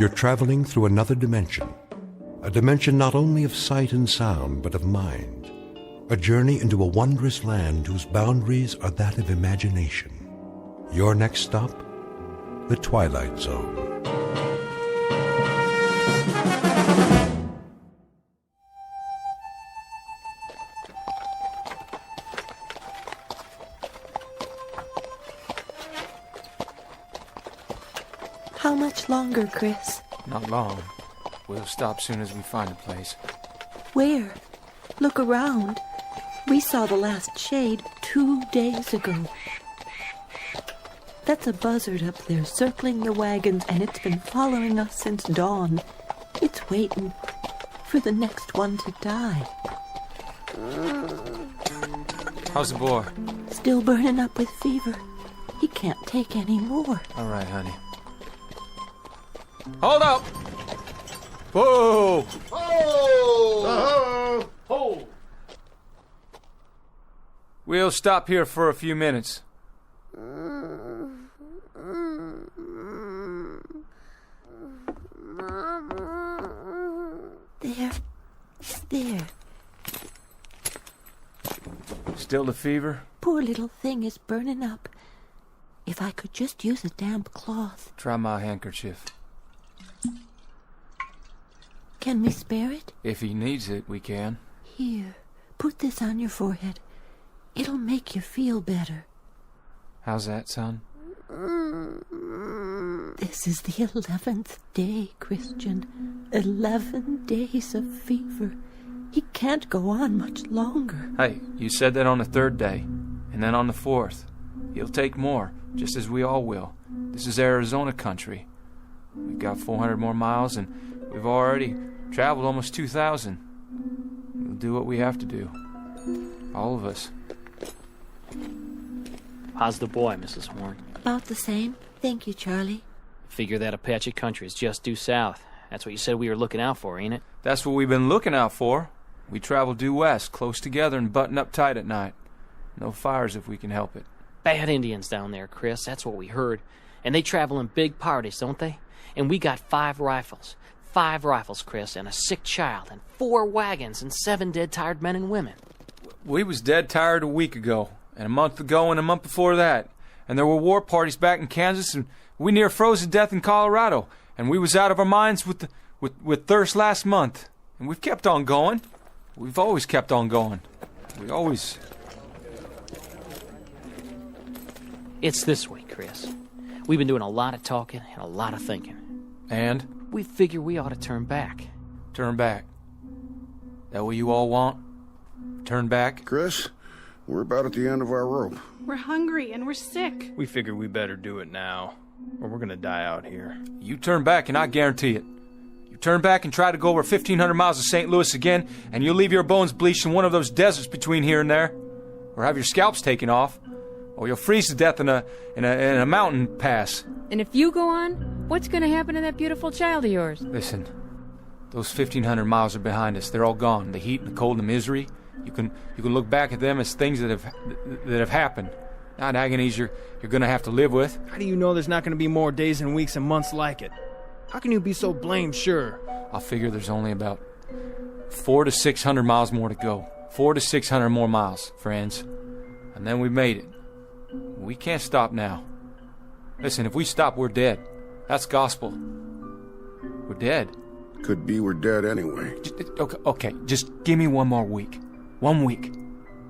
You're traveling through another dimension. A dimension not only of sight and sound, but of mind. A journey into a wondrous land whose boundaries are that of imagination. Your next stop? The Twilight Zone. How much longer, Chris? Not long. We'll stop soon as we find a place. Where? Look around. We saw the last shade 2 days ago. That's a buzzard up there circling the wagons, and it's been following us since dawn. It's waiting for the next one to die. How's the boy? Still burning up with fever. He can't take any more. All right, honey. Hold up! Whoa! Oh! Ho! We'll stop here for a few minutes. There. Still the fever? Poor little thing is burning up. If I could just use a damp cloth. Try my handkerchief. Can we spare it? If he needs it, we can. Here, put this on your forehead. It'll make you feel better. How's that, son? This is the 11th day, Christian. 11 days of fever. He can't go on much longer. Hey, you said that on the 3rd day, and then on the 4th. He'll take more, just as we all will. This is Arizona country. We've got 400 more miles, and we've already traveled almost 2,000. We'll do what we have to do. All of us. How's the boy, Mrs. Horn? About the same. Thank you, Charlie. Figure that Apache country is just due south. That's what you said we were looking out for, ain't it? That's what we've been looking out for. We travel due west, close together and button up tight at night. No fires if we can help it. Bad Indians down there, Chris. That's what we heard. And they travel in big parties, don't they? And we got 5 rifles. 5 rifles, Chris, and a sick child, and 4 wagons, and 7 dead, tired men and women. We was dead tired a week ago, and a month ago, and a month before that. And there were war parties back in Kansas, and we near froze to death in Colorado. And we was out of our minds with thirst last month. And we've kept on going. We've always kept on going. We always... It's this way, Chris. We've been doing a lot of talking and a lot of thinking. And? We figure we ought to turn back. Turn back? That what you all want? Turn back? Chris, we're about at the end of our rope. We're hungry and we're sick. We figured we better do it now, or we're gonna die out here. You turn back and I guarantee it. You turn back and try to go over 1,500 miles of St. Louis again, and you'll leave your bones bleached in one of those deserts between here and there. Or have your scalps taken off. Or you'll freeze to death in a mountain pass. And if you go on, what's going to happen to that beautiful child of yours? Listen, those 1,500 miles are behind us. They're all gone. The heat, the cold, the misery. You can look back at them as things that have happened, not agonies you're going to have to live with. How do you know there's not going to be more days and weeks and months like it? How can you be so blamed sure? I figure there's only about 400 to 600 miles more to go. 400 to 600 more miles, friends. And then we've made it. We can't stop now. Listen, if we stop, we're dead. That's gospel. We're dead. Could be we're dead anyway. Okay, just give me one more week. 1 week.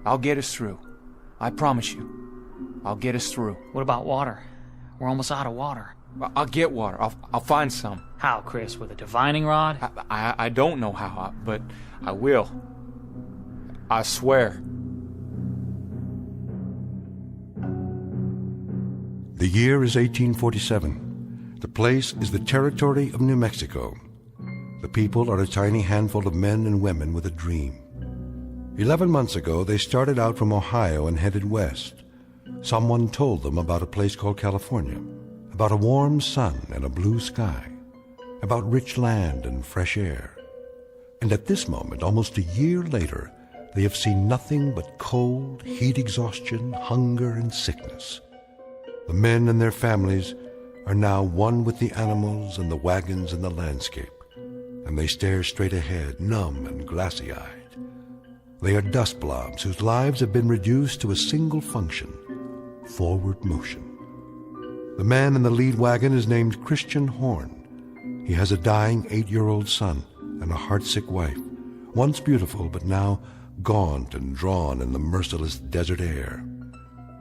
I'll get us through. I promise you. I'll get us through. What about water? We're almost out of water. I'll get water. I'll find some. How, Chris? With a divining rod? I don't know how, but I will. I swear. The year is 1847. The place is the territory of New Mexico. The people are a tiny handful of men and women with a dream. 11 months ago, they started out from Ohio and headed west. Someone told them about a place called California, about a warm sun and a blue sky, about rich land and fresh air. And at this moment, almost a year later, they have seen nothing but cold, heat exhaustion, hunger, and sickness. The men and their families are now one with the animals and the wagons and the landscape, and they stare straight ahead, numb and glassy-eyed. They are dust blobs whose lives have been reduced to a single function: forward motion. The man in the lead wagon is named Christian Horn. He has a dying 8-year-old son and a heartsick wife, once beautiful but now gaunt and drawn in the merciless desert air.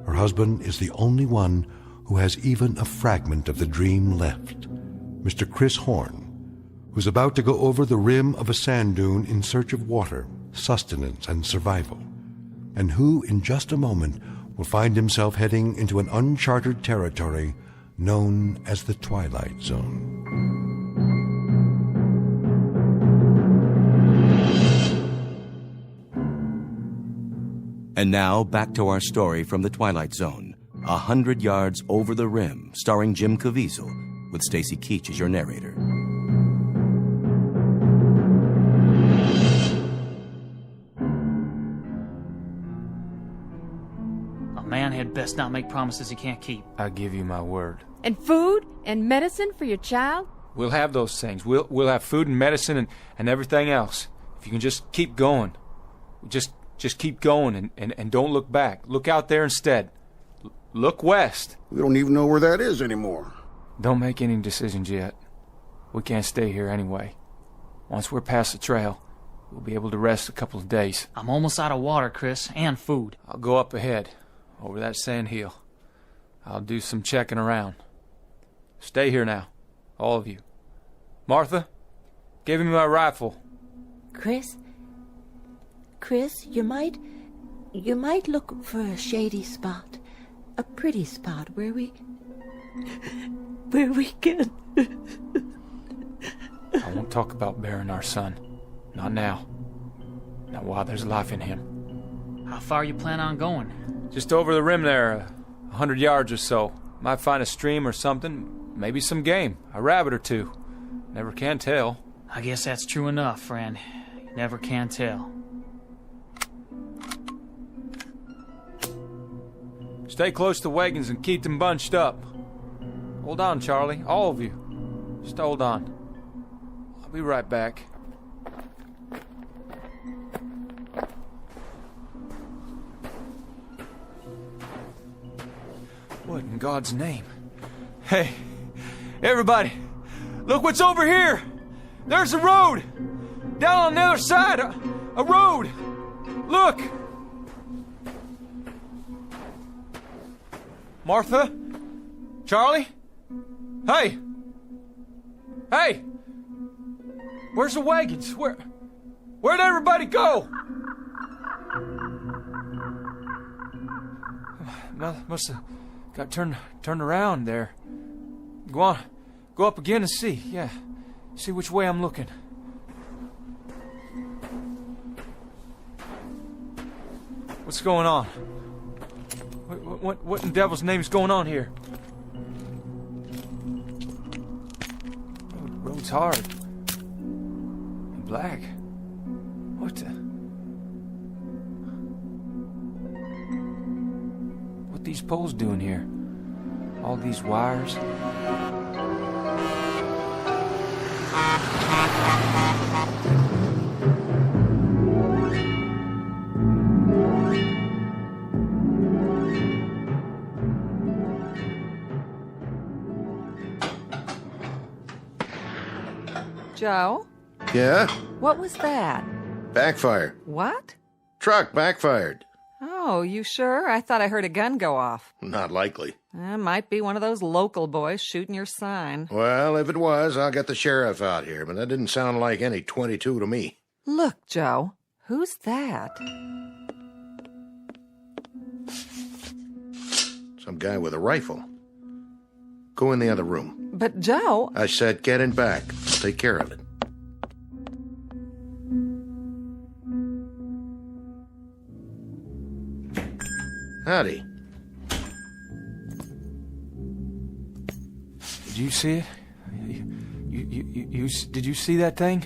Her husband is the only one who has even a fragment of the dream left, Mr. Chris Horn, who's about to go over the rim of a sand dune in search of water, sustenance, and survival, and who, in just a moment, will find himself heading into an uncharted territory known as the Twilight Zone. And now, back to our story from the Twilight Zone, 100 Yards Over the Rim, starring Jim Caviezel, with Stacy Keach as your narrator. A man had best not make promises he can't keep. I give you my word. And food and medicine for your child? We'll have those things. We'll have food and medicine and everything else. If you can just keep going. Just keep going and don't look back. Look out there instead. Look west. We don't even know where that is anymore. Don't make any decisions yet. We can't stay here anyway. Once we're past the trail, we'll be able to rest a couple of days. I'm almost out of water, Chris, and food. I'll go up ahead, over that sand hill. I'll do some checking around. Stay here now, all of you. Martha, give me my rifle. Chris, you might look for a shady spot, a pretty spot where we can. I won't talk about burying our son. Not now. Not while there's life in him. How far you plan on going? Just over the rim there, 100 yards or so. Might find a stream or something, maybe some game, a rabbit or two. Never can tell. I guess that's true enough, friend. You never can tell. Stay close to wagons and keep them bunched up. Hold on, Charlie, all of you. Just hold on. I'll be right back. What in God's name? Hey, everybody, look what's over here! There's a road! Down on the other side, a road! Look! Martha? Charlie? Hey! Hey! Where's the wagons? Where'd everybody go? Must have got turned around there. Go on. Go up again and see. Yeah. See which way I'm looking. What's going on? What in the devil's name is going on here? Road's hard. And black. What the? What these poles doing here? All these wires? Joe? Yeah? What was that? Backfire. What? Truck backfired. Oh, you sure? I thought I heard a gun go off. Not likely. Might be one of those local boys shooting your sign. Well, if it was, I'll get the sheriff out here, but that didn't sound like any 22 to me. Look, Joe. Who's that? Some guy with a rifle. Go in the other room. But, Joe... I said get in back. I'll take care of it. Howdy. Did you see it? Did you see that thing?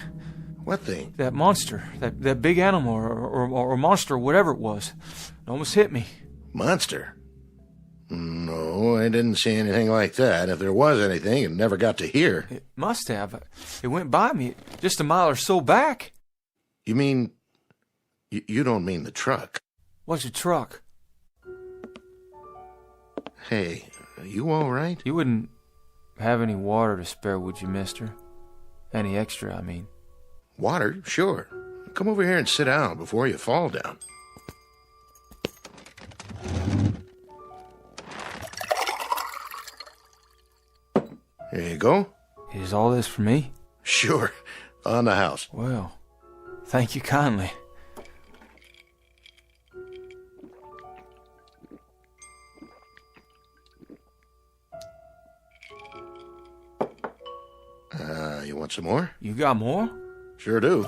What thing? That monster. That big animal or monster, whatever it was. It almost hit me. Monster? No, I didn't see anything like that. If there was anything, it never got to here. It must have. It went by me just a mile or so back. You mean... You don't mean the truck? What's a truck? Hey, are you all right? You wouldn't have any water to spare, would you, mister? Any extra, I mean. Water? Sure. Come over here and sit down before you fall down. There you go. Is all this for me? Sure. On the house. Well, thank you kindly. You want some more? You got more? Sure do.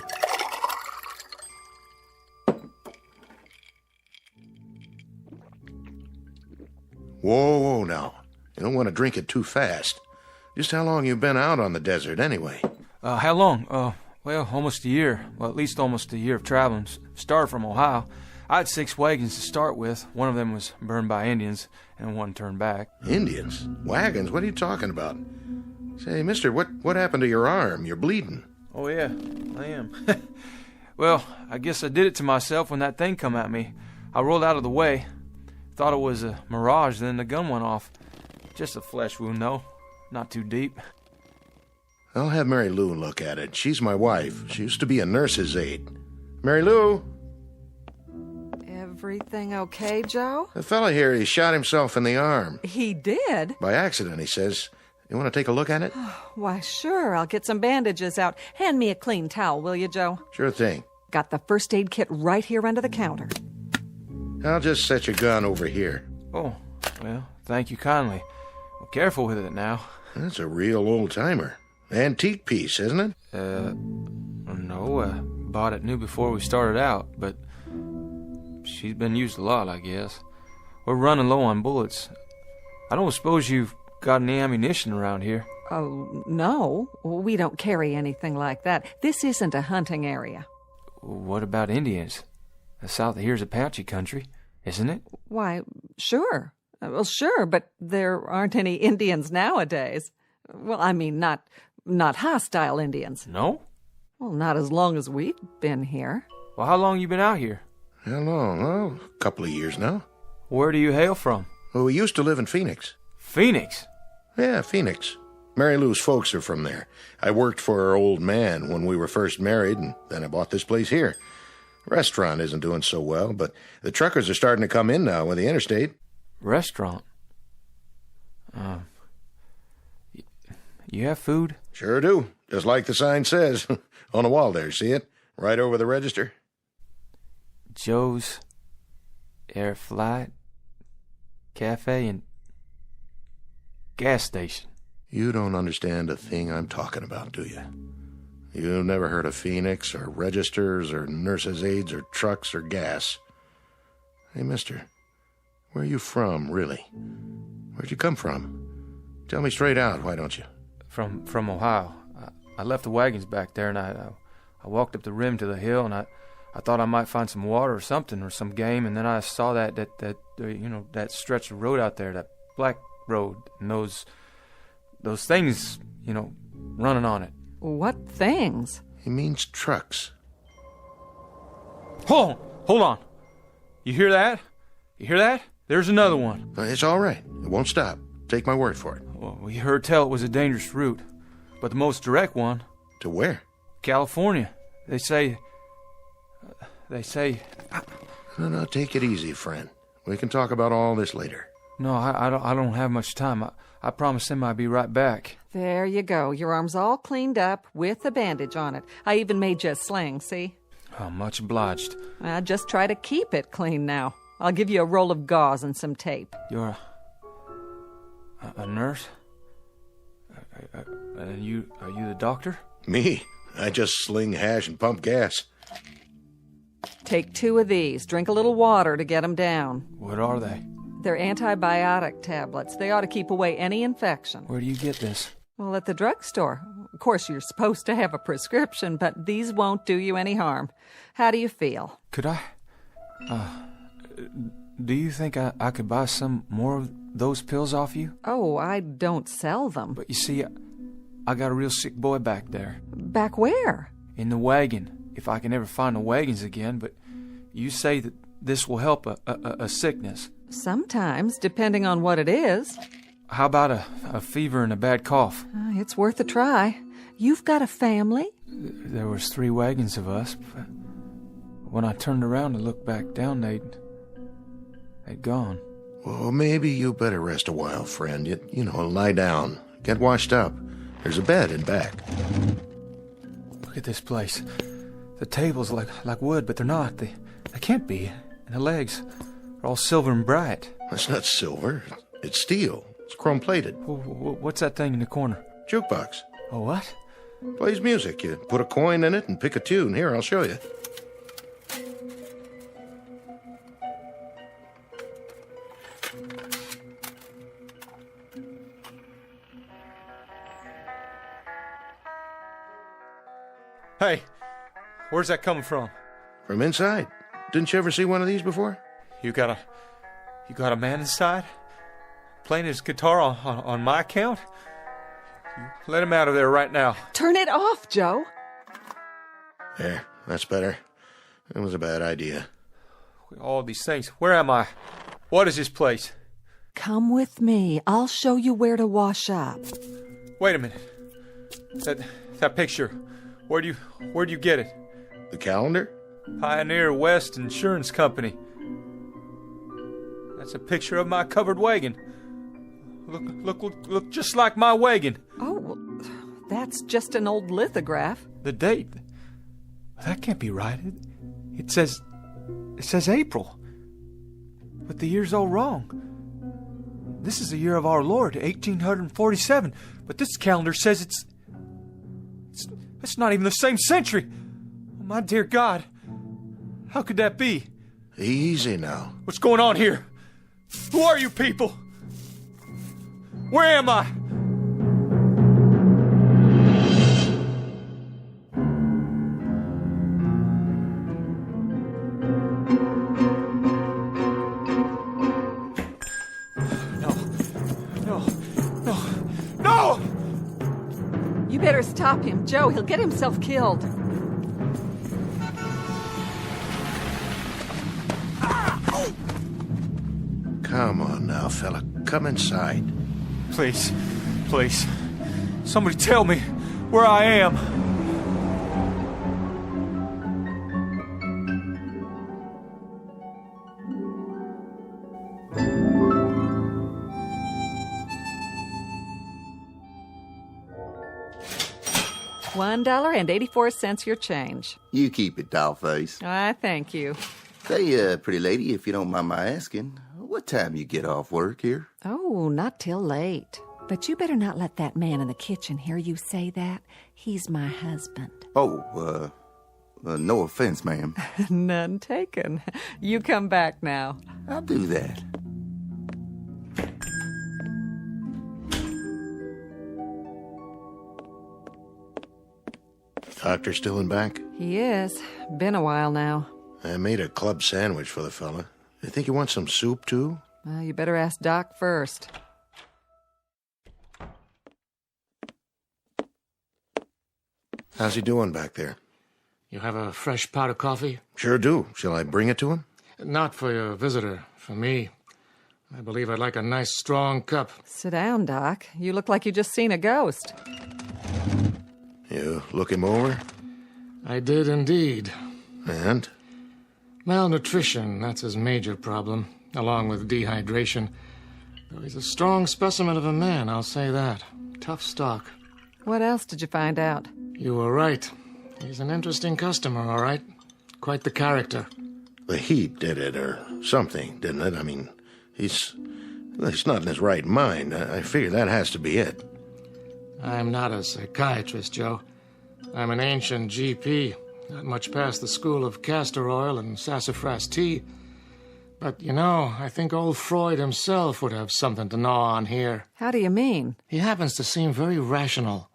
Whoa, now. You don't want to drink it too fast. Just how long you been out on the desert, anyway? How long? Well, almost a year. Well, at least almost a year of traveling. Started from Ohio. I had 6 wagons to start with. One of them was burned by Indians, and one turned back. Indians? Wagons? What are you talking about? Say, mister, what happened to your arm? You're bleeding. Oh, yeah, I am. Well, I guess I did it to myself when that thing come at me. I rolled out of the way. Thought it was a mirage, then the gun went off. Just a flesh wound, though. Not too deep. I'll have Mary Lou look at it. She's my wife. She used to be a nurse's aide. Mary Lou? Everything okay, Joe? The fella here, he shot himself in the arm. He did? By accident, he says. You want to take a look at it? Why, sure. I'll get some bandages out. Hand me a clean towel, will you, Joe? Sure thing. Got the first aid kit right here under the counter. I'll just set your gun over here. Oh, well, thank you kindly. Well, careful with it now. That's a real old-timer. Antique piece, isn't it? No, bought it new before we started out, but she's been used a lot, I guess. We're running low on bullets. I don't suppose you've got any ammunition around here? Oh, no. We don't carry anything like that. This isn't a hunting area. What about Indians? The south of here's Apache country, isn't it? Why, sure. Well, sure, but there aren't any Indians nowadays. Well, I mean, not hostile Indians. No? Well, not as long as we've been here. Well, how long you been out here? How long? Oh, a couple of years now. Where do you hail from? Well, we used to live in Phoenix. Phoenix? Yeah, Phoenix. Mary Lou's folks are from there. I worked for her old man when we were first married, and then I bought this place here. Restaurant isn't doing so well, but the truckers are starting to come in now with the interstate. Restaurant? You have food? Sure do. Just like the sign says. On the wall there, see it? Right over the register. Joe's Air Flight Cafe and Gas Station. You don't understand a thing I'm talking about, do you? You've never heard of Phoenix, or registers, or nurses' aides, or trucks, or gas. Hey, mister, where are you from, really? Where'd you come from? Tell me straight out, why don't you? From Ohio. I left the wagons back there, and I walked up the rim to the hill, and I thought I might find some water or something, or some game, and then I saw that stretch of road out there, that black road, and those things, running on it. What things? He means trucks. Hold on. You hear that? You hear that? There's another one. It's all right. It won't stop. Take my word for it. Well, we heard tell it was a dangerous route, but the most direct one. To where? California. They say. No, take it easy, friend. We can talk about all this later. No, I don't have much time. I promised him I'd be right back. There you go. Your arm's all cleaned up with a bandage on it. I even made you a sling, see? Oh, much obliged. Just try to keep it clean now. I'll give you a roll of gauze and some tape. You're a nurse? Are you the doctor? Me? I just sling hash and pump gas. Take 2 of these. Drink a little water to get them down. What are they? They're antibiotic tablets. They ought to keep away any infection. Where do you get this? Well, at the drugstore. Of course, you're supposed to have a prescription, but these won't do you any harm. How do you feel? Could I? Do you think I could buy some more of those pills off you? Oh, I don't sell them. But you see, I got a real sick boy back there. Back where? In the wagon, if I can ever find the wagons again. But you say that this will help a sickness. Sometimes, depending on what it is. How about a fever and a bad cough? It's worth a try. You've got a family? There was 3 wagons of us. But when I turned around to look back down, they'd gone. Well, maybe you better rest a while, friend. You know, lie down. Get washed up. There's a bed in back. Look at this place. The tables like wood, but they're not. They can't be. And the legs are all silver and bright. That's not silver. It's steel. It's chrome-plated. What's that thing in the corner? Jukebox. Oh, what? Plays music. You put a coin in it and pick a tune. Here, I'll show you. Hey, where's that coming from? From inside. Didn't you ever see one of these before? You got a man inside? Playing his guitar on my account? Let him out of there right now. Turn it off, Joe. There, that's better. That was a bad idea. All these things. Where am I? What is this place? Come with me. I'll show you where to wash up. Wait a minute. That picture. Where'd you get it? The calendar? Pioneer West Insurance Company. That's a picture of my covered wagon. Look just like my wagon. Oh, well, that's just an old lithograph. The date. That can't be right. It says April. But the year's all wrong. This is the year of our Lord, 1847. But this calendar says it's not even the same century. Oh, my dear God. How could that be? Easy now. What's going on here? Who are you people? Where am I? No! You better stop him, Joe. He'll get himself killed. Come on now, fella. Come inside. Please. Somebody tell me where I am. $1.84 your change. You keep it, dollface. I thank you. Say, pretty lady, if you don't mind my asking, what time you get off work here? Oh, not till late. But you better not let that man in the kitchen hear you say that. He's my husband. Oh, no offense, ma'am. None taken. You come back now. I'll do that. Doctor still in back? He is. Been a while now. I made a club sandwich for the fella. You think you want some soup, too? Well, you better ask Doc first. How's he doing back there? You have a fresh pot of coffee? Sure do. Shall I bring it to him? Not for your visitor. For me. I believe I'd like a nice, strong cup. Sit down, Doc. You look like you just seen a ghost. You look him over? I did indeed. And? Malnutrition, that's his major problem, along with dehydration. Though he's a strong specimen of a man, I'll say that. Tough stock. What else did you find out? You were right. He's an interesting customer, all right. Quite the character. The heat did it, or something, didn't it? I mean, he's not in his right mind. I figure that has to be it. I'm not a psychiatrist, Joe. I'm an ancient GP, not much past the school of castor oil and sassafras tea. But, you know, I think old Freud himself would have something to gnaw on here. How do you mean? He happens to seem very rational.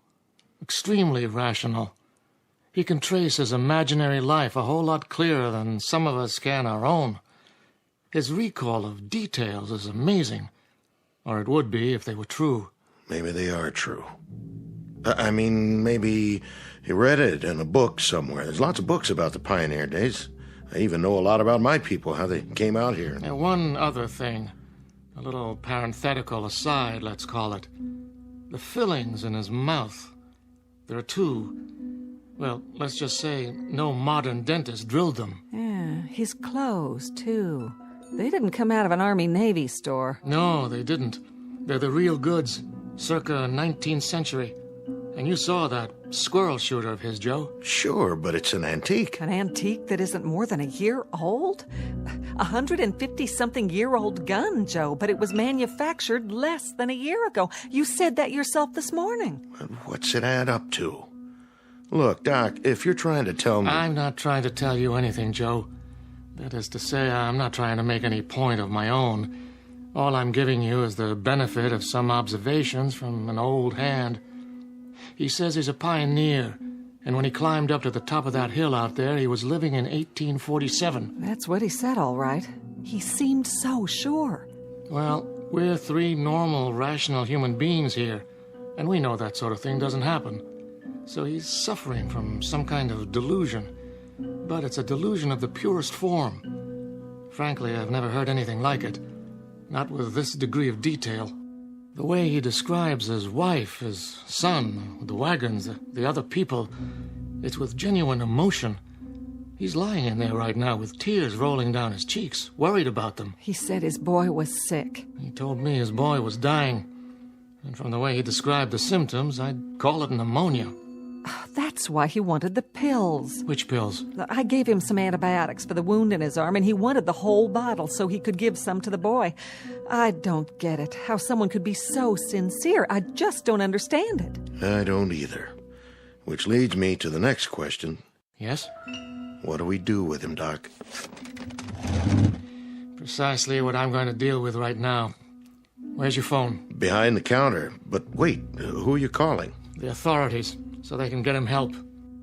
Extremely rational. He can trace his imaginary life a whole lot clearer than some of us can our own. His recall of details is amazing. Or it would be if they were true. Maybe they are true. I mean, maybe he read it in a book somewhere. There's lots of books about the pioneer days. I even know a lot about my people, how they came out here. Now, one other thing. A little parenthetical aside, let's call it. The fillings in his mouth. There are two. Well, let's just say no modern dentist drilled them. Yeah, his clothes, too. They didn't come out of an Army-Navy store. No, they didn't. They're the real goods, circa 19th century. And you saw that squirrel shooter of his, Joe. Sure, but it's an antique. An antique that isn't more than a year old? 150-something-year-old gun, Joe, but it was manufactured less than a year ago. You said that yourself this morning. What's it add up to? Look, Doc, if you're trying to tell me... I'm not trying to tell you anything, Joe. That is to say, I'm not trying to make any point of my own. All I'm giving you is the benefit of some observations from an old hand. He says he's a pioneer, and when he climbed up to the top of that hill out there, he was living in 1847. That's what he said, all right. He seemed so sure. Well, we're three normal, rational human beings here, and we know that sort of thing doesn't happen. So he's suffering from some kind of delusion, but it's a delusion of the purest form. Frankly, I've never heard anything like it, not with this degree of detail. The way he describes his wife, his son, the wagons, the other people, it's with genuine emotion. He's lying in there right now with tears rolling down his cheeks, worried about them. He said his boy was sick. He told me his boy was dying. And from the way he described the symptoms, I'd call it pneumonia. That's why he wanted the pills. Which pills? I gave him some antibiotics for the wound in his arm, and he wanted the whole bottle so he could give some to the boy. I don't get it, how someone could be so sincere. I just don't understand it. I don't either. Which leads me to the next question. Yes? What do we do with him, Doc? Precisely what I'm going to deal with right now. Where's your phone? Behind the counter. But wait, who are you calling? The authorities, so they can get him help.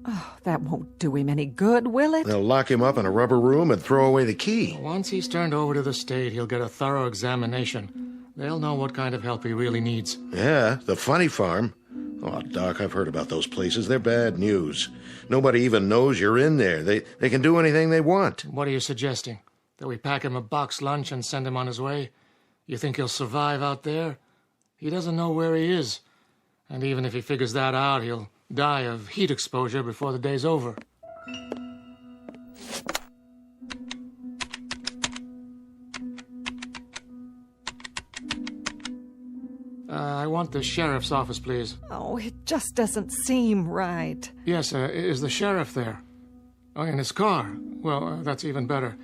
Oh, that won't do him any good, will it? They'll lock him up in a rubber room and throw away the key. Once he's turned over to the state, he'll get a thorough examination. They'll know what kind of help he really needs. Yeah, the funny farm. Oh, Doc, I've heard about those places. They're bad news. Nobody even knows you're in there. They can do anything they want. What are you suggesting? That we pack him a box lunch and send him on his way? You think he'll survive out there? He doesn't know where he is. And even if he figures that out, he'll die of heat exposure before the day's over. I want the sheriff's office, please. Oh, it just doesn't seem right. Yes, is the sheriff there? Oh, in his car? Well, that's even better.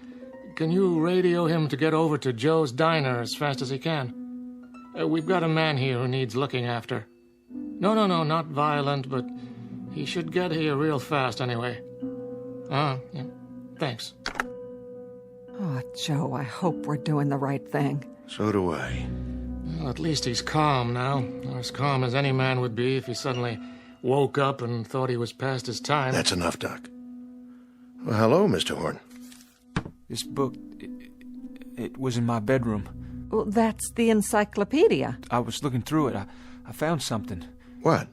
Can you radio him to get over to Joe's Diner as fast as he can? We've got a man here who needs looking after. No, not violent, but he should get here real fast anyway. Yeah. Thanks. Oh, Joe, I hope we're doing the right thing. So do I. Well, at least he's calm now. As calm as any man would be if he suddenly woke up and thought he was past his time. That's enough, Doc. Well, hello, Mr. Horn. This book, it was in my bedroom. Well, that's the encyclopedia. I was looking through it. I found something. What?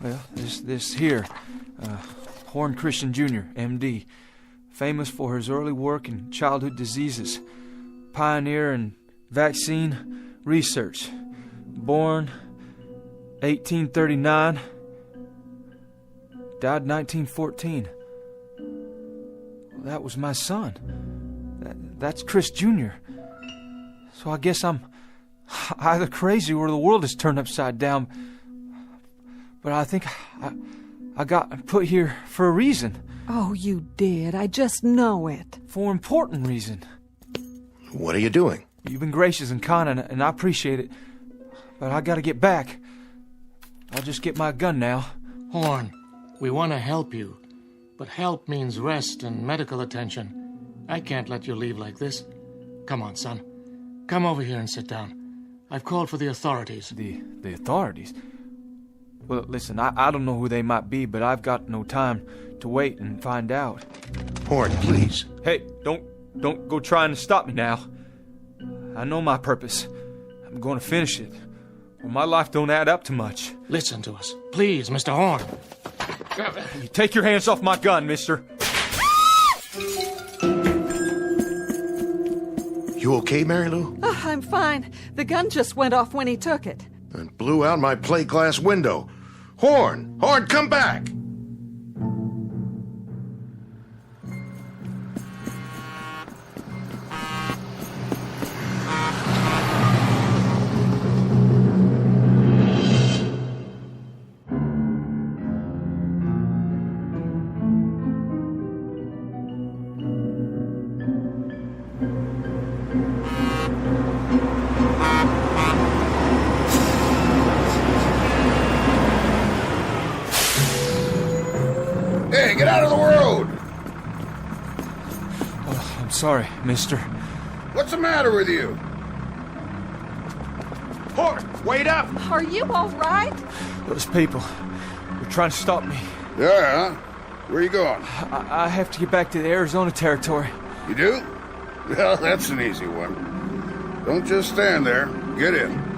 Well, this here. Horn Christian Jr., M.D., famous for his early work in childhood diseases, pioneer in vaccine research. Born 1839, died 1914. That was my son. That's Chris Jr. So I guess I'm either crazy or the world is turned upside down. But I think I got put here for a reason. Oh, you did. I just know it. For an important reason. What are you doing? You've been gracious and kind, and I appreciate it. But I gotta get back. I'll just get my gun now. Horn, we want to help you. But help means rest and medical attention. I can't let you leave like this. Come on, son. Come over here and sit down. I've called for the authorities. The authorities? Well, listen, I don't know who they might be, but I've got no time to wait and find out. Horn, please. Hey, don't don't go trying to stop me now. I know my purpose. I'm going to finish it. Or my life don't add up to much. Listen to us. Please, Mr. Horn. You take your hands off my gun, mister. You okay, Mary Lou? Oh, I'm fine. The gun just went off when he took it. And blew out my plate glass window. Horn! Horn, come back! Hey, get out of the road! Oh, I'm sorry, mister. What's the matter with you? Horn, wait up! Are you all right? Those people were trying to stop me. Yeah? Where are you going? I have to get back to the Arizona territory. You do? Well, that's an easy one. Don't just stand there. Get in.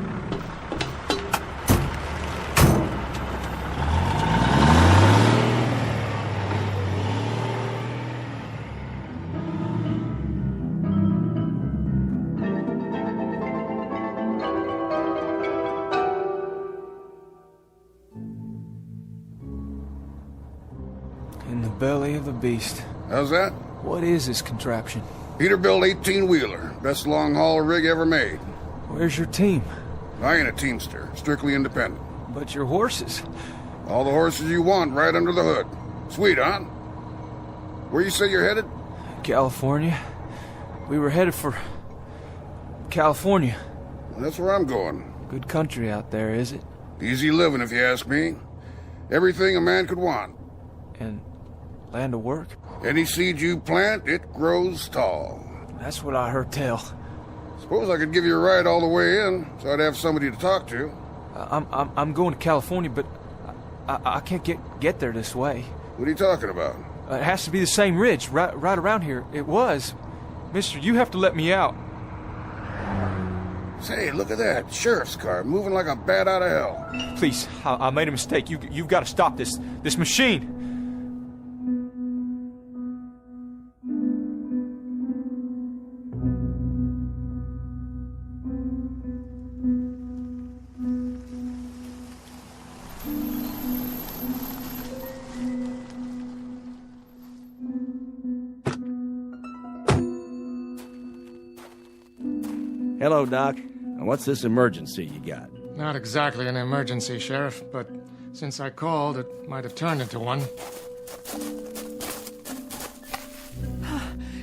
In the belly of the beast. How's that? What is this contraption? Peterbilt 18-wheeler. Best long-haul rig ever made. Where's your team? I ain't a teamster. Strictly independent. But your horses. All the horses you want right under the hood. Sweet, huh? Where you say you're headed? California. We were headed for California. Well, that's where I'm going. Good country out there, is it? Easy living, if you ask me. Everything a man could want. And land of work? Any seed you plant, it grows tall. That's what I heard tell. Suppose I could give you a ride all the way in, so I'd have somebody to talk to. I'm going to California, but I can't get there this way. What are you talking about? It has to be the same ridge, right around here. It was. Mister, you have to let me out. Say, look at that. Sheriff's car, moving like a bat out of hell. Please, I made a mistake. You've got to stop this machine. Hello, Doc. What's this emergency you got? Not exactly an emergency, Sheriff, but since I called, it might have turned into one.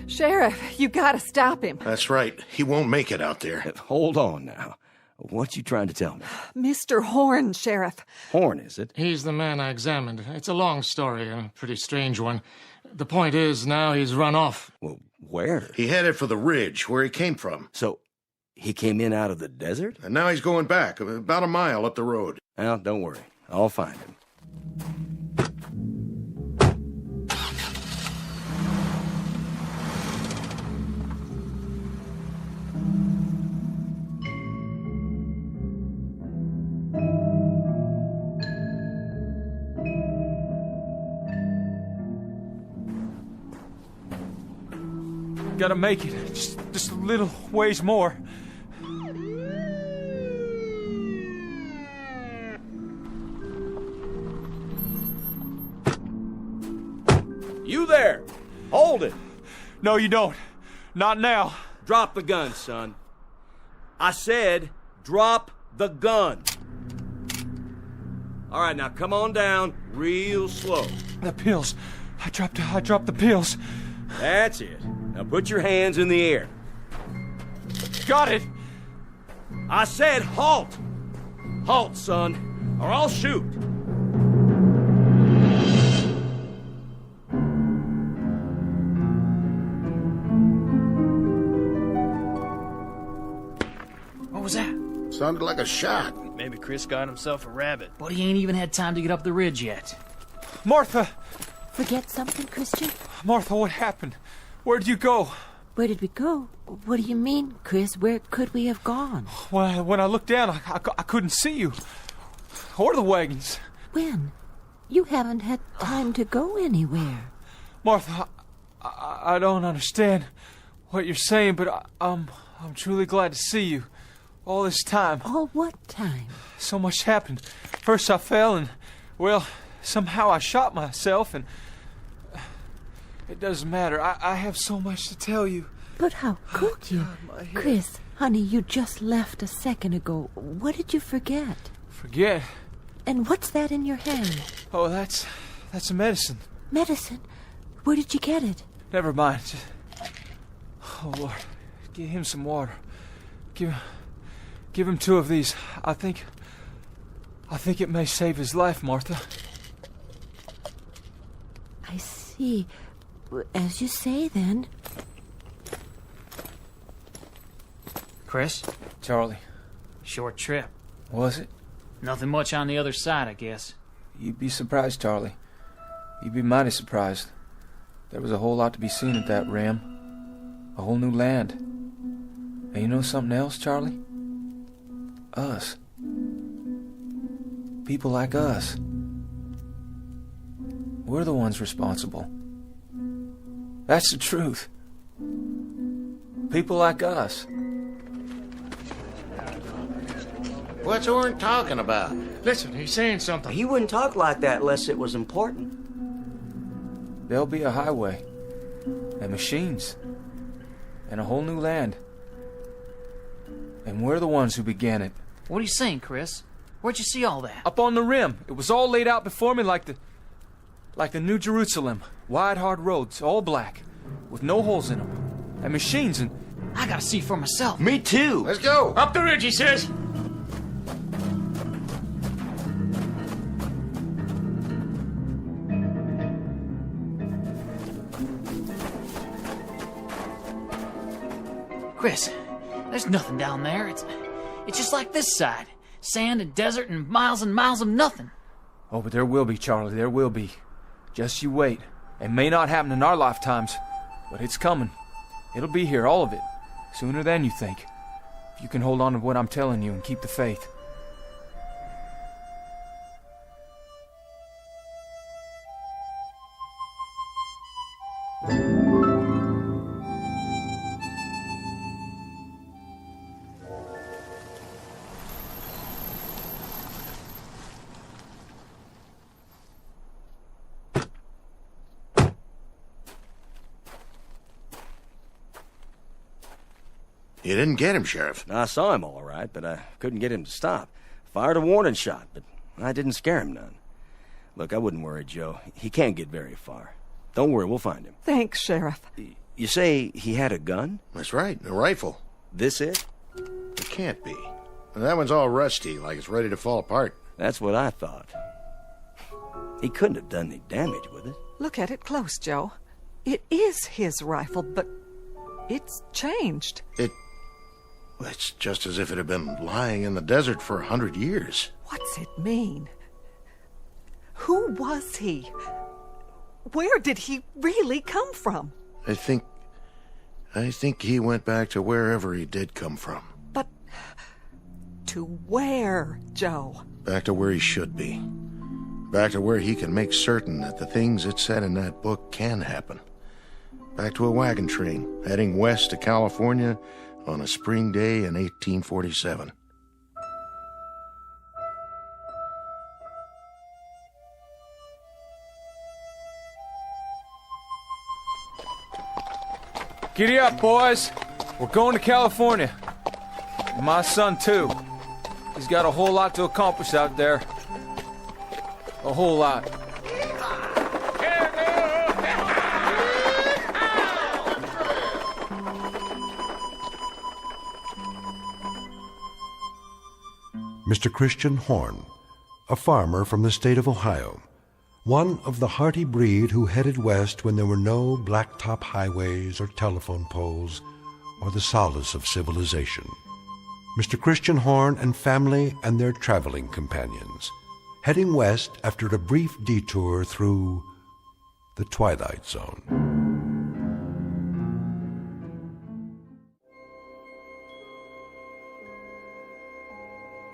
Sheriff, you gotta stop him. That's right. He won't make it out there. Hold on now. What you trying to tell me? Mr. Horn, Sheriff. Horn, is it? He's the man I examined. It's a long story, a pretty strange one. The point is, now he's run off. Well, where? He headed for the ridge, where he came from. So, he came in out of the desert? And now he's going back, about a mile up the road. Well, don't worry. I'll find him. Gotta make it. Just a little ways more. You there! Hold it! No, you don't. Not now. Drop the gun, son. I said, drop the gun. All right, now come on down real slow. The pills. I dropped the pills. That's it. Now put your hands in the air. Got it. I said halt. Halt, son, or I'll shoot. What was that? Sounded like a shot. Maybe Chris got himself a rabbit. But he ain't even had time to get up the ridge yet. Martha! Forget something, Christian? Martha, what happened? Where'd you go? Where did we go? What do you mean, Chris? Where could we have gone? When I looked down, I couldn't see you. Or the wagons. When? You haven't had time to go anywhere. Martha, I don't understand what you're saying, but I'm truly glad to see you. All this time. All what time? So much happened. First I fell and, well, somehow I shot myself and... It doesn't matter. I have so much to tell you. But how could you? God, Chris, honey, you just left a second ago. What did you forget? Forget? And what's that in your hand? Oh, that's a medicine. Medicine? Where did you get it? Never mind. Oh, Lord. Give him some water. Give him 2 of these. I think it may save his life, Martha. I see. As you say, then. Chris? Charlie. Short trip. Was it? Nothing much on the other side, I guess. You'd be surprised, Charlie. You'd be mighty surprised. There was a whole lot to be seen at that rim. A whole new land. And you know something else, Charlie? Us. People like us. We're the ones responsible. That's the truth. People like us. What's Orrin talking about? Listen, he's saying something. He wouldn't talk like that unless it was important. There'll be a highway. And machines. And a whole new land. And we're the ones who began it. What are you saying, Chris? Where'd you see all that? Up on the rim. It was all laid out before me like the New Jerusalem. Wide, hard roads, all black, with no holes in them. And machines and... I gotta see for myself. Me too. Let's go. Up the ridge, he says. Chris, there's nothing down there. It's just like this side. Sand and desert and miles of nothing. Oh, but there will be, Charlie, there will be. Just you wait. It may not happen in our lifetimes, but it's coming. It'll be here, all of it. Sooner than you think. If you can hold on to what I'm telling you and keep the faith. You didn't get him, Sheriff. I saw him all right, but I couldn't get him to stop. Fired a warning shot, but I didn't scare him none. Look, I wouldn't worry, Joe. He can't get very far. Don't worry, we'll find him. Thanks, Sheriff. You say he had a gun? That's right, a rifle. This it? It can't be. That one's all rusty, like it's ready to fall apart. That's what I thought. He couldn't have done any damage with it. Look at it close, Joe. It is his rifle, but it's changed. It's just as if it had been lying in the desert for 100 years. What's it mean? Who was he? Where did he really come from? I think he went back to wherever he did come from. But to where, Joe? Back to where he should be. Back to where he can make certain that the things it said in that book can happen. Back to a wagon train, heading west to California on a spring day in 1847. Giddy up, boys. We're going to California. And my son, too. He's got a whole lot to accomplish out there. A whole lot. Mr. Christian Horn, a farmer from the state of Ohio, one of the hearty breed who headed west when there were no blacktop highways or telephone poles or the solace of civilization. Mr. Christian Horn and family and their traveling companions, heading west after a brief detour through the Twilight Zone.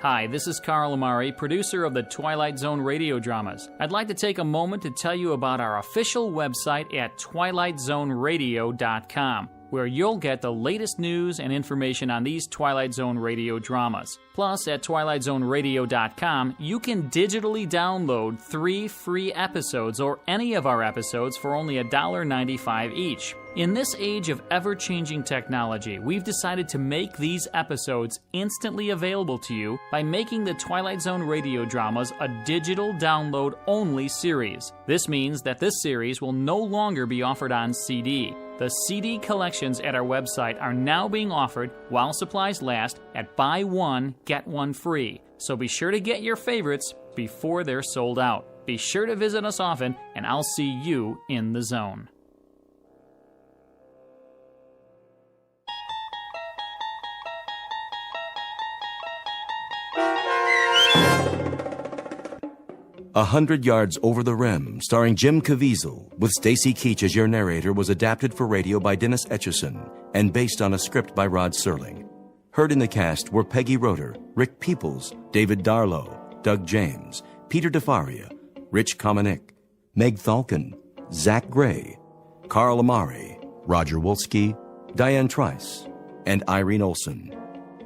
Hi, this is Carl Amari, producer of the Twilight Zone radio dramas. I'd like to take a moment to tell you about our official website at twilightzoneradio.com, where you'll get the latest news and information on these Twilight Zone radio dramas. Plus, at twilightzoneradio.com, you can digitally download 3 free episodes or any of our episodes for only $1.95 each. In this age of ever-changing technology, we've decided to make these episodes instantly available to you by making the Twilight Zone radio dramas a digital download-only series. This means that this series will no longer be offered on CD. The CD collections at our website are now being offered, while supplies last, at buy one, get one free. So be sure to get your favorites before they're sold out. Be sure to visit us often, and I'll see you in the zone. A 100 Yards Over the Rim, starring Jim Caviezel, with Stacy Keach as your narrator, was adapted for radio by Dennis Etchison and based on a script by Rod Serling. Heard in the cast were Peggy Roeder, Rick Peoples, David Darlow, Doug James, Peter DeFaria, Rich Komenick, Meg Thalken, Zach Gray, Carl Amari, Roger Wolski, Diane Trice, and Irene Olson.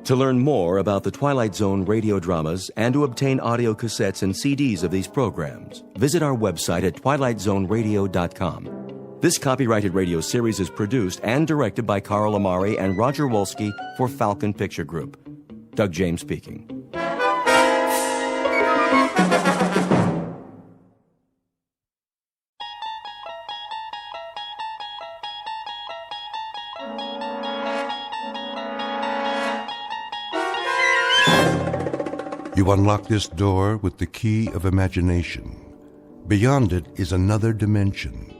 To learn more about the Twilight Zone radio dramas and to obtain audio cassettes and CDs of these programs, visit our website at twilightzoneradio.com. This copyrighted radio series is produced and directed by Carl Amari and Roger Wolski for Falcon Picture Group. Doug James speaking. You unlock this door with the key of imagination. Beyond it is another dimension,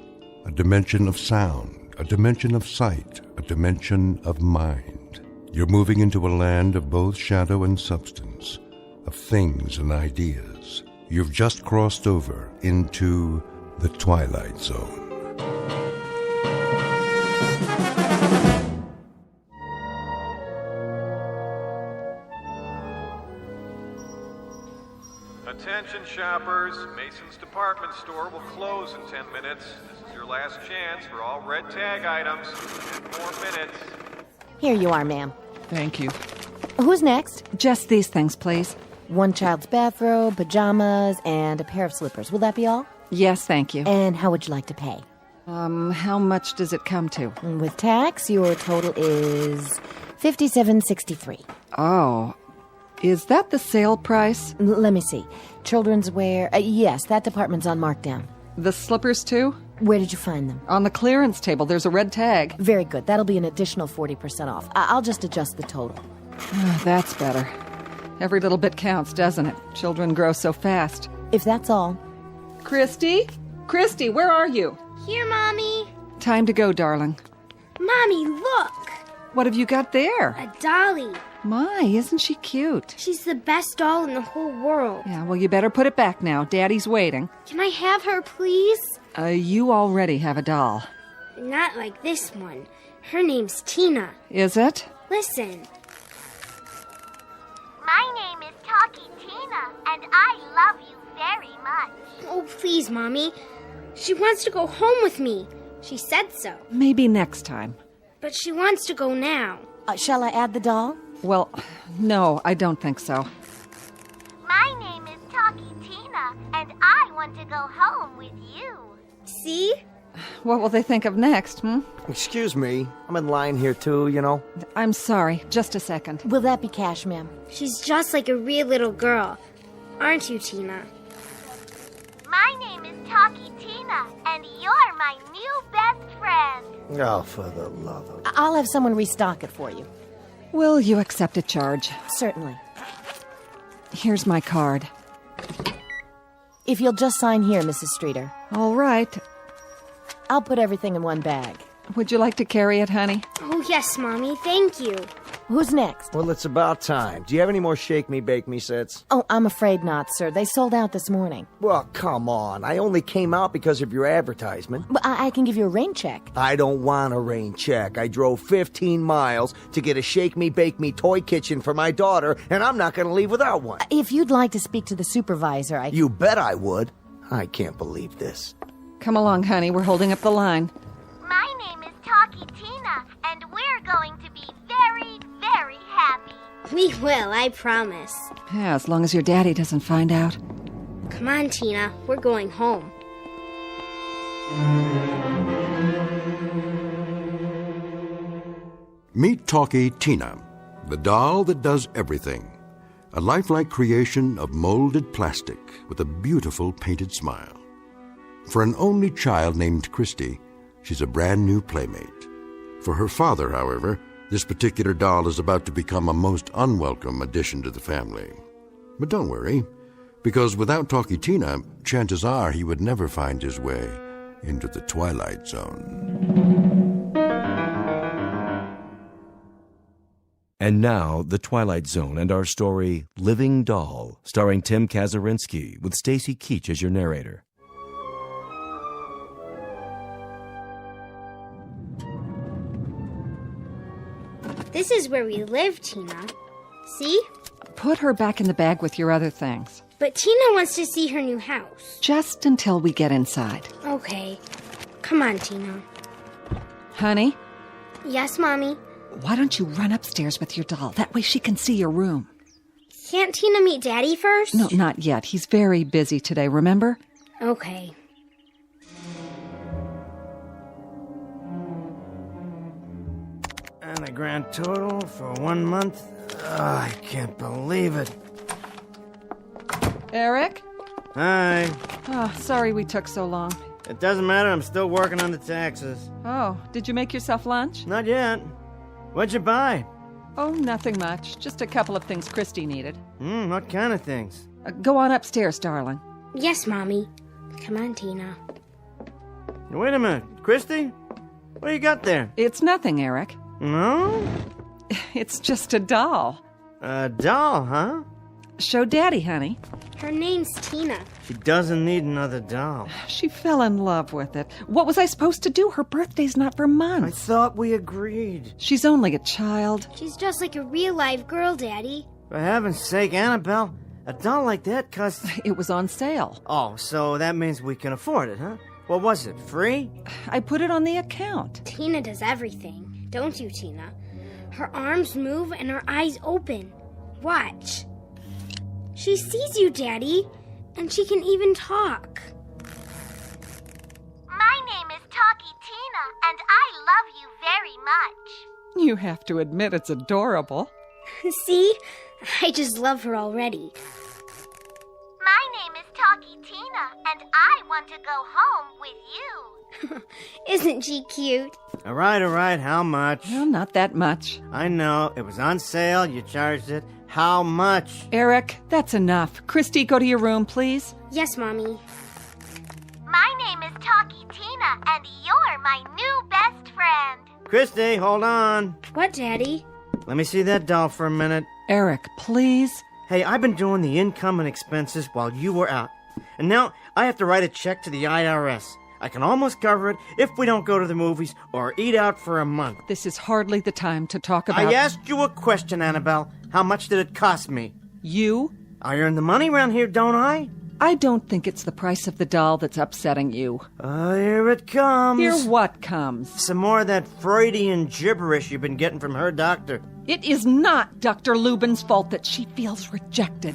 a dimension of sound, a dimension of sight, a dimension of mind. You're moving into a land of both shadow and substance, of things and ideas. You've just crossed over into the Twilight Zone. Attention shoppers, Mason's department store will close in 10 minutes. This is your last chance for all red tag items. 10 more minutes. Here you are, ma'am. Thank you. Who's next? Just these things, please. One child's bathrobe, pajamas, and a pair of slippers. Will that be all? Yes, thank you. And how would you like to pay? How much does it come to? With tax, your total is $57.63. Oh, is that the sale price? Let me see. Children's wear. Yes, that department's on markdown. The slippers, too? Where did you find them? On the clearance table. There's a red tag. Very good. That'll be an additional 40% off. I'll just adjust the total. That's better. Every little bit counts, doesn't it? Children grow so fast. If that's all. Christy? Christy, where are you? Here, Mommy. Time to go, darling. Mommy, look. What have you got there? A dolly. My, isn't she cute? She's the best doll in the whole world. Yeah, well, you better put it back now. Daddy's waiting. Can I have her, please? You already have a doll. Not like this one. Her name's Tina. Is it? Listen. My name is Talkie Tina, and I love you very much. Oh, please, Mommy. She wants to go home with me. She said so. Maybe next time. But she wants to go now. Shall I add the doll? Well, no, I don't think so. My name is Talkie Tina, and I want to go home with you. See? What will they think of next, Excuse me. I'm in line here, too, you know. I'm sorry. Just a second. Will that be cash, ma'am? She's just like a real little girl. Aren't you, Tina? My name is Talkie Tina, and you're my new best friend. Oh, for the love of... I'll have someone restock it for you. Will you accept a charge? Certainly. Here's my card. If you'll just sign here, Mrs. Streeter. All right. I'll put everything in one bag. Would you like to carry it, honey? Oh, yes, Mommy. Thank you. Who's next? Well, it's about time. Do you have any more Shake Me, Bake Me sets? Oh, I'm afraid not, sir. They sold out this morning. Well, come on. I only came out because of your advertisement. But I can give you a rain check. I don't want a rain check. I drove 15 miles to get a Shake Me, Bake Me toy kitchen for my daughter, and I'm not going to leave without one. If you'd like to speak to the supervisor, You bet I would. I can't believe this. Come along, honey. We're holding up the line. My name is Talkie Tina, and we're going to be very, very happy. We will, I promise. Yeah, as long as your daddy doesn't find out. Come on, Tina. We're going home. Meet Talkie Tina, the doll that does everything. A lifelike creation of molded plastic with a beautiful painted smile. For an only child named Christy, she's a brand new playmate. For her father, however, this particular doll is about to become a most unwelcome addition to the family. But don't worry, because without Talkie Tina, chances are he would never find his way into the Twilight Zone. And now, The Twilight Zone and our story, Living Doll, starring Tim Kazurinsky, with Stacy Keach as your narrator. This is where we live, Tina. See? Put her back in the bag with your other things. But Tina wants to see her new house. Just until we get inside. Okay. Come on, Tina. Honey, Yes, Mommy? why don't you run upstairs with your doll? That way she can see your room. Can't Tina meet Daddy first? No, not yet. He's very busy today, remember? Okay. And the grand total for 1 month? I can't believe it. Eric? Hi. Oh, sorry we took so long. It doesn't matter, I'm still working on the taxes. Oh, did you make yourself lunch? Not yet. What'd you buy? Oh, nothing much. Just a couple of things Christy needed. What kind of things? Go on upstairs, darling. Yes, Mommy. Come on, Tina. Wait a minute. Christy? What do you got there? It's nothing, Eric. No? It's just a doll. A doll, huh? Show Daddy, honey. Her name's Tina. She doesn't need another doll. She fell in love with it. What was I supposed to do? Her birthday's not for months. I thought we agreed. She's only a child. She's just like a real live girl, Daddy. For heaven's sake, Annabelle, a doll like that costs... It was on sale. Oh, so that means we can afford it, huh? What was it, free? I put it on the account. Tina does everything. Don't you, Tina? Her arms move and her eyes open. Watch. She sees you, Daddy, and she can even talk. My name is Talkie Tina, and I love you very much. You have to admit it's adorable. See? I just love her already. My name is Talkie Tina, and I want to go home with you. Isn't she cute? All right, how much? Well, not that much. I know, it was on sale, you charged it. How much? Eric, that's enough. Christy, go to your room, please. Yes, Mommy. My name is Talkie Tina, and you're my new best friend. Christy, hold on. What, Daddy? Let me see that doll for a minute. Eric, please. Hey, I've been doing the income and expenses while you were out. And now I have to write a check to the IRS. I can almost cover it if we don't go to the movies or eat out for a month. This is hardly the time to talk about... I asked you a question, Annabelle. How much did it cost me? You? I earn the money around here, don't I? I don't think it's the price of the doll that's upsetting you. Here it comes. Here what comes? Some more of that Freudian gibberish you've been getting from her doctor. It is not Dr. Lubin's fault that she feels rejected.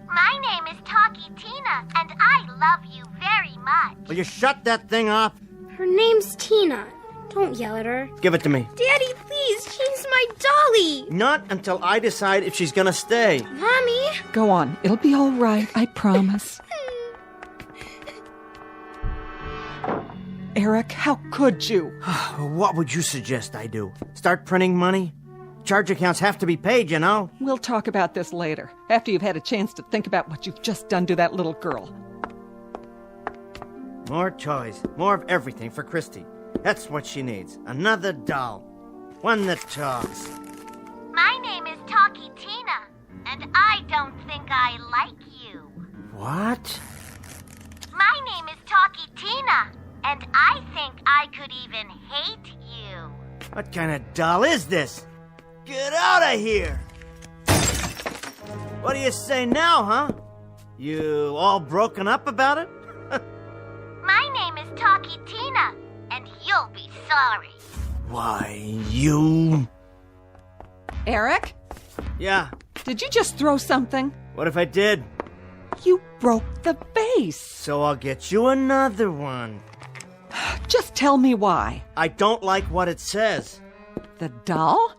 My name is Talkie Tina, and I love you very much. Will you shut that thing off? Her name's Tina. Don't yell at her. Give it to me. Daddy, please, she's my dolly. Not until I decide if she's gonna stay. Mommy. Go on. It'll be all right, I promise. Eric, how could you? What would you suggest I do? Start printing money? Charge accounts have to be paid, you know. We'll talk about this later, after you've had a chance to think about what you've just done to that little girl. More toys, more of everything for Christy. That's what she needs. Another doll. One that talks. don't think I like you. What? My name is Talkie Tina, and I think I could even hate you. What kind of doll is this? Get out of here! What do you say now, huh? You all broken up about it? My name is Talkie Tina, and you'll be sorry. Why, you... Eric? Yeah? Did you just throw something? What if I did? You broke the vase. So I'll get you another one. Just tell me why. I don't like what it says. The doll?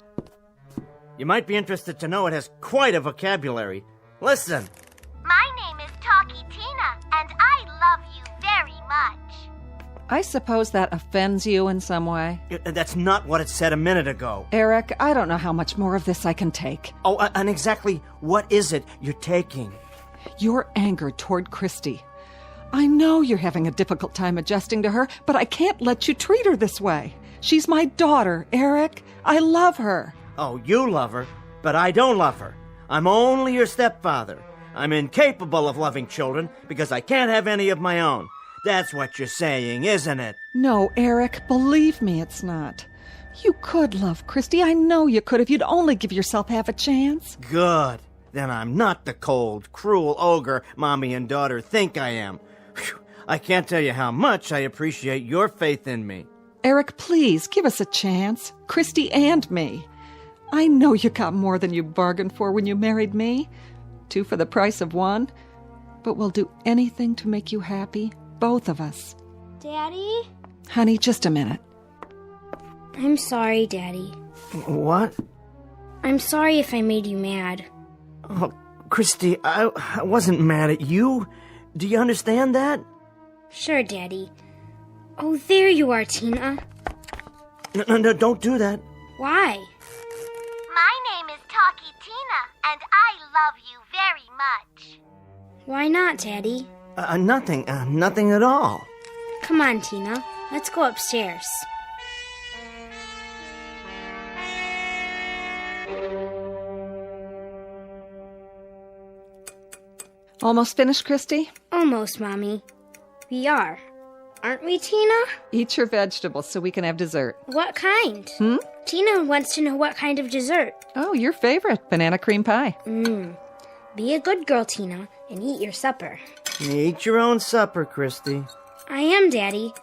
You might be interested to know it has quite a vocabulary. Listen. My name is Talkie Tina, and I love you very much. I suppose that offends you in some way. That's not what it said a minute ago. Eric, I don't know how much more of this I can take. Oh, and exactly what is it you're taking? Your anger toward Christy. I know you're having a difficult time adjusting to her, but I can't let you treat her this way. She's my daughter, Eric. I love her. Oh, you love her, but I don't love her. I'm only your stepfather. I'm incapable of loving children because I can't have any of my own. That's what you're saying, isn't it? No, Eric, believe me, it's not. You could love Christy. I know you could if you'd only give yourself half a chance. Good. Then I'm not the cold, cruel ogre Mommy and daughter think I am. Whew. I can't tell you how much I appreciate your faith in me. Eric, please, give us a chance. Christy and me. I know you got more than you bargained for when you married me. 2 for the price of 1. But we'll do anything to make you happy. Both of us. Daddy? Honey, just a minute. I'm sorry, Daddy. What? I'm sorry if I made you mad. Oh, Christy, I wasn't mad at you. Do you understand that? Sure, Daddy. Oh, there you are, Tina. No, don't do that. Why? My name is Talkie Tina, and I love you very much. Why not, Daddy? Nothing at all. Come on, Tina. Let's go upstairs. Almost finished, Christy? Almost, Mommy. We are. Aren't we, Tina? Eat your vegetables so we can have dessert. What kind? Tina wants to know what kind of dessert. Oh, your favorite, banana cream pie. Be a good girl, Tina, and eat your supper. Eat your own supper, Christy. I am, Daddy.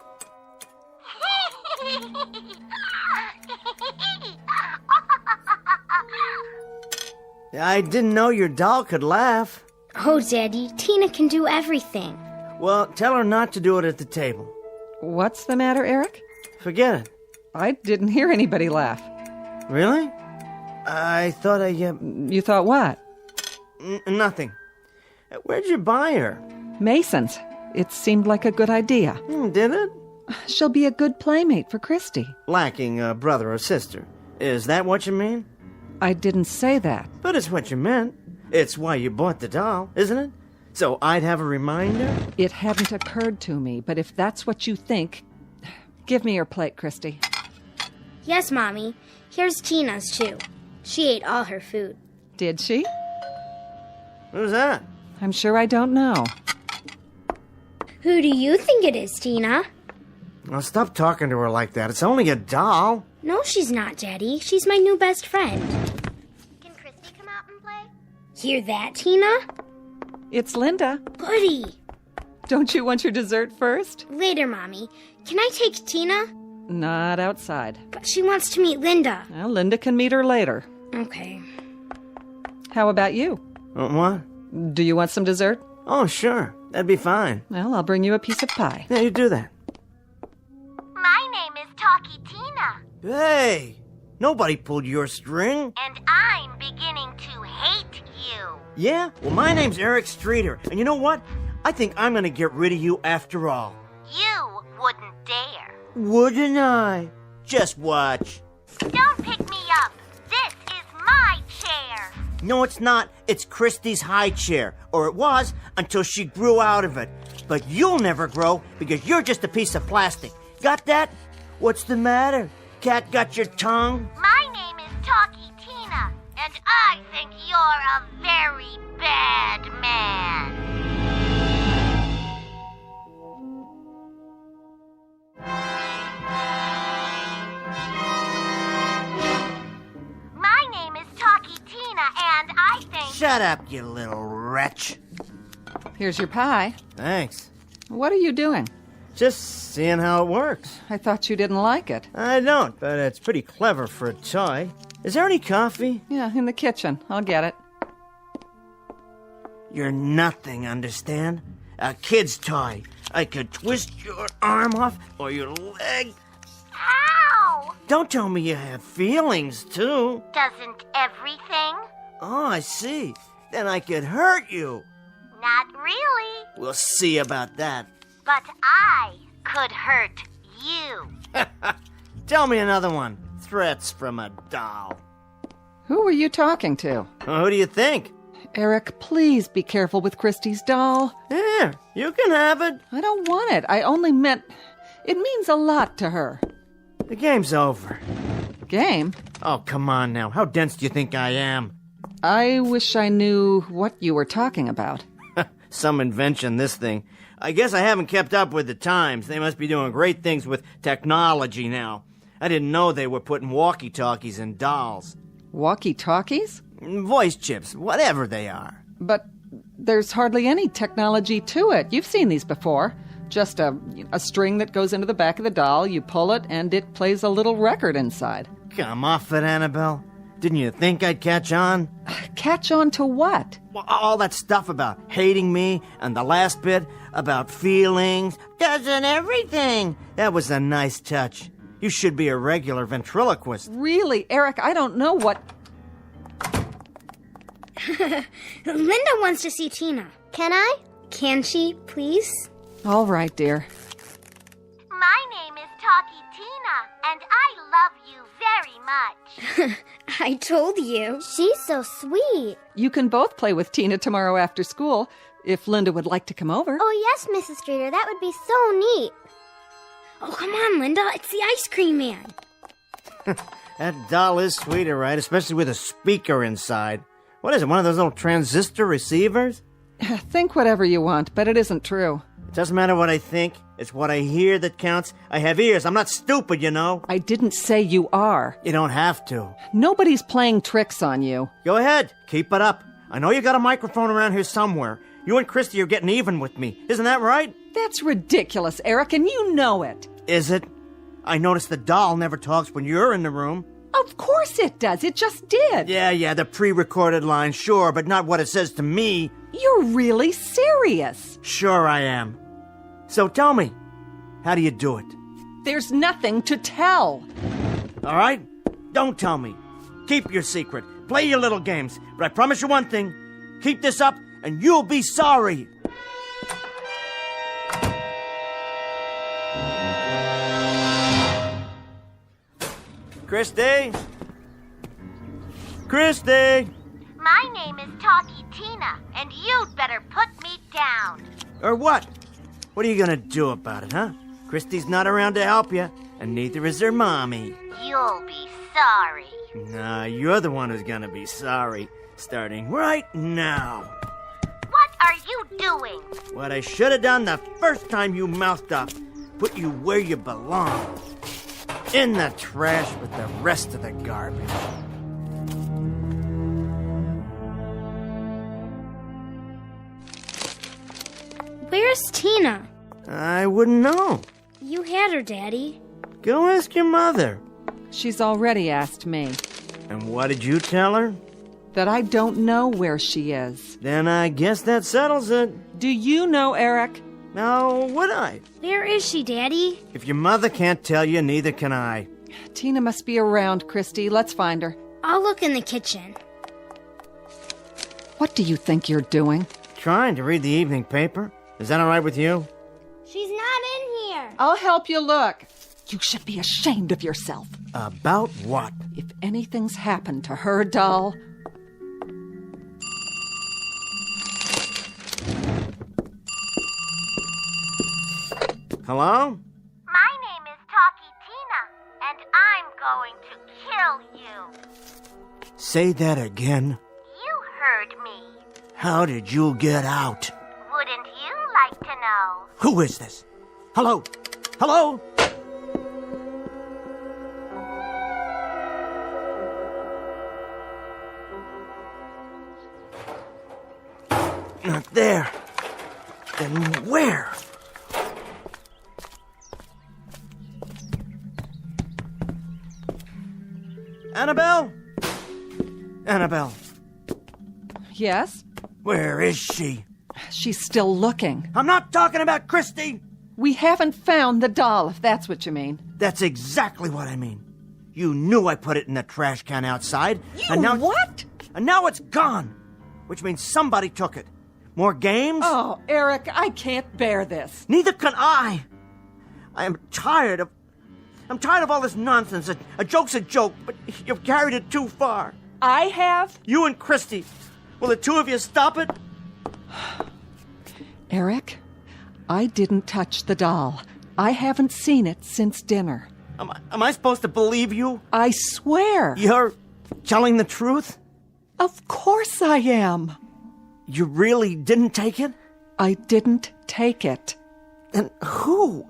I didn't know your doll could laugh. Oh, Daddy, Tina can do everything. Well, tell her not to do it at the table. What's the matter, Eric? Forget it. I didn't hear anybody laugh. Really? I thought You thought what? Nothing. Where'd you buy her? Mason's. It seemed like a good idea. Did it? She'll be a good playmate for Christy. Lacking a brother or sister. Is that what you mean? I didn't say that. But it's what you meant. It's why you bought the doll, isn't it? So I'd have a reminder? It hadn't occurred to me, but if that's what you think, give me your plate, Christy. Yes, Mommy. Here's Tina's, too. She ate all her food. Did she? Who's that? I'm sure I don't know. Who do you think it is, Tina? Now stop talking to her like that. It's only a doll. No, she's not, Daddy. She's my new best friend. Can Christy come out and play? Hear that, Tina? It's Linda. Goody. Don't you want your dessert first? Later, Mommy. Can I take Tina? Not outside. But she wants to meet Linda. Well, Linda can meet her later. Okay. How about you? What? Do you want some dessert? Oh, sure. That'd be fine. Well, I'll bring you a piece of pie. Yeah, you do that. My name is Talkie Tina. Hey! Nobody pulled your string. And I'm beginning to hate you. Yeah? Well, my name's Eric Streeter. And you know what? I think I'm gonna get rid of you after all. You wouldn't dare. Wouldn't I? Just watch. Don't pick me up. This is my chair. No, it's not. It's Christy's high chair. Or it was until she grew out of it. But you'll never grow because you're just a piece of plastic. Got that? What's the matter? Cat got your tongue? My name is Talkie Tina, and I think you're a very bad man. My name is Talkie Tina, and I think... Shut up, you little wretch. Here's your pie. Thanks. What are you doing? Just seeing how it works. I thought you didn't like it. I don't, but it's pretty clever for a toy. Is there any coffee? Yeah, in the kitchen. I'll get it. You're nothing, understand? A kid's toy. I could twist your arm off or your leg. Ow! Don't tell me you have feelings, too. Doesn't everything? Oh, I see. Then I could hurt you. Not really. We'll see about that. But I could hurt you. Tell me another one. Threats from a doll. Who were you talking to? Well, who do you think? Eric, please be careful with Christy's doll. Here, you can have it. I don't want it. I only meant... It means a lot to her. The game's over. Game? Oh, come on now. How dense do you think I am? I wish I knew what you were talking about. Some invention, this thing. I guess I haven't kept up with the times. They must be doing great things with technology now. I didn't know they were putting walkie-talkies in dolls. Walkie-talkies? Voice chips, whatever they are. But there's hardly any technology to it. You've seen these before. Just a string that goes into the back of the doll, you pull it, and it plays a little record inside. Come off it, Annabelle. Didn't you think I'd catch on? Catch on to what? Well, all that stuff about hating me, and the last bit about feelings. Doesn't everything? That was a nice touch. You should be a regular ventriloquist. Really, Eric, I don't know what... Linda wants to see Tina. Can I? Can she, please? All right, dear. My name is Talkie Tina, and I love you very much. I told you. She's so sweet. You can both play with Tina tomorrow after school, if Linda would like to come over. Oh, yes, Mrs. Streeter. That would be so neat. Oh, come on, Linda. It's the ice cream man. That doll is sweet, all right, especially with a speaker inside. What is it, one of those little transistor receivers? Think whatever you want, but it isn't true. It doesn't matter what I think. It's what I hear that counts. I have ears. I'm not stupid, you know. I didn't say you are. You don't have to. Nobody's playing tricks on you. Go ahead. Keep it up. I know you got a microphone around here somewhere. You and Christy are getting even with me. Isn't that right? That's ridiculous, Eric, and you know it. Is it? I noticed the doll never talks when you're in the room. Of course it does. It just did. Yeah, the pre-recorded line, sure, but not what it says to me. You're really serious. Sure I am. So tell me, how do you do it? There's nothing to tell. All right? Don't tell me. Keep your secret. Play your little games. But I promise you one thing. Keep this up, and you'll be sorry. Christy? Christy? My name is Talkie Tina, and you'd better put me down. Or what? What are you gonna do about it, huh? Christy's not around to help you, and neither is her mommy. You'll be sorry. Nah, you're the one who's gonna be sorry, starting right now. What are you doing? What I should have done the first time you mouthed up. Put you where you belong. In the trash with the rest of the garbage. Where's Tina? I wouldn't know. You had her, Daddy. Go ask your mother. She's already asked me. And what did you tell her? That I don't know where she is. Then I guess that settles it. Do you know, Eric? Now, would I? Where is she, Daddy? If your mother can't tell you, neither can I. Tina must be around, Christy. Let's find her. I'll look in the kitchen. What do you think you're doing? Trying to read the evening paper. Is that all right with you? She's not in here. I'll help you look. You should be ashamed of yourself. About what? If anything's happened to her doll... Hello? My name is Talkie Tina, and I'm going to kill you. Say that again. You heard me. How did you get out? Wouldn't you like to know? Who is this? Hello? Hello? Not there. Then where? Annabelle? Annabelle, Yes? where is she? She's still looking. I'm not talking about Christy! We haven't found the doll, if that's what you mean. That's exactly what I mean. You knew I put it in the trash can outside. And now, what? And now it's gone. Which means somebody took it. More games? Oh, Eric, I can't bear this. Neither can I. I'm tired of all this nonsense. A joke's a joke, but you've carried it too far. I have? You and Christy. Will the two of you stop it? Eric, I didn't touch the doll. I haven't seen it since dinner. Am I supposed to believe you? I swear. You're telling the truth? Of course I am. You really didn't take it? I didn't take it. And who?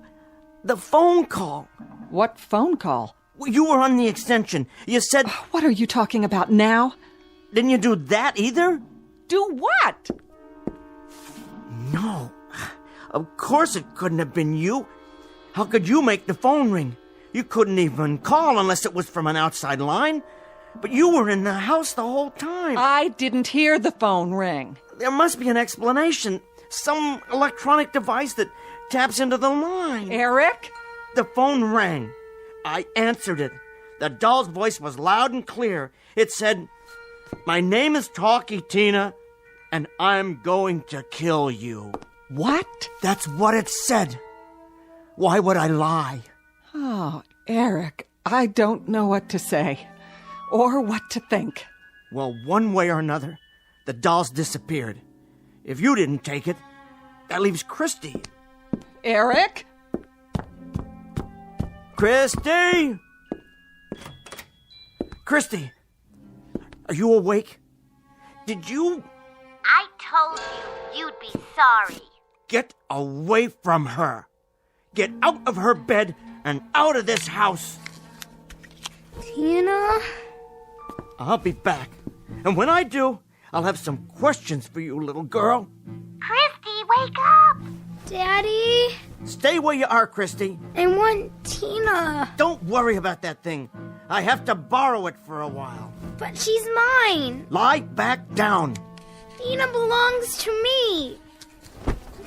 The phone call. What phone call? You were on the extension. You said... What are you talking about now? Didn't you do that either? Do what? No. Of course it couldn't have been you. How could you make the phone ring? You couldn't even call unless it was from an outside line. But you were in the house the whole time. I didn't hear the phone ring. There must be an explanation. Some electronic device that taps into the line. Eric? The phone rang. I answered it. The doll's voice was loud and clear. It said, "My name is Talkie Tina, and I'm going to kill you." What? That's what it said. Why would I lie? Oh, Eric, I don't know what to say. Or what to think. Well, one way or another, the doll's disappeared. If you didn't take it, that leaves Christy. Eric? Christy! Christy! Are you awake? Did you... I told you you'd be sorry. Get away from her. Get out of her bed and out of this house. Tina? I'll be back. And when I do, I'll have some questions for you, little girl. Christy, wake up! Daddy? Stay where you are, Christy. I want Tina. Don't worry about that thing. I have to borrow it for a while. But she's mine. Lie back down. Tina belongs to me.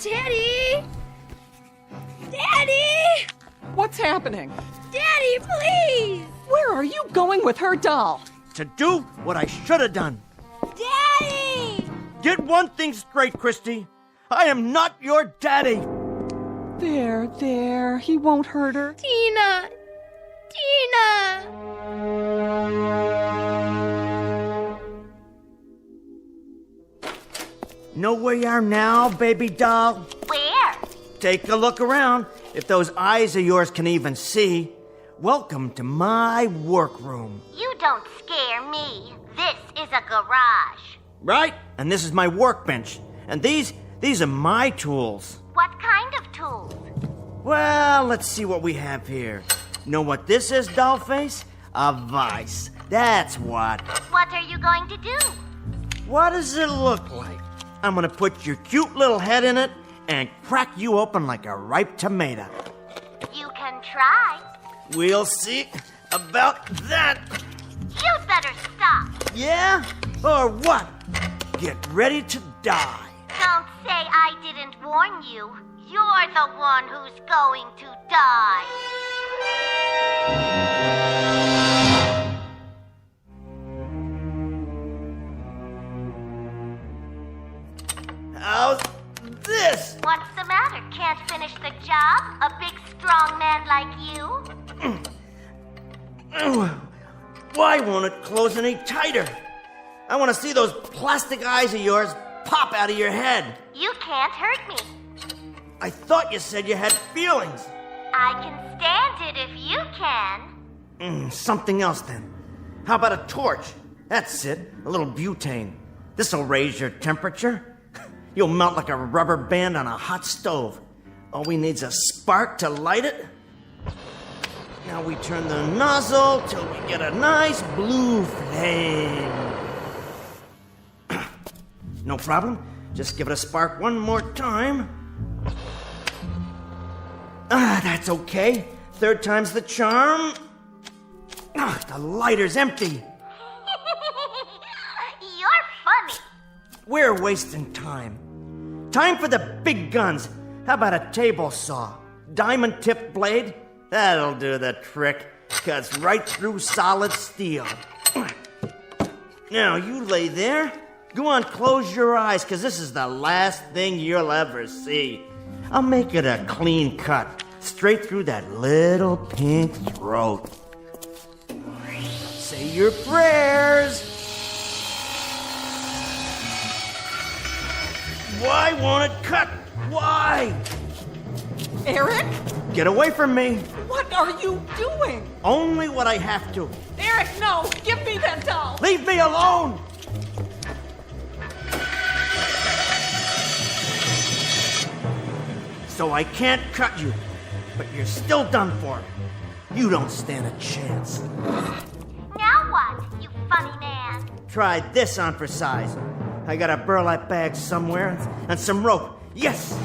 Daddy? Daddy? What's happening? Daddy, please! Where are you going with her doll? To do what I should have done. Daddy! Get one thing straight, Christy. I am not your daddy. There. He won't hurt her. Tina! Know where you are now, baby doll? Where? Take a look around. If those eyes of yours can even see. Welcome to my workroom. You don't scare me. This is a garage. Right? And this is my workbench. And these are my tools. What kind of tools? Well, let's see what we have here. Know what this is, Dollface? A vise. That's what. What are you going to do? What does it look like? I'm gonna put your cute little head in it and crack you open like a ripe tomato. You can try. We'll see about that. You'd better stop. Yeah? Or what? Get ready to die. Don't say I didn't warn you. You're the one who's going to die. How's this? What's the matter? Can't finish the job? A big, strong man like you? Why won't it close any tighter? I want to see those plastic eyes of yours pop out of your head. You can't hurt me. I thought you said you had feelings. I can stand it if you can. Something else then. How about a torch? That's it. A little butane. This'll raise your temperature. You'll melt like a rubber band on a hot stove. All we need's a spark to light it. Now we turn the nozzle till we get a nice blue flame. No problem. Just give it a spark one more time. That's okay. Third time's the charm. The lighter's empty. You're funny. We're wasting time. Time for the big guns. How about a table saw? Diamond-tipped blade? That'll do the trick. Cuts right through solid steel. Now, you lay there. Go on, close your eyes, because this is the last thing you'll ever see. I'll make it a clean cut, straight through that little pink throat. Say your prayers. Why won't it cut? Why? Eric? Get away from me. What are you doing? Only what I have to. Eric, no! Give me that doll! Leave me alone! So I can't cut you, but you're still done for. You don't stand a chance. Now what, you funny man? Try this on for size. I got a burlap bag somewhere and some rope. Yes!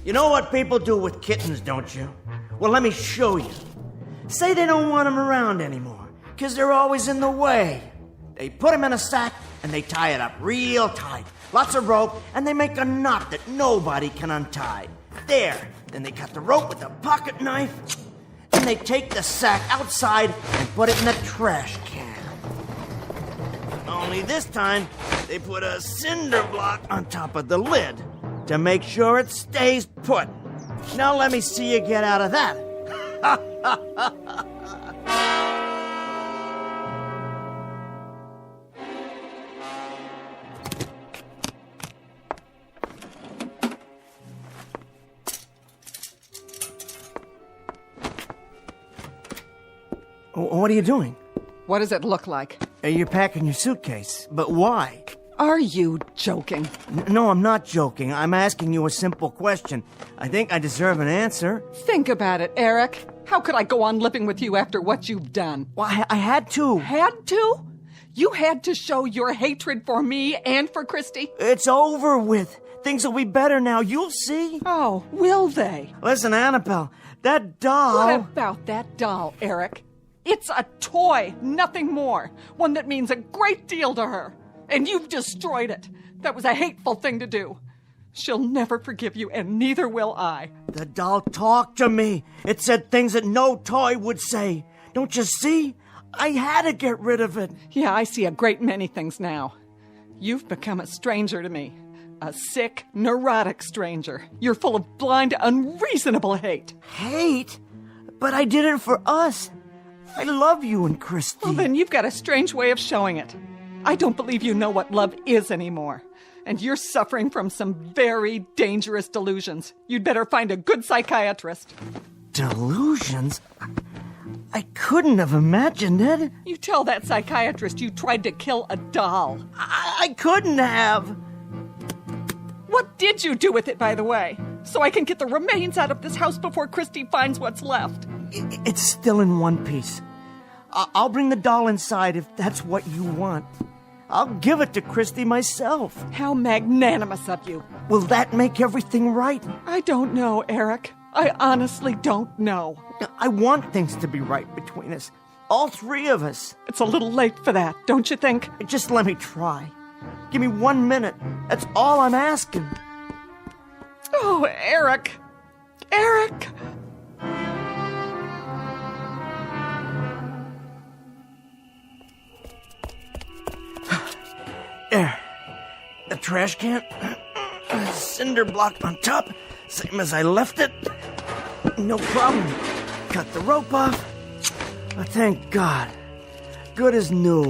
You know what people do with kittens, don't you? Well, let me show you. Say they don't want them around anymore, because they're always in the way. They put them in a sack and they tie it up real tight. Lots of rope, and they make a knot that nobody can untie. There. Then they cut the rope with a pocket knife, and they take the sack outside and put it in the trash can. Only this time, they put a cinder block on top of the lid to make sure it stays put. Now let me see you get out of that. What are you doing? What does it look like? You're packing your suitcase. But why? Are you joking? No, I'm not joking. I'm asking you a simple question. I think I deserve an answer. Think about it, Eric. How could I go on living with you after what you've done? Well, I had to. Had to? You had to show your hatred for me and for Christy? It's over with. Things will be better now. You'll see. Oh, will they? Listen, Annabelle, that doll... What about that doll, Eric? It's a toy, nothing more. One that means a great deal to her. And you've destroyed it. That was a hateful thing to do. She'll never forgive you, and neither will I. The doll talked to me. It said things that no toy would say. Don't you see? I had to get rid of it. Yeah, I see a great many things now. You've become a stranger to me. A sick, neurotic stranger. You're full of blind, unreasonable hate. Hate? But I did it for us. I love you and Christy. Well, then you've got a strange way of showing it. I don't believe you know what love is anymore. And you're suffering from some very dangerous delusions. You'd better find a good psychiatrist. Delusions? I couldn't have imagined it. You tell that psychiatrist you tried to kill a doll. I couldn't have. What did you do with it, by the way? So I can get the remains out of this house before Christy finds what's left. It's still in one piece. I'll bring the doll inside if that's what you want. I'll give it to Christy myself. How magnanimous of you. Will that make everything right? I don't know, Eric. I honestly don't know. I want things to be right between us. All three of us. It's a little late for that, don't you think? Just let me try. Give me 1 minute. That's all I'm asking. Oh, Eric. Eric! There. The trash can. A cinder block on top. Same as I left it. No problem. Cut the rope off. Oh, thank God. Good as new.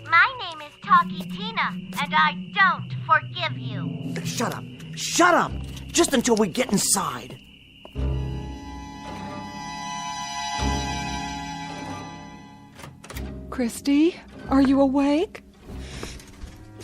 My name is Talkie Tina, and I don't forgive you. Shut up. Shut up! Just until we get inside. Christy, are you awake?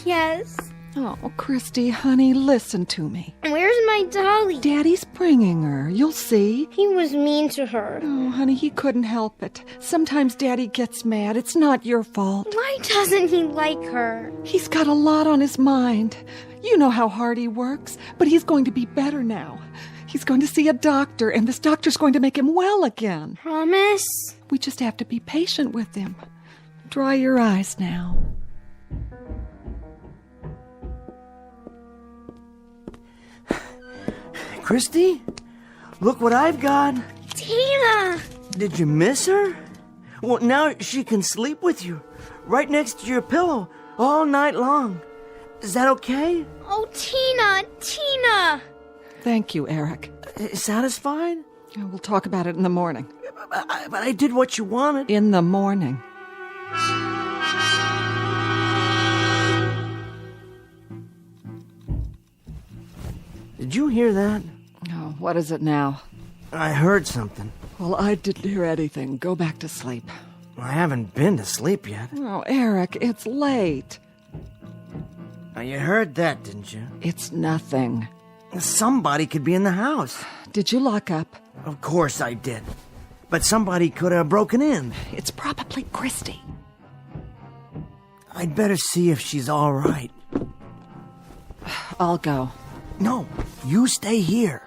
Yes. Oh, Christy, honey, listen to me. Where's my dolly? Daddy's bringing her. You'll see. He was mean to her. Oh, honey, he couldn't help it. Sometimes Daddy gets mad. It's not your fault. Why doesn't he like her? He's got a lot on his mind. You know how hard he works, but he's going to be better now. He's going to see a doctor, and this doctor's going to make him well again. Promise? We just have to be patient with him. Dry your eyes now. Christy, look what I've got. Tina! Did you miss her? Well, now she can sleep with you, right next to your pillow, all night long. Is that okay? Oh, Tina! Thank you, Eric. Satisfied? We'll talk about it in the morning. But I did what you wanted. In the morning. Did you hear that? Oh, what is it now? I heard something. Well, I didn't hear anything. Go back to sleep. I haven't been to sleep yet. Oh, Eric, it's late. Now, you heard that, didn't you? It's nothing. Somebody could be in the house. Did you lock up? Of course I did. But somebody could have broken in. It's probably Christy. I'd better see if she's all right. I'll go. No, you stay here.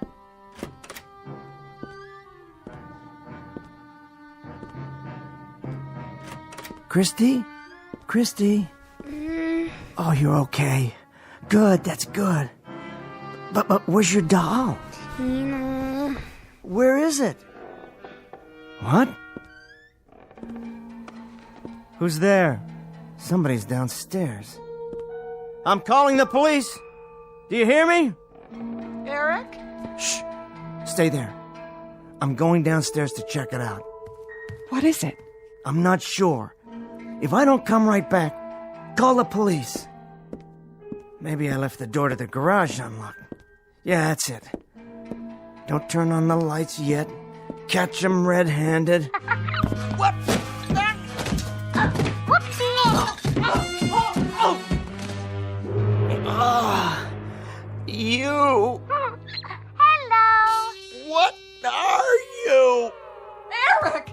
Christy? Christy? Oh, you're okay. Good, that's good. But where's your doll? Tina. Where is it? What? Who's there? Somebody's downstairs. I'm calling the police. Do you hear me? Eric? Shh. Stay there. I'm going downstairs to check it out. What is it? I'm not sure. If I don't come right back, call the police. Maybe I left the door to the garage unlocked. Yeah, that's it. Don't turn on the lights yet. Catch 'em red-handed. What? You. Hello. What are you? Eric!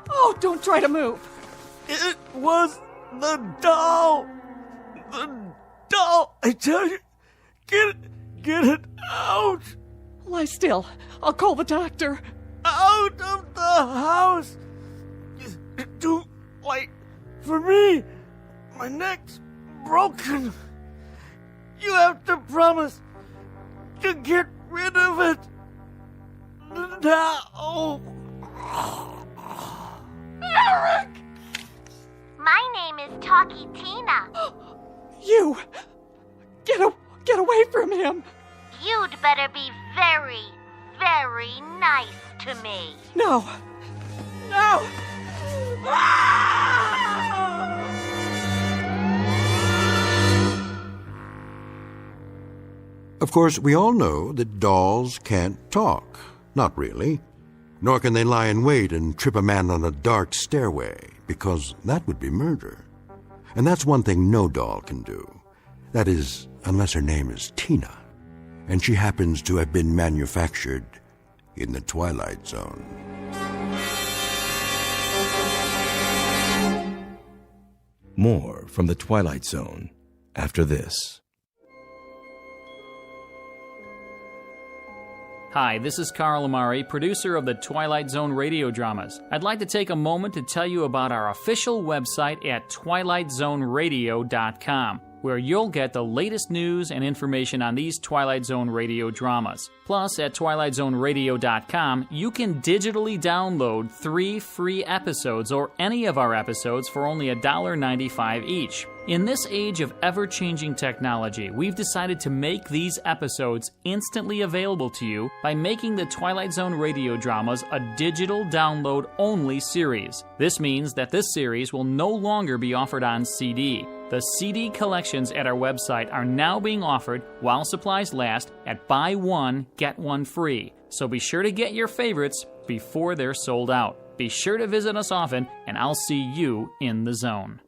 Oh, don't try to move. It was the doll. The doll. I tell you, get it out. Lie still. I'll call the doctor. Out of the house. Too late for me. My neck's broken. You have to promise to get rid of it now. Eric! My name is Talkie Tina. You! Get away from him! You'd better be very, very nice to me. No! No! Of course, we all know that dolls can't talk. Not really. Nor can they lie in wait and trip a man on a dark stairway, because that would be murder. And that's one thing no doll can do. That is, unless her name is Tina, and she happens to have been manufactured in the Twilight Zone. More from the Twilight Zone after this. Hi, this is Carl Amari, producer of the Twilight Zone radio dramas. I'd like to take a moment to tell you about our official website at twilightzoneradio.com, where you'll get the latest news and information on these Twilight Zone radio dramas. Plus, at twilightzoneradio.com, you can digitally download 3 free episodes or any of our episodes for only $1.95 each. In this age of ever-changing technology, we've decided to make these episodes instantly available to you by making the Twilight Zone radio dramas a digital download-only series. This means that this series will no longer be offered on CD. The CD collections at our website are now being offered, while supplies last, at buy one, get one free. So be sure to get your favorites before they're sold out. Be sure to visit us often, and I'll see you in the zone.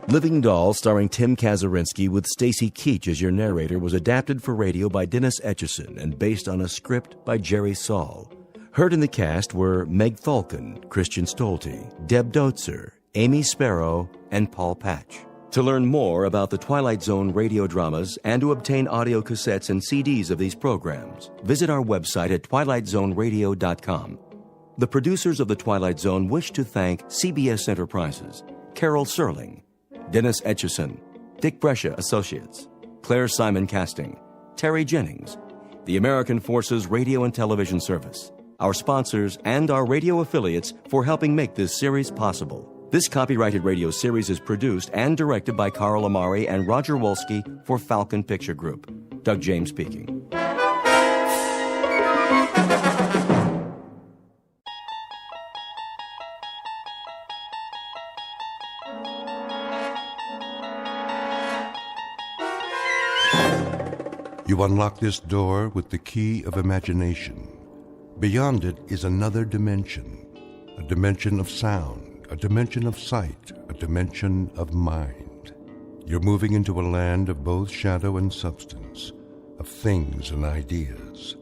Living Doll, starring Tim Kazurinsky with Stacy Keach as your narrator, was adapted for radio by Dennis Etchison and based on a script by Jerry Saul. Heard in the cast were Meg Falcon, Christian Stolte, Deb Dotzer, Amy Sparrow, and Paul Patch. To learn more about the Twilight Zone radio dramas and to obtain audio cassettes and CDs of these programs, visit our website at twilightzoneradio.com. The producers of The Twilight Zone wish to thank CBS Enterprises, Carol Serling, Dennis Etchison, Dick Brescia Associates, Claire Simon Casting, Terry Jennings, the American Forces Radio and Television Service, our sponsors, and our radio affiliates for helping make this series possible. This copyrighted radio series is produced and directed by Carl Amari and Roger Wolski for Falcon Picture Group. Doug James speaking. You unlock this door with the key of imagination. Beyond it is another dimension, a dimension of sound, a dimension of sight, a dimension of mind. You're moving into a land of both shadow and substance, of things and ideas.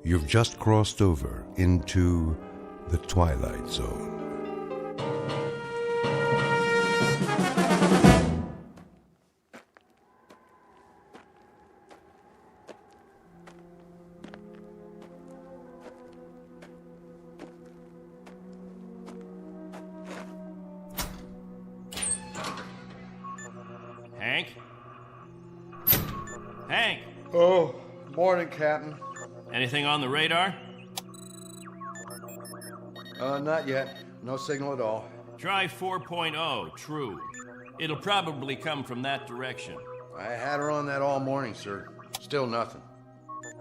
You've just crossed over into the Twilight Zone. Hank? Hank! Oh, morning, Captain. Anything on the radar? Not yet. No signal at all. Try 4.0, true. It'll probably come from that direction. I had her on that all morning, sir. Still nothing.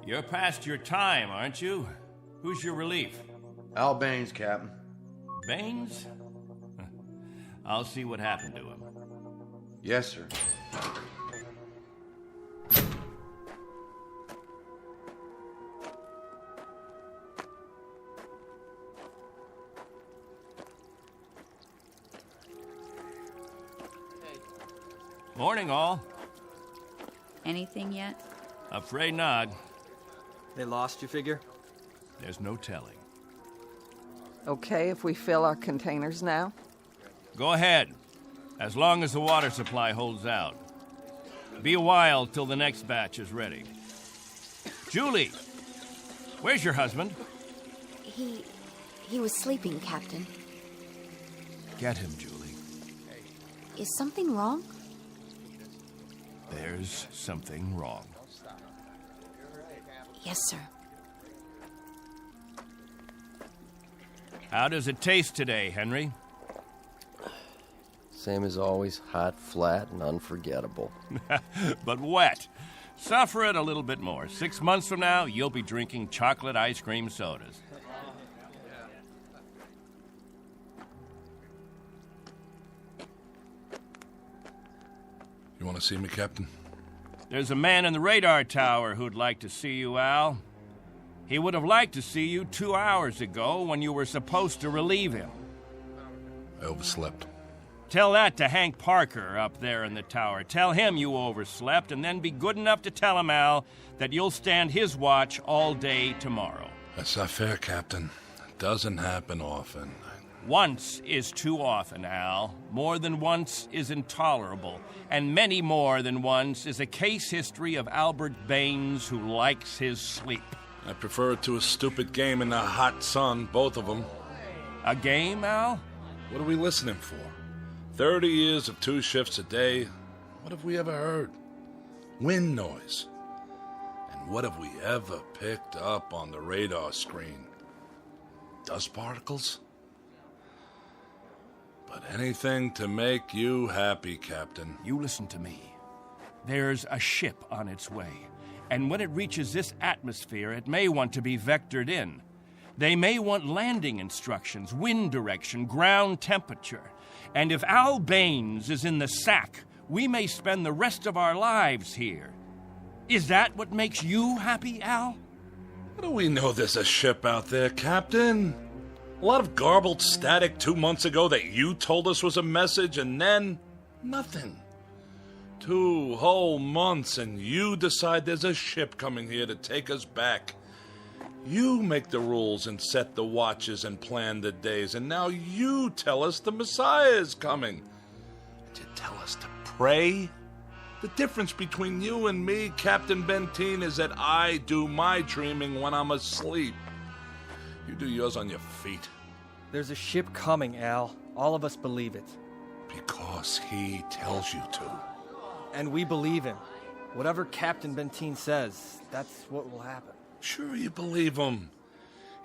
You're past your time, aren't you? Who's your relief? Al Baines, Captain. Baines? I'll see what happened to him. Yes, sir. Morning, all. Anything yet? Afraid not. They lost, you figure? There's no telling. Okay if we fill our containers now? Go ahead, as long as the water supply holds out. Be a while till the next batch is ready. Julie, where's your husband? He was sleeping, Captain. Get him, Julie. Is something wrong? There's something wrong. Yes, sir. How does it taste today, Henry? Same as always, hot, flat, and unforgettable. But wet. Suffer it a little bit more. 6 months from now, you'll be drinking chocolate ice cream sodas. You want to see me, Captain? There's a man in the radar tower who'd like to see you, Al. He would have liked to see you 2 hours ago when you were supposed to relieve him. I overslept. Tell that to Hank Parker up there in the tower. Tell him you overslept, and then be good enough to tell him, Al, that you'll stand his watch all day tomorrow. That's not fair, Captain. It doesn't happen often. Once is too often, Al. More than once is intolerable. And many more than once is a case history of Albert Baines who likes his sleep. I prefer it to a stupid game in the hot sun, both of them. A game, Al? What are we listening for? 30 years of 2 shifts a day. What have we ever heard? Wind noise. And what have we ever picked up on the radar screen? Dust particles? But anything to make you happy, Captain. You listen to me. There's a ship on its way, and when it reaches this atmosphere, it may want to be vectored in. They may want landing instructions, wind direction, ground temperature. And if Al Baines is in the sack, we may spend the rest of our lives here. Is that what makes you happy, Al? How do we know there's a ship out there, Captain? A lot of garbled static 2 months ago that you told us was a message, and then Nothing. 2 whole months, and you decide there's a ship coming here to take us back. You make the rules and set the watches and plan the days, and now you tell us the Messiah is coming. And you tell us to pray? The difference between you and me, Captain Benteen, is that I do my dreaming when I'm asleep. You do yours on your feet. There's a ship coming, Al. All of us believe it. Because he tells you to. And we believe him. Whatever Captain Benteen says, that's what will happen. Sure you believe him.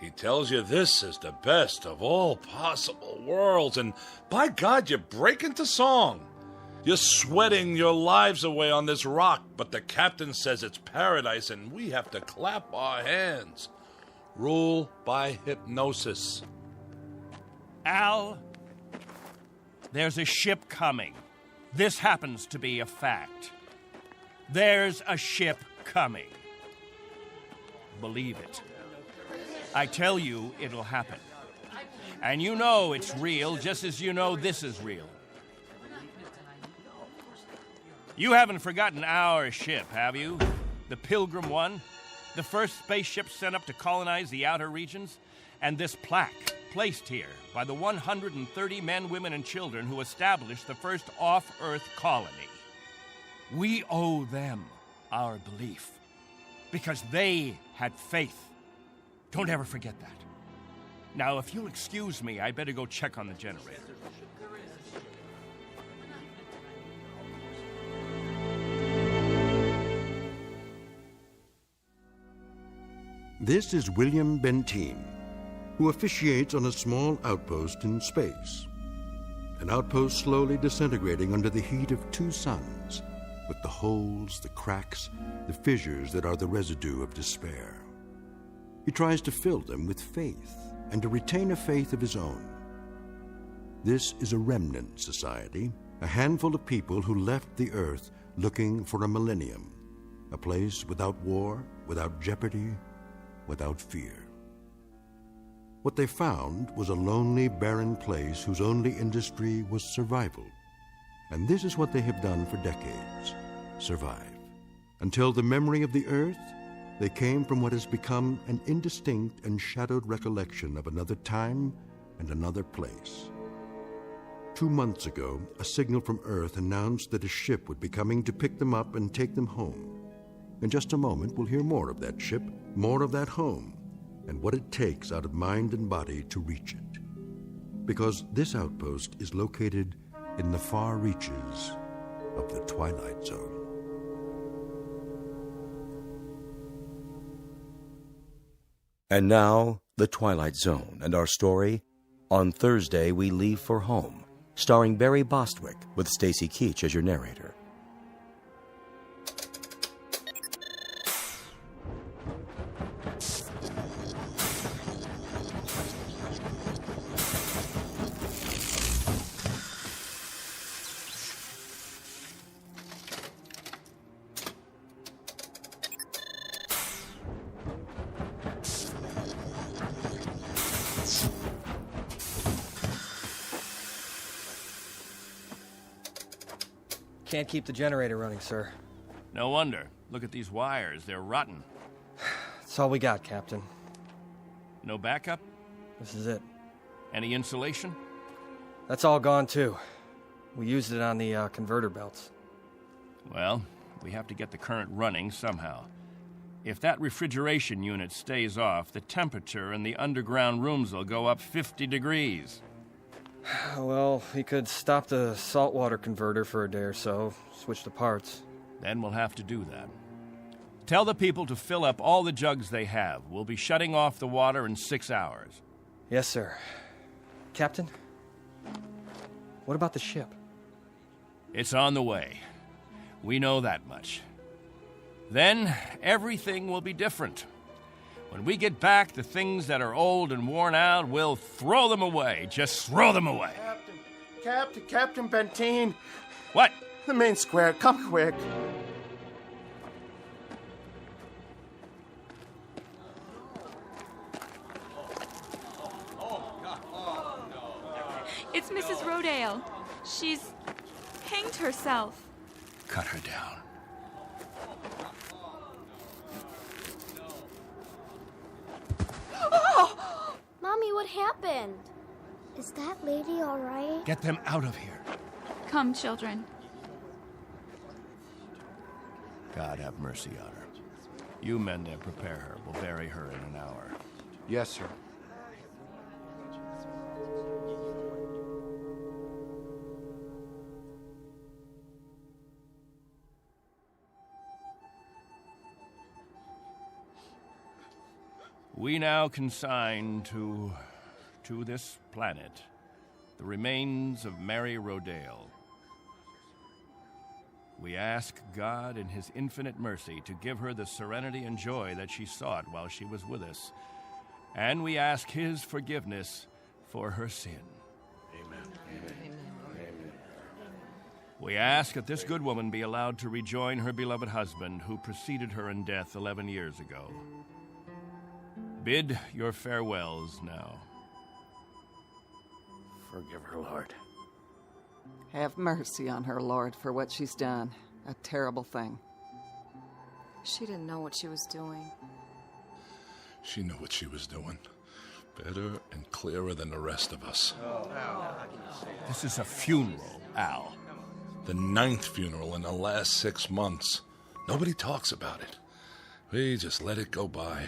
He tells you this is the best of all possible worlds, and by God, you break into song. You're sweating your lives away on this rock, but the captain says it's paradise, and we have to clap our hands. Rule by hypnosis. Al, there's a ship coming. This happens to be a fact. There's a ship coming. Believe it. I tell you, it'll happen. And you know it's real, just as you know this is real. You haven't forgotten our ship, have you? The Pilgrim One? The first spaceship sent up to colonize the outer regions? And this plaque, placed here by the 130 men, women, and children who established the first off-Earth colony. We owe them our belief, because they had faith. Don't ever forget that. Now, if you'll excuse me, I better go check on the generator. This is William Benteen, who officiates on a small outpost in space. An outpost slowly disintegrating under the heat of 2 suns, with the holes, the cracks, the fissures that are the residue of despair. He tries to fill them with faith and to retain a faith of his own. This is a remnant society, a handful of people who left the earth looking for a millennium, a place without war, without jeopardy, without fear. What they found was a lonely, barren place whose only industry was survival. And this is what they have done for decades, survive. Until the memory of the earth, they came from what has become an indistinct and shadowed recollection of another time and another place. 2 months ago, a signal from Earth announced that a ship would be coming to pick them up and take them home. In just a moment, we'll hear more of that ship, more of that home, and what it takes out of mind and body to reach it. Because this outpost is located in the far reaches of the Twilight Zone. And now, The Twilight Zone and our story, On Thursday We Leave for Home, starring Barry Bostwick with Stacy Keach as your narrator. Can't keep the generator running, sir. No wonder. Look at these wires. They're rotten. That's all we got, Captain. No backup? This is it. Any insulation? That's all gone, too. We used it on the converter belts. Well, we have to get the current running somehow. If that refrigeration unit stays off, the temperature in the underground rooms will go up 50 degrees. Well, we could stop the saltwater converter for a day or so, switch the parts. Then we'll have to do that. Tell the people to fill up all the jugs they have. We'll be shutting off the water in 6 hours. Yes, sir. Captain, what about the ship? It's on the way. We know that much. Then everything will be different. When we get back, the things that are old and worn out, we'll throw them away. Just throw them away. Captain Benteen. What? The main square. Come quick. It's Mrs. Rodale. She's... hanged herself. Cut her down. Oh! Mommy, what happened? Is that lady all right? Get them out of here. Come, children. God have mercy on her. You men there prepare her. We'll bury her in an hour. Yes, sir. We now consign to this planet the remains of Mary Rodale. We ask God in His infinite mercy to give her the serenity and joy that she sought while she was with us. And we ask His forgiveness for her sin. Amen. Amen. We ask that this good woman be allowed to rejoin her beloved husband who preceded her in death 11 years ago. Bid your farewells now. Forgive her, Lord. Have mercy on her, Lord, for what she's done. A terrible thing. She didn't know what she was doing. She knew what she was doing. Better and clearer than the rest of us. This is a funeral, Al. The 9th funeral in the last 6 months. Nobody talks about it. We just let it go by.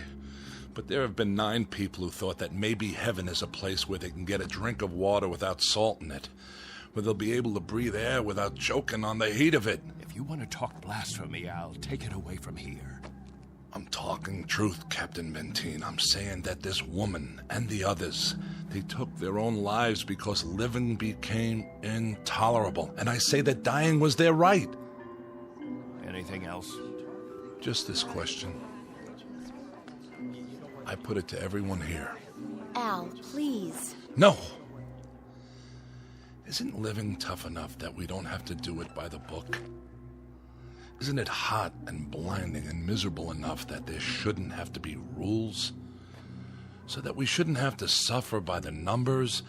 But there have been 9 people who thought that maybe heaven is a place where they can get a drink of water without salt in it, where they'll be able to breathe air without choking on the heat of it. If you want to talk blasphemy, Al, take it away from here. I'm talking truth, Captain Benteen. I'm saying that this woman and the others, they took their own lives because living became intolerable. And I say that dying was their right. Anything else? Just this question. I put it to everyone here. Al, please. No! Isn't living tough enough that we don't have to do it by the book? Isn't it hot and blinding and miserable enough that there shouldn't have to be rules? So that we shouldn't have to suffer by the numbers?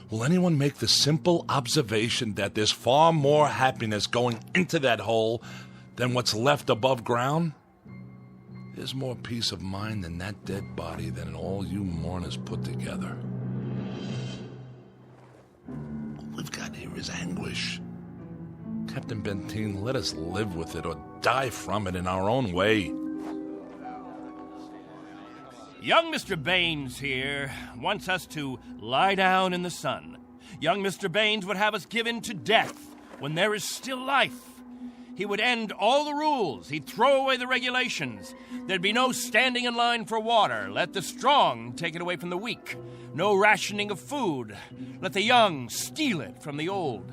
Will anyone make the simple observation that there's far more happiness going into that hole than what's left above ground? There's more peace of mind in that dead body than in all you mourners put together. All we've got here is anguish. Captain Benteen, let us live with it or die from it in our own way. Young Mr. Baines here wants us to lie down in the sun. Young Mr. Baines would have us given to death when there is still life. He would end all the rules. He'd throw away the regulations. There'd be no standing in line for water. Let the strong take it away from the weak. No rationing of food. Let the young steal it from the old.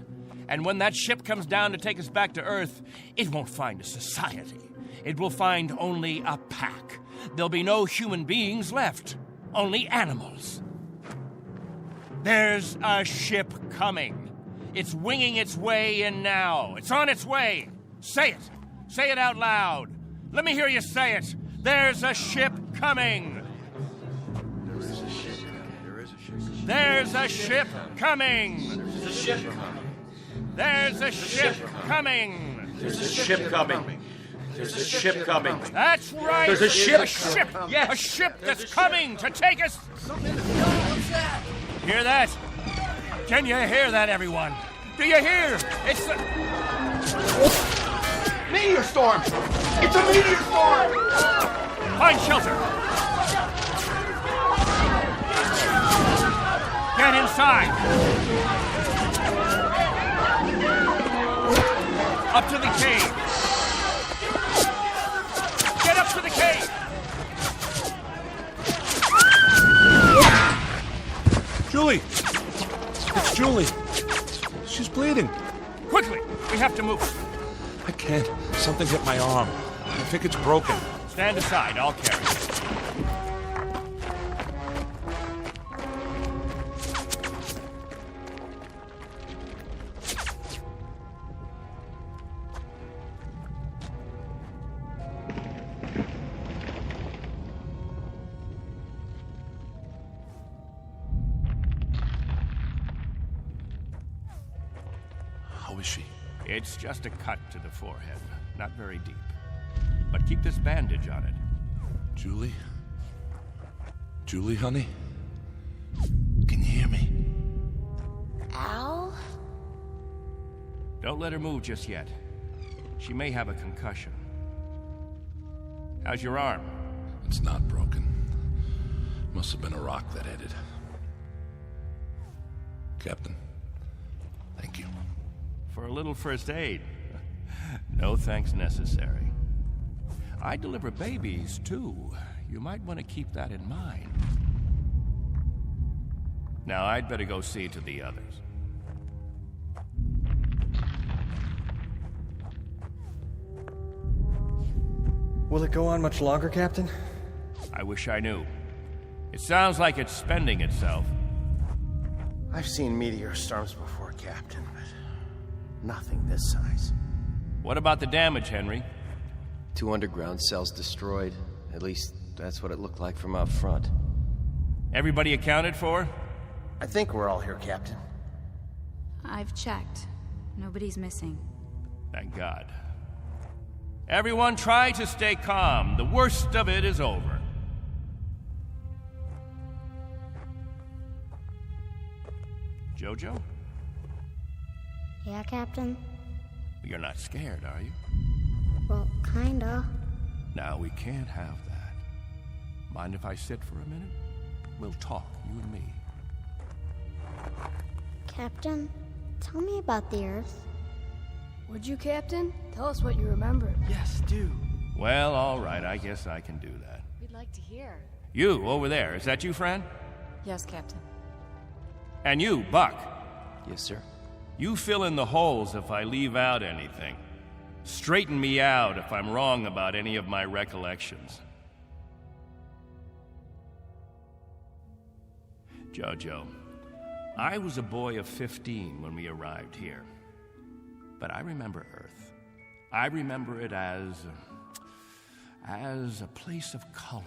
And when that ship comes down to take us back to Earth, it won't find a society. It will find only a pack. There'll be no human beings left. Only animals. There's a ship coming. It's winging its way in now. It's on its way. Say it. Say it out loud. Let me hear you say it. There's a ship coming. There is a ship coming. There's a ship coming. There's a ship coming. There's a ship coming. There's a ship coming. There's a ship coming. That's right. There's a ship. A ship. Yes. A ship that's coming to take us. What's that? Hear that? Can you hear that, everyone? Do you hear? It's the... Meteor storm! It's a meteor storm! Find shelter! Get inside! Up to the cave! Get up to the cave! Julie! It's Julie. She's bleeding. Quickly! We have to move. I can't. Something hit my arm. I think it's broken. Stand aside. I'll carry it. How is she? It's just a cut to the forehead, not very deep. But keep this bandage on it. Julie? Julie, honey? Can you hear me? Al? Don't let her move just yet. She may have a concussion. How's your arm? It's not broken. Must have been a rock that hit it. Captain, thank you. For a little first aid. No thanks necessary. I deliver babies, too. You might want to keep that in mind. Now, I'd better go see to the others. Will it go on much longer, Captain? I wish I knew. It sounds like it's spending itself. I've seen meteor storms before, Captain, but nothing this size. What about the damage, Henry? 2 underground cells destroyed. At least, that's what it looked like from out front. Everybody accounted for? I think we're all here, Captain. I've checked. Nobody's missing. Thank God. Everyone try to stay calm. The worst of it is over. Jojo? Yeah, Captain? You're not scared, are you? Well, kinda. Now, we can't have that. Mind if I sit for a minute? We'll talk, you and me. Captain, tell me about the Earth. Would you, Captain? Tell us what you remember. Yes, do. Well, all right, I guess I can do that. We'd like to hear. You, over there, is that you, Fran? Yes, Captain. And you, Buck. Yes, sir. You fill in the holes if I leave out anything. Straighten me out if I'm wrong about any of my recollections. Jojo, I was a boy of 15 when we arrived here. But I remember Earth. I remember it as a place of color.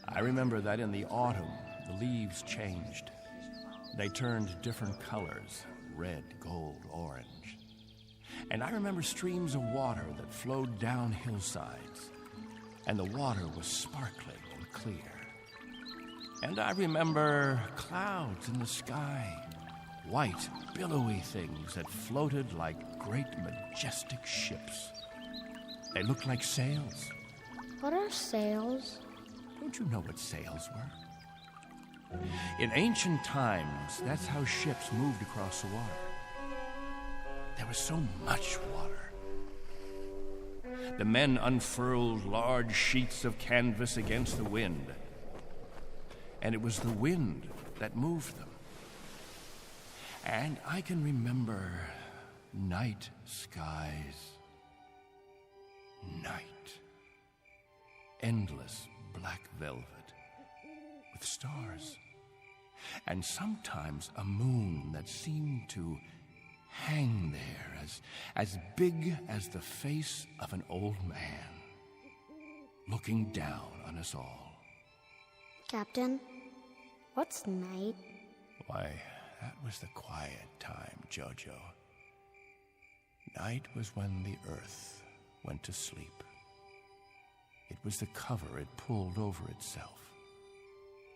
I remember that in the autumn, the leaves changed. They turned different colors, red, gold, orange. And I remember streams of water that flowed down hillsides, and the water was sparkling and clear. And I remember clouds in the sky, white, billowy things that floated like great, majestic ships. They looked like sails. What are sails? Don't you know what sails were? In ancient times, that's how ships moved across the water. There was so much water. The men unfurled large sheets of canvas against the wind, and it was the wind that moved them. And I can remember night skies. Night. Endless black velvet with stars. And sometimes a moon that seemed to hang there as big as the face of an old man, looking down on us all. Captain, what's night? Why, that was the quiet time, Jojo. Night was when the earth went to sleep. It was the cover it pulled over itself.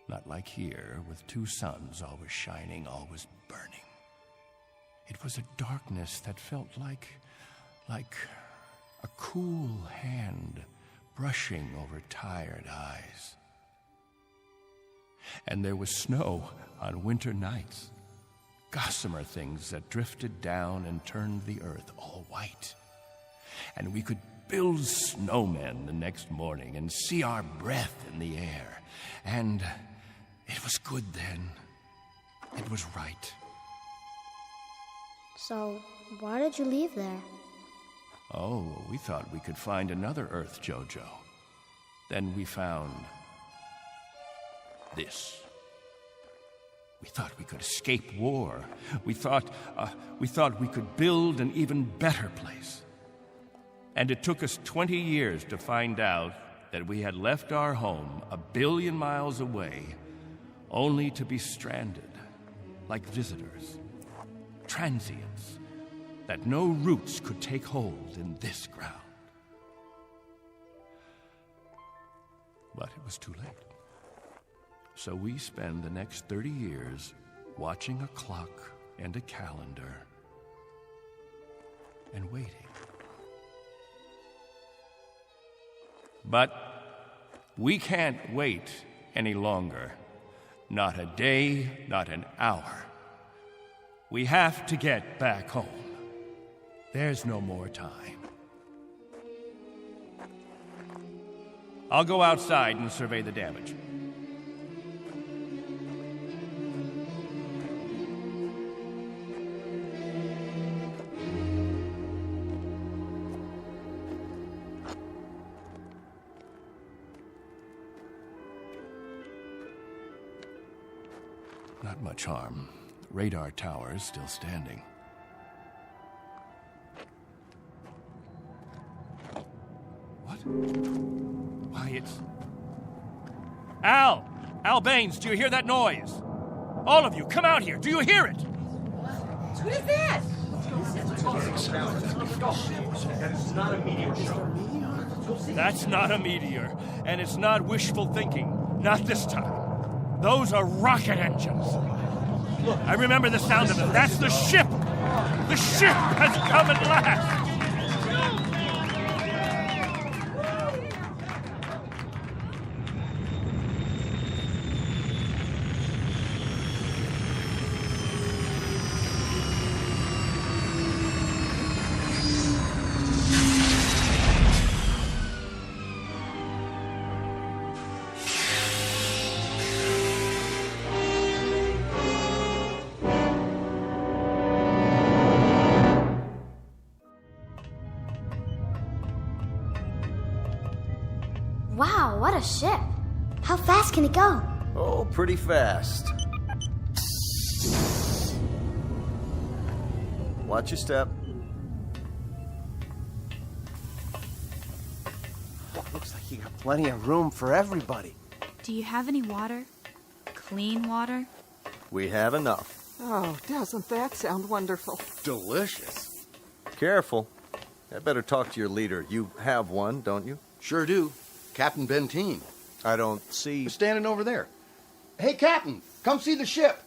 Not like here, with 2 suns always shining, always burning. It was a darkness that felt like a cool hand brushing over tired eyes. And there was snow on winter nights, gossamer things that drifted down and turned the earth all white. And we could build snowmen the next morning and see our breath in the air. And it was good then. It was right. So, why did you leave there? Oh, we thought we could find another Earth, Jojo. Then we found this. We thought we could escape war. We thought we could build an even better place. And it took us 20 years to find out that we had left our home 1 billion miles away, only to be stranded, like visitors, transients, that no roots could take hold in this ground. But it was too late. So we spend the next 30 years watching a clock and a calendar and waiting. But we can't wait any longer. Not a day, not an hour. We have to get back home. There's no more time. I'll go outside and survey the damage. Not much harm. Radar tower's still standing. What? Why, it's... Al! Al Baines, do you hear that noise? All of you, come out here. Do you hear it? What is that? That's not a meteor, and it's not wishful thinking. Not this time. Those are rocket engines. I remember the sound of it. That's the ship. The ship has come at last. Wow, what a ship. How fast can it go? Oh, pretty fast. Watch your step. Looks like you got plenty of room for everybody. Do you have any water? Clean water? We have enough. Oh, doesn't that sound wonderful? Delicious. Careful. I better talk to your leader. You have one, don't you? Sure do. Captain Benteen. I don't see... He's standing over there. Hey, Captain, come see the ship.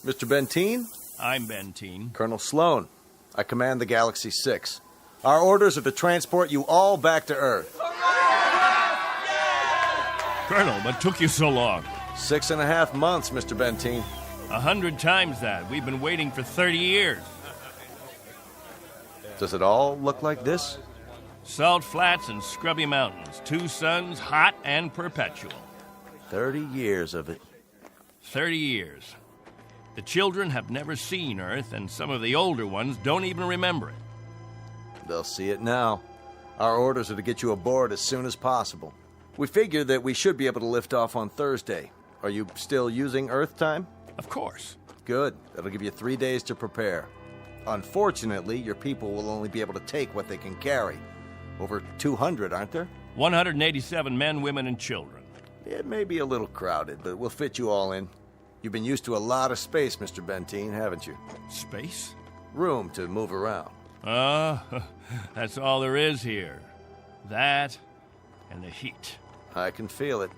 Mr. Benteen? I'm Benteen. Colonel Sloan. I command the Galaxy 6. Our orders are to transport you all back to Earth. Colonel, what took you so long? 6.5 months, Mr. Benteen. 100 times that. We've been waiting for 30 years. Does it all look like this? Salt flats and scrubby mountains. 2 suns, hot and perpetual. 30 years of it. 30 years. The children have never seen Earth, and some of the older ones don't even remember it. They'll see it now. Our orders are to get you aboard as soon as possible. We figured that we should be able to lift off on Thursday. Are you still using Earth time? Of course. Good. That'll give you 3 days to prepare. Unfortunately, your people will only be able to take what they can carry. Over 200, aren't there? 187 men, women, and children. It may be a little crowded, but we'll fit you all in. You've been used to a lot of space, Mr. Benteen, haven't you? Space? Room to move around. That's all there is here. That and the heat. I can feel it.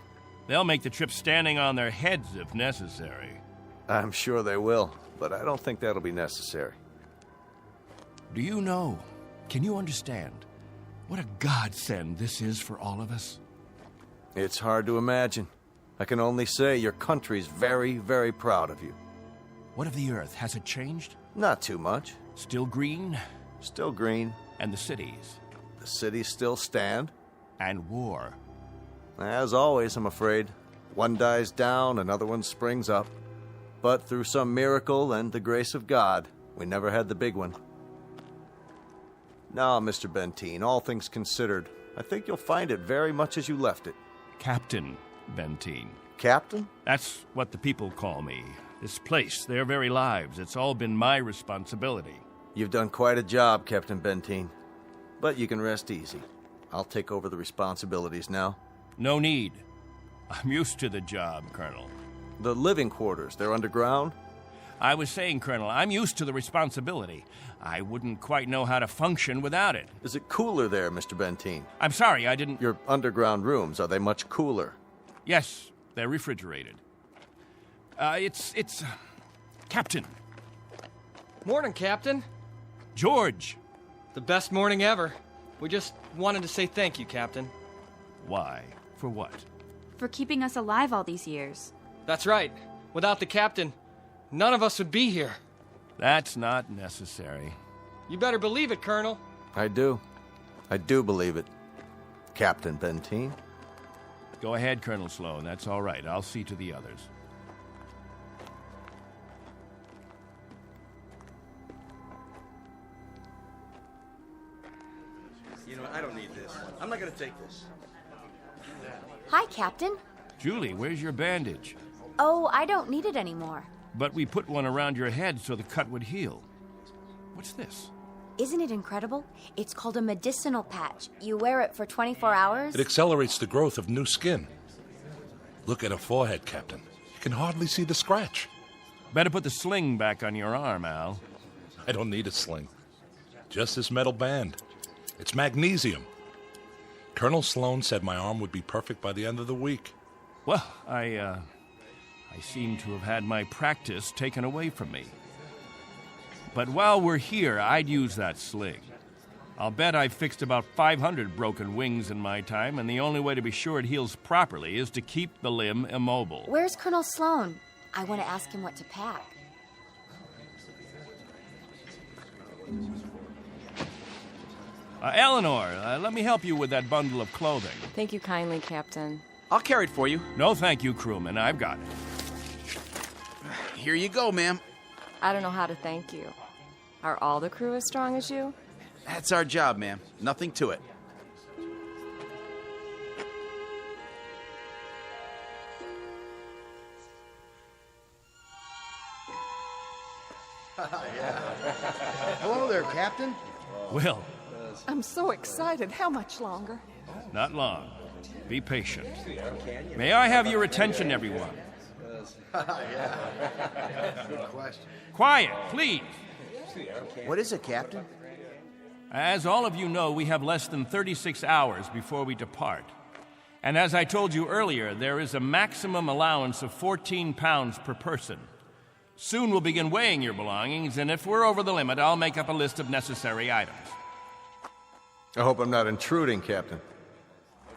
They'll make the trip standing on their heads if necessary. I'm sure they will, but I don't think that'll be necessary. Do you know, can you understand what a godsend this is for all of us? It's hard to imagine. I can only say your country's very, very proud of you. What of the Earth? Has it changed? Not too much. Still green? Still green. And the cities? The cities still stand. And war? As always, I'm afraid. One dies down, another one springs up. But through some miracle and the grace of God, we never had the big one. Now, Mr. Benteen, all things considered, I think you'll find it very much as you left it. Captain Benteen. Captain? That's what the people call me. This place, their very lives, it's all been my responsibility. You've done quite a job, Captain Benteen. But you can rest easy. I'll take over the responsibilities now. No need. I'm used to the job, Colonel. The living quarters, they're underground? I was saying, Colonel, I'm used to the responsibility. I wouldn't quite know how to function without it. Is it cooler there, Mr. Benteen? I'm sorry, I didn't... Your underground rooms, are they much cooler? Yes, they're refrigerated. It's... Captain. Morning, Captain. George. The best morning ever. We just wanted to say thank you, Captain. Why? For what? For keeping us alive all these years. That's right. Without the Captain, none of us would be here. That's not necessary. You better believe it, Colonel. I do. I do believe it. Captain Benteen. Go ahead, Colonel Sloan. That's all right. I'll see to the others. You know, I don't need this. I'm not gonna take this. Hi, Captain. Julie, where's your bandage? Oh, I don't need it anymore. But we put one around your head so the cut would heal. What's this? Isn't it incredible? It's called a medicinal patch. You wear it for 24 hours. It accelerates the growth of new skin. Look at her forehead, Captain. You can hardly see the scratch. Better put the sling back on your arm, Al. I don't need a sling. Just this metal band. It's magnesium. Colonel Sloan said my arm would be perfect by the end of the week. Well, I seem to have had my practice taken away from me. But while we're here, I'd use that sling. I'll bet I've fixed about 500 broken wings in my time, and the only way to be sure it heals properly is to keep the limb immobile. Where's Colonel Sloan? I want to ask him what to pack. Eleanor, let me help you with that bundle of clothing. Thank you kindly, Captain. I'll carry it for you. No, thank you, crewman. I've got it. Here you go, ma'am. I don't know how to thank you. Are all the crew as strong as you? That's our job, ma'am. Nothing to it. Hello there, Captain. Well, I'm so excited. How much longer? not long. Be patient. May I have your attention, everyone? Good question. Quiet, please. What is it, Captain? As all of you know, we have less than 36 hours before we depart. And as I told you earlier, there is a maximum allowance of 14 pounds per person. Soon we'll begin weighing your belongings, and if we're over the limit, I'll make up a list of necessary items. I hope I'm not intruding, Captain.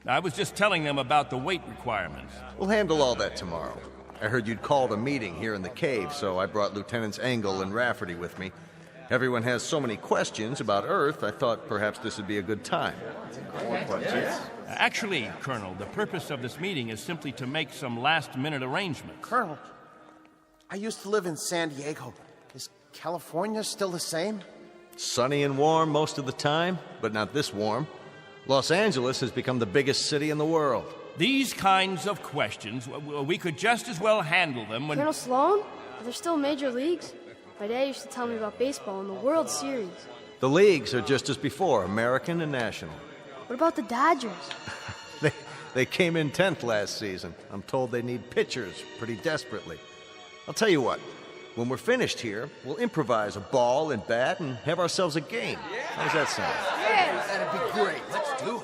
I was just telling them about the weight requirements. We'll handle all that tomorrow. I heard you'd called a meeting here in the cave, so I brought Lieutenants Engel and Rafferty with me. Everyone has so many questions about Earth, I thought perhaps this would be a good time. More questions? Actually, Colonel, the purpose of this meeting is simply to make some last-minute arrangements. Colonel, I used to live in San Diego. Is California still the same? Sunny and warm most of the time, but not this warm. Los Angeles has become the biggest city in the world. These kinds of questions, we could just as well handle them when... Colonel Sloan? Are there still major leagues? My dad used to tell me about baseball and the World Series. The leagues are just as before, American and national. What about the Dodgers? They came in 10th last season. I'm told they need pitchers pretty desperately. I'll tell you what, when we're finished here, we'll improvise a ball and bat and have ourselves a game. How does that sound? Yeah. That'd be great. Let's do it.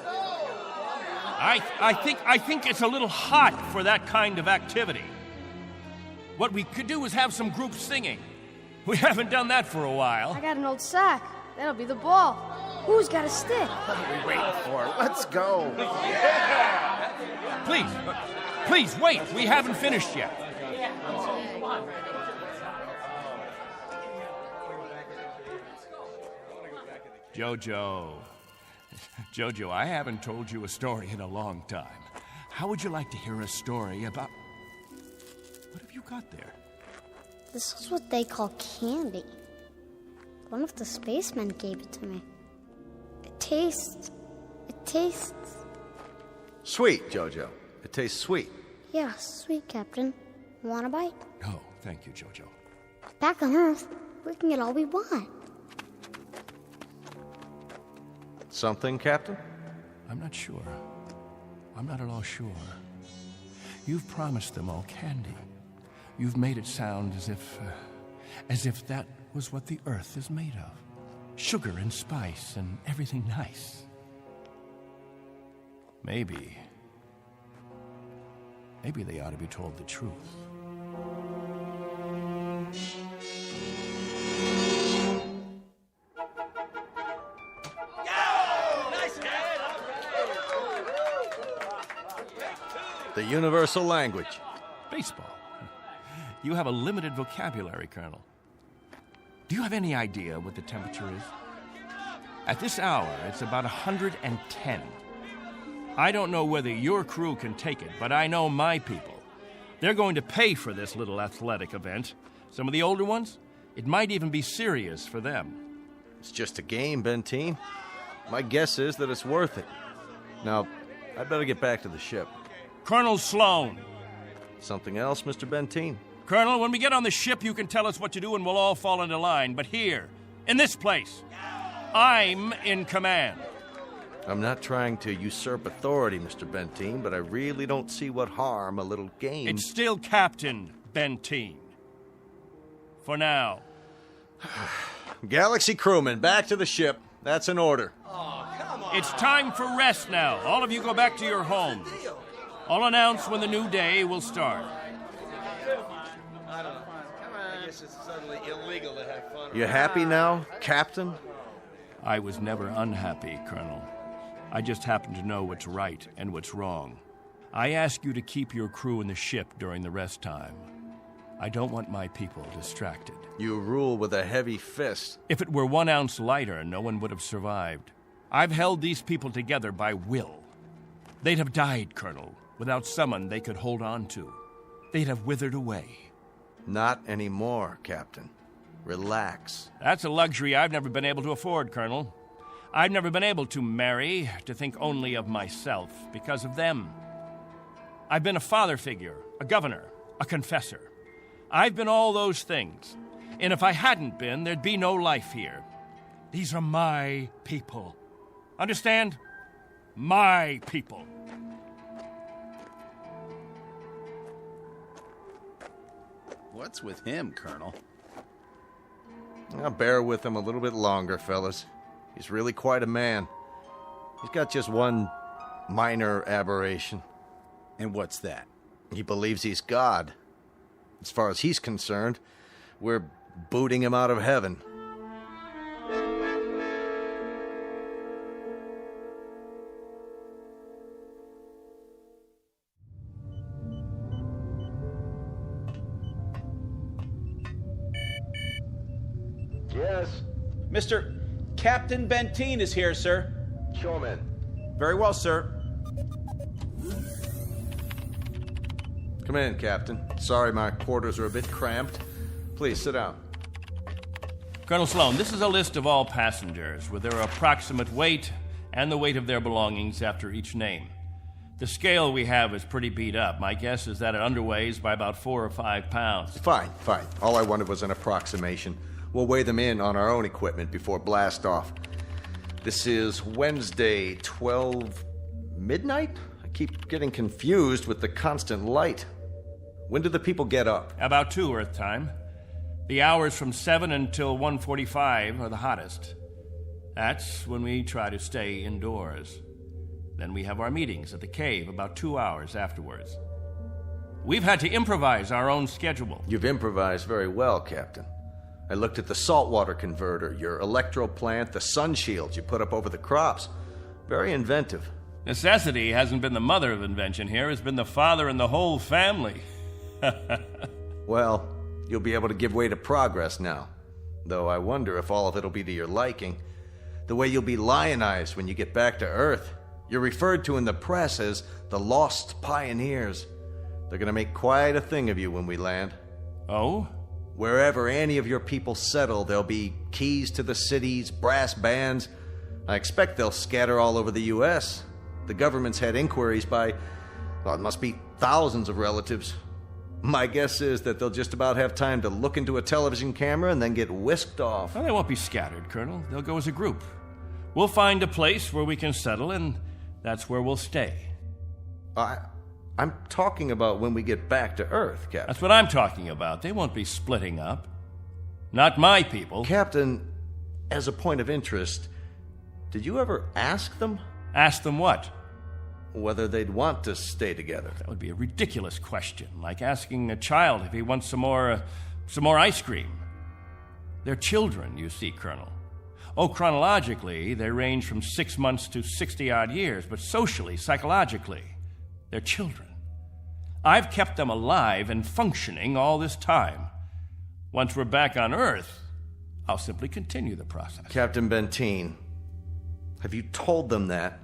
I think it's a little hot for that kind of activity. What we could do is have some group singing. We haven't done that for a while. I got an old sack. That'll be the ball. Who's got a stick? What are we waiting for? Let's go. Please, wait. We haven't finished yet. Jojo, I haven't told you a story in a long time. How would you like to hear a story about... What have you got there? This is what they call candy. One of the spacemen gave it to me. It tastes... Sweet, Jojo. It tastes sweet. Yeah, sweet, Captain. Want a bite? Oh, thank you, Jojo. Back on Earth, we can get all we want. Something, Captain? I'm not sure. I'm not at all sure. You've promised them all candy. You've made it sound as if that was what the earth is made of. Sugar and spice and everything nice. Maybe they ought to be told the truth. The universal language. Baseball. You have a limited vocabulary, Colonel. Do you have any idea what the temperature is? At this hour, it's about 110. I don't know whether your crew can take it, but I know my people. They're going to pay for this little athletic event. Some of the older ones, it might even be serious for them. It's just a game, Benteen. My guess is that it's worth it. Now, I'd better get back to the ship. Colonel Sloan. Something else, Mr. Benteen? Colonel, when we get on the ship, you can tell us what to do and we'll all fall into line. But here, in this place, I'm in command. I'm not trying to usurp authority, Mr. Benteen, but I really don't see what harm a little game... It's still Captain Benteen. For now. Galaxy crewmen, back to the ship. That's an order. Oh, come on. It's time for rest now. All of you go back to your homes. I'll announce when the new day will start. I don't know. I guess it's suddenly illegal to have fun. You happy now, Captain? I was never unhappy, Colonel. I just happen to know what's right and what's wrong. I ask you to keep your crew in the ship during the rest time. I don't want my people distracted. You rule with a heavy fist. If it were 1 ounce lighter, no one would have survived. I've held these people together by will. They'd have died, Colonel, without someone they could hold on to. They'd have withered away. Not anymore, Captain. Relax. That's a luxury I've never been able to afford, Colonel. I've never been able to marry, to think only of myself, because of them. I've been a father figure, a governor, a confessor. I've been all those things. And if I hadn't been, there'd be no life here. These are my people. Understand? My people. What's with him, Colonel? I'll bear with him a little bit longer, fellas. He's really quite a man. He's got just one minor aberration. And what's that? He believes he's God. As far as he's concerned, we're booting him out of heaven. Yes? Mr. Captain Benteen is here, sir. Show him in. Very well, sir. Come in, Captain. Sorry my quarters are a bit cramped. Please, sit down. Colonel Sloan, this is a list of all passengers with their approximate weight and the weight of their belongings after each name. The scale we have is pretty beat up. My guess is that it underweighs by about 4 or 5 pounds. Fine. All I wanted was an approximation. We'll weigh them in on our own equipment before blast off. This is Wednesday, 12 midnight? I keep getting confused with the constant light. When do the people get up? About 2 Earth time. The hours from 7 until 1:45 are the hottest. That's when we try to stay indoors. Then we have our meetings at the cave about 2 hours afterwards. We've had to improvise our own schedule. You've improvised very well, Captain. I looked at the saltwater converter, your electro plant, the sun shields you put up over the crops. Very inventive. Necessity hasn't been the mother of invention here. It's been the father and the whole family. Well, you'll be able to give way to progress now. Though I wonder if all of it'll be to your liking. The way you'll be lionized when you get back to Earth. You're referred to in the press as the Lost Pioneers. They're gonna make quite a thing of you when we land. Oh? Wherever any of your people settle, there'll be keys to the cities, brass bands. I expect they'll scatter all over the U.S. The government's had inquiries by, well, it must be thousands of relatives. My guess is that they'll just about have time to look into a television camera and then get whisked off. Well, they won't be scattered, Colonel. They'll go as a group. We'll find a place where we can settle, and that's where we'll stay. I I'm talking about when we get back to Earth, Captain. That's what I'm talking about. They won't be splitting up. Not my people. Captain, as a point of interest, did you ever ask them? Ask them what? Whether they'd want to stay together. That would be a ridiculous question, like asking a child if he wants some more ice cream. They're children, you see, Colonel. Oh, chronologically, they range from 6 months to 60-odd years, but socially, psychologically, they're children. I've kept them alive and functioning all this time. Once we're back on Earth, I'll simply continue the process. Captain Benteen, have you told them that?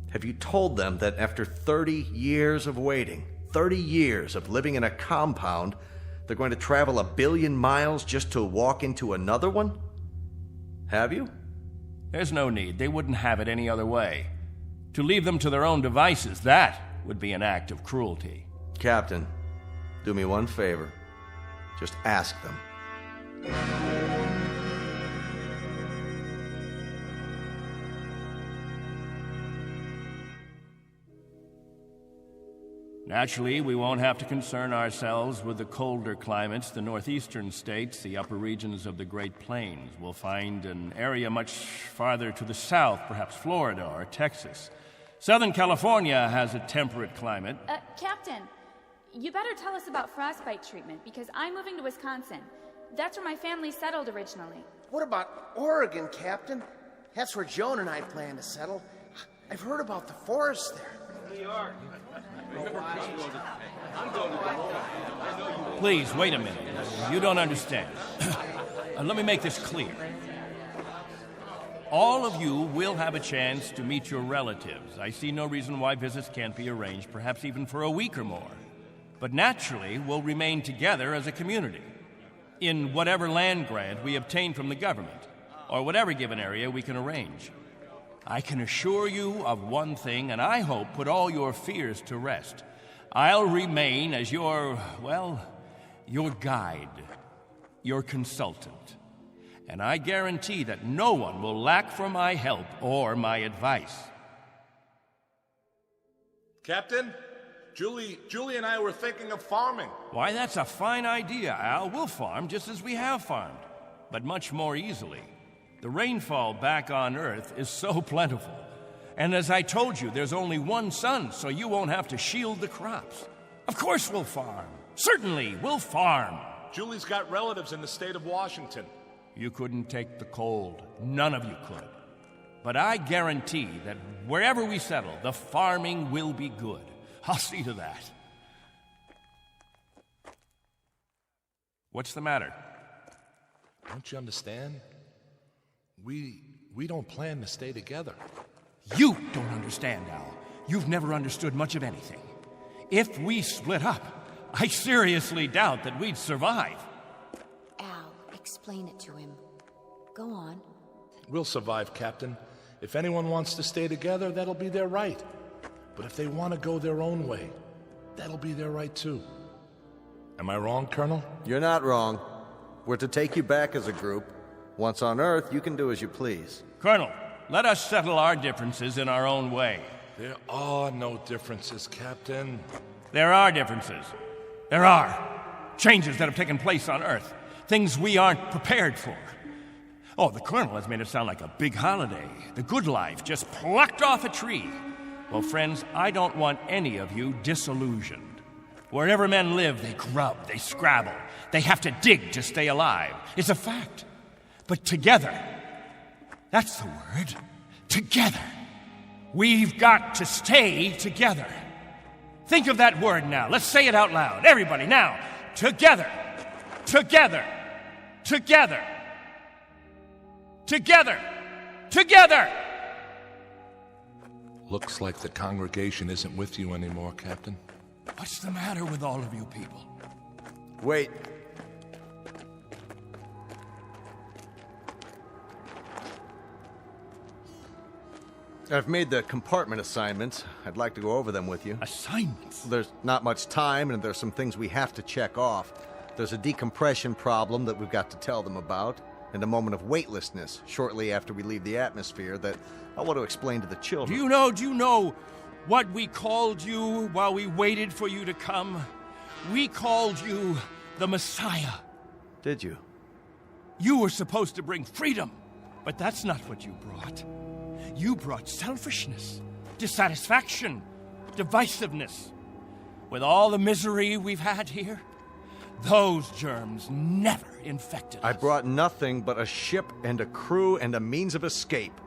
Have you told them that after 30 years of waiting, 30 years of living in a compound, they're going to travel 1 billion miles just to walk into another one? Have you? There's no need. They wouldn't have it any other way. To leave them to their own devices, that would be an act of cruelty. Captain, do me one favor. Just ask them. Naturally, we won't have to concern ourselves with the colder climates. The northeastern states, the upper regions of the Great Plains, will find an area much farther to the south, perhaps Florida or Texas. Southern California has a temperate climate. Captain, you better tell us about frostbite treatment, because I'm moving to Wisconsin. That's where my family settled originally. What about Oregon, Captain? That's where Joan and I plan to settle. I've heard about the forest there. New York. Please, wait a minute. You don't understand. Let me make this clear. All of you will have a chance to meet your relatives. I see no reason why visits can't be arranged, perhaps even for a week or more. But naturally, we'll remain together as a community in whatever land grant we obtain from the government, or whatever given area we can arrange. I can assure you of one thing, and I hope put all your fears to rest. I'll remain as your guide, your consultant. And I guarantee that no one will lack for my help or my advice. Captain, Julie and I were thinking of farming. Why, that's a fine idea, Al. We'll farm just as we have farmed, but much more easily. The rainfall back on Earth is so plentiful. And as I told you, there's only one sun, so you won't have to shield the crops. Of course we'll farm. Certainly, we'll farm. Julie's got relatives in the state of Washington. You couldn't take the cold. None of you could. But I guarantee that wherever we settle, the farming will be good. I'll see to that. What's the matter? Don't you understand? We don't plan to stay together. You don't understand, Al. You've never understood much of anything. If we split up, I seriously doubt that we'd survive. Al, explain it to him. Go on. We'll survive, Captain. If anyone wants to stay together, that'll be their right. But if they want to go their own way, that'll be their right too. Am I wrong, Colonel? You're not wrong. We're to take you back as a group. Once on Earth, you can do as you please. Colonel, let us settle our differences in our own way. There are no differences, Captain. There are differences. There are. Changes that have taken place on Earth. Things we aren't prepared for. Oh, the Colonel has made it sound like a big holiday. The good life just plucked off a tree. Well, friends, I don't want any of you disillusioned. Wherever men live, they grub, they scrabble. They have to dig to stay alive. It's a fact. But together, that's the word, together. We've got to stay together. Think of that word now. Let's say it out loud. Everybody, now. Together. Together. Together. Together. Together. Looks like the congregation isn't with you anymore, Captain. What's the matter with all of you people? Wait. I've made the compartment assignments. I'd like to go over them with you. Assignments? There's not much time, and there's some things we have to check off. There's a decompression problem that we've got to tell them about, and a moment of weightlessness shortly after we leave the atmosphere that I want to explain to the children. Do you know what we called you while we waited for you to come? We called you the Messiah. Did you? You were supposed to bring freedom, but that's not what you brought. You brought selfishness, dissatisfaction, divisiveness. With all the misery we've had here, those germs never infected us. I brought nothing but a ship and a crew and a means of escape.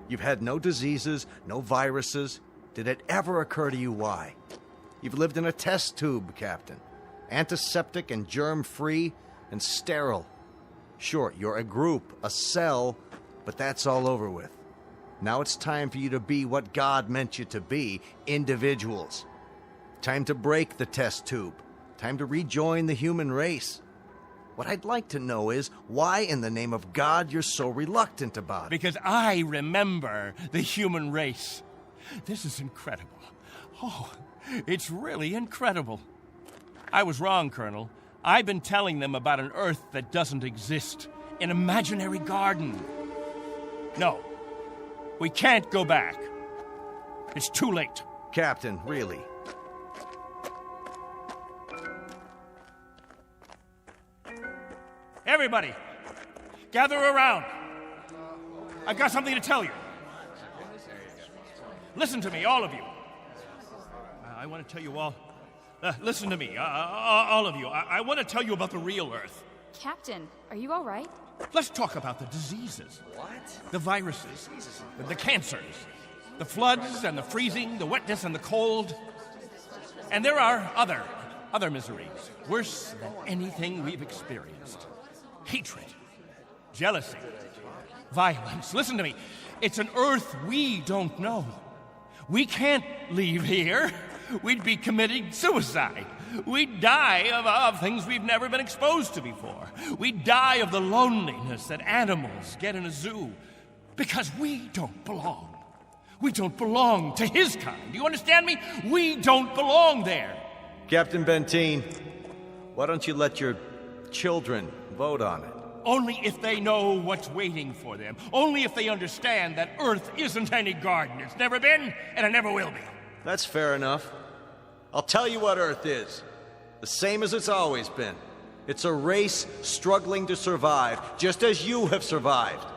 You've had no diseases, no viruses. Did it ever occur to you why? You've lived in a test tube, Captain. Antiseptic and germ-free and sterile. Sure, you're a group, a cell, but that's all over with. Now it's time for you to be what God meant you to be, individuals. Time to break the test tube. Time to rejoin the human race. What I'd like to know is why in the name of God you're so reluctant about it. Because I remember the human race. This is incredible. Oh, it's really incredible. I was wrong, Colonel. I've been telling them about an Earth that doesn't exist. An imaginary garden. No, we can't go back. It's too late. Captain, really? Everybody, gather around. I've got something to tell you. Listen to me, all of you. I want to tell you all. Listen to me, all of you. I want to tell you about the real Earth. Captain, are you all right? Let's talk about the diseases. What? The viruses, the cancers, the floods and the freezing, the wetness and the cold. And there are other miseries, worse than anything we've experienced. Hatred, jealousy, violence. Listen to me. It's an Earth we don't know. We can't leave here. We'd be committing suicide. We'd die of things we've never been exposed to before. We'd die of the loneliness that animals get in a zoo. Because we don't belong. We don't belong to his kind. Do you understand me? We don't belong there. Captain Benteen, why don't you let your children vote on it? Only if they know what's waiting for them. Only if they understand that Earth isn't any garden. It's never been, and it never will be. That's fair enough. I'll tell you what Earth is. The same as it's always been. It's a race struggling to survive, just as you have survived.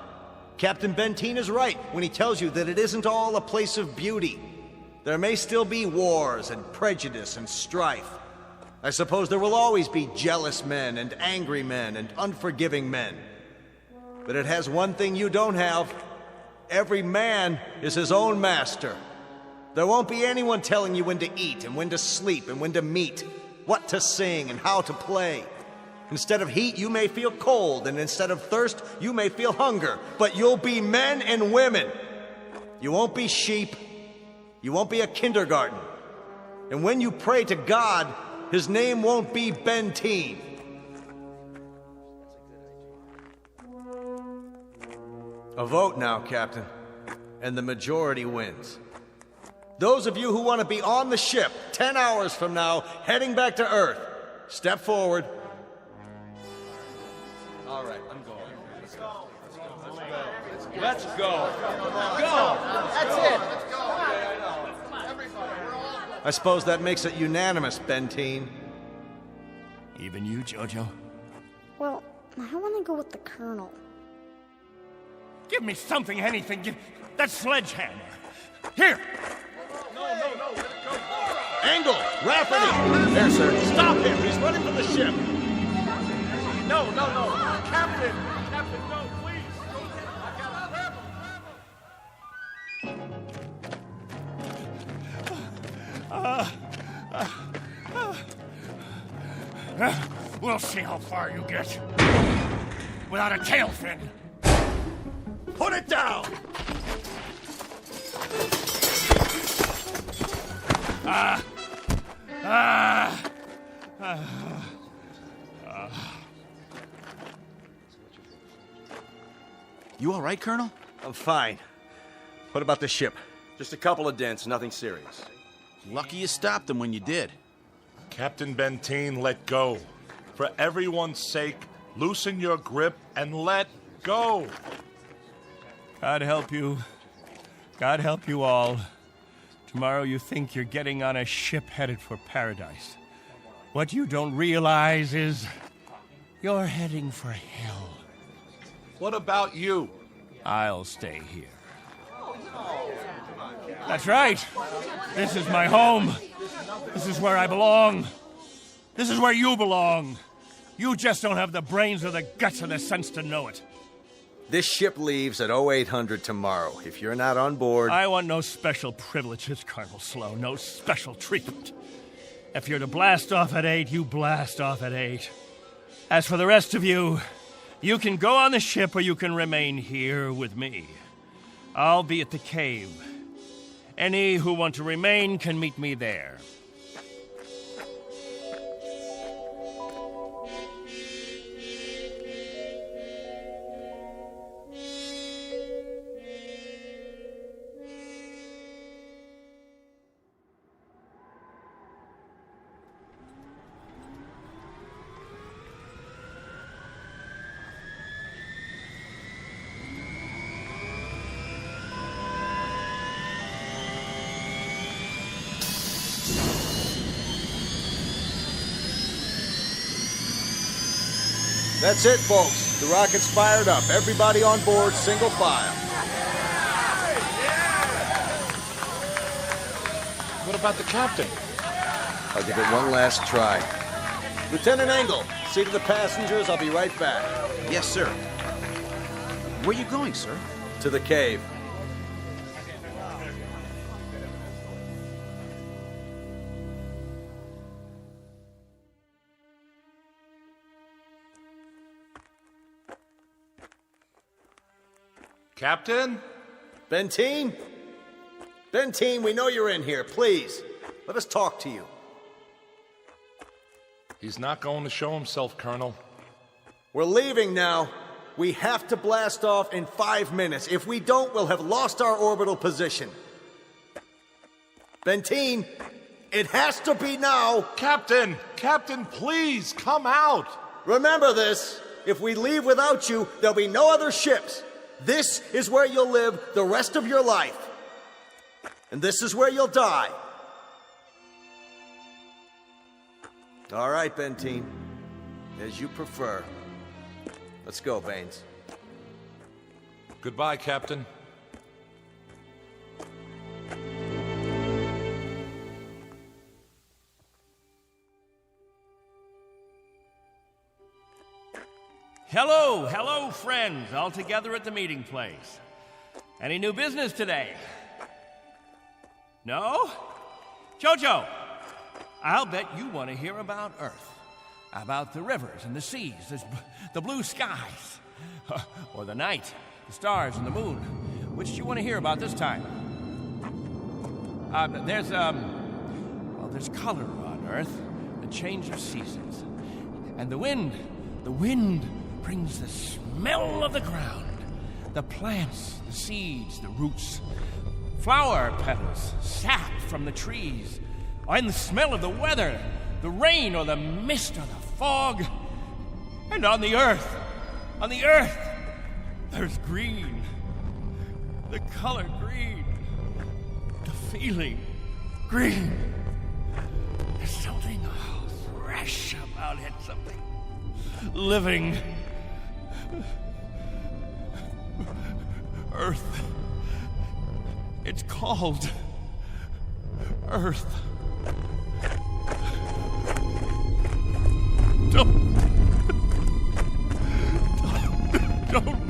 Captain Benteen is right when he tells you that it isn't all a place of beauty. There may still be wars and prejudice and strife. I suppose there will always be jealous men and angry men and unforgiving men. But it has one thing you don't have. Every man is his own master. There won't be anyone telling you when to eat and when to sleep and when to meet, what to sing and how to play. Instead of heat, you may feel cold, and instead of thirst, you may feel hunger. But you'll be men and women. You won't be sheep. You won't be a kindergarten. And when you pray to God, his name won't be Benteen. A vote now, Captain, and the majority wins. Those of you who want to be on the ship 10 hours from now, heading back to Earth, step forward. All right, I'm going. Let's go. Go. That's it. I suppose that makes it unanimous, Benteen. Even you, Jojo? Well, I want to go with the Colonel. Give me something, anything. Give that sledgehammer. Here. No, let it go. Angle! Rafferty! There, sir. Stop him! He's running from the ship! No. Captain, no, please! I gotta grab him! We'll see how far you get. Without a tail fin. Put it down! You all right, Colonel? I'm fine. What about the ship? Just a couple of dents, nothing serious. Lucky you stopped them when you did. Captain Benteen, let go. For everyone's sake, loosen your grip and let go. God help you. God help you all. Tomorrow you think you're getting on a ship headed for paradise. What you don't realize is you're heading for hell. What about you? I'll stay here. That's right. This is my home. This is where I belong. This is where you belong. You just don't have the brains or the guts or the sense to know it. This ship leaves at 0800 tomorrow. If you're not on board... I want no special privileges, Colonel Slow. No special treatment. If you're to blast off at 8, you blast off at 8. As for the rest of you, you can go on the ship or you can remain here with me. I'll be at the cave. Any who want to remain can meet me there. That's it, folks. The rocket's fired up. Everybody on board, single file. What about the captain? I'll give it one last try. Lieutenant Engel, see to the passengers. I'll be right back. Yes, sir. Where are you going, sir? To the cave. Captain? Benteen? Benteen, we know you're in here. Please, let us talk to you. He's not going to show himself, Colonel. We're leaving now. We have to blast off in 5 minutes. If we don't, we'll have lost our orbital position. Benteen, it has to be now. Captain! Captain, please, come out! Remember this. If we leave without you, there'll be no other ships. This is where you'll live the rest of your life. And this is where you'll die. All right, Benteen. As you prefer. Let's go, Baines. Goodbye, Captain. Hello, friends, all together at the meeting place. Any new business today? No? Jojo, I'll bet you want to hear about Earth. About the rivers and the seas, the blue skies, or the night, the stars and the moon. Which do you want to hear about this time? There's color on Earth, the change of seasons. And the wind brings the smell of the ground, the plants, the seeds, the roots, flower petals, sap from the trees, and the smell of the weather, the rain or the mist or the fog. And on the earth, there's green, the color green, the feeling green. There's something fresh about it, something living. Earth. It's called Earth. Don't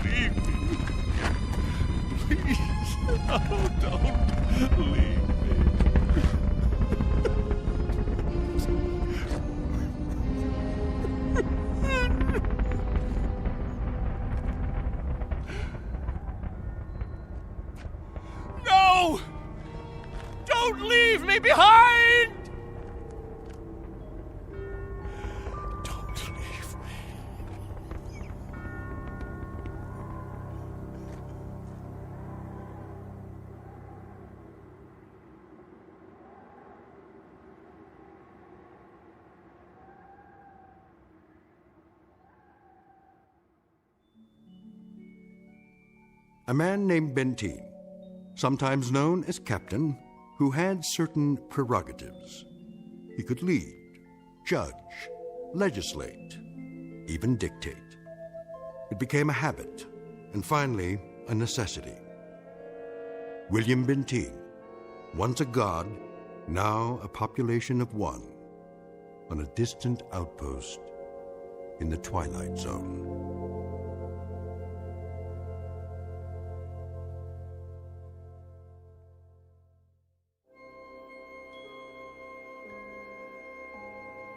leave me. Please. Oh, don't leave me. No! Don't leave me behind! Don't leave me. A man named Benteen, sometimes known as Captain, who had certain prerogatives. He could lead, judge, legislate, even dictate. It became a habit, and finally, a necessity. William Benteen, once a god, now a population of one, on a distant outpost in the Twilight Zone.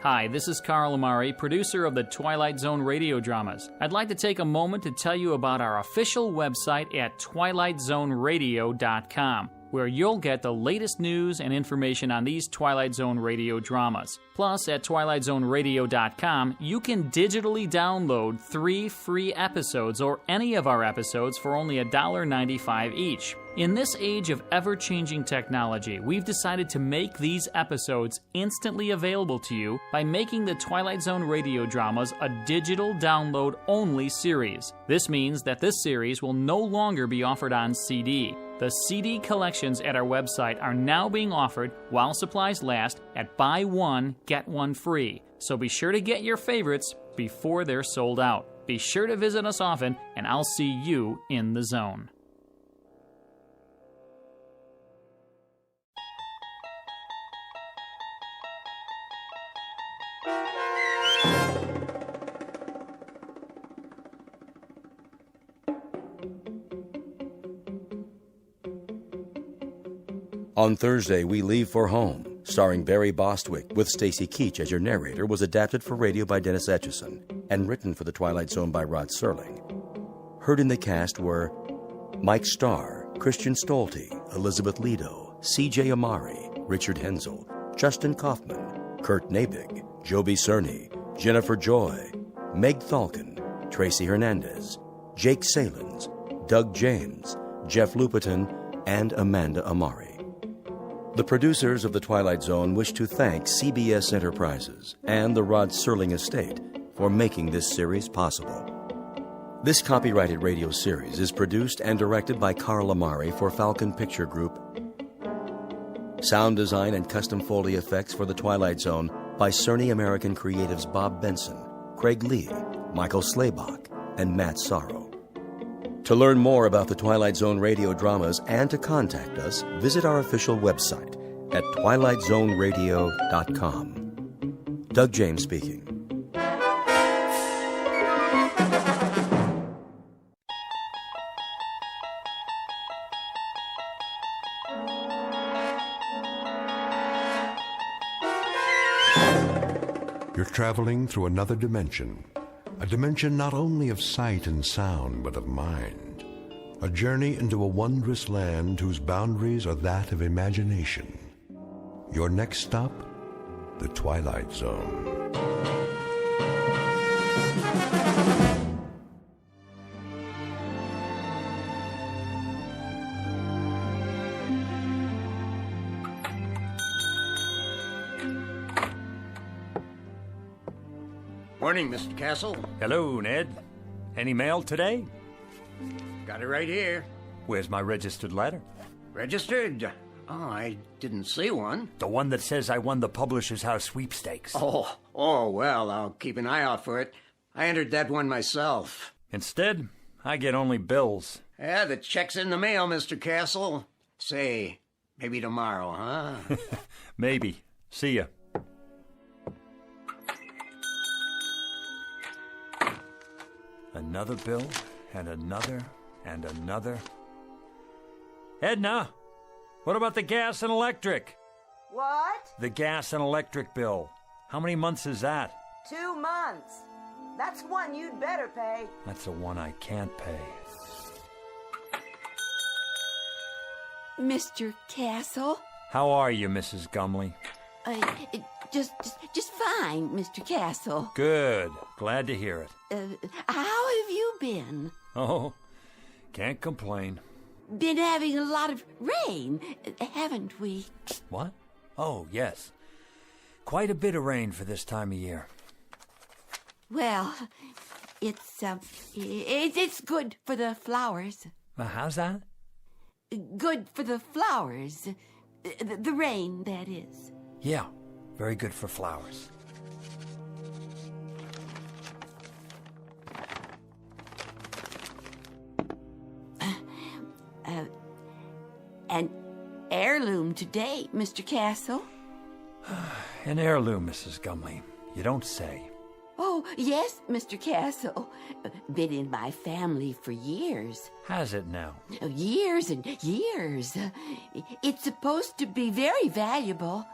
Hi, this is Carl Amari, producer of the Twilight Zone radio dramas. I'd like to take a moment to tell you about our official website at twilightzoneradio.com, where you'll get the latest news and information on these Twilight Zone radio dramas. Plus, at twilightzoneradio.com, you can digitally download 3 free episodes or any of our episodes for only $1.95 each. In this age of ever-changing technology, we've decided to make these episodes instantly available to you by making the Twilight Zone radio dramas a digital download-only series. This means that this series will no longer be offered on CD. The CD collections at our website are now being offered while supplies last at buy one, get one free. So be sure to get your favorites before they're sold out. Be sure to visit us often, and I'll see you in the zone. On Thursday, We Leave for Home, starring Barry Bostwick with Stacy Keach as your narrator, was adapted for radio by Dennis Etchison and written for The Twilight Zone by Rod Serling. Heard in the cast were Mike Starr, Christian Stolte, Elizabeth Lido, C.J. Amari, Richard Hensel, Justin Kaufman, Kurt Nabig, Joby Cerny, Jennifer Joy, Meg Thalken, Tracy Hernandez, Jake Salins, Doug James, Jeff Lupetin, and Amanda Amari. The producers of The Twilight Zone wish to thank CBS Enterprises and the Rod Serling Estate for making this series possible. This copyrighted radio series is produced and directed by Carl Amari for Falcon Picture Group. Sound design and custom Foley effects for The Twilight Zone by Cerny American Creatives Bob Benson, Craig Lee, Michael Slaybach, and Matt Sorrow. To learn more about the Twilight Zone radio dramas and to contact us, visit our official website at twilightzoneradio.com. Doug James speaking. You're traveling through another dimension. A dimension not only of sight and sound, but of mind. A journey into a wondrous land whose boundaries are that of imagination. Your next stop, the Twilight Zone. Morning, Mr. Castle. Hello, Ned. Any mail today? Got it right here. Where's my registered letter? Registered? Oh, I didn't see one. The one that says I won the Publishers House sweepstakes. Oh, well, I'll keep an eye out for it. I entered that one myself. Instead, I get only bills. Yeah, the check's in the mail, Mr. Castle. Say, maybe tomorrow, huh? Maybe. See ya. Another bill, and another, and another. Edna, what about the gas and electric? What? The gas and electric bill. How many months is that? 2 months. That's one you'd better pay. That's the one I can't pay. Mr. Castle? How are you, Mrs. Gumley? Just fine, Mr. Castle. Good. Glad to hear it. How have you been? Oh, can't complain. Been having a lot of rain, haven't we? What? Oh, yes. Quite a bit of rain for this time of year. Well, it's good for the flowers. How's that? Good for the flowers. The rain, that is. Yeah, very good for flowers. An heirloom today, Mr. Castle. An heirloom, Mrs. Gumley. You don't say. Oh, yes, Mr. Castle. Been in my family for years. Has it now? Years and years. It's supposed to be very valuable.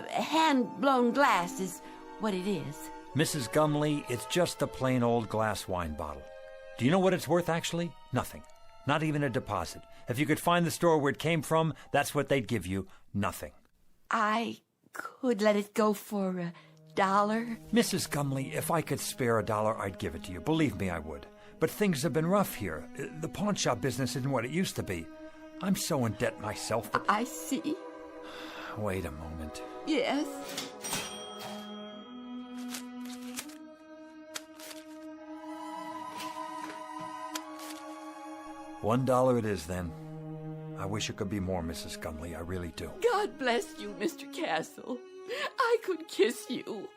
Hand-blown glass is what it is. Mrs. Gumley, it's just a plain old glass wine bottle. Do you know what it's worth, actually? Nothing. Not even a deposit. If you could find the store where it came from, that's what they'd give you. Nothing. I could let it go for $1. Mrs. Gumley, if I could spare $1, I'd give it to you. Believe me, I would. But things have been rough here. The pawn shop business isn't what it used to be. I'm so in debt myself that... I see. Wait a moment. Yes. $1 it is, then. I wish it could be more, Mrs. Gumley. I really do. God bless you, Mr. Castle. I could kiss you.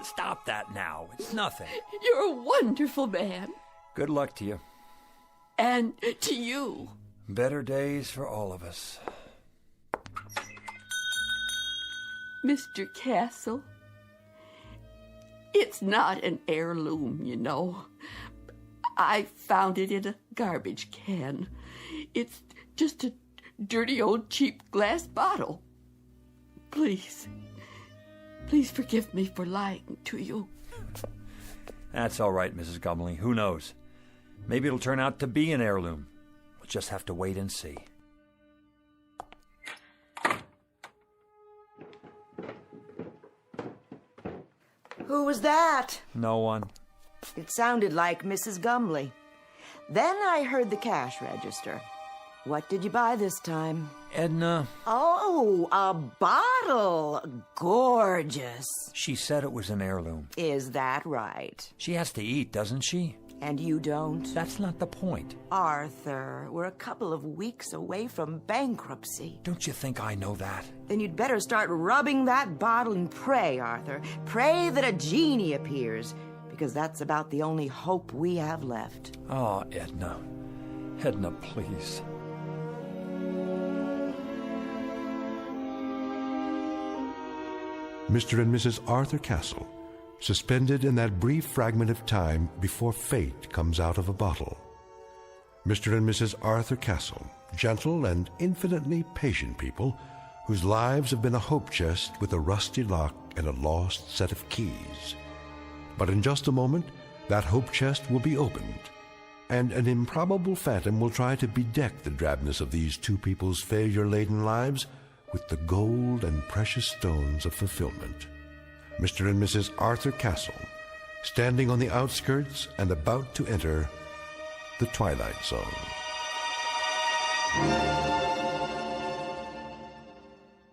Stop that now. It's nothing. You're a wonderful man. Good luck to you. And to you. Better days for all of us. Mr. Castle, it's not an heirloom, you know. I found it in a garbage can. It's just a dirty old cheap glass bottle. Please forgive me for lying to you. That's all right, Mrs. Gumley. Who knows? Maybe it'll turn out to be an heirloom. We'll just have to wait and see. Who was that? No one. It sounded like Mrs. Gumley. Then I heard the cash register. What did you buy this time? Edna. Oh, a bottle. Gorgeous. She said it was an heirloom. Is that right? She has to eat, doesn't she? And you don't? That's not the point. Arthur, we're a couple of weeks away from bankruptcy. Don't you think I know that? Then you'd better start rubbing that bottle and pray, Arthur. Pray that a genie appears, because that's about the only hope we have left. Oh, Edna. Edna, please. Mr. and Mrs. Arthur Castle, suspended in that brief fragment of time before fate comes out of a bottle. Mr. and Mrs. Arthur Castle, gentle and infinitely patient people whose lives have been a hope chest with a rusty lock and a lost set of keys. But in just a moment, that hope chest will be opened, and an improbable phantom will try to bedeck the drabness of these two people's failure-laden lives with the gold and precious stones of fulfillment. Mr. and Mrs. Arthur Castle, standing on the outskirts and about to enter the Twilight Zone.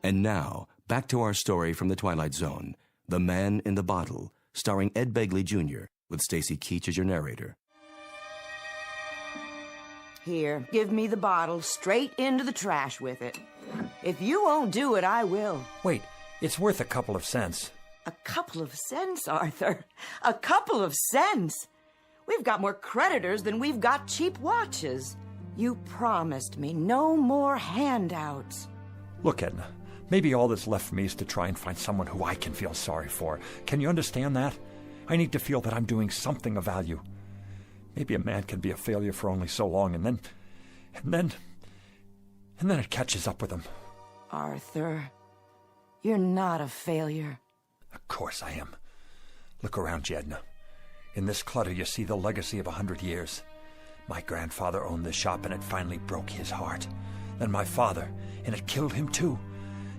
And now, back to our story from the Twilight Zone, The Man in the Bottle, starring Ed Begley Jr., with Stacy Keach as your narrator. Here, give me the bottle straight into the trash with it. If you won't do it, I will. Wait, it's worth a couple of cents. A couple of cents, Arthur. A couple of cents. We've got more creditors than we've got cheap watches. You promised me no more handouts. Look, Edna, maybe all that's left for me is to try and find someone who I can feel sorry for. Can you understand that? I need to feel that I'm doing something of value. Maybe a man can be a failure for only so long, and then it catches up with him. Arthur, you're not a failure. Of course I am. Look around you, Edna. In this clutter, you see the legacy of 100 years. My grandfather owned this shop, and it finally broke his heart. Then my father, and it killed him too.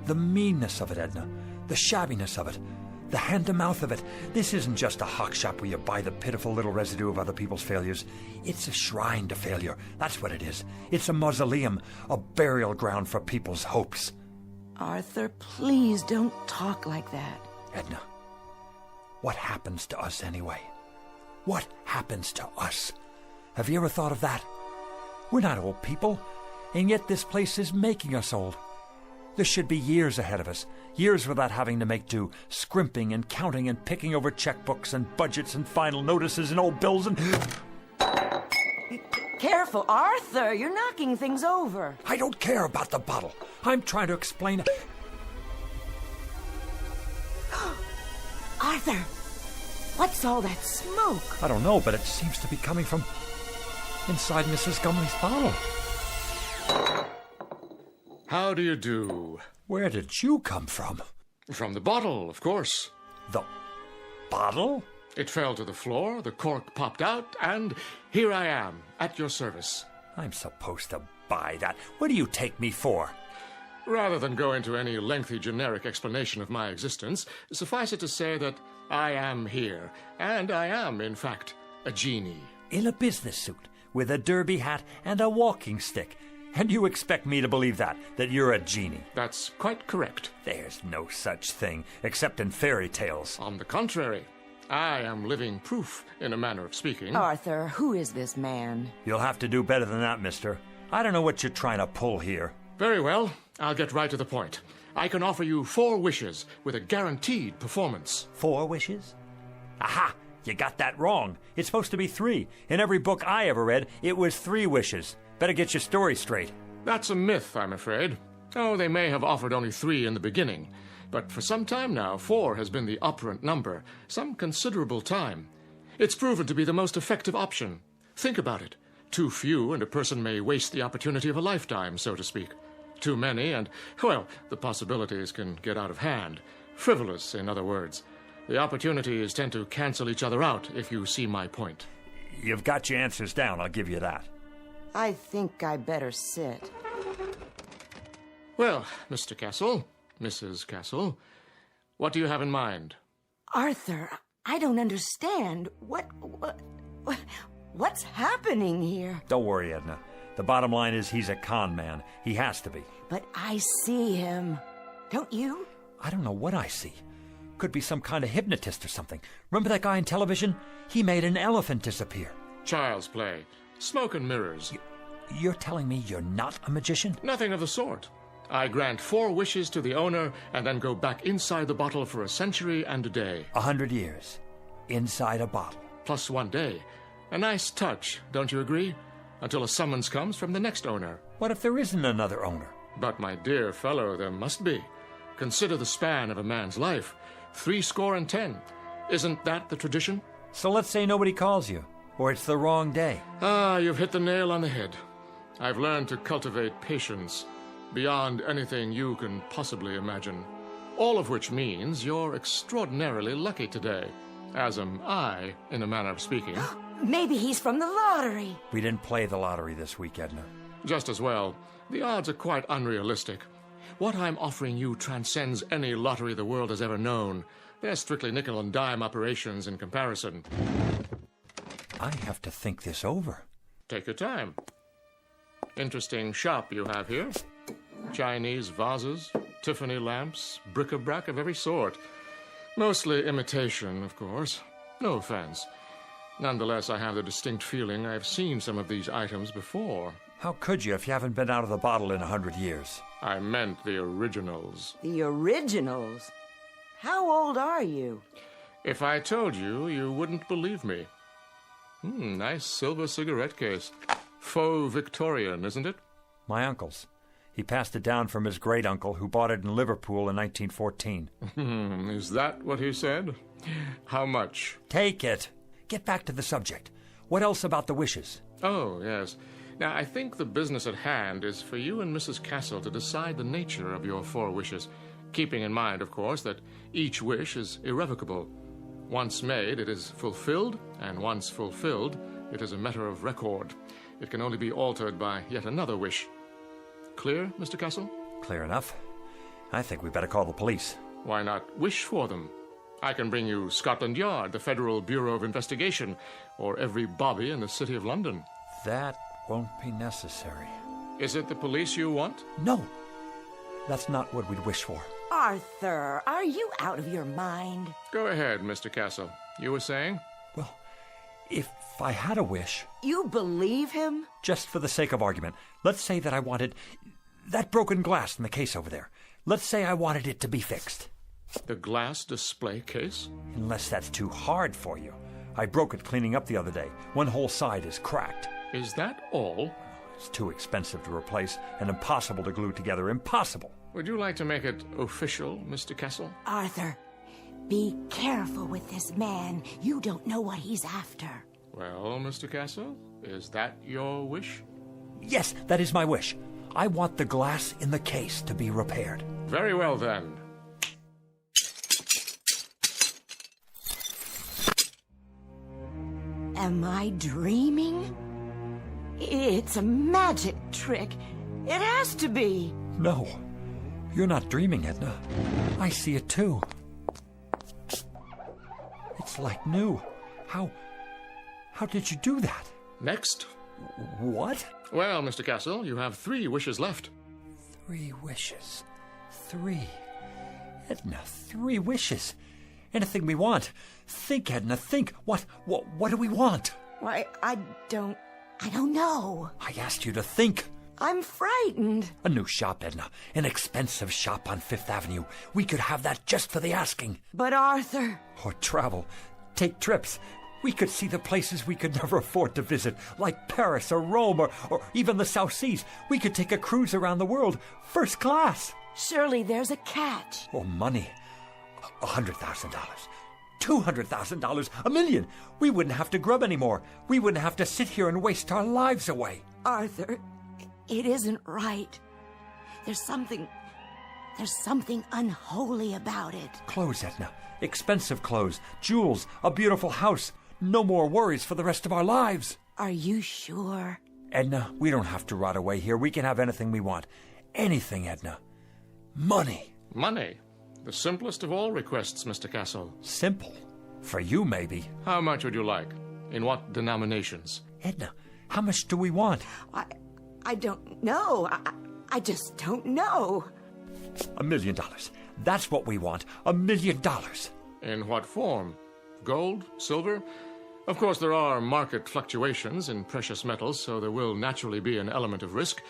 The meanness of it, Edna. The shabbiness of it. The hand-to-mouth of it. This isn't just a hock shop where you buy the pitiful little residue of other people's failures. It's a shrine to failure. That's what it is. It's a mausoleum, a burial ground for people's hopes. Arthur, please don't talk like that. Edna, what happens to us anyway? What happens to us? Have you ever thought of that? We're not old people, and yet this place is making us old. There should be years ahead of us. Years without having to make do, scrimping and counting and picking over checkbooks and budgets and final notices and old bills and... Careful, Arthur. You're knocking things over. I don't care about the bottle. I'm trying to explain... Arthur, what's all that smoke? I don't know, but it seems to be coming from inside Mrs. Gumley's bottle. How do you do? Where did you come from? From the bottle, of course. The bottle? It fell to the floor, the cork popped out, and here I am, at your service. I'm supposed to buy that. What do you take me for? Rather than go into any lengthy generic explanation of my existence, suffice it to say that I am here, and I am, in fact, a genie. In a business suit, with a derby hat and a walking stick. And you expect me to believe that you're a genie? That's quite correct. There's no such thing, except in fairy tales. On the contrary, I am living proof, in a manner of speaking. Arthur, who is this man? You'll have to do better than that, mister. I don't know what you're trying to pull here. Very well, I'll get right to the point. I can offer you 4 wishes with a guaranteed performance. 4 wishes? Aha! You got that wrong. It's supposed to be 3. In every book I ever read, it was 3 wishes. Better get your story straight. That's a myth, I'm afraid. Oh, they may have offered only 3 in the beginning. But for some time now, 4 has been the operant number. Some considerable time. It's proven to be the most effective option. Think about it. Too few, and a person may waste the opportunity of a lifetime, so to speak. Too many, and, well, the possibilities can get out of hand. Frivolous, in other words. The opportunities tend to cancel each other out, if you see my point. You've got your answers down, I'll give you that. I think I better sit. Well, Mr. Castle, Mrs. Castle, what do you have in mind? Arthur, I don't understand. What's happening here? Don't worry, Edna. The bottom line is he's a con man. He has to be. But I see him. Don't you? I don't know what I see. Could be some kind of hypnotist or something. Remember that guy on television? He made an elephant disappear. Child's play. Smoke and mirrors. You're telling me you're not a magician? Nothing of the sort. I grant 4 wishes to the owner and then go back inside the bottle for a century and a day. 100 years. Inside a bottle. Plus 1 day. A nice touch, don't you agree? Until a summons comes from the next owner. What if there isn't another owner? But, my dear fellow, there must be. Consider the span of a man's life. 70. Isn't that the tradition? So let's say nobody calls you, or it's the wrong day. Ah, you've hit the nail on the head. I've learned to cultivate patience beyond anything you can possibly imagine. All of which means you're extraordinarily lucky today, as am I, in a manner of speaking. Maybe he's from the lottery. We didn't play the lottery this week, Edna. Just as well. The odds are quite unrealistic. What I'm offering you transcends any lottery the world has ever known. They're strictly nickel and dime operations in comparison. I have to think this over. Take your time. Interesting shop you have here. Chinese vases, Tiffany lamps, bric-a-brac of every sort. Mostly imitation, of course. No offense. Nonetheless, I have the distinct feeling I've seen some of these items before. How could you if you haven't been out of the bottle in 100 years? I meant the originals. The originals? How old are you? If I told you, you wouldn't believe me. Nice silver cigarette case. Faux Victorian, isn't it? My uncle's. He passed it down from his great-uncle, who bought it in Liverpool in 1914. Is that what he said? How much? Take it. Get back to the subject. What else about the wishes? Oh, yes. Now, I think the business at hand is for you and Mrs. Castle to decide the nature of your 4 wishes, keeping in mind, of course, that each wish is irrevocable. Once made, it is fulfilled, and once fulfilled, it is a matter of record. It can only be altered by yet another wish. Clear, Mr. Castle? Clear enough. I think we better call the police. Why not wish for them? I can bring you Scotland Yard, the Federal Bureau of Investigation, or every bobby in the City of London. That won't be necessary. Is it the police you want? No. That's not what we'd wish for. Arthur, are you out of your mind? Go ahead, Mr. Castle. You were saying? Well, if I had a wish... You believe him? Just for the sake of argument, let's say that I wanted that broken glass in the case over there. Let's say I wanted it to be fixed. The glass display case? Unless that's too hard for you. I broke it cleaning up the other day. One whole side is cracked. Is that all? It's too expensive to replace and impossible to glue together. Impossible. Would you like to make it official, Mr. Kessel? Arthur, be careful with this man. You don't know what he's after. Well, Mr. Kessel, is that your wish? Yes, that is my wish. I want the glass in the case to be repaired. Very well, then. Am I dreaming? It's a magic trick. It has to be. No, you're not dreaming, Edna. I see it too. It's like new. How did you do that? Next. What? Well, Mr. Castle, you have 3 wishes left. 3 wishes. 3. Edna, 3 wishes. Anything we want. Think, Edna, think. What do we want? Why, I don't know. I asked you to think. I'm frightened. A new shop, Edna. An expensive shop on 5th Avenue. We could have that just for the asking. But Arthur... Or travel. Take trips. We could see the places we could never afford to visit, like Paris or Rome or even the South Seas. We could take a cruise around the world, first class. Surely there's a catch. Or money. $100,000. $200,000. $1 million. We wouldn't have to grub anymore. We wouldn't have to sit here and waste our lives away. Arthur, it isn't right. There's something unholy about it. Clothes, Edna. Expensive clothes. Jewels. A beautiful house. No more worries for the rest of our lives. Are you sure? Edna, we don't have to rot away here. We can have anything we want. Anything, Edna. Money. Money. The simplest of all requests, Mr. Castle. Simple? For you, maybe. How much would you like? In what denominations? Edna, how much do we want? I don't know. I just don't know. $1 million. That's what we want. $1 million. In what form? Gold? Silver? Of course, there are market fluctuations in precious metals, so there will naturally be an element of risk.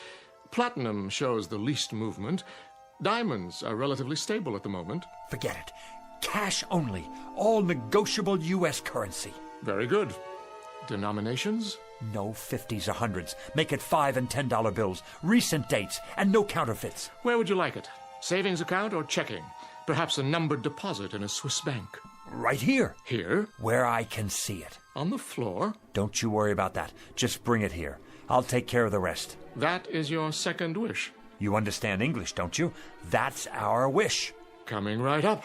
Platinum shows the least movement. Diamonds are relatively stable at the moment. Forget it. Cash only. All negotiable U.S. currency. Very good. Denominations? No 50s or 100s. Make it $5 and $10 bills. Recent dates and no counterfeits. Where would you like it? Savings account or checking? Perhaps a numbered deposit in a Swiss bank. Right here. Here? Where I can see it. On the floor? Don't you worry about that. Just bring it here. I'll take care of the rest. That is your second wish. You understand English, don't you? That's our wish. Coming right up.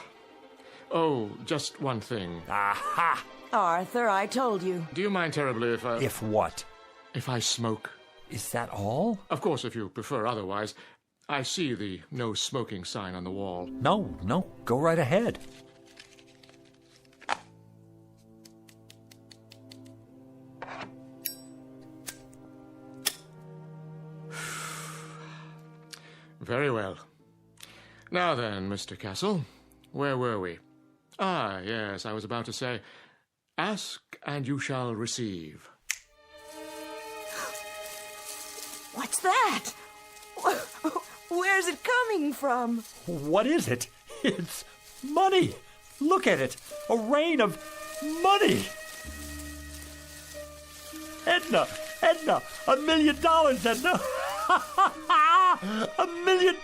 Oh, just one thing. Aha! Arthur, I told you. Do you mind terribly if I... If what? If I smoke. Is that all? Of course, if you prefer otherwise. I see the no smoking sign on the wall. No. Go right ahead. Very well. Now then, Mr. Castle, where were we? Ah, yes, I was about to say, ask and you shall receive. What's that? Where's it coming from? What is it? It's money. Look at it. A rain of money. Edna, $1 million, Edna. $1 million.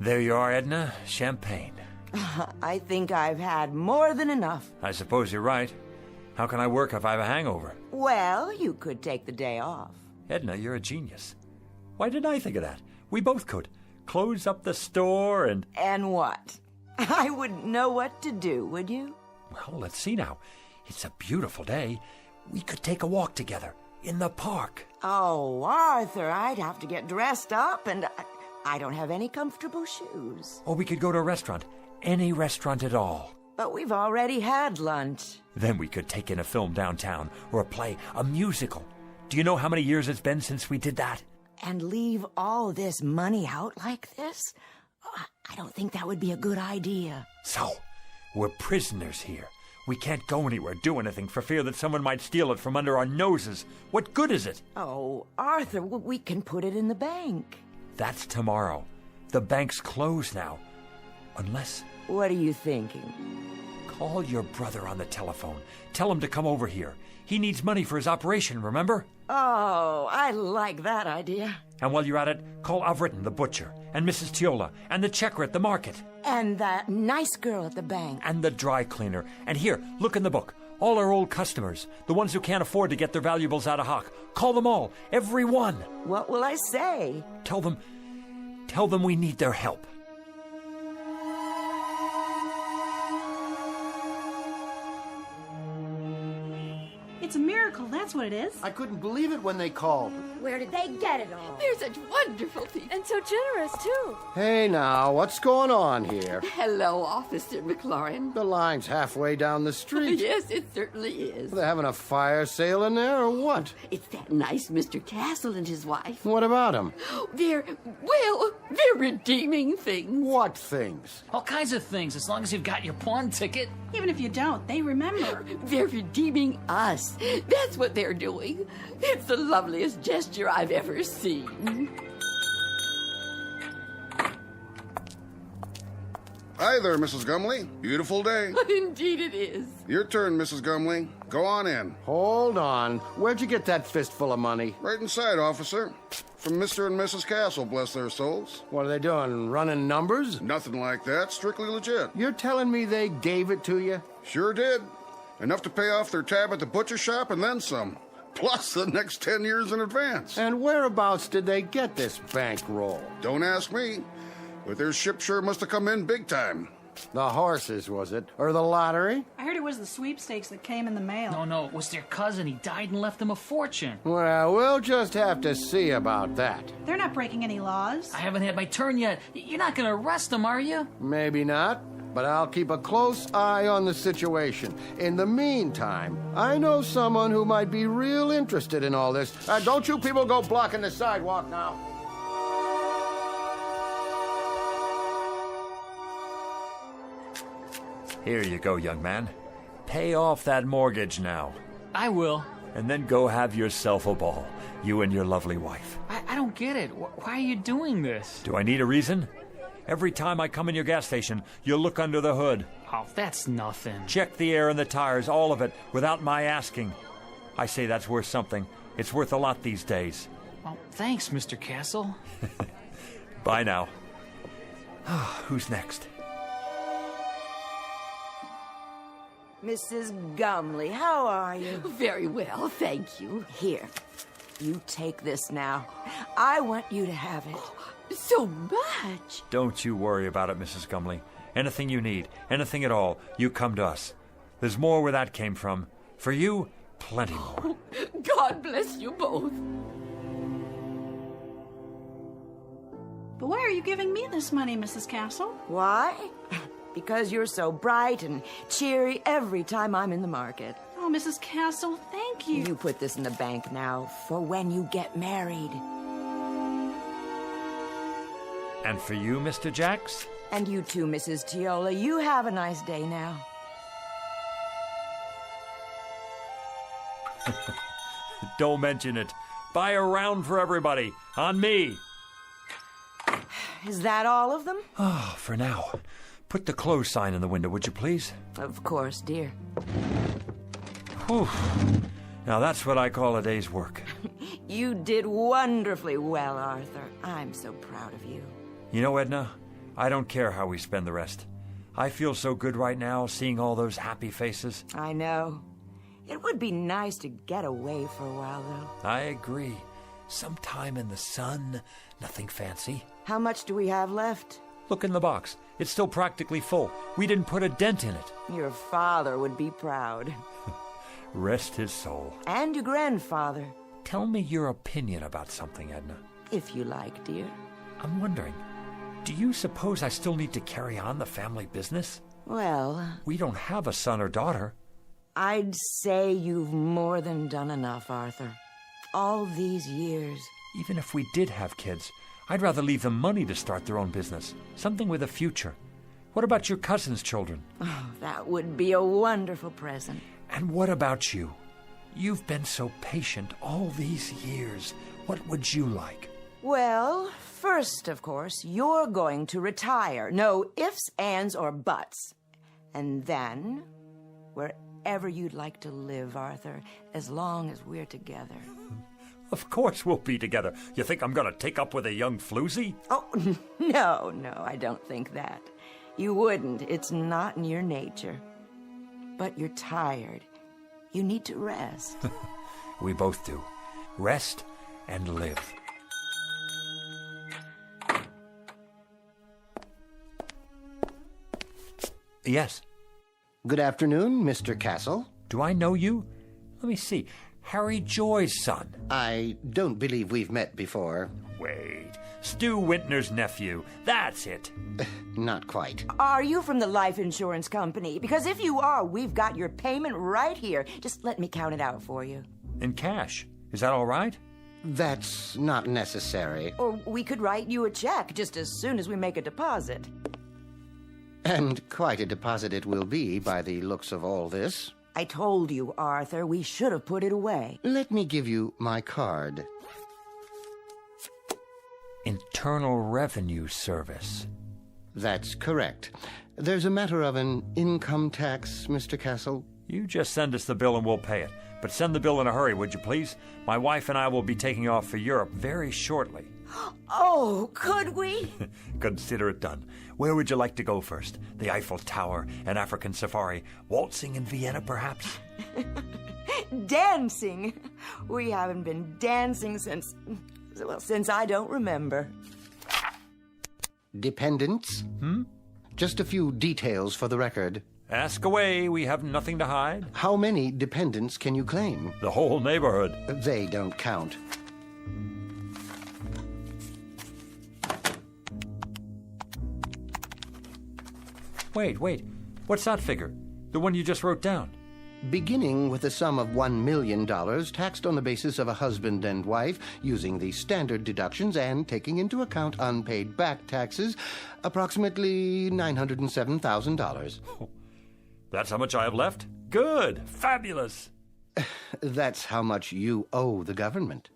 There you are, Edna. Champagne. I think I've had more than enough. I suppose you're right. How can I work if I have a hangover? Well, you could take the day off. Edna, you're a genius. Why didn't I think of that? We both could. Close up the store and... And what? I wouldn't know what to do, would you? Well, let's see now. It's a beautiful day. We could take a walk together in the park. Oh, Arthur, I'd have to get dressed up, and I don't have any comfortable shoes. Or we could go to a restaurant. Any restaurant at all. But we've already had lunch. Then we could take in a film downtown, or a play, a musical. Do you know how many years it's been since we did that? And leave all this money out like this? I don't think that would be a good idea. So, we're prisoners here. We can't go anywhere, do anything, for fear that someone might steal it from under our noses. What good is it? Oh, Arthur, we can put it in the bank. That's tomorrow. The bank's closed now. Unless... What are you thinking? Call your brother on the telephone. Tell him to come over here. He needs money for his operation, remember? Oh, I like that idea. And while you're at it, call Avritton, the butcher, and Mrs. Tiola, and the checker at the market. And that nice girl at the bank. And the dry cleaner. And here, look in the book. All our old customers, the ones who can't afford to get their valuables out of hock. Call them all, every one. What will I say? Tell them we need their help. It's a miracle, that's what it is. I couldn't believe it when they called. Where did they get it all? They're such wonderful people. And so generous, too. Hey now, what's going on here? Hello, Officer McLaurin. The line's halfway down the street. Yes, it certainly is. Are they having a fire sale in there or what? It's that nice Mr. Castle and his wife. What about them? They're redeeming things. What things? All kinds of things, as long as you've got your pawn ticket. Even if you don't, they remember. They're redeeming us. That's what they're doing. It's the loveliest gesture I've ever seen. Hi there, Mrs. Gumley. Beautiful day. Indeed it is. Your turn, Mrs. Gumley. Go on in. Hold on. Where'd you get that fistful of money? Right inside, officer. From Mr. and Mrs. Castle, bless their souls. What are they doing, running numbers? Nothing like that. Strictly legit. You're telling me they gave it to you? Sure did. Enough to pay off their tab at the butcher shop and then some. Plus the next 10 years in advance. And whereabouts did they get this bankroll? Don't ask me. But their ship sure must have come in big time. The horses, was it? Or the lottery? I heard it was the sweepstakes that came in the mail. No, it was their cousin. He died and left them a fortune. Well, we'll just have to see about that. They're not breaking any laws. I haven't had my turn yet. You're not going to arrest them, are you? Maybe not, but I'll keep a close eye on the situation. In the meantime, I know someone who might be real interested in all this. Don't you people go blocking the sidewalk now. Here you go, young man. Pay off that mortgage now. I will. And then go have yourself a ball, you and your lovely wife. I don't get it. Why are you doing this? Do I need a reason? Every time I come in your gas station, you look under the hood. Oh, that's nothing. Check the air and the tires, all of it, without my asking. I say that's worth something. It's worth a lot these days. Well, thanks, Mr. Castle. Bye now. Who's next? Mrs. Gumley, how are you? Very well, thank you. Here, you take this now. I want you to have it. So much. Don't you worry about it, Mrs. Gumley. Anything you need, anything at all, you come to us. There's more where that came from. For you, plenty more. God bless you both. But why are you giving me this money, Mrs. Castle? Why? Because you're so bright and cheery every time I'm in the market. Oh, Mrs. Castle, thank you. You put this in the bank now for when you get married. And for you, Mr. Jacks? And you too, Mrs. Tiola. You have a nice day now. Don't mention it. Buy a round for everybody. On me. Is that all of them? Oh, for now. Put the close sign in the window, would you please? Of course, dear. Whew. Now that's what I call a day's work. You did wonderfully well, Arthur. I'm so proud of you. You know, Edna, I don't care how we spend the rest. I feel so good right now, seeing all those happy faces. I know. It would be nice to get away for a while, though. I agree. Some time in the sun, nothing fancy. How much do we have left? Look in the box. It's still practically full. We didn't put a dent in it. Your father would be proud. Rest his soul. And your grandfather. Tell me your opinion about something, Edna. If you like, dear. I'm wondering, do you suppose I still need to carry on the family business? Well... We don't have a son or daughter. I'd say you've more than done enough, Arthur. All these years, Even if we did have kids, I'd rather leave them money to start their own business. Something with a future. What about your cousin's children? Oh, that would be a wonderful present. And what about you? You've been so patient all these years. What would you like? Well, first, of course, you're going to retire. No ifs, ands, or buts. And then, wherever you'd like to live, Arthur, as long as we're together. Of course we'll be together. You think I'm going to take up with a young floozy? Oh, no, I don't think that. You wouldn't. It's not in your nature. But you're tired. You need to rest. We both do. Rest and live. Yes. Good afternoon, Mr. Castle. Do I know you? Let me see. Harry Joy's son. I don't believe we've met before. Wait. Stu Wintner's nephew. That's it. Not quite. Are you from the life insurance company? Because if you are, we've got your payment right here. Just let me count it out for you. In cash. Is that all right? That's not necessary. Or we could write you a check just as soon as we make a deposit. And quite a deposit it will be by the looks of all this. I told you, Arthur, we should have put it away. Let me give you my card. Internal Revenue Service. That's correct. There's a matter of an income tax, Mr. Castle. You just send us the bill and we'll pay it. But send the bill in a hurry, would you please? My wife and I will be taking off for Europe very shortly. Oh, could we? Consider it done. Where would you like to go first? The Eiffel Tower, an African safari, waltzing in Vienna, perhaps? Dancing. We haven't been dancing since I don't remember. Dependents? Just a few details for the record. Ask away. We have nothing to hide. How many dependents can you claim? The whole neighborhood. They don't count. Wait. What's that figure? The one you just wrote down? Beginning with a sum of $1 million taxed on the basis of a husband and wife, using the standard deductions and taking into account unpaid back taxes, approximately $907,000. Oh, that's how much I have left? Good. Fabulous. That's how much you owe the government.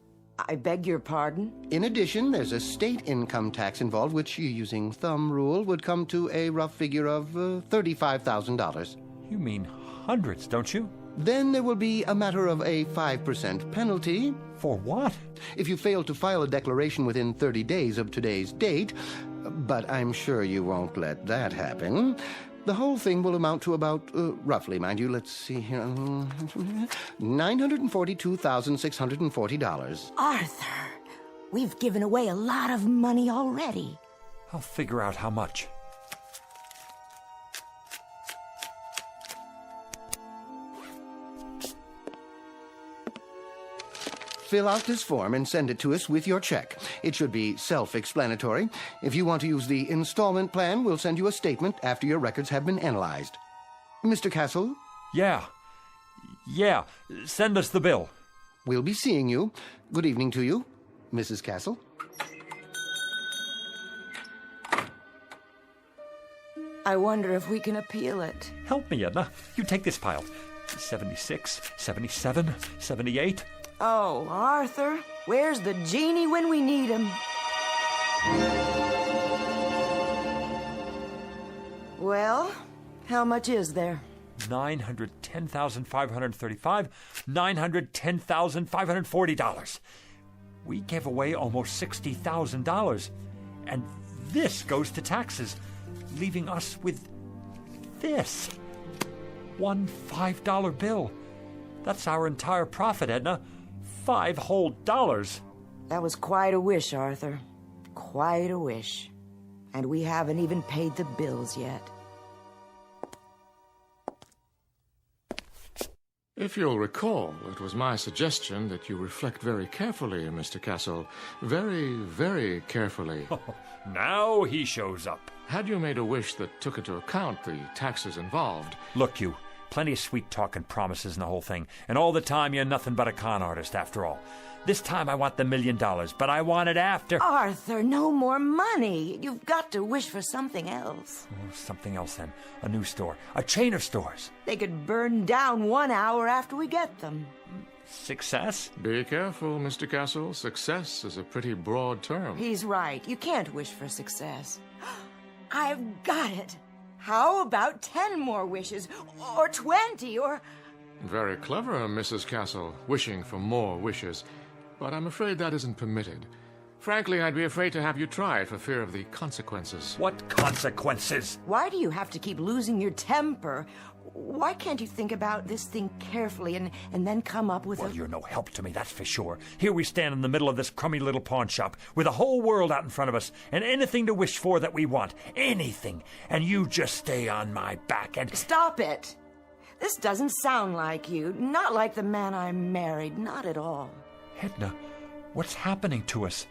I beg your pardon? In addition, there's a state income tax involved, which, using thumb rule, would come to a rough figure of $35,000. You mean hundreds, don't you? Then there will be a matter of a 5% penalty. For what? If you fail to file a declaration within 30 days of today's date, but I'm sure you won't let that happen. The whole thing will amount to about, roughly, mind you, let's see here, $942,640. Arthur, we've given away a lot of money already. I'll figure out how much. Fill out this form and send it to us with your check. It should be self-explanatory. If you want to use the installment plan, we'll send you a statement after your records have been analyzed. Mr. Castle? Yeah. Send us the bill. We'll be seeing you. Good evening to you, Mrs. Castle. I wonder if we can appeal it. Help me, Edna. You take this pile. 76, 77, 78... Oh, Arthur, where's the genie when we need him? Well, how much is there? $910,535, $910,540. We gave away almost $60,000, and this goes to taxes, leaving us with this. One $5 bill. That's our entire profit, Edna. $5 whole. That was quite a wish, Arthur. Quite a wish. And we haven't even paid the bills yet. If you'll recall, it was my suggestion that you reflect very carefully, Mr. Castle. Very, very carefully. Now he shows up. Had you made a wish that took into account the taxes involved... Look, Plenty of sweet talk and promises and the whole thing. And all the time you're nothing but a con artist, after all. This time I want the $1 million, but I want it after. Arthur, no more money. You've got to wish for something else. Oh, something else then. A new store. A chain of stores. They could burn down 1 hour after we get them. Success? Be careful, Mr. Castle. Success is a pretty broad term. He's right. You can't wish for success. I've got it. How about 10 more wishes? Or 20, or... Very clever, Mrs. Castle, wishing for more wishes. But I'm afraid that isn't permitted. Frankly, I'd be afraid to have you try it for fear of the consequences. What consequences? Why do you have to keep losing your temper? Why can't you think about this thing carefully and then come up with Well, you're no help to me, that's for sure. Here we stand in the middle of this crummy little pawn shop with the whole world out in front of us and anything to wish for that we want. Anything. And you just stay on my back and... Stop it! This doesn't sound like you. Not like the man I married. Not at all. Edna, what's happening to us?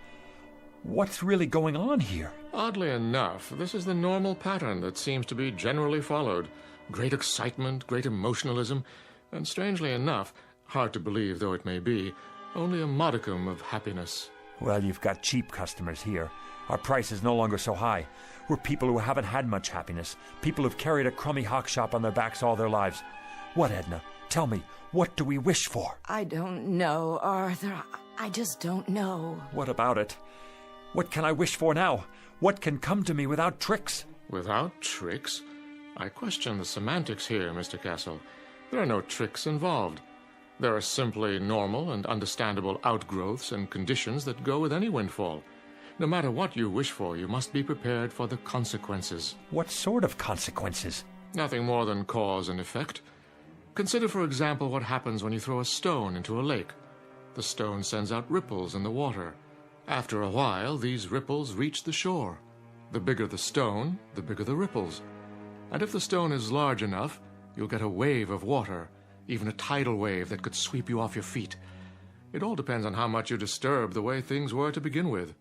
What's really going on here? Oddly enough, this is the normal pattern that seems to be generally followed. Great excitement, great emotionalism, and strangely enough, hard to believe though it may be, only a modicum of happiness. Well, you've got cheap customers here. Our price is no longer so high. We're people who haven't had much happiness. People who've carried a crummy hawk shop on their backs all their lives. What, Edna? Tell me, what do we wish for? I don't know, Arthur. I just don't know. What about it? What can I wish for now? What can come to me without tricks? Without tricks? I question the semantics here, Mr. Castle. There are no tricks involved. There are simply normal and understandable outgrowths and conditions that go with any windfall. No matter what you wish for, you must be prepared for the consequences. What sort of consequences? Nothing more than cause and effect. Consider, for example, what happens when you throw a stone into a lake. The stone sends out ripples in the water. After a while, these ripples reach the shore. The bigger the stone, the bigger the ripples. And if the stone is large enough, you'll get a wave of water, even a tidal wave that could sweep you off your feet. It all depends on how much you disturb the way things were to begin with.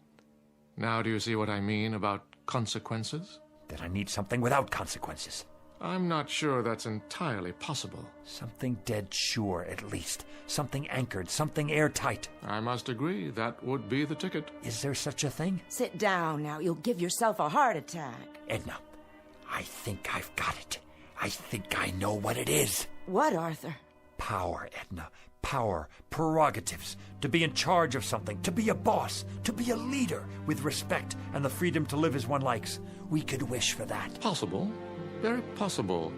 Now do you see what I mean about consequences? That I need something without consequences. I'm not sure that's entirely possible. Something dead sure, at least. Something anchored, something airtight. I must agree, that would be the ticket. Is there such a thing? Sit down now. You'll give yourself a heart attack. Edna, I think I've got it. I think I know what it is. What, Arthur? Power, Edna. Power, prerogatives, to be in charge of something, to be a boss, to be a leader with respect and the freedom to live as one likes. We could wish for that. Possible. Very possible.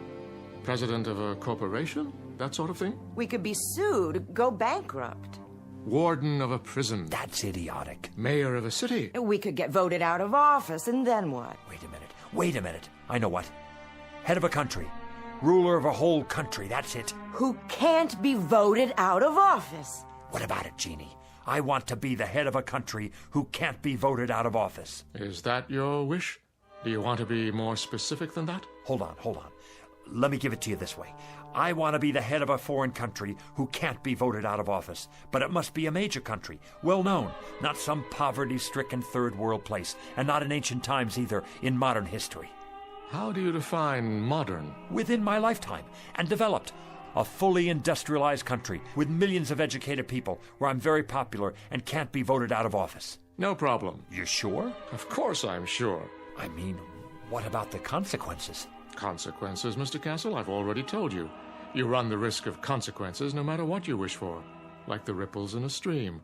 President of a corporation? That sort of thing? We could be sued, go bankrupt. Warden of a prison. That's idiotic. Mayor of a city. We could get voted out of office, and then what? Wait a minute. I know what. Head of a country. Ruler of a whole country, that's it. Who can't be voted out of office. What about it, Jeannie? I want to be the head of a country who can't be voted out of office. Is that your wish? Do you want to be more specific than that? Hold on. Let me give it to you this way. I want to be the head of a foreign country who can't be voted out of office. But it must be a major country, well known, not some poverty-stricken third world place, and not in ancient times either, in modern history. How do you define modern? Within my lifetime, and developed. A fully industrialized country with millions of educated people where I'm very popular and can't be voted out of office. No problem. You sure? Of course I'm sure. I mean, what about the consequences? Consequences, Mr. Castle, I've already told you. You run the risk of consequences no matter what you wish for. Like the ripples in a stream.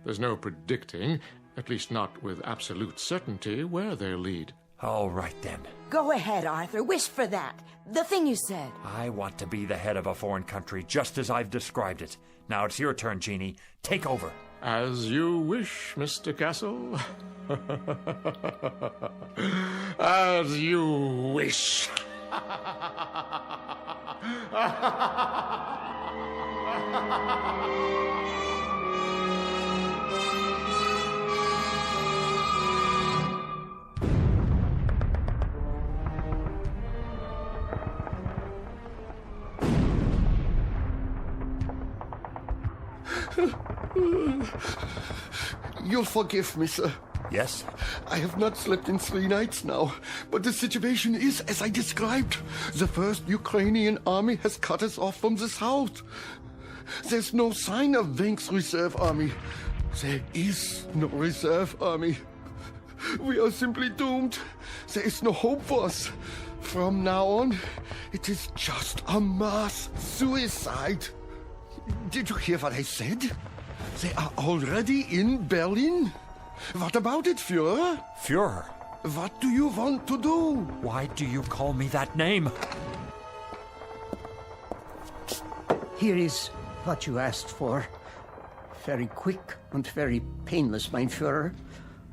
There's no predicting, at least not with absolute certainty, where they'll lead. All right, then. Go ahead, Arthur. Wish for that. The thing you said. I want to be the head of a foreign country, just as I've described it. Now it's your turn, Jeannie. Take over. As you wish, Mr. Castle. As you wish. You'll forgive me, sir. Yes? I have not slept in 3 nights now, but the situation is as I described. The first Ukrainian army has cut us off from the south. There's no sign of Wenk's reserve army. There is no reserve army. We are simply doomed. There is no hope for us. From now on, it is just a mass suicide. Did you hear what I said? They are already in Berlin. What about it, Führer? Führer? What do you want to do? Why do you call me that name? Here is what you asked for. Very quick and very painless, mein Führer.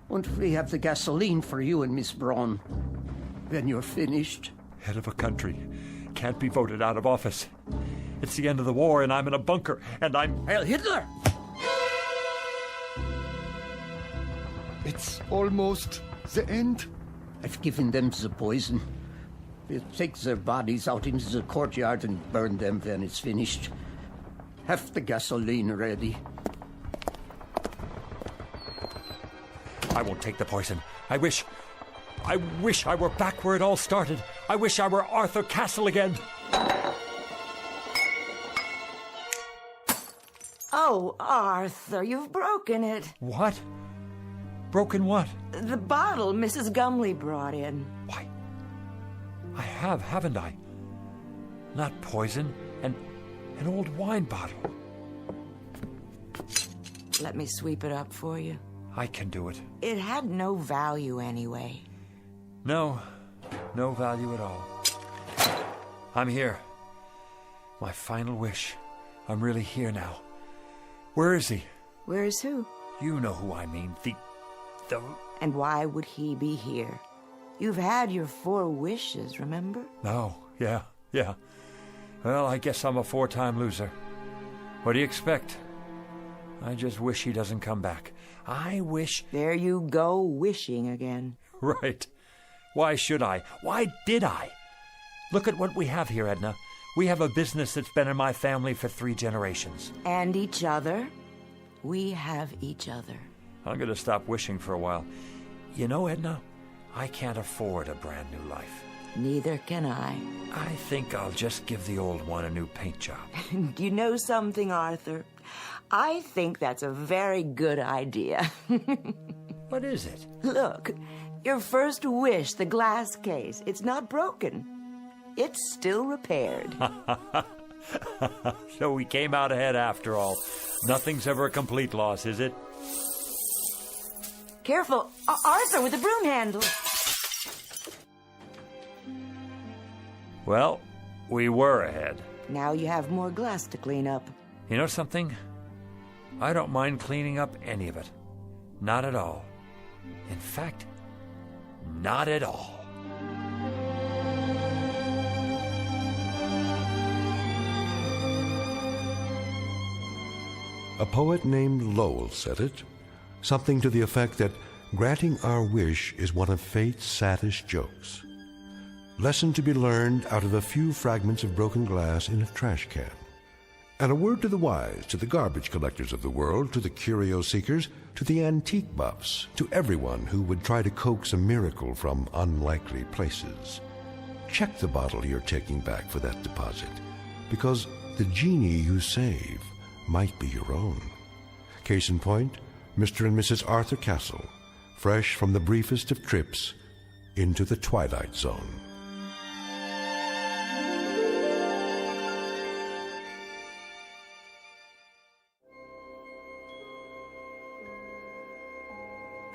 And we have the gasoline for you and Miss Braun. When you're finished. Head of a country can't be voted out of office. It's the end of the war and I'm in a bunker and I'm... Heil Hitler! It's almost the end. I've given them the poison. We'll take their bodies out into the courtyard and burn them when it's finished. Have the gasoline ready. I won't take the poison. I wish I were back where it all started. I wish I were Arthur Castle again. Oh, Arthur, you've broken it. What? Broken what? The bottle Mrs. Gumley brought in. Why? I have, haven't I? Not poison, an old wine bottle. Let me sweep it up for you. I can do it. It had no value anyway. No value at all. I'm here. My final wish. I'm really here now. Where is he? Where is who? You know who I mean. The... And why would he be here? You've had your 4 wishes, remember? No, yeah. Well, I guess I'm a 4-time loser. What do you expect? I just wish he doesn't come back. I wish... There you go, wishing again. Right. Why should I? Why did I? Look at what we have here, Edna. We have a business that's been in my family for 3 generations. And each other. We have each other. I'm going to stop wishing for a while. You know, Edna, I can't afford a brand new life. Neither can I. I think I'll just give the old one a new paint job. You know something, Arthur? I think that's a very good idea. What is it? Look, your first wish, the glass case, it's not broken. It's still repaired. So we came out ahead after all. Nothing's ever a complete loss, is it? Careful, Arthur, with the broom handle. Well, we were ahead. Now you have more glass to clean up. You know something? I don't mind cleaning up any of it. Not at all. In fact, not at all. A poet named Lowell said it. Something to the effect that granting our wish is one of fate's saddest jokes. Lesson to be learned out of a few fragments of broken glass in a trash can. And a word to the wise, to the garbage collectors of the world, to the curio seekers, to the antique buffs, to everyone who would try to coax a miracle from unlikely places. Check the bottle you're taking back for that deposit, because the genie you save might be your own. Case in point, Mr. and Mrs. Arthur Castle, fresh from the briefest of trips into the Twilight Zone.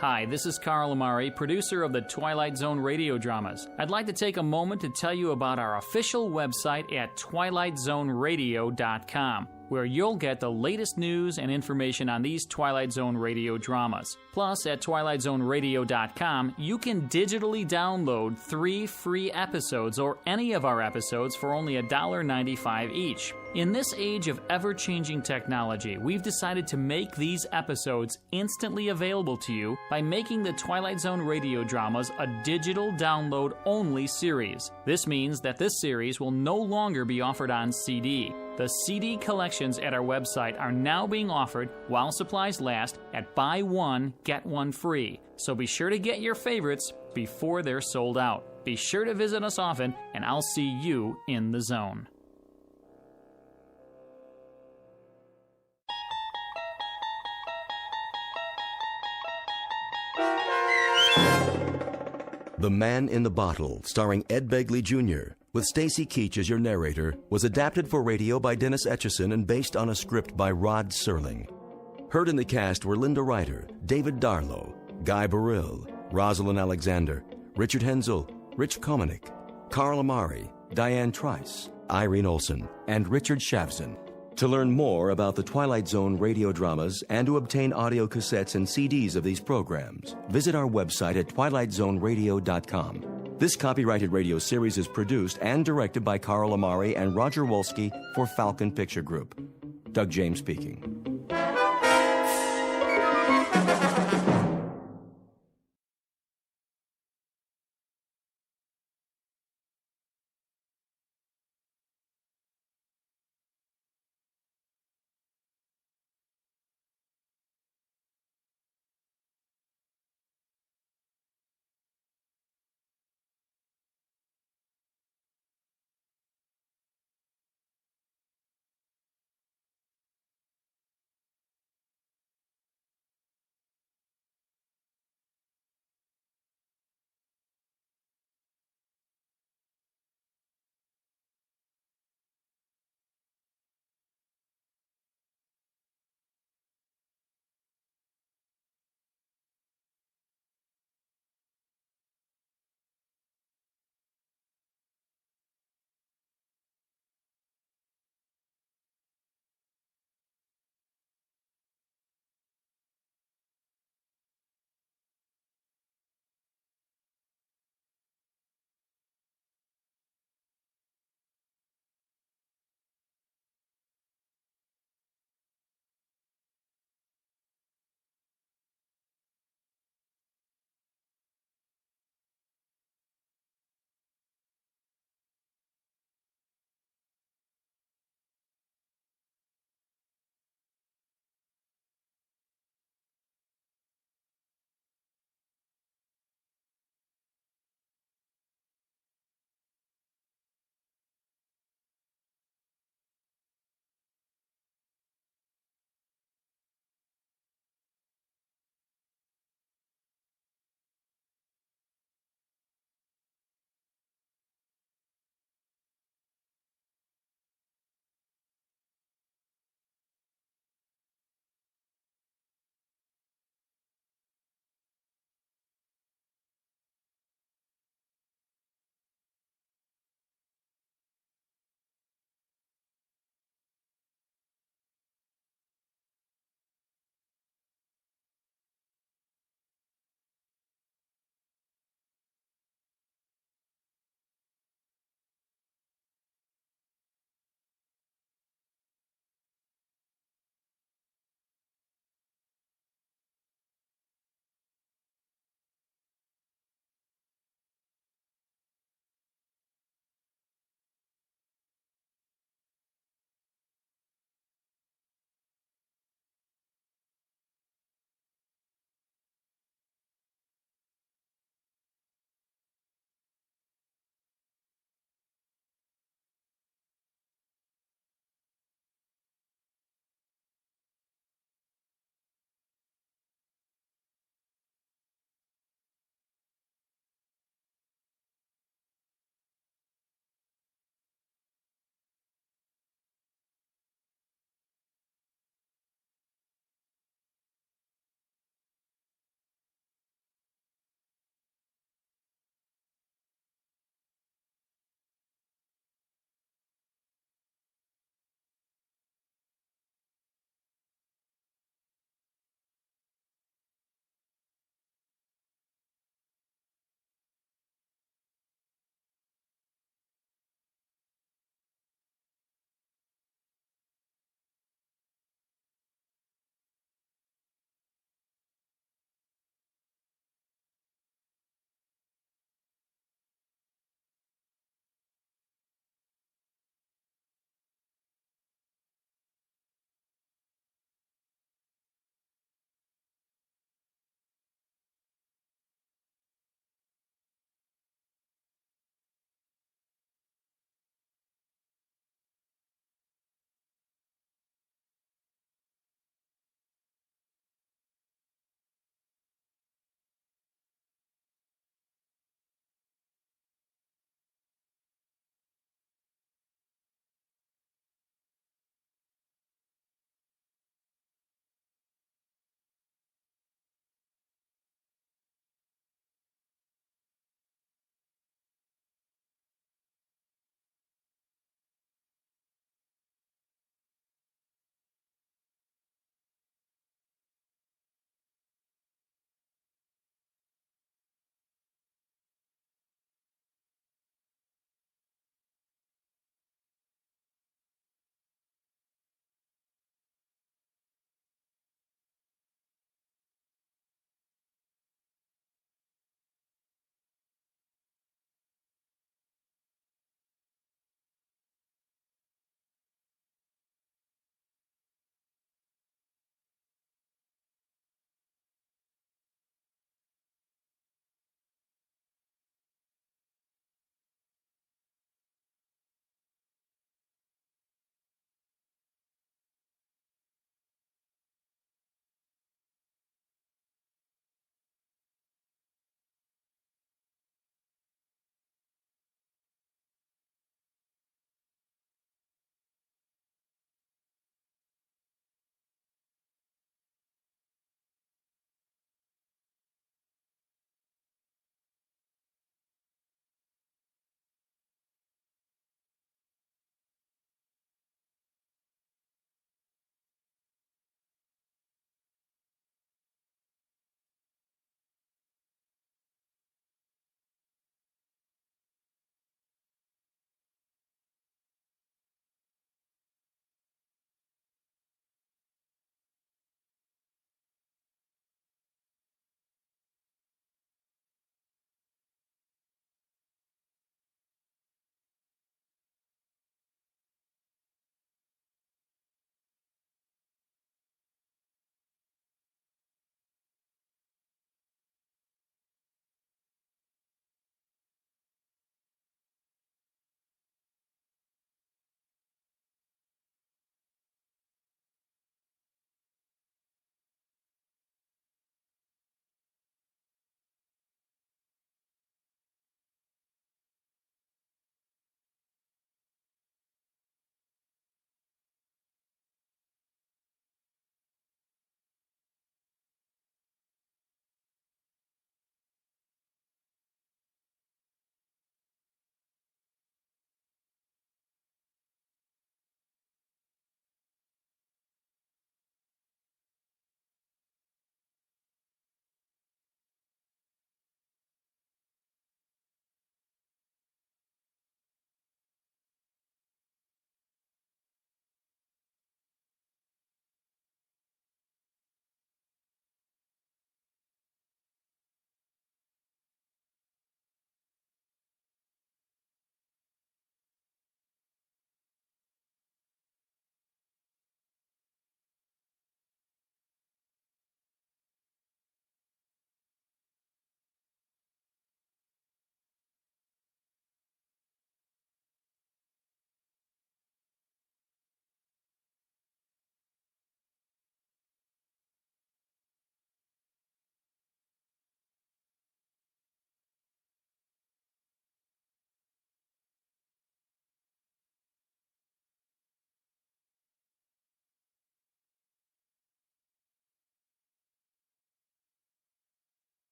Hi, this is Carl Amari, producer of the Twilight Zone radio dramas. I'd like to take a moment to tell you about our official website at twilightzoneradio.com, where you'll get the latest news and information on these Twilight Zone radio dramas. Plus, at twilightzoneradio.com, you can digitally download 3 free episodes or any of our episodes for only $1.95 each. In this age of ever-changing technology, we've decided to make these episodes instantly available to you by making the Twilight Zone radio dramas a digital download-only series. This means that this series will no longer be offered on CD. The CD collections at our website are now being offered while supplies last at buy one, get one free. So be sure to get your favorites before they're sold out. Be sure to visit us often, and I'll see you in the zone. The Man in the Bottle, starring Ed Begley Jr., with Stacy Keach as your narrator, was adapted for radio by Dennis Etchison and based on a script by Rod Serling. Heard in the cast were Linda Ryder, David Darlow, Guy Burrill, Rosalind Alexander, Richard Hensel, Rich Komanek, Carl Amari, Diane Trice, Irene Olson, and Richard Shavson. To learn more about the Twilight Zone radio dramas and to obtain audio cassettes and CDs of these programs, visit our website at twilightzoneradio.com. This copyrighted radio series is produced and directed by Carl Amari and Roger Wolski for Falcon Picture Group. Doug James speaking.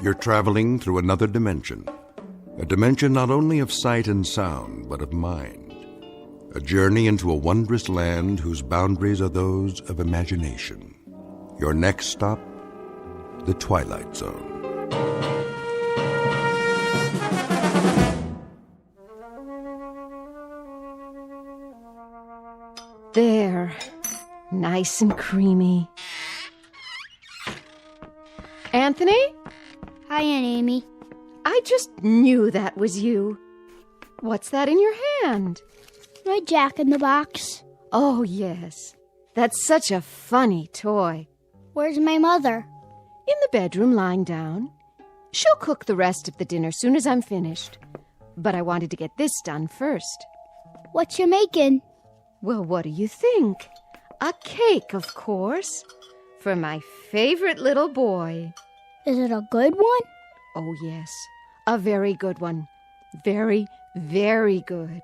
You're traveling through another dimension. A dimension not only of sight and sound, but of mind. A journey into a wondrous land whose boundaries are those of imagination. Your next stop, the Twilight Zone. There. Nice and creamy. Anthony? Hi, Aunt Amy. I just knew that was you. What's that in your hand? My Jack-in-the-Box. Oh, yes. That's such a funny toy. Where's my mother? In the bedroom, lying down. She'll cook the rest of the dinner soon as I'm finished. But I wanted to get this done first. What you making? Well, what do you think? A cake, of course. For my favorite little boy. Is it a good one? Oh, yes. A very good one. Very, very good.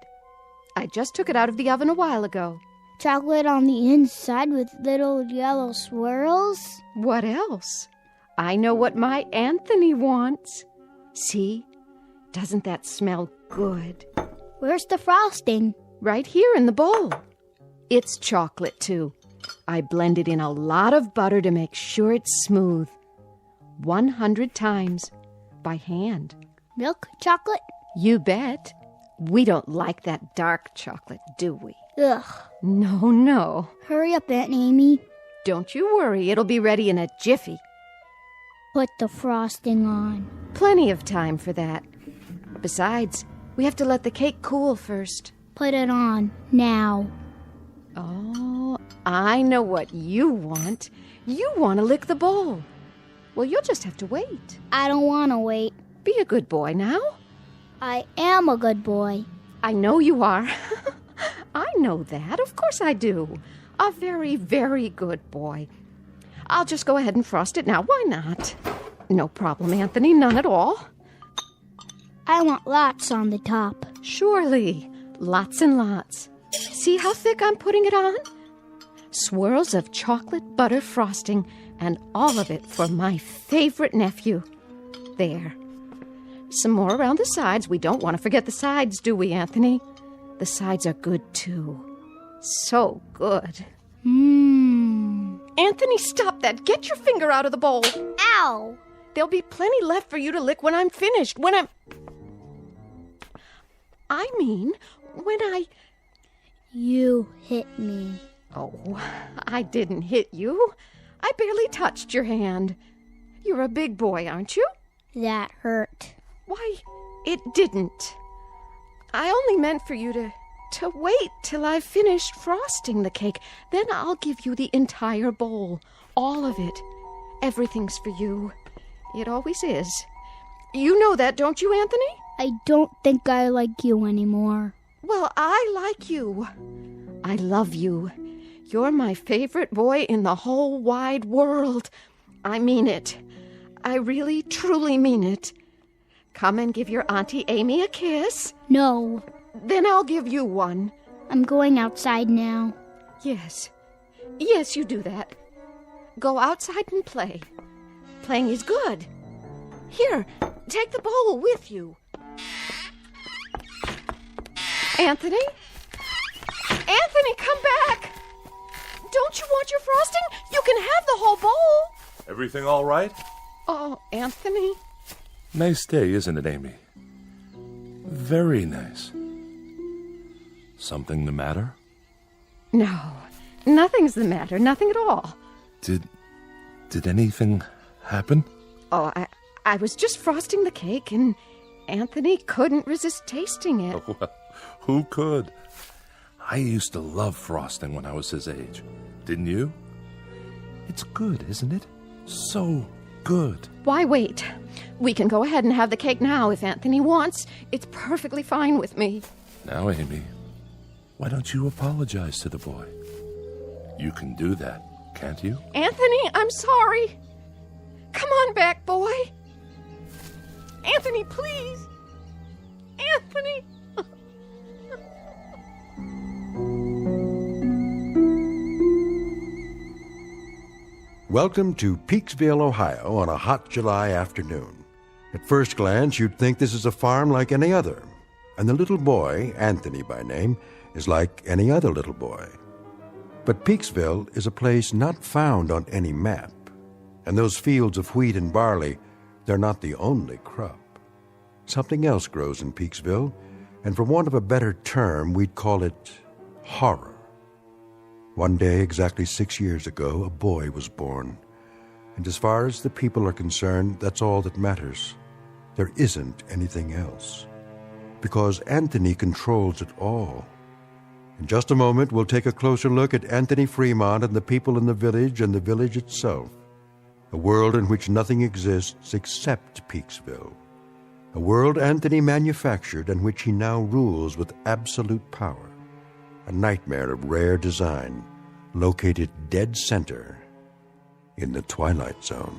I just took it out of the oven a while ago. Chocolate on the inside with little yellow swirls? What else? I know what my Anthony wants. See? Doesn't that smell good? Where's the frosting? Right here in the bowl. It's chocolate, too. I blended in a lot of butter to make sure it's smooth. 100 times. By hand. Milk chocolate? You bet. We don't like that dark chocolate, do we? Ugh. No, no. Hurry up, Aunt Amy. Don't you worry. It'll be ready in a jiffy. Put the frosting on. Plenty of time for that. Besides, we have to let the cake cool first. Put it on. Now. Oh, I know what you want. You want to lick the bowl. Well, you'll just have to wait. I don't want to wait. Be a good boy now. I am a good boy. I know you are. I know that. Of course I do. A very, very good boy. I'll just go ahead and frost it now. Why not? No problem, Anthony. None at all. I want lots on the top. Surely. Lots and lots. See how thick I'm putting it on? Swirls of chocolate butter frosting, and all of it for my favorite nephew. There. Some more around the sides. We don't want to forget the sides, do we, Anthony? The sides are good, too. So good. Anthony, stop that. Get your finger out of the bowl. Ow! There'll be plenty left for you to lick when I'm finished. I mean, when I... You hit me. Oh, I didn't hit you. I barely touched your hand. You're a big boy, aren't you? That hurt. Why, it didn't. I only meant for you to wait till I've finished frosting the cake. Then I'll give you the entire bowl. All of it. Everything's for you. It always is. You know that, don't you, Anthony? I don't think I like you anymore. Well, I like you. I love you. You're my favorite boy in the whole wide world. I mean it. I really, truly mean it. Come and give your Auntie Amy a kiss. No. Then I'll give you one. I'm going outside now. Yes. Yes, you do that. Go outside and play. Playing is good. Here, take the bowl with you. Anthony? Anthony, come back! Don't you want your frosting? You can have the whole bowl. Everything all right? Oh, Anthony. Nice day, isn't it, Amy? Very nice. Something the matter? No, nothing's the matter. Nothing at all. Did anything happen? Oh, I was just frosting the cake, and Anthony couldn't resist tasting it. Oh, well, who could? I used to love frosting when I was his age. Didn't you? It's good, isn't it? So good. Why wait? We can go ahead and have the cake now if Anthony wants. It's perfectly fine with me. Now, Amy, why don't you apologize to the boy? You can do that, can't you? Anthony, I'm sorry. Come on back, boy. Anthony, please. Anthony. Welcome to Peaksville, Ohio on a hot July afternoon. At first glance, you'd think this is a farm like any other, and the little boy, Anthony by name, is like any other little boy. But Peaksville is a place not found on any map, and those fields of wheat and barley, they're not the only crop. Something else grows in Peaksville, and for want of a better term, we'd call it horror. One day, exactly 6 years ago, a boy was born. And as far as the people are concerned, that's all that matters. There isn't anything else. Because Anthony controls it all. In just a moment, we'll take a closer look at Anthony Fremont and the people in the village and the village itself. A world in which nothing exists except Peaksville. A world Anthony manufactured and which he now rules with absolute power. A nightmare of rare design, located dead center in the Twilight Zone.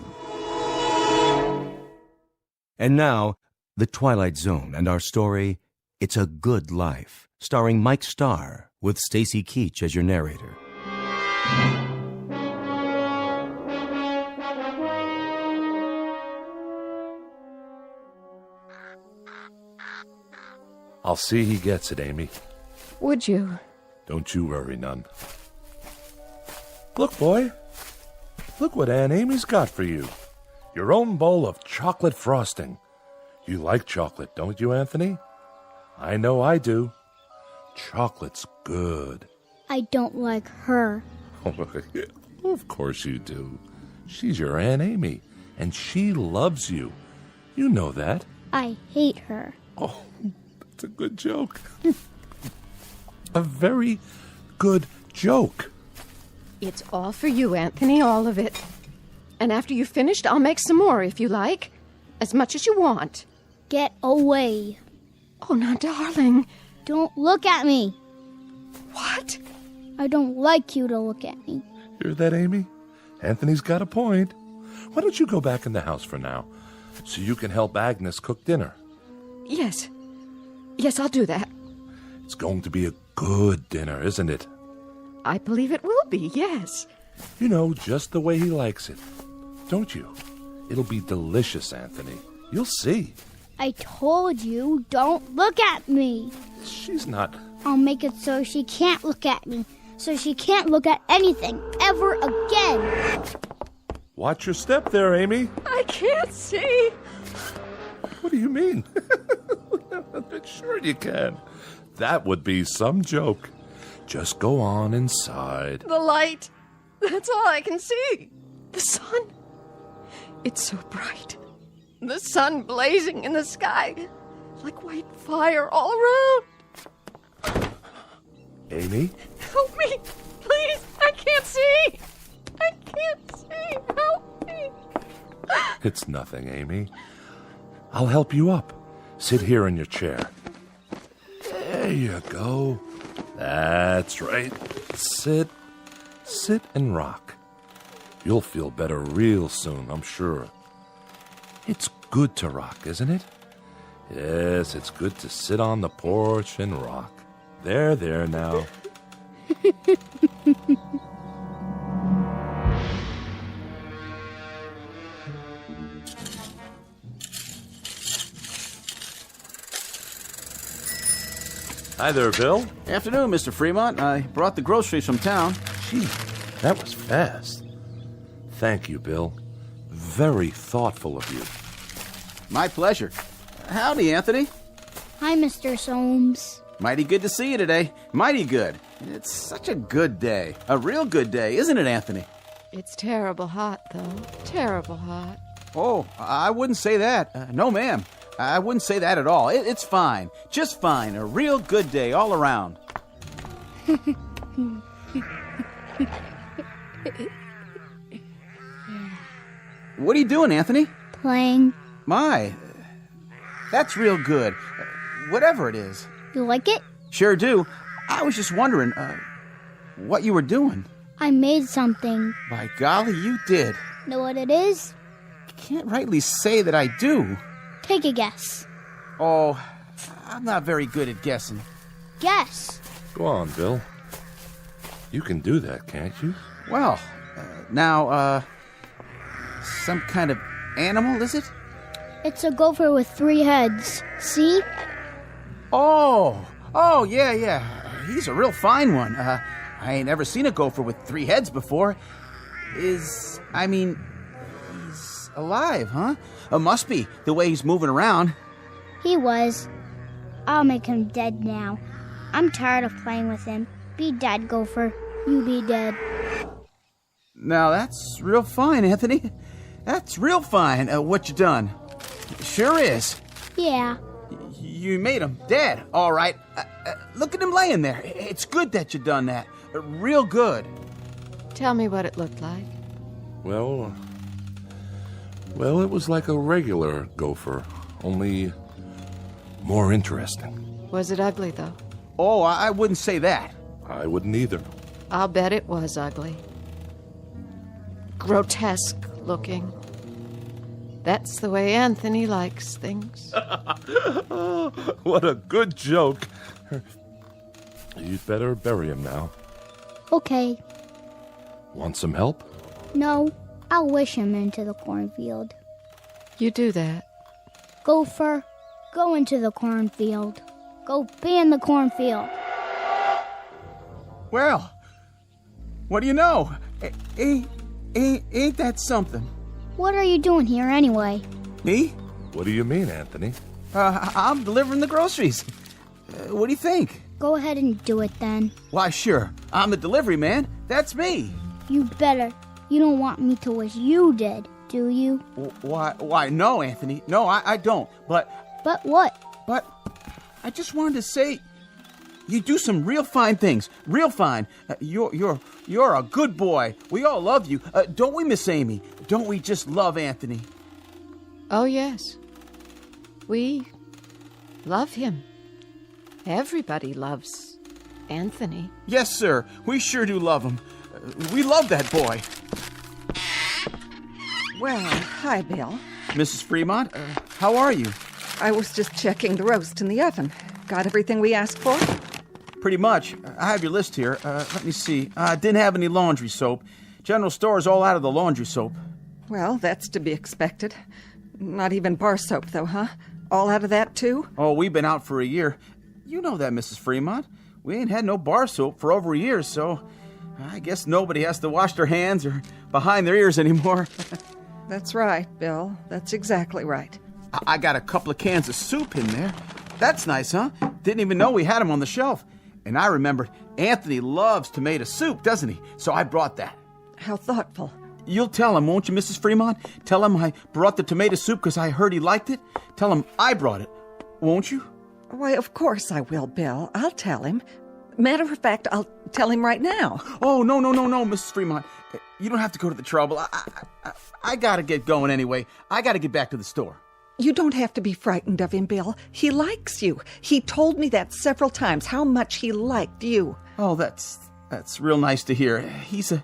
And now, The Twilight Zone and our story, It's a Good Life, starring Mike Starr, with Stacy Keach as your narrator. I'll see he gets it, Amy. Would you? Don't you worry none. Look, boy. Look what Aunt Amy's got for you. Your own bowl of chocolate frosting. You like chocolate, don't you, Anthony? I know I do. Chocolate's good. I don't like her. Of course you do. She's your Aunt Amy, and she loves you. You know that. I hate her. Oh, that's a good joke. A very good joke. It's all for you, Anthony, all of it. And after you've finished, I'll make some more if you like. As much as you want. Get away. Oh, now, darling. Don't look at me. What? I don't like you to look at me. Hear that, Amy? Anthony's got a point. Why don't you go back in the house for now, so you can help Agnes cook dinner? Yes. Yes, I'll do that. It's going to be a good dinner, isn't it? I believe it will be, yes. You know, just the way he likes it. Don't you? It'll be delicious, Anthony. You'll see. I told you, don't look at me. She's not... I'll make it so she can't look at me. So she can't look at anything ever again. Watch your step there, Amy. I can't see. What do you mean? Sure you can. That would be some joke. Just go on inside. The light. That's all I can see. The sun. It's so bright. The sun blazing in the sky. Like white fire all around. Amy? Help me. Please. I can't see. I can't see. Help me. It's nothing, Amy. I'll help you up. Sit here in your chair. There you go. That's right. Sit and rock. You'll feel better real soon, I'm sure. It's good to rock, isn't it? Yes, it's good to sit on the porch and rock. There now. Hi there, Bill. Afternoon, Mr. Fremont. I brought the groceries from town. Gee, that was fast. Thank you, Bill. Very thoughtful of you. My pleasure. Howdy, Anthony. Hi, Mr. Soames. Mighty good to see you today. Mighty good. It's such a good day. A real good day, isn't it, Anthony? It's terrible hot, though. Terrible hot. Oh, I wouldn't say that. No, ma'am. I wouldn't say that at all. It's fine. Just fine. A real good day all around. What are you doing, Anthony? Playing. My, that's real good. Whatever it is. You like it? Sure do. I was just wondering, what you were doing. I made something. By golly, you did. Know what it is? I can't rightly say that I do. Take a guess. Oh, I'm not very good at guessing. Guess. Go on, Bill. You can do that, can't you? Well, now, some kind of animal, is it? It's a gopher with 3 heads. See? Oh, yeah. He's a real fine one. I ain't ever seen a gopher with 3 heads before. He's alive, huh? Must be, the way he's moving around. He was. I'll make him dead now. I'm tired of playing with him. Be dead, gopher. You be dead. Now, that's real fine, Anthony. That's real fine, what you done. Sure is. Yeah. You made him dead, all right. Look at him laying there. It's good that you done that. Real good. Tell me what it looked like. Well, it was like a regular gopher, only more interesting. Was it ugly, though? Oh, I wouldn't say that. I wouldn't either. I'll bet it was ugly. Grotesque looking. That's the way Anthony likes things. What a good joke. You'd better bury him now. Okay. Want some help? No, I'll wish him into the cornfield. You do that. Gopher, go into the cornfield. Go be in the cornfield. Well, what do you know? Ain't that something? What are you doing here anyway? Me? What do you mean, Anthony? I'm delivering the groceries. What do you think? Go ahead and do it then. Why, sure. I'm the delivery man. That's me. You better. You don't want me to wish you did, do you? Why, no, Anthony. No, I don't. But what? But I just wanted to say, you do some real fine things. Real fine. You're a good boy. We all love you. Don't we, Miss Amy? Don't we just love Anthony? Oh, yes. We love him. Everybody loves Anthony. Yes, sir. We sure do love him. We love that boy. Well, hi, Bill. Mrs. Fremont, how are you? I was just checking the roast in the oven. Got everything we asked for? Pretty much. I have your list here. Let me see. Didn't have any laundry soap. General store's all out of the laundry soap. Well, that's to be expected. Not even bar soap, though, huh? All out of that, too? Oh, we've been out for a year. You know that, Mrs. Fremont. We ain't had no bar soap for over a year, so I guess nobody has to wash their hands or behind their ears anymore. That's right, Bill. That's exactly right. I got a couple of cans of soup in there. That's nice, huh? Didn't even know we had them on the shelf. And I remembered Anthony loves tomato soup, doesn't he? So I brought that. How thoughtful. You'll tell him, won't you, Mrs. Fremont? Tell him I brought the tomato soup because I heard he liked it. Tell him I brought it, won't you? Why, of course I will, Bill. I'll tell him. Matter of fact, I'll tell him right now. Oh, no, Mrs. Fremont. You don't have to go to the trouble. I gotta get going anyway. I gotta get back to the store. You don't have to be frightened of him, Bill. He likes you. He told me that several times, how much he liked you. Oh, that's real nice to hear. He's a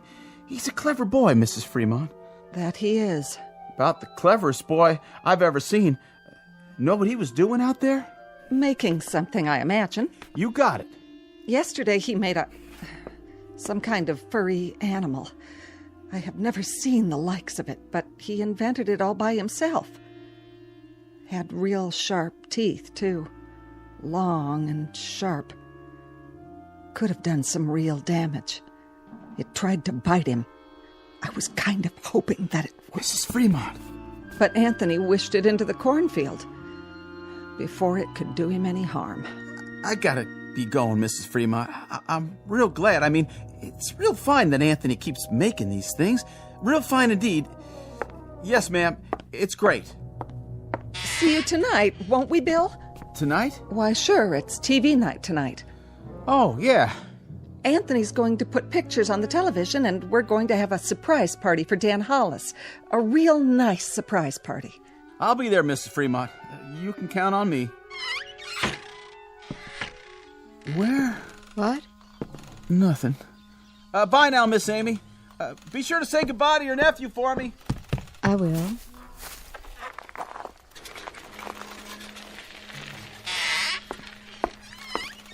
clever boy, Mrs. Fremont. That he is. About the cleverest boy I've ever seen. Know what he was doing out there? Making something, I imagine. You got it. Yesterday he made some kind of furry animal. I have never seen the likes of it, but he invented it all by himself. Had real sharp teeth, too. Long and sharp. Could have done some real damage. It tried to bite him. I was kind of hoping that it would. Mrs. Fremont. But Anthony wished it into the cornfield before it could do him any harm. I gotta be going, Mrs. Fremont. I'm real glad. I mean, it's real fine that Anthony keeps making these things. Real fine indeed. Yes, ma'am. It's great. See you tonight, won't we, Bill? Tonight? Why, sure. It's TV night tonight. Oh, yeah. Anthony's going to put pictures on the television, and we're going to have a surprise party for Dan Hollis. A real nice surprise party. I'll be there, Mrs. Fremont. You can count on me. Where? What? Nothing. Bye now, Miss Amy. Be sure to say goodbye to your nephew for me. I will.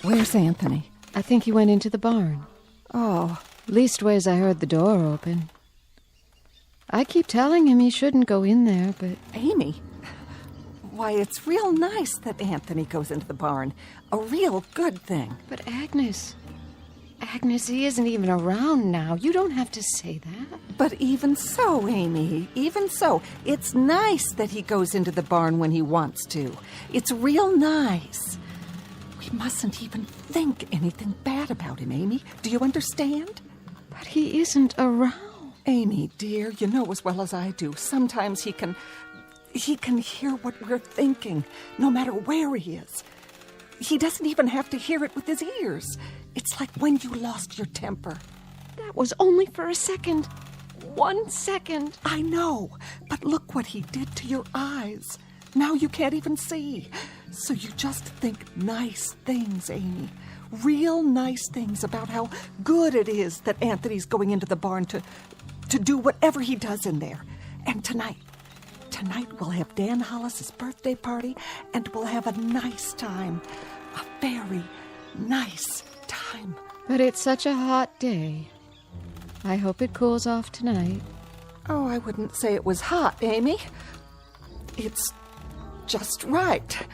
Where's Anthony? I think he went into the barn. Oh. Leastways, I heard the door open. I keep telling him he shouldn't go in there, but... Amy, Why, it's real nice that Anthony goes into the barn. A real good thing. But Agnes, he isn't even around now. You don't have to say that. But even so, Amy, even so, it's nice that he goes into the barn when he wants to. It's real nice. We mustn't even think anything bad about him, Amy. Do you understand? But he isn't around. Amy, dear, you know as well as I do, sometimes he can hear what we're thinking, no matter where he is. He doesn't even have to hear it with his ears. It's like when you lost your temper. That was only for a second. 1 second. I know, but look what he did to your eyes. Now you can't even see. So you just think nice things, Amy. Real nice things about how good it is that Anthony's going into the barn to do whatever he does in there. And tonight we'll have Dan Hollis's birthday party, and we'll have a nice time. A very nice time. But it's such a hot day. I hope it cools off tonight. Oh, I wouldn't say it was hot, Amy. It's just right.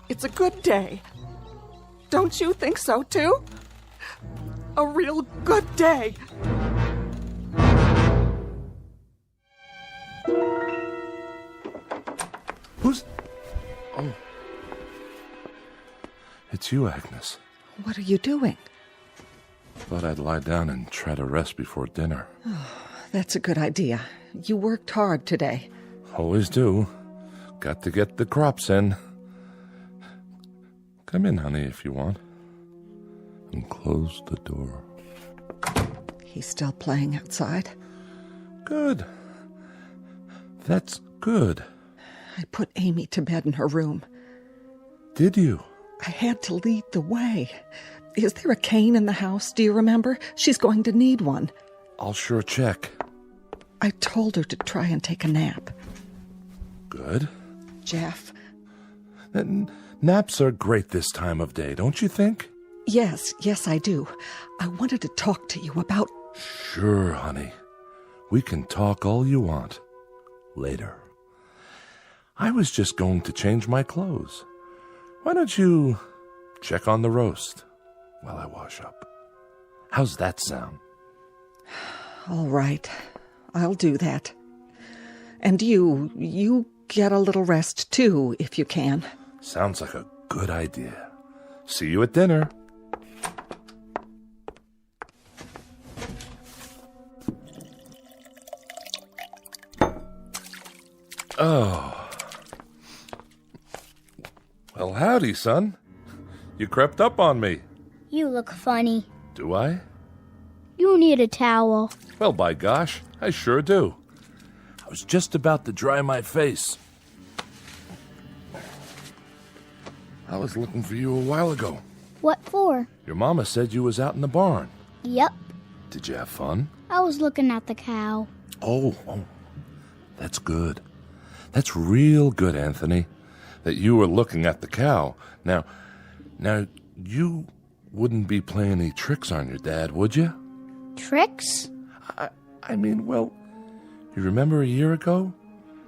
It's a good day. Don't you think so, too? A real good day. Who's... Oh. It's you, Agnes. What are you doing? Thought I'd lie down and try to rest before dinner. Oh, that's a good idea. You worked hard today. Always do. Got to get the crops in. Come in, honey, if you want. And close the door. He's still playing outside? Good. That's good. I put Amy to bed in her room. Did you? I had to lead the way. Is there a cane in the house? Do you remember? She's going to need one. I'll sure check. I told her to try and take a nap. Good. Jeff. Naps are great this time of day, don't you think? Yes, I do. I wanted to talk to you about... Sure, honey. We can talk all you want. Later. I was just going to change my clothes. Why don't you check on the roast while I wash up? How's that sound? All right. I'll do that. And you get a little rest, too, if you can. Sounds like a good idea. See you at dinner. Oh. Well, howdy, son. You crept up on me. You look funny. Do I? You need a towel. Well, by gosh, I sure do. I was just about to dry my face. I was looking for you a while ago. What for? Your mama said you was out in the barn. Yep. Did you have fun? I was looking at the cow. Oh, that's good. That's real good, Anthony, that you were looking at the cow. Now, you wouldn't be playing any tricks on your dad, would you? Tricks? I mean, well, you remember a year ago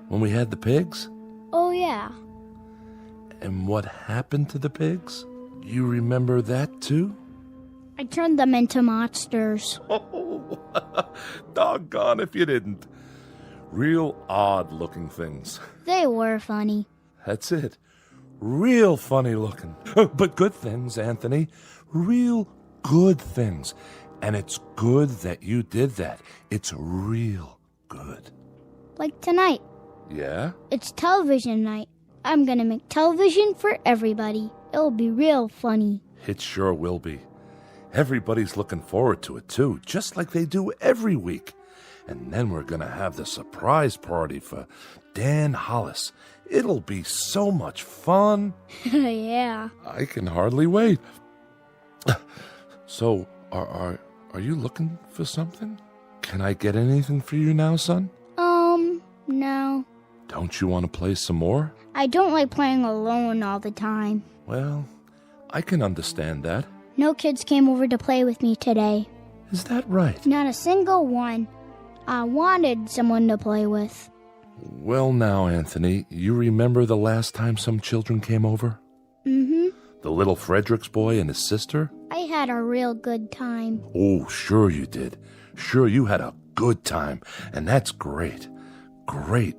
when we had the pigs? Oh, yeah. And what happened to the pigs? You remember that, too? I turned them into monsters. Oh, doggone if you didn't. Real odd-looking things. They were funny. That's it. Real funny looking. But good things, Anthony. Real good things. And it's good that you did that. It's real good. Like tonight. Yeah? It's television night. I'm gonna make television for everybody. It'll be real funny. It sure will be. Everybody's looking forward to it, too, just like they do every week. And then we're gonna have the surprise party for Dan Hollis. It'll be so much fun. Yeah. I can hardly wait. So, are you looking for something? Can I get anything for you now, son? No. Don't you want to play some more? I don't like playing alone all the time. Well, I can understand that. No kids came over to play with me today. Is that right? Not a single one. I wanted someone to play with. Well, now, Anthony, you remember the last time some children came over? Mm-hmm. The little Fredericks boy and his sister? I had a real good time. Oh, sure you did. Sure, you had a good time, and that's great. Great.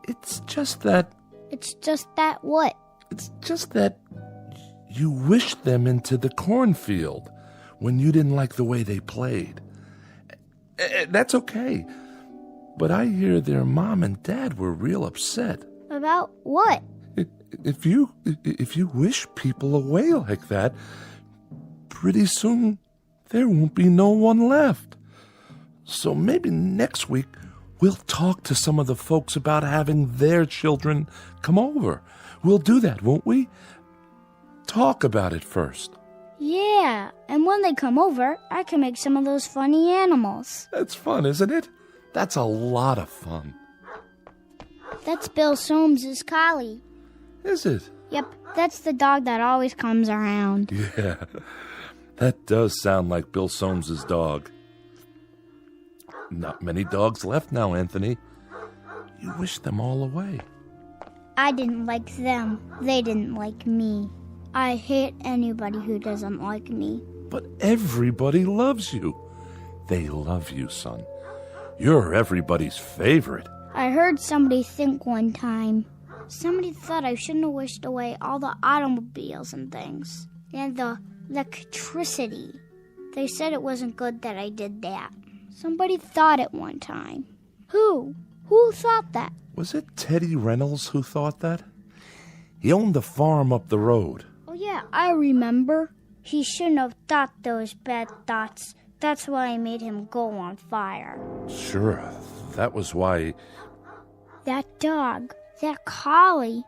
It's just that... It's just that what? It's just that you wished them into the cornfield when you didn't like the way they played. That's okay. But I hear their mom and dad were real upset. About what? If you wish people away like that, pretty soon there won't be no one left. So maybe next week we'll talk to some of the folks about having their children come over. We'll do that, won't we? Talk about it first. Yeah, and when they come over, I can make some of those funny animals. That's fun, isn't it? That's a lot of fun. That's Bill Soames's collie. Is it? Yep, that's the dog that always comes around. Yeah, that does sound like Bill Soames's dog. Not many dogs left now, Anthony. You wish them all away. I didn't like them. They didn't like me. I hate anybody who doesn't like me. But everybody loves you. They love you, son. You're everybody's favorite. I heard somebody think one time. Somebody thought I shouldn't have wished away all the automobiles and things. And the electricity. They said it wasn't good that I did that. Somebody thought it one time. Who? Who thought that? Was it Teddy Reynolds who thought that? He owned the farm up the road. Oh yeah, I remember. He shouldn't have thought those bad thoughts. That's why I made him go on fire. Sure, that was why... That dog, that collie,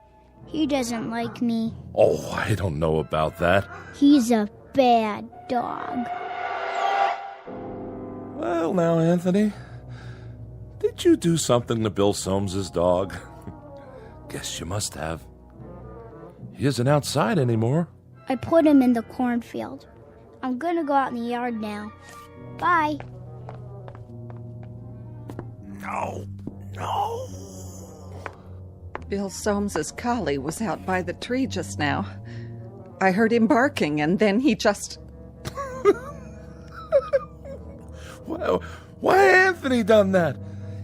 he doesn't like me. Oh, I don't know about that. He's a bad dog. Well, now, Anthony, did you do something to Bill Soames's dog? Guess you must have. He isn't outside anymore. I put him in the cornfield. I'm gonna go out in the yard now. Bye. No. Bill Soames's collie was out by the tree just now. I heard him barking, and then he just... Why Anthony done that?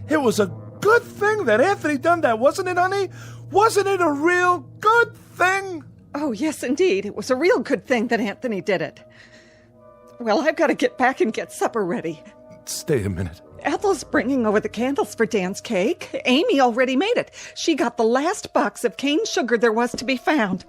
It was a good thing that Anthony done that, wasn't it, honey? Wasn't it a real good thing? Oh, yes, indeed. It was a real good thing that Anthony did it. Well, I've got to get back and get supper ready. Stay a minute. Ethel's bringing over the candles for Dan's cake. Amy already made it. She got the last box of cane sugar there was to be found.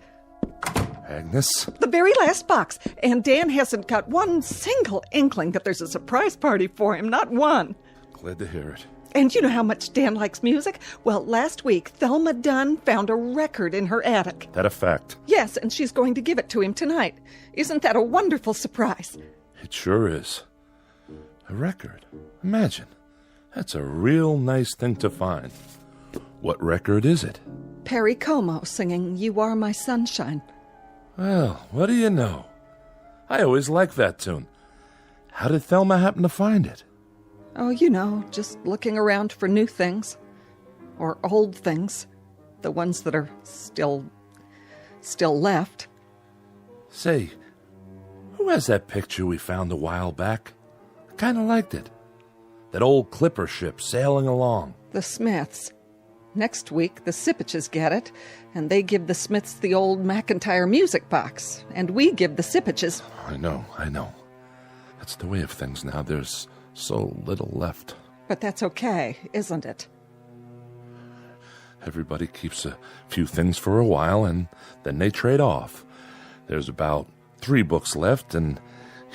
Agnes? The very last box. And Dan hasn't got one single inkling that there's a surprise party for him. Not one. Glad to hear it. And you know how much Dan likes music? Well, last week, Thelma Dunn found a record in her attic. That a fact? Yes, and she's going to give it to him tonight. Isn't that a wonderful surprise? It sure is. A record. Imagine. That's a real nice thing to find. What record is it? Perry Como singing You Are My Sunshine. Well, what do you know? I always liked that tune. How did Thelma happen to find it? Oh, you know, just looking around for new things. Or old things. The ones that are still left. Say, who has that picture we found a while back? I kind of liked it. That old clipper ship sailing along. The Smiths. Next week, the Sipaches get it, and they give the Smiths the old McIntyre music box, and we give the Sipaches... I know. That's the way of things now. There's so little left. But that's okay, isn't it? Everybody keeps a few things for a while, and then they trade off. There's about 3 books left, and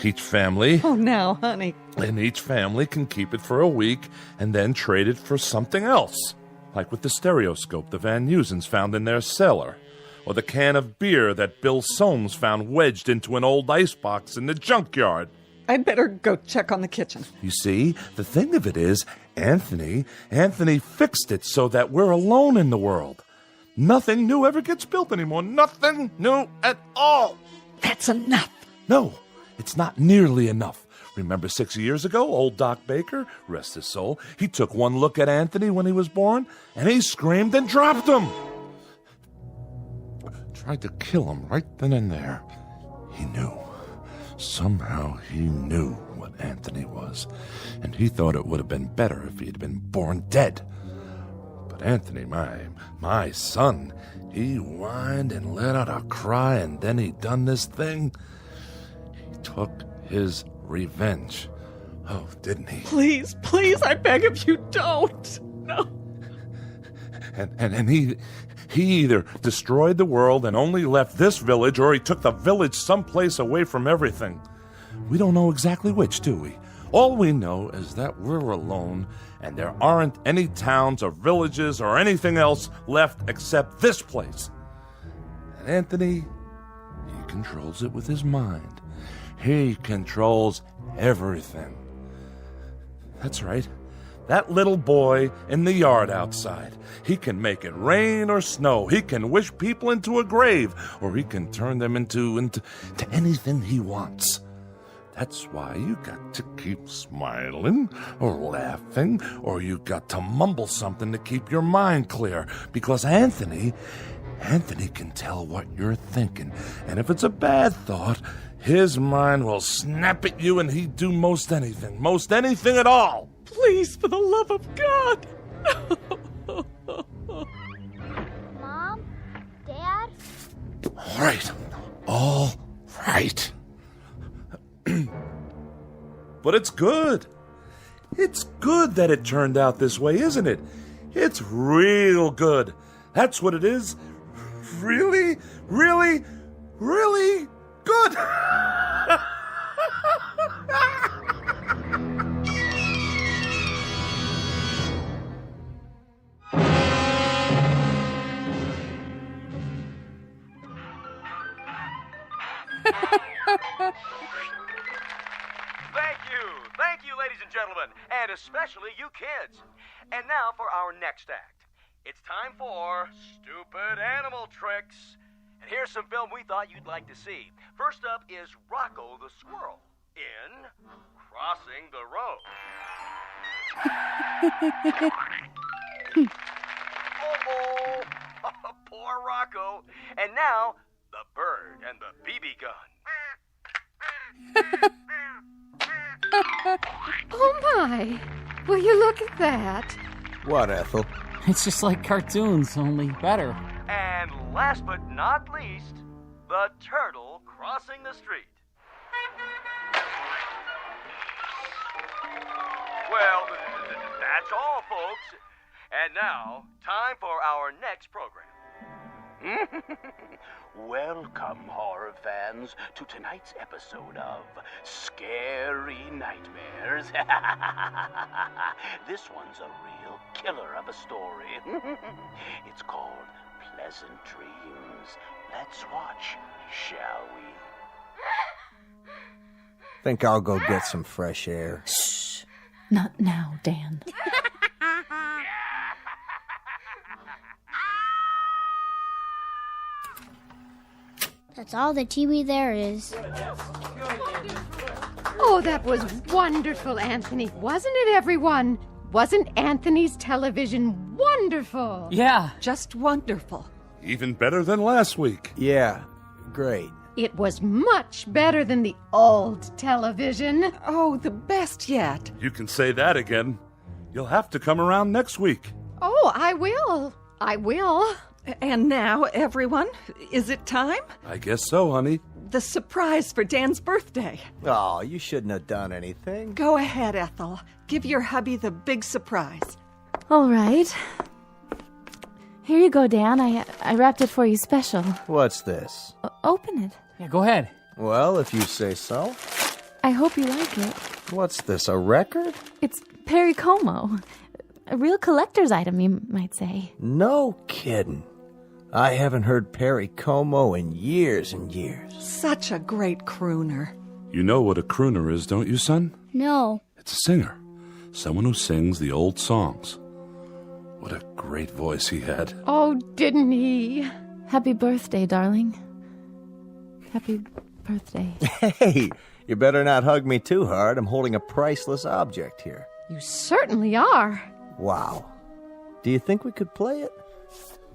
each family... Oh, now, honey. And each family can keep it for a week, and then trade it for something else. Like with the stereoscope the Van Usens found in their cellar, or the can of beer that Bill Soames found wedged into an old icebox in the junkyard. I'd better go check on the kitchen. You see, the thing of it is, Anthony fixed it so that we're alone in the world. Nothing new ever gets built anymore. Nothing new at all. That's enough. No, it's not nearly enough. Remember 6 years ago, old Doc Baker, rest his soul, he took one look at Anthony when he was born, and he screamed and dropped him. Tried to kill him right then and there. He knew. Somehow he knew what Anthony was, and he thought it would have been better if he had been born dead. But Anthony, my son, he whined and let out a cry, and then he done this thing. He took his revenge. Oh, didn't he? Please, please, I beg of you, don't. No. And he either destroyed the world and only left this village, or he took the village someplace away from everything. We don't know exactly which, do we? All we know is that we're alone, and there aren't any towns or villages or anything else left except this place. And Anthony, he controls it with his mind. He controls everything. That's right. That little boy in the yard outside. He can make it rain or snow. He can wish people into a grave, or he can turn them into anything he wants. That's why you got to keep smiling or laughing, or you got to mumble something to keep your mind clear, because Anthony can tell what you're thinking. And if it's a bad thought, his mind will snap at you, and he'd do most anything at all. Please, for the love of God. Mom? Dad? All right. But it's good. It's good that it turned out this way, isn't it? It's real good. That's what it is. Really, really, really good. Thank you, ladies and gentlemen, and especially you kids. And now for our next act. It's time for Stupid Animal Tricks. And here's some film we thought you'd like to see. First up is Rocco the Squirrel in Crossing the Road. Oh, poor Rocco. And now, the bird and the BB gun. Oh, my. Will you look at that? What, Ethel? It's just like cartoons, only better. And last but not least, the turtle crossing the street. Well, that's all, folks. And now, time for our next program. Welcome, horror fans, to tonight's episode of Scary Nightmares. This one's a real killer of a story. It's called Pleasant Dreams. Let's watch, shall we? Think I'll go get some fresh air. Shh. Not now, Dan. That's all the TV there is. Oh, that was wonderful, Anthony. Wasn't it, everyone? Wasn't Anthony's television wonderful? Yeah. Just wonderful. Even better than last week. Yeah, great. It was much better than the old television. Oh, the best yet. You can say that again. You'll have to come around next week. Oh, I will. I will. And now, everyone, is it time? I guess so, honey. The surprise for Dan's birthday. Oh, you shouldn't have done anything. Go ahead, Ethel. Give your hubby the big surprise. All right. Here you go, Dan. I wrapped it for you special. What's this? Open it. Yeah, go ahead. Well, if you say so. I hope you like it. What's this, a record? It's Perry Como. A real collector's item, you might say. No kidding. I haven't heard Perry Como in years and years. Such a great crooner. You know what a crooner is, don't you, son? No. It's a singer. Someone who sings the old songs. What a great voice he had. Oh, didn't he? Happy birthday, darling. Happy birthday. Hey, You better not hug me too hard. I'm holding a priceless object here. You certainly are. Wow. Do you think we could play it?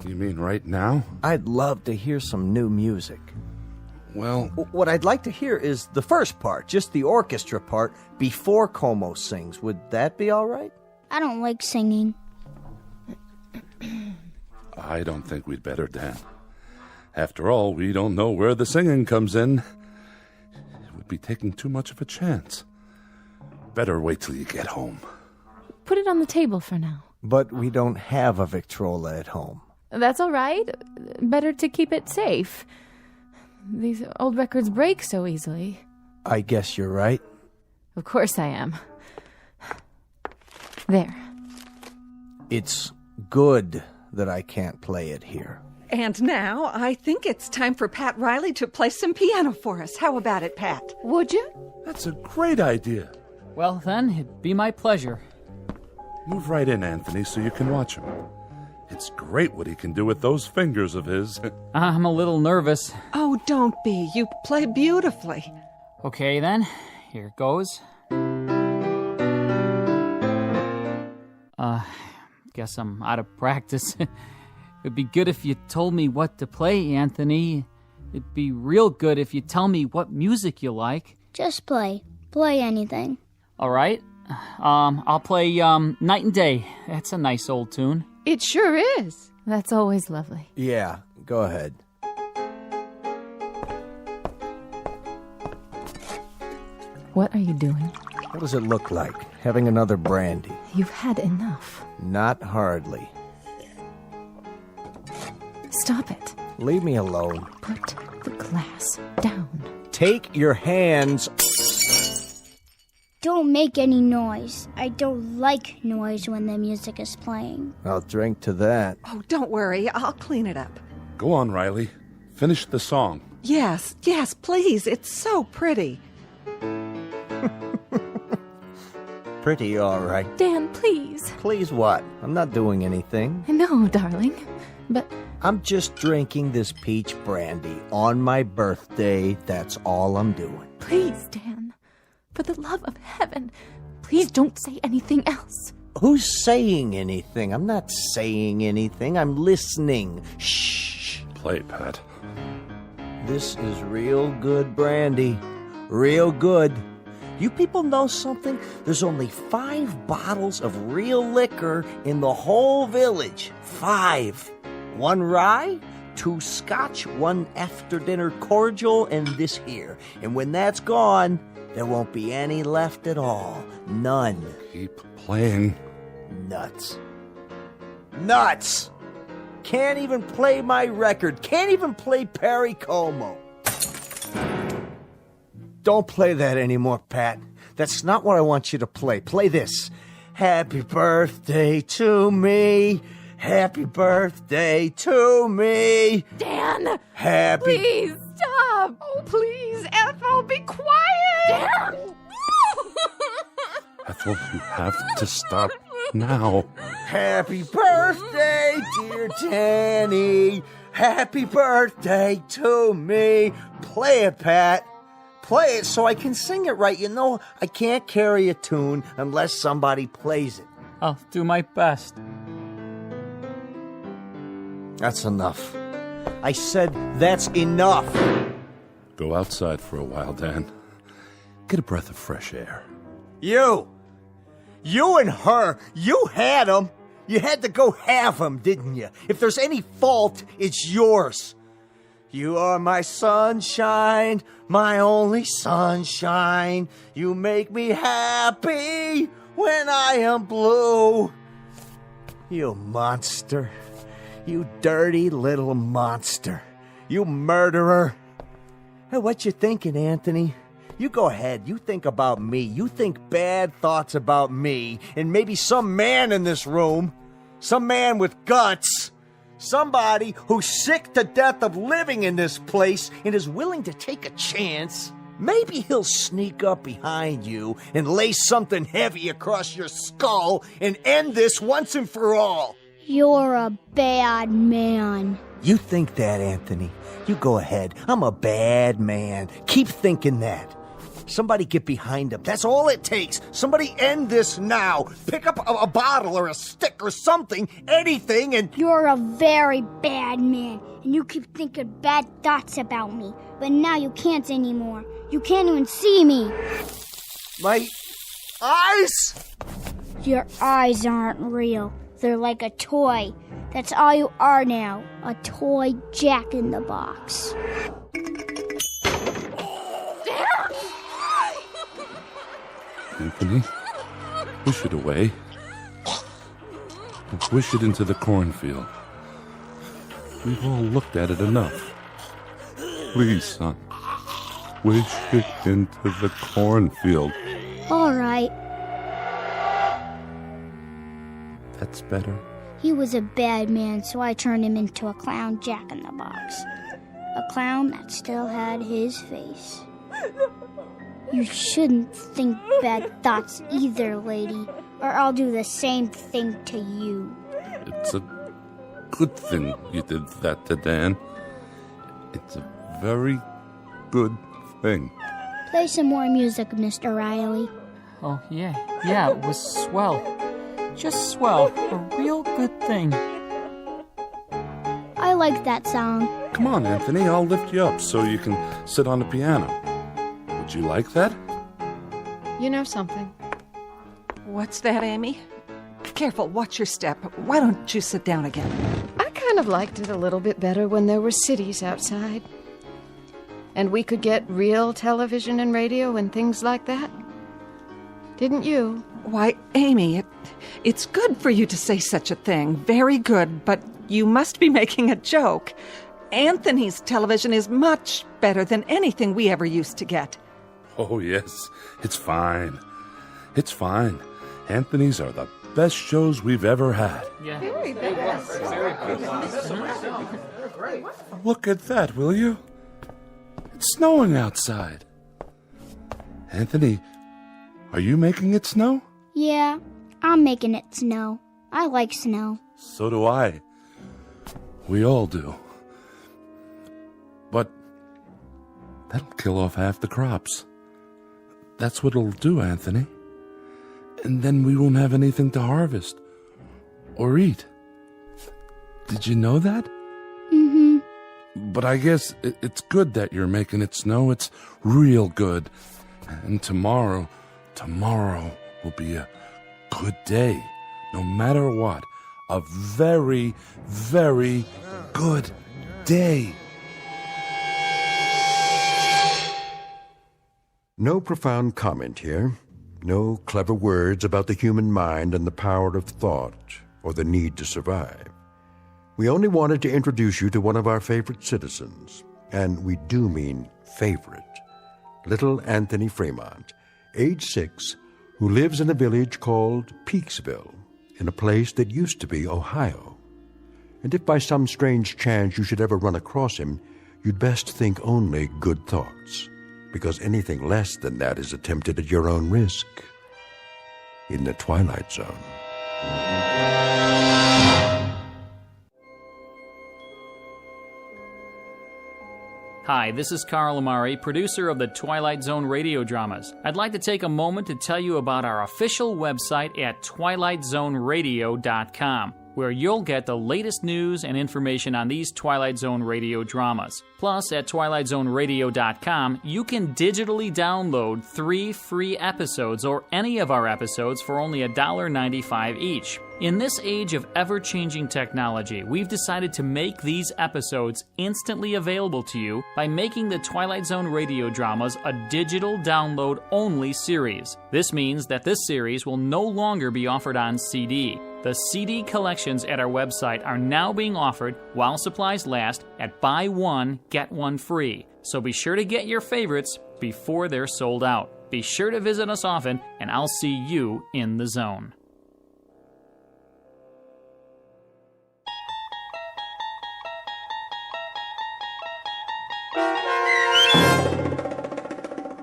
You mean right now? I'd love to hear some new music. Well, what I'd like to hear is the first part, just the orchestra part, before Como sings. Would that be all right? I don't like singing. I don't think we'd better, Dan. After all, we don't know where the singing comes in. It would be taking too much of a chance. Better wait till you get home. Put it on the table for now. But we don't have a Victrola at home. That's all right. Better to keep it safe. These old records break so easily. I guess you're right. Of course I am. There. It's good that I can't play it here. And now I think it's time for Pat Riley to play some piano for us. How about it, Pat? Would you? That's a great idea. Well, then, it'd be my pleasure. Move right in, Anthony, so you can watch him. It's great what he can do with those fingers of his. I'm a little nervous. Oh, don't be. You play beautifully. Okay, then. Here goes. Guess I'm out of practice. It'd be good if you told me what to play, Anthony. It'd be real good if you tell me what music you like. Just play. Play anything. All right. I'll play Night and Day. That's a nice old tune. It sure is. That's always lovely. Yeah, go ahead. What are you doing? What does it look like? Having another brandy? You've had enough. Not hardly. Stop it. Leave me alone. Put the glass down. Take your hands. Don't make any noise. I don't like noise when the music is playing. I'll drink to that. Oh, don't worry. I'll clean it up. Go on, Riley. Finish the song. Yes, please. It's so pretty. Pretty, all right. Dan, please. Please what? I'm not doing anything. No, darling. But I'm just drinking this peach brandy on my birthday. That's all I'm doing. Please, Dan. For the love of heaven, please don't say anything else. Who's saying anything? I'm not saying anything. I'm listening. Shh. Play, Pat. This is real good brandy. Real good. You people know something? There's only 5 bottles of real liquor in the whole village. 5. 1 rye, 2 scotch, 1 after-dinner cordial, and this here. And when that's gone, there won't be any left at all. None. Keep playing. Nuts. Nuts! Can't even play my record. Can't even play Perry Como. Don't play that anymore, Pat. That's not what I want you to play. Play this. Happy birthday to me. Happy birthday to me. Dan! Happy... Please, stop! Oh, please, Ethel, be quiet! Dan! Ethel, you have to stop now. Happy birthday, dear Danny. Happy birthday to me. Play it, Pat. Play it so I can sing it right. You know, I can't carry a tune unless somebody plays it. I'll do my best. That's enough. I said that's enough. Go outside for a while, Dan. Get a breath of fresh air. You and her, you had them. You had to go have them, didn't you? If there's any fault, it's yours. You are my sunshine, my only sunshine. You make me happy when I am blue. You monster. You dirty little monster. You murderer. Hey, what you thinking, Anthony? You go ahead. You think about me. You think bad thoughts about me. And maybe some man in this room. Some man with guts. Somebody who's sick to death of living in this place and is willing to take a chance. Maybe he'll sneak up behind you and lay something heavy across your skull and end this once and for all. You're a bad man. You think that, Anthony. You go ahead. I'm a bad man. Keep thinking that. Somebody get behind him. That's all it takes. Somebody end this now. Pick up a bottle or a stick or something, anything, and... You're a very bad man, and you keep thinking bad thoughts about me. But now you can't anymore. You can't even see me. My eyes? Your eyes aren't real. They're like a toy. That's all you are now. A toy Jack-in-the-Box. Anthony, wish it away. Wish it into the cornfield. We've all looked at it enough. Please, son. Wish it into the cornfield. All right. That's better. He was a bad man, so I turned him into a clown Jack-in-the-Box. A clown that still had his face. You shouldn't think bad thoughts either, lady, or I'll do the same thing to you. It's a good thing you did that to Dan. It's a very good thing. Play some more music, Mr. Riley. Oh, yeah, it was swell. Just swell. A real good thing. I like that song. Come on, Anthony, I'll lift you up so you can sit on the piano. Would you like that? You know something? What's that, Amy? Careful, watch your step. Why don't you sit down again? I kind of liked it a little bit better when there were cities outside. And we could get real television and radio and things like that. Didn't you? Why, Amy, it's good for you to say such a thing. Very good, but you must be making a joke. Anthony's television is much better than anything we ever used to get. Oh, yes. It's fine. It's fine. Anthony's are the best shows we've ever had. Yeah. Very best. Look at that, will you? It's snowing outside. Anthony, are you making it snow? Yeah, I'm making it snow. I like snow. So do I. We all do. But that'll kill off half the crops. That's what it'll do, Anthony. And then we won't have anything to harvest or eat. Did you know that? Mm-hmm. But I guess it's good that you're making it snow. It's real good. And tomorrow will be a good day. No matter what. A very, very good day. No profound comment here. No clever words about the human mind and the power of thought or the need to survive. We only wanted to introduce you to one of our favorite citizens, and we do mean favorite, little Anthony Fremont, age 6, who lives in a village called Peaksville, in a place that used to be Ohio. And if by some strange chance you should ever run across him, you'd best think only good thoughts, because anything less than that is attempted at your own risk. In the Twilight Zone. Hi, this is Carl Amari, producer of the Twilight Zone radio dramas. I'd like to take a moment to tell you about our official website at twilightzoneradio.com, where you'll get the latest news and information on these Twilight Zone radio dramas. Plus, at twilightzoneradio.com, you can digitally download 3 free episodes or any of our episodes for only $1.95 each. In this age of ever-changing technology, we've decided to make these episodes instantly available to you by making the Twilight Zone radio dramas a digital download-only series. This means that this series will no longer be offered on CD. The CD collections at our website are now being offered while supplies last at buy one, get one free. So be sure to get your favorites before they're sold out. Be sure to visit us often, and I'll see you in the zone.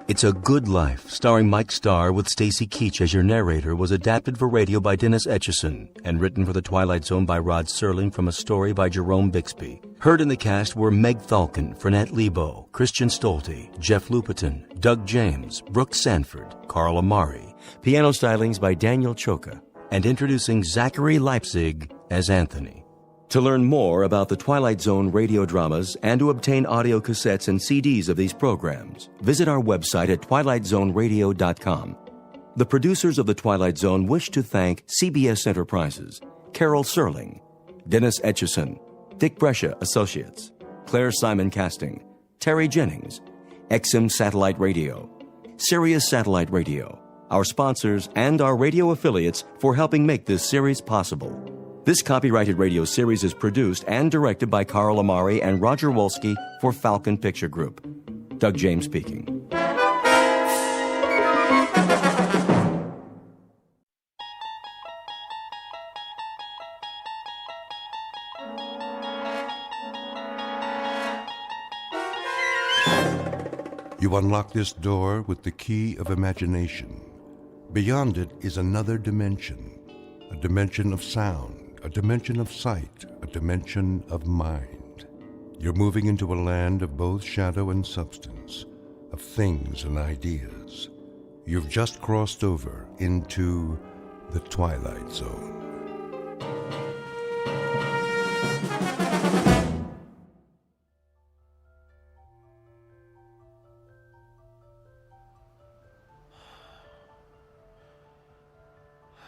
It's a Good Life, starring Mike Starr with Stacy Keach as your narrator, was adapted for radio by Dennis Etchison and written for The Twilight Zone by Rod Serling from a story by Jerome Bixby. Heard in the cast were Meg Thalken, Frenette Lebo, Christian Stolte, Jeff Lupetin, Doug James, Brooke Sanford, Carl Amari, piano stylings by Daniel Choka, and introducing Zachary Leipzig as Anthony. To learn more about the Twilight Zone radio dramas and to obtain audio cassettes and CDs of these programs, visit our website at twilightzoneradio.com. The producers of The Twilight Zone wish to thank CBS Enterprises, Carol Serling, Dennis Etchison, Dick Brescia Associates, Claire Simon Casting, Terry Jennings, XM Satellite Radio, Sirius Satellite Radio, our sponsors, and our radio affiliates for helping make this series possible. This copyrighted radio series is produced and directed by Carl Amari and Roger Wolski for Falcon Picture Group. Doug James speaking. You unlock this door with the key of imagination. Beyond it is another dimension, a dimension of sound, a dimension of sight, a dimension of mind. You're moving into a land of both shadow and substance, of things and ideas. You've just crossed over into the Twilight Zone.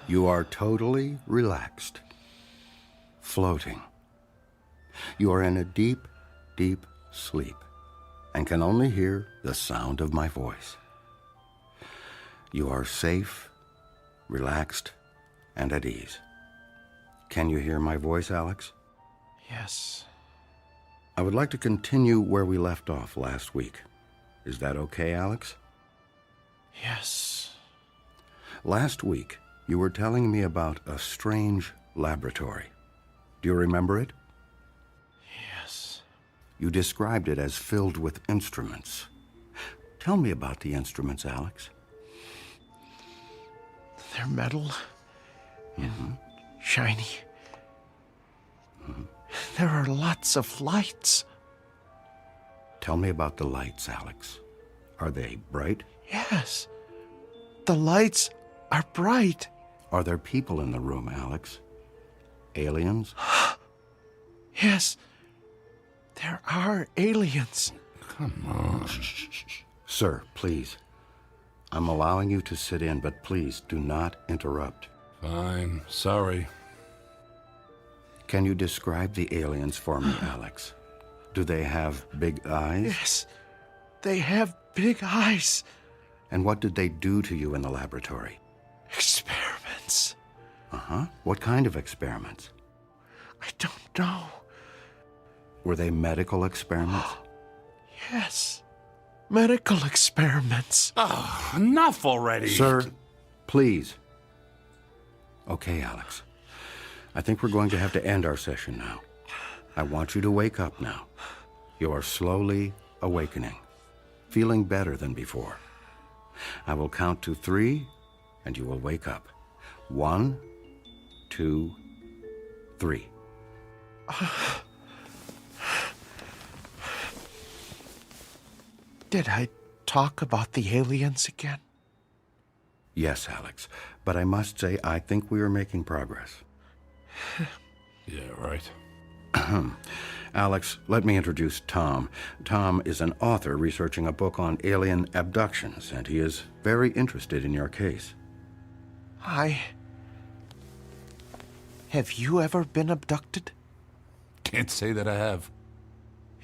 You are totally relaxed, floating. You are in a deep, deep sleep and can only hear the sound of my voice. You are safe, relaxed, and at ease. Can you hear my voice, Alex? Yes. I would like to continue where we left off last week. Is that okay, Alex? Yes. Last week, you were telling me about a strange laboratory. Do you remember it? Yes. You described it as filled with instruments. Tell me about the instruments, Alex. They're metal and shiny. There are lots of lights. Tell me about the lights, Alex. Are they bright? Yes. The lights are bright. Are there people in the room, Alex? Aliens? Yes. There are aliens. Come on. Sir, please. I'm allowing you to sit in, but please do not interrupt. Fine. Sorry. Can you describe the aliens for me, Alex? Do they have big eyes? Yes. They have big eyes. And what did they do to you in the laboratory? Experiments. Uh-huh. What kind of experiments? I don't know. Were they medical experiments? Yes. Medical experiments. Oh, enough already. Sir, please. Okay, Alex. I think we're going to have to end our session now. I want you to wake up now. You are slowly awakening, feeling better than before. I will count to 3, and you will wake up. 1, 2, 3. Did I talk about the aliens again? Yes, Alex, but I must say I think we are making progress. Yeah, right. Alex, let me introduce Tom. Tom is an author researching a book on alien abductions, and he is very interested in your case. Have you ever been abducted? Can't say that I have.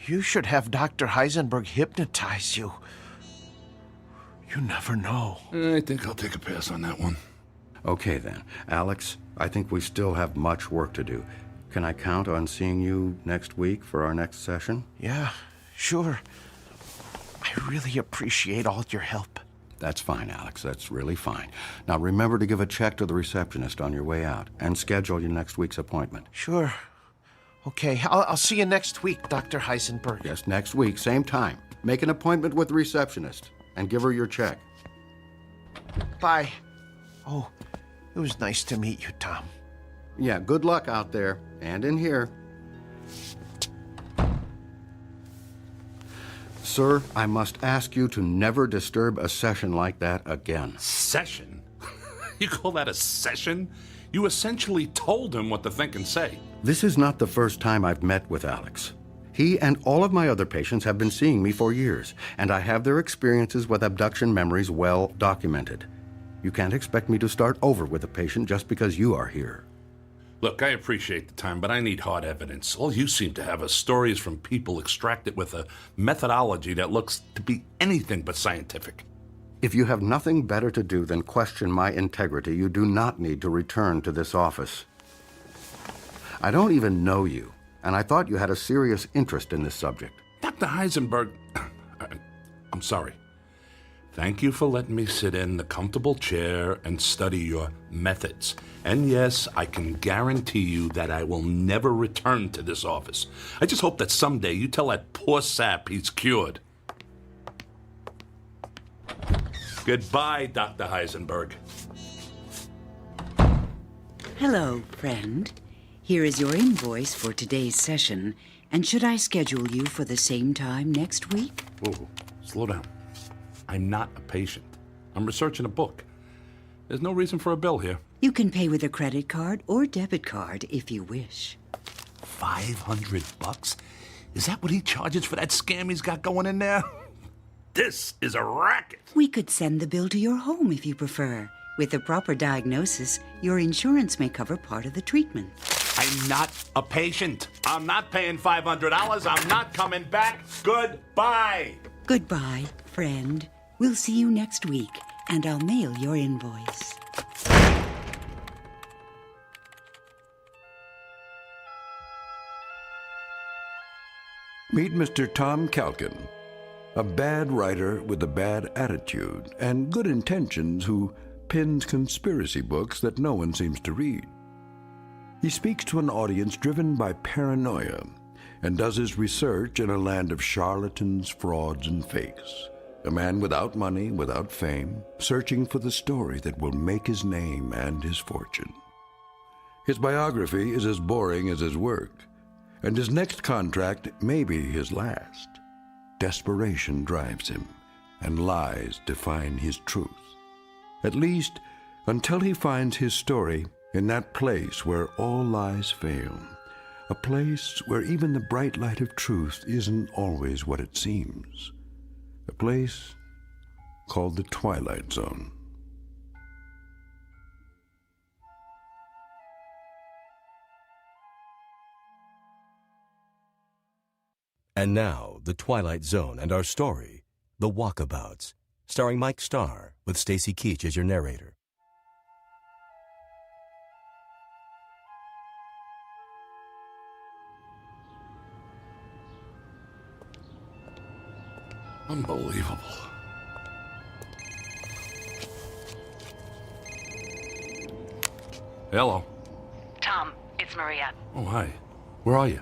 You should have Dr. Heisenberg hypnotize you. You never know. I think I'll take a pass on that one. Okay, then. Alex, I think we still have much work to do. Can I count on seeing you next week for our next session? Yeah, sure. I really appreciate all your help. That's fine, Alex. That's really fine. Now, remember to give a check to the receptionist on your way out and schedule your next week's appointment. Sure. Okay, I'll see you next week, Dr. Heisenberg. Yes, next week, same time. Make an appointment with the receptionist and give her your check. Bye. Oh, it was nice to meet you, Tom. Yeah, good luck out there and in here. Sir, I must ask you to never disturb a session like that again. Session? You call that a session? You essentially told him what to think and say. This is not the first time I've met with Alex. He and all of my other patients have been seeing me for years, and I have their experiences with abduction memories well documented. You can't expect me to start over with a patient just because you are here. Look, I appreciate the time, but I need hard evidence. All you seem to have are stories from people extracted with a methodology that looks to be anything but scientific. If you have nothing better to do than question my integrity, you do not need to return to this office. I don't even know you, and I thought you had a serious interest in this subject. Dr. Heisenberg, I'm sorry. Thank you for letting me sit in the comfortable chair and study your methods. And yes, I can guarantee you that I will never return to this office. I just hope that someday you tell that poor sap he's cured. Goodbye, Dr. Heisenberg. Hello, friend. Here is your invoice for today's session. And should I schedule you for the same time next week? Whoa, slow down. I'm not a patient. I'm researching a book. There's no reason for a bill here. You can pay with a credit card or debit card if you wish. $500? Is that what he charges for that scam he's got going in there? This is a racket. We could send the bill to your home if you prefer. With a proper diagnosis, your insurance may cover part of the treatment. I'm not a patient. I'm not paying $500. I'm not coming back. Goodbye. Goodbye, friend. We'll see you next week, and I'll mail your invoice. Meet Mr. Tom Calkin, a bad writer with a bad attitude and good intentions who pins conspiracy books that no one seems to read. He speaks to an audience driven by paranoia and does his research in a land of charlatans, frauds, and fakes. A man without money, without fame, searching for the story that will make his name and his fortune. His biography is as boring as his work, and his next contract may be his last. Desperation drives him, and lies define his truth. At least, until he finds his story in that place where all lies fail, a place where even the bright light of truth isn't always what it seems. A place called the Twilight Zone. And now, The Twilight Zone and our story, The Walkabouts, starring Mike Starr, with Stacy Keach as your narrator. Unbelievable. Hello. Tom, it's Maria. Oh, hi. Where are you?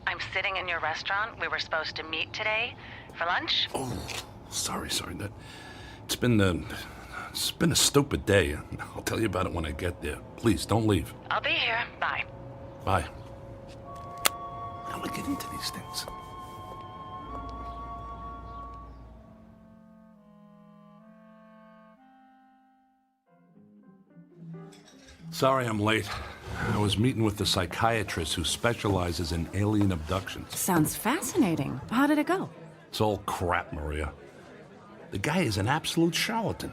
I'm sitting in your restaurant. We were supposed to meet today for lunch. Oh, sorry. It's been a stupid day. I'll tell you about it when I get there. Please, don't leave. I'll be here. Bye. Bye. How do I get into these things? Sorry I'm late. I was meeting with the psychiatrist who specializes in alien abductions. Sounds fascinating. How did it go? It's all crap, Maria. The guy is an absolute charlatan.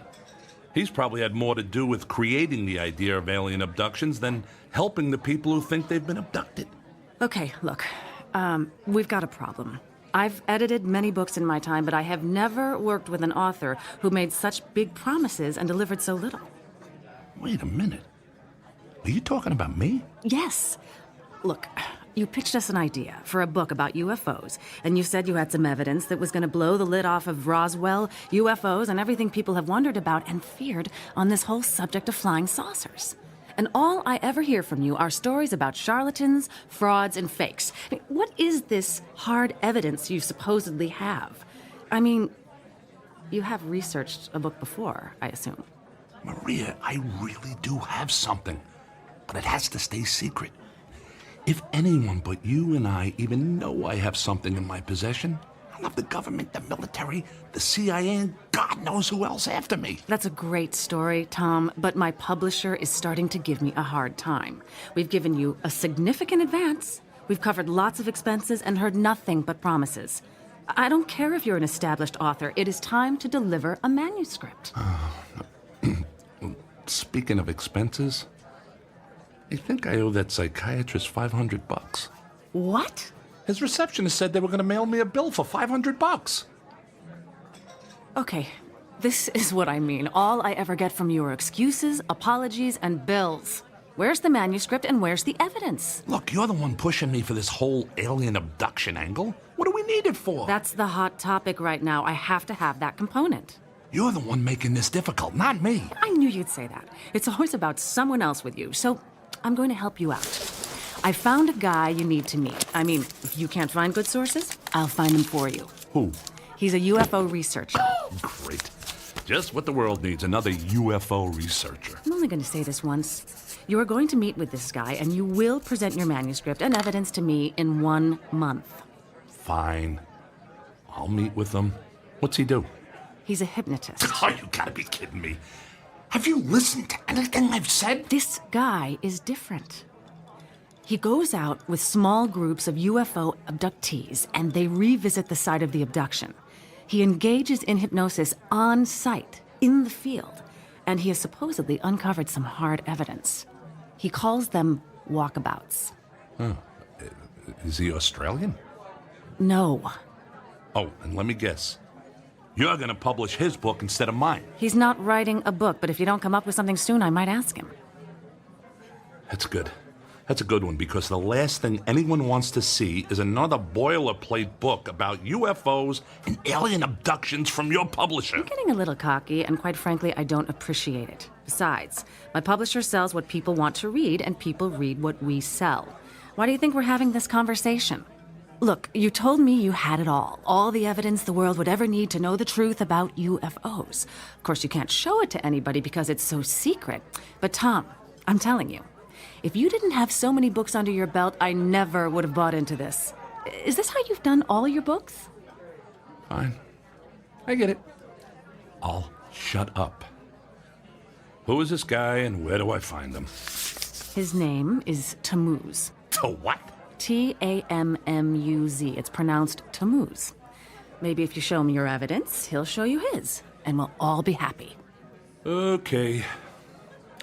He's probably had more to do with creating the idea of alien abductions than helping the people who think they've been abducted. Okay, look. We've got a problem. I've edited many books in my time, but I have never worked with an author who made such big promises and delivered so little. Wait a minute. Are you talking about me? Yes. Look, you pitched us an idea for a book about UFOs, and you said you had some evidence that was going to blow the lid off of Roswell, UFOs, and everything people have wondered about and feared on this whole subject of flying saucers. And all I ever hear from you are stories about charlatans, frauds, and fakes. I mean, what is this hard evidence you supposedly have? I mean, you have researched a book before, I assume. Maria, I really do have something. But it has to stay secret. If anyone but you and I even know I have something in my possession, I don't have the government, the military, the CIA, and God knows who else after me. That's a great story, Tom, but my publisher is starting to give me a hard time. We've given you a significant advance. We've covered lots of expenses and heard nothing but promises. I don't care if you're an established author. It is time to deliver a manuscript. Speaking of expenses, I think I owe that psychiatrist $500. What? His receptionist said they were going to mail me a bill for $500. Okay, this is what I mean. All I ever get from you are excuses, apologies, and bills. Where's the manuscript and where's the evidence? Look, you're the one pushing me for this whole alien abduction angle. What do we need it for? That's the hot topic right now. I have to have that component. You're the one making this difficult, not me. I knew you'd say that. It's always about someone else with you, so I'm going to help you out. I found a guy you need to meet. I mean, if you can't find good sources, I'll find them for you. Who? He's a UFO researcher. Great. Just what the world needs, another UFO researcher. I'm only going to say this once. You are going to meet with this guy, and you will present your manuscript and evidence to me in 1 month. Fine. I'll meet with him. What's he do? He's a hypnotist. Oh, you gotta be kidding me. Have you listened to anything I've said? This guy is different. He goes out with small groups of UFO abductees, and they revisit the site of the abduction. He engages in hypnosis on site, in the field, and he has supposedly uncovered some hard evidence. He calls them walkabouts. Huh. Is he Australian? No. Oh, and let me guess. You're going to publish his book instead of mine. He's not writing a book, but if you don't come up with something soon, I might ask him. That's good. That's a good one, because the last thing anyone wants to see is another boilerplate book about UFOs and alien abductions from your publisher. You're getting a little cocky, and quite frankly, I don't appreciate it. Besides, my publisher sells what people want to read, and people read what we sell. Why do you think we're having this conversation? Look, you told me you had it all the evidence the world would ever need to know the truth about UFOs. Of course, you can't show it to anybody because it's so secret. But Tom, I'm telling you, if you didn't have so many books under your belt, I never would have bought into this. Is this how you've done all your books? Fine. I get it. I'll shut up. Who is this guy and where do I find him? His name is Tammuz. To what? Tammuz. It's pronounced Tammuz. Maybe if you show me your evidence, he'll show you his, and we'll all be happy. Okay.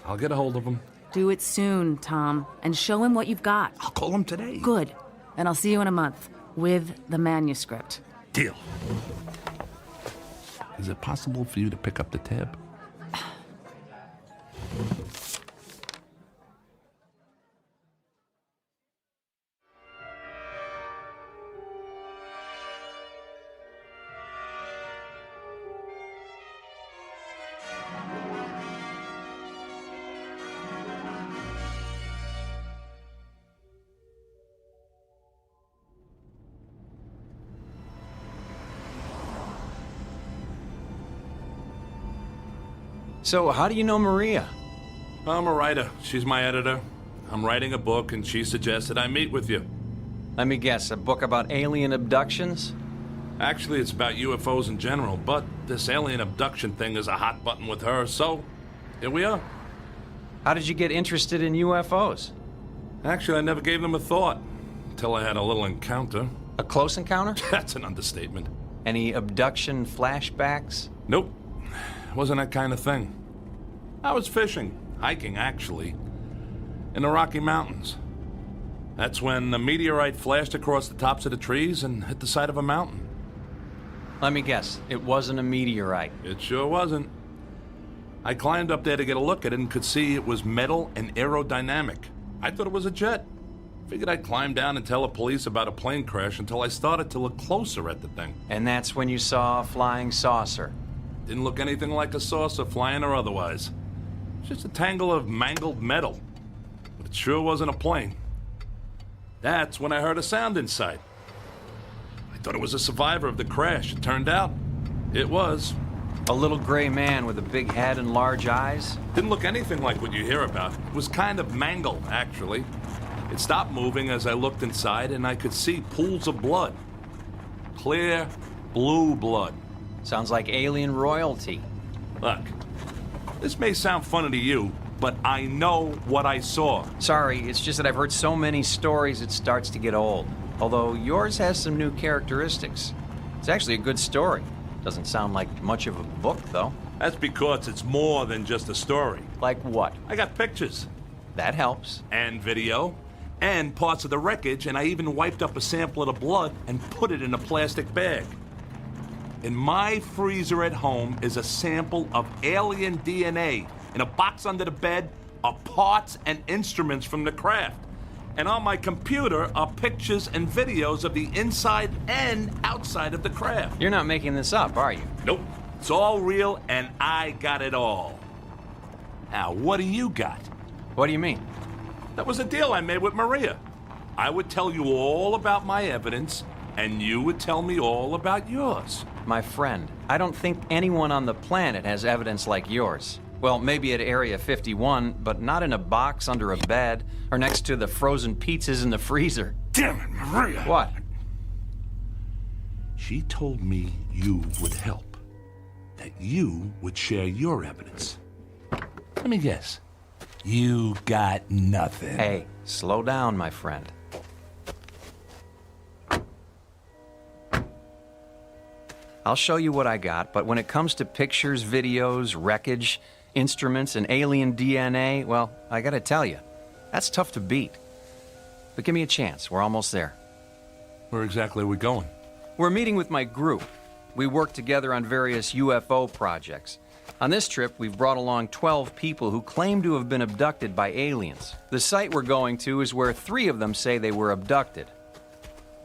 I'll get a hold of him. Do it soon, Tom, and show him what you've got. I'll call him today. Good. And I'll see you in a month with the manuscript. Deal. Is it possible for you to pick up the tab? So, how do you know Maria? I'm a writer. She's my editor. I'm writing a book, and she suggested I meet with you. Let me guess, a book about alien abductions? Actually, it's about UFOs in general, but this alien abduction thing is a hot button with her, so here we are. How did you get interested in UFOs? Actually, I never gave them a thought until I had a little encounter. A close encounter? That's an understatement. Any abduction flashbacks? Nope. Wasn't that kind of thing. I was fishing, hiking actually, in the Rocky Mountains. That's when the meteorite flashed across the tops of the trees and hit the side of a mountain. Let me guess, it wasn't a meteorite. It sure wasn't. I climbed up there to get a look at it and could see it was metal and aerodynamic. I thought it was a jet. Figured I'd climb down and tell the police about a plane crash until I started to look closer at the thing. And that's when you saw a flying saucer. Didn't look anything like a saucer, flying or otherwise. Just a tangle of mangled metal. But it sure wasn't a plane. That's when I heard a sound inside. I thought it was a survivor of the crash. It turned out, it was. A little gray man with a big head and large eyes? Didn't look anything like what you hear about. It was kind of mangled, actually. It stopped moving as I looked inside, and I could see pools of blood. Clear blue blood. Sounds like alien royalty. Look, this may sound funny to you, but I know what I saw. Sorry, it's just that I've heard so many stories it starts to get old. Although yours has some new characteristics. It's actually a good story. Doesn't sound like much of a book, though. That's because it's more than just a story. Like what? I got pictures. That helps. And video. And parts of the wreckage, and I even wiped up a sample of the blood and put it in a plastic bag. In my freezer at home is a sample of alien DNA. In a box under the bed are parts and instruments from the craft. And on my computer are pictures and videos of the inside and outside of the craft. You're not making this up, are you? Nope. It's all real, and I got it all. Now, what do you got? What do you mean? That was a deal I made with Maria. I would tell you all about my evidence, and you would tell me all about yours. My friend, I don't think anyone on the planet has evidence like yours. Well, maybe at Area 51, but not in a box under a bed or next to the frozen pizzas in the freezer. Damn it, Maria! What? She told me you would help. That you would share your evidence. Let me guess. You got nothing. Hey, slow down, my friend. I'll show you what I got, but when it comes to pictures, videos, wreckage, instruments, and alien DNA, well, I gotta tell you, that's tough to beat. But give me a chance. We're almost there. Where exactly are we going? We're meeting with my group. We work together on various UFO projects. On this trip, we've brought along 12 people who claim to have been abducted by aliens. The site we're going to is where 3 of them say they were abducted.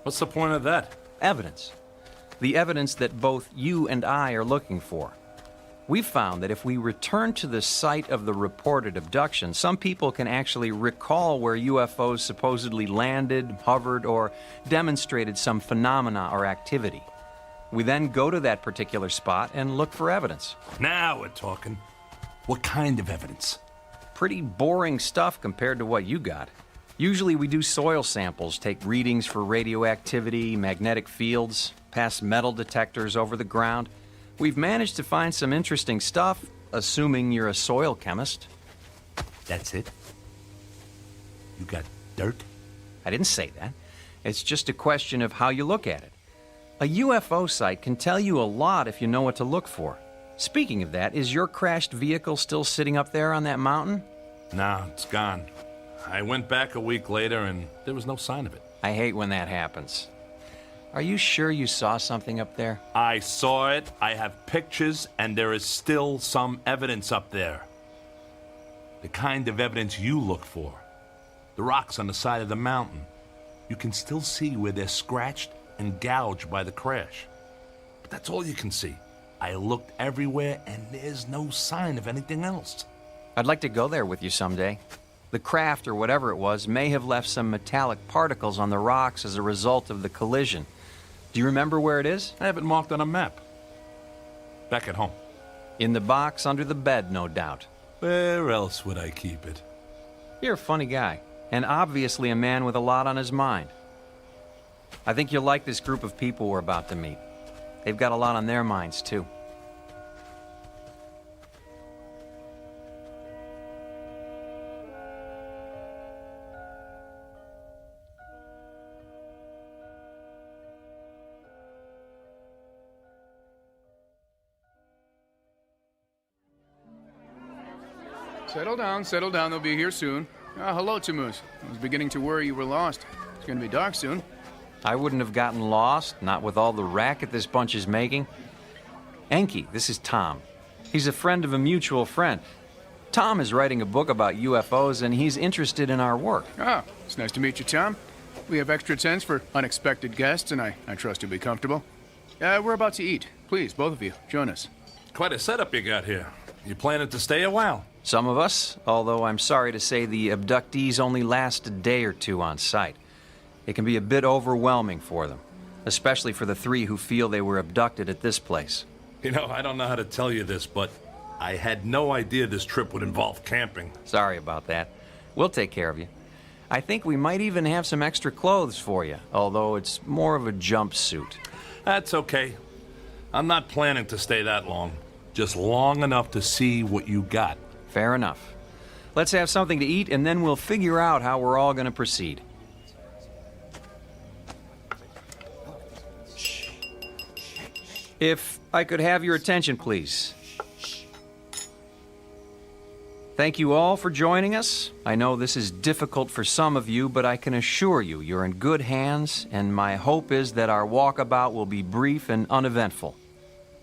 What's the point of that? Evidence. The evidence that both you and I are looking for. We've found that if we return to the site of the reported abduction, some people can actually recall where UFOs supposedly landed, hovered, or demonstrated some phenomena or activity. We then go to that particular spot and look for evidence. Now we're talking. What kind of evidence? Pretty boring stuff compared to what you got. Usually we do soil samples, take readings for radioactivity, magnetic fields, pass metal detectors over the ground. We've managed to find some interesting stuff, assuming you're a soil chemist. That's it? You got dirt? I didn't say that. It's just a question of how you look at it. A UFO site can tell you a lot if you know what to look for. Speaking of that, is your crashed vehicle still sitting up there on that mountain? No, it's gone. I went back a week later and there was no sign of it. I hate when that happens. Are you sure you saw something up there? I saw it, I have pictures, and there is still some evidence up there. The kind of evidence you look for. The rocks on the side of the mountain. You can still see where they're scratched and gouged by the crash. But that's all you can see. I looked everywhere and there's no sign of anything else. I'd like to go there with you someday. The craft, or whatever it was, may have left some metallic particles on the rocks as a result of the collision. Do you remember where it is? I have it marked on a map. Back at home. In the box under the bed, no doubt. Where else would I keep it? You're a funny guy, and obviously a man with a lot on his mind. I think you'll like this group of people we're about to meet. They've got a lot on their minds, too. Settle down. They'll be here soon. Hello, Tammuz. I was beginning to worry you were lost. It's going to be dark soon. I wouldn't have gotten lost, not with all the racket this bunch is making. Enki, this is Tom. He's a friend of a mutual friend. Tom is writing a book about UFOs, and he's interested in our work. Ah, it's nice to meet you, Tom. We have extra tents for unexpected guests, and I trust you'll be comfortable. We're about to eat. Please, both of you, join us. Quite a setup you got here. You planning to stay a while? Some of us, although I'm sorry to say the abductees only last a day or two on site. It can be a bit overwhelming for them, especially for the 3 who feel they were abducted at this place. You know, I don't know how to tell you this, but I had no idea this trip would involve camping. Sorry about that. We'll take care of you. I think we might even have some extra clothes for you, although it's more of a jumpsuit. That's okay. I'm not planning to stay that long. Just long enough to see what you got. Fair enough. Let's have something to eat, and then we'll figure out how we're all going to proceed. If I could have your attention, please. Thank you all for joining us. I know this is difficult for some of you, but I can assure you you're in good hands, and my hope is that our walkabout will be brief and uneventful.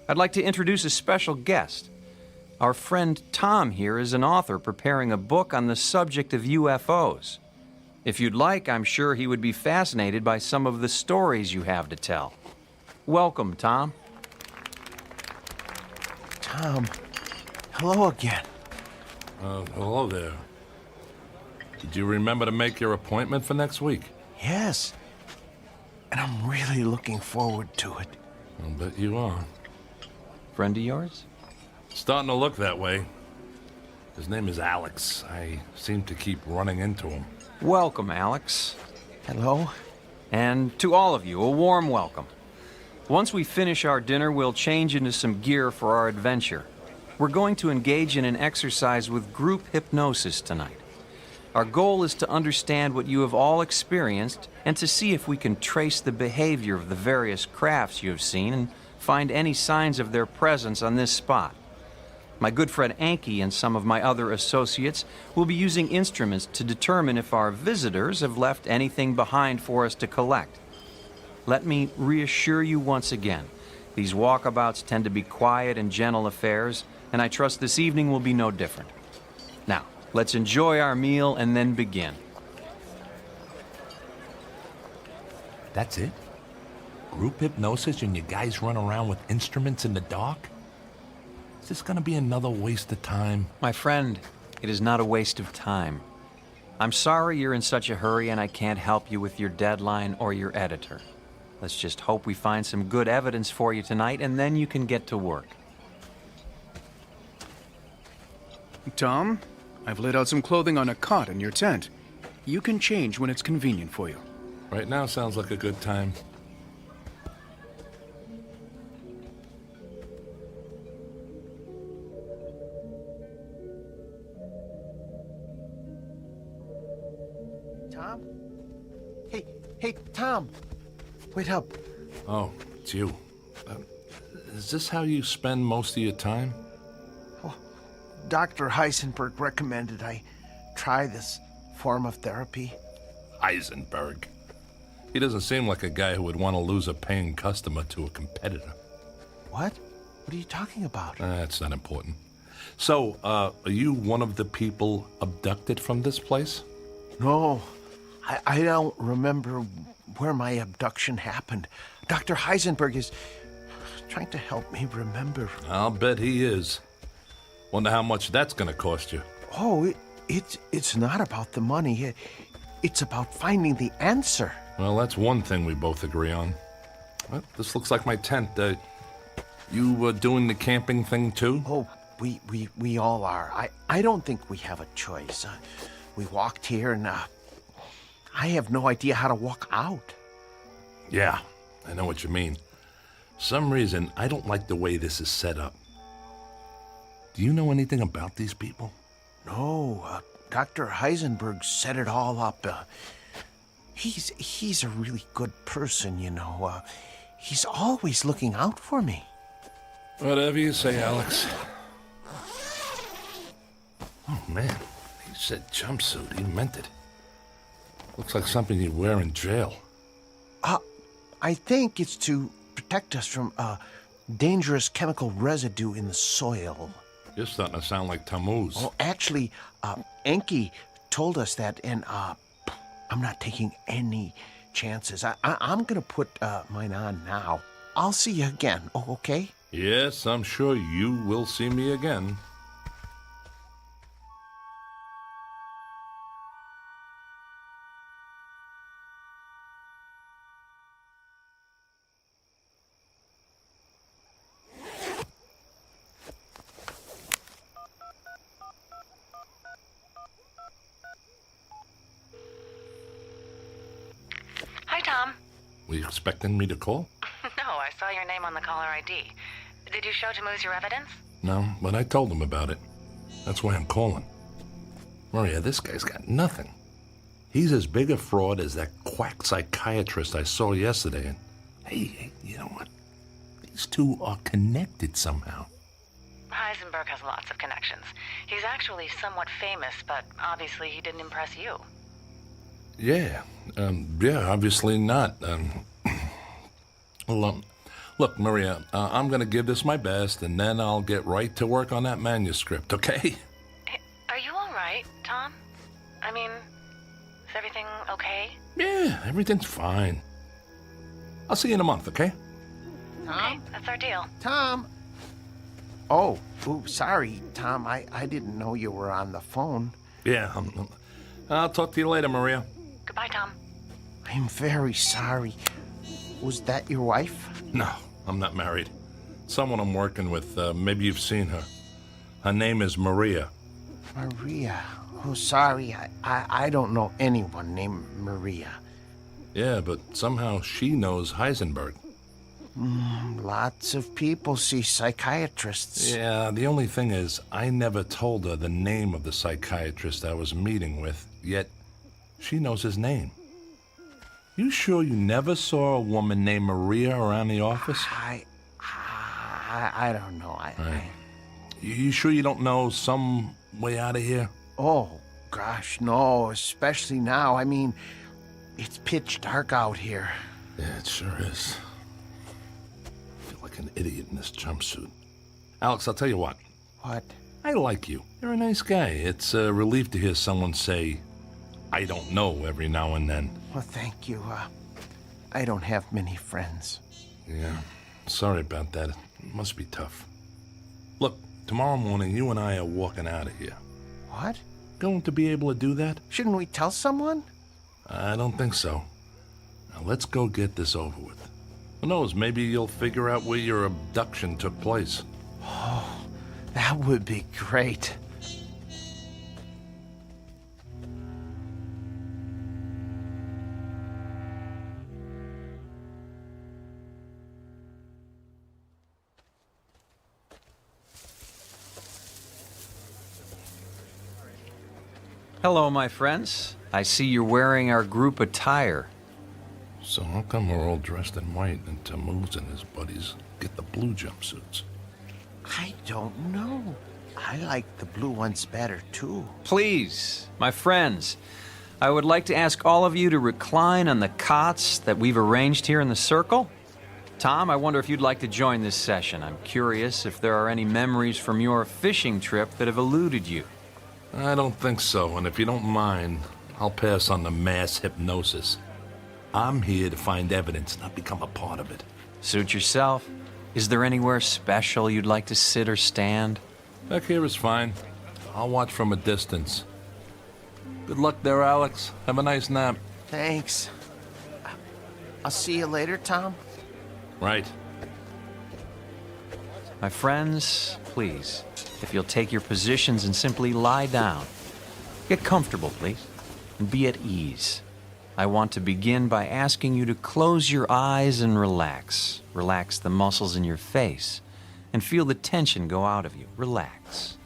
I'd like to introduce a special guest. Our friend Tom here is an author preparing a book on the subject of UFOs. If you'd like, I'm sure he would be fascinated by some of the stories you have to tell. Welcome, Tom. Tom, hello again. Hello there. Did you remember to make your appointment for next week? Yes. And I'm really looking forward to it. I'll bet you are. Friend of yours? Starting to look that way. His name is Alex. I seem to keep running into him. Welcome, Alex. Hello. And to all of you, a warm welcome. Once we finish our dinner, we'll change into some gear for our adventure. We're going to engage in an exercise with group hypnosis tonight. Our goal is to understand what you have all experienced and to see if we can trace the behavior of the various crafts you have seen and find any signs of their presence on this spot. My good friend Anki and some of my other associates will be using instruments to determine if our visitors have left anything behind for us to collect. Let me reassure you once again, these walkabouts tend to be quiet and gentle affairs, and I trust this evening will be no different. Now, let's enjoy our meal and then begin. That's it? Group hypnosis and you guys run around with instruments in the dark? Is this gonna be another waste of time? My friend, it is not a waste of time. I'm sorry you're in such a hurry and I can't help you with your deadline or your editor. Let's just hope we find some good evidence for you tonight and then you can get to work. Tom, I've laid out some clothing on a cot in your tent. You can change when it's convenient for you. Right now sounds like a good time. Tom? Hey, Tom! Wait up. Oh, it's you. Is this how you spend most of your time? Dr. Heisenberg recommended I try this form of therapy. Heisenberg? He doesn't seem like a guy who would want to lose a paying customer to a competitor. What? What are you talking about? That's not important. So, are you one of the people abducted from this place? No, I don't remember where my abduction happened. Dr. Heisenberg is trying to help me remember. I'll bet he is. Wonder how much that's gonna cost you. Oh, it's not about the money. It's about finding the answer. Well, that's one thing we both agree on. Well, this looks like my tent. You doing the camping thing too? Oh, we all are. I don't think we have a choice. We walked here and I have no idea how to walk out. Yeah, I know what you mean. Some reason I don't like the way this is set up. Do you know anything about these people? No, Dr. Heisenberg set it all up. He's a really good person, you know. He's always looking out for me. Whatever you say, Alex. Oh, man. He said jumpsuit. He meant it. Looks like something you'd wear in jail. I think it's to protect us from dangerous chemical residue in the soil. You're starting to sound like Tammuz. Oh, actually, Enki told us that, and I'm not taking any chances. I'm gonna put mine on now. I'll see you again. Oh, okay? Yes, I'm sure you will see me again. Hi, Tom. Were you expecting me to call? No, I saw your name on the caller ID. Did you show Tammuz your evidence? No, but I told him about it. That's why I'm calling. Maria, this guy's got nothing. He's as big a fraud as that quack psychiatrist I saw yesterday. And hey, you know what? These two are connected somehow. Heisenberg has lots of connections. He's actually somewhat famous, but obviously he didn't impress you. Yeah, obviously not. Look, Maria, I'm going to give this my best, and then I'll get right to work on that manuscript, okay? Are you all right, Tom? I mean, is everything okay? Yeah, everything's fine. I'll see you in a month, okay? Tom? Okay, that's our deal. Tom! Oh, sorry, Tom. I didn't know you were on the phone. Yeah, I'll talk to you later, Maria. Goodbye, Tom. I'm very sorry. Was that your wife? No, I'm not married. Someone I'm working with. Maybe you've seen her. Her name is Maria. Maria. Oh, sorry. I don't know anyone named Maria. Yeah, but somehow she knows Heisenberg. Lots of people see psychiatrists. Yeah, the only thing is, I never told her the name of the psychiatrist I was meeting with, yet she knows his name. You sure you never saw a woman named Maria around the office? I don't know. You sure you don't know some way out of here? Oh, gosh, no, especially now. I mean, it's pitch dark out here. Yeah, it sure is. I feel like an idiot in this jumpsuit. Alex, I'll tell you what. What? I like you. You're a nice guy. It's a relief to hear someone say, I don't know, every now and then. Well, thank you. I don't have many friends. Yeah, sorry about that. It must be tough. Look, tomorrow morning you and I are walking out of here. What? Going to be able to do that? Shouldn't we tell someone? I don't think so. Now let's go get this over with. Who knows, maybe you'll figure out where your abduction took place. Oh, that would be great. Hello, my friends. I see you're wearing our group attire. So how come we're all dressed in white and Tammuz and his buddies get the blue jumpsuits? I don't know. I like the blue ones better, too. Please, my friends, I would like to ask all of you to recline on the cots that we've arranged here in the circle. Tom, I wonder if you'd like to join this session. I'm curious if there are any memories from your fishing trip that have eluded you. I don't think so, and if you don't mind, I'll pass on the mass hypnosis. I'm here to find evidence, not become a part of it. Suit yourself. Is there anywhere special you'd like to sit or stand? Back here is fine. I'll watch from a distance. Good luck there, Alex. Have a nice nap. Thanks. I'll see you later, Tom. Right. My friends, please, if you'll take your positions and simply lie down. Get comfortable, please, and be at ease. I want to begin by asking you to close your eyes and relax. Relax the muscles in your face and feel the tension go out of you. Relax.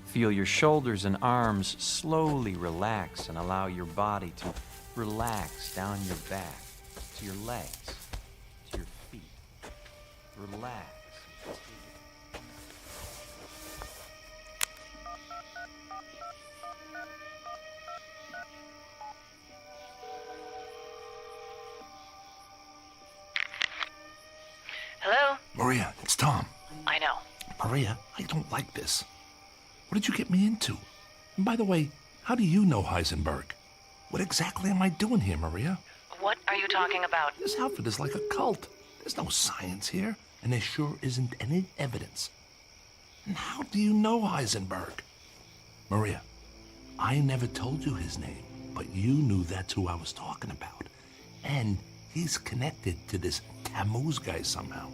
Feel your shoulders and arms slowly relax and allow your body to relax down your back, to your legs, to your feet. Relax. Hello? Maria, it's Tom. I know. Maria, I don't like this. What did you get me into? And by the way, how do you know Heisenberg? What exactly am I doing here, Maria? What are you talking about? This outfit is like a cult. There's no science here, and there sure isn't any evidence. And how do you know Heisenberg? Maria, I never told you his name, but you knew that's who I was talking about. And he's connected to this Tammuz guy somehow.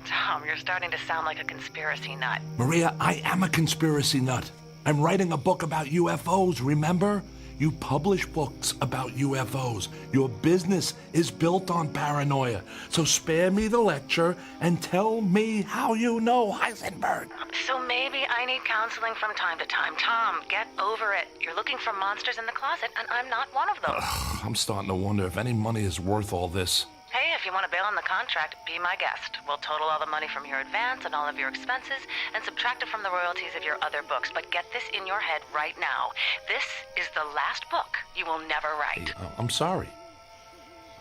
Tom, you're starting to sound like a conspiracy nut. Maria, I am a conspiracy nut. I'm writing a book about UFOs, remember? You publish books about UFOs. Your business is built on paranoia. So spare me the lecture and tell me how you know Heisenberg. So maybe I need counseling from time to time. Tom, get over it. You're looking for monsters in the closet, and I'm not one of those. I'm starting to wonder if any money is worth all this. Hey, if you want to bail on the contract, be my guest. We'll total all the money from your advance and all of your expenses and subtract it from the royalties of your other books. But get this in your head right now. This is the last book you will never write. Hey, I'm sorry.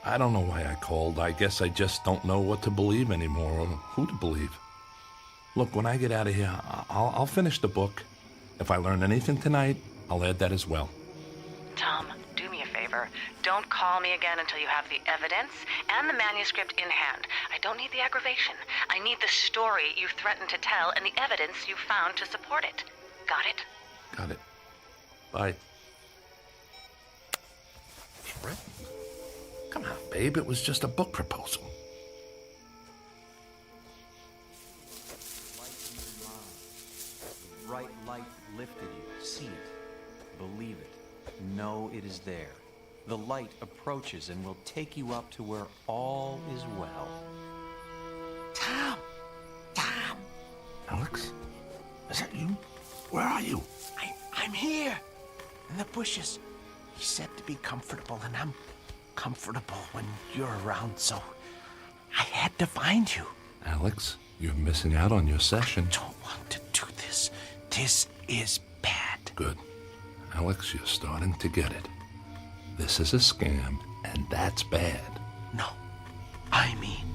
I don't know why I called. I guess I just don't know what to believe anymore or who to believe. Look, when I get out of here, I'll finish the book. If I learn anything tonight, I'll add that as well. Tom, do me a favor. Don't call me again until you have the evidence and the manuscript in hand. I don't need the aggravation. I need the story you threatened to tell and the evidence you found to support it. Got it? Got it. Bye. Fred? Come on, babe. It was just a book proposal. The bright light lifted you. See it. Believe it. Know it is there. The light approaches and will take you up to where all is well. Tom! Tom! Alex? Is that you? Where are you? I'm here, in the bushes. He said to be comfortable, and I'm comfortable when you're around, so I had to find you. Alex, you're missing out on your session. I don't want to do this. This is bad. Good. Alex, you're starting to get it. This is a scam, and that's bad. No, I mean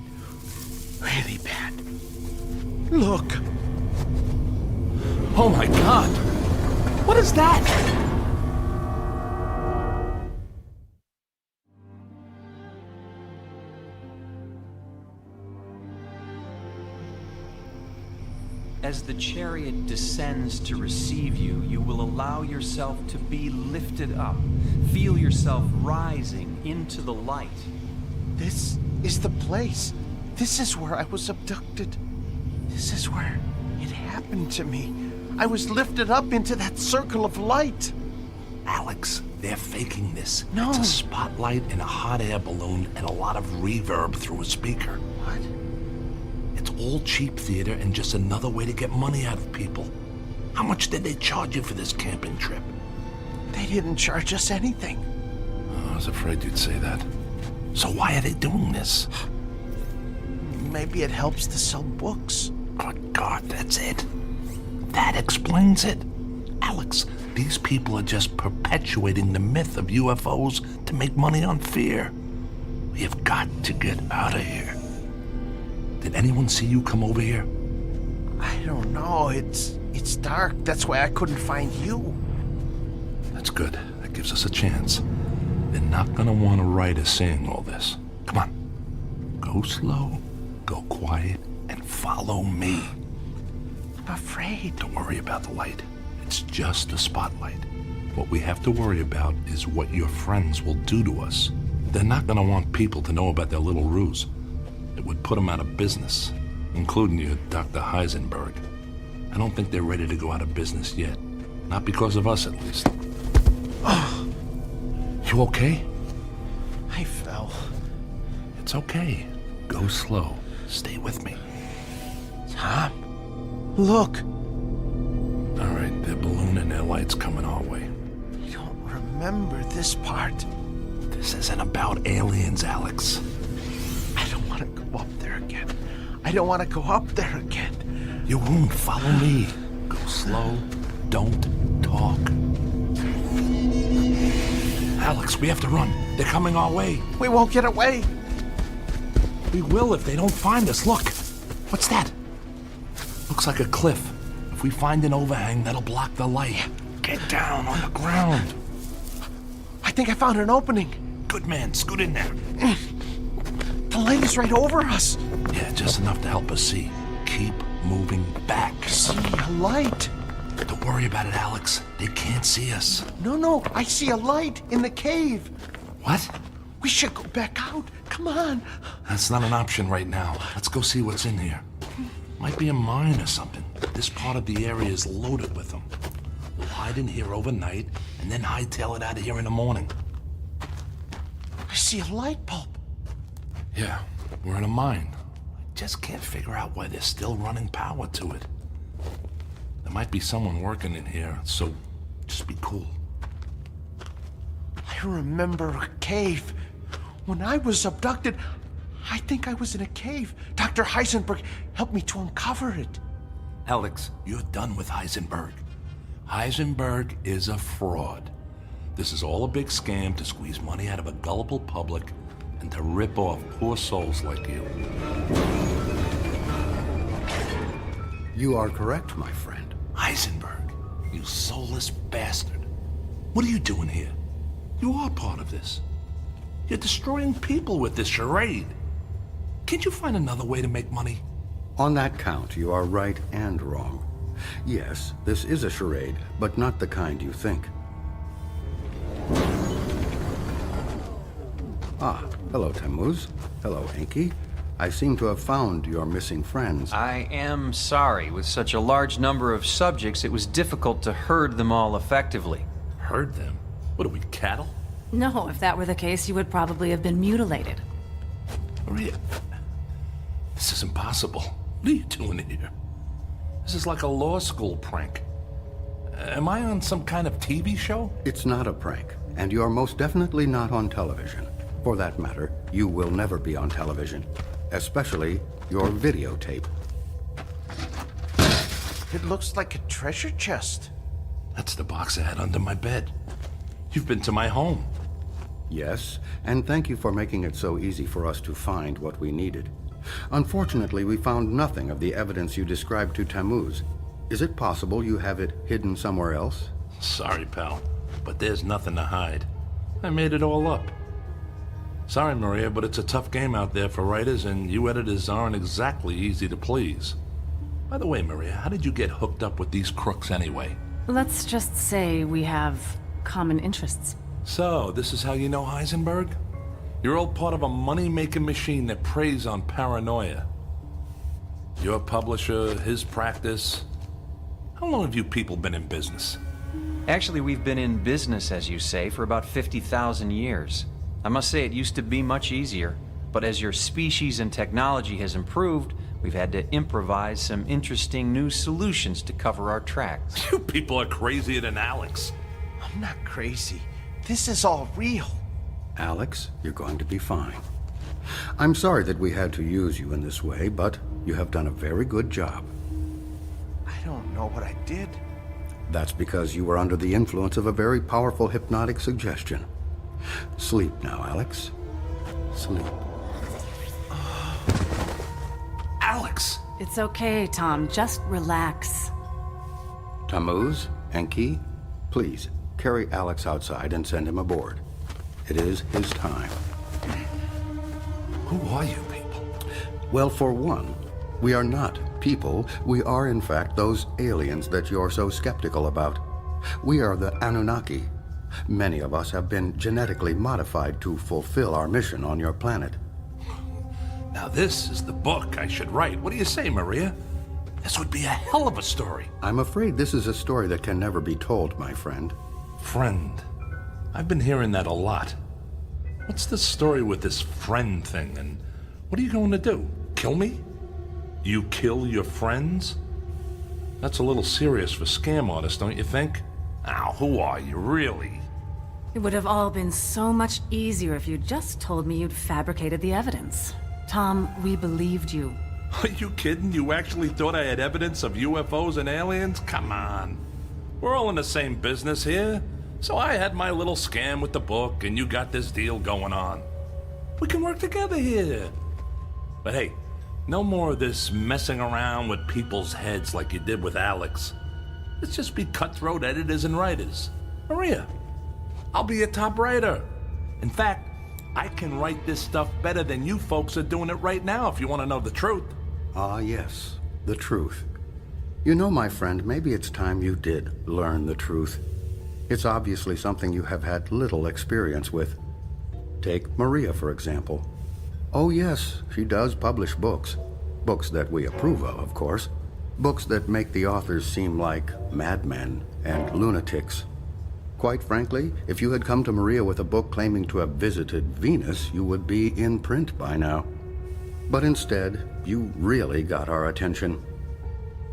really bad. Look. Oh my God! What is that? As the chariot descends to receive you, you will allow yourself to be lifted up. Feel yourself rising into the light. This is the place. This is where I was abducted. This is where it happened to me. I was lifted up into that circle of light. Alex, they're faking this. No. It's a spotlight in a hot air balloon and a lot of reverb through a speaker. What? It's all cheap theater and just another way to get money out of people. How much did they charge you for this camping trip? They didn't charge us anything. Oh, I was afraid you'd say that. So why are they doing this? Maybe it helps to sell books. Good God, that's it. That explains it. Alex, these people are just perpetuating the myth of UFOs to make money on fear. We have got to get out of here. Did anyone see you come over here? I don't know. It's dark. That's why I couldn't find you. That's good. That gives us a chance. They're not gonna want to write us saying all this. Come on. Go slow, go quiet, and follow me. I'm afraid. Don't worry about the light. It's just a spotlight. What we have to worry about is what your friends will do to us. They're not gonna want people to know about their little ruse. It would put them out of business, including you, Dr. Heisenberg. I don't think they're ready to go out of business yet. Not because of us, at least. You okay? I fell. It's okay. Go slow. Stay with me. Tom, look. All right, their balloon and their lights coming our way. I don't remember this part. This isn't about aliens, Alex. I don't want to go up there again. I don't want to go up there again. You won't. Follow me. Go slow. Don't talk. Alex, we have to run. They're coming our way. We won't get away. We will if they don't find us. Look. What's that? Looks like a cliff. If we find an overhang, that'll block the light. Get down on the ground. I think I found an opening. Good man. Scoot in there. The light is right over us. Yeah, just enough to help us see. Keep moving back. See a light. Don't worry about it, Alex. They can't see us. No. I see a light in the cave. What? We should go back out. Come on. That's not an option right now. Let's go see what's in here. Might be a mine or something. This part of the area is loaded with them. We'll hide in here overnight, and then hightail it out of here in the morning. I see a light bulb. Yeah, we're in a mine. I just can't figure out why they're still running power to it. There might be someone working in here, so just be cool. I remember a cave. When I was abducted, I think I was in a cave. Dr. Heisenberg helped me to uncover it. Alex, you're done with Heisenberg. Heisenberg is a fraud. This is all a big scam to squeeze money out of a gullible public and to rip off poor souls like you. You are correct, my friend. Heisenberg, you soulless bastard. What are you doing here? You are part of this. You're destroying people with this charade. Can't you find another way to make money? On that count, you are right and wrong. Yes, this is a charade, but not the kind you think. Ah, hello, Tammuz. Hello, Enki. I seem to have found your missing friends. I am sorry. With such a large number of subjects, it was difficult to herd them all effectively. Herd them? What are we, cattle? No, if that were the case, you would probably have been mutilated. Maria, this is impossible. What are you doing here? This is like a law school prank. Am I on some kind of TV show? It's not a prank, and you are most definitely not on television. For that matter, you will never be on television, especially your videotape. It looks like a treasure chest. That's the box I had under my bed. You've been to my home. Yes, and thank you for making it so easy for us to find what we needed. Unfortunately, we found nothing of the evidence you described to Tammuz. Is it possible you have it hidden somewhere else? Sorry, pal, but there's nothing to hide. I made it all up. Sorry, Maria, but it's a tough game out there for writers, and you editors aren't exactly easy to please. By the way, Maria, how did you get hooked up with these crooks anyway? Let's just say we have common interests. So, this is how you know Heisenberg? You're all part of a money-making machine that preys on paranoia. Your publisher, his practice. How long have you people been in business? Actually, we've been in business, as you say, for about 50,000 years. I must say it used to be much easier, but as your species and technology has improved, we've had to improvise some interesting new solutions to cover our tracks. You people are crazier than Alex. I'm not crazy. This is all real. Alex, you're going to be fine. I'm sorry that we had to use you in this way, but you have done a very good job. I don't know what I did. That's because you were under the influence of a very powerful hypnotic suggestion. Sleep now, Alex. Sleep. Alex! It's okay, Tom. Just relax. Tammuz, Enki, please carry Alex outside and send him aboard. It is his time. Who are you people? Well, for one, we are not people. We are, in fact, those aliens that you're so skeptical about. We are the Anunnaki. Many of us have been genetically modified to fulfill our mission on your planet. Now this is the book I should write. What do you say, Maria? This would be a hell of a story. I'm afraid this is a story that can never be told, my friend. Friend. I've been hearing that a lot. What's the story with this friend thing, and what are you going to do? Kill me? You kill your friends? That's a little serious for scam artists, don't you think? Now, who are you, really? It would have all been so much easier if you'd just told me you'd fabricated the evidence. Tom, we believed you. Are you kidding? You actually thought I had evidence of UFOs and aliens? Come on. We're all in the same business here. So I had my little scam with the book, and you got this deal going on. We can work together here. But hey, no more of this messing around with people's heads like you did with Alex. Let's just be cutthroat editors and writers. Maria, I'll be a top writer. In fact, I can write this stuff better than you folks are doing it right now, if you want to know the truth. Ah, yes, the truth. You know, my friend, maybe it's time you did learn the truth. It's obviously something you have had little experience with. Take Maria, for example. Oh, yes, she does publish books. Books that we approve of course. Books that make the authors seem like madmen and lunatics. Quite frankly, if you had come to Maria with a book claiming to have visited Venus, you would be in print by now. But instead, you really got our attention.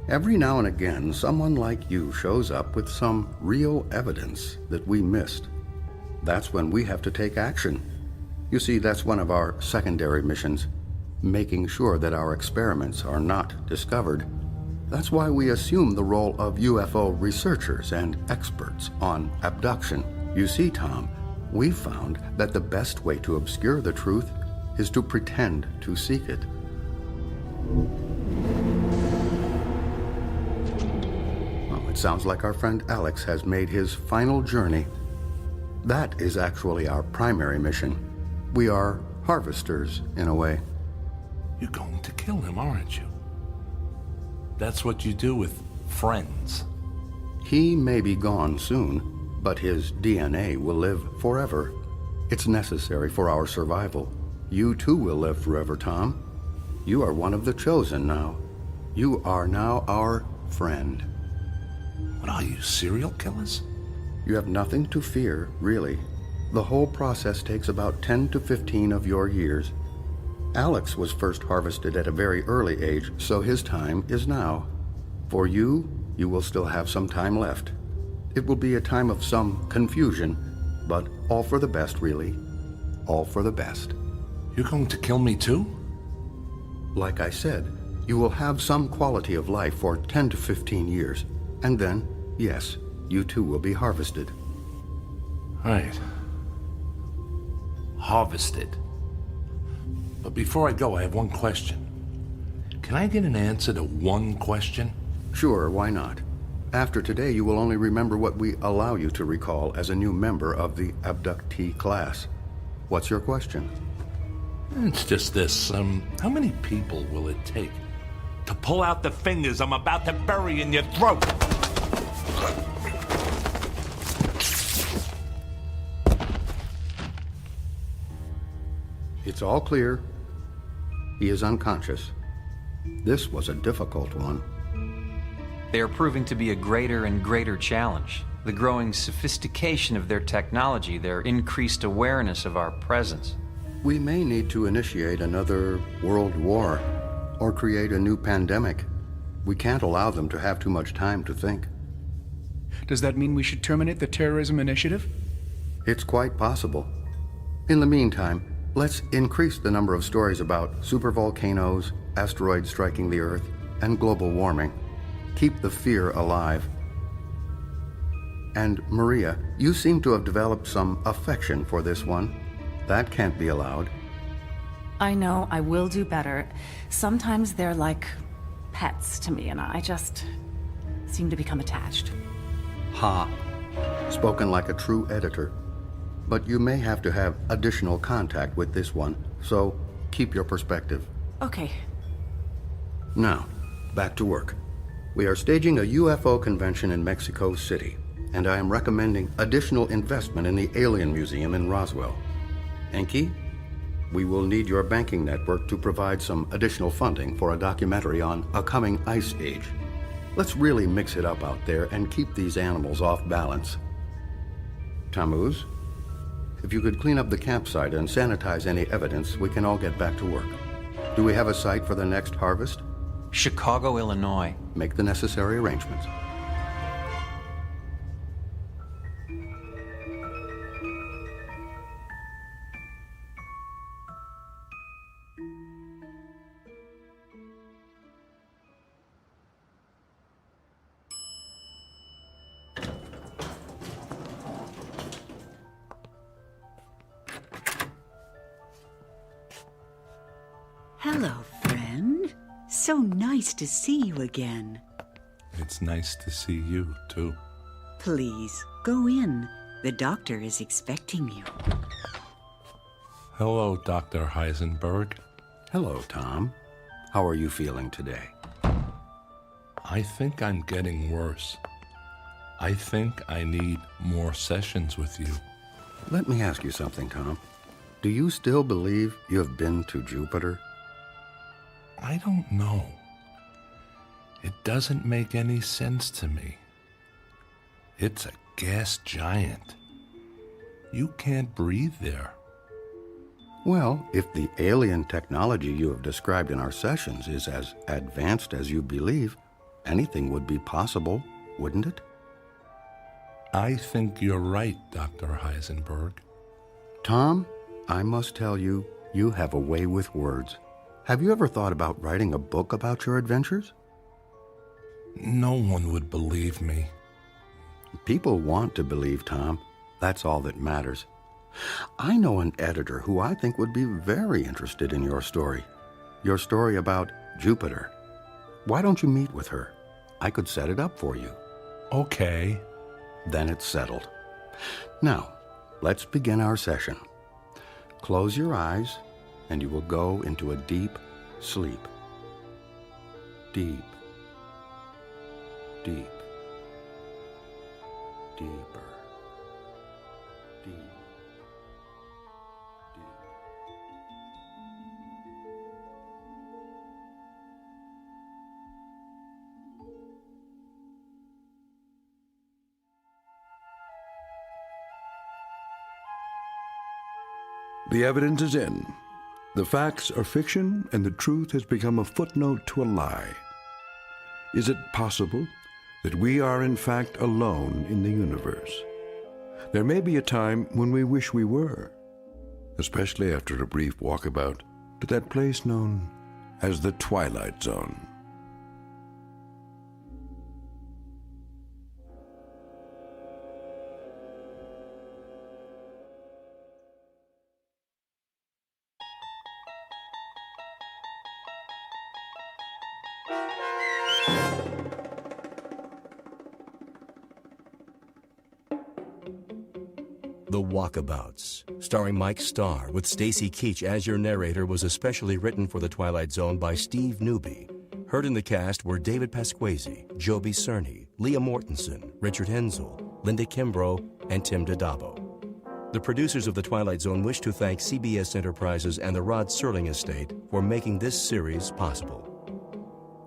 Every now and again, someone like you shows up with some real evidence that we missed. That's when we have to take action. You see, that's one of our secondary missions, making sure that our experiments are not discovered. That's why we assume the role of UFO researchers and experts on abduction. You see, Tom, we found that the best way to obscure the truth is to pretend to seek it. Well, it sounds like our friend Alex has made his final journey. That is actually our primary mission. We are harvesters, in a way. You're going to kill him, aren't you? That's what you do with friends. He may be gone soon, but his DNA will live forever. It's necessary for our survival. You too will live forever, Tom. You are one of the chosen now. You are now our friend. What are you, serial killers? You have nothing to fear, really. The whole process takes about 10 to 15 of your years. Alex was first harvested at a very early age, so his time is now. For you, you will still have some time left. It will be a time of some confusion, but all for the best, really. All for the best. You're going to kill me too? Like I said, you will have some quality of life for 10 to 15 years. And then, yes, you too will be harvested. Right. Harvested. But before I go, I have one question. Can I get an answer to one question? Sure, why not? After today, you will only remember what we allow you to recall as a new member of the abductee class. What's your question? It's just this. How many people will it take to pull out the fingers I'm about to bury in your throat? It's all clear. He is unconscious. This was a difficult one. They are proving to be a greater and greater challenge. The growing sophistication of their technology, their increased awareness of our presence. We may need to initiate another world war or create a new pandemic. We can't allow them to have too much time to think. Does that mean we should terminate the terrorism initiative? It's quite possible. In the meantime, let's increase the number of stories about supervolcanoes, asteroids striking the Earth, and global warming. Keep the fear alive. And Maria, you seem to have developed some affection for this one. That can't be allowed. I know, I will do better. Sometimes they're like pets to me, and I just seem to become attached. Ha. Spoken like a true editor. But you may have to have additional contact with this one, so keep your perspective. Okay. Now, back to work. We are staging a UFO convention in Mexico City, and I am recommending additional investment in the Alien Museum in Roswell. Enki, we will need your banking network to provide some additional funding for a documentary on a coming ice age. Let's really mix it up out there and keep these animals off balance. Tammuz, if you could clean up the campsite and sanitize any evidence, we can all get back to work. Do we have a site for the next harvest? Chicago, Illinois. Make the necessary arrangements. Hello, friend. So nice to see you again. It's nice to see you, too. Please, go in. The doctor is expecting you. Hello, Dr. Heisenberg. Hello, Tom. How are you feeling today? I think I'm getting worse. I think I need more sessions with you. Let me ask you something, Tom. Do you still believe you have been to Jupiter? I don't know. It doesn't make any sense to me. It's a gas giant. You can't breathe there. Well, if the alien technology you have described in our sessions is as advanced as you believe, anything would be possible, wouldn't it? I think you're right, Dr. Heisenberg. Tom, I must tell you, you have a way with words. Have you ever thought about writing a book about your adventures? No one would believe me. People want to believe, Tom. That's all that matters. I know an editor who I think would be very interested in your story about Jupiter. Why don't you meet with her? I could set it up for you. Okay. Then it's settled. Now, let's begin our session. Close your eyes, and you will go into a deep sleep. Deep, deep, deeper, deep. The evidence is in. The facts are fiction, and the truth has become a footnote to a lie. Is it possible that we are in fact alone in the universe? There may be a time when we wish we were, especially after a brief walkabout to that place known as the Twilight Zone. The Walkabouts, starring Mike Starr with Stacy Keach as your narrator, was especially written for The Twilight Zone by Steve Newby. Heard in the cast were David Pasquesi, Joby Cerny, Leah Mortensen, Richard Hensel, Linda Kimbrough, and Tim Dadabo. The producers of The Twilight Zone wish to thank CBS Enterprises and the Rod Serling Estate for making this series possible.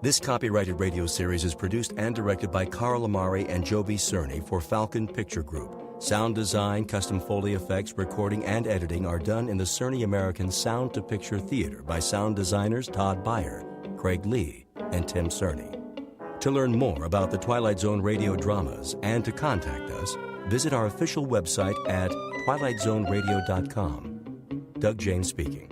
This copyrighted radio series is produced and directed by Carl Amari and Joby Cerny for Falcon Picture Group. Sound design, custom Foley effects, recording, and editing are done in the Cerny American Sound to Picture Theater by sound designers Todd Beyer, Craig Lee, and Tim Cerny. To learn more about the Twilight Zone radio dramas and to contact us, visit our official website at twilightzoneradio.com. Doug James speaking.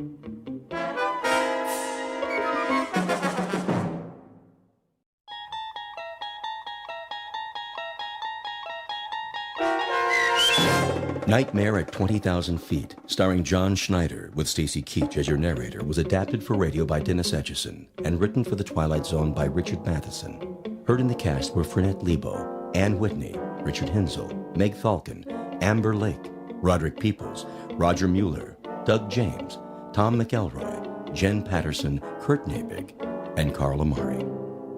Nightmare at 20,000 Feet, starring John Schneider with Stacy Keach as your narrator, was adapted for radio by Dennis Etchison and written for The Twilight Zone by Richard Matheson. Heard in the cast were Frenette Lebo, Ann Whitney, Richard Hensel, Meg Falcon, Amber Lake, Roderick Peoples, Roger Mueller, Doug James, Tom McElroy, Jen Patterson, Kurt Nabig, and Carl Amari.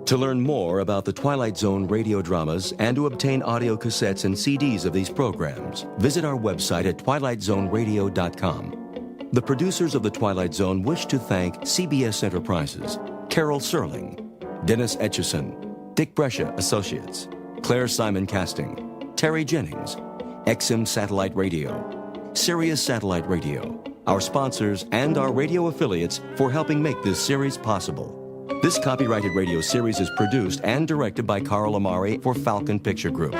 To learn more about the Twilight Zone radio dramas and to obtain audio cassettes and CDs of these programs, visit our website at twilightzoneradio.com. The producers of The Twilight Zone wish to thank CBS Enterprises, Carol Serling, Dennis Etchison, Dick Brescia Associates, Claire Simon Casting, Terry Jennings, XM Satellite Radio, Sirius Satellite Radio, our sponsors, and our radio affiliates for helping make this series possible. This copyrighted radio series is produced and directed by Carl Amari for Falcon Picture Group.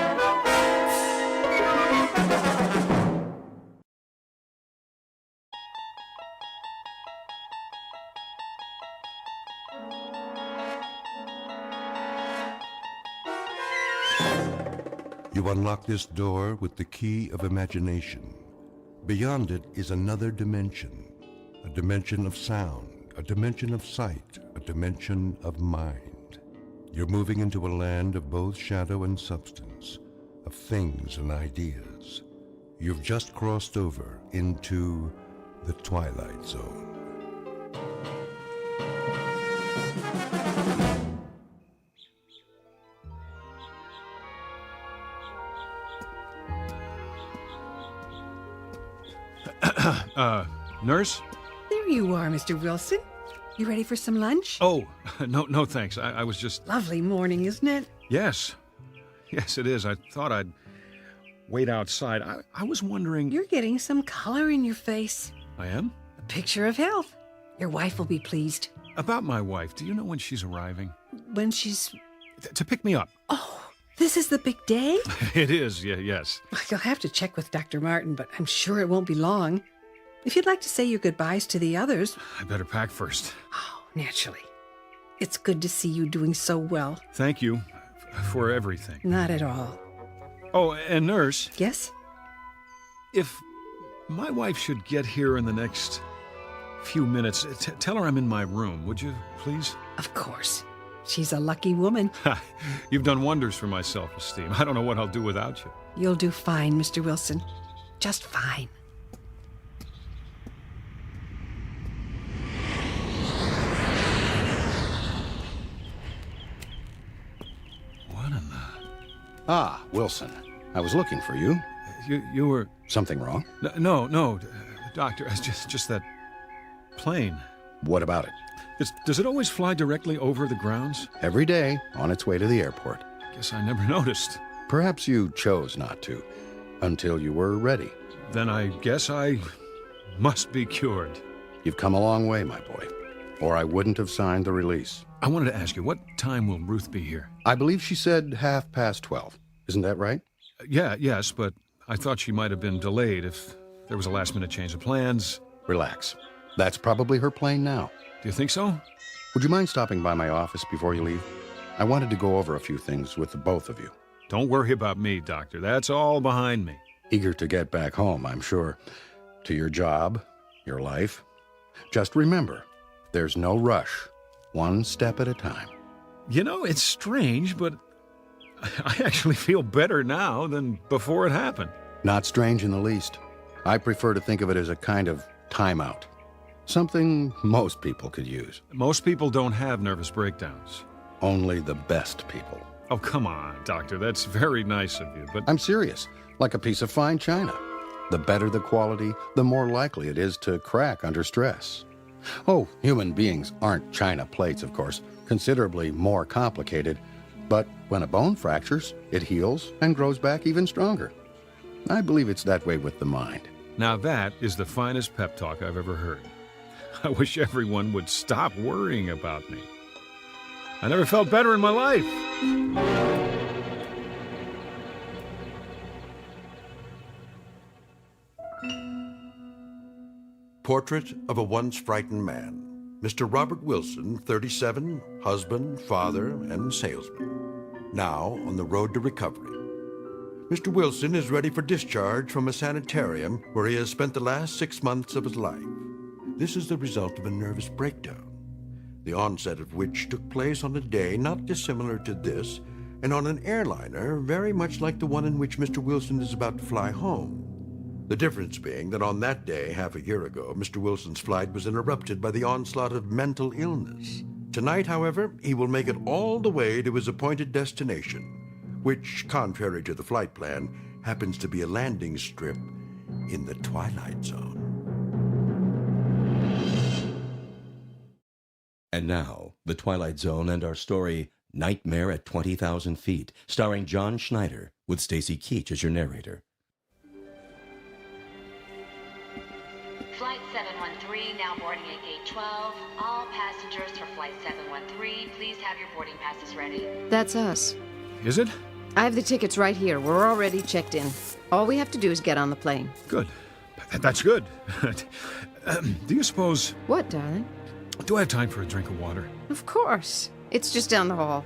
You unlock this door with the key of imagination. Beyond it is another dimension, a dimension of sound, a dimension of sight, a dimension of mind. You're moving into a land of both shadow and substance, of things and ideas. You've just crossed over into the Twilight Zone. Nurse? There you are, Mr. Wilson. You ready for some lunch? Oh, no, thanks. I was just... Lovely morning, isn't it? Yes. Yes, it is. I thought I'd... wait outside. I was wondering... You're getting some color in your face. I am? A picture of health. Your wife will be pleased. About my wife, do you know when she's arriving? When she's... To pick me up. Oh, this is the big day? It is, yes. You'll have to check with Dr. Martin, but I'm sure it won't be long. If you'd like to say your goodbyes to the others... I better pack first. Oh, naturally. It's good to see you doing so well. Thank you for everything. Not at all. Oh, and nurse. Yes? If my wife should get here in the next few minutes, tell her I'm in my room, would you, please? Of course. She's a lucky woman. You've done wonders for my self-esteem. I don't know what I'll do without you. You'll do fine, Mr. Wilson. Just fine. Ah, Wilson. I was looking for you. You were... Something wrong? No, Doctor, it's just that plane. What about it? Does it always fly directly over the grounds? Every day, on its way to the airport. Guess I never noticed. Perhaps you chose not to, until you were ready. Then I guess I must be cured. You've come a long way, my boy, or I wouldn't have signed the release. I wanted to ask you, what time will Ruth be here? I believe she said 12:30. Isn't that right? Yes, but I thought she might have been delayed if there was a last-minute change of plans. Relax. That's probably her plane now. Do you think so? Would you mind stopping by my office before you leave? I wanted to go over a few things with the both of you. Don't worry about me, Doctor. That's all behind me. Eager to get back home, I'm sure. To your job, your life. Just remember, there's no rush. One step at a time. You know, it's strange, but I actually feel better now than before it happened. Not strange in the least. I prefer to think of it as a kind of timeout. Something most people could use. Most people don't have nervous breakdowns. Only the best people. Oh, come on, Doctor. That's very nice of you, but... I'm serious. Like a piece of fine china. The better the quality, the more likely it is to crack under stress. Oh, human beings aren't china plates, of course. Considerably more complicated. But when a bone fractures, it heals and grows back even stronger. I believe it's that way with the mind. Now that is the finest pep talk I've ever heard. I wish everyone would stop worrying about me. I never felt better in my life. Portrait of a once frightened man. Mr. Robert Wilson, 37, husband, father, and salesman. Now on the road to recovery. Mr. Wilson is ready for discharge from a sanitarium where he has spent the last 6 months of his life. This is the result of a nervous breakdown, the onset of which took place on a day not dissimilar to this, and on an airliner very much like the one in which Mr. Wilson is about to fly home. The difference being that on that day, half a year ago, Mr. Wilson's flight was interrupted by the onslaught of mental illness. Tonight, however, he will make it all the way to his appointed destination, which, contrary to the flight plan, happens to be a landing strip in the Twilight Zone. And now, The Twilight Zone and our story, Nightmare at 20,000 Feet, starring John Schneider, with Stacy Keach as your narrator. Flight 713, now boarding at gate 12. All passengers for Flight 713, please have your boarding passes ready. That's us. Is it? I have the tickets right here. We're already checked in. All we have to do is get on the plane. Good. That's good. Do you suppose... What, darling? Do I have time for a drink of water? Of course. It's just down the hall.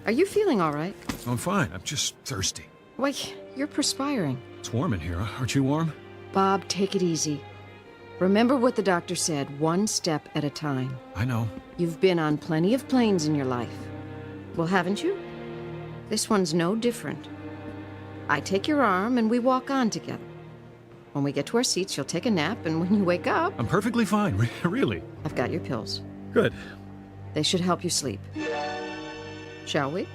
Are you feeling all right? I'm fine. I'm just thirsty. Why, you're perspiring. It's warm in here. Aren't you warm? Bob, take it easy. Remember what the doctor said, one step at a time. I know. You've been on plenty of planes in your life. Well, haven't you? This one's no different. I take your arm and we walk on together. When we get to our seats, you'll take a nap, and when you wake up... I'm perfectly fine, really. I've got your pills. Good. They should help you sleep. Shall we?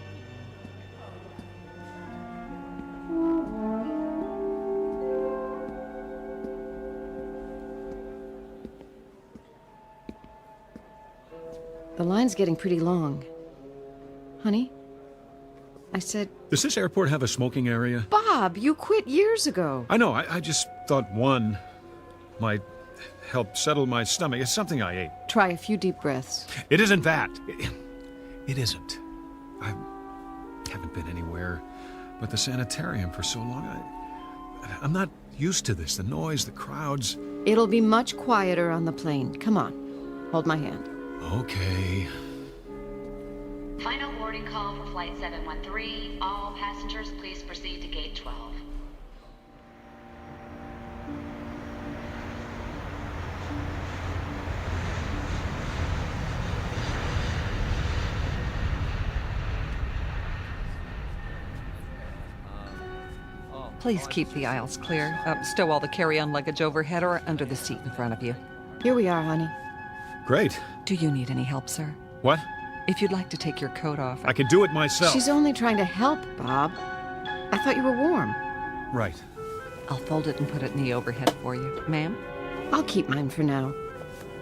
The line's getting pretty long. Honey, I said... Does this airport have a smoking area? Bob, you quit years ago. I know. I just thought one might help settle my stomach. It's something I ate. Try a few deep breaths. It isn't that. It isn't. I haven't been anywhere but the sanitarium for so long. I'm not used to this. The noise, the crowds. It'll be much quieter on the plane. Come on. Hold my hand. Okay. Final boarding call for Flight 713. All passengers, please proceed to Gate 12. Please keep the aisles clear. Stow all the carry-on luggage overhead or under the seat in front of you. Here we are, honey. Great. Do you need any help, sir? What? If you'd like to take your coat off. I can do it myself. She's only trying to help, Bob. I thought you were warm. Right. I'll fold it and put it in the overhead for you. Ma'am? I'll keep mine for now.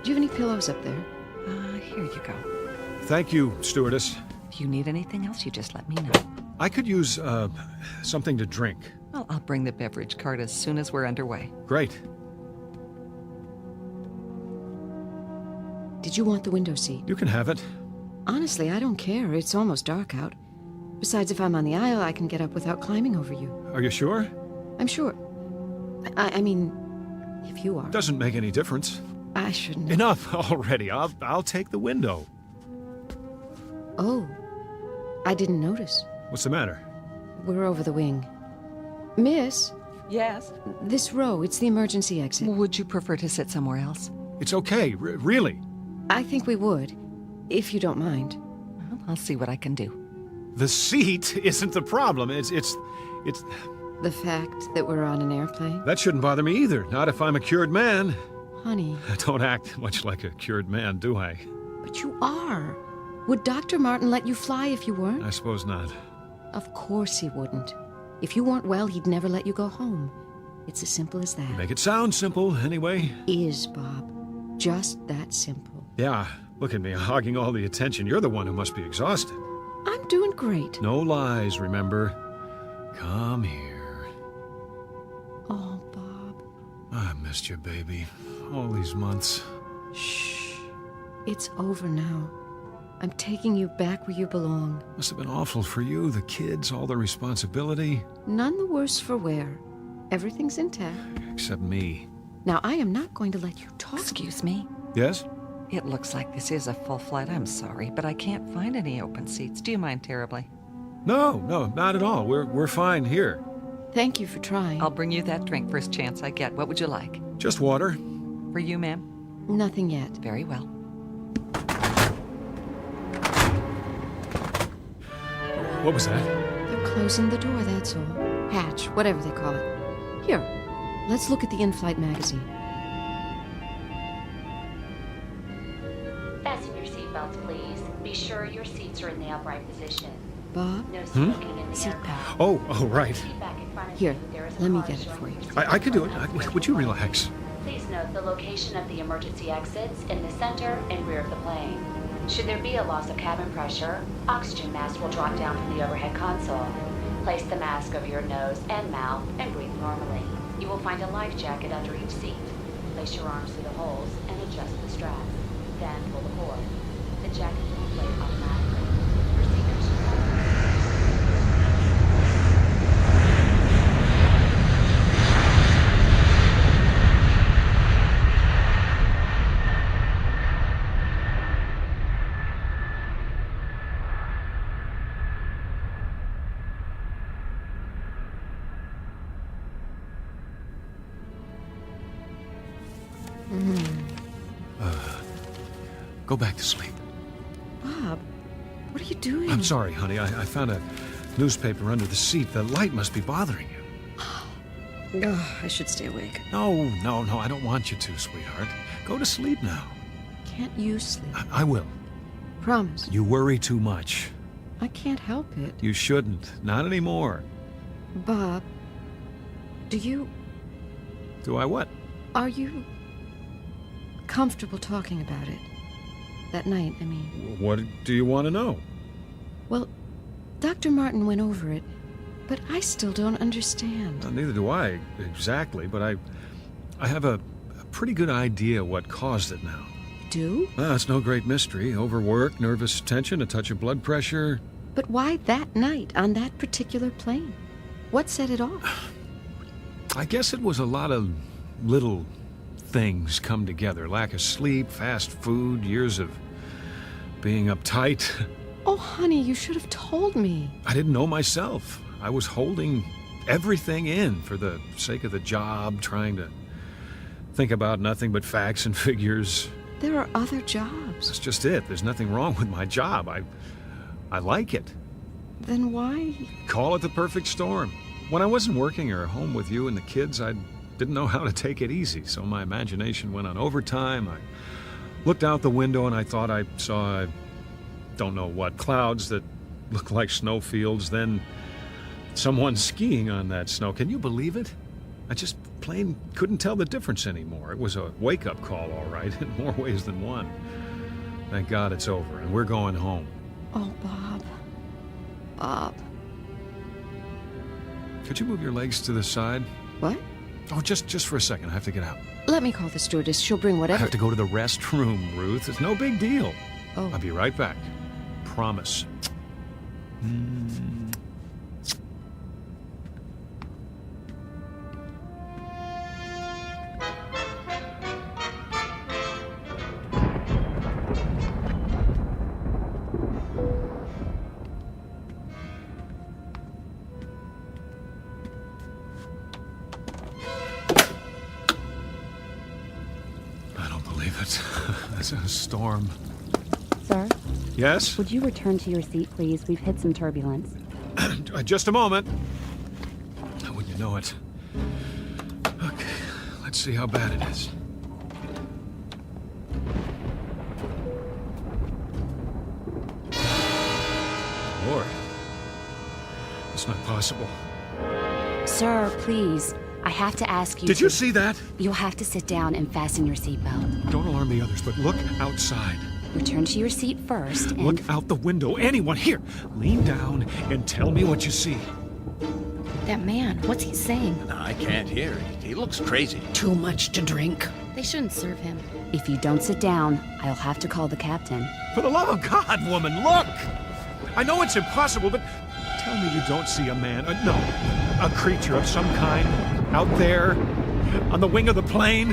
Do you have any pillows up there? Here you go. Thank you, stewardess. If you need anything else, you just let me know. I could use, something to drink. Well, I'll bring the beverage cart as soon as we're underway. Great. Did you want the window seat? You can have it. Honestly, I don't care. It's almost dark out. Besides, if I'm on the aisle, I can get up without climbing over you. Are you sure? I'm sure. I mean, if you are. Doesn't make any difference. I shouldn't. Enough already. I'll take the window. Oh, I didn't notice. What's the matter? We're over the wing. Miss? Yes? This row, it's the emergency exit. Would you prefer to sit somewhere else? It's okay, really. I think we would, if you don't mind. Well, I'll see what I can do. The seat isn't the problem. It's... The fact that we're on an airplane? That shouldn't bother me either, not if I'm a cured man. Honey. I don't act much like a cured man, do I? But you are. Would Dr. Martin let you fly if you weren't? I suppose not. Of course he wouldn't. If you weren't well, he'd never let you go home. It's as simple as that. You make it sound simple, anyway. Is, Bob. Just that simple. Yeah, look at me, hogging all the attention. You're the one who must be exhausted. I'm doing great. No lies, remember. Come here. Oh, Bob. I missed you, baby. All these months. Shh. It's over now. I'm taking you back where you belong. Must have been awful for you, the kids, all the responsibility. None the worse for wear. Everything's intact. Except me. Now, I am not going to let you talk. Excuse me? Yes? It looks like this is a full flight. I'm sorry, but I can't find any open seats. Do you mind terribly? No, not at all. We're fine here. Thank you for trying. I'll bring you that drink first chance I get. What would you like? Just water. For you, ma'am? Nothing yet. Very well. What was that? They're closing the door, that's all. Hatch, whatever they call it. Here, let's look at the in-flight magazine. Fasten your seatbelts, please. Be sure your seats are in the upright position. Bob? No smoking in the aircraft. Oh, right. Seat back in front of Here, you. There is a let me card get it showing for you. your I could do it. Would you relax? Please note the location of the emergency exits in the center and rear of the plane. Should there be a loss of cabin pressure, oxygen mask will drop down from the overhead console. Place the mask over your nose and mouth and breathe normally. You will find a life jacket under each seat. Place your arms through the holes and adjust the straps. Then pull the cord. The jacket will inflate automatically. Procedures should Go back to sleep. Bob, what are you doing? I'm sorry, honey. I found a newspaper under the seat. The light must be bothering you. Oh, I should stay awake. No, I don't want you to, sweetheart. Go to sleep now. Can't you sleep? I will. Promise. You worry too much. I can't help it. You shouldn't. Not anymore. Bob, do you... Do I what? Are you comfortable talking about it? That night, I mean. What do you want to know? Well, Dr. Martin went over it, but I still don't understand. Well, neither do I exactly, but I have a pretty good idea what caused it now. Do? Well, it's no great mystery. Overwork, nervous tension, a touch of blood pressure. But why that night on that particular plane? What set it off? I guess it was a lot of little things come together. Lack of sleep, fast food, years of being uptight. Oh, honey, you should have told me. I didn't know myself. I was holding everything in for the sake of the job, trying to think about nothing but facts and figures. There are other jobs. That's just it. There's nothing wrong with my job. I like it. Then why? Call it the perfect storm. When I wasn't working or home with you and the kids, I didn't know how to take it easy, so my imagination went on overtime. I looked out the window and I thought I saw, I don't know what, clouds that looked like snowfields, then someone skiing on that snow. Can you believe it? I just plain couldn't tell the difference anymore. It was a wake-up call, all right, in more ways than one. Thank God it's over, and we're going home. Oh, Bob. Bob. Could you move your legs to the side? What? Oh, just for a second. I have to get out. Let me call the stewardess. She'll bring I whatever... have to go to the restroom, Ruth. It's no big deal. Oh. I'll be right back. Promise. It's a storm. Sir? Yes? Would you return to your seat, please? We've hit some turbulence. Just a moment. Wouldn't you know it? Okay, let's see how bad it is. Lord. It's not possible. Sir, please. I have to ask you... Did you see that? You'll have to sit down and fasten your seatbelt. Don't alarm the others, but look outside. Return to your seat first and... Look out the window. Anyone here. Lean down and tell me what you see. That man, what's he saying? I can't hear. He looks crazy. Too much to drink. They shouldn't serve him. If you don't sit down, I'll have to call the captain. For the love of God, woman, look! I know it's impossible, but tell me you don't see a man, no, a creature of some kind out there on the wing of the plane.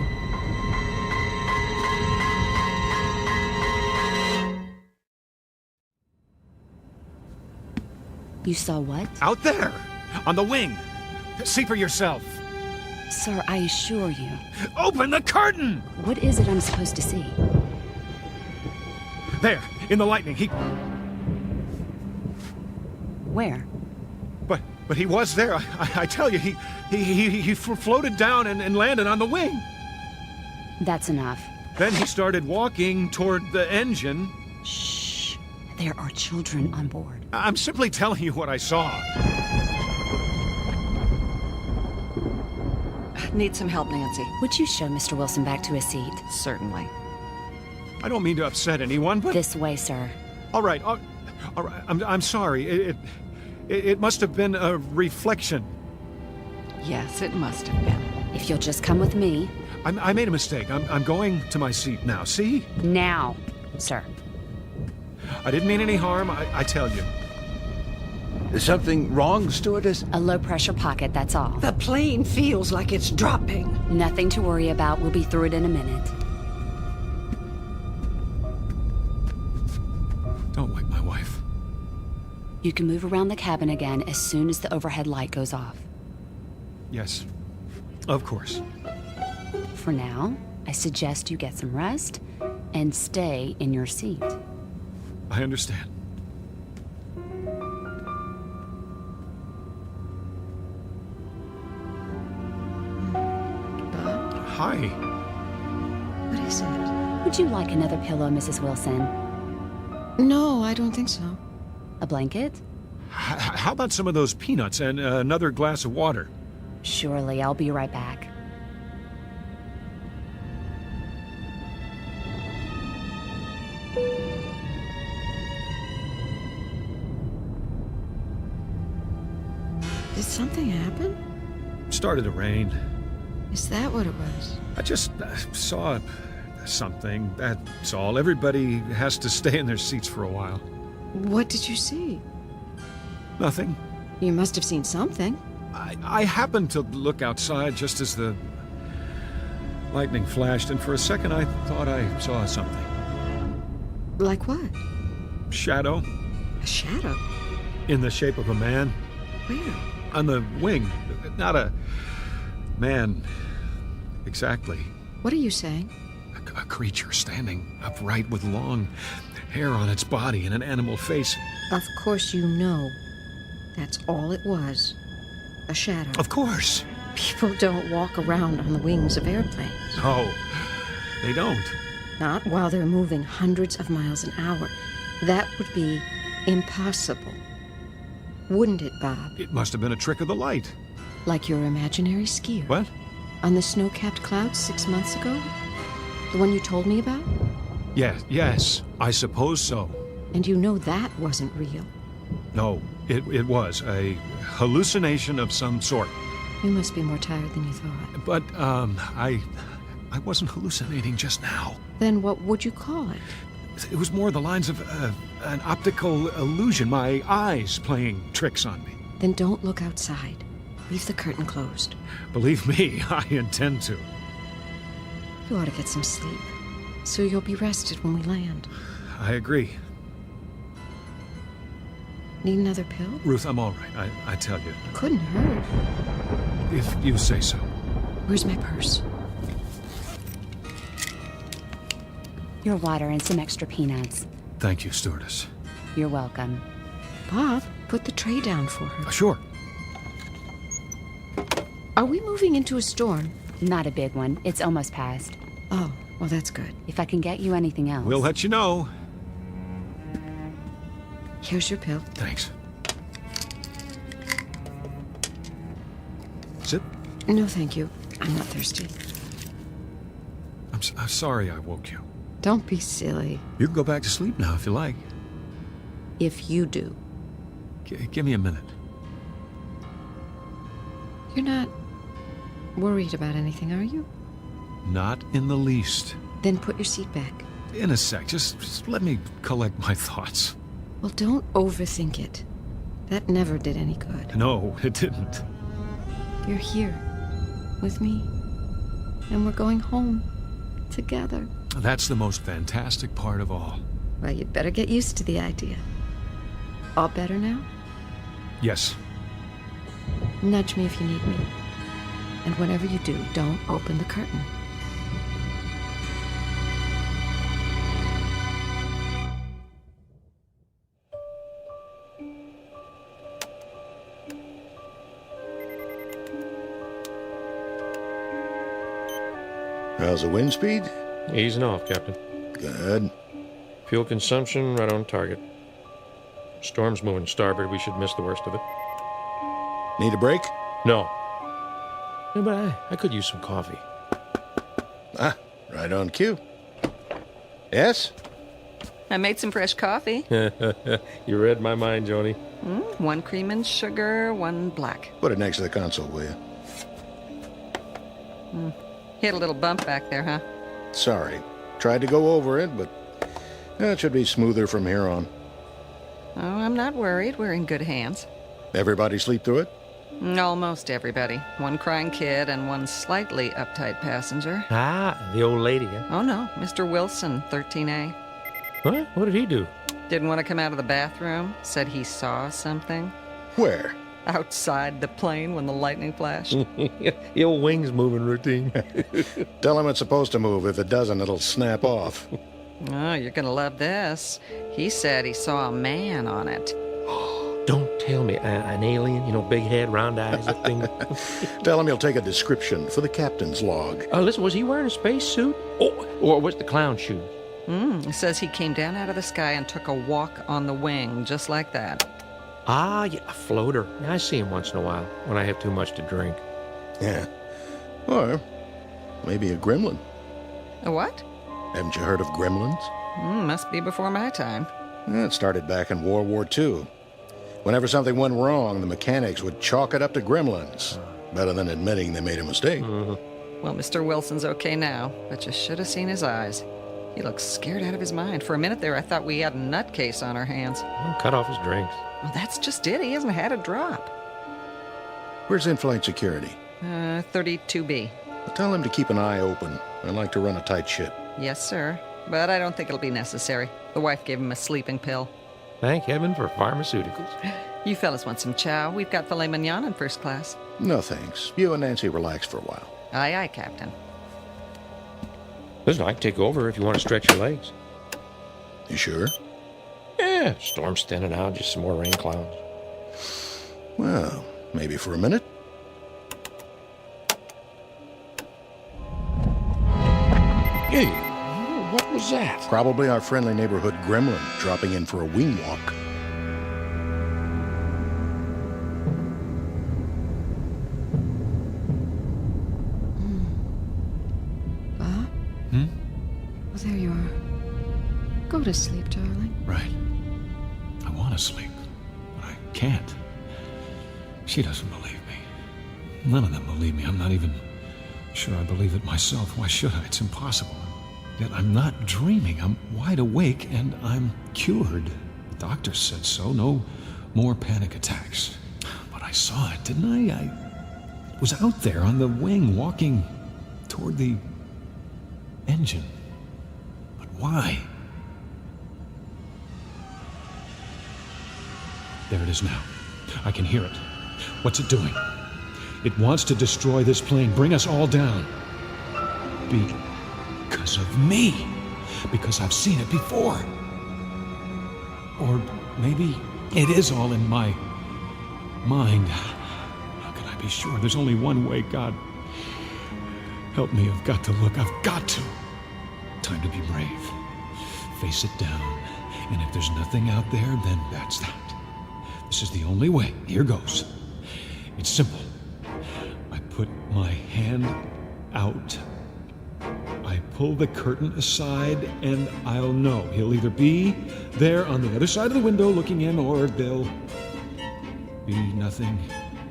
You saw what? Out there, on the wing. See for yourself. Sir, I assure you. Open the curtain! What is it I'm supposed to see? There, in the lightning, he... Where? But he was there. I tell you, he floated down and landed on the wing. That's enough. Then he started walking toward the engine. Shh. There are children on board. I'm simply telling you what I saw. Need some help, Nancy. Would you show Mr. Wilson back to his seat? Certainly. I don't mean to upset anyone, but... This way, sir. All right. I'm sorry. It must have been a reflection. Yes, it must have been. If you'll just come with me... I made a mistake. I'm going to my seat now. See? Now, sir. I didn't mean any harm, I tell you. Is something wrong, stewardess? A low-pressure pocket, that's all. The plane feels like it's dropping. Nothing to worry about. We'll be through it in a minute. Don't wake my wife. You can move around the cabin again as soon as the overhead light goes off. Yes, of course. For now, I suggest you get some rest and stay in your seat. I understand. Hi. What is it? Would you like another pillow, Mrs. Wilson? No, I don't think so. A blanket? How about some of those peanuts and another glass of water? Surely, I'll be right back. Did something happen? Started to rain. Is that what it was? I just saw something, that's all. Everybody has to stay in their seats for a while. What did you see? Nothing. You must have seen something. I happened to look outside just as the lightning flashed, and for a second I thought I saw something. Like what? Shadow. A shadow? In the shape of a man. Where? On the wing. Not a man exactly. What are you saying? A creature standing upright with long hair on its body and an animal face. Of course you know. That's all it was. A shadow. Of course. People don't walk around on the wings of airplanes. No, they don't. Not while they're moving hundreds of miles an hour. That would be impossible. Wouldn't it, Bob? It must have been a trick of the light. Like your imaginary skier. What? On the snow-capped clouds 6 months ago? The one you told me about? Yes, I suppose so. And you know that wasn't real. No, it was a hallucination of some sort. You must be more tired than you thought. But, I wasn't hallucinating just now. Then what would you call it? It was more the lines of an optical illusion, my eyes playing tricks on me. Then don't look outside. Leave the curtain closed. Believe me, I intend to. You ought to get some sleep, so you'll be rested when we land. I agree. Need another pill? Ruth, I'm all right, I tell you. Couldn't hurt. If you say so. Where's my purse? Your water and some extra peanuts. Thank you, stewardess. You're welcome. Bob, put the tray down for her. Sure. Are we moving into a storm? Not a big one. It's almost past. Oh, well, that's good. If I can get you anything else. We'll let you know. Here's your pill. Thanks. Sit. No, thank you. I'm not thirsty. I'm sorry I woke you. Don't be silly. You can go back to sleep now if you like. If you do. Give me a minute. You're not worried about anything, are you? Not in the least. Then put your seat back. In a sec. Just let me collect my thoughts. Well, don't overthink it. That never did any good. No, it didn't. You're here with me, and we're going home together. That's the most fantastic part of all. Well, you'd better get used to the idea. All better now? Yes. Nudge me if you need me. And whenever you do, don't open the curtain. How's the wind speed? Easing off, Captain. Good. Fuel consumption right on target. Storm's moving starboard. We should miss the worst of it. Need a break? No. Yeah, but I could use some coffee. Ah, right on cue. Yes? I made some fresh coffee. You read my mind, Joni. 1 cream and sugar, 1 black. Put it next to the console, will you? Hit a little bump back there, huh? Sorry. Tried to go over it, but it should be smoother from here on. Oh, I'm not worried. We're in good hands. Everybody sleep through it? Almost everybody. 1 crying kid and 1 slightly uptight passenger. Ah, the old lady, huh? Oh, no. Mr. Wilson, 13A. What? What did he do? Didn't want to come out of the bathroom. Said he saw something. Where? Outside the plane when the lightning flashed. The old wings moving routine. Tell him it's supposed to move. If it doesn't, it'll snap off. Oh, you're going to love this. He said he saw a man on it. Don't tell me. An alien, big head, round eyes, that thing. Tell him he'll take a description for the captain's log. Listen, was he wearing a spacesuit? Oh, or was the clown shoe? It says he came down out of the sky and took a walk on the wing, just like that. Ah, yeah, a floater. I see him once in a while when I have too much to drink. Yeah. Or maybe a gremlin. A what? Haven't you heard of gremlins? Must be before my time. It started back in World War II. Whenever something went wrong, the mechanics would chalk it up to gremlins. Better than admitting they made a mistake. Well, Mr. Wilson's okay now, but you should have seen his eyes. He looks scared out of his mind. For a minute there, I thought we had a nutcase on our hands. Cut off his drinks. Well, that's just it. He hasn't had a drop. Where's in-flight security? 32B. Tell him to keep an eye open. I like to run a tight ship. Yes, sir. But I don't think it'll be necessary. The wife gave him a sleeping pill. Thank heaven for pharmaceuticals. You fellas want some chow? We've got filet mignon in first class. No, thanks. You and Nancy relax for a while. Aye, aye, Captain. Listen, I can take over if you want to stretch your legs. You sure? Yeah, storm's thinning out, just some more rain clouds. Well, maybe for a minute. Hey, what was that? Probably our friendly neighborhood gremlin dropping in for a wing walk. Bob? Oh, there you are. Go to sleep, darling. Right. I want to sleep, but I can't. She doesn't believe me. None of them believe me. I'm not even sure I believe it myself. Why should I? It's impossible. Yet I'm not dreaming. I'm wide awake and I'm cured. The doctor said so. No more panic attacks. But I saw it, didn't I? I was out there on the wing walking toward the engine. But why? There it is now. I can hear it. What's it doing? It wants to destroy this plane, bring us all down. Because of me. Because I've seen it before. Or maybe it is all in my mind. How can I be sure? There's only one way. God, help me. I've got to look. I've got to. Time to be brave. Face it down. And if there's nothing out there, then that's that. This is the only way. Here goes. It's simple. I put my hand out. I pull the curtain aside, and I'll know. He'll either be there on the other side of the window looking in, or there'll be nothing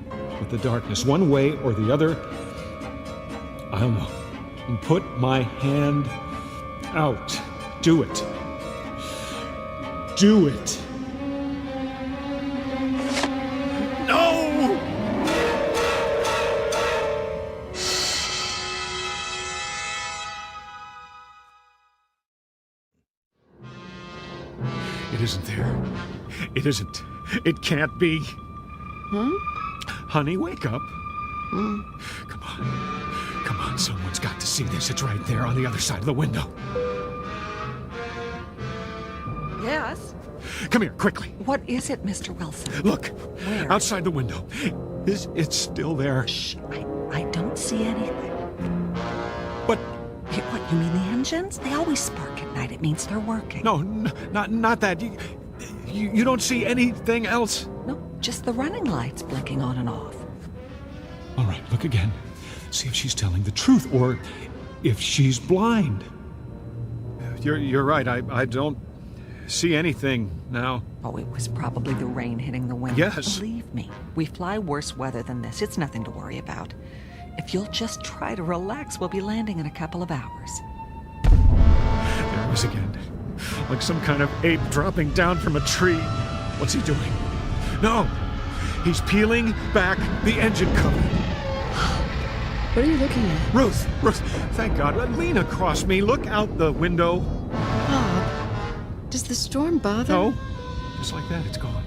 but the darkness. One way or the other, I'll know. And put my hand out. Do it. Do it. It isn't there. It isn't. It can't be. Honey, wake up. Come on. Come on, someone's got to see this. It's right there on the other side of the window. Yes? Come here, quickly. What is it, Mr. Wilson? Look. Where? Outside the window. It's still there. Shh. I don't see anything. But... What, you mean the engines? They always spark at night. It means they're working. No, not that. You don't see anything else? No, just the running lights blinking on and off. All right, look again. See if she's telling the truth, or if she's blind. You're right. I don't see anything now. Oh, it was probably the rain hitting the window. Yes. Believe me, we fly worse weather than this. It's nothing to worry about. If you'll just try to relax, we'll be landing in a couple of hours. There it was again. Like some kind of ape dropping down from a tree. What's he doing? No! He's peeling back the engine cover. What are you looking at? Ruth, thank God. Lean across me. Look out the window. Bob, does the storm bother? No. Just like that, it's gone.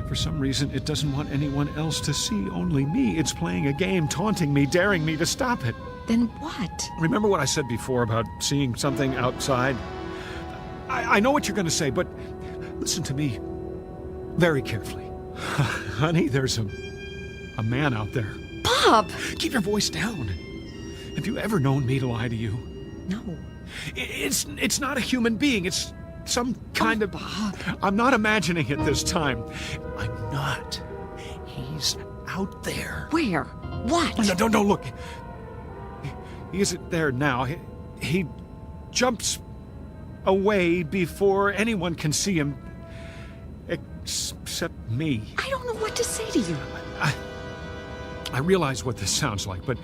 For some reason, it doesn't want anyone else to see, only me. It's playing a game, taunting me, daring me to stop it. Then what? Remember what I said before about seeing something outside? I know what you're going to say, but listen to me very carefully. Honey, there's a man out there. Bob! Keep your voice down. Have you ever known me to lie to you? No. It's not a human being. It's some kind of... Bob. I'm not imagining it this time. I'm not. He's out there. Where? What? No, don't look. He isn't there now. He jumps away before anyone can see him. except me. I don't know what to say to you. I realize what this sounds like, but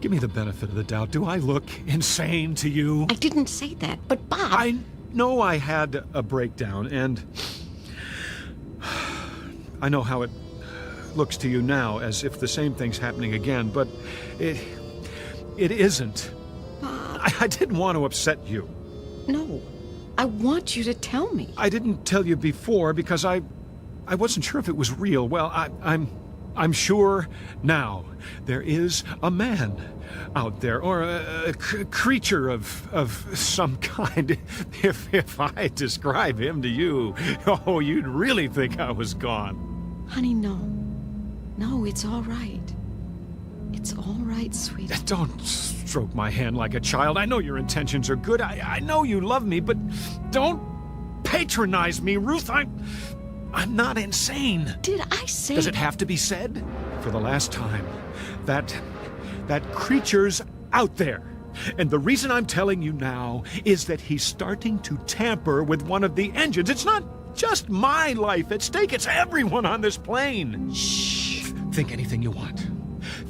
give me the benefit of the doubt. Do I look insane to you? I didn't say that, but Bob... I know I had a breakdown, and I know how it looks to you now, as if the same thing's happening again, but it isn't. Bob... I didn't want to upset you. No, I want you to tell me. I didn't tell you before because I wasn't sure if it was real. Well, I'm sure now. There is a man out there, or a creature of some kind. If I describe him to you, oh, you'd really think I was gone. Honey, no. No, it's all right. It's all right, sweetie. Don't stroke my hand like a child. I know your intentions are good. I know you love me, but don't patronize me, Ruth. I'm not insane. Did I say... Does it have to be said? For the last time, that creature's out there. And the reason I'm telling you now is that he's starting to tamper with one of the engines. It's not just my life at stake. It's everyone on this plane. Shh. Think anything you want.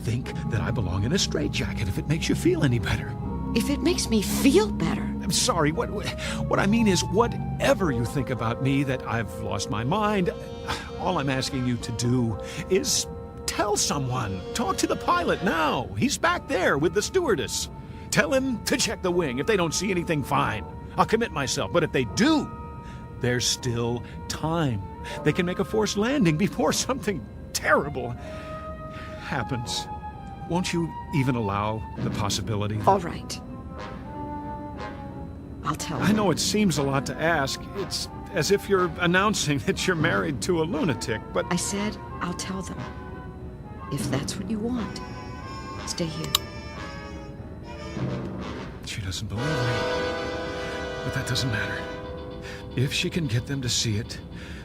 Think that I belong in a straitjacket if it makes you feel any better. If it makes me feel better. I'm sorry. What I mean is, whatever you think about me, that I've lost my mind, all I'm asking you to do is tell someone. Talk to the pilot now. He's back there with the stewardess. Tell him to check the wing. If they don't see anything, fine. I'll commit myself. But if they do, there's still time. They can make a forced landing before something terrible happens. Won't you even allow the possibility? All right. I'll tell you. I know it seems a lot to ask. It's as if you're announcing that you're married to a lunatic, but... I said I'll tell them. If that's what you want. Stay here. She doesn't believe me. But that doesn't matter. If she can get them to see it,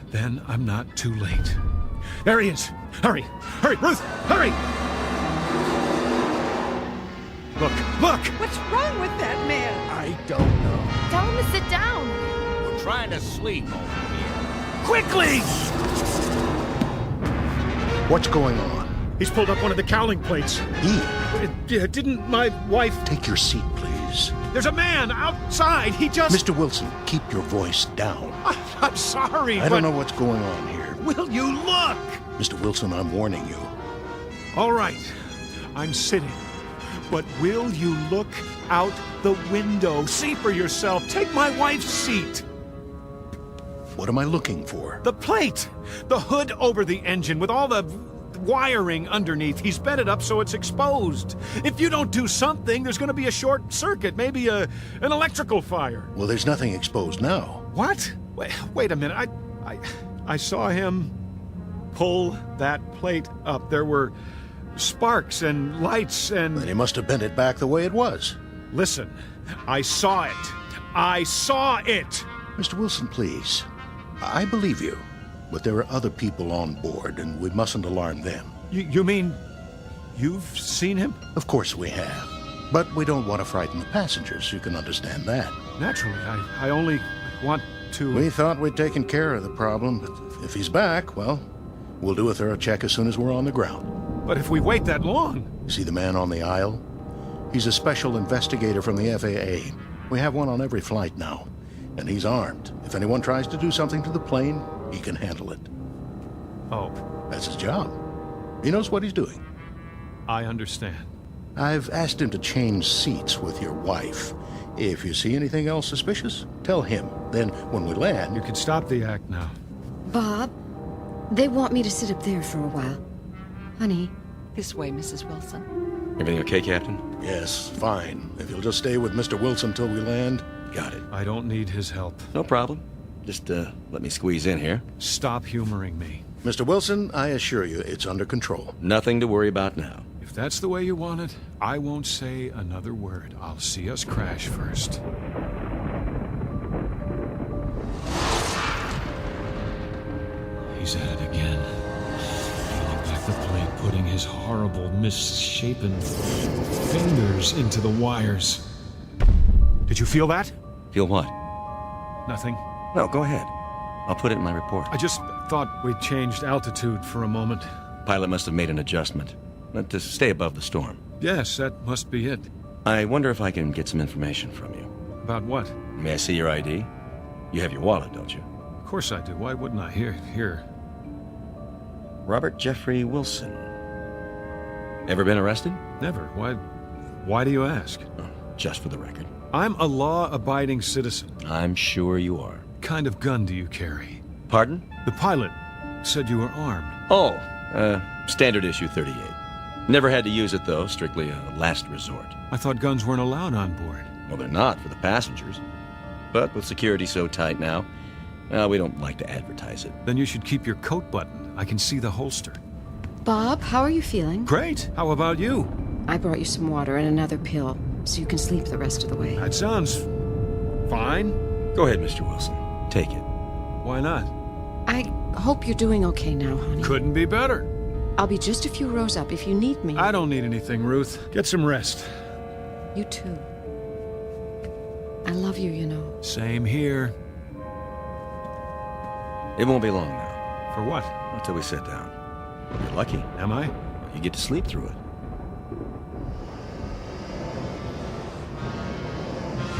then I'm not too late. There he is! Hurry! Hurry, Ruth! Hurry! Look! What's wrong with that man? I don't know. Tell him to sit down. We're trying to sleep over here. Quickly! What's going on? He's pulled up one of the cowling plates. Didn't my wife... Take your seat, please. There's a man outside. He just... Mr. Wilson, keep your voice down. I'm sorry, I don't know what's going on here. Will you look? Mr. Wilson, I'm warning you. All right. I'm sitting. But will you look out the window? See for yourself. Take my wife's seat. What am I looking for? The plate. The hood over the engine with all the wiring underneath. He's bent it up so it's exposed. If you don't do something, there's going to be a short circuit, maybe an electrical fire. Well, there's nothing exposed now. What? Wait a minute. I saw him pull that plate up. There were sparks and lights and... Then he must have bent it back the way it was. Listen, I saw it. I saw it! Mr. Wilson, please. I believe you. But there are other people on board, and we mustn't alarm them. You mean you've seen him? Of course we have. But we don't want to frighten the passengers. You can understand that. Naturally. I only want to... We thought we'd taken care of the problem, but if he's back, well, we'll do a thorough check as soon as we're on the ground. But if we wait that long... See the man on the aisle? He's a special investigator from the FAA. We have one on every flight now. And he's armed. If anyone tries to do something to the plane, he can handle it. Oh. That's his job. He knows what he's doing. I understand. I've asked him to change seats with your wife. If you see anything else suspicious, tell him. Then, when we land... You can stop the act now. Bob, they want me to sit up there for a while. Honey. This way, Mrs. Wilson. Everything okay, Captain? Yes, fine. If you'll just stay with Mr. Wilson till we land, got it. I don't need his help. No problem. Just, let me squeeze in here. Stop humoring me. Mr. Wilson, I assure you, it's under control. Nothing to worry about now. If that's the way you want it, I won't say another word. I'll see us crash first. He's at it again. Peeling back the plate, putting his horrible, misshapen fingers into the wires. Did you feel that? Feel what? Nothing. No, go ahead. I'll put it in my report. I just thought we changed altitude for a moment. Pilot must have made an adjustment. But to stay above the storm. Yes, that must be it. I wonder if I can get some information from you. About what? May I see your ID? You have your wallet, don't you? Of course I do. Why wouldn't I? Here. Robert Jeffrey Wilson. Ever been arrested? Never. Why do you ask? Oh, just for the record. I'm a law-abiding citizen. I'm sure you are. What kind of gun do you carry? Pardon? The pilot said you were armed. Oh, standard issue 38. Never had to use it, though. Strictly a last resort. I thought guns weren't allowed on board. Well, they're not for the passengers. But with security so tight now, we don't like to advertise it. Then you should keep your coat buttoned. I can see the holster. Bob, how are you feeling? Great. How about you? I brought you some water and another pill, so you can sleep the rest of the way. That sounds fine. Go ahead, Mr. Wilson. Take it. Why not? I hope you're doing okay now, honey. Couldn't be better. I'll be just a few rows up if you need me. I don't need anything, Ruth. Get some rest. You too. I love you, you know. Same here. It won't be long now. For what? Until we sit down. You're lucky. Am I? You get to sleep through it.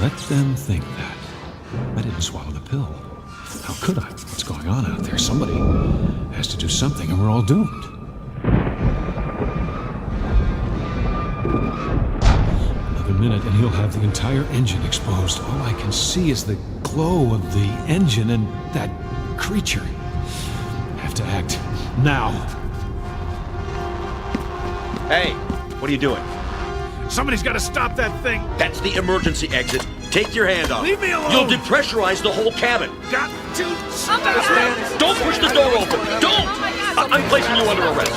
Let them think that. I didn't swallow the pill. How could I? What's going on out there? Somebody has to do something, and we're all doomed. Another minute, and he'll have the entire engine exposed. All I can see is the glow of the engine and that creature. I have to act now. Hey, what are you doing? Somebody's got to stop that thing. That's the emergency exit. Take your hand off. Leave me alone. You'll depressurize the whole cabin. Got to stop this man. Don't push the door open. Don't! I'm placing you under arrest.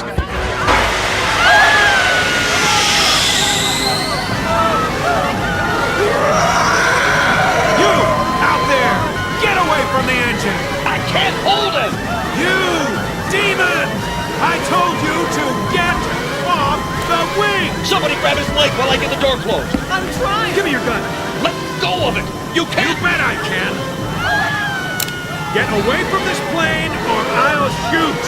You! Out there! Get away from the engine! I can't hold him! You! Demon! I told you to get off the wing! Somebody grab his leg while I get the door closed. I'm trying! Give me your gun! Let go of it! You can't! You bet I can! Get away from this plane or I'll shoot!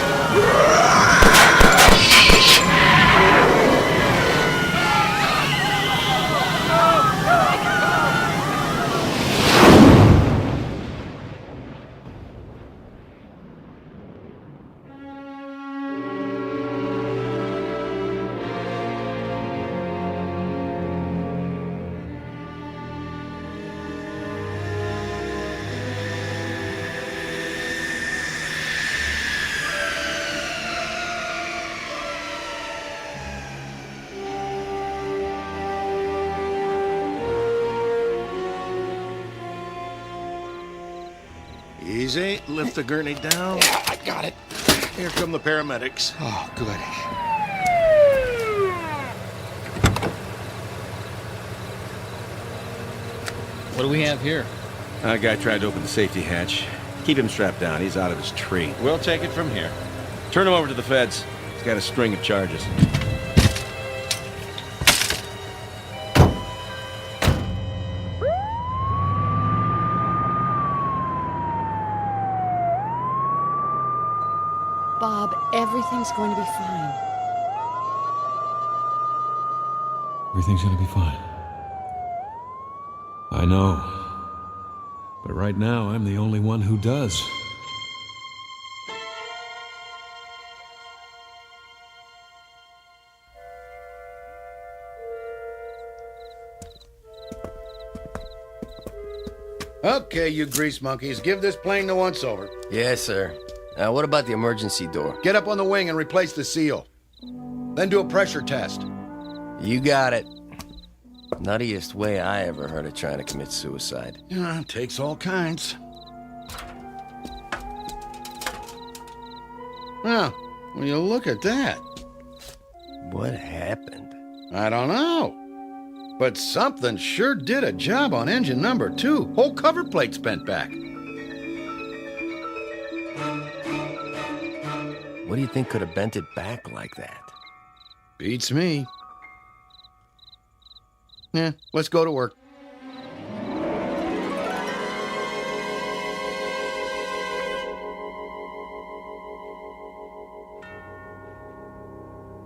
Easy. Lift the gurney down. Yeah, I got it. Here come the paramedics. Oh, good. What do we have here? A guy tried to open the safety hatch. Keep him strapped down. He's out of his tree. We'll take it from here. Turn him over to the feds. He's got a string of charges. Bob, everything's going to be fine. Everything's gonna be fine. I know. But right now, I'm the only one who does. Okay, you grease monkeys, give this plane the once-over. Yes, sir. What about the emergency door? Get up on the wing and replace the seal. Then do a pressure test. You got it. Nuttiest way I ever heard of trying to commit suicide. Yeah, takes all kinds. Well, when you look at that. What happened? I don't know. But something sure did a job on engine number 2. Whole cover plate's bent back. What do you think could have bent it back like that? Beats me. Yeah, let's go to work.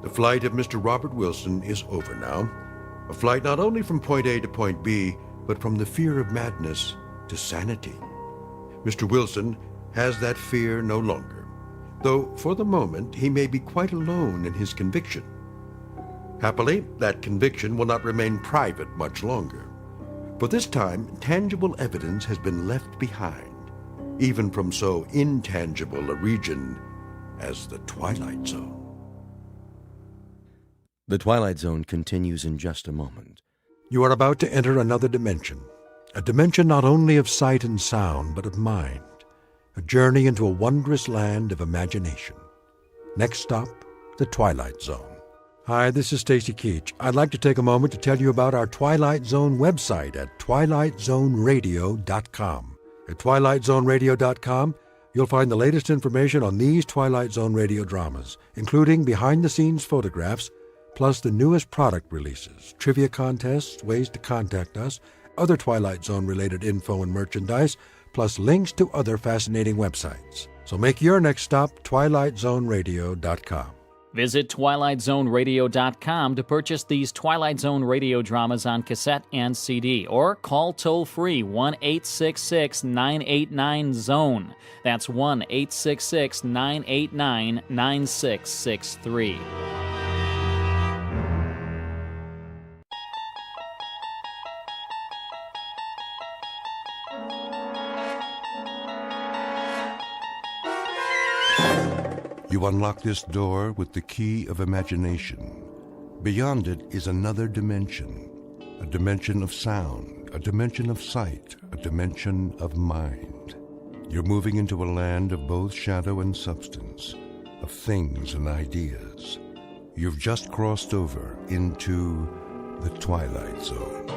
The flight of Mr. Robert Wilson is over now. A flight not only from point A to point B, but from the fear of madness to sanity. Mr. Wilson has that fear no longer, though for the moment he may be quite alone in his conviction. Happily, that conviction will not remain private much longer. For this time, tangible evidence has been left behind, even from so intangible a region as the Twilight Zone. The Twilight Zone continues in just a moment. You are about to enter another dimension, a dimension not only of sight and sound, but of mind, a journey into a wondrous land of imagination. Next stop, the Twilight Zone. Hi, this is Stacy Keach. I'd like to take a moment to tell you about our Twilight Zone website at twilightzoneradio.com. At twilightzoneradio.com, you'll find the latest information on these Twilight Zone radio dramas, including behind-the-scenes photographs, plus the newest product releases, trivia contests, ways to contact us, other Twilight Zone-related info and merchandise, plus links to other fascinating websites. So make your next stop twilightzoneradio.com. Visit twilightzoneradio.com to purchase these Twilight Zone radio dramas on cassette and CD, or call toll-free 1-866-989-ZONE. That's 1-866-989-9663. You unlock this door with the key of imagination. Beyond it is another dimension, a dimension of sound, a dimension of sight, a dimension of mind. You're moving into a land of both shadow and substance, of things and ideas. You've just crossed over into the Twilight Zone.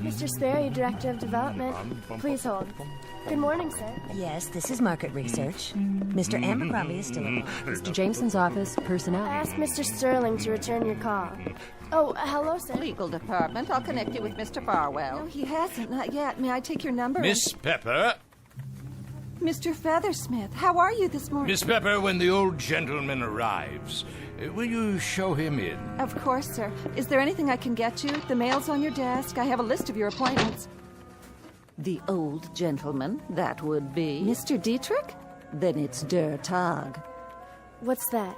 Mr. Sperry, Director of Development. Please hold. Good morning, sir. Yes, this is market research. Mr. Abercrombie is still on. Mr. Jameson's office, personnel. I asked Mr. Sterling to return your call. Oh, hello, sir. Legal department. I'll connect you with Mr. Farwell. No, he hasn't. Not yet. May I take your number? Miss Pepper. Mr. Feathersmith, how are you this morning? Miss Pepper, when the old gentleman arrives, will you show him in? Of course, sir. Is there anything I can get you? The mail's on your desk. I have a list of your appointments. The old gentleman, that would be... Mr. Dietrich? Then it's Der Tag. What's that?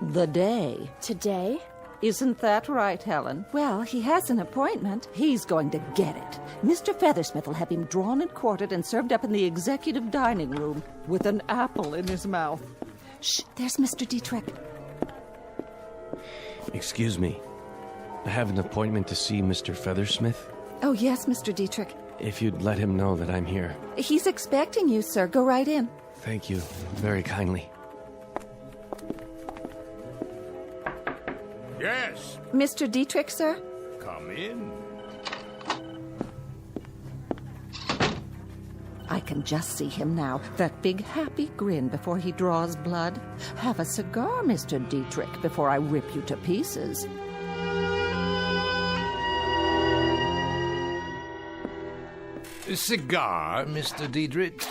The day. Today? Isn't that right, Helen? Well, he has an appointment. He's going to get it. Mr. Feathersmith will have him drawn and quartered and served up in the executive dining room with an apple in his mouth. Shh, there's Mr. Dietrich. Excuse me. I have an appointment to see Mr. Feathersmith. Oh, yes, Mr. Dietrich. If you'd let him know that I'm here. He's expecting you, sir. Go right in. Thank you very kindly. Yes. Mr. Dietrich, sir? Come in. I can just see him now, that big happy grin before he draws blood. Have a cigar, Mr. Dietrich, before I rip you to pieces. A cigar, Mr. Dietrich?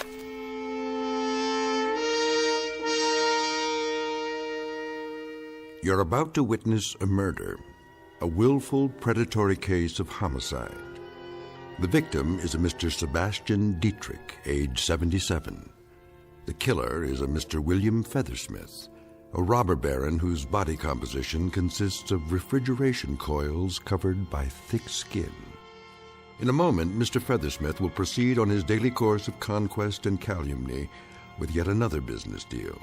You're about to witness a murder, a willful, predatory case of homicide. The victim is a Mr. Sebastian Dietrich, age 77. The killer is a Mr. William Feathersmith, a robber baron whose body composition consists of refrigeration coils covered by thick skin. In a moment, Mr. Feathersmith will proceed on his daily course of conquest and calumny with yet another business deal.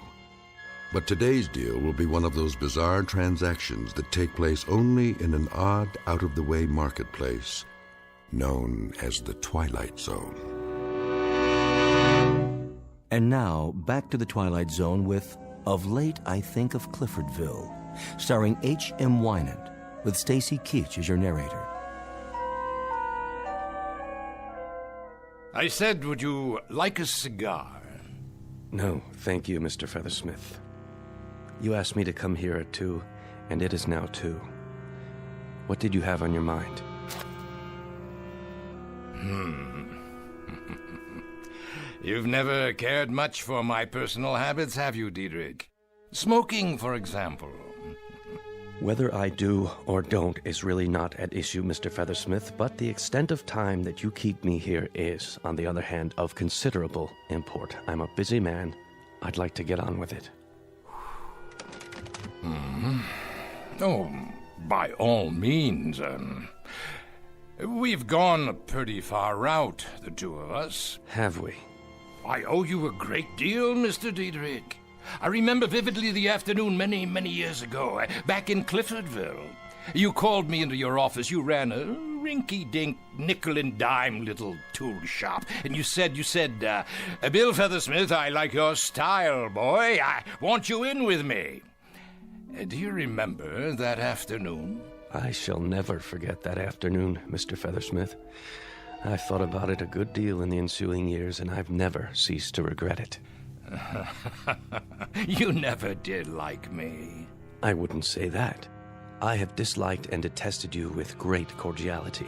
But today's deal will be one of those bizarre transactions that take place only in an odd, out-of-the-way marketplace known as the Twilight Zone. And now, back to the Twilight Zone with Of Late I Think of Cliffordville, starring H.M. Wynant, with Stacy Keach as your narrator. I said, would you like a cigar? No, thank you, Mr. Feathersmith. You asked me to come here at 2, and it is now 2. What did you have on your mind? You've never cared much for my personal habits, have you, Diedrich? Smoking, for example. Whether I do or don't is really not at issue, Mr. Feathersmith, but the extent of time that you keep me here is, on the other hand, of considerable import. I'm a busy man. I'd like to get on with it. Oh, by all means, we've gone a pretty far route, the two of us. Have we? I owe you a great deal, Mr. Diedrich. I remember vividly the afternoon many, many years ago, back in Cliffordville. You called me into your office. You ran a rinky-dink, nickel-and-dime little tool shop. And you said, Bill Feathersmith, I like your style, boy. I want you in with me. Do you remember that afternoon? I shall never forget that afternoon, Mr. Feathersmith. I've thought about it a good deal in the ensuing years, and I've never ceased to regret it. You never did like me. I wouldn't say that. I have disliked and detested you with great cordiality.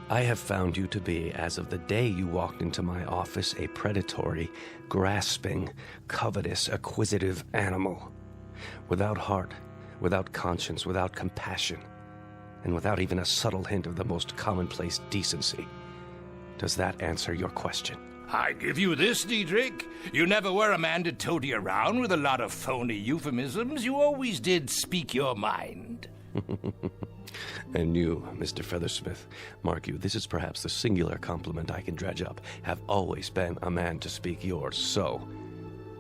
I have found you to be, as of the day you walked into my office, a predatory, grasping, covetous, acquisitive animal. Without heart, without conscience, without compassion, and without even a subtle hint of the most commonplace decency. Does that answer your question? I give you this, Diedrich. You never were a man to toady around with a lot of phony euphemisms. You always did speak your mind. And you, Mr. Feathersmith, mark you, this is perhaps the singular compliment I can dredge up, have always been a man to speak yours, so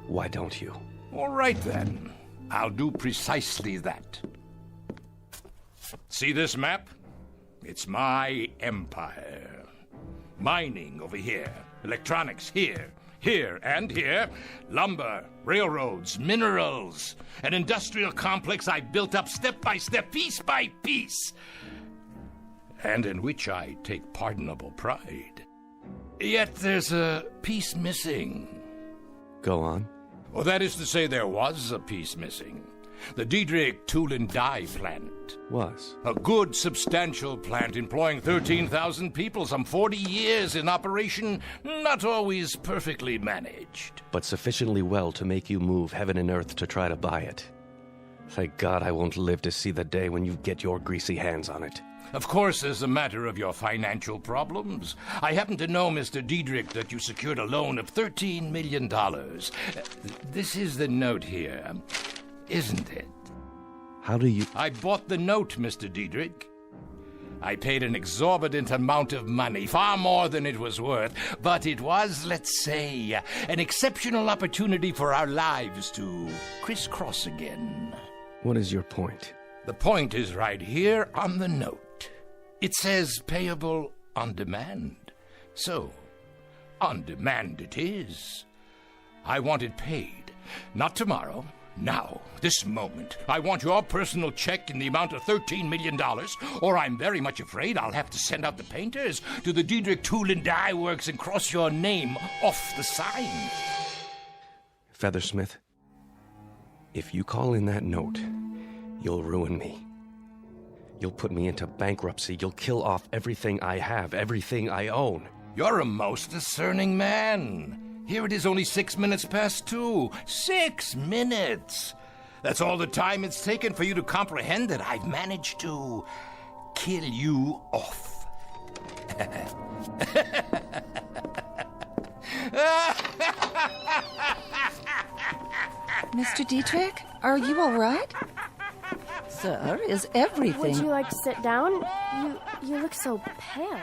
why don't you? All right, then. I'll do precisely that. See this map? It's my empire. Mining over here. Electronics here, and here. Lumber, railroads, minerals. An industrial complex I built up step by step, piece by piece. And in which I take pardonable pride. Yet there's a piece missing. Go on. Well, that is to say, there was a piece missing. The Diedrich Tool and Die plant. Was? A good, substantial plant employing 13,000 people, some 40 years in operation, not always perfectly managed. But sufficiently well to make you move heaven and earth to try to buy it. Thank God I won't live to see the day when you get your greasy hands on it. Of course, as a matter of your financial problems, I happen to know, Mr. Diedrich, that you secured a loan of $13 million. This is the note here. Isn't it? How do you... I bought the note, Mr. Diedrich. I paid an exorbitant amount of money, far more than it was worth, but it was, let's say, an exceptional opportunity for our lives to crisscross again. What is your point? The point is right here on the note. It says payable on demand. So, on demand it is. I want it paid, not tomorrow. Now, this moment, I want your personal check in the amount of $13 million, or I'm very much afraid I'll have to send out the painters to the Diedrich Tool and Die Works and cross your name off the sign. Feathersmith, if you call in that note, you'll ruin me. You'll put me into bankruptcy. You'll kill off everything I have, everything I own. You're a most discerning man. Here it is only 6 minutes past 2. 6 minutes! That's all the time it's taken for you to comprehend that I've managed to kill you off. Mr. Diedrich, are you all right? Sir, is everything... Would you like to sit down? You look so pale.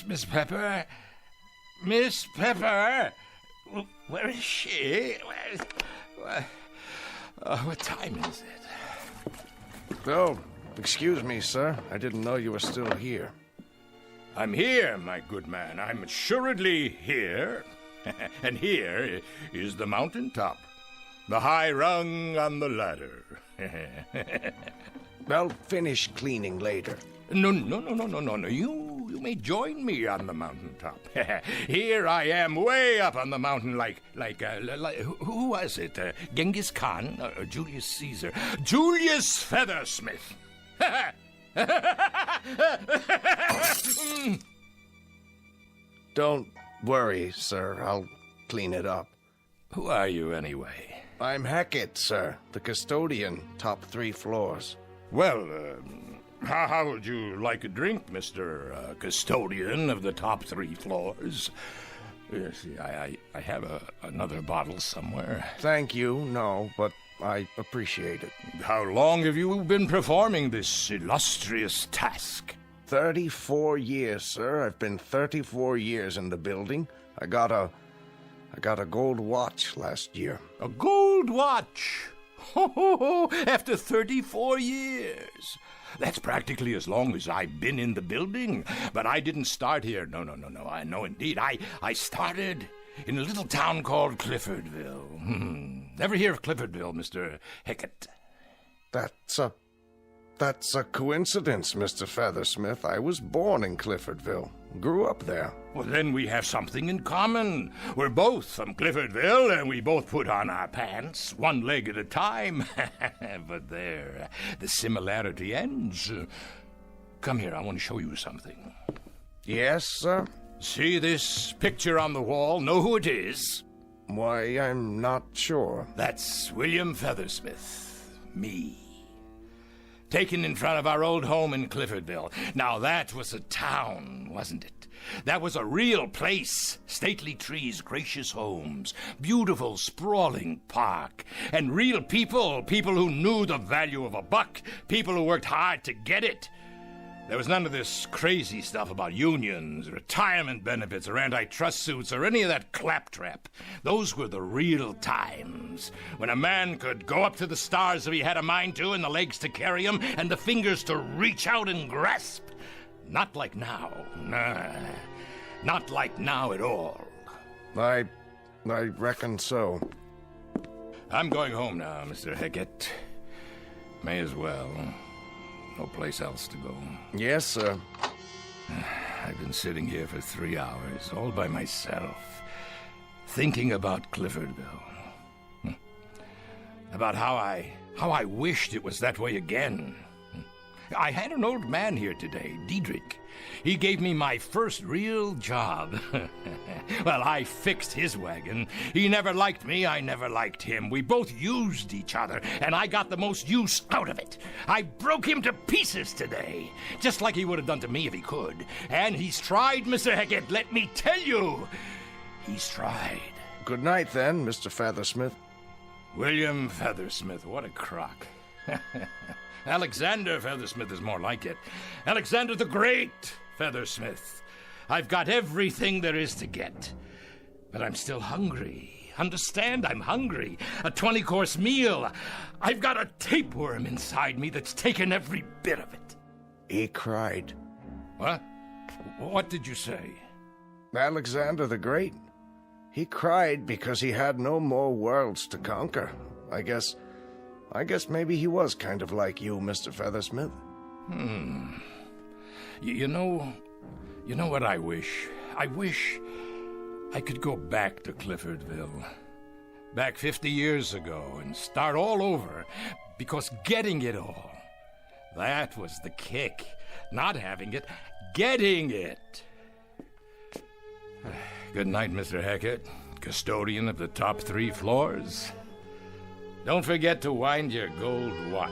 Miss Pepper? Miss Pepper? Where is she? What time is it? Oh, excuse me, sir. I didn't know you were still here. I'm here, my good man. I'm assuredly here. And here is the mountaintop. The high rung on the ladder. I'll finish cleaning later. No. You may join me on the mountaintop. Here I am, way up on the mountain, like who was it? Genghis Khan or Julius Caesar? Julius Feathersmith. Don't worry, sir. I'll clean it up. Who are you, anyway? I'm Hackett, sir. The custodian, top 3 floors. Well, how would you like a drink, Mr. Custodian of the top 3 floors? Yes, I have another bottle somewhere. Thank you, no, but I appreciate it. How long have you been performing this illustrious task? 34 years, sir. I've been 34 years in the building. I got a gold watch last year. A gold watch? Ho! After 34 years. That's practically as long as I've been in the building. But I didn't start here. No. I know indeed. I started in a little town called Cliffordville. Never hear of Cliffordville, Mr. Hackett? That's a coincidence, Mr. Feathersmith. I was born in Cliffordville. Grew up there. Well, then we have something in common. We're both from Cliffordville, and we both put on our pants, one leg at a time. But there, the similarity ends. Come here, I want to show you something. Yes, sir? See this picture on the wall? Know who it is? Why, I'm not sure. That's William Feathersmith. Me. Taken in front of our old home in Cliffordville. Now that was a town, wasn't it? That was a real place. Stately trees, gracious homes, beautiful sprawling park, and real people who knew the value of a buck, people who worked hard to get it. There was none of this crazy stuff about unions, retirement benefits, or antitrust suits, or any of that claptrap. Those were the real times, when a man could go up to the stars if he had a mind to, and the legs to carry him, and the fingers to reach out and grasp. Not like now. Nah, not like now at all. I reckon so. I'm going home now, Mr. Hackett. May as well. No place else to go. Yes, sir. I've been sitting here for 3 hours, all by myself, thinking about Cliffordville. About how I wished it was that way again. I had an old man here today, Diedrich. He gave me my first real job. Well, I fixed his wagon. He never liked me, I never liked him. We both used each other, and I got the most use out of it. I broke him to pieces today, just like he would have done to me if he could. And he's tried, Mr. Hackett, let me tell you. He's tried. Good night, then, Mr. Feathersmith. William Feathersmith, what a crock. Alexander Feathersmith is more like it. Alexander the Great Feathersmith. I've got everything there is to get. But I'm still hungry. Understand? I'm hungry. A 20-course meal. I've got a tapeworm inside me that's taken every bit of it. He cried. What? What did you say? Alexander the Great. He cried because he had no more worlds to conquer. I guess maybe he was kind of like you, Mr. Feathersmith. You know what I wish? I wish I could go back to Cliffordville. Back 50 years ago and start all over. Because getting it all, that was the kick. Not having it, getting it. Good night, Mr. Hackett, custodian of the top 3 floors. Don't forget to wind your gold watch.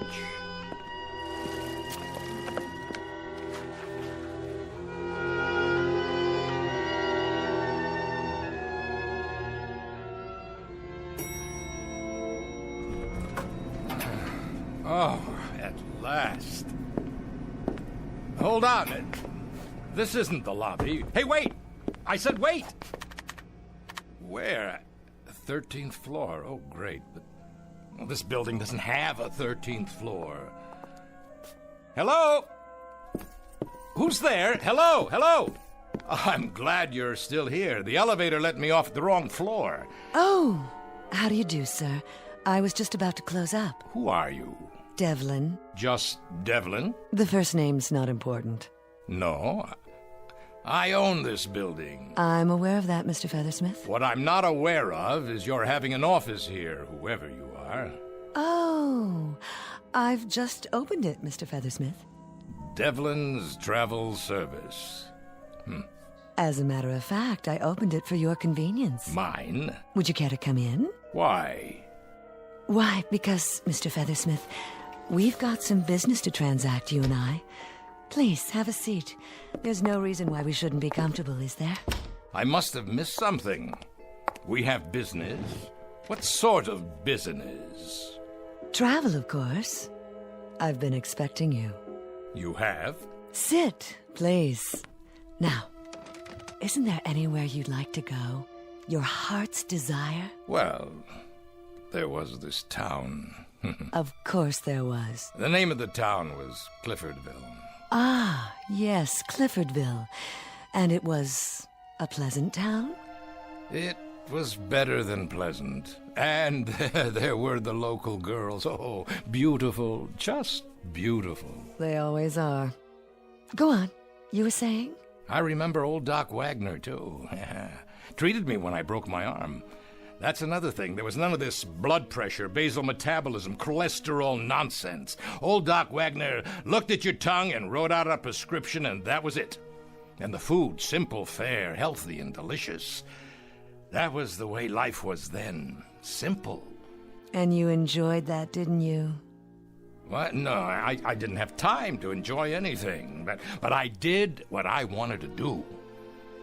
Oh, at last. Hold on. This isn't the lobby. Hey, wait! I said wait! Where? 13th floor. Oh, great. But well, this building doesn't have a 13th floor. Hello? Who's there? Hello? Hello? I'm glad you're still here. The elevator let me off at the wrong floor. Oh, how do you do, sir? I was just about to close up. Who are you? Devlin. Just Devlin? The first name's not important. No. I own this building. I'm aware of that, Mr. Feathersmith. What I'm not aware of is you're having an office here, whoever you are. Oh, I've just opened it, Mr. Feathersmith. Devlin's Travel Service. As a matter of fact, I opened it for your convenience. Mine? Would you care to come in? Why? Why, because, Mr. Feathersmith, we've got some business to transact, you and I. Please, have a seat. There's no reason why we shouldn't be comfortable, is there? I must have missed something. We have business? What sort of business? Travel, of course. I've been expecting you. You have? Sit, please. Now, isn't there anywhere you'd like to go? Your heart's desire? Well, there was this town. Of course there was. The name of the town was Cliffordville. Ah, yes, Cliffordville. And it was a pleasant town? It was better than pleasant. And there were the local girls. Oh, beautiful, just beautiful. They always are. Go on. You were saying? I remember old Doc Wagner, too. Treated me when I broke my arm. That's another thing. There was none of this blood pressure, basal metabolism, cholesterol nonsense. Old Doc Wagner looked at your tongue and wrote out a prescription, and that was it. And the food, simple, fair, healthy, and delicious. That was the way life was then. Simple. And you enjoyed that, didn't you? What? No, I didn't have time to enjoy anything. But I did what I wanted to do.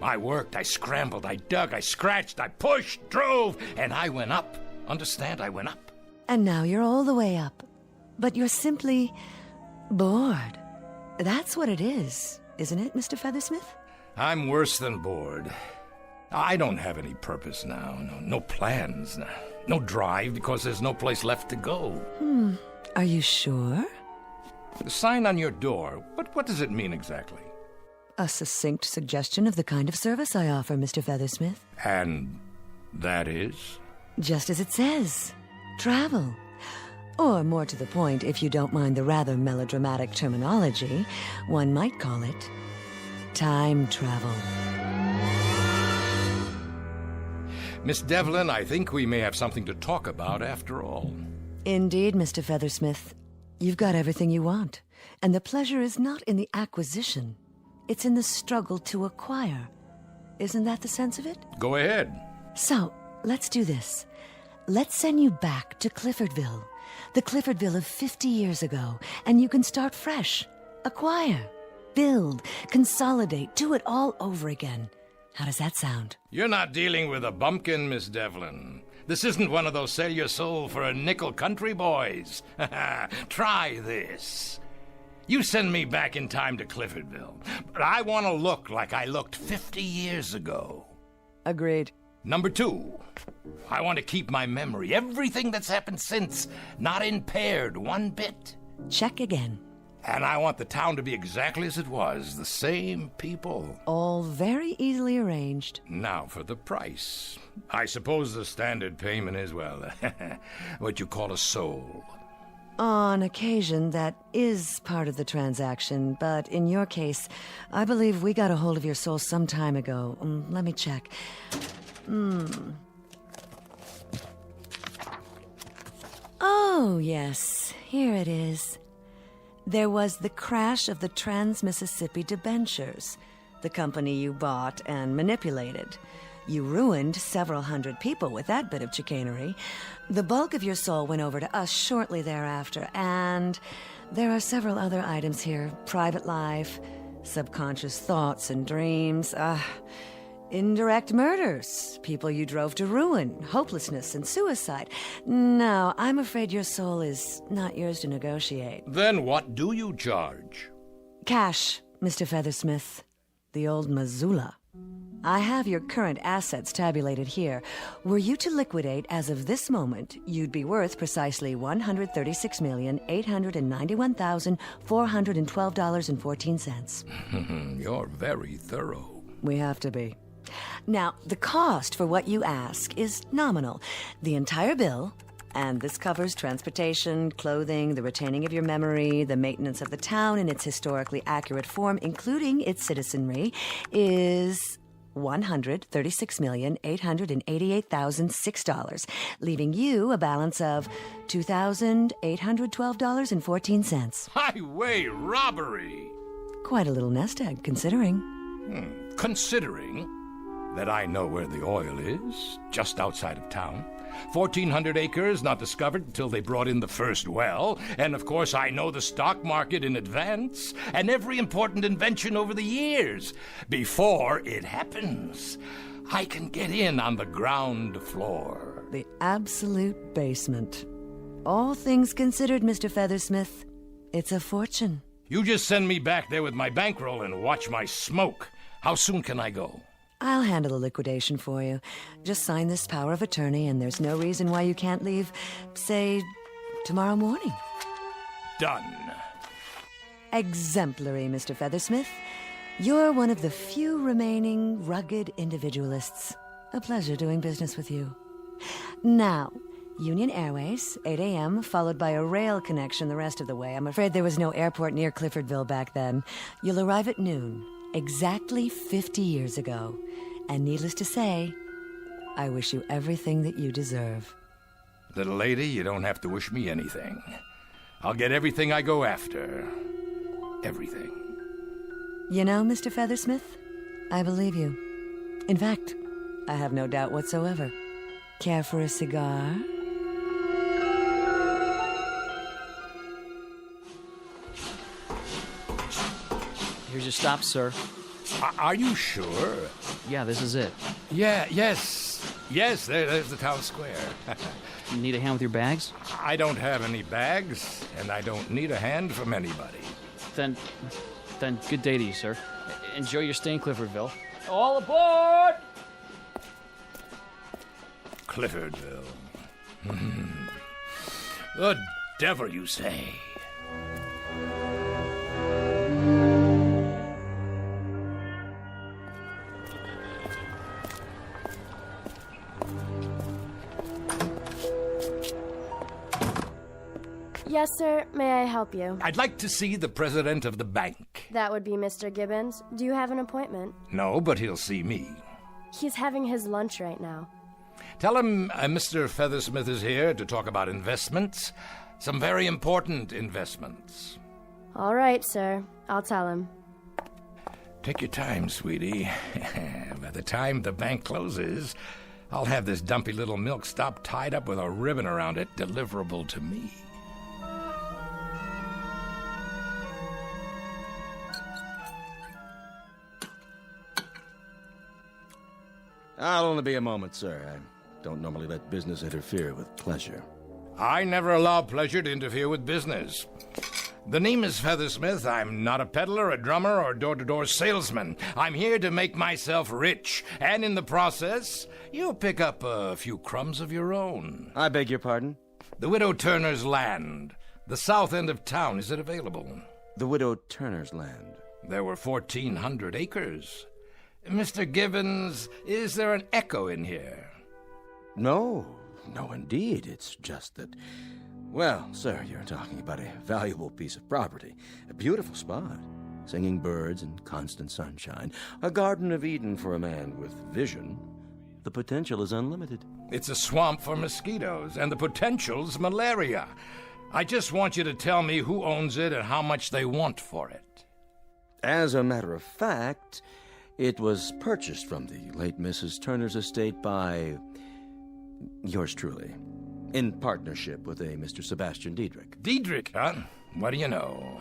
I worked, I scrambled, I dug, I scratched, I pushed, drove, and I went up. Understand? I went up. And now you're all the way up. But you're simply bored. That's what it is, isn't it, Mr. Feathersmith? I'm worse than bored. I don't have any purpose now. No plans. No drive, because there's no place left to go. Are you sure? The sign on your door, what does it mean exactly? A succinct suggestion of the kind of service I offer, Mr. Feathersmith. And that is? Just as it says. Travel. Or more to the point, if you don't mind the rather melodramatic terminology, one might call it time travel. Miss Devlin, I think we may have something to talk about after all. Indeed, Mr. Feathersmith. You've got everything you want. And the pleasure is not in the acquisition. It's in the struggle to acquire. Isn't that the sense of it? Go ahead. So, let's do this. Let's send you back to Cliffordville. The Cliffordville of 50 years ago. And you can start fresh. Acquire. Build. Consolidate. Do it all over again. How does that sound? You're not dealing with a bumpkin, Miss Devlin. This isn't one of those sell your soul for a nickel country boys. Try this. You send me back in time to Cliffordville, but I want to look like I looked 50 years ago. Agreed. Number 2, I want to keep my memory, everything that's happened since, not impaired one bit. Check again. And I want the town to be exactly as it was, the same people. All very easily arranged. Now for the price. I suppose the standard payment is, well, what you call a soul. On occasion, that is part of the transaction, but in your case, I believe we got a hold of your soul some time ago. Let me check. Oh, yes, here it is. There was the crash of the Trans-Mississippi debentures, the company you bought and manipulated. You ruined several hundred people with that bit of chicanery. The bulk of your soul went over to us shortly thereafter, and there are several other items here. Private life, subconscious thoughts and dreams, indirect murders, people you drove to ruin, hopelessness and suicide. No, I'm afraid your soul is not yours to negotiate. Then what do you charge? Cash, Mr. Feathersmith. The old Missoula. I have your current assets tabulated here. Were you to liquidate as of this moment, you'd be worth precisely $136,891,412.14. You're very thorough. We have to be. Now, the cost for what you ask is nominal. The entire bill, And this covers transportation, clothing, the retaining of your memory, the maintenance of the town in its historically accurate form, including its citizenry, is $136,888,006, leaving you a balance of $2,812.14. Highway robbery! Quite a little nest egg, considering. Considering that I know where the oil is, just outside of town. 1,400 acres not discovered until they brought in the first well. And of course I know the stock market in advance and every important invention over the years. Before it happens, I can get in on the ground floor. The absolute basement. All things considered, Mr. Feathersmith, it's a fortune. You just send me back there with my bankroll and watch my smoke. How soon can I go? I'll handle the liquidation for you. Just sign this power of attorney, and there's no reason why you can't leave, say, tomorrow morning. Done. Exemplary, Mr. Feathersmith. You're one of the few remaining rugged individualists. A pleasure doing business with you. Now, Union Airways, 8 a.m., followed by a rail connection the rest of the way. I'm afraid there was no airport near Cliffordville back then. You'll arrive at noon, exactly 50 years ago. And needless to say, I wish you everything that you deserve. Little lady, you don't have to wish me anything. I'll get everything I go after. Everything. You know, Mr. Feathersmith, I believe you. In fact, I have no doubt whatsoever. Care for a cigar? Here's your stop, sir. Are you sure? Yeah, this is it. Yes, there's the town square. You need a hand with your bags? I don't have any bags, and I don't need a hand from anybody. Then good day to you, sir. Enjoy your stay in Cliffordville. All aboard! Cliffordville. The devil, you say? Yes, sir. May I help you? I'd like to see the president of the bank. That would be Mr. Gibbons. Do you have an appointment? No, but he'll see me. He's having his lunch right now. Tell him Mr. Feathersmith is here to talk about investments. Some very important investments. All right, sir. I'll tell him. Take your time, sweetie. By the time the bank closes, I'll have this dumpy little milk stop tied up with a ribbon around it, deliverable to me. I'll only be a moment, sir. I don't normally let business interfere with pleasure. I never allow pleasure to interfere with business. The name is Feathersmith. I'm not a peddler, a drummer, or door-to-door salesman. I'm here to make myself rich, and in the process, you'll pick up a few crumbs of your own. I beg your pardon? The Widow Turner's land. The south end of town. Is it available? The Widow Turner's land. There were 1,400 acres. Mr. Gibbons, is there an echo in here? No, indeed. It's just that... Well, sir, you're talking about a valuable piece of property. A beautiful spot. Singing birds and constant sunshine. A Garden of Eden for a man with vision. The potential is unlimited. It's a swamp for mosquitoes, and the potential's malaria. I just want you to tell me who owns it and how much they want for it. As a matter of fact, it was purchased from the late Mrs. Turner's estate by... yours truly. In partnership with a Mr. Sebastian Diedrich. Diedrich, huh? What do you know?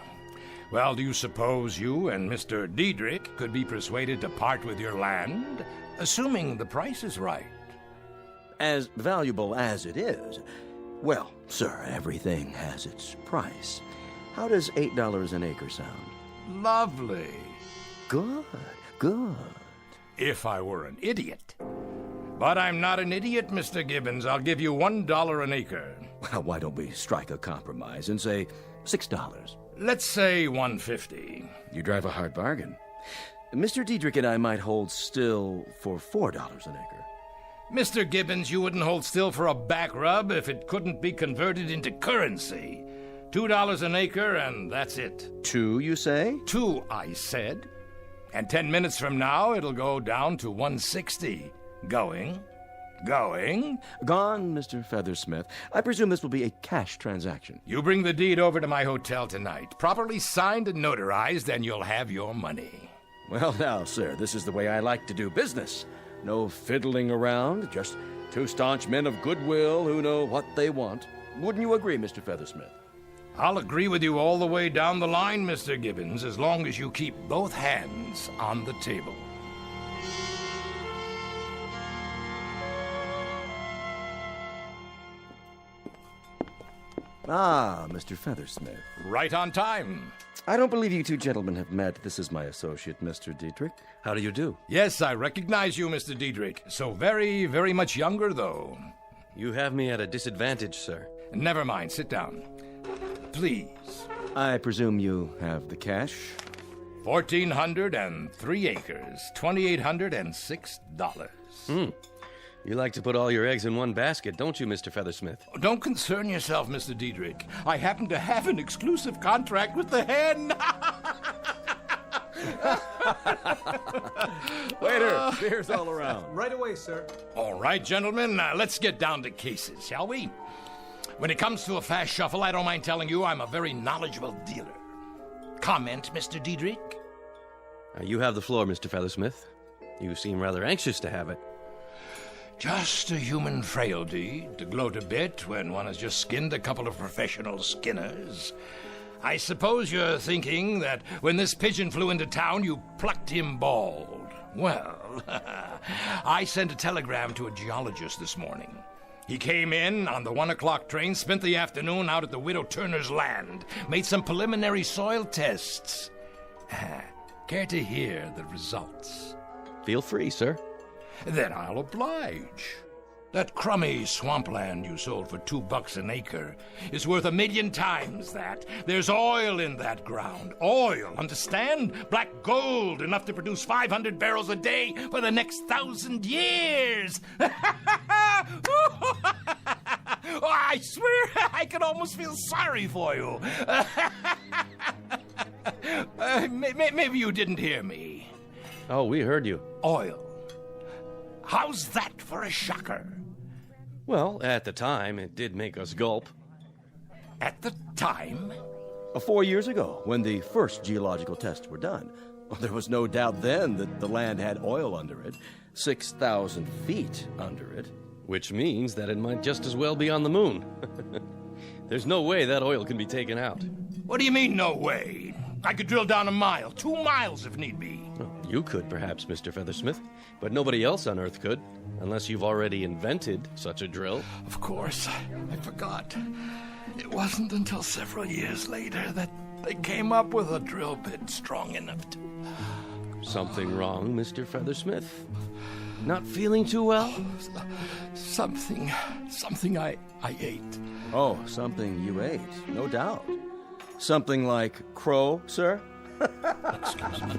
Well, do you suppose you and Mr. Diedrich could be persuaded to part with your land, assuming the price is right? As valuable as it is, well, sir, everything has its price. How does $8 an acre sound? Lovely. Good. If I were an idiot. But I'm not an idiot, Mr. Gibbons. I'll give you $1 an acre. Well, why don't we strike a compromise and say $6? Let's say $1.50. You drive a hard bargain. Mr. Diedrich and I might hold still for $4 an acre. Mr. Gibbons, you wouldn't hold still for a back rub if it couldn't be converted into currency. $2 an acre, and that's it. 2, you say? 2, I said. And 10 minutes from now, it'll go down to 160. Going. Gone, Mr. Feathersmith. I presume this will be a cash transaction. You bring the deed over to my hotel tonight, properly signed and notarized, and you'll have your money. Well, now, sir, this is the way I like to do business. No fiddling around, just 2 staunch men of goodwill who know what they want. Wouldn't you agree, Mr. Feathersmith? I'll agree with you all the way down the line, Mr. Gibbons, as long as you keep both hands on the table. Ah, Mr. Feathersmith. Right on time. I don't believe you two gentlemen have met. This is my associate, Mr. Dietrich. How do you do? Yes, I recognize you, Mr. Dietrich. So very, very much younger, though. You have me at a disadvantage, sir. Never mind. Sit down. Please. I presume you have the cash? 1,403 acres, $2,806. You like to put all your eggs in one basket, don't you, Mr. Feathersmith? Don't concern yourself, Mr. Dietrich. I happen to have an exclusive contract with the hen. Waiter, beer's all around. Right away, sir. All right, gentlemen, let's get down to cases, shall we? When it comes to a fast shuffle, I don't mind telling you I'm a very knowledgeable dealer. Comment, Mr. Dietrich? You have the floor, Mr. Feathersmith. You seem rather anxious to have it. Just a human frailty to gloat a bit when one has just skinned a couple of professional skinners. I suppose you're thinking that when this pigeon flew into town, you plucked him bald. Well, I sent a telegram to a geologist this morning. He came in on the 1 o'clock train, spent the afternoon out at the Widow Turner's land, made some preliminary soil tests. Care to hear the results? Feel free, sir. Then I'll oblige. That crummy swampland you sold for $2 an acre is worth 1,000,000 times that. There's oil in that ground. Oil, understand? Black gold, enough to produce 500 barrels a day for the next 1,000 years. Oh, I swear I could almost feel sorry for you. Maybe you didn't hear me. Oh, we heard you. Oil. How's that for a shocker? Well, at the time, it did make us gulp. At the time? 4 years ago, when the first geological tests were done. Well, there was no doubt then that the land had oil under it, 6,000 feet under it. Which means that it might just as well be on the moon. There's no way that oil can be taken out. What do you mean, no way? I could drill down 1 mile, 2 miles if need be. Well, you could, perhaps, Mr. Feathersmith, but nobody else on Earth could, unless you've already invented such a drill. Of course, I forgot. It wasn't until several years later that they came up with a drill bit strong enough to... Something wrong, Mr. Feathersmith? Not feeling too well? Something I ate. Oh, something you ate, no doubt. Something like crow, sir? Excuse me.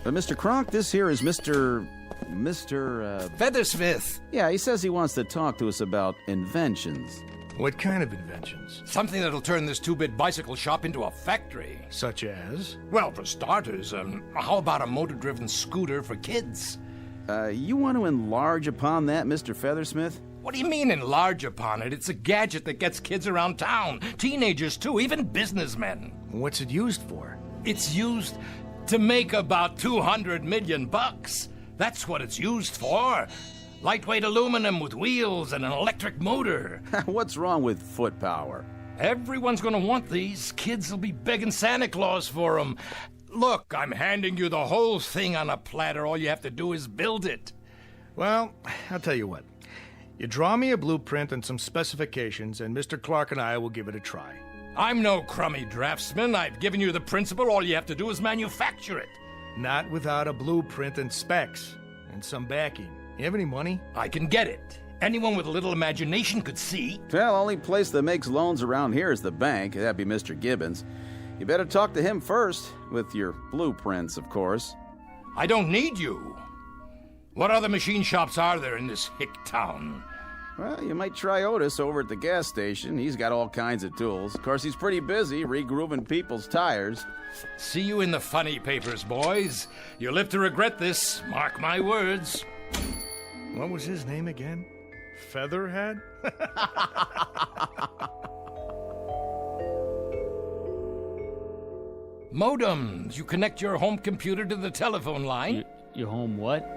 Mr. Kronk, this here is Mr. Feathersmith. Yeah, he says he wants to talk to us about inventions. What kind of inventions? Something that'll turn this 2-bit bicycle shop into a factory. Such as? Well, for starters, how about a motor-driven scooter for kids? You want to enlarge upon that, Mr. Feathersmith? What do you mean enlarge upon it? It's a gadget that gets kids around town. Teenagers, too, even businessmen. What's it used for? It's used to make about $200 million. That's what it's used for. Lightweight aluminum with wheels and an electric motor. What's wrong with foot power? Everyone's gonna want these. Kids will be begging Santa Claus for them. Look, I'm handing you the whole thing on a platter. All you have to do is build it. Well, I'll tell you what. You draw me a blueprint and some specifications, and Mr. Clark and I will give it a try. I'm no crummy draftsman. I've given you the principle. All you have to do is manufacture it. Not without a blueprint and specs, and some backing. You have any money? I can get it. anyone with a little imagination could see. Well, only place that makes loans around here is the bank. That'd be Mr. Gibbons. You better talk to him first, with your blueprints, of course. I don't need you. What other machine shops are there in this hick town? Well, you might try Otis over at the gas station. He's got all kinds of tools. Of course, he's pretty busy re-grooving people's tires. See you in the funny papers, boys. You'll live to regret this, mark my words. What was his name again? Featherhead? Modems. You connect your home computer to the telephone line. Your home what?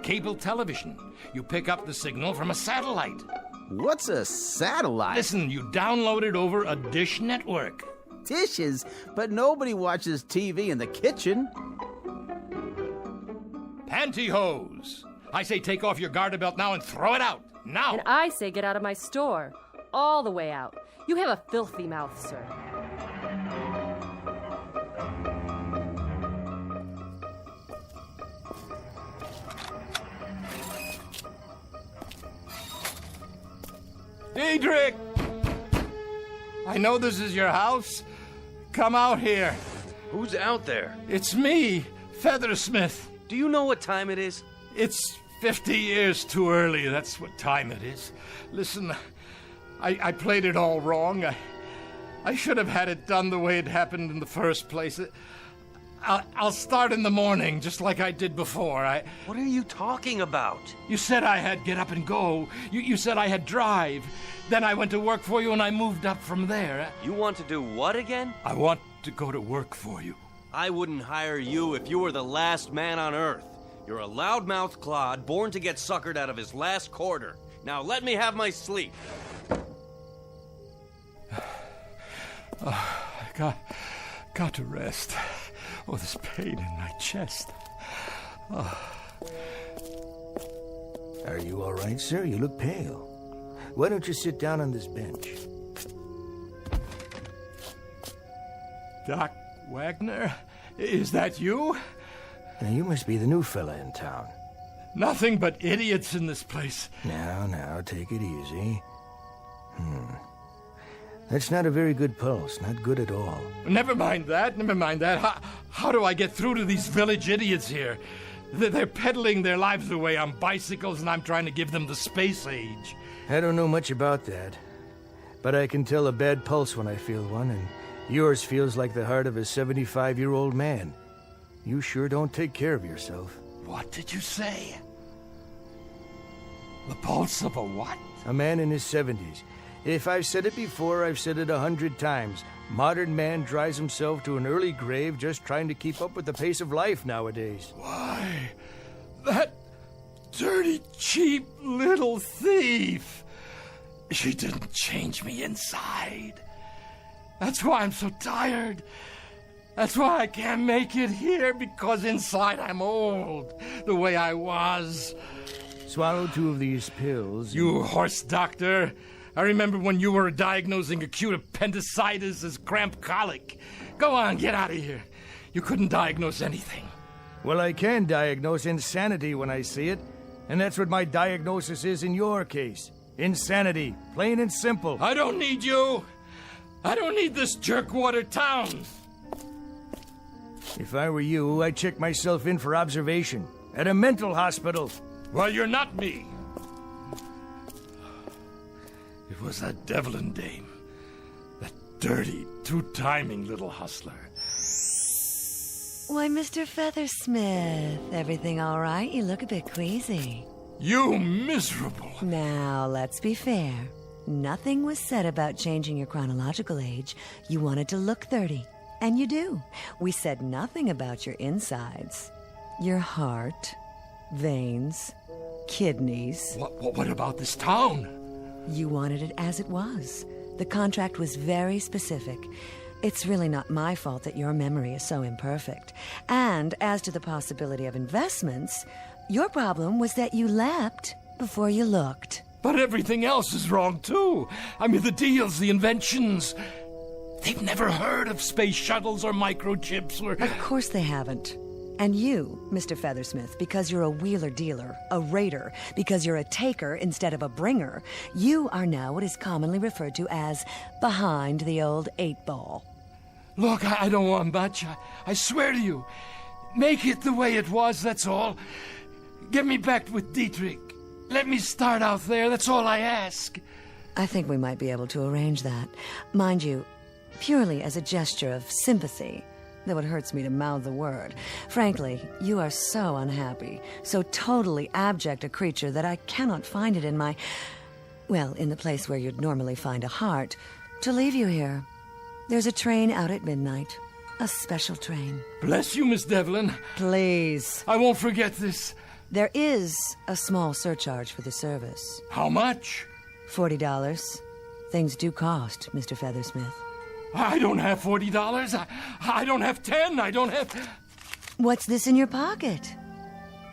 Cable television. You pick up the signal from a satellite. What's a satellite? Listen, you download it over a dish network. Dishes? But nobody watches TV in the kitchen. Pantyhose. I say take off your garter belt now and throw it out. Now. And I say get out of my store. All the way out. You have a filthy mouth, sir. Diedrich! I know this is your house. Come out here. Who's out there? It's me, Feathersmith. Do you know what time it is? It's 50 years too early. That's what time it is. Listen, I played it all wrong. I should have had it done the way it happened in the first place. I'll start in the morning, just like I did before. What are you talking about? You said I had get up and go. You said I had drive. Then I went to work for you and I moved up from there. You want to do what again? I want to go to work for you. I wouldn't hire you if you were the last man on Earth. You're a loudmouth clod born to get suckered out of his last quarter. Now let me have my sleep. I got to rest. Oh, this pain in my chest. Are you all right, sir? You look pale. Why don't you sit down on this bench? Doc Wagner? Is that you? Now, you must be the new fella in town. Nothing but idiots in this place. Now, take it easy. That's not a very good pulse. Not good at all. Never mind that. How do I get through to these village idiots here? They're peddling their lives away on bicycles, and I'm trying to give them the space age. I don't know much about that. But I can tell a bad pulse when I feel one, and yours feels like the heart of a 75-year-old man. You sure don't take care of yourself. What did you say? The pulse of a what? A man in his 70s. If I've said it before, I've said it 100 times. Modern man drives himself to an early grave just trying to keep up with the pace of life nowadays. Why, that dirty, cheap little thief. She didn't change me inside. That's why I'm so tired. That's why I can't make it here, because inside I'm old, the way I was. Swallow 2 of these pills. You horse doctor. I remember when you were diagnosing acute appendicitis as cramp colic. Go on, get out of here. You couldn't diagnose anything. Well, I can diagnose insanity when I see it. And that's what my diagnosis is in your case. Insanity. Plain and simple. I don't need you. I don't need this jerkwater town. If I were you, I'd check myself in for observation. At a mental hospital. Well, you're not me. It was that Devlin dame. That dirty, two-timing little hustler. Why, Mr. Feathersmith, everything all right? You look a bit queasy. You miserable! Now, let's be fair. Nothing was said about changing your chronological age. You wanted to look 30. And you do. We said nothing about your insides. Your heart, veins, kidneys. What about this town? You wanted it as it was. The contract was very specific. It's really not my fault that your memory is so imperfect. And as to the possibility of investments, your problem was that you leapt before you looked. But everything else is wrong, too. I mean, the deals, the inventions. They've never heard of space shuttles or microchips or... Of course they haven't. And you, Mr. Feathersmith, because you're a wheeler-dealer, a raider, because you're a taker instead of a bringer, you are now what is commonly referred to as behind the old 8-ball. Look, I don't want much. I swear to you. Make it the way it was, that's all. Get me back with Dietrich. Let me start out there, that's all I ask. I think we might be able to arrange that. Mind you, purely as a gesture of sympathy, though it hurts me to mouth the word. Frankly, you are so unhappy, so totally abject a creature that I cannot find it in my... well, in the place where you'd normally find a heart, to leave you here. There's a train out at midnight. A special train. Bless you, Miss Devlin. Please. I won't forget this. There is a small surcharge for the service. How much? $40. Things do cost, Mr. Feathersmith. I don't have $40. I don't have 10. I don't have... What's this in your pocket?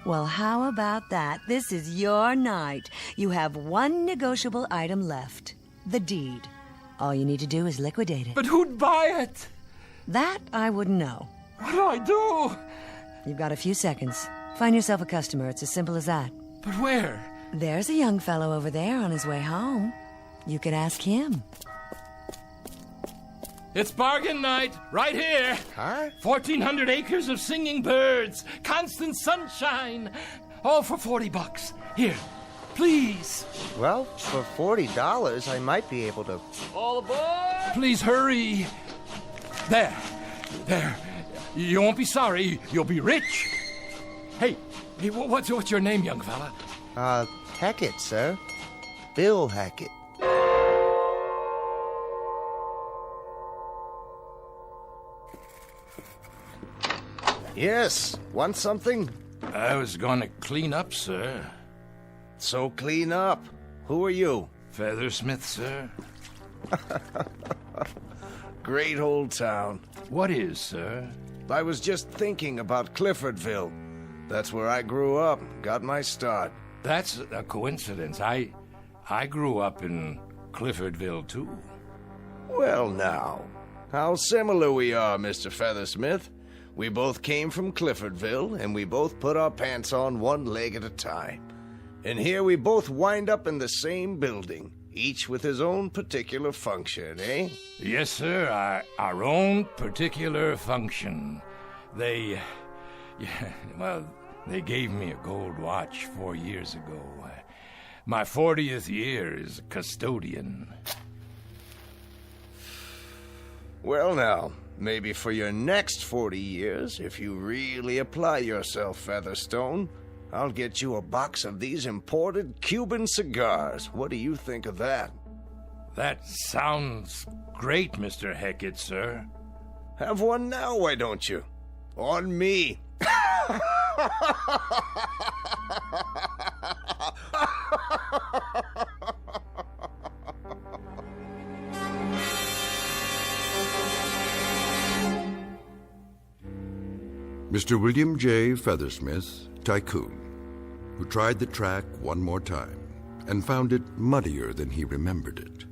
Well, how about that? This is your night. You have one negotiable item left. The deed. All you need to do is liquidate it. But who'd buy it? That I wouldn't know. What do I do? You've got a few seconds. Find yourself a customer. It's as simple as that. But where? There's a young fellow over there on his way home. You could ask him. It's bargain night, right here. Huh? 1,400 acres of singing birds, constant sunshine, all for $40. Here, please. Well, for $40, I might be able to... All aboard! Please hurry. There. You won't be sorry. You'll be rich. Hey, what's your name, young fella? Hackett, sir. Bill Hackett. Yes, want something? I was gonna clean up, sir. So clean up. Who are you? Feathersmith, sir. Great old town. What is, sir? I was just thinking about Cliffordville. That's where I grew up, got my start. That's a coincidence. I grew up in Cliffordville, too. Well, now, how similar we are, Mr. Feathersmith. We both came from Cliffordville, and we both put our pants on one leg at a time. And here we both wind up in the same building, each with his own particular function, eh? Yes, sir, our own particular function. They gave me a gold watch 4 years ago. My 40th year as a custodian. Well, now, maybe for your next 40 years, if you really apply yourself, Featherstone, I'll get you a box of these imported Cuban cigars. What do you think of that? That sounds great, Mr. Hackett, sir. Have one now, why don't you? On me. Mr. William J. Feathersmith, tycoon, who tried the track one more time and found it muddier than he remembered it,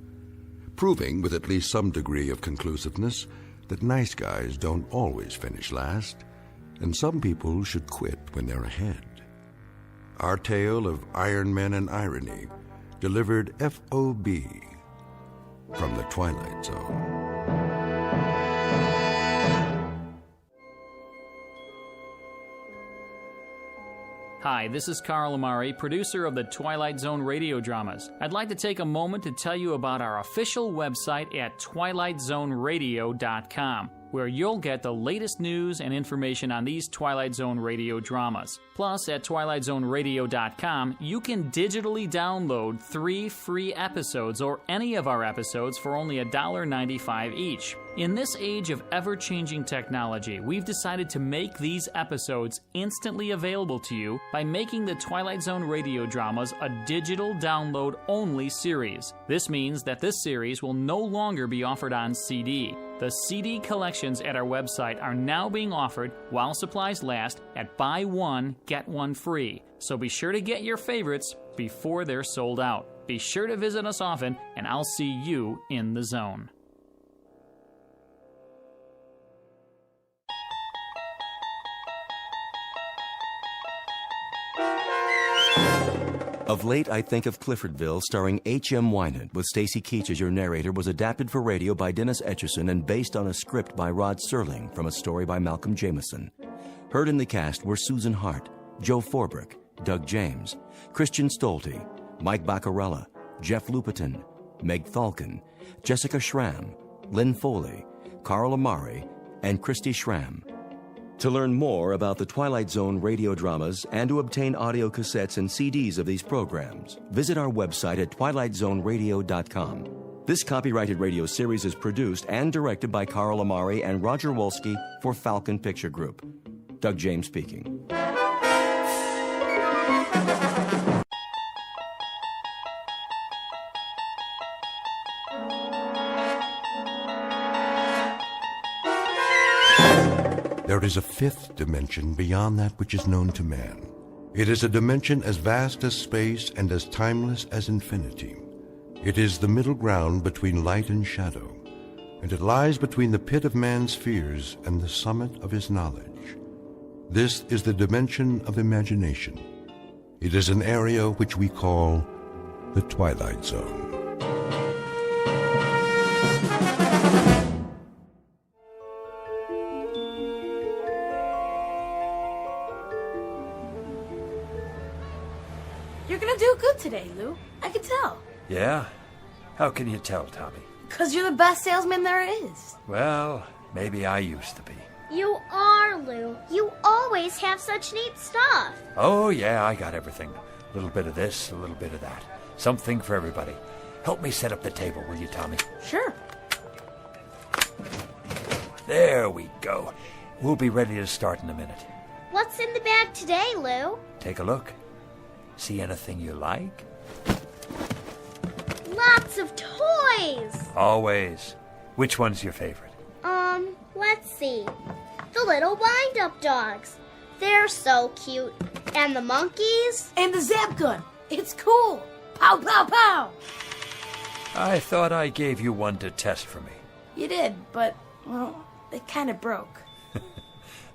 proving with at least some degree of conclusiveness that nice guys don't always finish last, and some people should quit when they're ahead. Our tale of Iron Men and irony, delivered FOB from the Twilight Zone. Hi, this is Carl Amari, producer of the Twilight Zone radio dramas. I'd like to take a moment to tell you about our official website at twilightzoneradio.com, where you'll get the latest news and information on these Twilight Zone radio dramas. Plus, at twilightzoneradio.com, you can digitally download 3 free episodes or any of our episodes for only $1.95 each. In this age of ever-changing technology, we've decided to make these episodes instantly available to you by making the Twilight Zone radio dramas a digital download-only series. This means that this series will no longer be offered on CD. The CD collections at our website are now being offered while supplies last at buy one, get one free. So be sure to get your favorites before they're sold out. Be sure to visit us often, and I'll see you in the zone. Of Late I Think of Cliffordville, starring H.M. Wynant, with Stacy Keach as your narrator, was adapted for radio by Dennis Etchison and based on a script by Rod Serling from a story by Malcolm Jameson. Heard in the cast were Susan Hart, Joe Forbrick, Doug James, Christian Stolte, Mike Baccarella, Jeff Lupetin, Meg Thalken, Jessica Schramm, Lynn Foley, Carl Amari, and Christy Schramm. To learn more about the Twilight Zone radio dramas and to obtain audio cassettes and CDs of these programs, visit our website at twilightzoneradio.com. This copyrighted radio series is produced and directed by Carl Amari and Roger Wolski for Falcon Picture Group. Doug James speaking. There is a fifth dimension beyond that which is known to man. It is a dimension as vast as space and as timeless as infinity. It is the middle ground between light and shadow, and it lies between the pit of man's fears and the summit of his knowledge. This is the dimension of imagination. It is an area which we call the Twilight Zone. You're gonna do good today, Lou. I can tell. Yeah? How can you tell, Tommy? 'Cause you're the best salesman there is. Well, maybe I used to be. You are, Lou. You always have such neat stuff. Oh, yeah, I got everything. A little bit of this, a little bit of that. Something for everybody. Help me set up the table, will you, Tommy? Sure. There we go. We'll be ready to start in a minute. What's in the bag today, Lou? Take a look. See anything you like? Lots of toys. Always. Which one's your favorite? Let's see. The little wind-up dogs. They're so cute. And the monkeys. And the zap gun. It's cool. Pow, pow, pow. I thought I gave you one to test for me. You did, but, well, it kind of broke.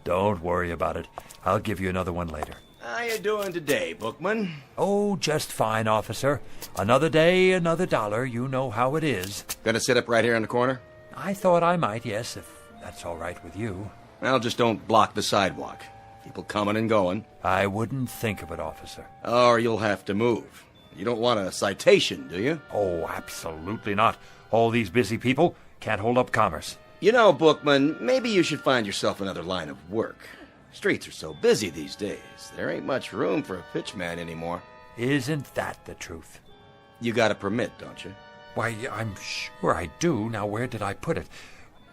Don't worry about it. I'll give you another one later. How you doing today, Bookman? Oh, just fine, officer. Another day, another dollar. You know how it is. Gonna sit up right here in the corner? I thought I might, yes, if that's all right with you. Well, just don't block the sidewalk. People coming and going. I wouldn't think of it, officer. Or you'll have to move. You don't want a citation, do you? Oh, absolutely not. All these busy people can't hold up commerce. You know, Bookman, maybe you should find yourself another line of work. Streets are so busy these days. There ain't much room for a pitchman anymore. Isn't that the truth? You got a permit, don't you? Why, I'm sure I do. Now, where did I put it?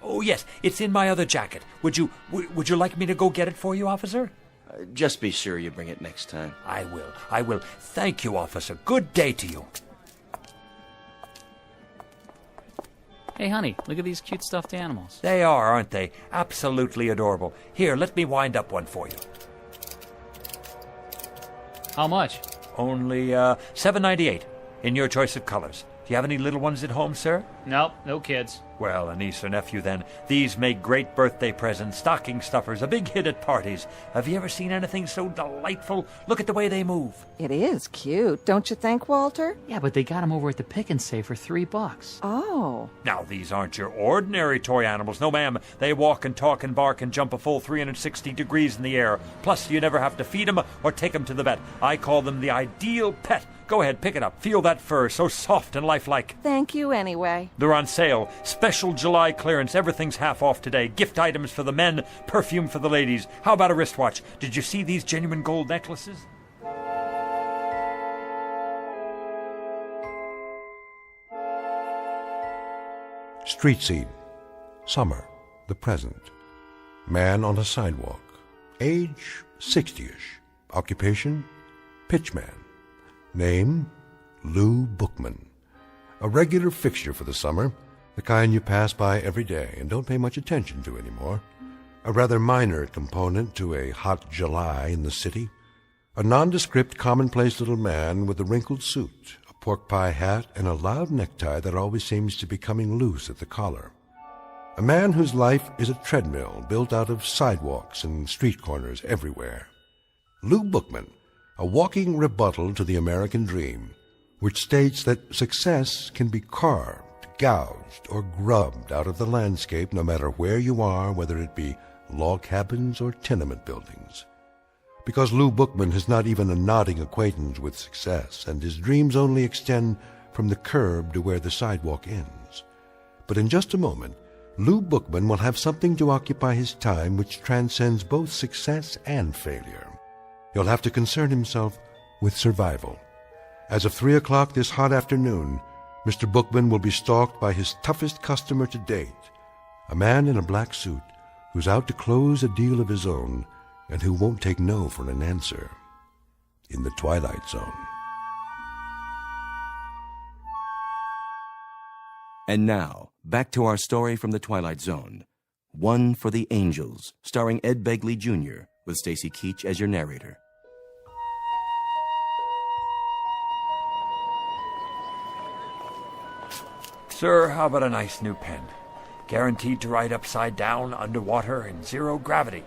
Oh, yes, it's in my other jacket. Would you like me to go get it for you, officer? Just be sure you bring it next time. I will. Thank you, officer. Good day to you. Hey, honey, look at these cute stuffed animals. They are, aren't they? Absolutely adorable. Here, let me wind up one for you. How much? Only $7.98 in your choice of colors. Do you have any little ones at home, sir? Nope, no kids. Well, a niece or nephew, then. These make great birthday presents, stocking stuffers, a big hit at parties. Have you ever seen anything so delightful? Look at the way they move. It is cute, don't you think, Walter? Yeah, but they got them over at the Pick and Save for $3. Oh. Now, these aren't your ordinary toy animals. No, ma'am. They walk and talk and bark and jump a full 360 degrees in the air. Plus, you never have to feed them or take them to the vet. I call them the ideal pet. Go ahead, pick it up. Feel that fur, so soft and lifelike. Thank you anyway. They're on sale. Special July clearance. Everything's half off today. Gift items for the men, perfume for the ladies. How about a wristwatch? Did you see these genuine gold necklaces? Street scene. Summer, the present. Man on a sidewalk. Age, 60-ish. Occupation, pitchman. Name, Lou Bookman. A regular fixture for the summer, the kind you pass by every day and don't pay much attention to anymore. A rather minor component to a hot July in the city. A nondescript, commonplace little man with a wrinkled suit, a pork pie hat, and a loud necktie that always seems to be coming loose at the collar. A man whose life is a treadmill built out of sidewalks and street corners everywhere. Lou Bookman, a walking rebuttal to the American dream, which states that success can be carved, gouged, or grubbed out of the landscape no matter where you are, whether it be log cabins or tenement buildings. Because Lou Bookman has not even a nodding acquaintance with success, and his dreams only extend from the curb to where the sidewalk ends. But in just a moment, Lou Bookman will have something to occupy his time which transcends both success and failure. He'll have to concern himself with survival. As of 3 o'clock this hot afternoon, Mr. Bookman will be stalked by his toughest customer to date, a man in a black suit who's out to close a deal of his own and who won't take no for an answer. In the Twilight Zone. And now, back to our story from the Twilight Zone. One for the Angels, starring Ed Begley Jr., with Stacy Keach as your narrator. Sir, how about a nice new pen? Guaranteed to write upside down, underwater, in zero gravity.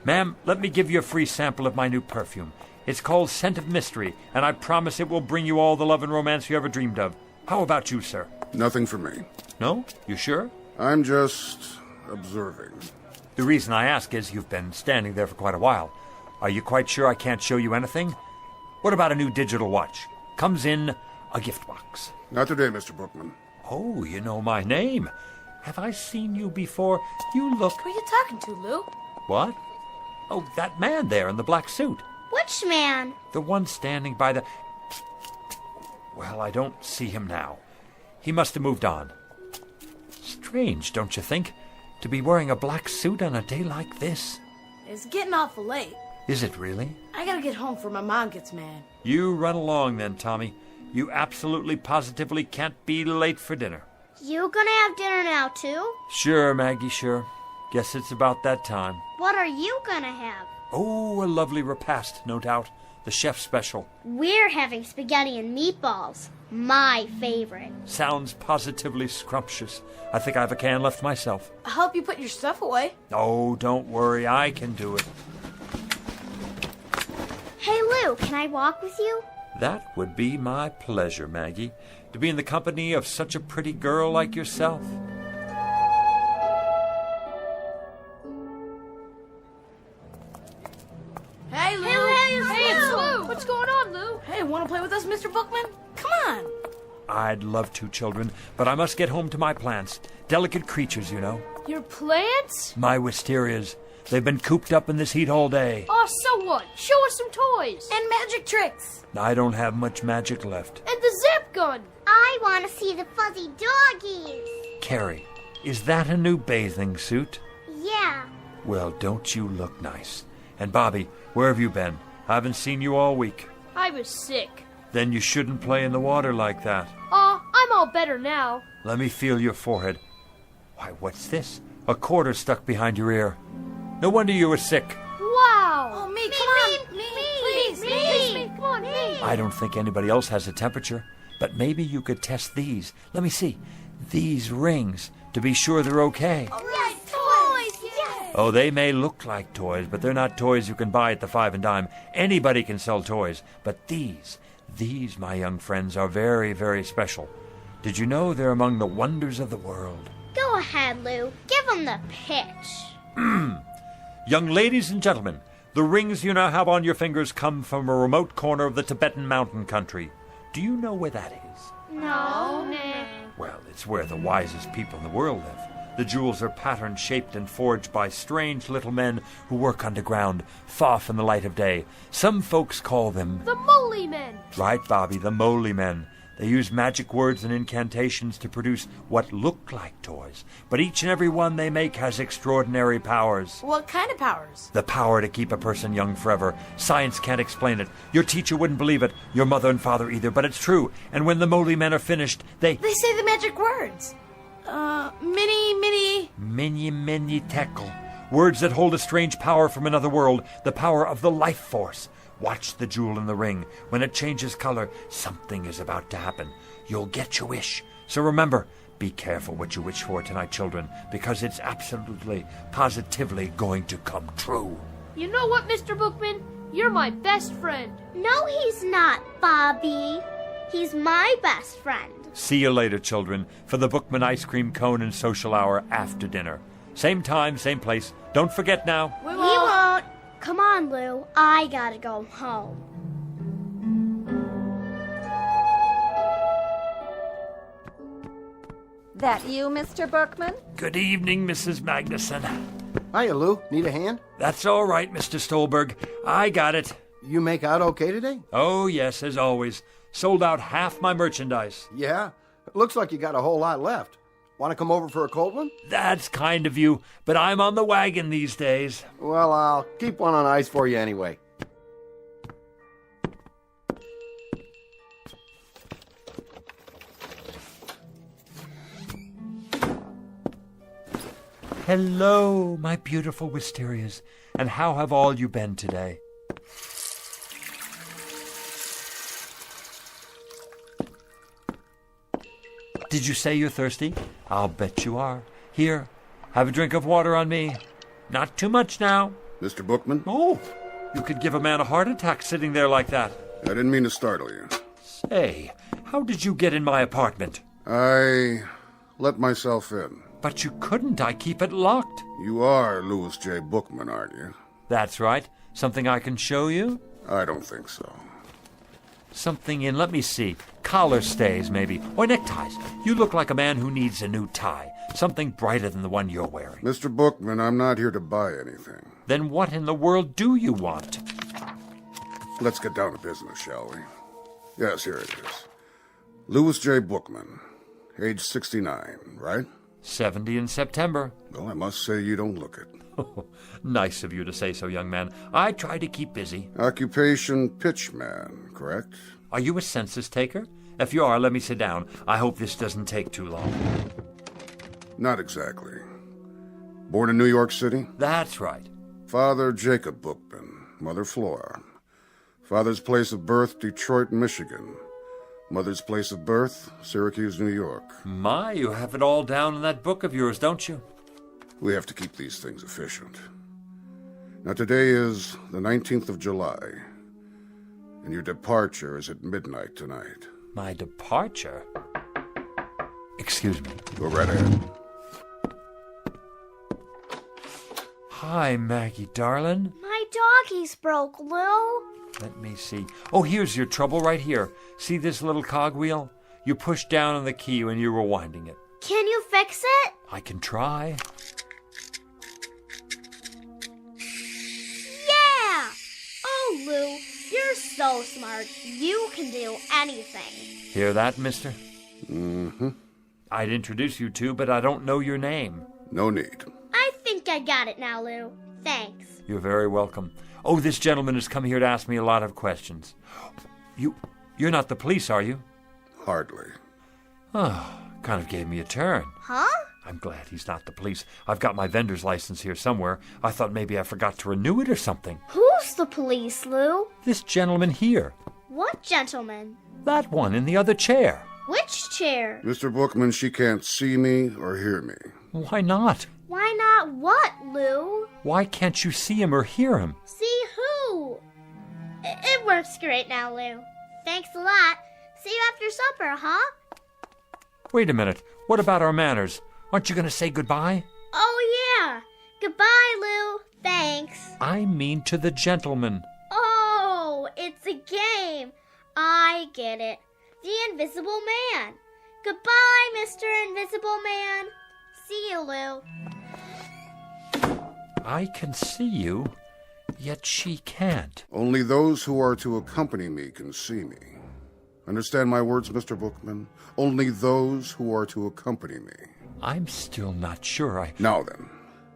Ma'am, let me give you a free sample of my new perfume. It's called Scent of Mystery, and I promise it will bring you all the love and romance you ever dreamed of. How about you, sir? Nothing for me. No? You sure? I'm just observing. The reason I ask is you've been standing there for quite a while. Are you quite sure I can't show you anything? What about a new digital watch? Comes in a gift box. Not today, Mr. Bookman. Oh, you know my name. Have I seen you before? You look... Who are you talking to, Lou? What? Oh, that man there in the black suit. Which man? The one standing by the... Well, I don't see him now. He must have moved on. Strange, don't you think? To be wearing a black suit on a day like this? It's getting awful late. Is it really? I gotta get home before my mom gets mad. You run along then, Tommy. You absolutely positively can't be late for dinner. You gonna have dinner now, too? Sure, Maggie, sure. Guess it's about that time. What are you gonna have? Oh, a lovely repast, no doubt. The chef's special. We're having spaghetti and meatballs. My favorite. Sounds positively scrumptious. I think I have a can left myself. I'll help you put your stuff away. Oh, don't worry. I can do it. Hey, Lou, can I walk with you? That would be my pleasure, Maggie, to be in the company of such a pretty girl like yourself. Hey, Lou! Hey, it's Lou! Lou! What's going on, Lou? Hey, wanna play with us, Mr. Bookman? Come on! I'd love to, children, but I must get home to my plants. Delicate creatures, you know. Your plants? My wisterias. They've been cooped up in this heat all day. Oh, so what? Show us some toys. And magic tricks. I don't have much magic left. And the zip gun. I want to see the fuzzy doggies. Carrie, is that a new bathing suit? Yeah. Well, don't you look nice? And Bobby, where have you been? I haven't seen you all week. I was sick. Then you shouldn't play in the water like that. I'm all better now. Let me feel your forehead. Why, what's this? A quarter stuck behind your ear. No wonder you were sick. Wow! Oh, me, come on! Me! Come on, me! I don't think anybody else has a temperature, but maybe you could test these. Let me see. These rings, to be sure they're okay. Oh, yes, toys! Yes! Oh, they may look like toys, but they're not toys you can buy at the 5 and dime. Anybody can sell toys, but these, my young friends, are very, very special. Did you know they're among the wonders of the world? Go ahead, Lou. Give them the pitch. Young ladies and gentlemen, the rings you now have on your fingers come from a remote corner of the Tibetan mountain country. Do you know where that is? No. Well, it's where the wisest people in the world live. The jewels are pattern-shaped and forged by strange little men who work underground, far from the light of day. Some folks call them... the Moly Men! Right, Bobby, the Moly Men. They use magic words and incantations to produce what look like toys, but each and every one they make has extraordinary powers. What kind of powers? The power to keep a person young forever. Science can't explain it. Your teacher wouldn't believe it, your mother and father either, but it's true. And when the Moly Men are finished, They say the magic words. Mini tekel. Words that hold a strange power from another world, the power of the life force. Watch the jewel in the ring. When it changes color, something is about to happen. You'll get your wish. So remember, be careful what you wish for tonight, children, because it's absolutely, positively going to come true. You know what, Mr. Bookman? You're my best friend. No, he's not, Bobby. He's my best friend. See you later, children, for the Bookman ice cream cone and social hour after dinner. Same time, same place. Don't forget now. We won't. Come on, Lou. I gotta go home. That you, Mr. Bookman? Good evening, Mrs. Magnuson. Hiya, Lou. Need a hand? That's all right, Mr. Stolberg. I got it. You make out okay today? Oh, yes, as always. Sold out half my merchandise. Yeah. Looks like you got a whole lot left. Want to come over for a cold one? That's kind of you, but I'm on the wagon these days. Well, I'll keep one on ice for you anyway. Hello, my beautiful wisterias, and how have all you been today? Did you say you're thirsty? I'll bet you are. Here, have a drink of water on me. Not too much now. Mr. Bookman? Oh, you could give a man a heart attack sitting there like that. I didn't mean to startle you. Say, how did you get in my apartment? I let myself in. But you couldn't. I keep it locked. You are Louis J. Bookman, aren't you? That's right. Something I can show you? I don't think so. Something in, let me see, collar stays maybe, or neckties. You look like a man who needs a new tie. Something brighter than the one you're wearing. Mr. Bookman, I'm not here to buy anything. Then what in the world do you want? Let's get down to business, shall we? Yes, here it is. Louis J. Bookman, age 69, right? 70 in September. Well, I must say you don't look it. Nice of you to say so, young man. I try to keep busy. Occupation pitchman, correct? Are you a census taker? If you are, let me sit down. I hope this doesn't take too long. Not exactly. Born in New York City? That's right. Father Jacob Bookman, mother Flora. Father's place of birth, Detroit, Michigan. Mother's place of birth, Syracuse, New York. My, you have it all down in that book of yours, don't you? We have to keep these things efficient. Now, today is the 19th of July, and your departure is at midnight tonight. My departure? Excuse me. Go right ahead. Hi, Maggie, darling. My doggies broke, Lou. Let me see. Oh, here's your trouble right here. See this little cogwheel? You pushed down on the key when you were winding it. Can you fix it? I can try. Yeah! Oh, Lou, you're so smart. You can do anything. Hear that, mister? Mm-hmm. I'd introduce you to, but I don't know your name. No need. I think I got it now, Lou. Thanks. You're very welcome. Oh, this gentleman has come here to ask me a lot of questions. You're not the police, are you? Hardly. Oh, kind of gave me a turn. Huh? I'm glad he's not the police. I've got my vendor's license here somewhere. I thought maybe I forgot to renew it or something. Who's the police, Lou? This gentleman here. What gentleman? That one in the other chair. Which chair? Mr. Bookman, she can't see me or hear me. Why not? Why not what, Lou? Why can't you see him or hear him? See who? It works great now, Lou. Thanks a lot. See you after supper, huh? Wait a minute. What about our manners? Aren't you going to say goodbye? Oh, yeah. Goodbye, Lou. Thanks. I mean to the gentleman. Oh, it's a game. I get it. The Invisible Man. Goodbye, Mr. Invisible Man. See you, Lou. I can see you, yet she can't. Only those who are to accompany me can see me. Understand my words, Mr. Bookman? Only those who are to accompany me. I'm still not sure Now then,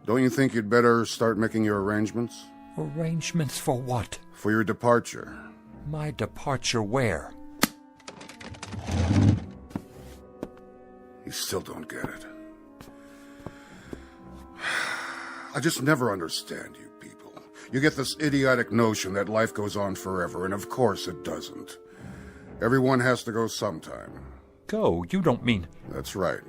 don't you think you'd better start making your arrangements? Arrangements for what? For your departure. My departure where? You still don't get it. I just never understand you people. You get this idiotic notion that life goes on forever, and of course it doesn't. Everyone has to go sometime. Go? You don't mean... That's right.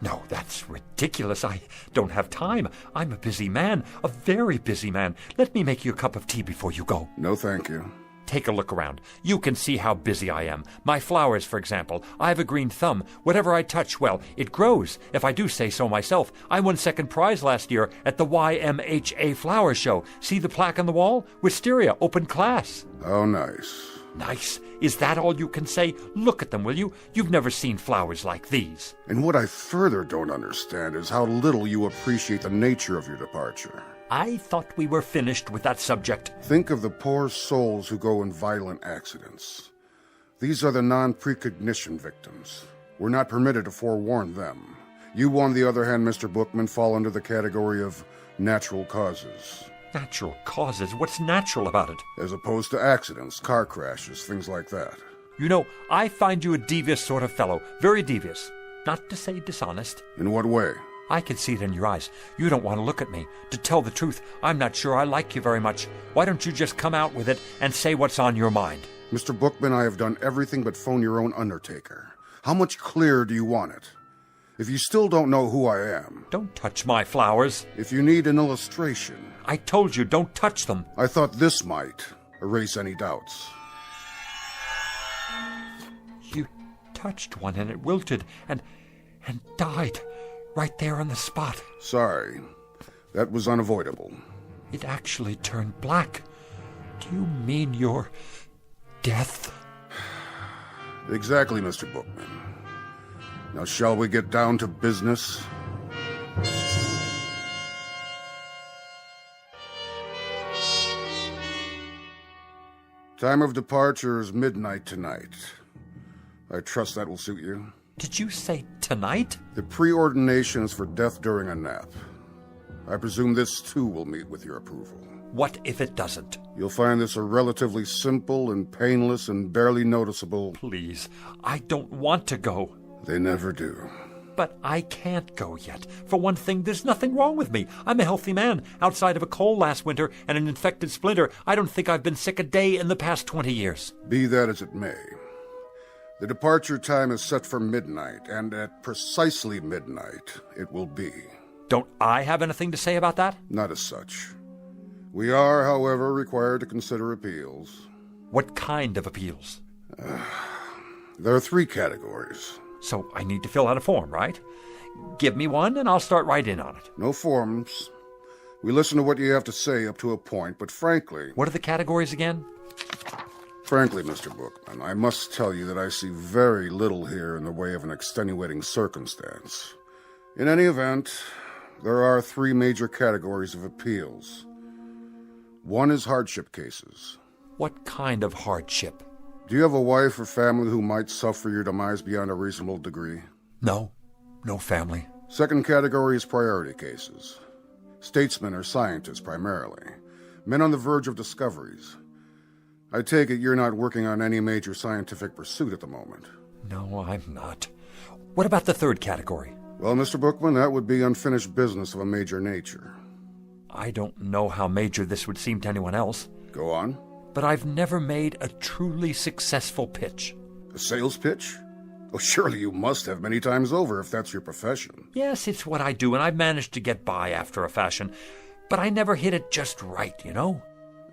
No, that's ridiculous. I don't have time. I'm a busy man, a very busy man. Let me make you a cup of tea before you go. No, thank you. Take a look around. You can see how busy I am. My flowers, for example. I have a green thumb. Whatever I touch, well, it grows, if I do say so myself. I won second prize last year at the YMHA Flower Show. See the plaque on the wall? Wisteria, open class. Oh, nice. Nice? Is that all you can say? Look at them, will you? You've never seen flowers like these. And what I further don't understand is how little you appreciate the nature of your departure. I thought we were finished with that subject. Think of the poor souls who go in violent accidents. These are the non-precognition victims. We're not permitted to forewarn them. You, on the other hand, Mr. Bookman, fall under the category of natural causes. Natural causes? What's natural about it? As opposed to accidents, car crashes, things like that. You know, I find you a devious sort of fellow. Very devious. Not to say dishonest. In what way? I can see it in your eyes. You don't want to look at me. To tell the truth, I'm not sure I like you very much. Why don't you just come out with it and say what's on your mind? Mr. Bookman, I have done everything but phone your own undertaker. How much clearer do you want it? If you still don't know who I am... Don't touch my flowers. If you need an illustration... I told you, don't touch them. I thought this might erase any doubts. You touched one and it wilted and died. Right there on the spot. Sorry. That was unavoidable. It actually turned black. Do you mean your death? Exactly, Mr. Bookman. Now shall we get down to business? Time of departure is midnight tonight. I trust that will suit you. Did you say tonight? The preordination is for death during a nap. I presume this, too, will meet with your approval. What if it doesn't? You'll find this a relatively simple and painless and barely noticeable... Please, I don't want to go. They never do. But I can't go yet. For one thing, there's nothing wrong with me. I'm a healthy man. Outside of a cold last winter and an infected splinter, I don't think I've been sick a day in the past 20 years. Be that as it may. The departure time is set for midnight, and at precisely midnight it will be. Don't I have anything to say about that? Not as such. We are, however, required to consider appeals. What kind of appeals? There are 3 categories. So I need to fill out a form, right? Give me one and I'll start right in on it. No forms. We listen to what you have to say up to a point, but frankly... What are the categories again? Frankly, Mr. Bookman, I must tell you that I see very little here in the way of an extenuating circumstance. In any event, there are 3 major categories of appeals. One is hardship cases. What kind of hardship? Do you have a wife or family who might suffer your demise beyond a reasonable degree? No. No family. Second category is priority cases. Statesmen or scientists, primarily. Men on the verge of discoveries. I take it you're not working on any major scientific pursuit at the moment. No, I'm not. What about the third category? Well, Mr. Bookman, that would be unfinished business of a major nature. I don't know how major this would seem to anyone else. Go on. But I've never made a truly successful pitch. A sales pitch? Oh, surely you must have many times over if that's your profession. Yes, it's what I do, and I've managed to get by after a fashion. But I never hit it just right, you know?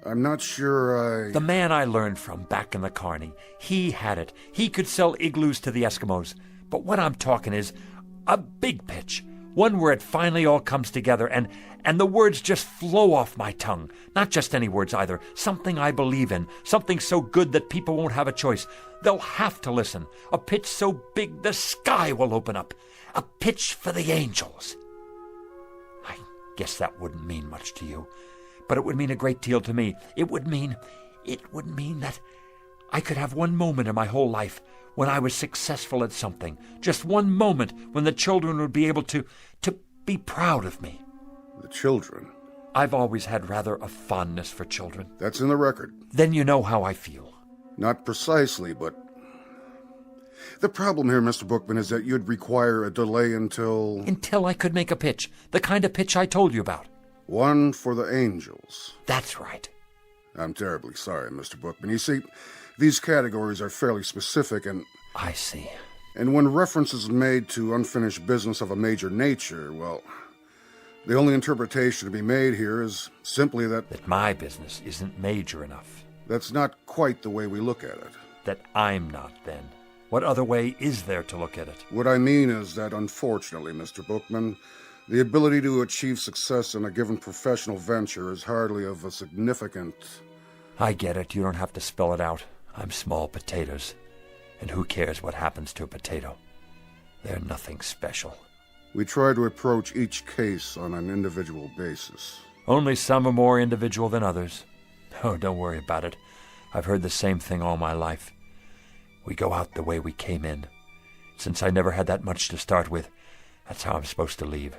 I'm not sure The man I learned from back in the Carney, he had it. He could sell igloos to the Eskimos. But what I'm talking is a big pitch. One where it finally all comes together and the words just flow off my tongue. Not just any words either. Something I believe in. Something so good that people won't have a choice. They'll have to listen. A pitch so big the sky will open up. A pitch for the angels. I guess that wouldn't mean much to you. But it would mean a great deal to me. It would mean that I could have one moment in my whole life when I was successful at something. Just one moment when the children would be able to be proud of me. The children? I've always had rather a fondness for children. That's in the record. Then you know how I feel. Not precisely, but... The problem here, Mr. Bookman, is that you'd require a delay until... Until I could make a pitch. The kind of pitch I told you about. One for the angels. That's right. I'm terribly sorry, Mr. Bookman. You see, these categories are fairly specific and... I see. And when reference is made to unfinished business of a major nature, well, the only interpretation to be made here is simply that my business isn't major enough. That's not quite the way we look at it. That I'm not, then. What other way is there to look at it? What I mean is that, unfortunately, Mr. Bookman, the ability to achieve success in a given professional venture is hardly of a significant... I get it. You don't have to spell it out. I'm small potatoes. And who cares what happens to a potato? They're nothing special. We try to approach each case on an individual basis. Only some are more individual than others. Oh, don't worry about it. I've heard the same thing all my life. We go out the way we came in. Since I never had that much to start with, that's how I'm supposed to leave.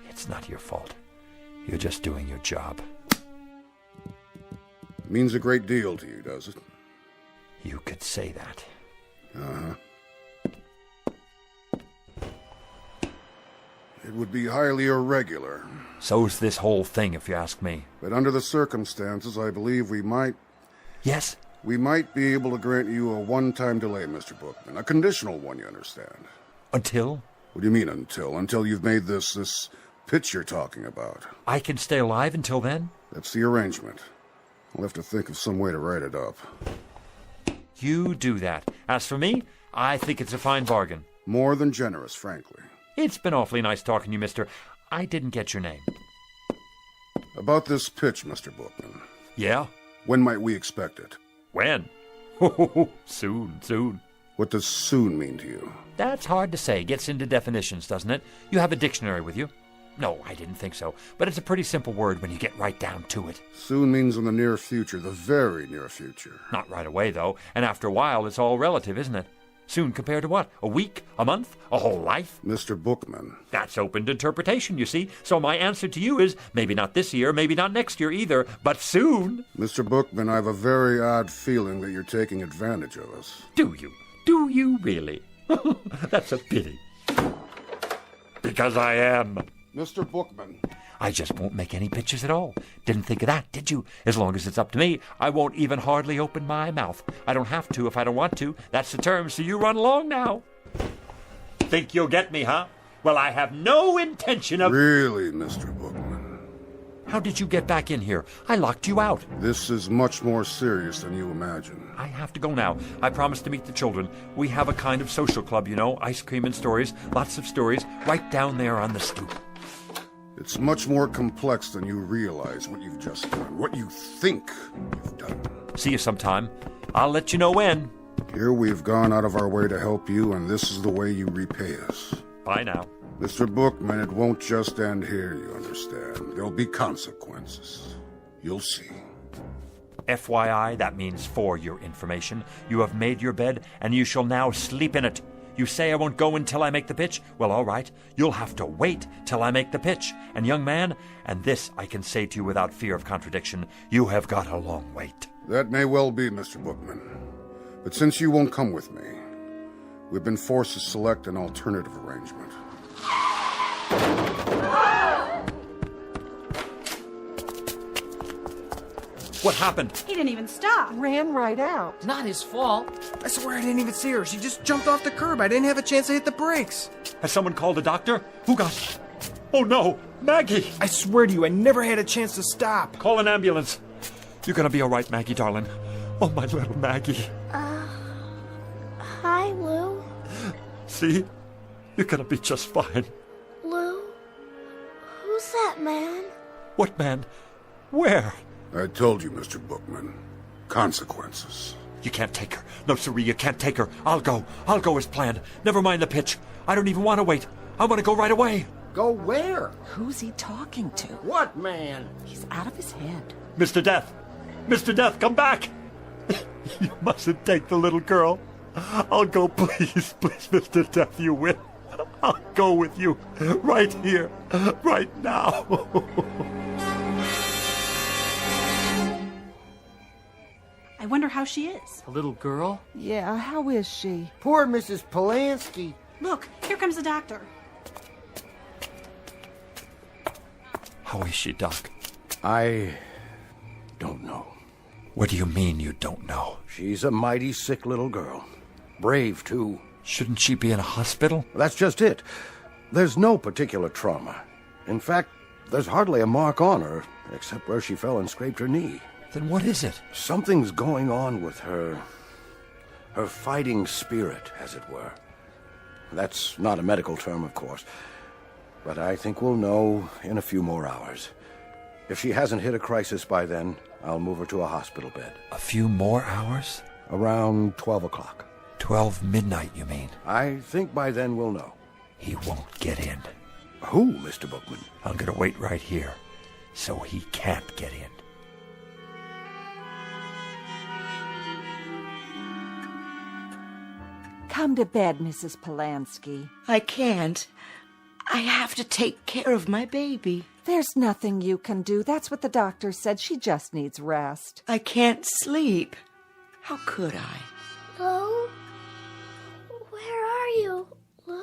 It's not your fault. You're just doing your job. Means a great deal to you, does it? You could say that. Uh-huh. It would be highly irregular. So's this whole thing, if you ask me. But under the circumstances, I believe we might... Yes? We might be able to grant you a one-time delay, Mr. Bookman. A conditional one, you understand. Until? What do you mean, until? Until you've made this pitch you're talking about. I can stay alive until then? That's the arrangement. I'll have to think of some way to write it up. You do that. As for me, I think it's a fine bargain. More than generous, frankly. It's been awfully nice talking to you, mister. I didn't get your name. About this pitch, Mr. Bookman. Yeah? When might we expect it? When? Soon. What does soon mean to you? That's hard to say. Gets into definitions, doesn't it? You have a dictionary with you? No, I didn't think so. But it's a pretty simple word when you get right down to it. Soon means in the near future, the very near future. Not right away, though. And after a while, it's all relative, isn't it? Soon compared to what? A week? A month? A whole life? Mr. Bookman. That's open to interpretation, you see. So my answer to you is maybe not this year, maybe not next year either, but soon. Mr. Bookman, I have a very odd feeling that you're taking advantage of us. Do you? Do you really? That's a pity. Because I am. Mr. Bookman. I just won't make any pictures at all. Didn't think of that, did you? As long as it's up to me, I won't even hardly open my mouth. I don't have to if I don't want to. That's the term, so you run along now. Think you'll get me, huh? Well, I have no intention of... Really, Mr. Bookman? How did you get back in here? I locked you out. This is much more serious than you imagine. I have to go now. I promised to meet the children. We have a kind of social club, you know. Ice cream and stories. Lots of stories. Right down there on the stoop. It's much more complex than you realize, what you've just done. What you think you've done. See you sometime. I'll let you know when. Here we've gone out of our way to help you, and this is the way you repay us. Bye now. Mr. Bookman, it won't just end here, you understand. There'll be consequences. You'll see. FYI, that means for your information. You have made your bed, and you shall now sleep in it. You say I won't go until I make the pitch? Well, all right. You'll have to wait till I make the pitch. And young man, and this I can say to you without fear of contradiction, you have got a long wait. That may well be, Mr. Bookman. But since you won't come with me, we've been forced to select an alternative arrangement. What happened? He didn't even stop. Ran right out. Not his fault. I swear I didn't even see her. She just jumped off the curb. I didn't have a chance to hit the brakes. Has someone called a doctor? Who got... Oh, no! Maggie! I swear to you, I never had a chance to stop. Call an ambulance. You're gonna be all right, Maggie, darling. Oh, my little Maggie. Hi, Lou. See? You're gonna be just fine. Lou? Who's that man? What man? Where? I told you, Mr. Bookman. Consequences. You can't take her. No, siree, you can't take her. I'll go. I'll go as planned. Never mind the pitch. I don't even want to wait. I want to go right away. Go where? Who's he talking to? What man? He's out of his head. Mr. Death! Mr. Death, come back! You mustn't take the little girl. I'll go, please, please, Mr. Death, you will. I'll go with you. Right here. Right now. I wonder how she is. The little girl? Yeah, how is she? Poor Mrs. Polanski. Look, here comes the doctor. How is she, Doc? I don't know. What do you mean you don't know? She's a mighty sick little girl. Brave, too. Shouldn't she be in a hospital? That's just it. There's no particular trauma. In fact, there's hardly a mark on her, except where she fell and scraped her knee. Then what is it? Something's going on with her. Her fighting spirit, as it were. That's not a medical term, of course. But I think we'll know in a few more hours. If she hasn't hit a crisis by then, I'll move her to a hospital bed. A few more hours? Around 12 o'clock. 12 midnight, you mean? I think by then we'll know. He won't get in. Who, Mr. Bookman? I'm gonna wait right here, so he can't get in. Come to bed, Mrs. Polanski. I can't. I have to take care of my baby. There's nothing you can do. That's what the doctor said. She just needs rest. I can't sleep. How could I? Lou? Where are you, Lou?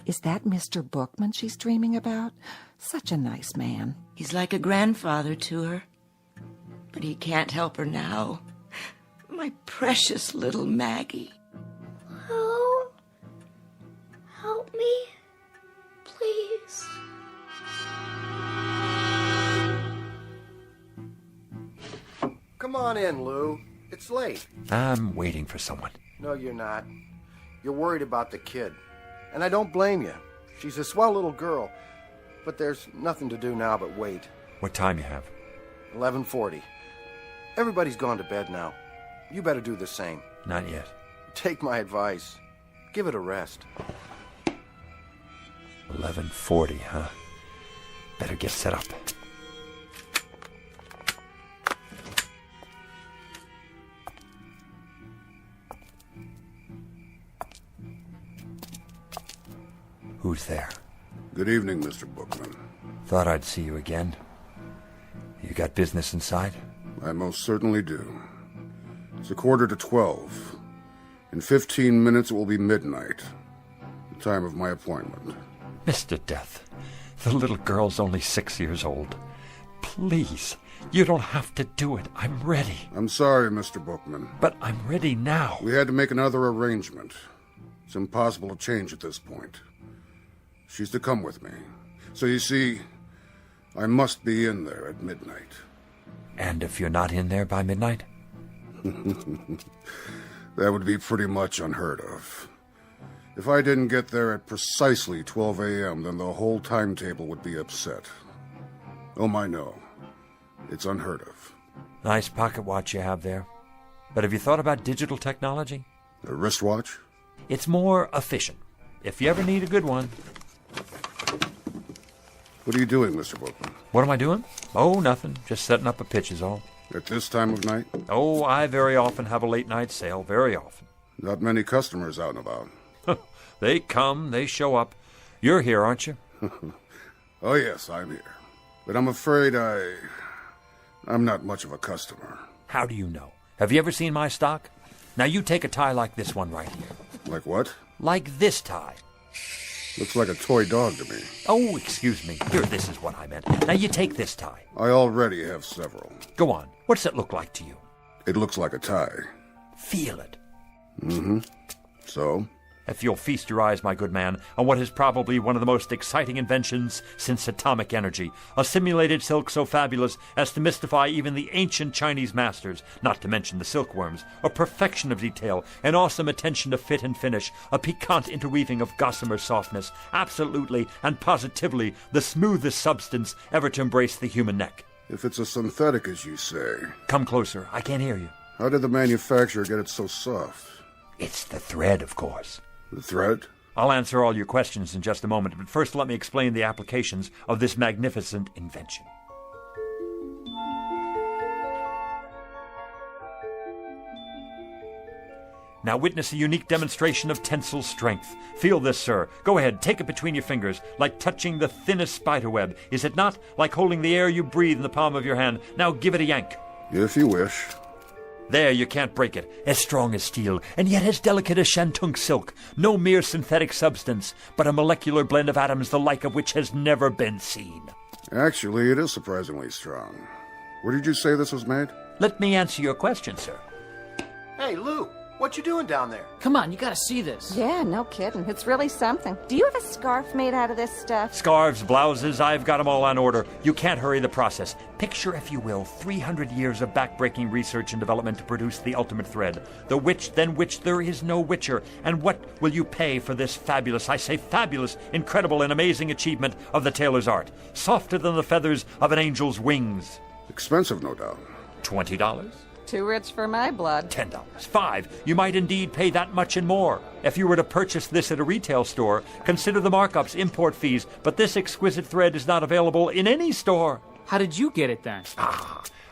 Is that Mr. Bookman she's dreaming about? Such a nice man. He's like a grandfather to her. But he can't help her now. My precious little Maggie. Lou? Help me, please. Come on in, Lou. It's late. I'm waiting for someone. No, you're not. You're worried about the kid. And I don't blame you. She's a swell little girl. But there's nothing to do now but wait. What time you have? 11:40. Everybody's gone to bed now. You better do the same. Not yet. Take my advice. Give it a rest. 11:40, huh? Better get set up. Who's there? Good evening, Mr. Bookman. Thought I'd see you again. You got business inside? I most certainly do. It's 11:45. In 15 minutes it will be midnight, the time of my appointment. Mr. Death, the little girl's only 6 years old. Please, you don't have to do it. I'm ready. I'm sorry, Mr. Bookman. But I'm ready now. We had to make another arrangement. It's impossible to change at this point. She's to come with me. So you see, I must be in there at midnight. And if you're not in there by midnight? That would be pretty much unheard of. If I didn't get there at precisely 12 a.m., then the whole timetable would be upset. Oh, my, no. It's unheard of. Nice pocket watch you have there. But have you thought about digital technology? A wristwatch? It's more efficient. If you ever need a good one. What are you doing, Mr. Bookman? What am I doing? Oh, nothing. Just setting up a pitch is all. At this time of night? Oh, I very often have a late night sale. Very often. Not many customers out and about. They come, they show up. You're here, aren't you? Oh, yes, I'm here. But I'm afraid I'm not much of a customer. How do you know? Have you ever seen my stock? Now you take a tie like this one right here. Like what? Like this tie. Looks like a toy dog to me. Oh, excuse me. Here, this is what I meant. Now you take this tie. I already have several. Go on. What does it look like to you? It looks like a tie. Feel it. Mm-hmm. So? If you'll feast your eyes, my good man, on what is probably one of the most exciting inventions since atomic energy, a simulated silk so fabulous as to mystify even the ancient Chinese masters, not to mention the silkworms, a perfection of detail, an awesome attention to fit and finish, a piquant interweaving of gossamer softness, absolutely and positively the smoothest substance ever to embrace the human neck. If it's a synthetic, as you say... Come closer. I can't hear you. How did the manufacturer get it so soft? It's the thread, of course. The thread? I'll answer all your questions in just a moment, but first let me explain the applications of this magnificent invention. Now witness a unique demonstration of tensile strength. Feel this, sir. Go ahead, take it between your fingers, like touching the thinnest spiderweb. Is it not? Like holding the air you breathe in the palm of your hand. Now give it a yank. If you wish. There, you can't break it. As strong as steel, and yet as delicate as shantung silk. No mere synthetic substance, but a molecular blend of atoms the like of which has never been seen. Actually, it is surprisingly strong. Where did you say this was made? Let me answer your question, sir. Hey, Lou, What you doing down there? Come on, you gotta see this. Yeah, no kidding. It's really something. Do you have a scarf made out of this stuff? Scarves, blouses, I've got them all on order. You can't hurry the process. Picture, if you will, 300 years of backbreaking research and development to produce the ultimate thread. The which, than which there is no witcher. And what will you pay for this fabulous, I say fabulous, incredible and amazing achievement of the tailor's art? Softer than the feathers of an angel's wings. Expensive, no doubt. $20? Too rich for my blood. $10. $5. You might indeed pay that much and more. If you were to purchase this at a retail store, consider the markups, import fees, but this exquisite thread is not available in any store. How did you get it then?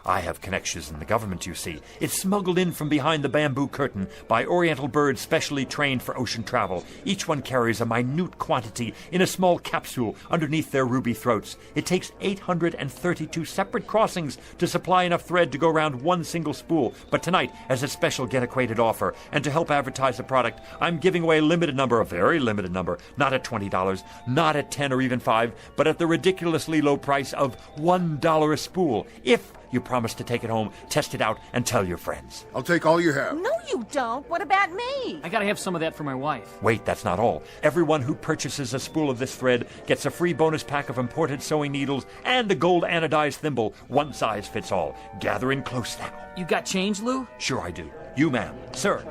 I have connections in the government, you see. It's smuggled in from behind the bamboo curtain by Oriental birds specially trained for ocean travel. Each one carries a minute quantity in a small capsule underneath their ruby throats. It takes 832 separate crossings to supply enough thread to go around one single spool. But tonight, as a special get-acquainted offer, and to help advertise the product, I'm giving away a limited number, a very limited number, not at $20, not at $10 or even $5, but at the ridiculously low price of $1 a spool. If you promise to take it home, test it out, and tell your friends. I'll take all you have. No, you don't. What about me? I gotta have some of that for my wife. Wait, that's not all. Everyone who purchases a spool of this thread gets a free bonus pack of imported sewing needles and a gold anodized thimble. One size fits all. Gather in close now. You got change, Lou? Sure I do. You, ma'am. Sir.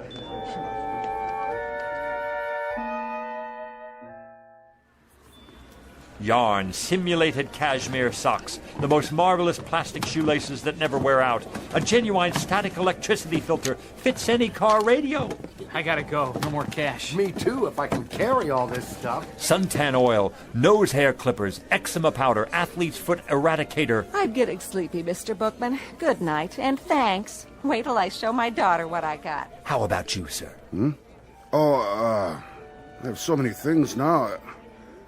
Yarn, simulated cashmere socks, the most marvelous plastic shoelaces that never wear out, a genuine static electricity filter, fits any car radio. I gotta go. No more cash. Me too, if I can carry all this stuff. Suntan oil, nose hair clippers, eczema powder, athlete's foot eradicator. I'm getting sleepy, Mr. Bookman. Good night, and thanks. Wait till I show my daughter what I got. How about you, sir? I have so many things now.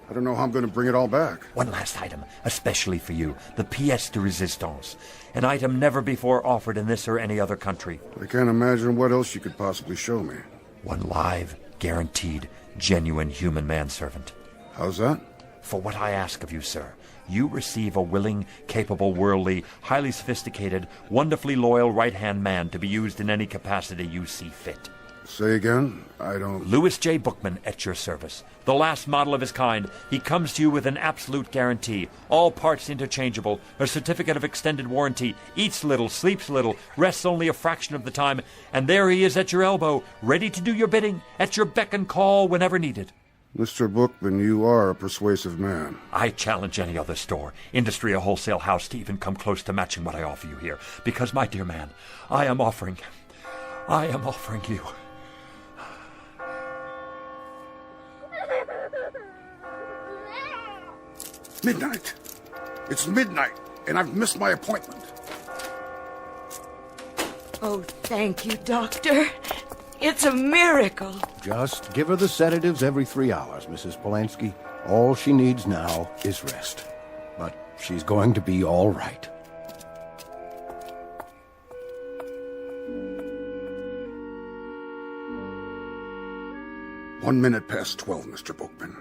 I don't know how I'm going to bring it all back. One last item, especially for you, the pièce de résistance, an item never before offered in this or any other country. I can't imagine what else you could possibly show me. One live, guaranteed, genuine human manservant. How's that? For what I ask of you, sir, you receive a willing, capable, worldly, highly sophisticated, wonderfully loyal right-hand man to be used in any capacity you see fit. Say again? I don't... Louis J. Bookman at your service. The last model of his kind. He comes to you with an absolute guarantee. All parts interchangeable. A certificate of extended warranty. Eats little, sleeps little, rests only a fraction of the time. And there he is at your elbow, ready to do your bidding, at your beck and call whenever needed. Mr. Bookman, you are a persuasive man. I challenge any other store, industry or wholesale house to even come close to matching what I offer you here. Because, my dear man, I am offering you... Midnight. It's midnight, and I've missed my appointment. Oh, thank you, Doctor. It's a miracle. Just give her the sedatives every 3 hours, Mrs. Polanski. All she needs now is rest. But she's going to be all right. One minute past 12, Mr. Bookman,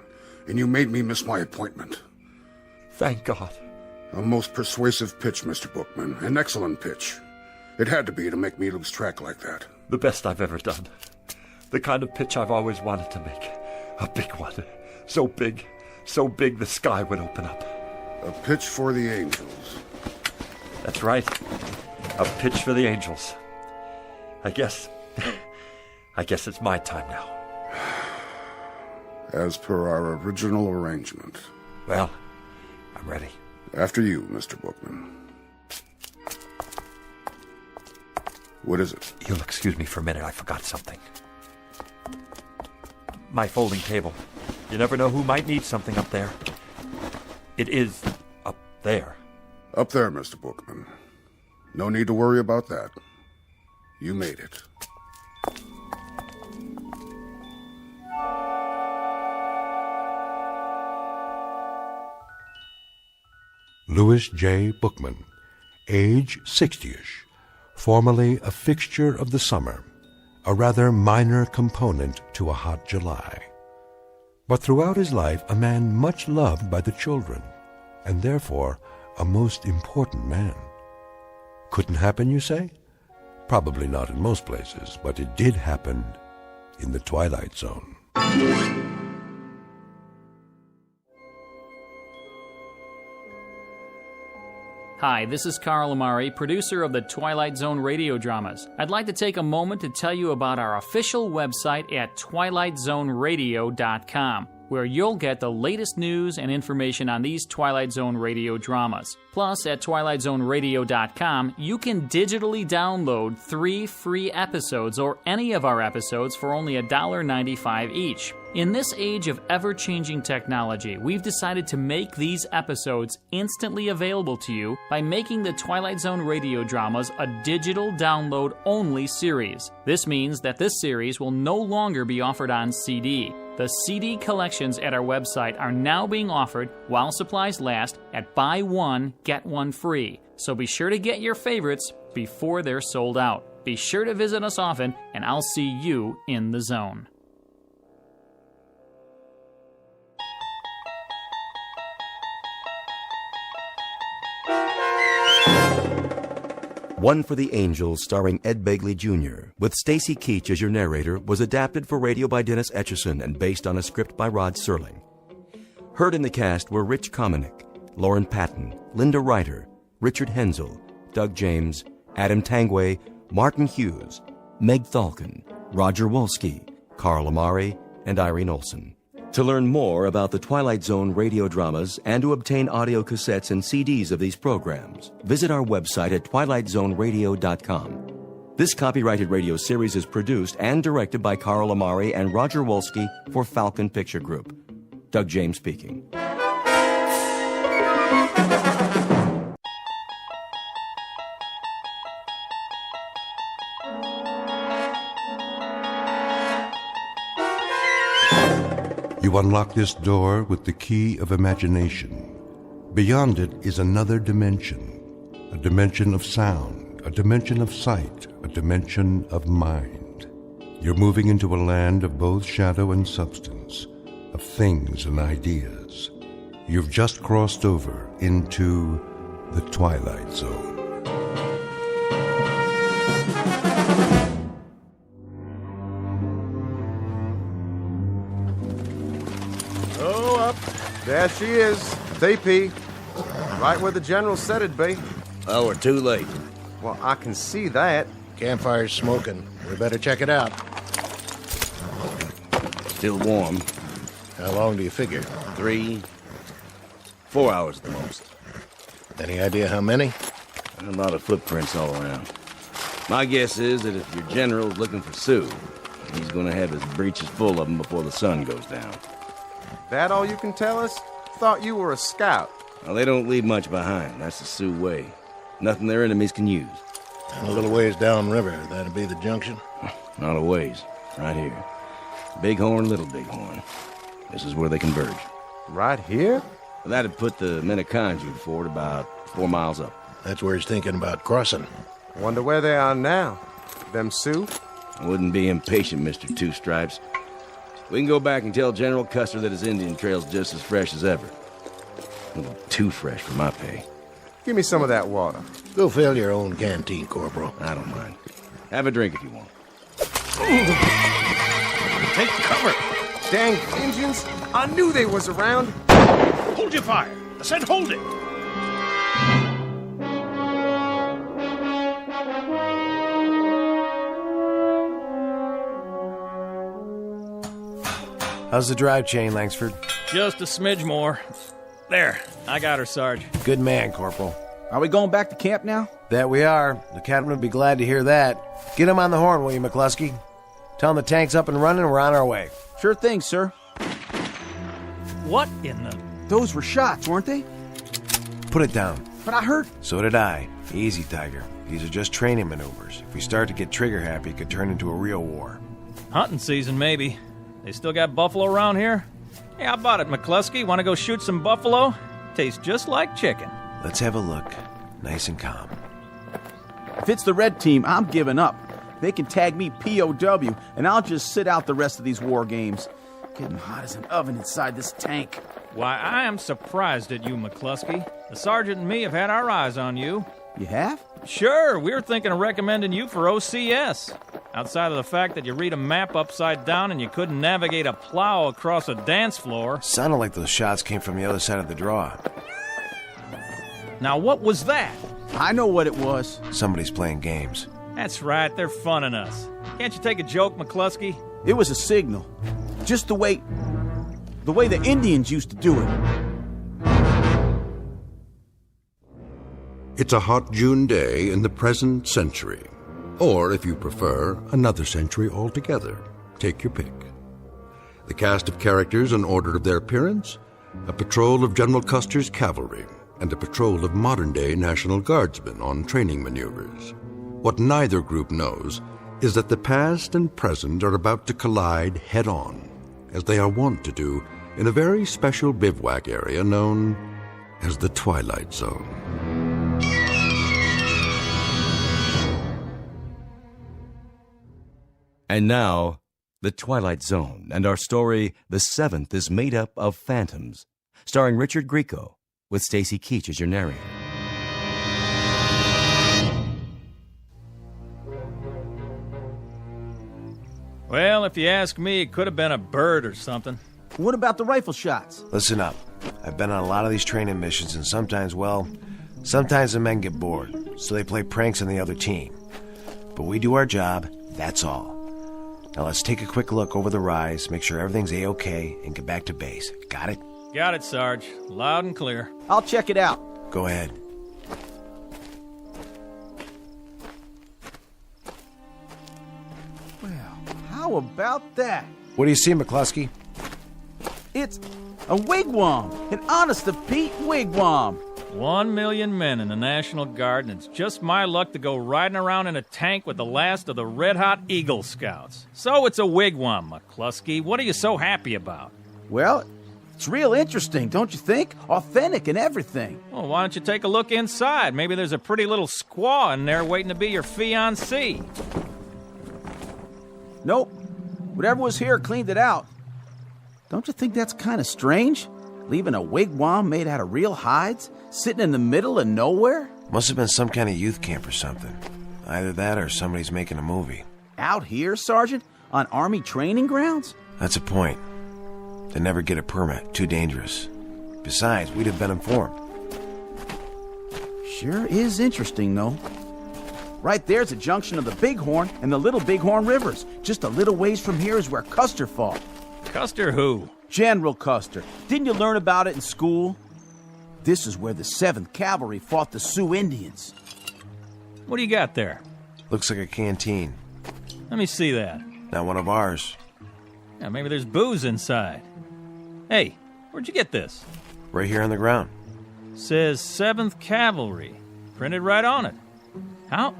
and you made me miss my appointment. Thank God. A most persuasive pitch, Mr. Bookman. An excellent pitch. It had to be to make me lose track like that. The best I've ever done. The kind of pitch I've always wanted to make. A big one. So big the sky would open up. A pitch for the angels. That's right. A pitch for the angels. I guess it's my time now. As per our original arrangement. Well, I'm ready. After you, Mr. Bookman. What is it? You'll excuse me for a minute. I forgot something. My folding table. You never know who might need something up there. It is up there. Up there, Mr. Bookman. No need to worry about that. You made it. Louis J. Bookman, age 60-ish, formerly a fixture of the summer, a rather minor component to a hot July. But throughout his life, a man much loved by the children, and therefore a most important man. Couldn't happen, you say? Probably not in most places, but it did happen in the Twilight Zone. Hi, this is Carl Amari, producer of the Twilight Zone radio dramas. I'd like to take a moment to tell you about our official website at twilightzoneradio.com, where you'll get the latest news and information on these Twilight Zone radio dramas. Plus, at twilightzoneradio.com, you can digitally download 3 free episodes or any of our episodes for only $1.95 each. In this age of ever-changing technology, we've decided to make these episodes instantly available to you by making the Twilight Zone radio dramas a digital download-only series. This means that this series will no longer be offered on CD. The CD collections at our website are now being offered while supplies last at buy one, get one free. So be sure to get your favorites before they're sold out. Be sure to visit us often, and I'll see you in the zone. One for the Angels, starring Ed Begley Jr., with Stacy Keach as your narrator, was adapted for radio by Dennis Etchison and based on a script by Rod Serling. Heard in the cast were Rich Kominick, Lauren Patton, Linda Ryder, Richard Hensel, Doug James, Adam Tangway, Martin Hughes, Meg Thalken, Roger Wolski, Carl Amari, and Irene Olson. To learn more about the Twilight Zone radio dramas and to obtain audio cassettes and CDs of these programs, visit our website at twilightzoneradio.com. This copyrighted radio series is produced and directed by Carl Amari and Roger Wolski for Falcon Picture Group. Doug James speaking. You unlock this door with the key of imagination. Beyond it is another dimension, a dimension of sound, a dimension of sight, a dimension of mind. You're moving into a land of both shadow and substance, of things and ideas. You've just crossed over into the Twilight Zone. There she is, DP. Right where the General said it'd be. Oh, we're too late. Well, I can see that. Campfire's smoking. We better check it out. Still warm. How long do you figure? 3, 4 hours at the most. Any idea how many? A lot of footprints all around. My guess is that if your general's looking for Sue, he's going to have his breeches full of them before the sun goes down. That all you can tell us? Thought you were a scout. Well, they don't leave much behind. That's the Sioux way. Nothing their enemies can use. And a little ways downriver, that'd be the junction? Not a ways. Right here. Bighorn, Little Bighorn. This is where they converge. Right here? Well, that'd put the Menoconjou fort about 4 miles up. That's where he's thinking about crossing. Wonder where they are now. Them Sioux? I wouldn't be impatient, Mr. Two Stripes. We can go back and tell General Custer that his Indian trail's just as fresh as ever. A little too fresh for my pay. Give me some of that water. Go fill your own canteen, Corporal. I don't mind. Have a drink if you want. Take cover! Dang Indians! I knew they was around! Hold your fire! I said hold it! How's the drive chain, Langsford? Just a smidge more. There, I got her, Sarge. Good man, Corporal. Are we going back to camp now? That we are. The captain would be glad to hear that. Get him on the horn, will you, McCluskey? Tell him the tank's up and running and we're on our way. Sure thing, sir. What in the... Those were shots, weren't they? Put it down. But I heard... So did I. Easy, Tiger. These are just training maneuvers. If we start to get trigger-happy, it could turn into a real war. Hunting season, maybe. They still got buffalo around here? Yeah, how about it, McCluskey? Want to go shoot some buffalo? Tastes just like chicken. Let's have a look. Nice and calm. If it's the red team, I'm giving up. They can tag me POW, and I'll just sit out the rest of these war games. Getting hot as an oven inside this tank. Why, I am surprised at you, McCluskey. The sergeant and me have had our eyes on you. You have? Sure, we were thinking of recommending you for OCS. Outside of the fact that you read a map upside down and you couldn't navigate a plow across a dance floor. Sounded like those shots came from the other side of the draw. Now what was that? I know what it was. Somebody's playing games. That's right, they're funning us. Can't you take a joke, McCluskey? It was a signal. Just the way the Indians used to do it. It's a hot June day in the present century. Or, if you prefer, another century altogether. Take your pick. The cast of characters in order of their appearance: a patrol of General Custer's cavalry and a patrol of modern-day National Guardsmen on training maneuvers. What neither group knows is that the past and present are about to collide head-on, as they are wont to do in a very special bivouac area known as the Twilight Zone. And now, The Twilight Zone, and our story, The Seventh, is made up of phantoms, starring Richard Grieco, with Stacy Keach as your narrator. Well, if you ask me, it could have been a bird or something. What about the rifle shots? Listen up. I've been on a lot of these training missions, and sometimes the men get bored, so they play pranks on the other team. But we do our job, that's all. Now let's take a quick look over the rise, make sure everything's A-OK, and get back to base. Got it? Got it, Sarge. Loud and clear. I'll check it out. Go ahead. Well, how about that? What do you see, McCluskey? It's a wigwam. An honest-to-Pete wigwam. 1 million men in the National Guard, and it's just my luck to go riding around in a tank with the last of the red-hot Eagle Scouts. So it's a wigwam, McCluskey. What are you so happy about? Well, it's real interesting, don't you think? Authentic and everything. Well, why don't you take a look inside? Maybe there's a pretty little squaw in there waiting to be your fiancée. Nope. Whatever was here cleaned it out. Don't you think that's kind of strange? Leaving a wigwam made out of real hides, sitting in the middle of nowhere? Must have been some kind of youth camp or something. Either that or somebody's making a movie. Out here, Sergeant? On Army training grounds? That's a point. They never get a permit. Too dangerous. Besides, we'd have been informed. Sure is interesting, though. Right there's a junction of the Bighorn and the Little Bighorn Rivers. Just a little ways from here is where Custer fought. Custer who? General Custer. Didn't you learn about it in school? This is where the 7th Cavalry fought the Sioux Indians. What do you got there? Looks like a canteen. Let me see that. Not one of ours. Yeah, maybe there's booze inside. Hey, where'd you get this? Right here on the ground. Says 7th Cavalry. Printed right on it. How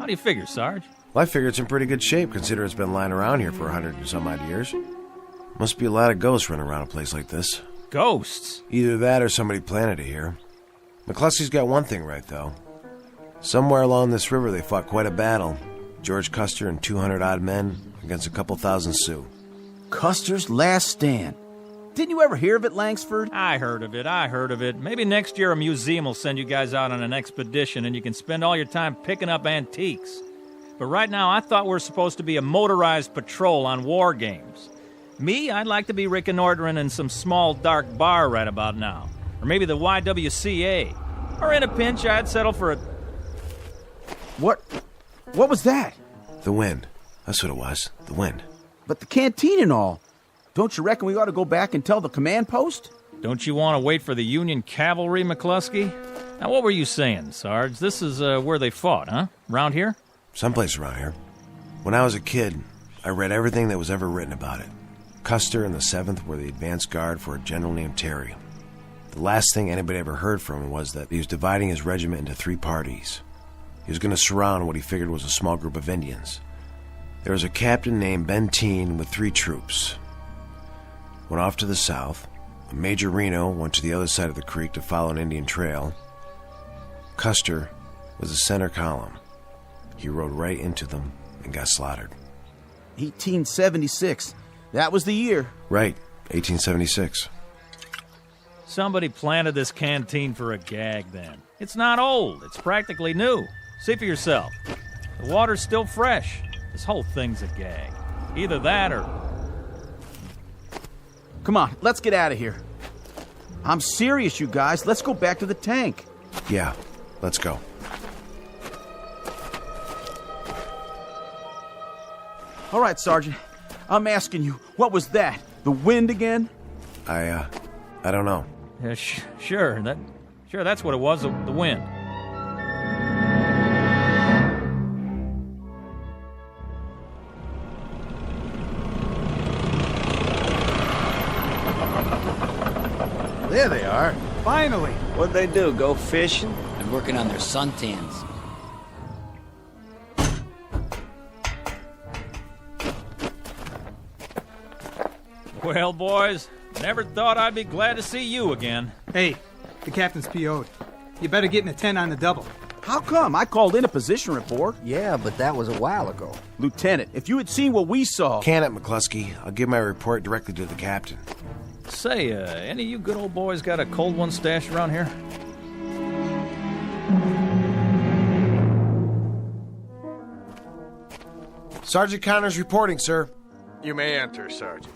do you figure, Sarge? Well, I figure it's in pretty good shape, considering it's been lying around here for 100 and some odd years. Must be a lot of ghosts running around a place like this. Ghosts? Either that or somebody planted it here. McCluskey's got one thing right, though. Somewhere along this river they fought quite a battle. George Custer and 200-odd men against a couple thousand Sioux. Custer's Last Stand. Didn't you ever hear of it, Langsford? I heard of it. Maybe next year a museum will send you guys out on an expedition and you can spend all your time picking up antiques. But right now, I thought we were supposed to be a motorized patrol on war games. Me, I'd like to be reconnoitering in some small, dark bar right about now. Or maybe the YWCA. Or in a pinch, I'd settle for a... What was that? The wind. That's what it was. The wind. But the canteen and all. Don't you reckon we ought to go back and tell the command post? Don't you want to wait for the Union cavalry, McCluskey? Now, what were you saying, Sarge? This is where they fought, huh? Around here? Someplace around here. When I was a kid, I read everything that was ever written about it. Custer and the 7th were the advance guard for a general named Terry. The last thing anybody ever heard from him was that he was dividing his regiment into 3 parties. He was going to surround what he figured was a small group of Indians. There was a captain named Benteen with 3 troops. Went off to the south. Major Reno went to the other side of the creek to follow an Indian trail. Custer was the center column. He rode right into them and got slaughtered. 1876. That was the year. Right, 1876. Somebody planted this canteen for a gag then. It's not old. It's practically new. See for yourself. The water's still fresh. This whole thing's a gag. Either that or... Come on, let's get out of here. I'm serious, you guys. Let's go back to the tank. Yeah, let's go. All right, Sergeant. I'm asking you, what was that? The wind again? I don't know. Yeah, sure, that's what it was, the wind. There they are. Finally. What'd they do, go fishing? Been working on their suntans. Well, boys, never thought I'd be glad to see you again. Hey, the captain's PO'd. You better get in a 10 on the double. How come? I called in a position report. Yeah, but that was a while ago. Lieutenant, if you had seen what we saw... Can it, McCluskey? I'll give my report directly to the captain. Say, any of you good old boys got a cold one stashed around here? Sergeant Connors reporting, sir. You may enter, Sergeant.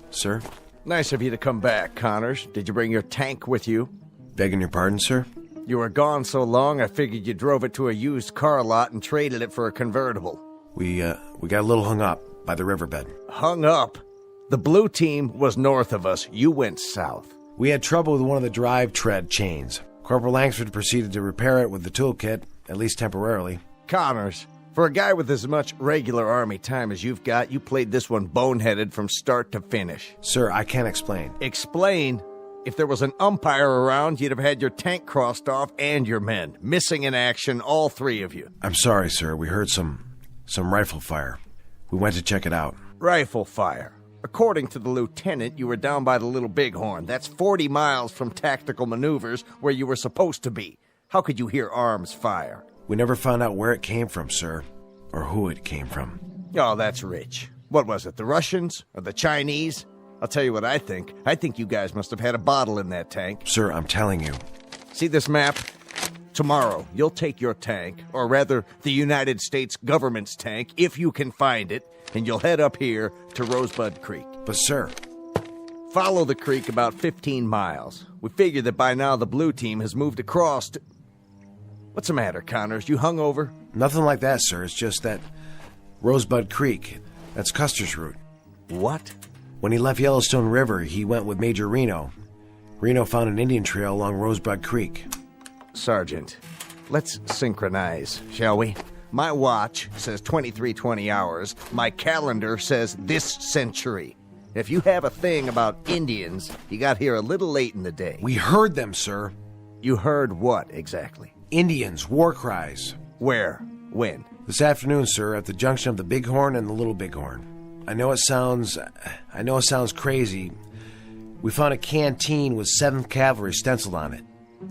Sir? Nice of you to come back, Connors. Did you bring your tank with you? Begging your pardon, sir? You were gone so long, I figured you drove it to a used car lot and traded it for a convertible. We got a little hung up by the riverbed. Hung up? The blue team was north of us. You went south. We had trouble with one of the drive tread chains. Corporal Langsford proceeded to repair it with the toolkit, at least temporarily. Connors, for a guy with as much regular Army time as you've got, you played this one boneheaded from start to finish. Sir, I can't explain. Explain? If there was an umpire around, you'd have had your tank crossed off and your men. Missing in action, all three of you. I'm sorry, sir. We heard some rifle fire. We went to check it out. Rifle fire. According to the lieutenant, you were down by the Little Bighorn. That's 40 miles from tactical maneuvers where you were supposed to be. How could you hear arms fire? We never found out where it came from, sir, or who it came from. Oh, that's rich. What was it, the Russians or the Chinese? I'll tell you what I think. I think you guys must have had a bottle in that tank. Sir, I'm telling you. See this map? Tomorrow, you'll take your tank, or rather, the United States government's tank, if you can find it, and you'll head up here to Rosebud Creek. But, sir... Follow the creek about 15 miles. We figure that by now the blue team has moved across to... What's the matter, Connors? You hungover? Nothing like that, sir. It's just that Rosebud Creek. That's Custer's route. What? When he left Yellowstone River, he went with Major Reno. Reno found an Indian trail along Rosebud Creek. Sergeant, let's synchronize, shall we? My watch says 2320 hours. My calendar says this century. If you have a thing about Indians, you got here a little late in the day. We heard them, sir. You heard what, exactly? Indians, war cries. Where? When? This afternoon, sir, at the junction of the Bighorn and the Little Bighorn. I know it sounds crazy. We found a canteen with 7th Cavalry stenciled on it,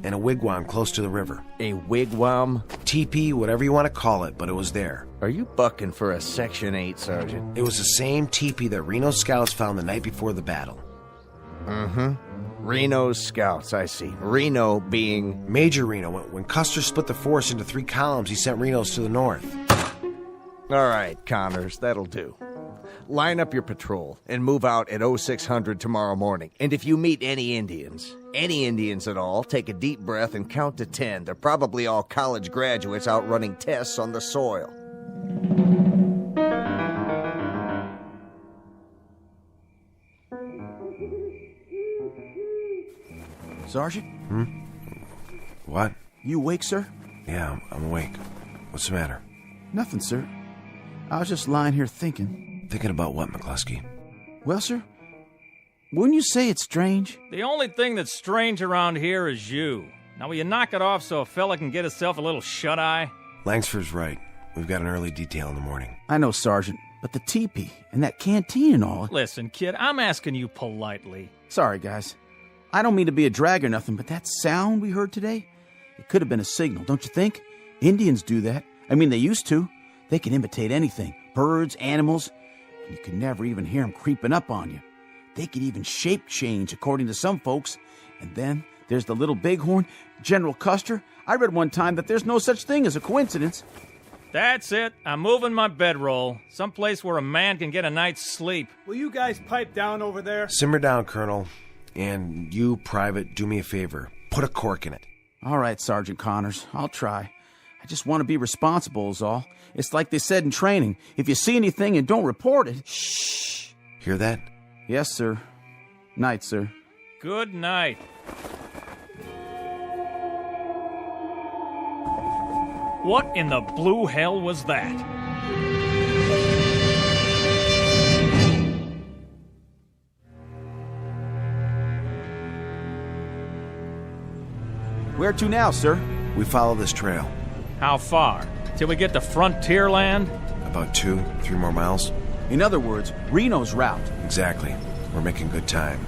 and a wigwam close to the river. A wigwam? Teepee, whatever you want to call it, but it was there. Are you bucking for a Section 8, Sergeant? It was the same teepee that Reno's scouts found the night before the battle. Mm-hmm. Reno's scouts, I see. Reno being... Major Reno. When Custer split the force into 3 columns, he sent Reno's to the north. All right, Connors, that'll do. Line up your patrol and move out at 0600 tomorrow morning. And if you meet any Indians at all, take a deep breath and count to 10. They're probably all college graduates out running tests on the soil. Sergeant? What? You awake, sir? Yeah, I'm awake. What's the matter? Nothing, sir. I was just lying here thinking. Thinking about what, McCluskey? Well, sir, wouldn't you say it's strange? The only thing that's strange around here is you. Now, will you knock it off so a fella can get himself a little shut-eye? Langsford's right. We've got an early detail in the morning. I know, Sergeant, but the teepee and that canteen and all... Listen, kid, I'm asking you politely. Sorry, guys. I don't mean to be a drag or nothing, but that sound we heard today, it could have been a signal, don't you think? Indians do that. I mean, they used to. They can imitate anything. Birds, animals... and you can never even hear them creeping up on you. They could even shape change, according to some folks. And then there's the little bighorn, General Custer. I read one time that there's no such thing as a coincidence. That's it. I'm moving my bedroll. Someplace where a man can get a night's sleep. Will you guys pipe down over there? Simmer down, Colonel. And you, Private, do me a favor. Put a cork in it. All right, Sergeant Connors, I'll try. I just want to be responsible is all. It's like they said in training. If you see anything and don't report it... Shh. Hear that? Yes, sir. Night, sir. Good night. What in the blue hell was that? Where to now, sir? We follow this trail. How far? Till we get to frontier land? About 2-3 more miles. In other words, Reno's route. Exactly. We're making good time.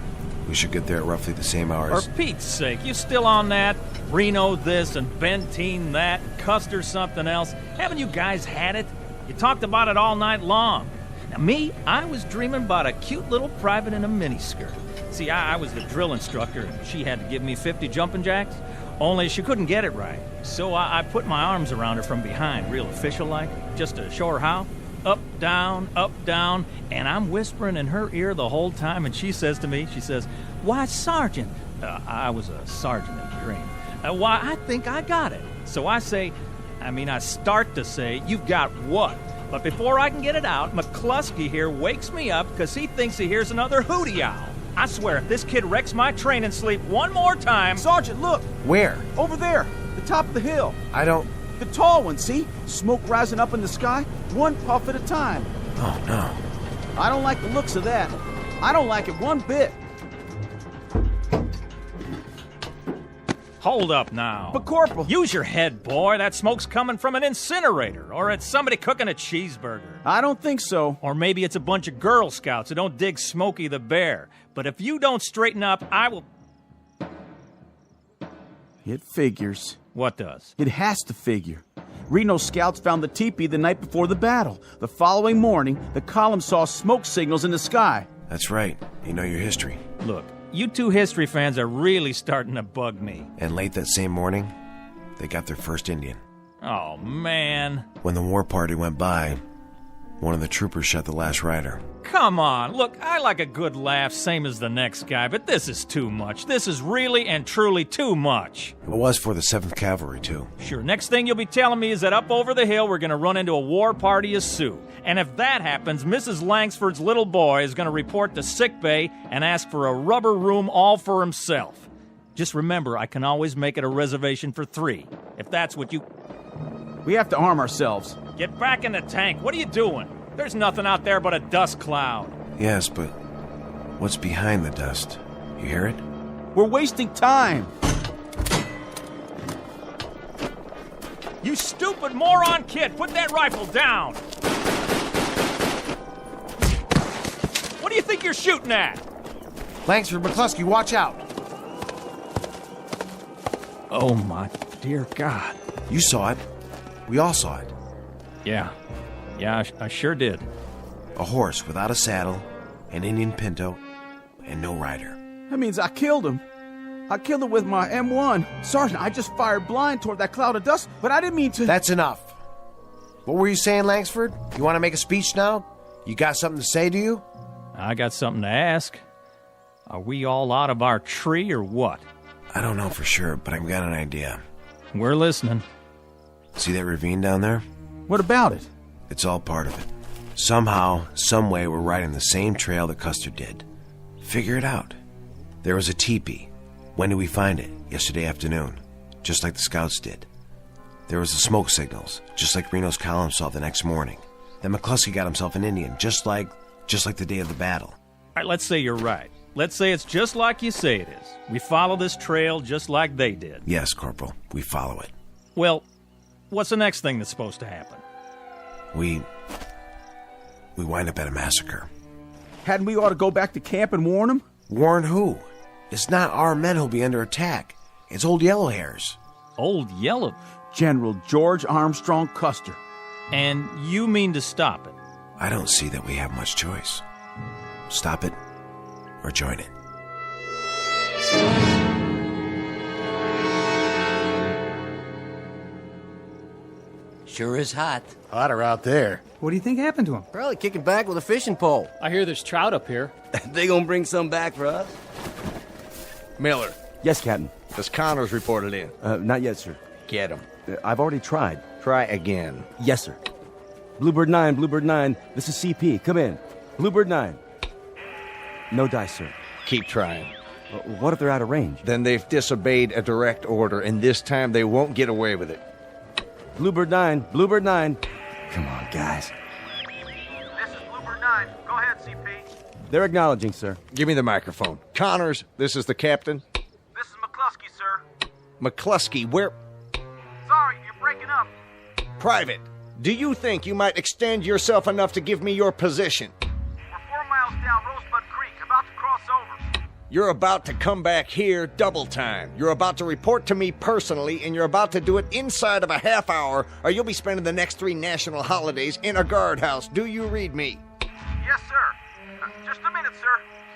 We should get there at roughly the same hours. For Pete's sake, you still on that? Reno this and Benteen that, Custer something else. Haven't you guys had it? You talked about it all night long. Now me, I was dreaming about a cute little private in a miniskirt. See, I was the drill instructor, and she had to give me 50 jumping jacks. Only she couldn't get it right. So I put my arms around her from behind, real official-like, just to show her how. Up, down, and I'm whispering in her ear the whole time, and she says to me, she says, "Why, Sergeant," I was a sergeant in the dream, "why, I think I got it." So I start to say, "You've got what?" But before I can get it out, McCluskey here wakes me up because he thinks he hears another hootie owl. I swear, if this kid wrecks my training sleep one more time... Sergeant, look! Where? Over there, the top of the hill. I don't... The tall one, see? Smoke rising up in the sky, one puff at a time. Oh, no. I don't like the looks of that. I don't like it one bit. Hold up now. But, Corporal... Use your head, boy. That smoke's coming from an incinerator, or it's somebody cooking a cheeseburger. I don't think so. Or maybe it's a bunch of Girl Scouts who don't dig Smokey the Bear. But if you don't straighten up, I will... It figures. What does? It has to figure. Reno scouts found the teepee the night before the battle. The following morning, the column saw smoke signals in the sky. That's right. You know your history. Look, you two history fans are really starting to bug me. And late that same morning, they got their first Indian. Oh, man. When the war party went by, one of the troopers shot the last rider. Come on. Look, I like a good laugh, same as the next guy, but this is too much. This is really and truly too much. It was for the 7th Cavalry, too. Sure, next thing you'll be telling me is that up over the hill we're going to run into a war party of Sioux. And if that happens, Mrs. Langsford's little boy is going to report to sickbay and ask for a rubber room all for himself. Just remember, I can always make it a reservation for 3, if that's what you... We have to arm ourselves. Get back in the tank. What are you doing? There's nothing out there but a dust cloud. Yes, but what's behind the dust? You hear it? We're wasting time. You stupid moron kid! Put that rifle down! What do you think you're shooting at? Langsford, McCluskey, watch out! Oh, my dear God. You saw it. We all saw it. Yeah, I sure did. A horse without a saddle, an Indian pinto, and no rider. That means I killed him. I killed him with my M1. Sergeant, I just fired blind toward that cloud of dust, but I didn't mean to... That's enough. What were you saying, Langsford? You want to make a speech now? You got something to say, do you? I got something to ask. Are we all out of our tree or what? I don't know for sure, but I've got an idea. We're listening. See that ravine down there? What about it? It's all part of it. Somehow, some way, we're riding the same trail that Custer did. Figure it out. There was a teepee. When did we find it? Yesterday afternoon. Just like the scouts did. There was the smoke signals, just like Reno's column saw the next morning. Then McCluskey got himself an Indian, just like the day of the battle. All right, let's say you're right. Let's say it's just like you say it is. We follow this trail just like they did. Yes, Corporal, we follow it. Well, what's the next thing that's supposed to happen? We wind up at a massacre. Hadn't we ought to go back to camp and warn them? Warn who? It's not our men who'll be under attack. It's Old Yellowhairs. Old Yellow? General George Armstrong Custer. And you mean to stop it? I don't see that we have much choice. Stop it or join it. Sure is hot. Hotter out there. What do you think happened to him? Probably kicking back with a fishing pole. I hear there's trout up here. They gonna bring some back for us? Miller, Yes, Captain. has Connors reported in? Not yet, sir. Get him. I've already tried. Try again. Yes, sir. Bluebird 9, this is CP. Come in. Bluebird 9. No dice, sir. Keep trying. What if they're out of range? Then they've disobeyed a direct order, and this time they won't get away with it. Bluebird 9. Come on, guys. This is Bluebird 9. Go ahead, CP. They're acknowledging, sir. Give me the microphone. Connors, this is the captain. This is McCluskey, sir. McCluskey, where... Sorry, you're breaking up. Private, do you think you might extend yourself enough to give me your position? We're 4 miles down Rosebud Creek, about to cross over. You're about to come back here double time. You're about to report to me personally, and you're about to do it inside of a half hour, or you'll be spending the next 3 national holidays in a guardhouse. Do you read me? Yes, sir. Just a minute, sir.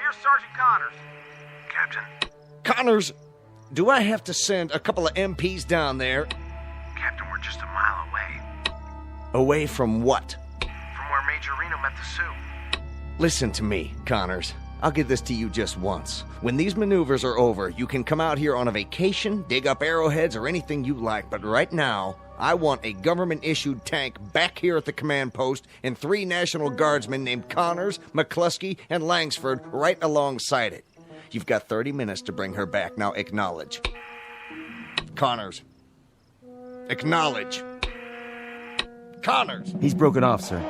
Here's Sergeant Connors. Captain. Connors, do I have to send a couple of MPs down there? Captain, we're just a mile away. Away from what? From where Major Reno met the Sioux. Listen to me, Connors. I'll give this to you just once. When these maneuvers are over, you can come out here on a vacation, dig up arrowheads, or anything you like. But right now, I want a government-issued tank back here at the command post and 3 National Guardsmen named Connors, McCluskey, and Langsford right alongside it. You've got 30 minutes to bring her back. Now acknowledge. Connors. Acknowledge. Connors. He's broken off, sir.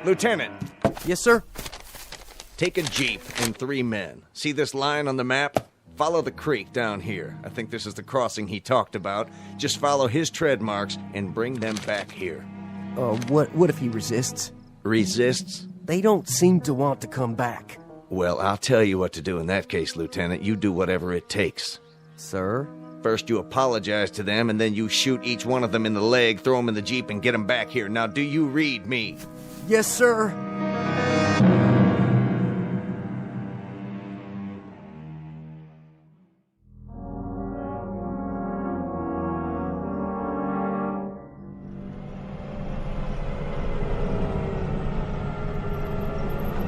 Lieutenant. Yes, sir. Take a jeep and 3 men. See this line on the map? Follow the creek down here. I think this is the crossing he talked about. Just follow his tread marks and bring them back here. What if he resists? Resists? They don't seem to want to come back. Well, I'll tell you what to do in that case, Lieutenant. You do whatever it takes. Sir? First you apologize to them, and then you shoot each one of them in the leg, throw them in the jeep, and get them back here. Now, do you read me? Yes, sir.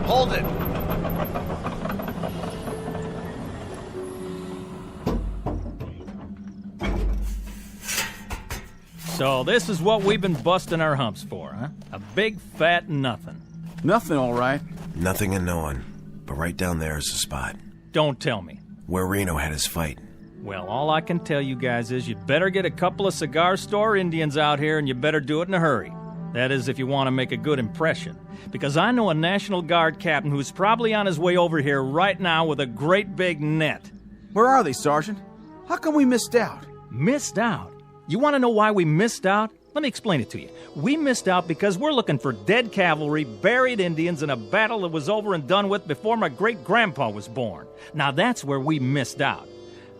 Hold it! So this is what we've been busting our humps for, huh? A big fat nothing. Nothing, all right. Nothing and no one. But right down there is the spot. Don't tell me. Where Reno had his fight. Well, all I can tell you guys is you better get a couple of cigar store Indians out here, and you better do it in a hurry. That is, if you want to make a good impression. Because I know a National Guard captain who's probably on his way over here right now with a great big net. Where are they, Sergeant? How come we missed out? Missed out? You want to know why we missed out? Let me explain it to you. We missed out because we're looking for dead cavalry, buried Indians in a battle that was over and done with before my great-grandpa was born. Now that's where we missed out.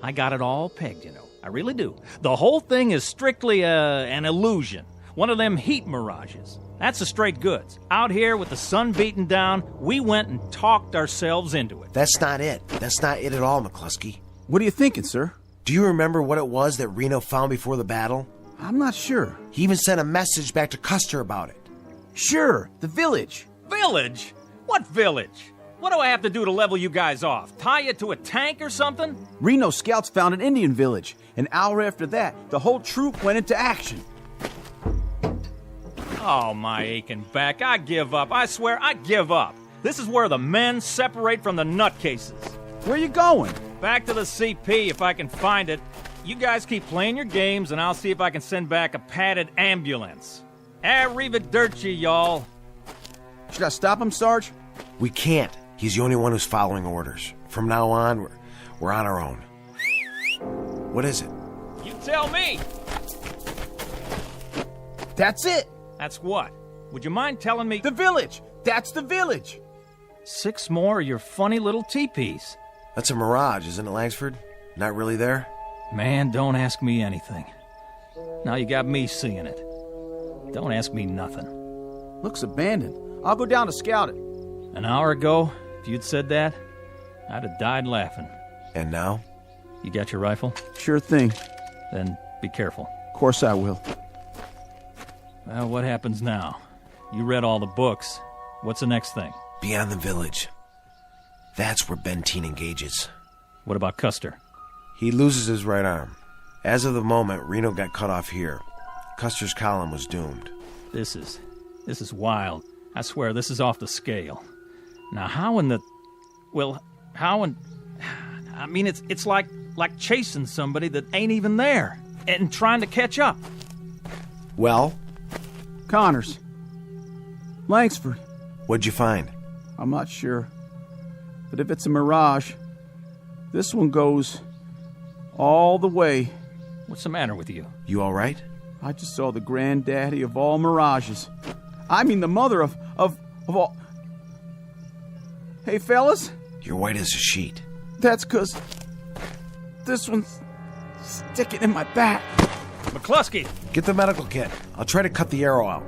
I got it all pegged, you know. I really do. The whole thing is strictly an illusion. One of them heat mirages. That's the straight goods. Out here with the sun beating down, we went and talked ourselves into it. That's not it. That's not it at all, McCluskey. What are you thinking, sir? Do you remember what it was that Reno found before the battle? I'm not sure. He even sent a message back to Custer about it. Sure, the village. Village? What village? What do I have to do to level you guys off? Tie you to a tank or something? Reno scouts found an Indian village. An hour after that, the whole troop went into action. Oh, my aching back. I give up. I swear, I give up. This is where the men separate from the nutcases. Where you going? Back to the CP if I can find it. You guys keep playing your games, and I'll see if I can send back a padded ambulance. Arrivederci, y'all. Should I stop him, Sarge? We can't. He's the only one who's following orders. From now on, we're on our own. What is it? You tell me. That's it. That's what? Would you mind telling me? The village. That's the village. 6 more of your funny little teepees. That's a mirage, isn't it, Langsford? Not really there? Man, don't ask me anything. Now you got me seeing it. Don't ask me nothing. Looks abandoned. I'll go down to scout it. An hour ago, if you'd said that, I'd have died laughing. And now? You got your rifle? Sure thing. Then be careful. Of course I will. Well, what happens now? You read all the books. What's the next thing? Beyond the village. That's where Benteen engages. What about Custer? He loses his right arm. As of the moment, Reno got cut off here. Custer's column was doomed. This is wild. I swear, this is off the scale. Now, how in the... Well, how in... I mean, it's like chasing somebody that ain't even there and trying to catch up. Well? Connors. Langsford. What'd you find? I'm not sure. But if it's a mirage, this one goes all the way. What's the matter with you? You all right? I just saw the granddaddy of all mirages. I mean the mother of all... Hey, fellas? You're white as a sheet. That's 'cause this one's sticking in my back. McCluskey! Get the medical kit. I'll try to cut the arrow out.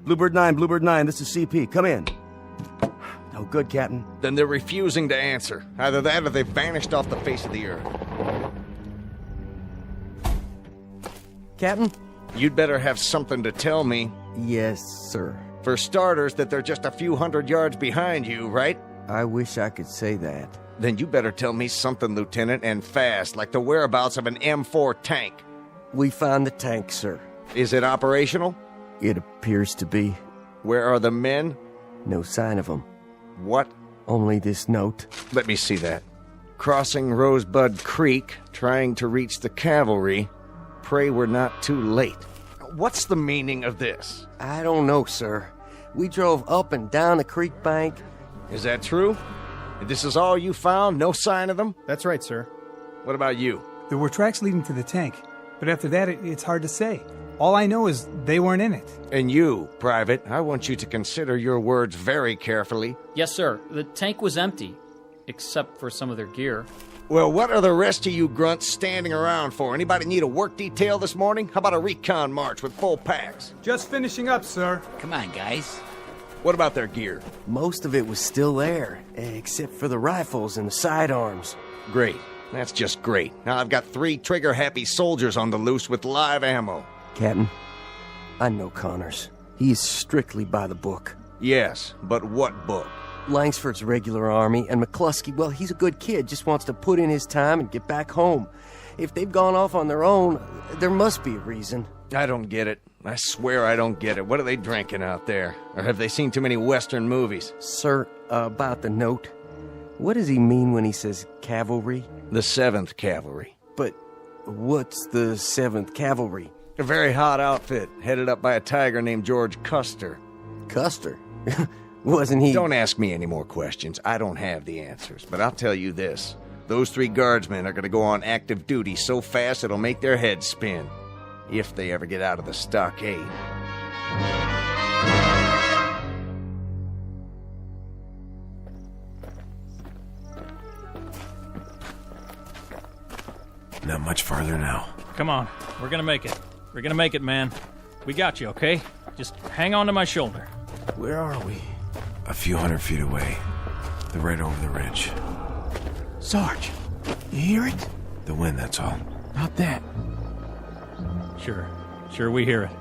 Bluebird 9, this is CP. Come in. No good, Captain. Then they're refusing to answer. Either that or they've vanished off the face of the earth. Captain? You'd better have something to tell me. Yes, sir. For starters, that they're just a few hundred yards behind you, right? I wish I could say that. Then you better tell me something, Lieutenant, and fast, like the whereabouts of an M4 tank. We found the tank, sir. Is it operational? It appears to be. Where are the men? No sign of them. What? Only this note. Let me see that. Crossing Rosebud Creek, trying to reach the cavalry. Pray we're not too late. What's the meaning of this? I don't know, sir. We drove up and down the creek bank. Is that true? This is all you found? No sign of them? That's right, sir. What about you? There were tracks leading to the tank, but after that, it's hard to say. All I know is they weren't in it. And you, Private, I want you to consider your words very carefully. Yes, sir. The tank was empty, except for some of their gear. Well, what are the rest of you grunts standing around for? Anybody need a work detail this morning? How about a recon march with full packs? Just finishing up, sir. Come on, guys. What about their gear? Most of it was still there, except for the rifles and the sidearms. Great. That's just great. Now I've got 3 trigger-happy soldiers on the loose with live ammo. Captain, I know Connors. He is strictly by the book. Yes, but what book? Langsford's regular army, and McCluskey, well, he's a good kid, just wants to put in his time and get back home. If they've gone off on their own, there must be a reason. I don't get it. I swear I don't get it. What are they drinking out there? Or have they seen too many Western movies? Sir, about the note, what does he mean when he says cavalry? The 7th Cavalry. But what's the 7th Cavalry? A very hot outfit, headed up by a tiger named George Custer. Custer? Wasn't he... Don't ask me any more questions. I don't have the answers. But I'll tell you this. Those 3 guardsmen are going to go on active duty so fast it'll make their heads spin. If they ever get out of the stockade. Not much farther now. Come on. We're gonna make it. We're gonna make it, man. We got you, okay? Just hang on to my shoulder. Where are we? A few hundred feet away. They're right over the ridge. Sarge, you hear it? The wind, that's all. Not that. Sure we hear it.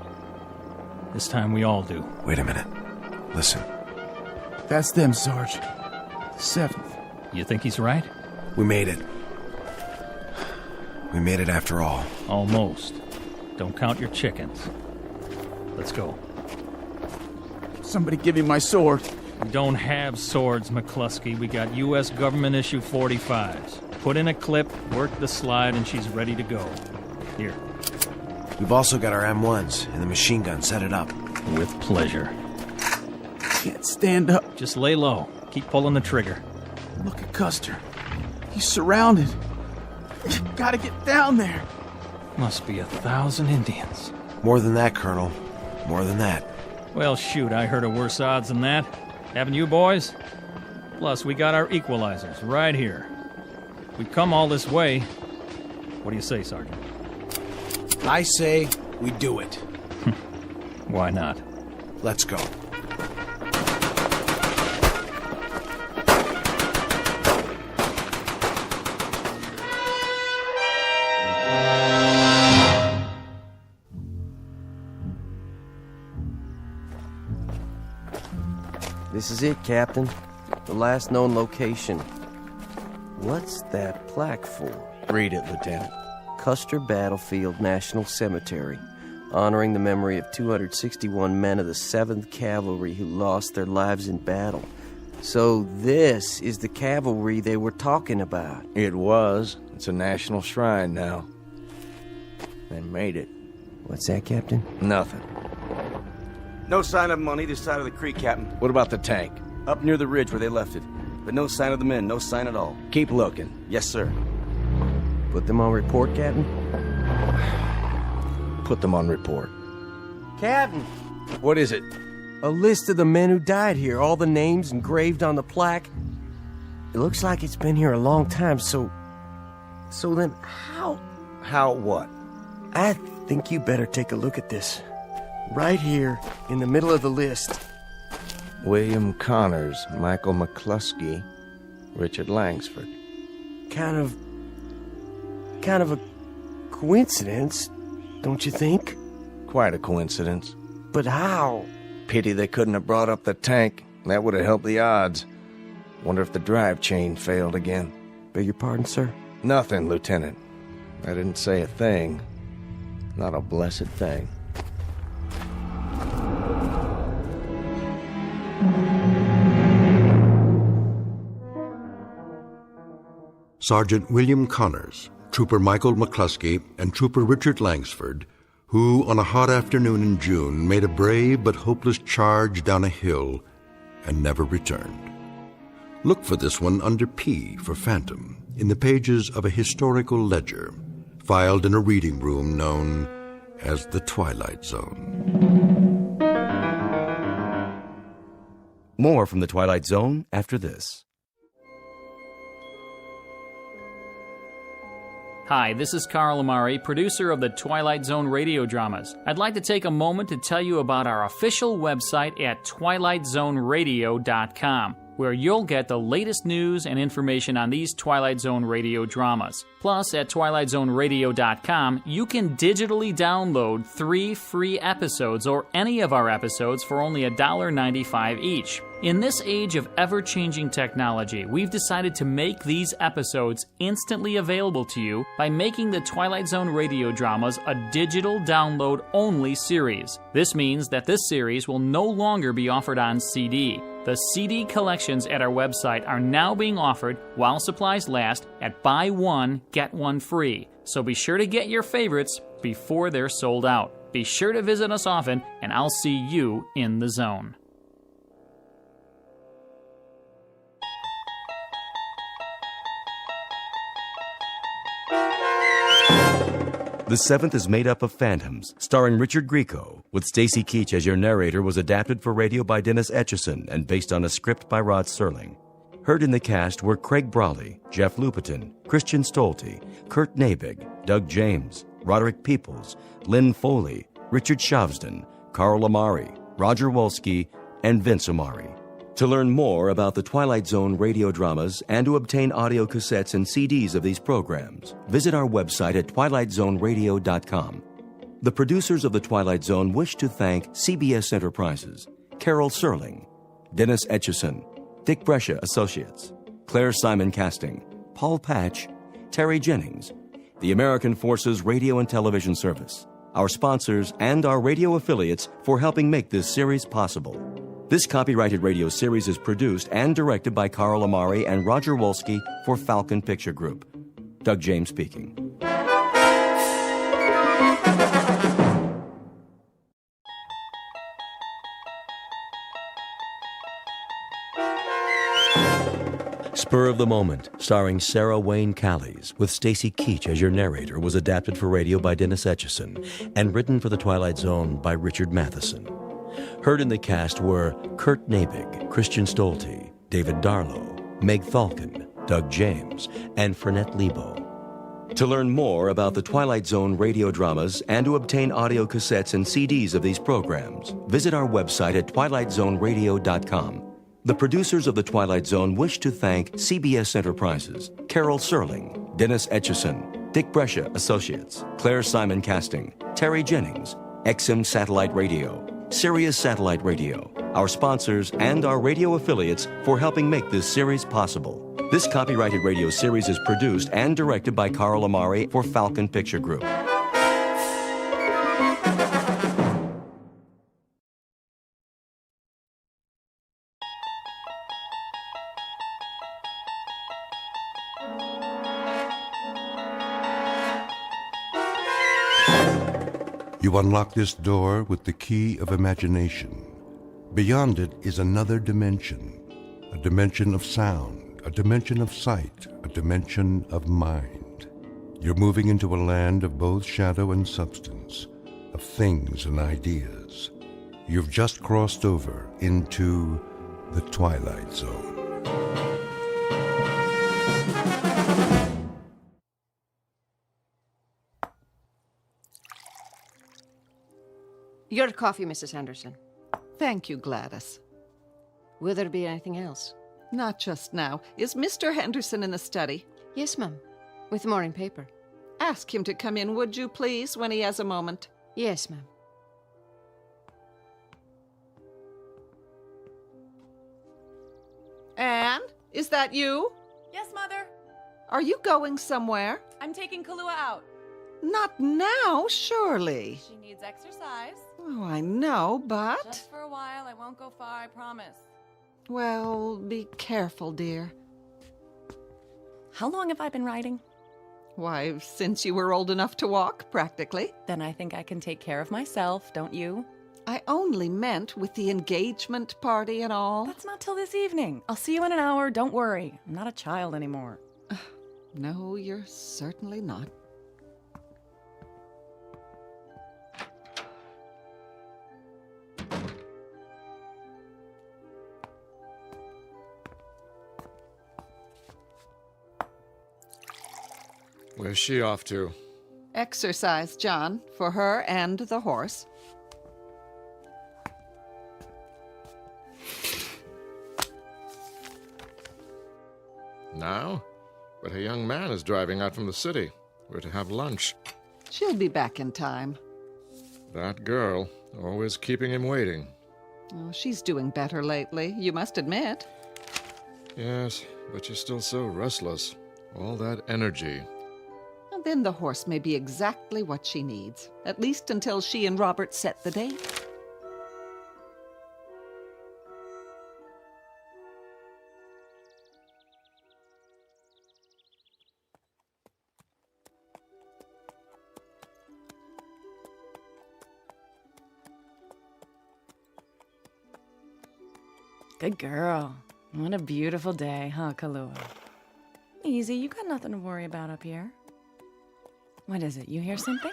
This time we all do. Wait a minute. Listen. That's them, Sarge. The 7th. You think he's right? We made it. We made it after all. Almost. Don't count your chickens. Let's go. Somebody give me my sword. We don't have swords, McCluskey. We got U.S. government issue 45s. Put in a clip, work the slide, and she's ready to go. Here. We've also got our M1s and the machine gun. Set it up. With pleasure. Can't stand up. Just lay low. Keep pulling the trigger. Look at Custer. He's surrounded. Gotta get down there. Must be 1,000 Indians. More than that, Colonel. More than that. Well, shoot, I heard of worse odds than that. Haven't you, boys? Plus, we got our equalizers right here. We've come all this way. What do you say, Sergeant? I say we do it. Why not? Let's go. This is it, Captain. The last known location. What's that plaque for? Read it, Lieutenant. Custer Battlefield National Cemetery, honoring the memory of 261 men of the 7th Cavalry who lost their lives in battle. So this is the cavalry they were talking about. It was. It's a national shrine now. They made it. What's that, Captain? Nothing. No sign of them on either side of the creek, Captain. What about the tank? Up near the ridge where they left it. But no sign of the men, no sign at all. Keep looking. Yes, sir. Put them on report, Captain? Put them on report. Captain! What is it? A list of the men who died here, all the names engraved on the plaque. It looks like it's been here a long time, so then how? How what? I think you better take a look at this. Right here, in the middle of the list. William Connors, Michael McCluskey, Richard Langsford. Kind of a coincidence, don't you think? Quite a coincidence. But how? Pity they couldn't have brought up the tank. That would have helped the odds. Wonder if the drive chain failed again. Beg your pardon, sir? Nothing, Lieutenant. I didn't say a thing. Not a blessed thing. Sergeant William Connors, Trooper Michael McCluskey, and Trooper Richard Langsford, who on a hot afternoon in June made a brave but hopeless charge down a hill and never returned. Look for this one under P for Phantom in the pages of a historical ledger filed in a reading room known as the Twilight Zone. More from the Twilight Zone after this. Hi, this is Carl Amari, producer of the Twilight Zone radio dramas. I'd like to take a moment to tell you about our official website at twilightzoneradio.com, where you'll get the latest news and information on these Twilight Zone radio dramas. Plus, at twilightzoneradio.com, you can digitally download 3 free episodes or any of our episodes for only $1.95 each. In this age of ever-changing technology, we've decided to make these episodes instantly available to you by making the Twilight Zone radio dramas a digital download-only series. This means that this series will no longer be offered on CD. The CD collections at our website are now being offered, while supplies last, at buy one, get one free. So be sure to get your favorites before they're sold out. Be sure to visit us often, and I'll see you in the zone. The Seventh is made up of phantoms, starring Richard Grieco, with Stacy Keach as your narrator, was adapted for radio by Dennis Etchison and based on a script by Rod Serling. Heard in the cast were Craig Brawley, Jeff Lupetin, Christian Stolte, Kurt Nabig, Doug James, Roderick Peoples, Lynn Foley, Richard Shavsden, Carl Amari, Roger Wolski, and Vince Amari. To learn more about the Twilight Zone radio dramas and to obtain audio cassettes and CDs of these programs, visit our website at twilightzoneradio.com. The producers of The Twilight Zone wish to thank CBS Enterprises, Carol Serling, Dennis Etchison, Dick Brescia Associates, Claire Simon Casting, Paul Patch, Terry Jennings, the American Forces Radio and Television Service, our sponsors, and our radio affiliates for helping make this series possible. This copyrighted radio series is produced and directed by Carl Amari and Roger Wolski for Falcon Picture Group. Doug James speaking. Spur of the Moment, starring Sarah Wayne Callies, with Stacy Keach as your narrator, was adapted for radio by Dennis Etchison and written for The Twilight Zone by Richard Matheson. Heard in the cast were Kurt Nabig, Christian Stolte, David Darlow, Meg Falcon, Doug James, and Fernette Lebo. To learn more about the Twilight Zone radio dramas and to obtain audio cassettes and CDs of these programs, visit our website at twilightzoneradio.com. The producers of The Twilight Zone wish to thank CBS Enterprises, Carol Serling, Dennis Etchison, Dick Brescia Associates, Claire Simon Casting, Terry Jennings, XM Satellite Radio, Sirius Satellite Radio, our sponsors, and our radio affiliates for helping make this series possible. This copyrighted radio series is produced and directed by Carl Amari for Falcon Picture Group. You unlock this door with the key of imagination. Beyond it is another dimension, a dimension of sound, a dimension of sight, a dimension of mind. You're moving into a land of both shadow and substance, of things and ideas. You've just crossed over into the Twilight Zone. Your coffee, Mrs. Henderson. Thank you, Gladys. Will there be anything else? Not just now. Is Mr. Henderson in the study? Yes, ma'am. With the morning paper. Ask him to come in, would you, please, when he has a moment? Yes, ma'am. Anne, is that you? Yes, Mother. Are you going somewhere? I'm taking Kalua out. Not now, surely. She needs exercise. Oh, I know, but... Just for a while. I won't go far, I promise. Well, be careful, dear. How long have I been riding? Why, since you were old enough to walk, practically. Then I think I can take care of myself, don't you? I only meant with the engagement party and all. That's not till this evening. I'll see you in an hour, don't worry. I'm not a child anymore. No, you're certainly not. Where's she off to? Exercise, John, for her and the horse. Now? But a young man is driving out from the city. We're to have lunch. She'll be back in time. That girl, always keeping him waiting. Oh, she's doing better lately, you must admit. Yes, but she's still so restless. All that energy. And then the horse may be exactly what she needs, at least until she and Robert set the date. Good girl. What a beautiful day, huh, Kalua? Easy, you got nothing to worry about up here. What is it? You hear something?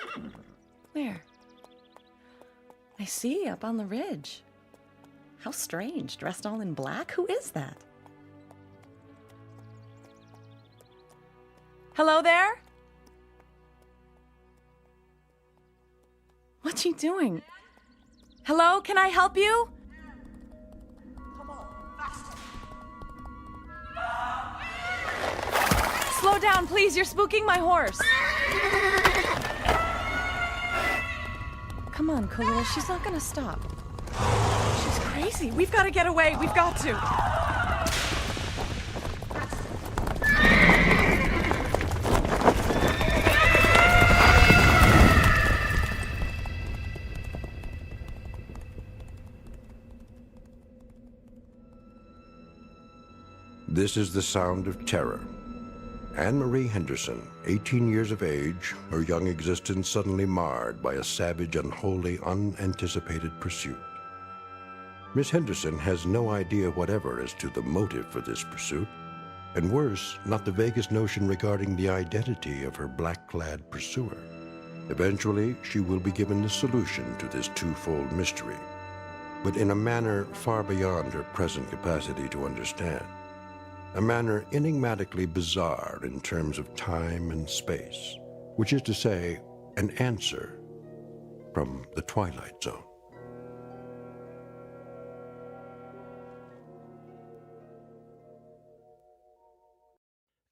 Where? I see, up on the ridge. How strange, dressed all in black. Who is that? Hello there? What's she doing? Hello, can I help you? Slow down, please. You're spooking my horse. Come on, Kalua. She's not gonna stop. She's crazy. We've got to get away. We've got to. This is the sound of terror. Anne-Marie Henderson, 18 years of age, her young existence suddenly marred by a savage and wholly unanticipated pursuit. Miss Henderson has no idea whatever as to the motive for this pursuit, and worse, not the vaguest notion regarding the identity of her black-clad pursuer. Eventually, she will be given the solution to this twofold mystery, but in a manner far beyond her present capacity to understand. A manner enigmatically bizarre in terms of time and space, which is to say, an answer from the Twilight Zone.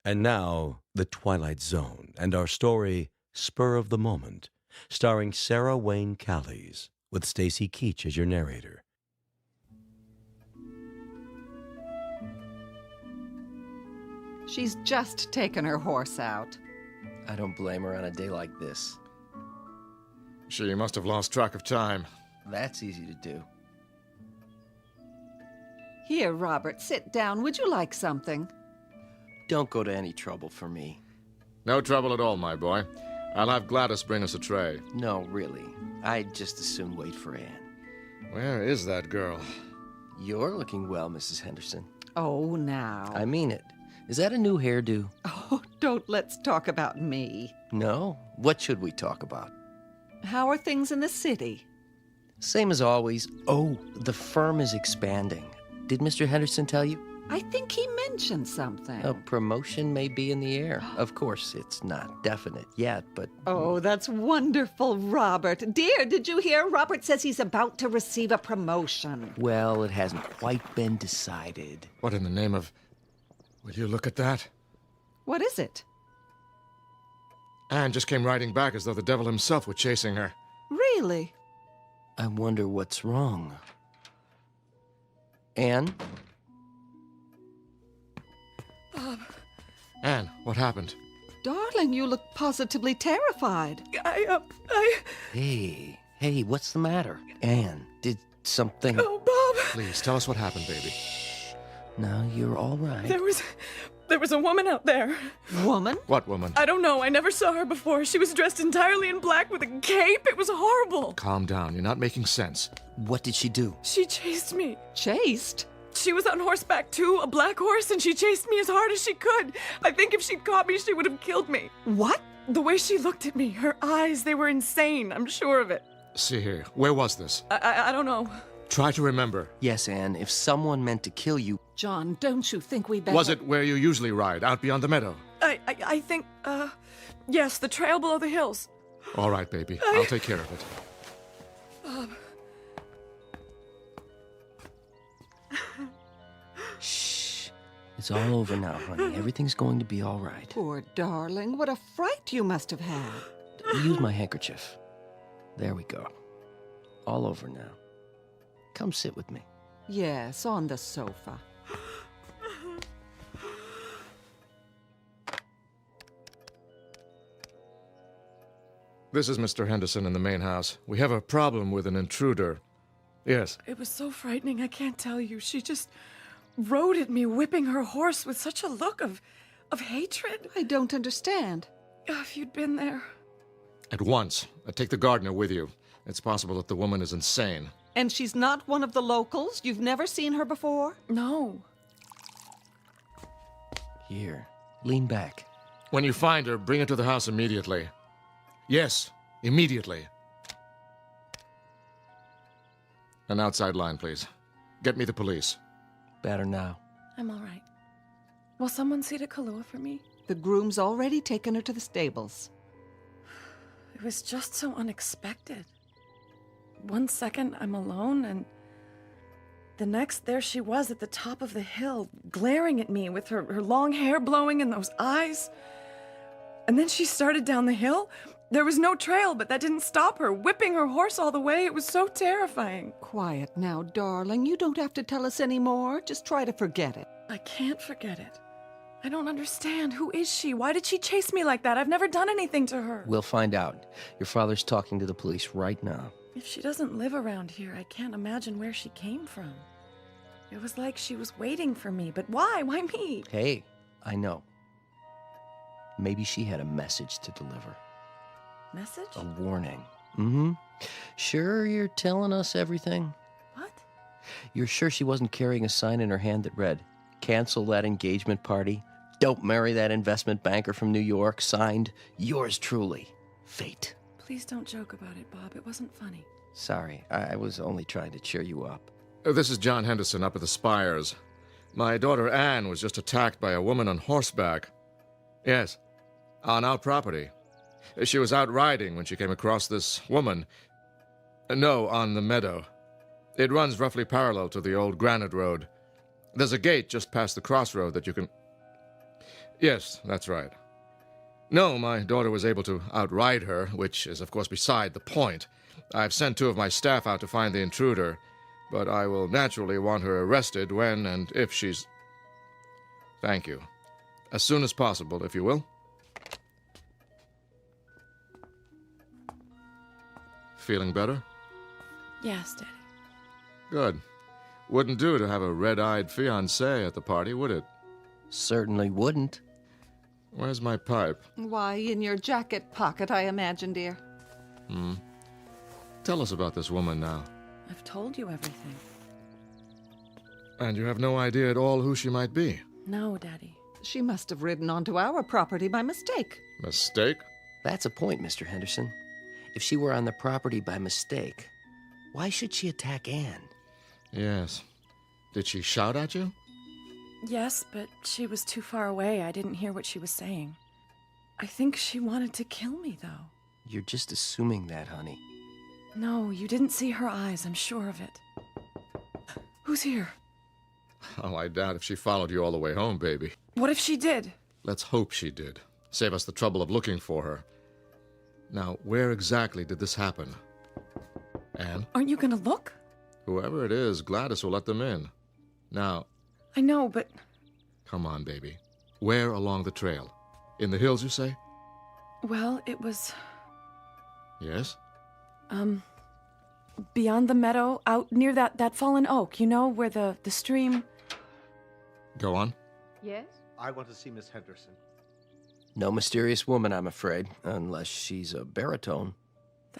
And now, The Twilight Zone, and our story, Spur of the Moment, starring Sarah Wayne Callies, with Stacy Keach as your narrator. She's just taken her horse out. I don't blame her on a day like this. She must have lost track of time. That's easy to do. Here, Robert, sit down. Would you like something? Don't go to any trouble for me. No trouble at all, my boy. I'll have Gladys bring us a tray. No, really. I'd just as soon wait for Anne. Where is that girl? You're looking well, Mrs. Henderson. Oh, now. I mean it. Is that a new hairdo? Oh, don't let's talk about me. No? What should we talk about? How are things in the city? Same as always. Oh, the firm is expanding. Did Mr. Henderson tell you? I think he mentioned something. A promotion may be in the air. Of course, it's not definite yet, but... Oh, that's wonderful, Robert. Dear, did you hear? Robert says he's about to receive a promotion. Well, it hasn't quite been decided. What in the name of... Will you look at that? What is it? Anne just came riding back as though the devil himself were chasing her. Really? I wonder what's wrong. Anne? Bob. Anne, what happened? Darling, you look positively terrified. Hey, what's the matter? Anne, did something... Oh, Bob! Please, tell us what happened, baby. No, you're all right. There was a woman out there. Woman? What woman? I don't know. I never saw her before. She was dressed entirely in black with a cape. It was horrible. Calm down. You're not making sense. What did she do? She chased me. Chased? She was on horseback, too, a black horse, and she chased me as hard as she could. I think if she'd caught me, she would have killed me. What? The way she looked at me, her eyes, they were insane. I'm sure of it. See here. Where was this? I don't know. Try to remember. Yes, Anne, if someone meant to kill you... John, don't you think we better... Was it where you usually ride, out beyond the meadow? I think, yes, the trail below the hills. All right, baby. I'll take care of it. Shh. It's all over now, honey. Everything's going to be all right. Poor darling. What a fright you must have had. Use my handkerchief. There we go. All over now. Come sit with me. Yes, on the sofa. This is Mr. Henderson in the main house. We have a problem with an intruder. Yes. It was so frightening, I can't tell you. She just rode at me, whipping her horse with such a look of hatred. I don't understand. If you'd been there. At once. Take the gardener with you. It's possible that the woman is insane. And she's not one of the locals? You've never seen her before? No. Here, lean back. When you find her, bring her to the house immediately. Yes, immediately. An outside line, please. Get me the police. Better now. I'm all right. Will someone see to Kahlua for me? The groom's already taken her to the stables. It was just so unexpected. 1 second, I'm alone, and the next, there she was at the top of the hill, glaring at me with her long hair blowing and those eyes. And then she started down the hill. There was no trail, but that didn't stop her, whipping her horse all the way. It was so terrifying. Quiet now, darling. You don't have to tell us any more. Just try to forget it. I can't forget it. I don't understand. Who is she? Why did she chase me like that? I've never done anything to her. We'll find out. Your father's talking to the police right now. If she doesn't live around here, I can't imagine where she came from. It was like she was waiting for me, but why? Why me? Hey, I know. Maybe she had a message to deliver. Message? A warning. Mm-hmm. Sure you're telling us everything? What? You're sure she wasn't carrying a sign in her hand that read, "Cancel that engagement party. Don't marry that investment banker from New York. Signed, yours truly, Fate." Please don't joke about it, Bob. It wasn't funny. Sorry, I was only trying to cheer you up. This is John Henderson up at the Spires. My daughter Anne was just attacked by a woman on horseback. Yes, on our property. She was out riding when she came across this woman. No, on the meadow. It runs roughly parallel to the old granite road. There's a gate just past the crossroad that you can... Yes, that's right. No, my daughter was able to outride her, which is, of course, beside the point. I've sent 2 of my staff out to find the intruder, but I will naturally want her arrested when and if she's... Thank you. As soon as possible, if you will. Feeling better? Yes, Daddy. Good. Wouldn't do to have a red-eyed fiancé at the party, would it? Certainly wouldn't. Where's my pipe? Why, in your jacket pocket, I imagine, dear. Tell us about this woman now. I've told you everything. And you have no idea at all who she might be? No, Daddy. She must have ridden onto our property by mistake. Mistake? That's a point, Mr. Henderson. If she were on the property by mistake, why should she attack Anne? Yes. Did she shout at you? Yes, but she was too far away. I didn't hear what she was saying. I think she wanted to kill me, though. You're just assuming that, honey. No, you didn't see her eyes. I'm sure of it. Who's here? Oh, I doubt if she followed you all the way home, baby. What if she did? Let's hope she did. Save us the trouble of looking for her. Now, where exactly did this happen? Anne? Aren't you gonna look? Whoever it is, Gladys will let them in. Now... I know, but... Come on, baby. Where along the trail? In the hills, you say? Well, it was... Yes? Beyond the meadow, out near that fallen oak, you know, where the stream... Go on. Yes? I want to see Miss Henderson. No mysterious woman, I'm afraid, unless she's a baritone.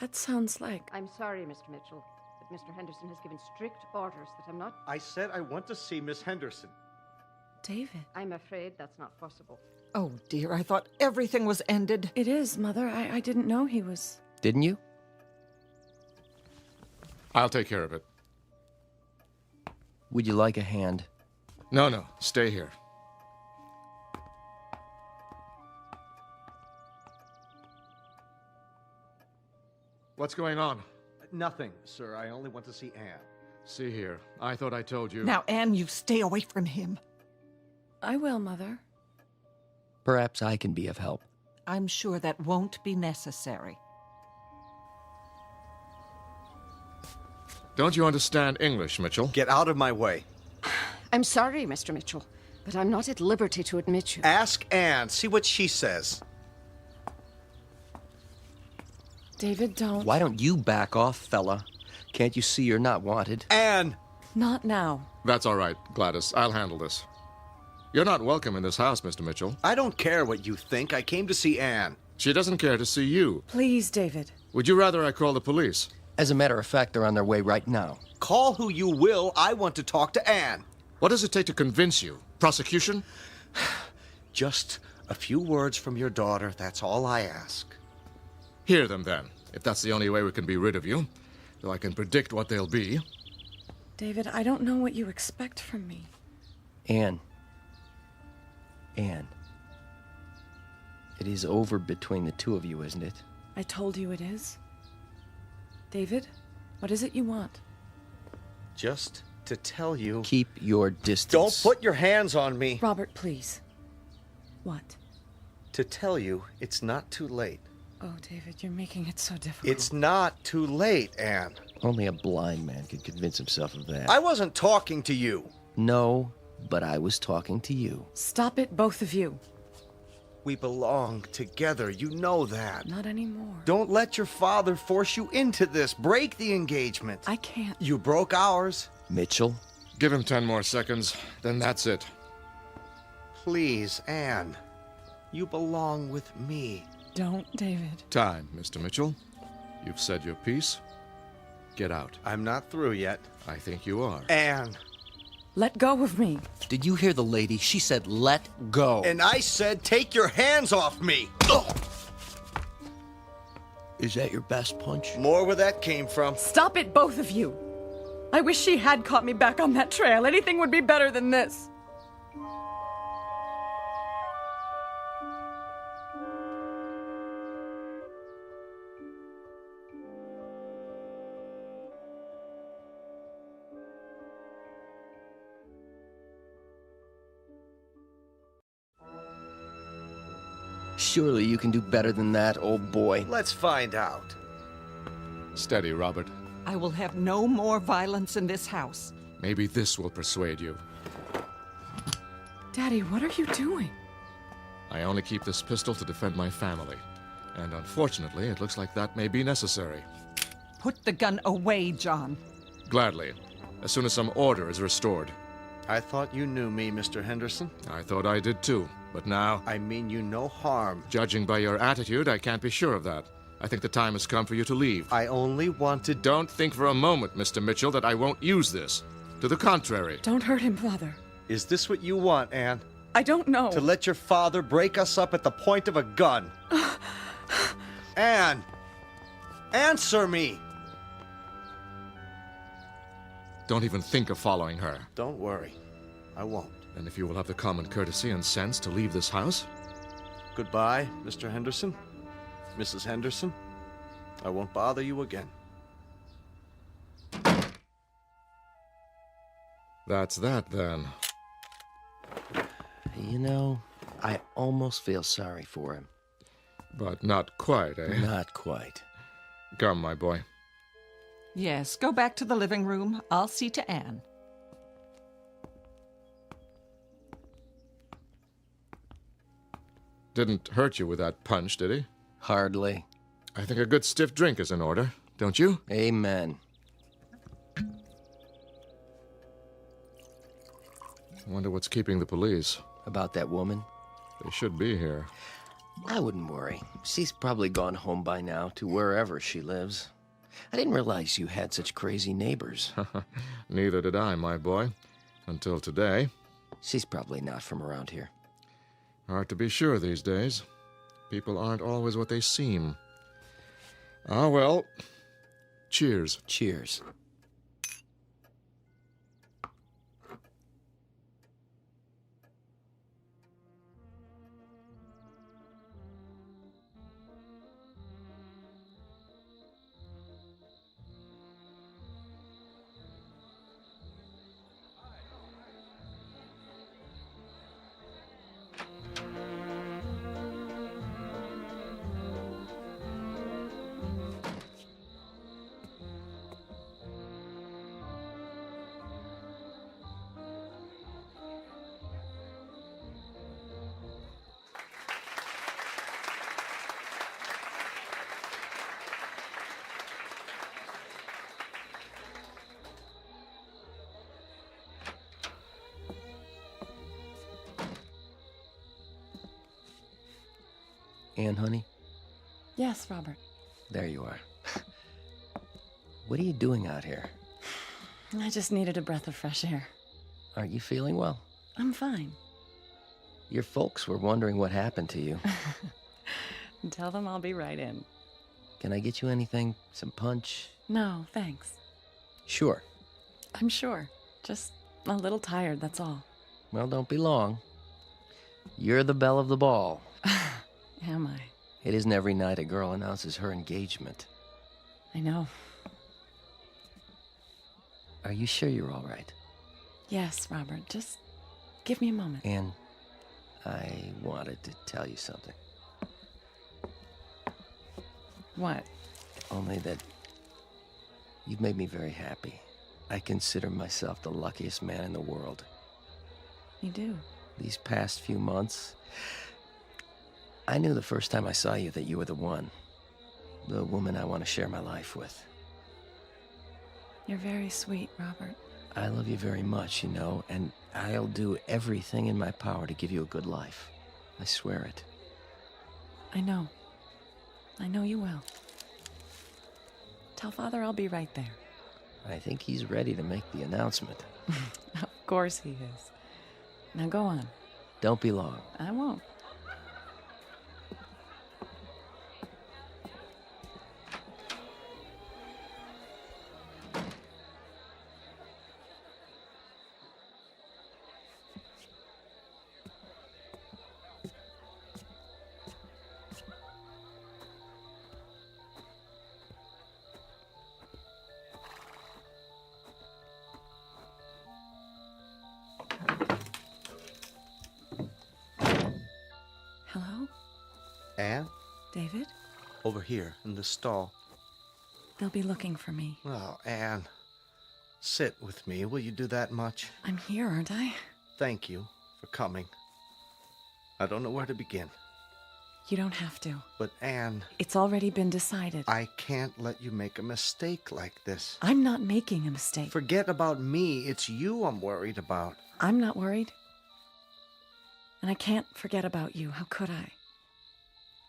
That sounds like... I'm sorry, Mr. Mitchell, but Mr. Henderson has given strict orders that I'm not... I said I want to see Miss Henderson. David. I'm afraid that's not possible. Oh, dear, I thought everything was ended. It is, Mother. I didn't know he was... Didn't you? I'll take care of it. Would you like a hand? No, stay here. What's going on? Nothing, sir. I only want to see Anne. See here. I thought I told you. Now, Anne, you stay away from him. I will, Mother. Perhaps I can be of help. I'm sure that won't be necessary. Don't you understand English, Mitchell? Get out of my way. I'm sorry, Mr. Mitchell, but I'm not at liberty to admit you. Ask Anne. See what she says. David, don't... Why don't you back off, fella? Can't you see you're not wanted? Anne! Not now. That's all right, Gladys. I'll handle this. You're not welcome in this house, Mr. Mitchell. I don't care what you think. I came to see Anne. She doesn't care to see you. Please, David. Would you rather I call the police? As a matter of fact, they're on their way right now. Call who you will. I want to talk to Anne. What does it take to convince you? Prosecution? Just a few words from your daughter. That's all I ask. Hear them, then, if that's the only way we can be rid of you. Though I can predict what they'll be. David, I don't know what you expect from me. Anne. It is over between the two of you, isn't it? I told you it is. David, what is it you want? Just to tell you... Keep your distance. Don't put your hands on me. Robert, please. What? To tell you it's not too late. Oh, David, you're making it so difficult. It's not too late, Anne. Only a blind man could convince himself of that. I wasn't talking to you. No, but I was talking to you. Stop it, both of you. We belong together. You know that. Not anymore. Don't let your father force you into this. Break the engagement. I can't. You broke ours. Mitchell? Give him 10 more seconds, then that's it. Please, Anne. You belong with me. Don't, David. Time, Mr. Mitchell. You've said your piece. Get out. I'm not through yet. I think you are. Anne. Let go of me. Did you hear the lady? She said, let go. And I said, take your hands off me. Is that your best punch? More where that came from. Stop it, both of you. I wish she had caught me back on that trail. Anything would be better than this. Surely you can do better than that, old boy. Let's find out. Steady, Robert. I will have no more violence in this house. Maybe this will persuade you. Daddy, what are you doing? I only keep this pistol to defend my family. And unfortunately, it looks like that may be necessary. Put the gun away, John. Gladly, as soon as some order is restored. I thought you knew me, Mr. Henderson. I thought I did too, but now... I mean you no harm. Judging by your attitude, I can't be sure of that. I think the time has come for you to leave. I only wanted... Don't think for a moment, Mr. Mitchell, that I won't use this. To the contrary. Don't hurt him, Father. Is this what you want, Anne? I don't know. To let your father break us up at the point of a gun? Anne! Answer me! Don't even think of following her. Don't worry. I won't. And if you will have the common courtesy and sense to leave this house? Goodbye, Mr. Henderson. Mrs. Henderson. I won't bother you again. That's that, then. You know, I almost feel sorry for him. But not quite, eh? Not quite. Come, my boy. Yes, go back to the living room. I'll see to Anne. Didn't hurt you with that punch, did he? Hardly. I think a good stiff drink is in order, don't you? Amen. Wonder what's keeping the police. About that woman? They should be here. I wouldn't worry. She's probably gone home by now to wherever she lives. I didn't realize you had such crazy neighbors. Neither did I, my boy. Until today. She's probably not from around here. Hard to be sure these days. People aren't always what they seem. Ah, well. Cheers. Cheers. Anne, honey? Yes, Robert. There you are. What are you doing out here? I just needed a breath of fresh air. Aren't you feeling well? I'm fine. Your folks were wondering what happened to you. Tell them I'll be right in. Can I get you anything? Some punch? No, thanks. Sure. I'm sure. Just a little tired, that's all. Well, don't be long. You're the belle of the ball. Am I? It isn't every night a girl announces her engagement. I know. Are you sure you're all right? Yes, Robert. Just give me a moment. Anne, I wanted to tell you something. What? Only that you've made me very happy. I consider myself the luckiest man in the world. You do? These past few months, I knew the first time I saw you that you were the one. The woman I want to share my life with. You're very sweet, Robert. I love you very much, you know, and I'll do everything in my power to give you a good life. I swear it. I know. I know you will. Tell Father I'll be right there. I think he's ready to make the announcement. Of course he is. Now go on. Don't be long. I won't. Hello? Anne? David? Over here, in the stall. They'll be looking for me. Oh, Anne. Sit with me. Will you do that much? I'm here, aren't I? Thank you for coming. I don't know where to begin. You don't have to. But Anne... It's already been decided. I can't let you make a mistake like this. I'm not making a mistake. Forget about me. It's you I'm worried about. I'm not worried. And I can't forget about you. How could I?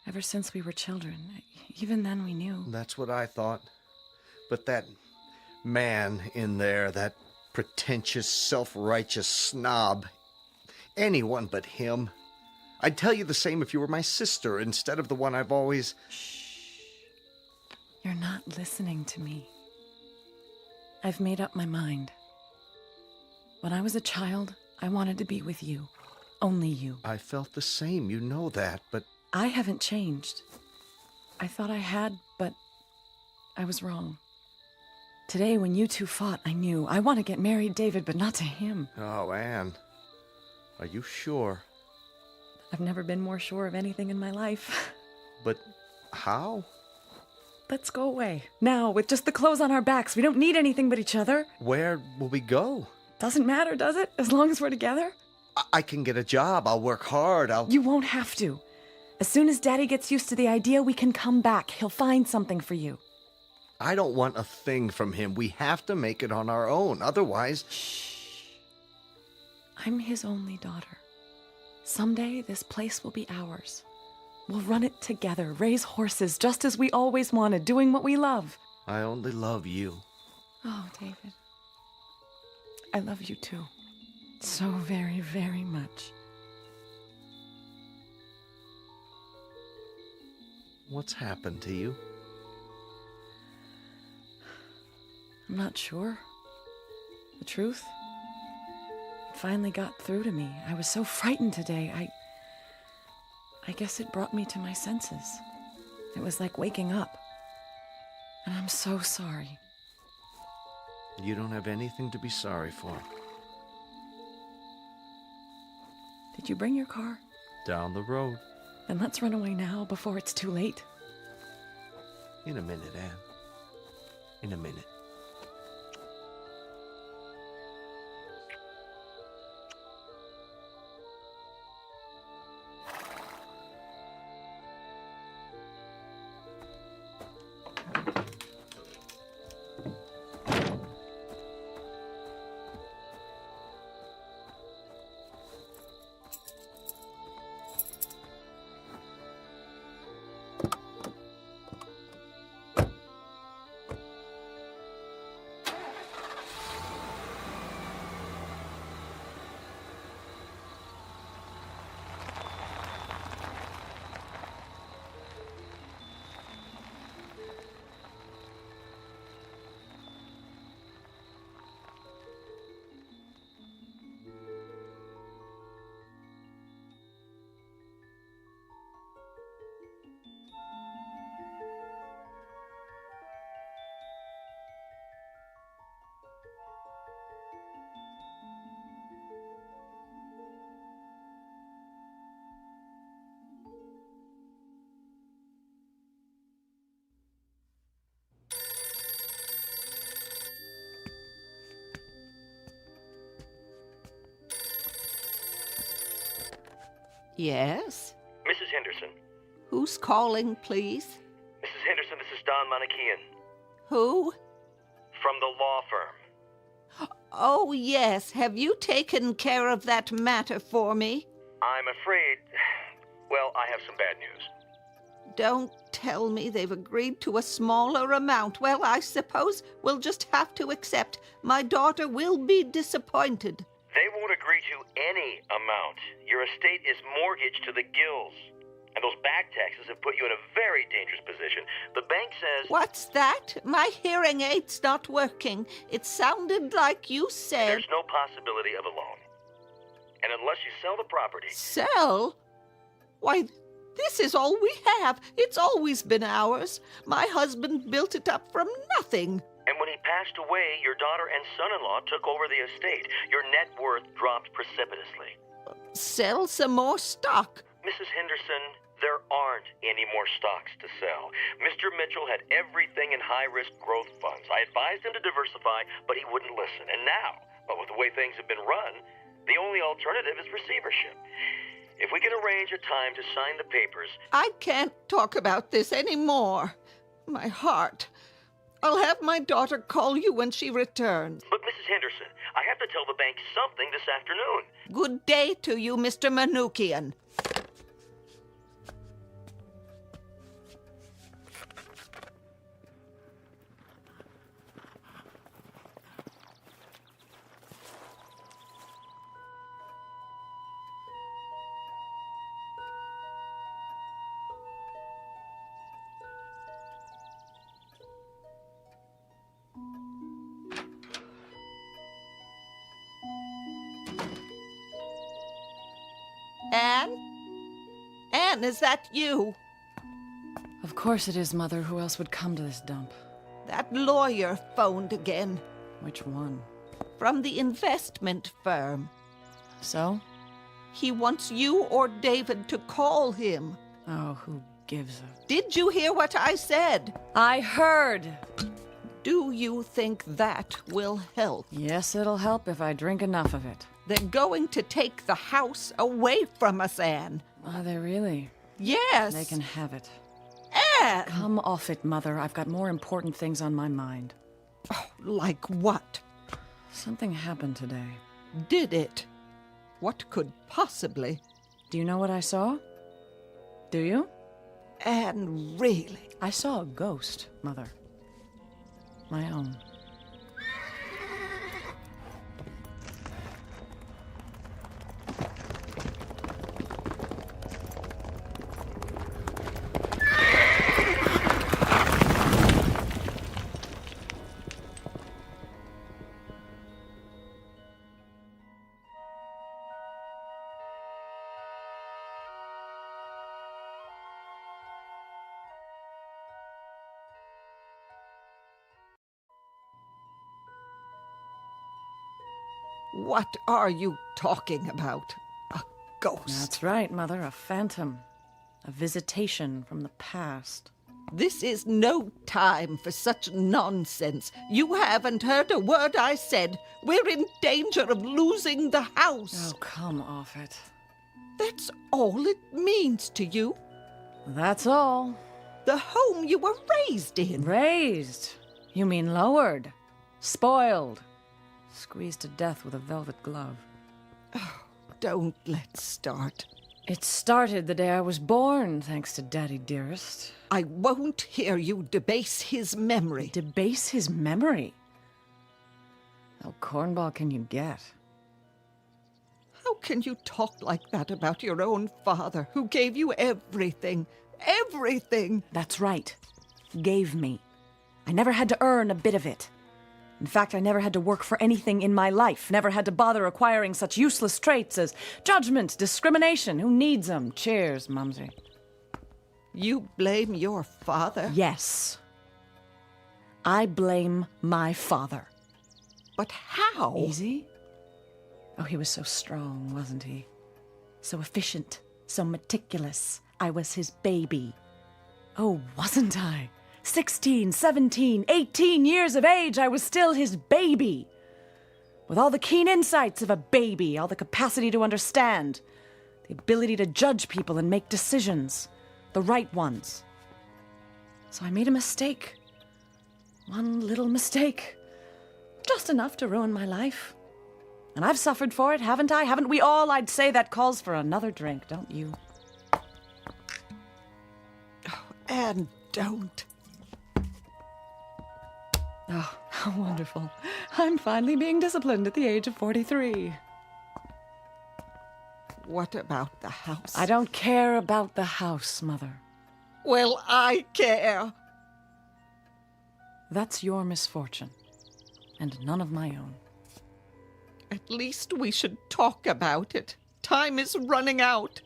Ever since we were children. Even then we knew. That's what I thought. But that man in there, that pretentious, self-righteous snob, anyone but him... I'd tell you the same if you were my sister instead of the one I've always... Shh. You're not listening to me. I've made up my mind. When I was a child, I wanted to be with you. Only you. I felt the same, you know that, but... I haven't changed. I thought I had, but I was wrong. Today, when you two fought, I knew. I want to get married, David, but not to him. Oh, Anne. Are you sure? I've never been more sure of anything in my life. But how? Let's go away. Now, with just the clothes on our backs. We don't need anything but each other. Where will we go? Doesn't matter, does it? As long as we're together? I can get a job. I'll work hard. You won't have to. As soon as Daddy gets used to the idea, we can come back. He'll find something for you. I don't want a thing from him. We have to make it on our own. Otherwise... Shh. I'm his only daughter. Someday, this place will be ours. We'll run it together, raise horses, just as we always wanted, doing what we love. I only love you. Oh, David. I love you too. So very, very much. What's happened to you? I'm not sure. The truth? It finally got through to me. I was so frightened today. I guess it brought me to my senses. It was like waking up. And I'm so sorry. You don't have anything to be sorry for. Did you bring your car? Down the road. Then let's run away now before it's too late. In a minute, Anne. In a minute. Yes? Mrs. Henderson. Who's calling, please? Mrs. Henderson, this is Don Manichean. Who? From the law firm. Oh, yes. Have you taken care of that matter for me? I'm afraid... Well, I have some bad news. Don't tell me they've agreed to a smaller amount. Well, I suppose we'll just have to accept. My daughter will be disappointed. They won't agree to any amount. Your estate is mortgaged to the gills. And those back taxes have put you in a very dangerous position. The bank says... What's that? My hearing aid's not working. It sounded like you said... There's no possibility of a loan. And unless you sell the property... Sell? Why, this is all we have. It's always been ours. My husband built it up from nothing. And when he passed away, your daughter and son-in-law took over the estate. Your net worth dropped precipitously. Sell some more stock. Mrs. Henderson, there aren't any more stocks to sell. Mr. Mitchell had everything in high-risk growth funds. I advised him to diversify, but he wouldn't listen. And now, with the way things have been run, the only alternative is receivership. If we can arrange arrange a time to sign the papers. I can't talk about this anymore. My heart. I'll have my daughter call you when she returns. But, Mrs. Henderson, I have to tell the bank something this afternoon. Good day to you, Mr. Manukian. Anne? Anne, is that you? Of course it is, Mother. Who else would come to this dump? That lawyer phoned again. Which one? From the investment firm. So? He wants you or David to call him. Oh, who gives a... Did you hear what I said? I heard! Do you think that will help? Yes, it'll help if I drink enough of it. They're going to take the house away from us, Anne. Are they really? Yes. They can have it. Anne! Come off it, Mother. I've got more important things on my mind. Oh, like what? Something happened today. Did it? What could possibly? Do you know what I saw? Do you? Anne, really? I saw a ghost, Mother. My own. What are you talking about? A ghost? That's right, Mother. A phantom. A visitation from the past. This is no time for such nonsense. You haven't heard a word I said. We're in danger of losing the house. Oh, come off it. That's all it means to you? That's all. The home you were raised in. Raised? You mean lowered? Spoiled? Squeezed to death with a velvet glove. Oh, don't let's start. It started the day I was born, thanks to Daddy dearest. I won't hear you debase his memory. Debase his memory? How cornball can you get? How can you talk like that about your own father, who gave you everything? Everything! That's right. Gave me. I never had to earn a bit of it. In fact, I never had to work for anything in my life, never had to bother acquiring such useless traits as judgment, discrimination. Who needs them? Cheers, Mumsy. You blame your father? Yes. I blame my father. But how? Easy? Oh, he was so strong, wasn't he? So efficient, so meticulous. I was his baby. Oh, wasn't I? 16, 17, 18 years of age, I was still his baby. With all the keen insights of a baby, all the capacity to understand, the ability to judge people and make decisions, the right ones. So I made a mistake. One little mistake. Just enough to ruin my life. And I've suffered for it, haven't I? Haven't we all? I'd say that calls for another drink, don't you? Oh, Anne, don't. Oh, how wonderful. I'm finally being disciplined at the age of 43. What about the house? I don't care about the house, Mother. Well, I care. That's your misfortune, and none of my own. At least we should talk about it. Time is running out.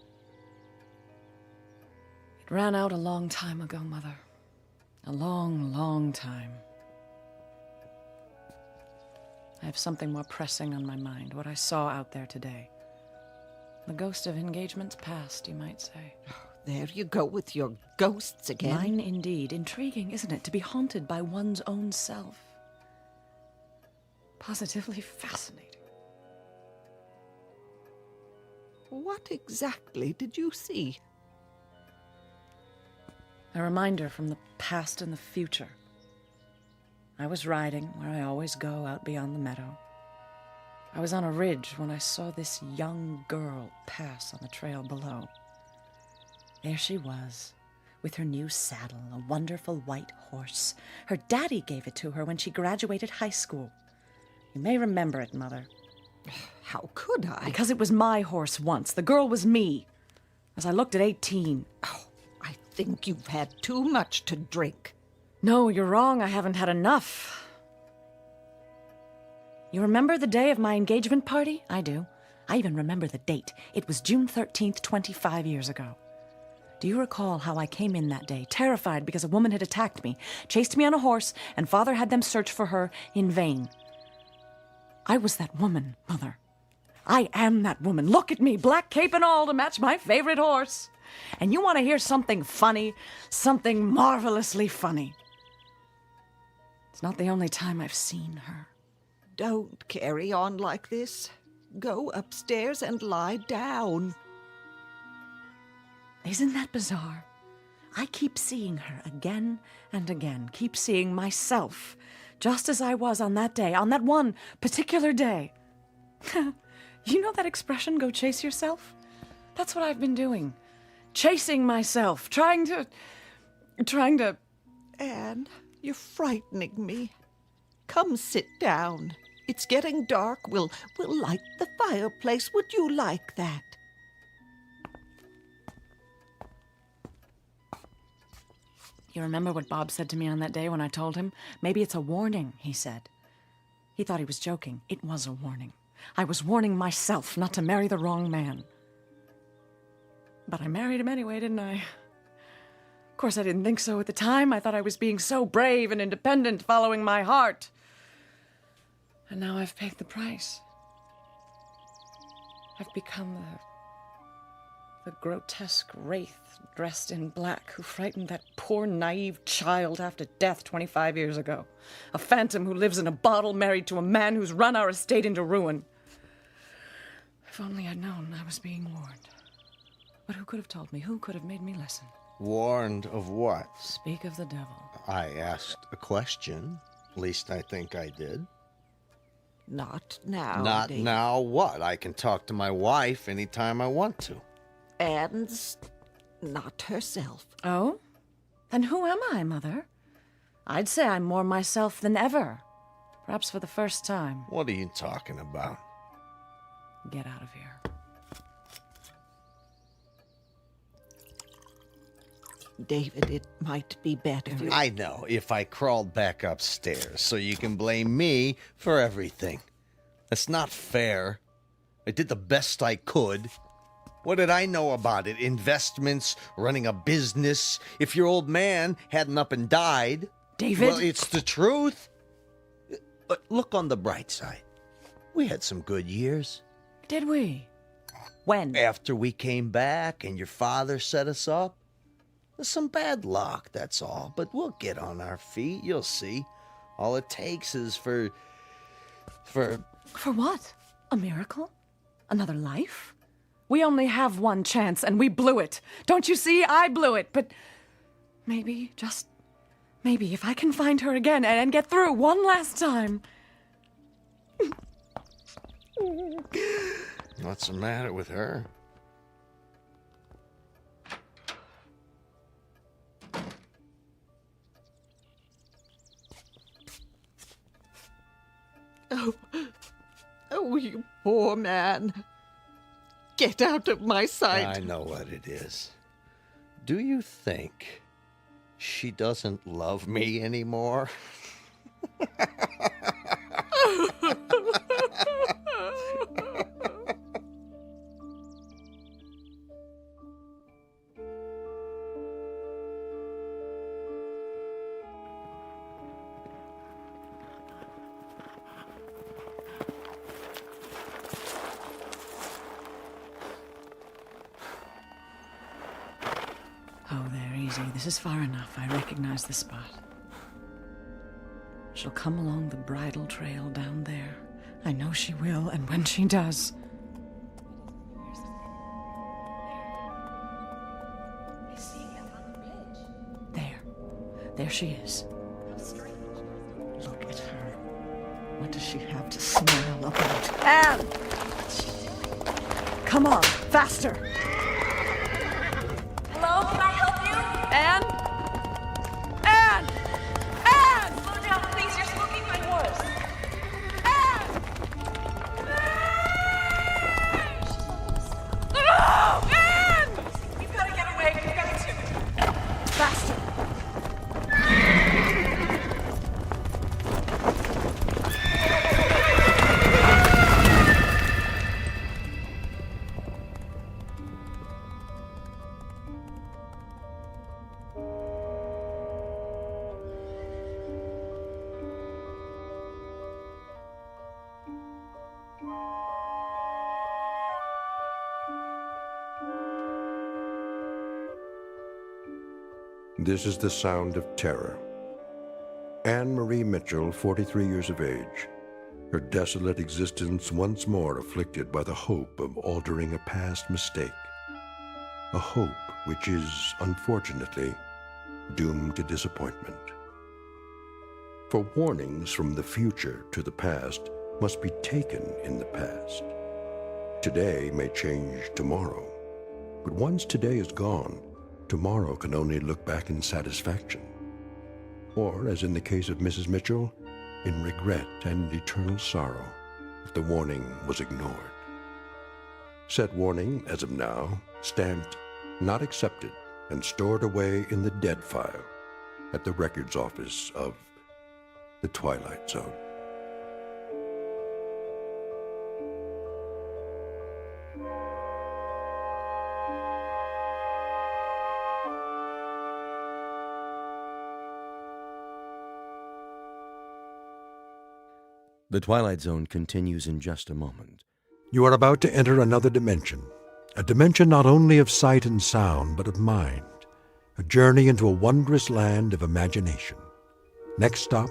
It ran out a long time ago, Mother. A long, long time. I have something more pressing on my mind, what I saw out there today. The ghost of engagements past, you might say. Oh, there you go with your ghosts again. Mine indeed. Intriguing, isn't it, to be haunted by one's own self? Positively fascinating. What exactly did you see? A reminder from the past and the future. I was riding where I always go out beyond the meadow. I was on a ridge when I saw this young girl pass on the trail below. There she was, with her new saddle, a wonderful white horse. Her daddy gave it to her when she graduated high school. You may remember it, Mother. How could I? Because it was my horse once. The girl was me. As I looked at 18. Oh, I think you've had too much to drink. No, you're wrong. I haven't had enough. You remember the day of my engagement party? I do. I even remember the date. It was June 13th, 25 years ago. Do you recall how I came in that day, terrified because a woman had attacked me, chased me on a horse, and Father had them search for her in vain? I was that woman, Mother. I am that woman. Look at me, black cape and all, to match my favorite horse. And you want to hear something funny, something marvelously funny. It's not the only time I've seen her. Don't carry on like this. Go upstairs and lie down. Isn't that bizarre? I keep seeing her again and again, keep seeing myself, just as I was on that day, on that one particular day. You know that expression, go chase yourself? That's what I've been doing. Chasing myself, trying to... Anne, you're frightening me. Come sit down. It's getting dark. We'll light the fireplace. Would you like that? You remember what Bob said to me on that day when I told him? Maybe it's a warning, he said. He thought he was joking. It was a warning. I was warning myself not to marry the wrong man. But I married him anyway, didn't I? Of course, I didn't think so at the time. I thought I was being so brave and independent, following my heart. And now I've paid the price. I've become the grotesque wraith dressed in black who frightened that poor, naive child half to death 25 years ago. A phantom who lives in a bottle married to a man who's run our estate into ruin. If only I'd known I was being warned. But who could have told me? Who could have made me listen? Warned of what? Speak of the devil. I asked a question. At least I think I did. Not now, Not David. now what? I can talk to my wife anytime I want to. Anne's not herself. Oh? Then who am I, Mother? I'd say I'm more myself than ever. Perhaps for the first time. What are you talking about? Get out of here. David, it might be better. I know, if I crawled back upstairs, so you can blame me for everything. That's not fair. I did the best I could. What did I know about it? Investments, running a business. If your old man hadn't up and died... David? Well, it's the truth. But look on the bright side. We had some good years. Did we? When? After we came back and your father set us up. Some bad luck, that's all. But we'll get on our feet, you'll see. All it takes is for For what? A miracle? Another life? We only have one chance, and we blew it. Don't you see? I blew it. But maybe, just maybe, if I can find her again and get through one last time. What's the matter with her? Oh, you poor man. Get out of my sight. I know what it is. Do you think she doesn't love me anymore? Oh, there, easy. This is far enough. I recognize the spot. She'll come along the bridle trail down there. I know she will, and when she does... There she is. Look at her. What does she have to smile about? Anne! Come on, faster! Hello, can I help you? Anne? Anne! Anne! Slow down, please. You're spooking my horse. Oh, Anne! You've got to get away. You've got to. Faster! This is the sound of terror. Anne Marie Mitchell, 43 years of age, her desolate existence once more afflicted by the hope of altering a past mistake. A hope which is, unfortunately, doomed to disappointment. For warnings from the future to the past must be taken in the past. Today may change tomorrow, but once today is gone, tomorrow can only look back in satisfaction. Or, as in the case of Mrs. Mitchell, in regret and eternal sorrow if the warning was ignored. Said warning, as of now, stamped "Not Accepted" and stored away in the dead file at the records office of the Twilight Zone. The Twilight Zone continues in just a moment. You are about to enter another dimension, a dimension not only of sight and sound, but of mind, a journey into a wondrous land of imagination. Next stop,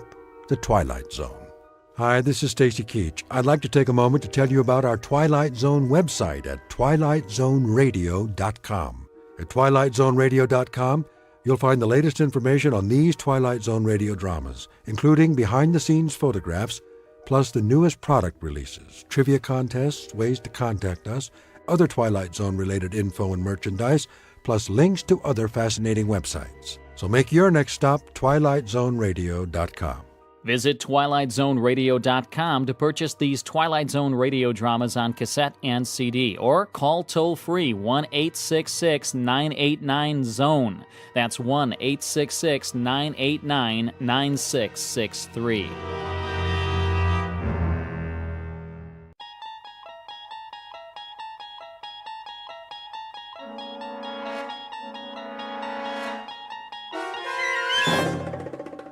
the Twilight Zone. Hi, this is Stacy Keach. I'd like to take a moment to tell you about our Twilight Zone website at twilightzoneradio.com. At twilightzoneradio.com, you'll find the latest information on these Twilight Zone radio dramas, including behind-the-scenes photographs, plus the newest product releases, trivia contests, ways to contact us, other Twilight Zone-related info and merchandise, plus links to other fascinating websites. So make your next stop twilightzoneradio.com. Visit twilightzoneradio.com to purchase these Twilight Zone radio dramas on cassette and CD, or call toll-free 1-866-989-ZONE. That's 1-866-989-9663.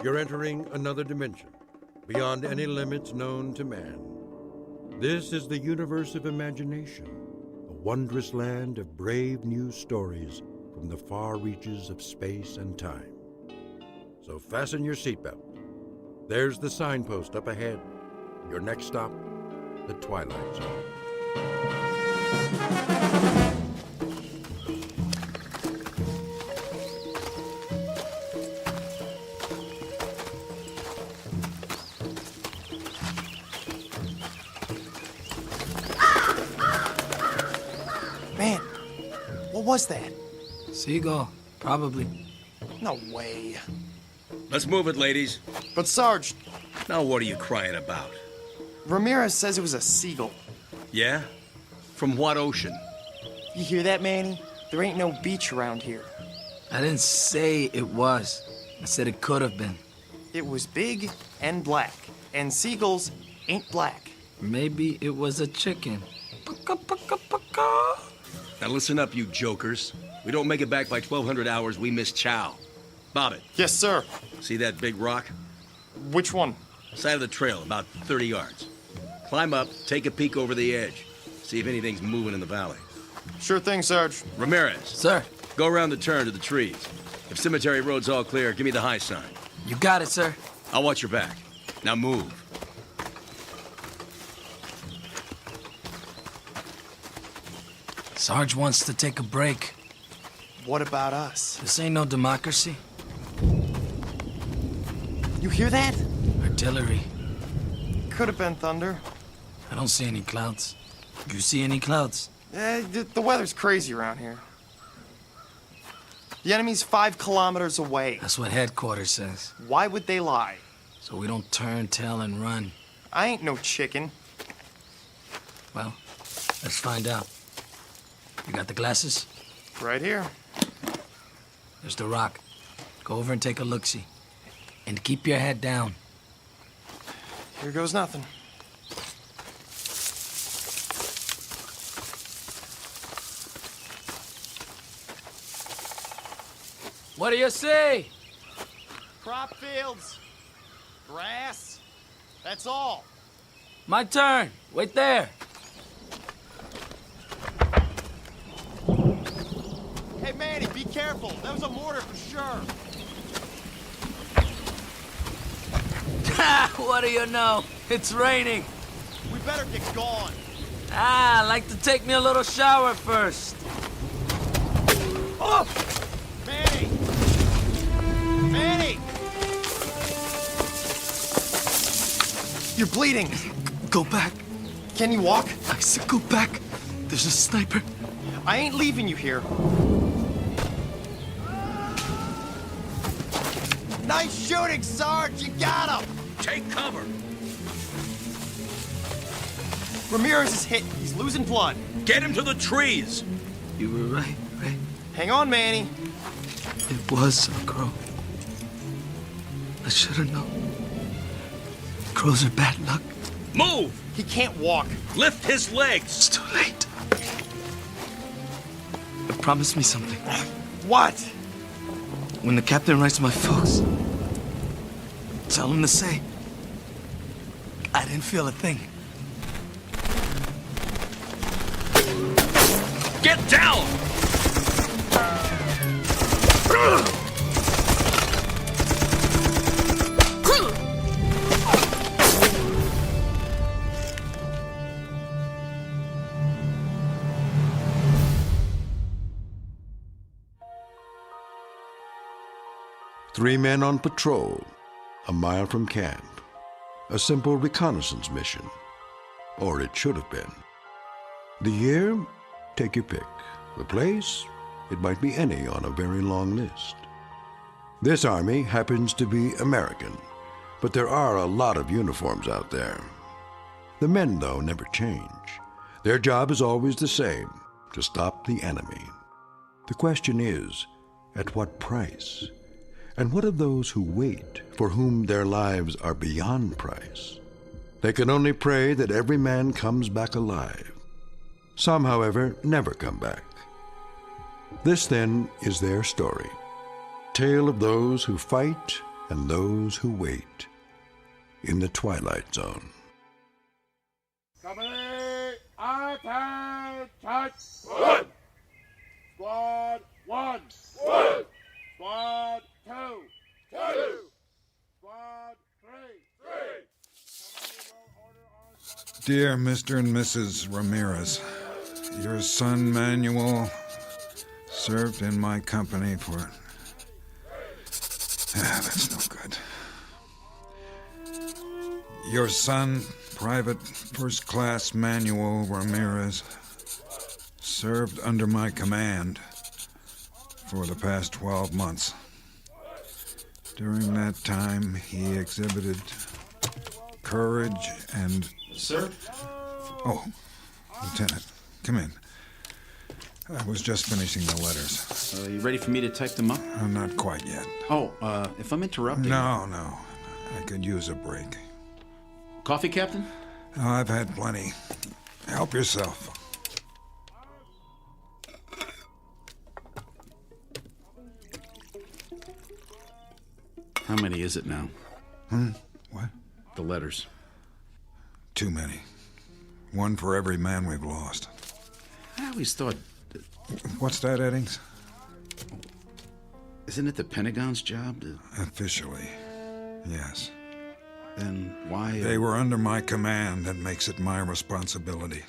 You're entering another dimension, beyond any limits known to man. This is the universe of imagination, a wondrous land of brave new stories from the far reaches of space and time. So fasten your seatbelt. There's the signpost up ahead. Your next stop, the Twilight Zone. Man, what was that? Seagull, probably. No way. Let's move it, ladies. But Sarge... Now what are you crying about? Ramirez says it was a seagull. Yeah? From what ocean? You hear that, Manny? There ain't no beach around here. I didn't say it was. I said it could have been. It was big and black, and seagulls ain't black. Maybe it was a chicken. Now listen up, you jokers. We don't make it back by 1200 hours, we miss chow. Bobbit. Yes, sir. See that big rock? Which one? Side of the trail, about 30 yards. Climb up, take a peek over the edge. See if anything's moving in the valley. Sure thing, Sarge. Ramirez. Sir. Go around the turn to the trees. If cemetery road's all clear, give me the high sign. You got it, sir. I'll watch your back. Now move. Sarge wants to take a break. What about us? This ain't no democracy. You hear that? Artillery. Could have been thunder. I don't see any clouds. You see any clouds? The weather's crazy around here. The enemy's 5 kilometers away. That's what headquarters says. Why would they lie? So we don't turn, tail, and run. I ain't no chicken. Well, let's find out. You got the glasses? Right here. There's the rock. Go over and take a look-see. And keep your head down. Here goes nothing. What do you see? Crop fields. Grass. That's all. My turn. Wait there. Hey, Manny, be careful. That was a mortar for sure. What do you know? It's raining. We better get going. I'd like to take me a little shower first. Oh! Manny! Manny! You're bleeding. Go back. Can you walk? I said go back. There's a sniper. I ain't leaving you here. Nice shooting, Sarge. You got him. Take cover. Ramirez is hit. He's losing blood. Get him to the trees. You were right. Hang on, Manny. It was a crow. I should have known. Crows are bad luck. Move! He can't walk. Lift his legs. It's too late. Promise me something. What? When the captain writes my folks, tell him to say, I didn't feel a thing. Get down! Three men on patrol, a mile from camp. A simple reconnaissance mission. Or it should have been. The year? Take your pick. The place? It might be any on a very long list. This army happens to be American, but there are a lot of uniforms out there. The men, though, never change. Their job is always the same, to stop the enemy. The question is, at what price? And what of those who wait, for whom their lives are beyond price? They can only pray that every man comes back alive. Some, however, never come back. This, then, is their story. Tale of those who fight and those who wait. In the Twilight Zone. Company, attention! One! Squad 1! One! Squad 2! Two! Squad 3! Dear Mr. and Mrs. Ramirez, your son Manuel served in my company for... that's no good. Your son, Private First Class Manuel Ramirez, served under my command for the past 12 months. During that time, he exhibited courage and... Sir? Oh, Lieutenant, come in. I was just finishing the letters. You ready for me to type them up? Not quite yet. Oh, if I'm interrupting... No. I could use a break. Coffee, Captain? Oh, I've had plenty. Help yourself. How many is it now? What? The letters. Too many. One for every man we've lost. I always thought... What's that, Eddings? Isn't it the Pentagon's job to... Officially, yes. Then why... They were under my command. That makes it my responsibility.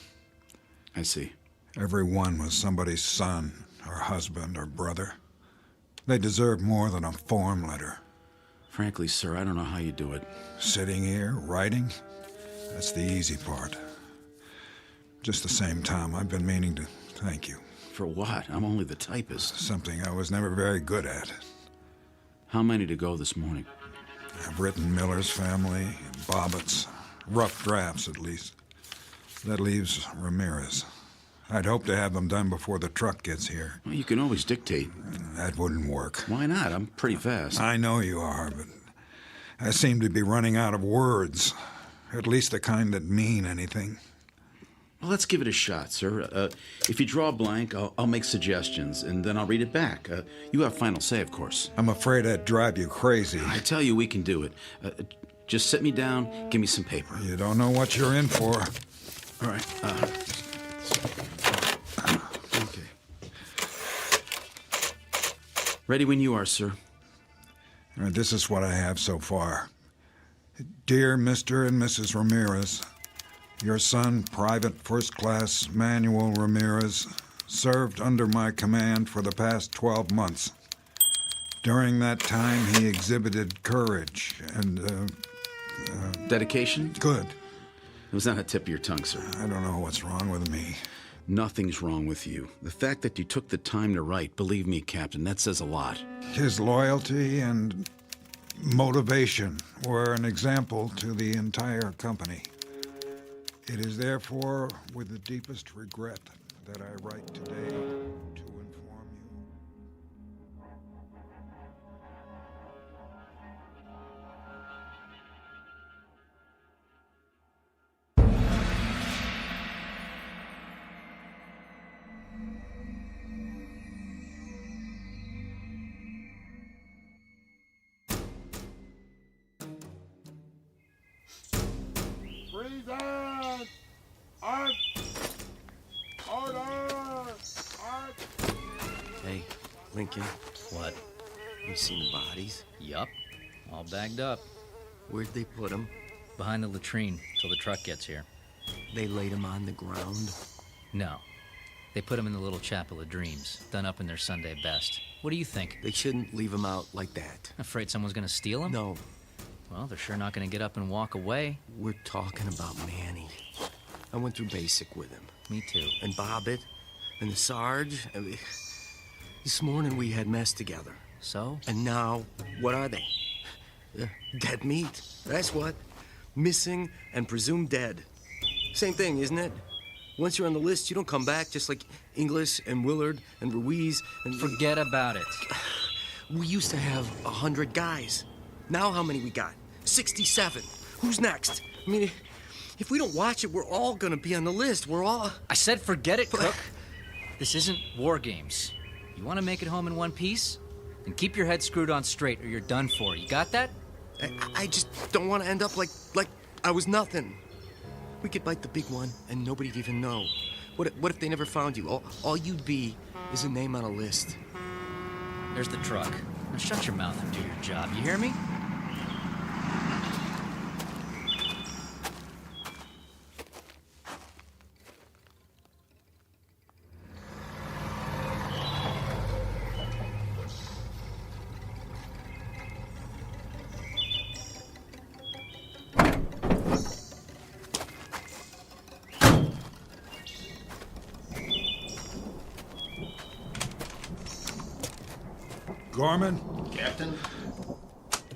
I see. Every one was somebody's son, or husband, or brother. They deserve more than a form letter. Frankly, sir, I don't know how you do it. Sitting here, writing? That's the easy part. Just the same, Tom, I've been meaning to thank you. For what? I'm only the typist. Something I was never very good at. How many to go this morning? I've written Miller's Family, Bobbitt's. Rough drafts, at least. That leaves Ramirez. I'd hope to have them done before the truck gets here. Well, you can always dictate. That wouldn't work. Why not? I'm pretty fast. I know you are, but I seem to be running out of words. At least the kind that mean anything. Well, let's give it a shot, sir. If you draw a blank, I'll make suggestions, and then I'll read it back. You have final say, of course. I'm afraid I'd drive you crazy. I tell you, we can do it. Just sit me down, give me some paper. You don't know what you're in for. All right. Okay. Ready when you are, sir. This is what I have so far. Dear Mr. and Mrs. Ramirez, your son, Private First Class Manuel Ramirez, served under my command for the past 12 months. During that time, he exhibited courage and, dedication? Good. It was on the tip of your tongue, sir. I don't know what's wrong with me. Nothing's wrong with you. The fact that you took the time to write, believe me, Captain, that says a lot. His loyalty and motivation were an example to the entire company. It is therefore with the deepest regret that I write today to inform you. Present! Art! Order! Art! Hey, Lincoln. What? You seen the bodies? Yup. All bagged up. Where'd they put them? Behind the latrine, till the truck gets here. They laid them on the ground? No. They put them in the little chapel of dreams, done up in their Sunday best. What do you think? They shouldn't leave them out like that. Afraid someone's gonna steal them? No. Well, they're sure not gonna get up and walk away. We're talking about Manny. I went through basic with him. Me too. And Bobbitt, and the Sarge. This morning we had mess together. So? And now, what are they? Dead meat. That's what. Missing and presumed dead. Same thing, isn't it? Once you're on the list, you don't come back, just like Inglis and Willard and Ruiz and... Forget about it. We used to have 100 guys. Now how many we got? 67. Who's next? I mean, if we don't watch it, we're all gonna be on the list. We're all... I said forget it, Cook. This isn't war games. You want to make it home in one piece? Then keep your head screwed on straight or you're done for. You got that? I just don't want to end up like I was nothing. We could bite the big one and nobody'd even know. What if they never found you? All you'd be is a name on a list. There's the truck. Now shut your mouth and do your job. You hear me? Gorman? Captain?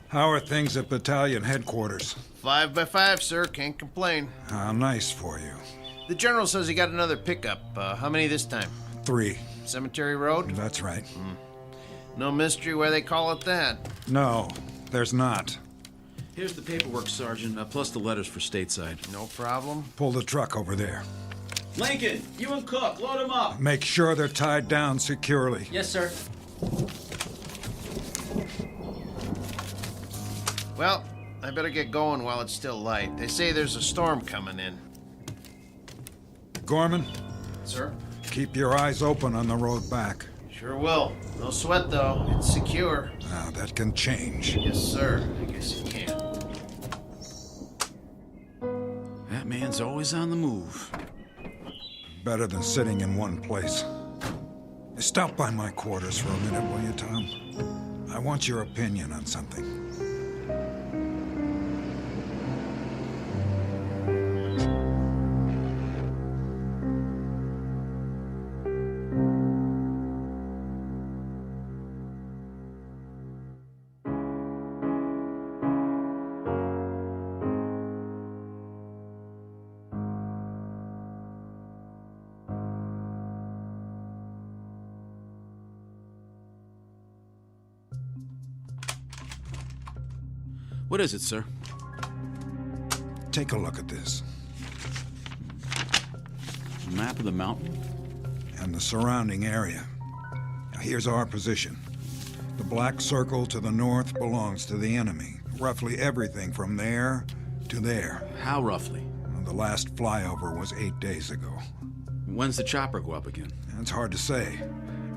How are things at battalion headquarters? 5 by 5, sir. Can't complain. How nice for you. The general says he got another pickup. How many this time? 3. Cemetery Road? That's right. No mystery why they call it that. No, there's not. Here's the paperwork, Sergeant, plus the letters for stateside. No problem. Pull the truck over there. Lincoln, you and Cook, load them up. Make sure they're tied down securely. Yes, sir. Well, I better get going while it's still light. They say there's a storm coming in. Gorman? Sir? Keep your eyes open on the road back. Sure will. No sweat, though. It's secure. Now, that can change. Yes, sir. I guess it can. That man's always on the move. Better than sitting in one place. Stop by my quarters for a minute, will you, Tom? I want your opinion on something. What is it, sir? Take a look at this. Map of the mountain? And the surrounding area. Now, here's our position. The black circle to the north belongs to the enemy. Roughly everything from there to there. How roughly? The last flyover was 8 days ago. When's the chopper go up again? It's hard to say.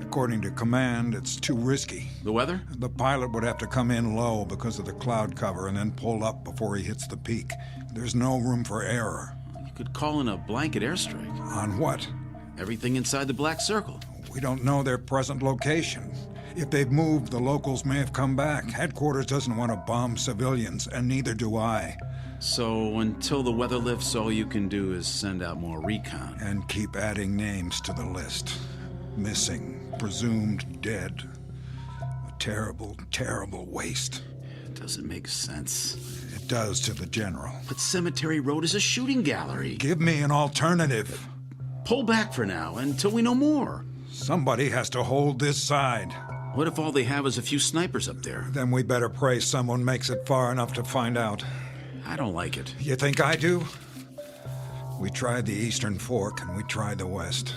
According to command, it's too risky. The weather? The pilot would have to come in low because of the cloud cover and then pull up before he hits the peak. There's no room for error. You could call in a blanket airstrike. On what? Everything inside the black circle. We don't know their present location. If they've moved, the locals may have come back. Headquarters doesn't want to bomb civilians, and neither do I. So until the weather lifts, all you can do is send out more recon. And keep adding names to the list. Missing, presumed dead. A terrible, terrible waste. It doesn't make sense. It does to the general. But Cemetery Road is a shooting gallery. Give me an alternative. Pull back for now, until we know more. Somebody has to hold this side. What if all they have is a few snipers up there? Then we better pray someone makes it far enough to find out. I don't like it. You think I do? We tried the Eastern Fork and we tried the West.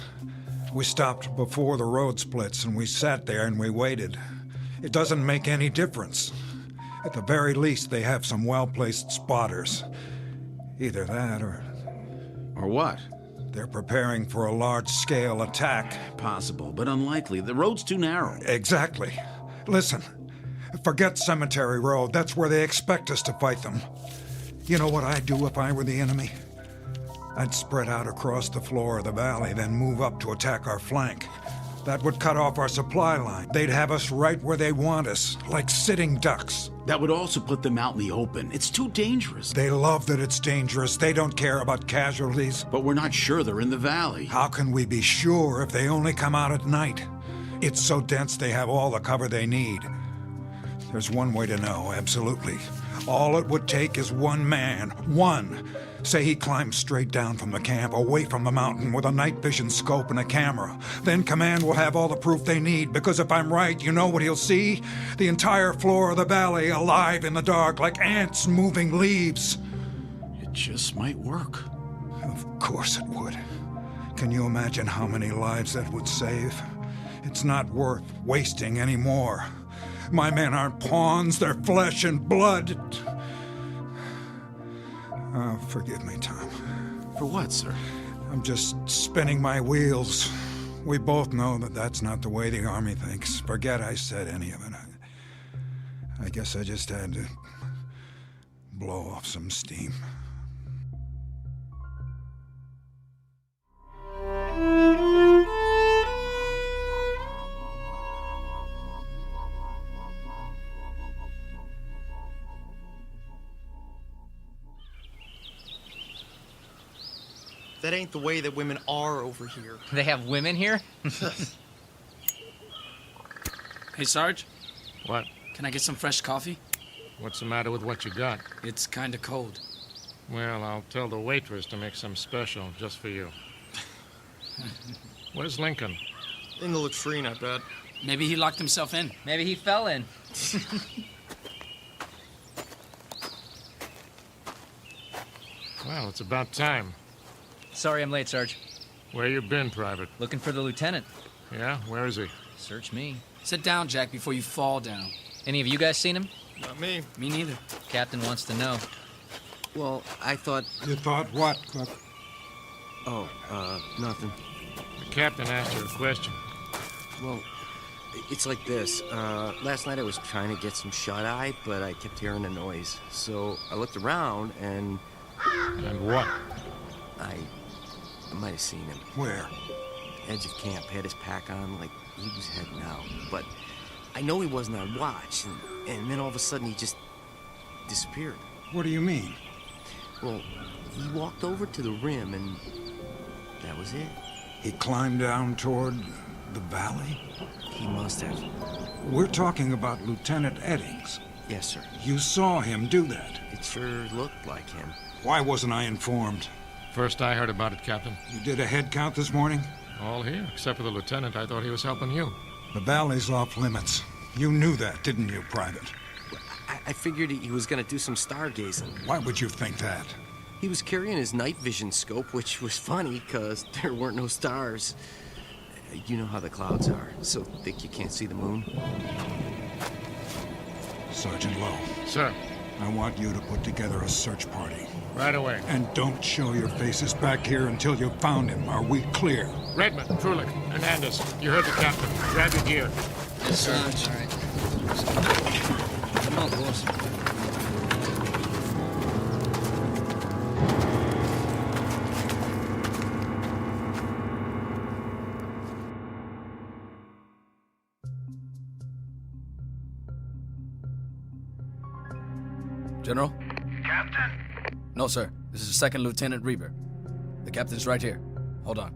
We stopped before the road splits and we sat there and we waited. It doesn't make any difference. At the very least, they have some well-placed spotters. Either that or... Or what? They're preparing for a large-scale attack. Possible, but unlikely. The road's too narrow. Exactly. Listen, forget Cemetery Road. That's where they expect us to fight them. You know what I'd do if I were the enemy? I'd spread out across the floor of the valley, then move up to attack our flank. That would cut off our supply line. They'd have us right where they want us, like sitting ducks. That would also put them out in the open. It's too dangerous. They love that it's dangerous. They don't care about casualties. But we're not sure they're in the valley. How can we be sure if they only come out at night? It's so dense they have all the cover they need. There's one way to know, absolutely. All it would take is one man. One. Say he climbs straight down from the camp, away from the mountain, with a night vision scope and a camera. Then Command will have all the proof they need, because if I'm right, you know what he'll see? The entire floor of the valley alive in the dark, like ants moving leaves. It just might work. Of course it would. Can you imagine how many lives that would save? It's not worth wasting any more. My men aren't pawns, they're flesh and blood. Oh, forgive me, Tom. For what, sir? I'm just spinning my wheels. We both know that that's not the way the Army thinks. Forget I said any of it. I guess I just had to blow off some steam. That ain't the way that women are over here. They have women here? Hey, Sarge? What? Can I get some fresh coffee? What's the matter with what you got? It's kind of cold. Well, I'll tell the waitress to make some special just for you. Where's Lincoln? In the latrine, I bet. Maybe he locked himself in. Maybe he fell in. Well, it's about time. Sorry I'm late, Sarge. Where you been, Private? Looking for the lieutenant. Yeah? Where is he? Search me. Sit down, Jack, before you fall down. Any of you guys seen him? Not me. Me neither. Captain wants to know. Well, I thought... You thought what, Cliff? Oh, nothing. The captain asked you a question. Well, it's like this. Last night I was trying to get some shut-eye, but I kept hearing a noise. So I looked around and... And what? I might have seen him. Where? Edge of camp, had his pack on, like he was heading out. But I know he wasn't on watch, and then all of a sudden he just disappeared. What do you mean? Well, he walked over to the rim, and that was it. He climbed down toward the valley? He must have. We're talking about Lieutenant Eddings. Yes, sir. You saw him do that? It sure looked like him. Why wasn't I informed? First I heard about it, Captain. You did a head count this morning? All here, except for the lieutenant. I thought he was helping you. The valley's off limits. You knew that, didn't you, Private? I figured he was gonna do some stargazing. Why would you think that? He was carrying his night vision scope, which was funny, because there weren't no stars. You know how the clouds are, so thick you can't see the moon. Sergeant Lowe. Sir. I want you to put together a search party. Right away. And don't show your faces back here until you've found him. Are we clear? Redmond, Trulick, Hernandez, you heard the captain. Grab your gear. Yes, sir. All right. Come on, boss. General? Captain? No, sir. This is Second Lieutenant Reber. The captain's right here. Hold on.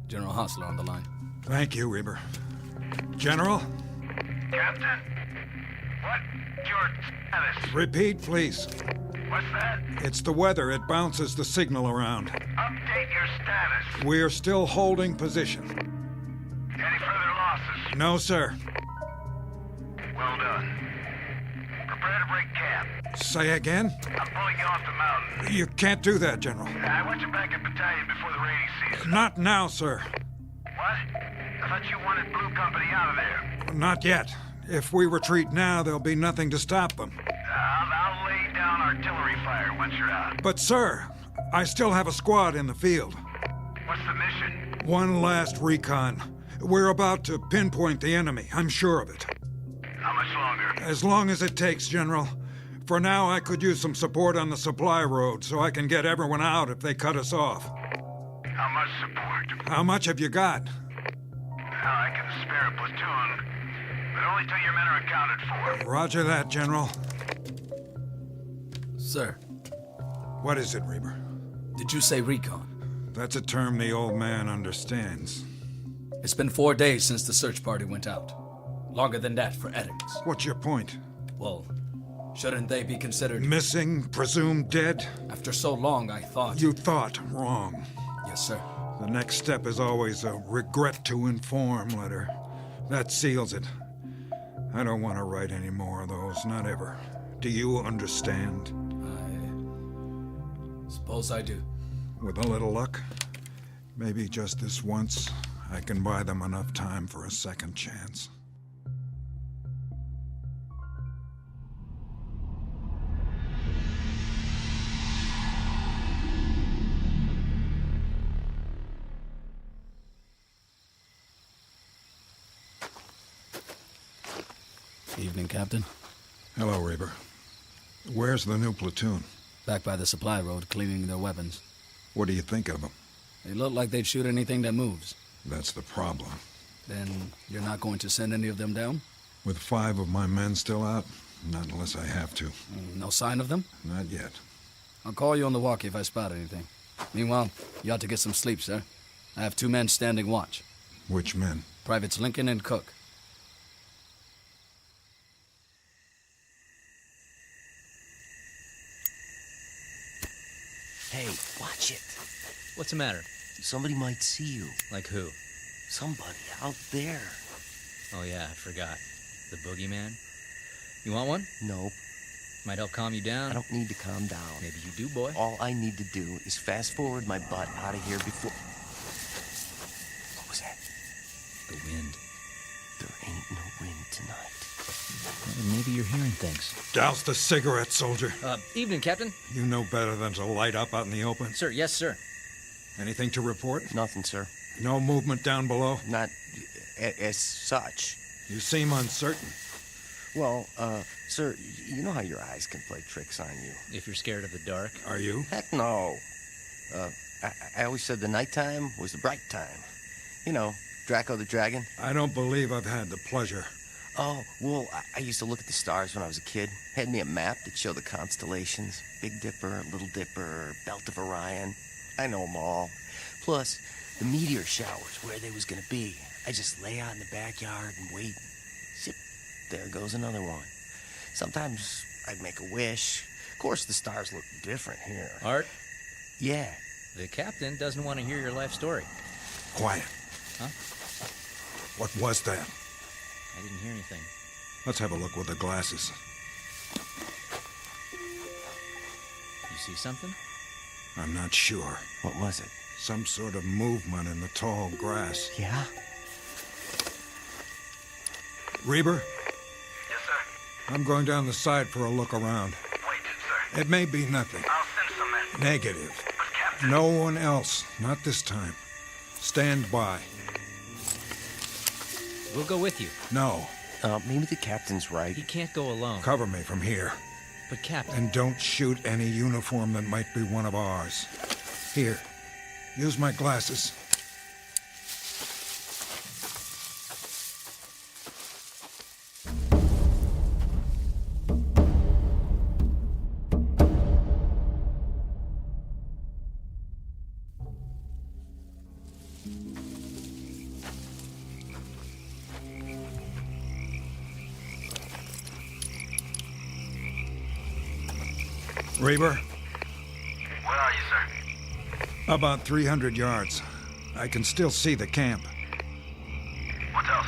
General Hassler on the line. Thank you, Reber. General? Captain? What's your status? Repeat, please. What's that? It's the weather. It bounces the signal around. Update your status. We're still holding position. Any further losses? No, sir. Well done. Prepare to break camp. Say again? I'm pulling you off the mountain. You can't do that, General. I want you back in battalion before the rainy season. Not now, sir. What? I thought you wanted Blue Company out of there. Not yet. If we retreat now, there'll be nothing to stop them. I'll lay down artillery fire once you're out. But, sir, I still have a squad in the field. What's the mission? One last recon. We're about to pinpoint the enemy. I'm sure of it. How much longer? As long as it takes, General. For now, I could use some support on the supply road so I can get everyone out if they cut us off. How much support? How much have you got? I can spare a platoon, but only till your men are accounted for. Roger that, General. Sir. What is it, Reber? Did you say recon? That's a term the old man understands. It's been 4 days since the search party went out. Longer than that for Eddings. What's your point? Well, shouldn't they be considered... Missing, presumed dead? After so long, I thought... You thought wrong. Yes, sir. The next step is always a regret to inform letter. That seals it. I don't want to write any more of those, not ever. Do you understand? I suppose I do. With a little luck, maybe just this once, I can buy them enough time for a second chance. Evening, Captain. Hello, Reber. Where's the new platoon? Back by the supply road, cleaning their weapons. What do you think of them? They look like they'd shoot anything that moves. That's the problem. Then you're not going to send any of them down? With 5 of my men still out? Not unless I have to. No sign of them? Not yet. I'll call you on the walkie if I spot anything. Meanwhile, you ought to get some sleep, sir. I have 2 men standing watch. Which men? Privates Lincoln and Cook. Hey, watch it. What's the matter? Somebody might see you. Like who? Somebody out there. Oh yeah, I forgot. The boogeyman? You want one? Nope. Might help calm you down. I don't need to calm down. Maybe you do, boy. All I need to do is fast forward my butt out of here before... What was that? The wind. There ain't no wind tonight. Well, maybe you're hearing things. Douse the cigarette, soldier. Evening, Captain. You know better than to light up out in the open. Sir, yes, sir. Anything to report? Nothing, sir. No movement down below? Not as such. You seem uncertain. Well, sir, you know how your eyes can play tricks on you. If you're scared of the dark. Are you? Heck no. I always said the nighttime was the bright time. You know, Draco the Dragon. I don't believe I've had the pleasure. Oh, well, I used to look at the stars when I was a kid. Had me a map that showed the constellations. Big Dipper, Little Dipper, Belt of Orion. I know them all. Plus, the meteor showers, where they was gonna be. I just lay out in the backyard and wait. Zip, there goes another one. Sometimes I'd make a wish. Of course, the stars look different here. Art? Yeah. The captain doesn't want to hear your life story. Quiet. Huh? What was that? I didn't hear anything. Let's have a look with the glasses. see something? I'm not sure. What was it? Some sort of movement in the tall grass. Yeah? Reber? Yes, sir. I'm going down the side for a look around. Wait, sir. It may be nothing. I'll send some men. Negative. But, Captain... No one else. Not this time. Stand by. We'll go with you. No. Maybe the captain's right. He can't go alone. Cover me from here. But, Captain... And don't shoot any uniform that might be one of ours. Here. Use my glasses. Reber? Where are you, sir? About 300 yards. I can still see the camp. What else?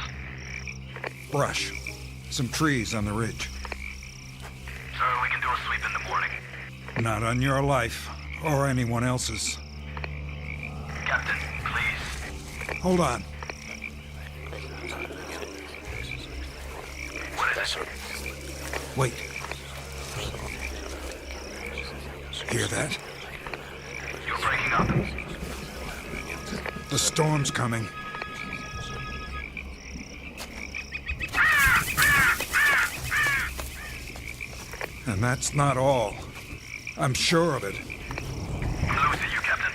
Brush. Some trees on the ridge. Sir, we can do a sweep in the morning. Not on your life, or anyone else's. Captain, please. Hold on. What is it? Wait. Hear that? You're breaking up. The storm's coming. And that's not all. I'm sure of it. I'm losing you, Captain.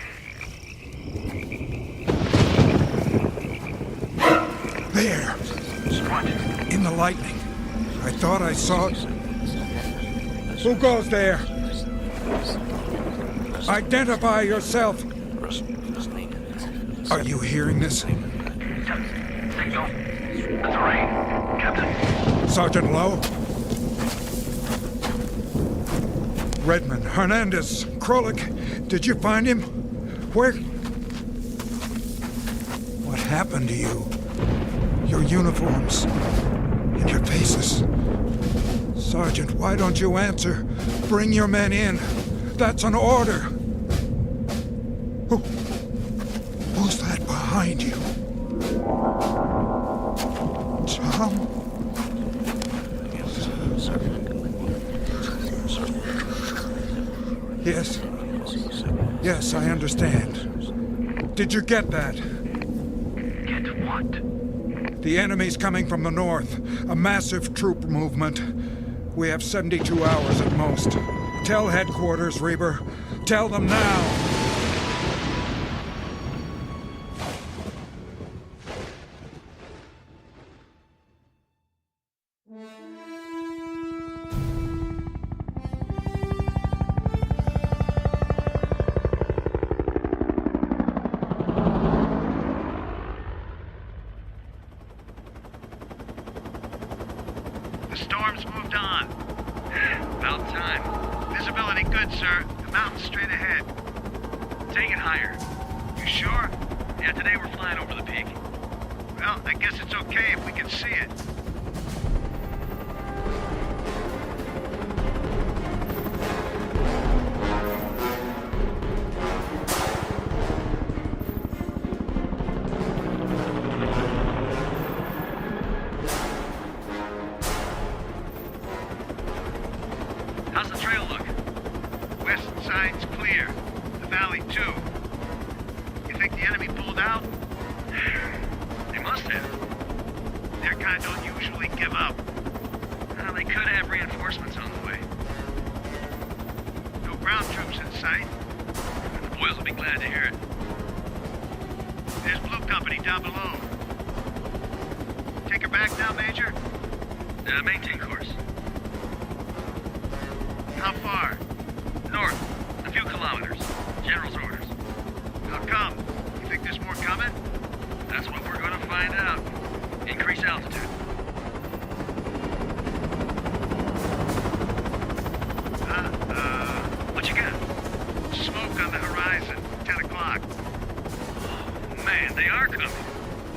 There! What? In the lightning. I thought I saw it. Who goes there? Identify yourself. Are you hearing this? Signal. That's a rain. Captain. Sergeant Lowe? Redmond, Hernandez, Krolik, did you find him? Where? What happened to you? Your uniforms and your faces. Sergeant, why don't you answer? Bring your men in. That's an order. Who's that behind you? Tom? Yes. Yes, I understand. Did you get that? Get what? The enemy's coming from the north. A massive troop movement. We have 72 hours at most. Tell headquarters, Reber. Tell them now. The storm's moved on. About time. Visibility good, sir. The mountain's straight ahead. Take it higher. You sure? Yeah, today we're flying over the peak. Well, I guess it's okay if we can see it. How's the trail look? West side's clear. The valley, too. You think the enemy pulled out? They must have. Their kind don't usually give up. Well, they could have reinforcements on the way. No ground troops in sight. The boys will be glad to hear it. There's Blue Company down below. Take her back now, Major? Maintain course. How far? North. A few kilometers. General's orders. How come? You think there's more coming? That's what we're going to find out. Increase altitude. What you got? Smoke on the horizon. 10 o'clock. Oh, man, they are coming.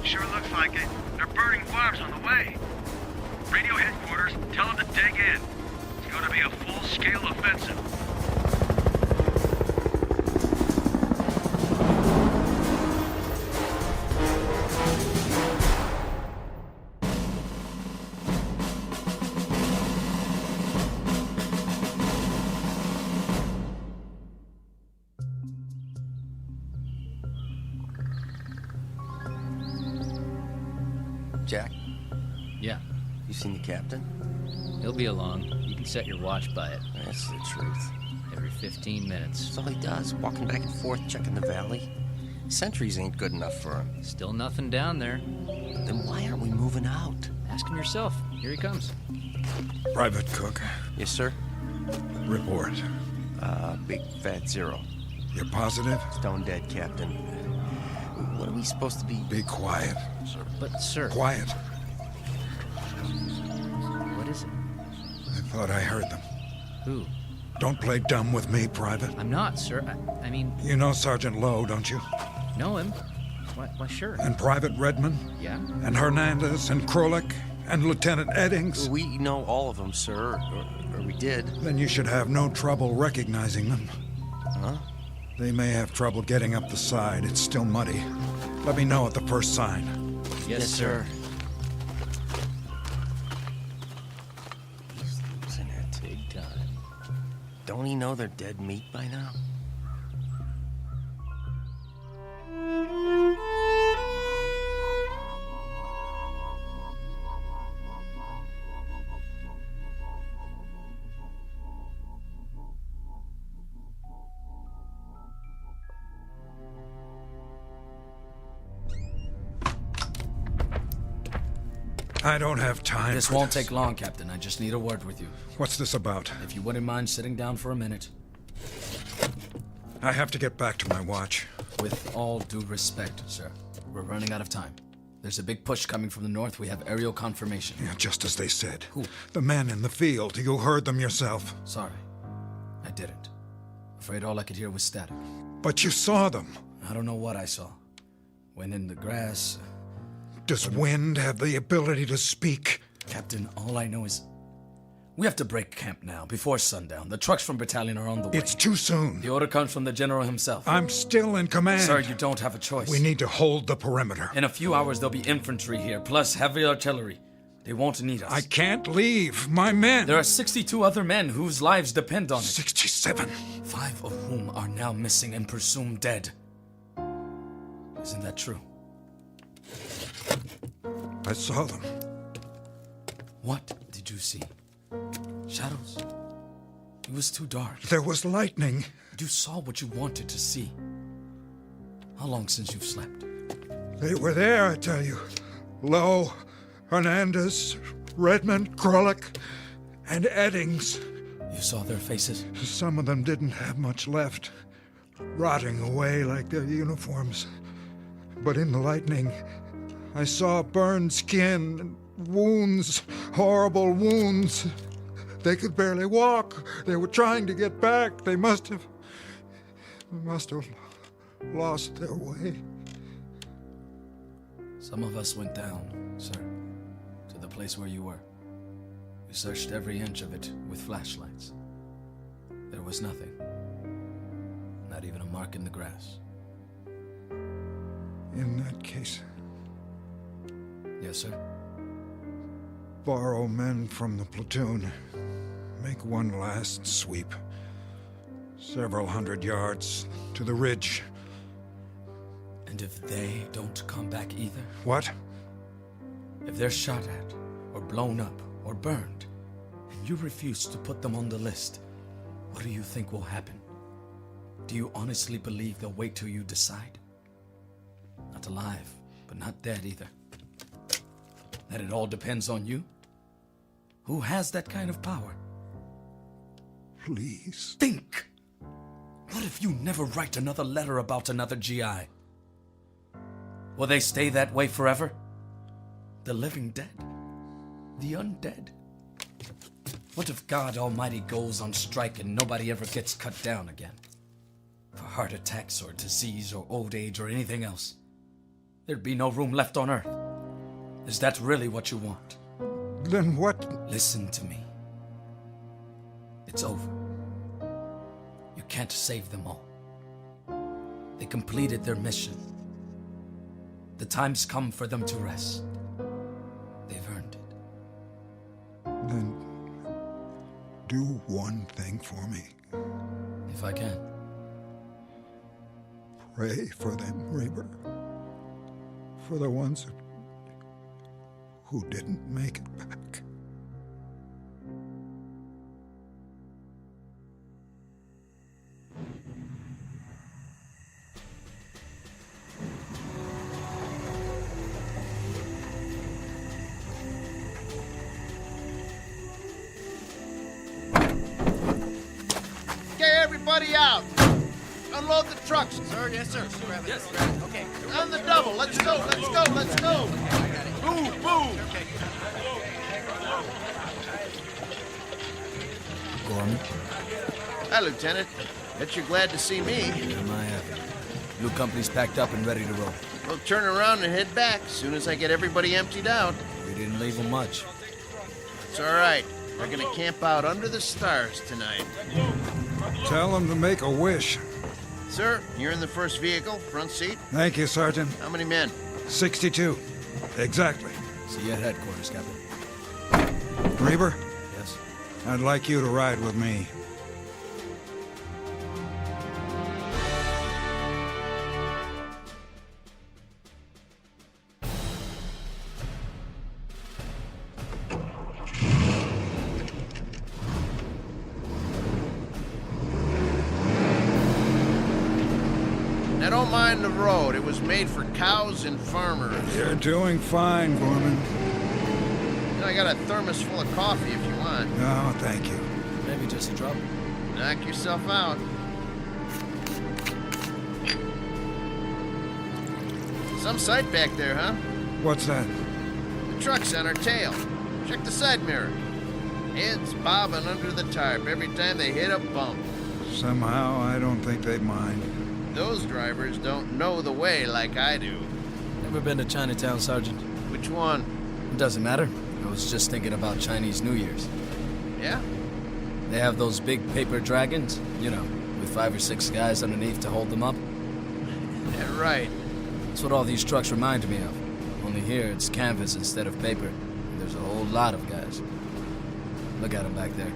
Sure looks like it. They're burning barbs on the way. Radio headquarters, tell them to dig in. It's going to be a full-scale offensive. Jack, Yeah, you seen the captain? he'll be along. You can set your watch by it. That's the truth. Every 15 minutes. That's all he does, walking back and forth, checking the valley. Sentries ain't good enough for him. Still nothing down there. Then why aren't we moving out? Ask him yourself. Here he comes. Private Cook. Yes, sir? Report. Big fat zero. You're positive? Stone dead, Captain. What are we supposed to be? Be quiet. But, sir... Quiet. What is it? I thought I heard them. Who? Don't play dumb with me, Private. I'm not, sir. I mean... You know Sergeant Lowe, don't you? Know him? Why, sure. And Private Redmond? Yeah? And Hernandez and Krolik and Lieutenant Eddings? We know all of them, sir. Or we did. Then you should have no trouble recognizing them. Huh? They may have trouble getting up the side. It's still muddy. Let me know at the first sign. Yes, sir. He's losing it. Big time. Don't he know they're dead meat by now? I don't have time. This won't take long, Captain. I just need a word with you. What's this about? If you wouldn't mind sitting down for a minute. I have to get back to my watch. With all due respect, sir, we're running out of time. There's a big push coming from the north. We have aerial confirmation. Yeah, just as they said. Who? The men in the field. You heard them yourself. Sorry. I didn't. Afraid all I could hear was static. But you saw them. I don't know what I saw. Went in the grass. Does wind have the ability to speak? Captain, all I know is we have to break camp now, before sundown. The trucks from battalion are on the way. It's too soon. The order comes from the general himself. I'm still in command. Sir, you don't have a choice. We need to hold the perimeter. In a few hours, there'll be infantry here, plus heavy artillery. They won't need us. I can't leave. My men. There are 62 other men whose lives depend on it. 67. 5 of whom are now missing and presumed dead. Isn't that true? I saw them. What did you see? Shadows? It was too dark. There was lightning. You saw what you wanted to see. How long since you've slept? They were there, I tell you. Lowe, Hernandez, Redmond, Krolik, and Eddings. You saw their faces? Some of them didn't have much left, rotting away like their uniforms. But in the lightning, I saw burned skin and wounds, horrible wounds. They could barely walk. They were trying to get back. They must have lost their way. Some of us went down, sir, to the place where you were. We searched every inch of it with flashlights. There was nothing. Not even a mark in the grass. In that case, yes, sir? Borrow men from the platoon. Make one last sweep. Several hundred yards to the ridge. And if they don't come back either? What? If they're shot at, or blown up, or burned, and you refuse to put them on the list, what do you think will happen? Do you honestly believe they'll wait till you decide? Not alive, but not dead either. That it all depends on you? Who has that kind of power? Please. Think! What if you never write another letter about another GI? Will they stay that way forever? The living dead? The undead? What if God Almighty goes on strike and nobody ever gets cut down again? For heart attacks or disease or old age or anything else? There'd be no room left on Earth. Is that really what you want? Then what? Listen to me. It's over. You can't save them all. They completed their mission. The time's come for them to rest. They've earned it. Then do one thing for me. If I can. Pray for them, Reaper. For the ones who didn't make it back. Okay, everybody out. Unload the trucks. Sir, yes, sir. Yes. Okay. On the double. Let's go, let's go, let's go. Boom, boom. Gorman? Hi, Lieutenant. Bet you're glad to see me. Am I happy? New company's packed up and ready to roll. We'll turn around and head back as soon as I get everybody emptied out. We didn't leave them much. It's all right. We're gonna camp out under the stars tonight. Tell them to make a wish. Sir, you're in the first vehicle, front seat. Thank you, Sergeant. How many men? 62. Exactly. See you at headquarters, Captain. Reber? Yes? I'd like you to ride with me. Now don't mind the road. It was made for cows and farmers. You're doing fine, Gorman. I got a thermos full of coffee if you want. No, thank you. Maybe just a drop. Knock yourself out. Some sight back there, huh? What's that? The truck's on our tail. Check the side mirror. Heads bobbing under the tarp every time they hit a bump. Somehow, I don't think they'd mind. Those drivers don't know the way like I do. Never been to Chinatown, Sergeant? Which one? It doesn't matter. I was just thinking about Chinese New Year's. Yeah? They have those big paper dragons, you know, with 5 or 6 guys underneath to hold them up. Yeah, right. That's what all these trucks remind me of. Only here it's canvas instead of paper. And there's a whole lot of guys. Look at them back there.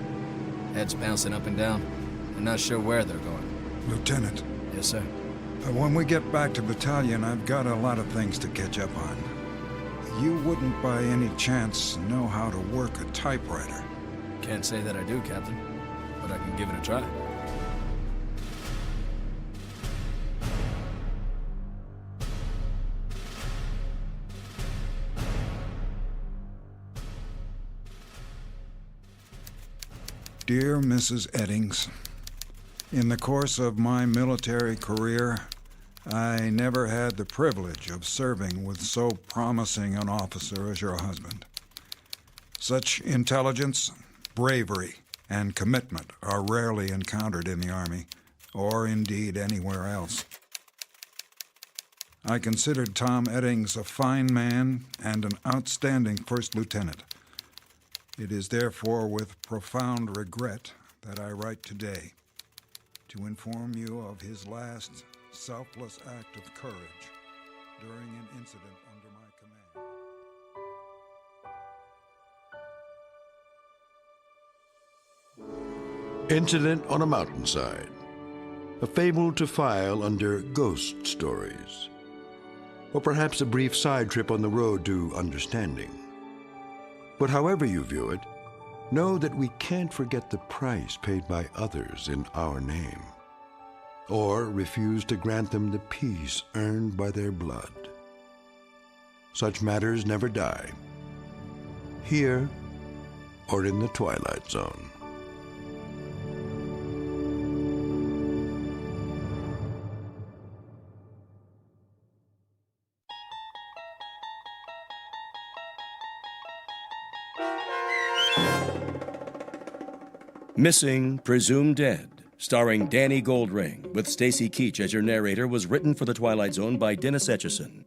Heads bouncing up and down. I'm not sure where they're going. Lieutenant. Yes, sir. When we get back to battalion, I've got a lot of things to catch up on. You wouldn't by any chance know how to work a typewriter. Can't say that I do, Captain. But I can give it a try. Dear Mrs. Eddings, in the course of my military career, I never had the privilege of serving with so promising an officer as your husband. Such intelligence, bravery, and commitment are rarely encountered in the Army, or indeed anywhere else. I considered Tom Eddings a fine man and an outstanding first lieutenant. It is therefore with profound regret that I write today to inform you of his last selfless act of courage during an incident under my command. Incident on a Mountainside, a fable to file under ghost stories, or perhaps a brief side trip on the road to understanding. But however you view it, know that we can't forget the price paid by others in our name, or refuse to grant them the peace earned by their blood. Such matters never die, here or in the Twilight Zone. Missing, Presumed Dead, starring Danny Goldring, with Stacy Keach as your narrator, was written for The Twilight Zone by Dennis Etchison.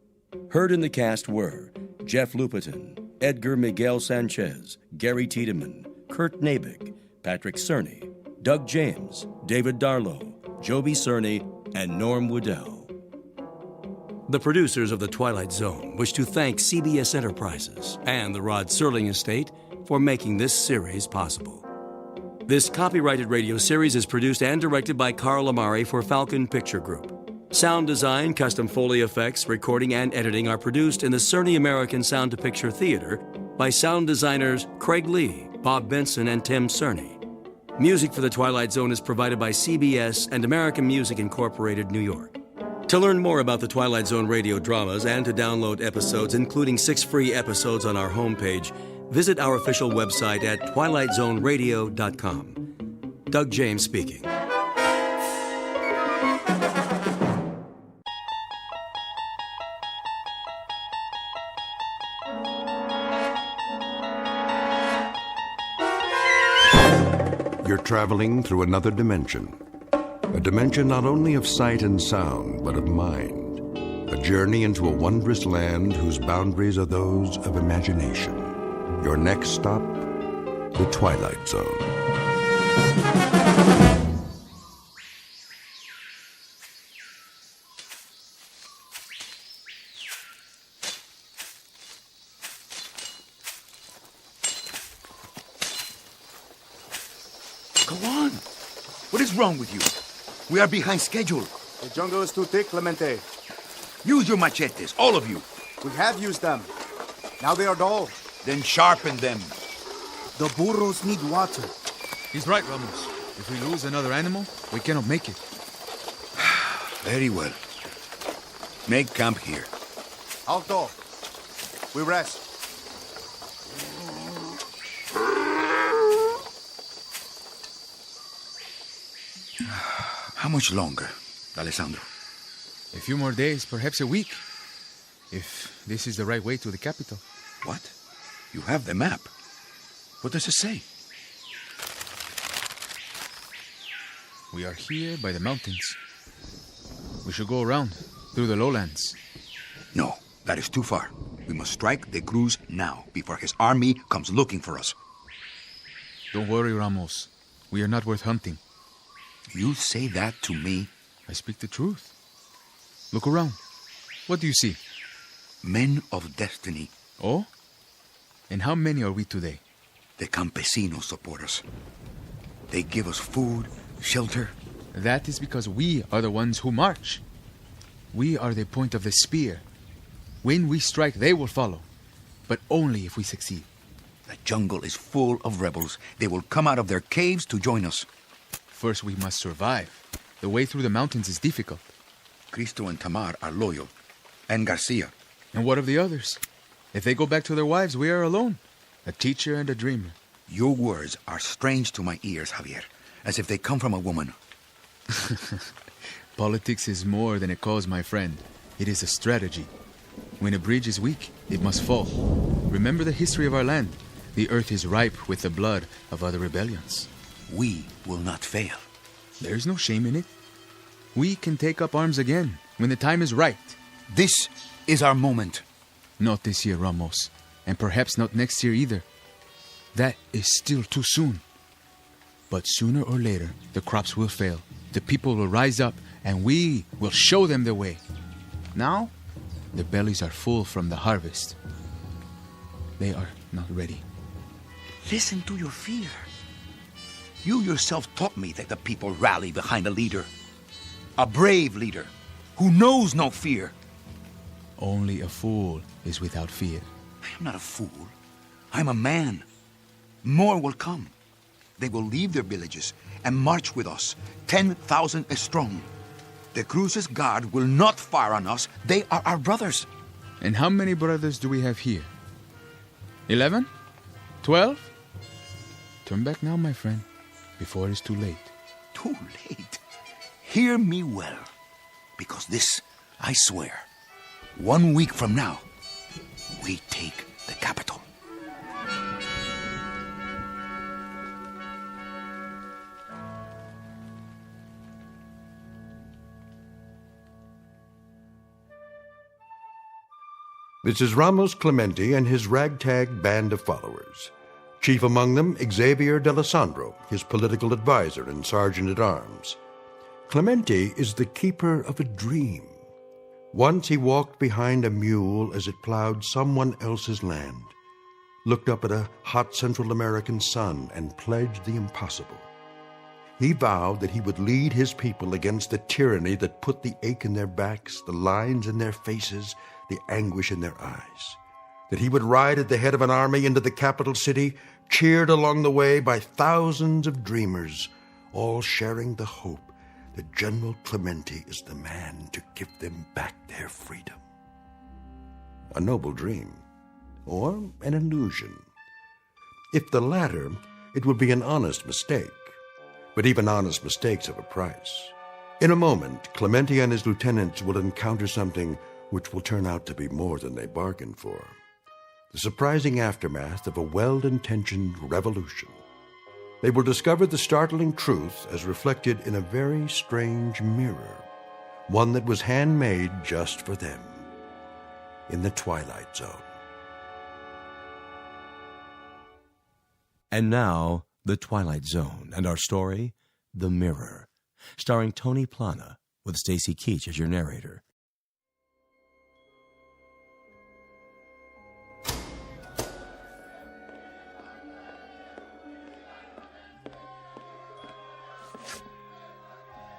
Heard in the cast were Jeff Lupetin, Edgar Miguel Sanchez, Gary Tiedemann, Kurt Nabick, Patrick Cerny, Doug James, David Darlow, Joby Cerny, and Norm Woodell. The producers of The Twilight Zone wish to thank CBS Enterprises and the Rod Serling Estate for making this series possible. This copyrighted radio series is produced and directed by Carl Amari for Falcon Picture Group. Sound design, custom Foley effects, recording, and editing are produced in the Cerny American Sound to Picture Theater by sound designers Craig Lee, Bob Benson, and Tim Cerny. Music for The Twilight Zone is provided by CBS and American Music Incorporated, New York. To learn more about the Twilight Zone radio dramas and to download episodes, including 6 free episodes on our homepage, visit our official website at twilightzoneradio.com. Doug James speaking. You're traveling through another dimension. A dimension not only of sight and sound, but of mind. A journey into a wondrous land whose boundaries are those of imagination. Your next stop, the Twilight Zone. Go on. What is wrong with you? We are behind schedule. The jungle is too thick, Clemente. Use your machetes, all of you. We have used them. Now they are dull. Then sharpen them. The burros need water. He's right, Ramos. If we lose another animal, we cannot make it. Very well. Make camp here. Alto. We rest. How much longer, Alessandro? A few more days, perhaps a week. If this is the right way to the capital. What? You have the map. What does it say? We are here by the mountains. We should go around, through the lowlands. No, that is too far. We must strike the Cruz now, before his army comes looking for us. Don't worry, Ramos. We are not worth hunting. You say that to me? I speak the truth. Look around. What do you see? Men of destiny. Oh? And how many are we today? The campesinos support us. They give us food, shelter. That is because we are the ones who march. We are the point of the spear. When we strike, they will follow. But only if we succeed. The jungle is full of rebels. They will come out of their caves to join us. First, we must survive. The way through the mountains is difficult. Cristo and Tamar are loyal. And Garcia. And what of the others? If they go back to their wives, we are alone. A teacher and a dreamer. Your words are strange to my ears, Javier. As if they come from a woman. Politics is more than a cause, my friend. It is a strategy. When a bridge is weak, it must fall. Remember the history of our land. The earth is ripe with the blood of other rebellions. We will not fail. There is no shame in it. We can take up arms again when the time is right. This is our moment. Not this year, Ramos. And perhaps not next year either. That is still too soon. But sooner or later, the crops will fail. The people will rise up, and we will show them the way. Now, their bellies are full from the harvest. They are not ready. Listen to your fear. You yourself taught me that the people rally behind a leader. A brave leader who knows no fear. Only a fool is without fear. I am not a fool. I'm a man. More will come. They will leave their villages and march with us, 10,000 strong. The Cruz's guard will not fire on us. They are our brothers. And how many brothers do we have here? 11? 12? Turn back now, my friend, before it is too late. Too late? Hear me well, because this, I swear, 1 week from now, we take the capital. This is Ramos Clemente and his ragtag band of followers. Chief among them, Xavier D'Alessandro, his political advisor and sergeant-at-arms. Clemente is the keeper of a dream. Once he walked behind a mule as it plowed someone else's land, looked up at a hot Central American sun, and pledged the impossible. He vowed that he would lead his people against the tyranny that put the ache in their backs, the lines in their faces, the anguish in their eyes. that he would ride at the head of an army into the capital city, cheered along the way by thousands of dreamers, all sharing the hope that General Clemente is the man to give them back their freedom. A noble dream, or an illusion. If the latter, it would be an honest mistake. But even honest mistakes have a price. In a moment, Clemente and his lieutenants will encounter something which will turn out to be more than they bargained for. The surprising aftermath of a well-intentioned revolution. They will discover the startling truth as reflected in a very strange mirror, one that was handmade just for them, in the Twilight Zone. And now, The Twilight Zone, and our story, The Mirror, starring Tony Plana, with Stacy Keach as your narrator.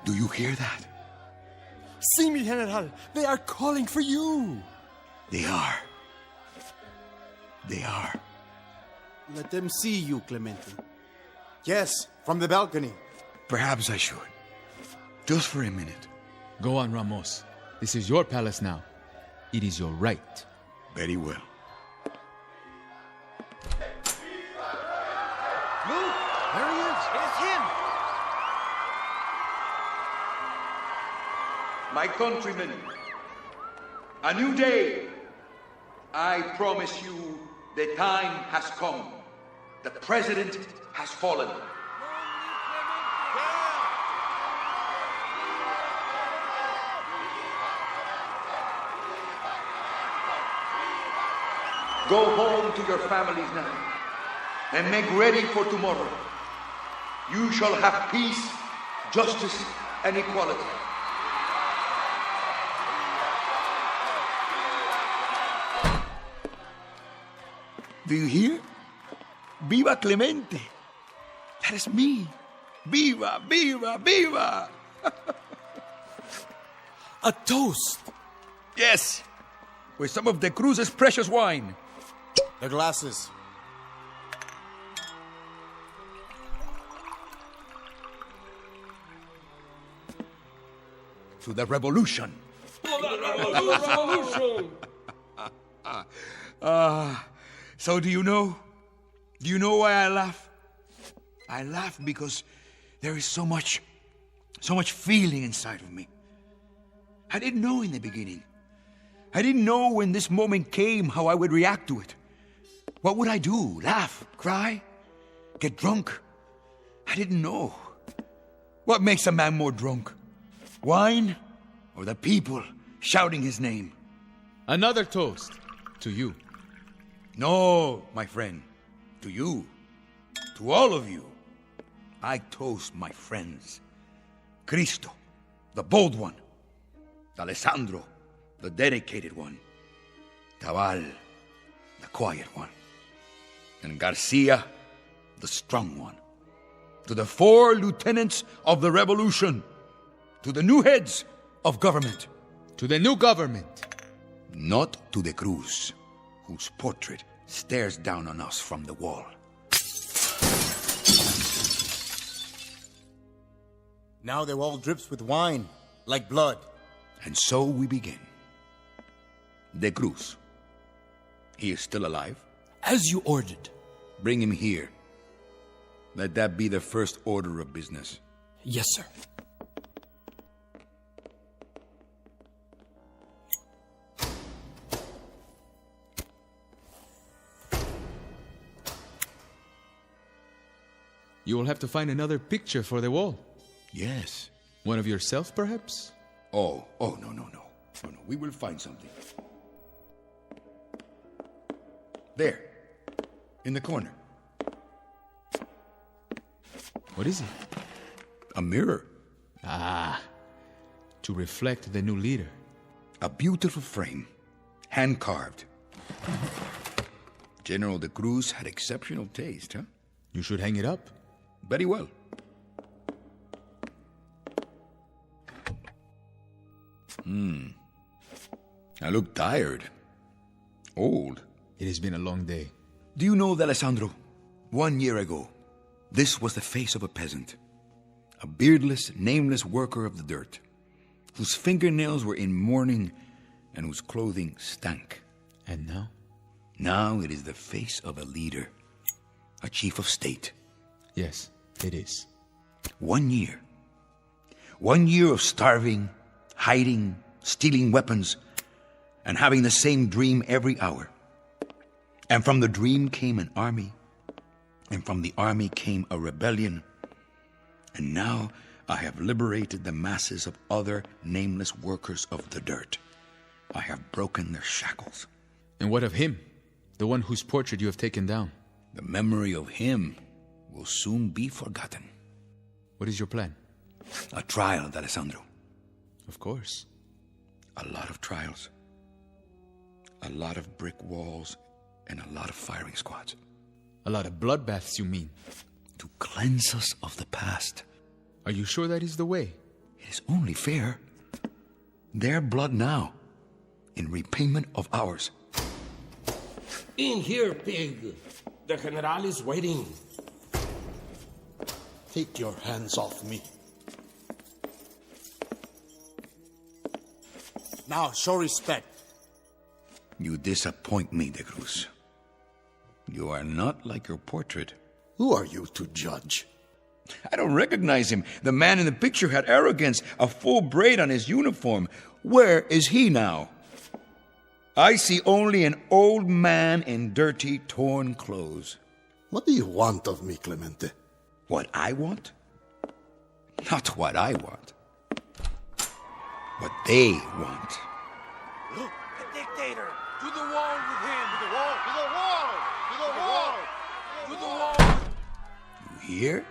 Do you hear that? See me, General. They are calling for you. They are. They are. Let them see you, Clemente. Yes, from the balcony. Perhaps I should. Just for a minute. Go on, Ramos. This is your palace now. It is your right. Very well. Look, there he is. It's him. My countrymen, a new day. I promise you the time has come. The president has fallen. Go home to your families now and make ready for tomorrow. You shall have peace, justice, and equality. Do you hear? Viva Clemente! That is me. Viva, viva, viva! A toast! Yes, with some of the Cruz's precious wine. The glasses. To the revolution. Revolution! So do you know? Do you know why I laugh? I laugh because there is so much feeling inside of me. I didn't know in the beginning. I didn't know when this moment came how I would react to it. What would I do? Laugh? Cry? Get drunk? I didn't know. What makes a man more drunk? Wine? Or the people shouting his name? Another toast to you. No, my friend. To you. To all of you. I toast my friends. Cristo, the bold one. Alessandro, the dedicated one. Tabal, the quiet one. And Garcia, the strong one. To the 4 lieutenants of the revolution. To the new heads of government. To the new government. Not to the Cruz, whose portrait stares down on us from the wall. Now the wall drips with wine, like blood. And so we begin. De Cruz. He is still alive? As you ordered. Bring him here. Let that be the first order of business. Yes, sir. You will have to find another picture for the wall. Yes. One of yourself, perhaps? Oh, no. We will find something. There. In the corner. What is it? A mirror. Ah. To reflect the new leader. A beautiful frame. Hand-carved. General De Cruz had exceptional taste, huh? You should hang it up. Very well. I look tired. Old. It has been a long day. Do you know, Alessandro, 1 year ago, this was the face of a peasant, a beardless, nameless worker of the dirt, whose fingernails were in mourning and whose clothing stank. And now? Now it is the face of a leader, a chief of state. Yes, it is. 1 year. 1 year of starving, hiding, stealing weapons, and having the same dream every hour. And from the dream came an army, and from the army came a rebellion. And now I have liberated the masses of other nameless workers of the dirt. I have broken their shackles. And what of him, the one whose portrait you have taken down? The memory of him will soon be forgotten. What is your plan? A trial, Alessandro. Of course. A lot of trials. A lot of brick walls and a lot of firing squads. A lot of bloodbaths, you mean? To cleanse us of the past. Are you sure that is the way? It is only fair. Their blood now, in repayment of ours. In here, pig. The General is waiting. Take your hands off me. Now, show respect. You disappoint me, De Cruz. You are not like your portrait. Who are you to judge? I don't recognize him. The man in the picture had arrogance, a full braid on his uniform. Where is he now? I see only an old man in dirty, torn clothes. What do you want of me, Clemente? What I want? Not what I want. What they want. Look, the dictator! To the wall with him! To the wall! To the wall! To the wall! To the wall! You hear?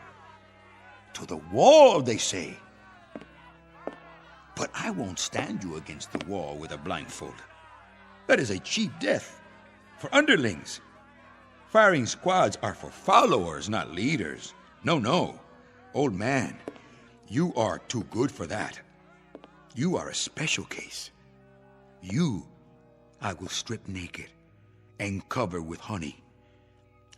To the wall, they say. But I won't stand you against the wall with a blindfold. That is a cheap death for underlings. Firing squads are for followers, not leaders. No, no. Old man, you are too good for that. You are a special case. You, I will strip naked and cover with honey.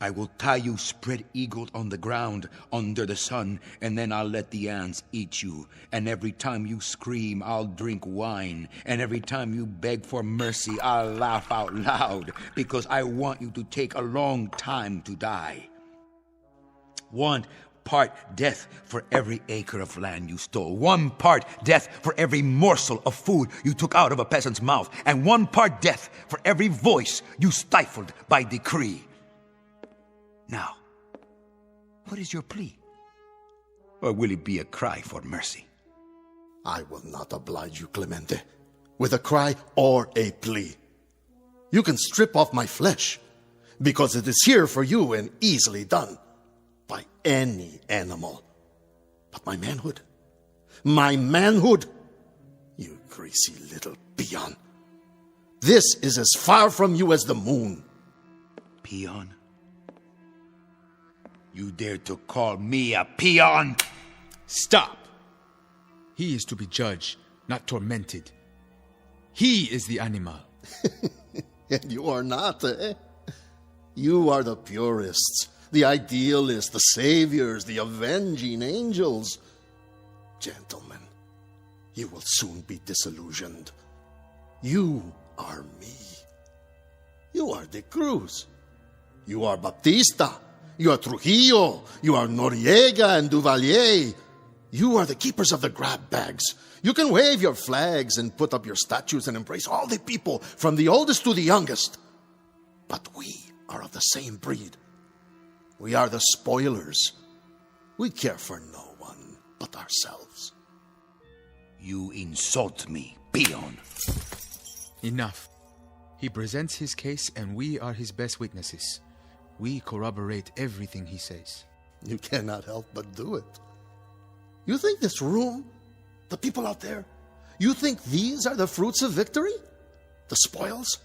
I will tie you spread-eagled on the ground under the sun, and then I'll let the ants eat you. And every time you scream, I'll drink wine. And every time you beg for mercy, I'll laugh out loud, because I want you to take a long time to die. 1 part death for every acre of land you stole. 1 part death for every morsel of food you took out of a peasant's mouth. And 1 part death for every voice you stifled by decree. Now, what is your plea? Or will it be a cry for mercy? I will not oblige you, Clemente, with a cry or a plea. You can strip off my flesh, because it is here for you and easily done by any animal. But my manhood, you greasy little peon, this is as far from you as the moon. Peon? You dare to call me a peon? Stop! He is to be judged, not tormented. He is the animal. And you are not, eh? You are the purists, the idealists, the saviors, the avenging angels. Gentlemen, you will soon be disillusioned. You are me. You are De Cruz. You are Baptista. You are Trujillo. You are Noriega and Duvalier. You are the keepers of the grab bags. You can wave your flags and put up your statues and embrace all the people, from the oldest to the youngest. But we are of the same breed. We are the spoilers. We care for no one but ourselves. You insult me, peon. Enough. He presents his case and we are his best witnesses. We corroborate everything he says. You cannot help but do it. You think this room, the people out there, you think these are the fruits of victory? The spoils?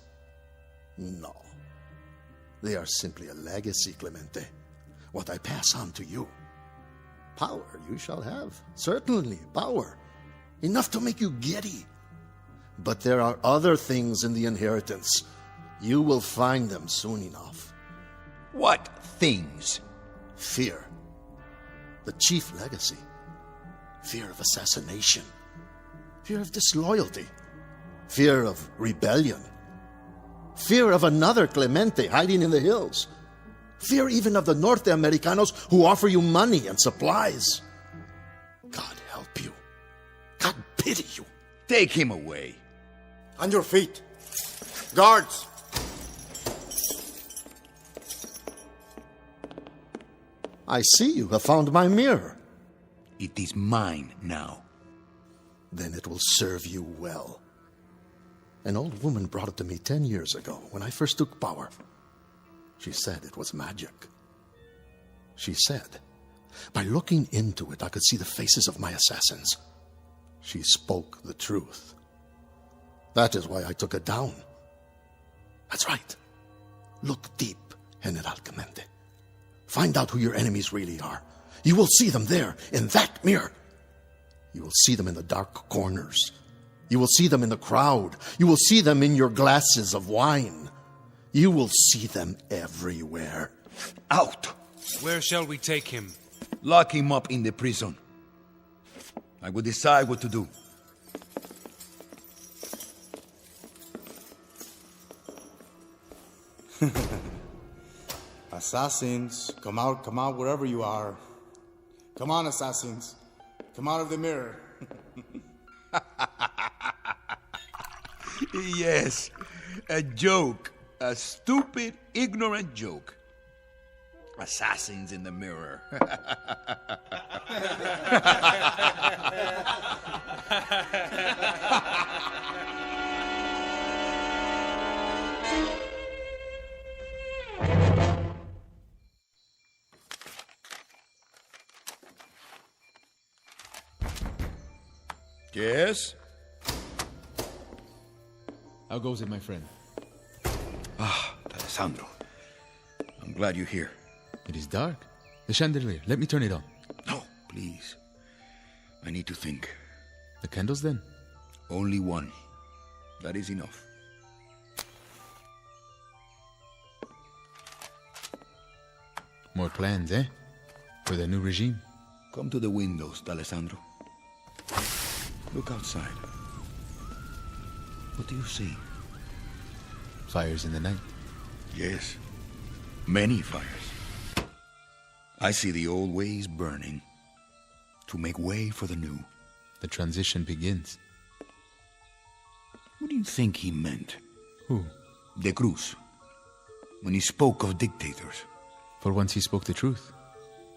No. They are simply a legacy, Clemente. What I pass on to you. Power you shall have. Certainly, power. Enough to make you giddy. But there are other things in the inheritance. You will find them soon enough. What things? Fear. The chief legacy. Fear of assassination. Fear of disloyalty. Fear of rebellion. Fear of another Clemente hiding in the hills. Fear even of the Norte Americanos who offer you money and supplies. God help you. God pity you. Take him away. On your feet. Guards! I see you have found my mirror. It is mine now. Then it will serve you well. An old woman brought it to me 10 years ago when I first took power. She said it was magic. She said, by looking into it, I could see the faces of my assassins. She spoke the truth. That is why I took it down. That's right. Look deep, General Clemente. Find out who your enemies really are. You will see them there, in that mirror. You will see them in the dark corners. You will see them in the crowd. You will see them in your glasses of wine. You will see them everywhere. Out! Where shall we take him? Lock him up in the prison. I will decide what to do. Assassins, come out wherever you are. Come on, assassins. Come out of the mirror. Yes, a joke. A stupid, ignorant joke. Assassins in the mirror. Yes? How goes it, my friend? Ah, Alessandro. I'm glad you're here. It is dark. The chandelier. Let me turn it on. No, please. I need to think. The candles, then? Only one. That is enough. More plans, eh? For the new regime? Come to the windows, D'Alessandro. Look outside. What do you see? Fires in the night. Yes. Many fires. I see the old ways burning to make way for the new. The transition begins. What do you think he meant? Who? De Cruz. When he spoke of dictators. For once he spoke the truth.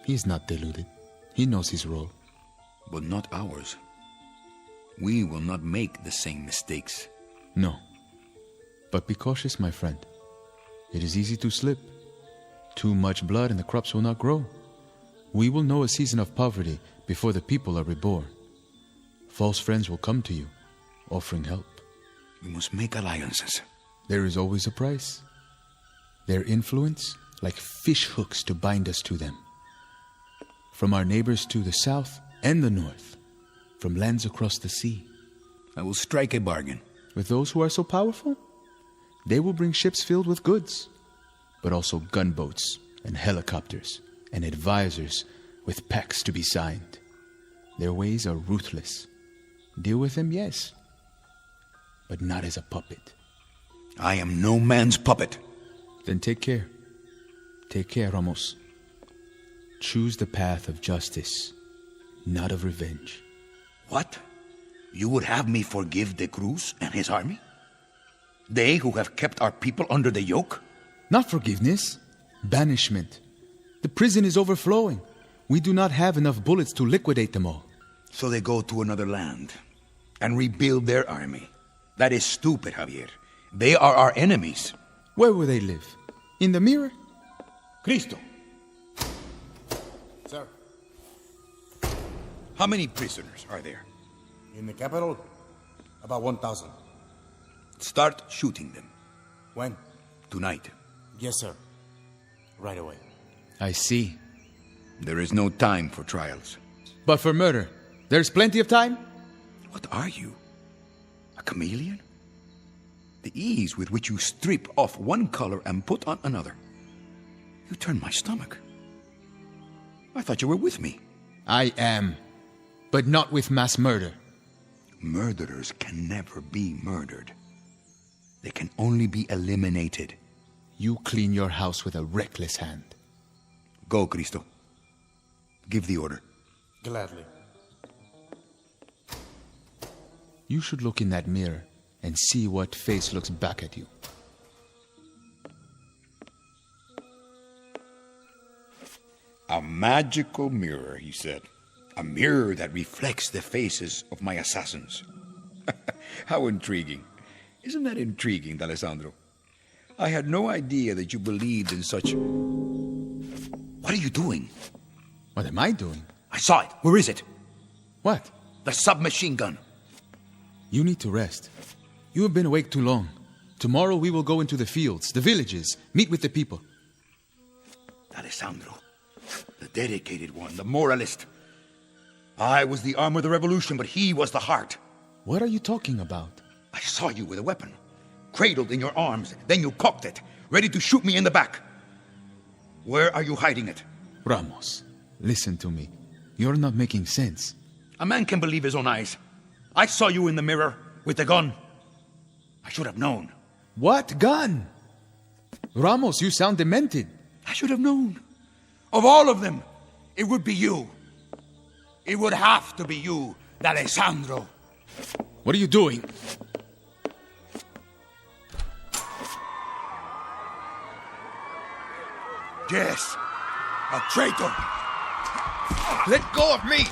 He is not deluded. He knows his role. But not ours. We will not make the same mistakes. No. But be cautious, my friend. It is easy to slip. Too much blood and the crops will not grow. We will know a season of poverty before the people are reborn. False friends will come to you, offering help. We must make alliances. There is always a price. Their influence, like fish hooks to bind us to them. From our neighbors to the south and the north. From lands across the sea. I will strike a bargain. With those who are so powerful? They will bring ships filled with goods, but also gunboats and helicopters and advisors with pacts to be signed. Their ways are ruthless. Deal with them, yes, but not as a puppet. I am no man's puppet. Then take care. Take care, Ramos. Choose the path of justice, not of revenge. What? You would have me forgive De Cruz and his army? They who have kept our people under the yoke? Not forgiveness, banishment. The prison is overflowing. We do not have enough bullets to liquidate them all. So they go to another land and rebuild their army. That is stupid, Javier. They are our enemies. Where will they live? In the mirror? Cristo. Sir. How many prisoners are there? In the capital, about 1,000. Start shooting them. When? Tonight. Yes, sir. Right away. I see. There is no time for trials. But for murder, there's plenty of time? What are you? A chameleon? The ease with which you strip off one color and put on another. You turn my stomach. I thought you were with me. I am, but not with mass murder. Murderers can never be murdered. They can only be eliminated. You clean your house with a reckless hand. Go, Cristo. Give the order. Gladly. You should look in that mirror and see what face looks back at you. A magical mirror, he said. A mirror that reflects the faces of my assassins. How intriguing. Isn't that intriguing, D'Alessandro? I had no idea that you believed in such... What are you doing? What am I doing? I saw it. Where is it? What? The submachine gun. You need to rest. You have been awake too long. Tomorrow we will go into the fields, the villages, meet with the people. D'Alessandro, the dedicated one, the moralist. I was the arm of the revolution, but he was the heart. What are you talking about? I saw you with a weapon, cradled in your arms. Then you cocked it, ready to shoot me in the back. Where are you hiding it? Ramos, listen to me. You're not making sense. A man can believe his own eyes. I saw you in the mirror with the gun. I should have known. What gun? Ramos, you sound demented. I should have known. Of all of them, it would be you. It would have to be you, D'Alessandro. What are you doing? Yes, a traitor. Let go of me!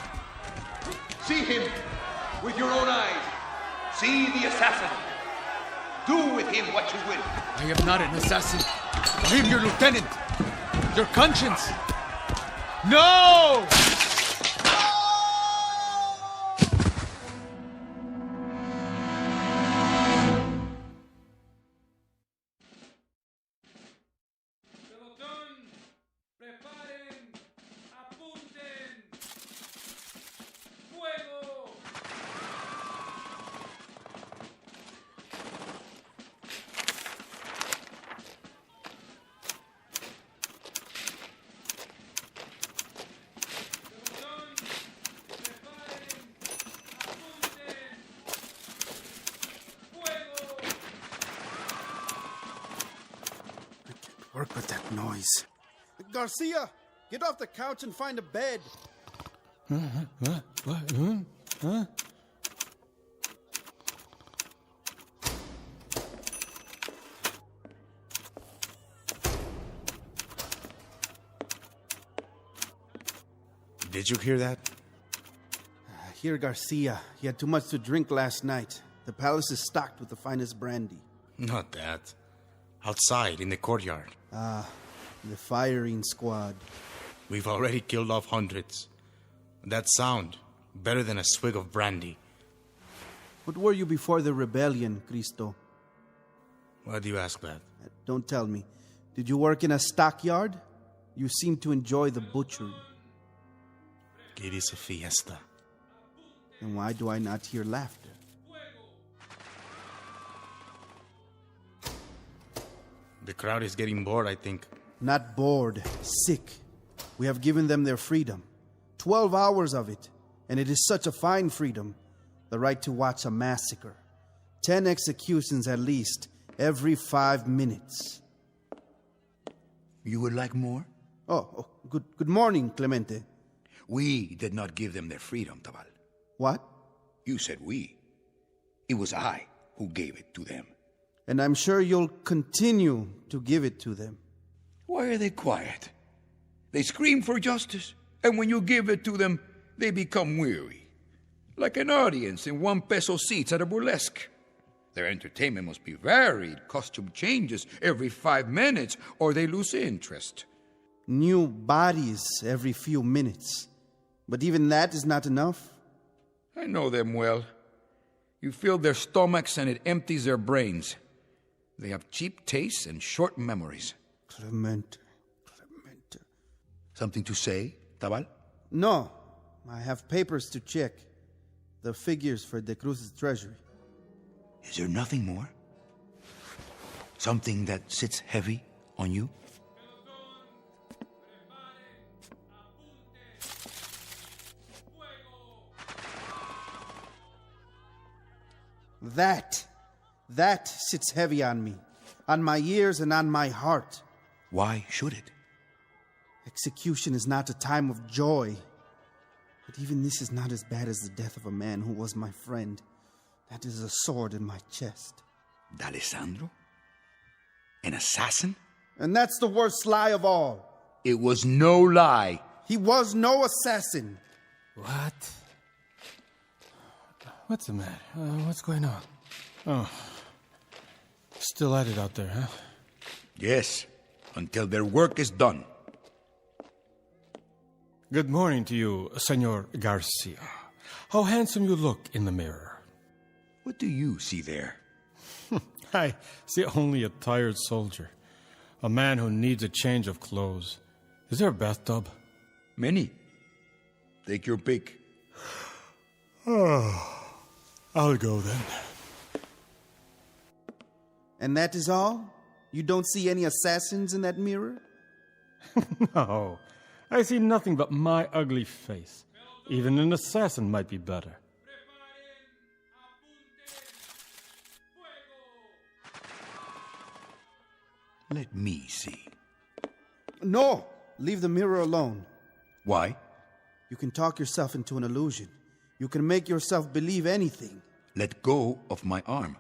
See him with your own eyes. See the assassin. Do with him what you will. I am not an assassin. I am your lieutenant. Your conscience. No! Work with that noise. Garcia, get off the couch and find a bed. Huh? Did you hear that? Hear Garcia. He had too much to drink last night. The palace is stocked with the finest brandy. Not that. Outside, in the courtyard. Ah, the firing squad. We've already killed off hundreds. That sound, better than a swig of brandy. What were you before the rebellion, Cristo? Why do you ask that? Don't tell me. Did you work in a stockyard? You seem to enjoy the butchery. It is a fiesta. Then why do I not hear laughter? The crowd is getting bored, I think. Not bored, sick. We have given them their freedom. 12 hours of it. And it is such a fine freedom. The right to watch a massacre. 10 executions at least, every 5 minutes. You would like more? Oh, good morning, Clemente. We did not give them their freedom, Tabal. What? You said we. It was I who gave it to them. And I'm sure you'll continue to give it to them. Why are they quiet? They scream for justice, and when you give it to them, they become weary. Like an audience in 1 peso seats at a burlesque. Their entertainment must be varied, costume changes every 5 minutes, or they lose interest. New bodies every few minutes. But even that is not enough. I know them well. You fill their stomachs and it empties their brains. They have cheap tastes and short memories. Clemente. Something to say, Tabal? No. I have papers to check. The figures for De Cruz's treasury. Is there nothing more? Something that sits heavy on you? That sits heavy on me, on my ears and on my heart. Why should it? Execution is not a time of joy. But even this is not as bad as the death of a man who was my friend. That is a sword in my chest. D'Alessandro? An assassin? And that's the worst lie of all. It was no lie. He was no assassin. What? What's the matter? What's going on? Oh. Still at it out there, huh? Yes, until their work is done. Good morning to you, Senor Garcia. How handsome you look in the mirror. What do you see there? I see only a tired soldier. A man who needs a change of clothes. Is there a bathtub? Many. Take your pick. Oh, I'll go then. And that is all? You don't see any assassins in that mirror? No, I see nothing but my ugly face. Even an assassin might be better. Let me see. No! Leave the mirror alone. Why? You can talk yourself into an illusion. You can make yourself believe anything. Let go of my arm.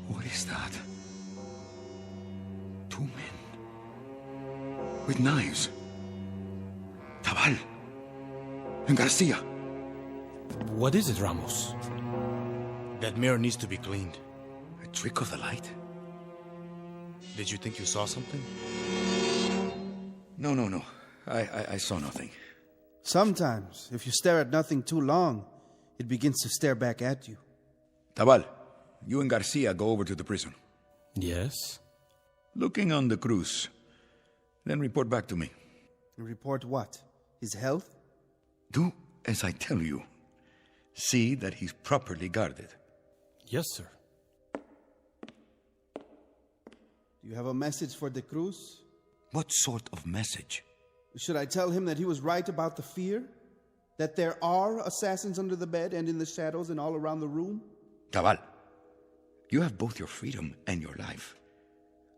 What is that? Two men. With knives. Tabal. And Garcia. What is it, Ramos? That mirror needs to be cleaned. A trick of the light? Did you think you saw something? No. I saw nothing. Sometimes, if you stare at nothing too long, it begins to stare back at you. Tabal, you and Garcia go over to the prison. Yes? Looking on the Cruz. Then report back to me. Report what? His health? Do as I tell you. See that he's properly guarded. Yes, sir. Do you have a message for De Cruz? What sort of message? Should I tell him that he was right about the fear? That there are assassins under the bed and in the shadows and all around the room? Tabal, you have both your freedom and your life.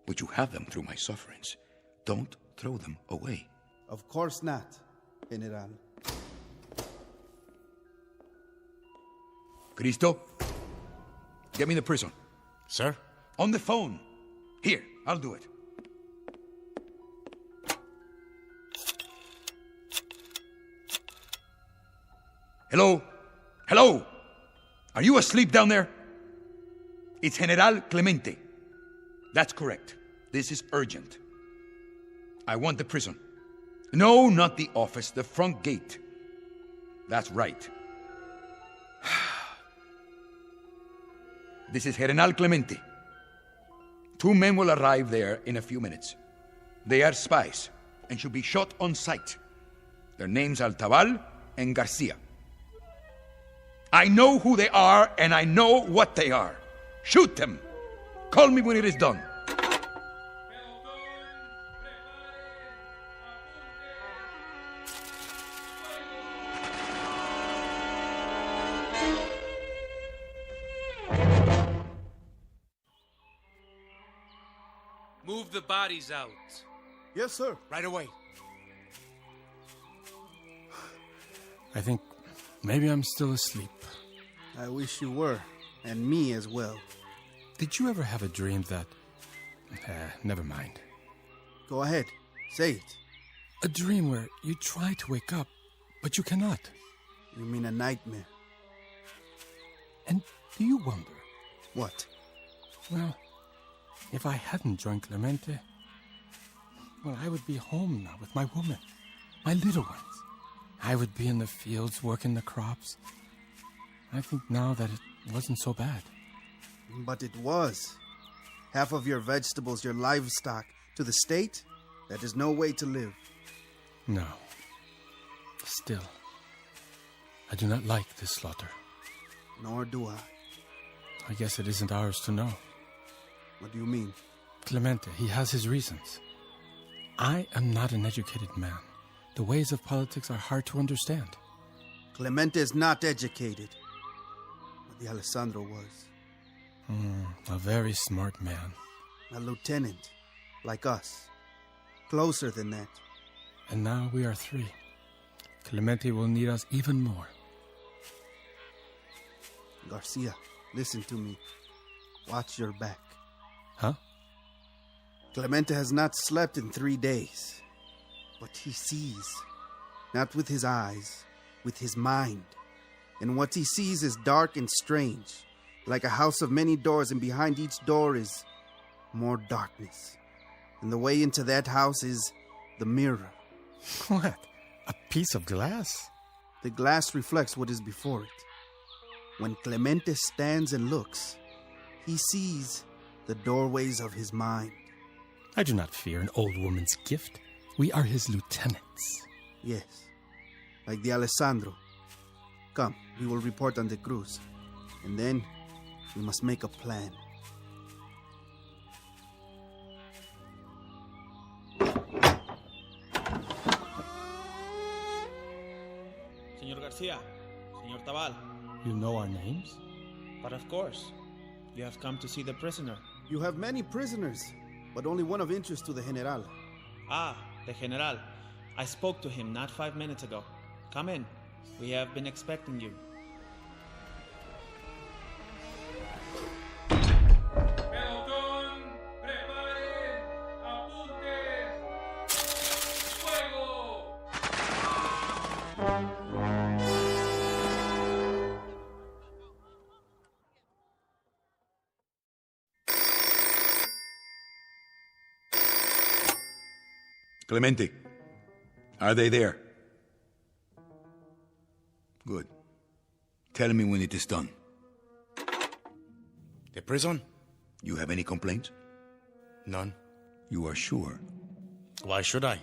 But you have them through my sufferings. Don't throw them away. Of course not, General. Cristo, get me the prison. Sir? On the phone. Here, I'll do it. Hello? Hello? Are you asleep down there? It's General Clemente. That's correct. This is urgent. I want the prison. No, not the office, the front gate. That's right. This is General Clemente. Two men will arrive there in a few minutes. They are spies and should be shot on sight. Their names are Tabal and Garcia. I know who they are and I know what they are. Shoot them. Call me when it is done. Move the bodies out. Yes, sir. Right away. I think maybe I'm still asleep. I wish you were. And me as well. Did you ever have a dream that... never mind. Go ahead. Say it. A dream where you try to wake up, but you cannot. You mean a nightmare? And do you wonder? What? Well, if I hadn't joined Clemente, well, I would be home now with my woman, my little ones. I would be in the fields working the crops. I think now that it wasn't so bad. But it was. Half of your vegetables, your livestock, to the state, that is no way to live. No. Still, I do not like this slaughter. Nor do I. I guess it isn't ours to know. What do you mean? Clemente, he has his reasons. I am not an educated man. The ways of politics are hard to understand. Clemente is not educated. But the Alessandro was. A very smart man. A lieutenant, like us. Closer than that. And now we are 3. Clemente will need us even more. Garcia, listen to me. Watch your back. Huh? Clemente has not slept in 3 days. But he sees. Not with his eyes, with his mind. And what he sees is dark and strange. Like a house of many doors, and behind each door is more darkness. And the way into that house is the mirror. What? A piece of glass? The glass reflects what is before it. When Clemente stands and looks, he sees the doorways of his mind. I do not fear an old woman's gift. We are his lieutenants. Yes, like the Alessandro. Come, we will report on the Cruz. And then we must make a plan. Señor Garcia, Señor Tabal. You know our names? But of course, you have come to see the prisoner. You have many prisoners, but only one of interest to the General. Ah, the General. I spoke to him not 5 minutes ago. Come in. We have been expecting you. Pelotón, preparen, apunten, fuego. Clemente, are they there? Good. Tell me when it is done. The prison? You have any complaints? None. You are sure? Why should I?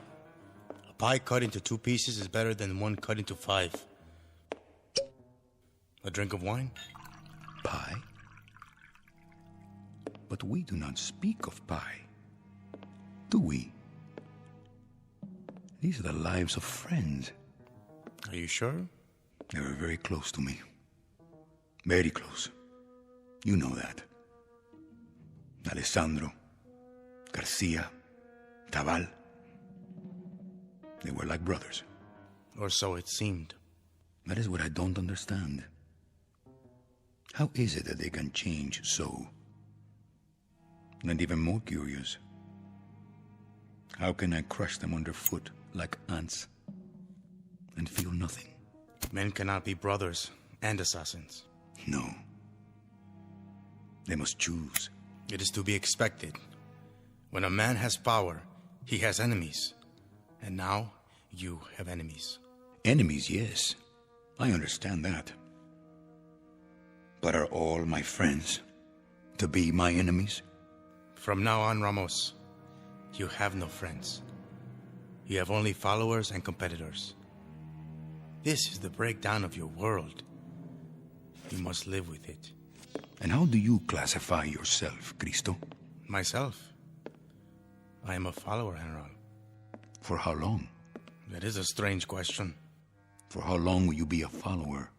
A pie cut into 2 pieces is better than one cut into 5. A drink of wine? Pie? But we do not speak of pie. Do we? These are the lives of friends. Are you sure? They were very close to me. Very close. You know that. Alessandro, Garcia, Tabal. They were like brothers. Or so it seemed. That is what I don't understand. How is it that they can change so? And even more curious, how can I crush them underfoot like ants and feel nothing? Men cannot be brothers and assassins. No. They must choose. It is to be expected. When a man has power, he has enemies. And now, you have enemies. Enemies, yes. I understand that. But are all my friends to be my enemies? From now on, Ramos, you have no friends. You have only followers and competitors. This is the breakdown of your world. You must live with it. And how do you classify yourself, Cristo? Myself? I am a follower, General. For how long? That is a strange question. For how long will you be a follower?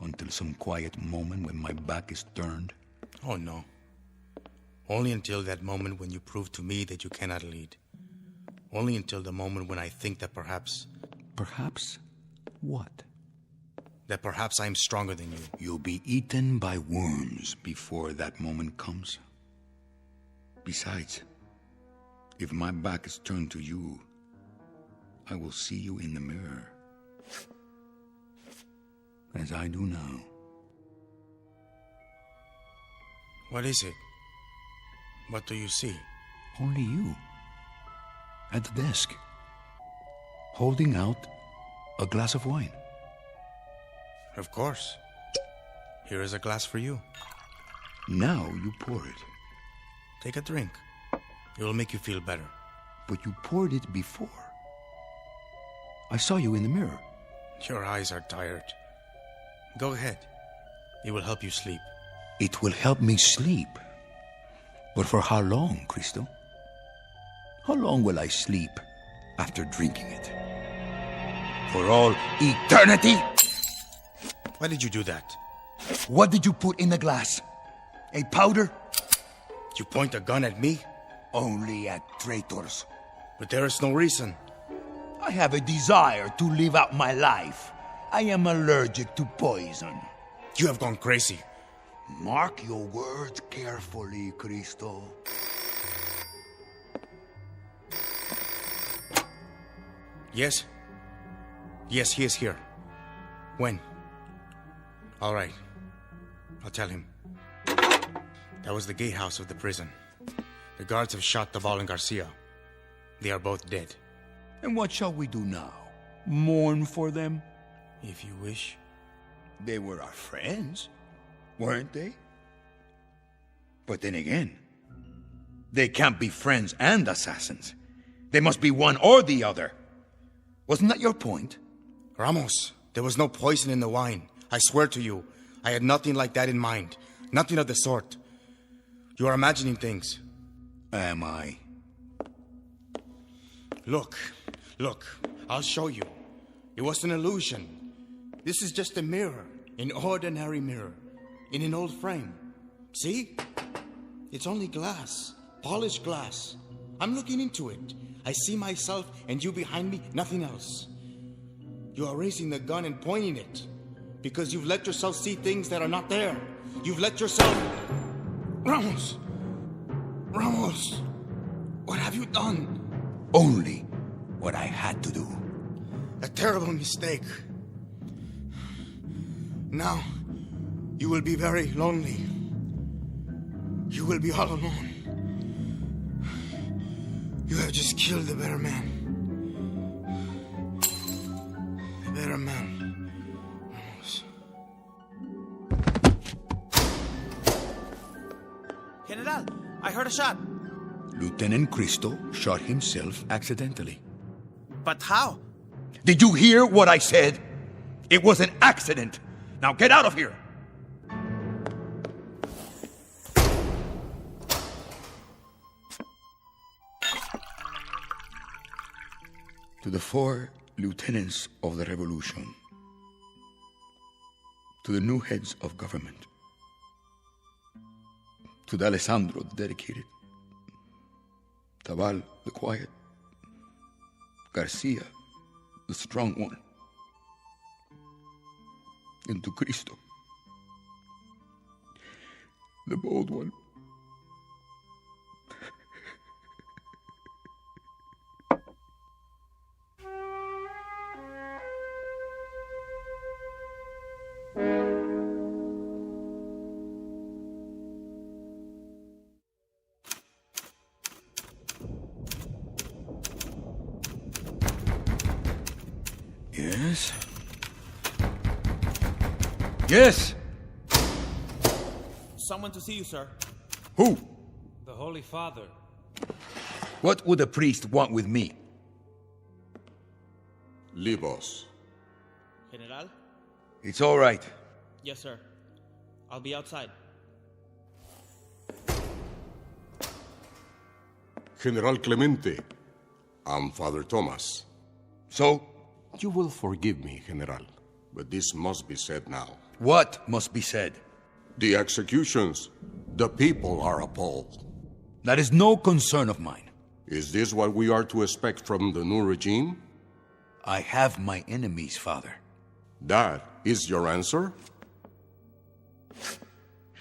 Until some quiet moment when my back is turned? Oh, no. Only until that moment when you prove to me that you cannot lead. Only until the moment when I think that perhaps... Perhaps what? That perhaps I am stronger than you. You'll be eaten by worms before that moment comes. Besides, if my back is turned to you, I will see you in the mirror. As I do now. What is it? What do you see? Only you. At the desk. Holding out a glass of wine. Of course. Here is a glass for you. Now you pour it. Take a drink. It will make you feel better. But you poured it before. I saw you in the mirror. Your eyes are tired. Go ahead. It will help you sleep. It will help me sleep. But for how long, Cristo? How long will I sleep after drinking it? For all eternity? Why did you do that? What did you put in the glass? A powder? You point a gun at me? Only at traitors. But there is no reason. I have a desire to live out my life. I am allergic to poison. You have gone crazy. Mark your words carefully, Cristo. Yes? Yes, he is here. When? All right. I'll tell him. That was the gatehouse of the prison. The guards have shot Taval and Garcia. They are both dead. And what shall we do now? Mourn for them? If you wish. They were our friends, weren't they? But then again, they can't be friends and assassins. They must be one or the other. Wasn't that your point? Ramos, there was no poison in the wine. I swear to you, I had nothing like that in mind. Nothing of the sort. You are imagining things. Am I? Look, I'll show you. It was an illusion. This is just a mirror, an ordinary mirror, in an old frame. See? It's only glass, polished glass. I'm looking into it. I see myself and you behind me, nothing else. You are raising the gun and pointing it because you've let yourself see things that are not there. You've let yourself... Ramos! What have you done? Only what I had to do. A terrible mistake. Now, you will be very lonely. You will be all alone. You have just killed the better man. The better man. Ramos. General, I heard a shot. Lieutenant Cristo shot himself accidentally. But how? Did you hear what I said? It was an accident. Now get out of here! To the 4 lieutenants of the revolution, to the new heads of government, to the Alessandro, the dedicated, Taval, the quiet, Garcia, the strong one, and to Cristo, the bold one. Yes? Yes! Someone to see you, sir. Who? The Holy Father. What would the priest want with me? Leave us. General? It's all right. Yes, sir. I'll be outside. General Clemente, I'm Father Thomas. So? You will forgive me, General, but this must be said now. What must be said? The executions. The people are appalled. That is no concern of mine. Is this what we are to expect from the new regime? I have my enemies, Father. That is your answer?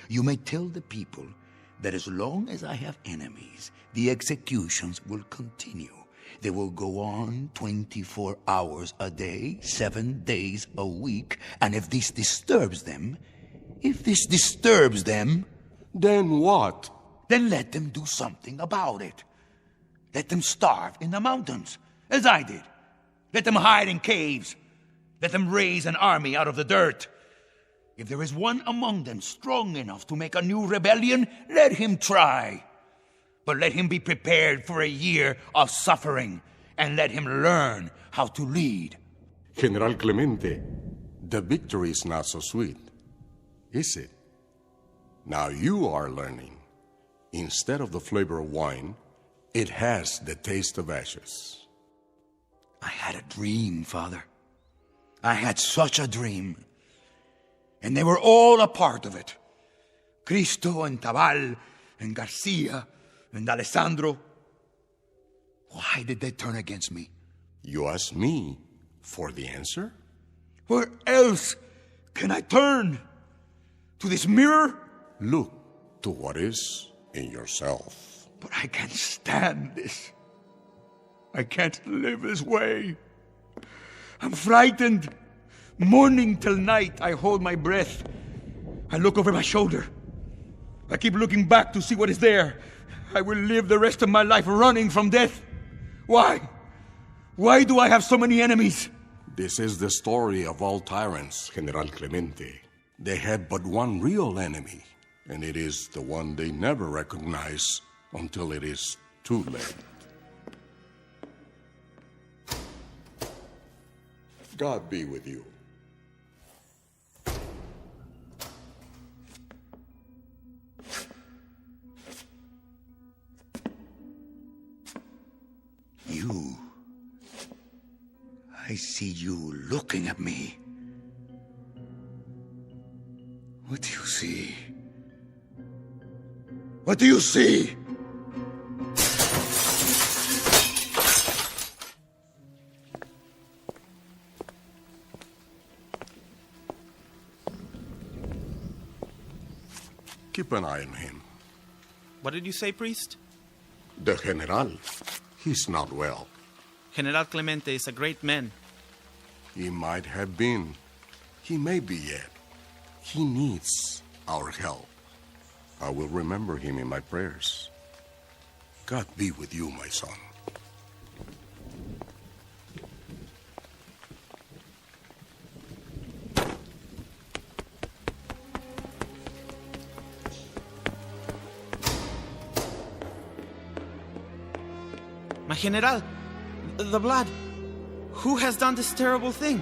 You may tell the people that as long as I have enemies, the executions will continue. They will go on 24 hours a day, 7 days a week, and if this disturbs them... Then what? Then let them do something about it. Let them starve in the mountains, as I did. Let them hide in caves. Let them raise an army out of the dirt. If there is one among them strong enough to make a new rebellion, let him try. But let him be prepared for a year of suffering, and let him learn how to lead. General Clemente, the victory is not so sweet. is it? Now you are learning. Instead of the flavor of wine, it has the taste of ashes. I had a dream, Father. I had such a dream. And they were all a part of it. Cristo and Tabal and Garcia and Alessandro. Why did they turn against me? You ask me for the answer? Where else can I turn? To this mirror? Look to what is in yourself. But I can't stand this. I can't live this way. I'm frightened. Morning till night, I hold my breath. I look over my shoulder. I keep looking back to see what is there. I will live the rest of my life running from death. Why? Why do I have so many enemies? This is the story of all tyrants, General Clemente. They have but one real enemy, and it is the one they never recognize until it is too late. God be with you. You. I see you looking at me. What do you see? What do you see? Keep an eye on him. What did you say, priest? The General. He's not well. General Clemente is a great man. He might have been. He may be yet. He needs our help. I will remember him in my prayers. God be with you, my son. My General, the blood. Who has done this terrible thing?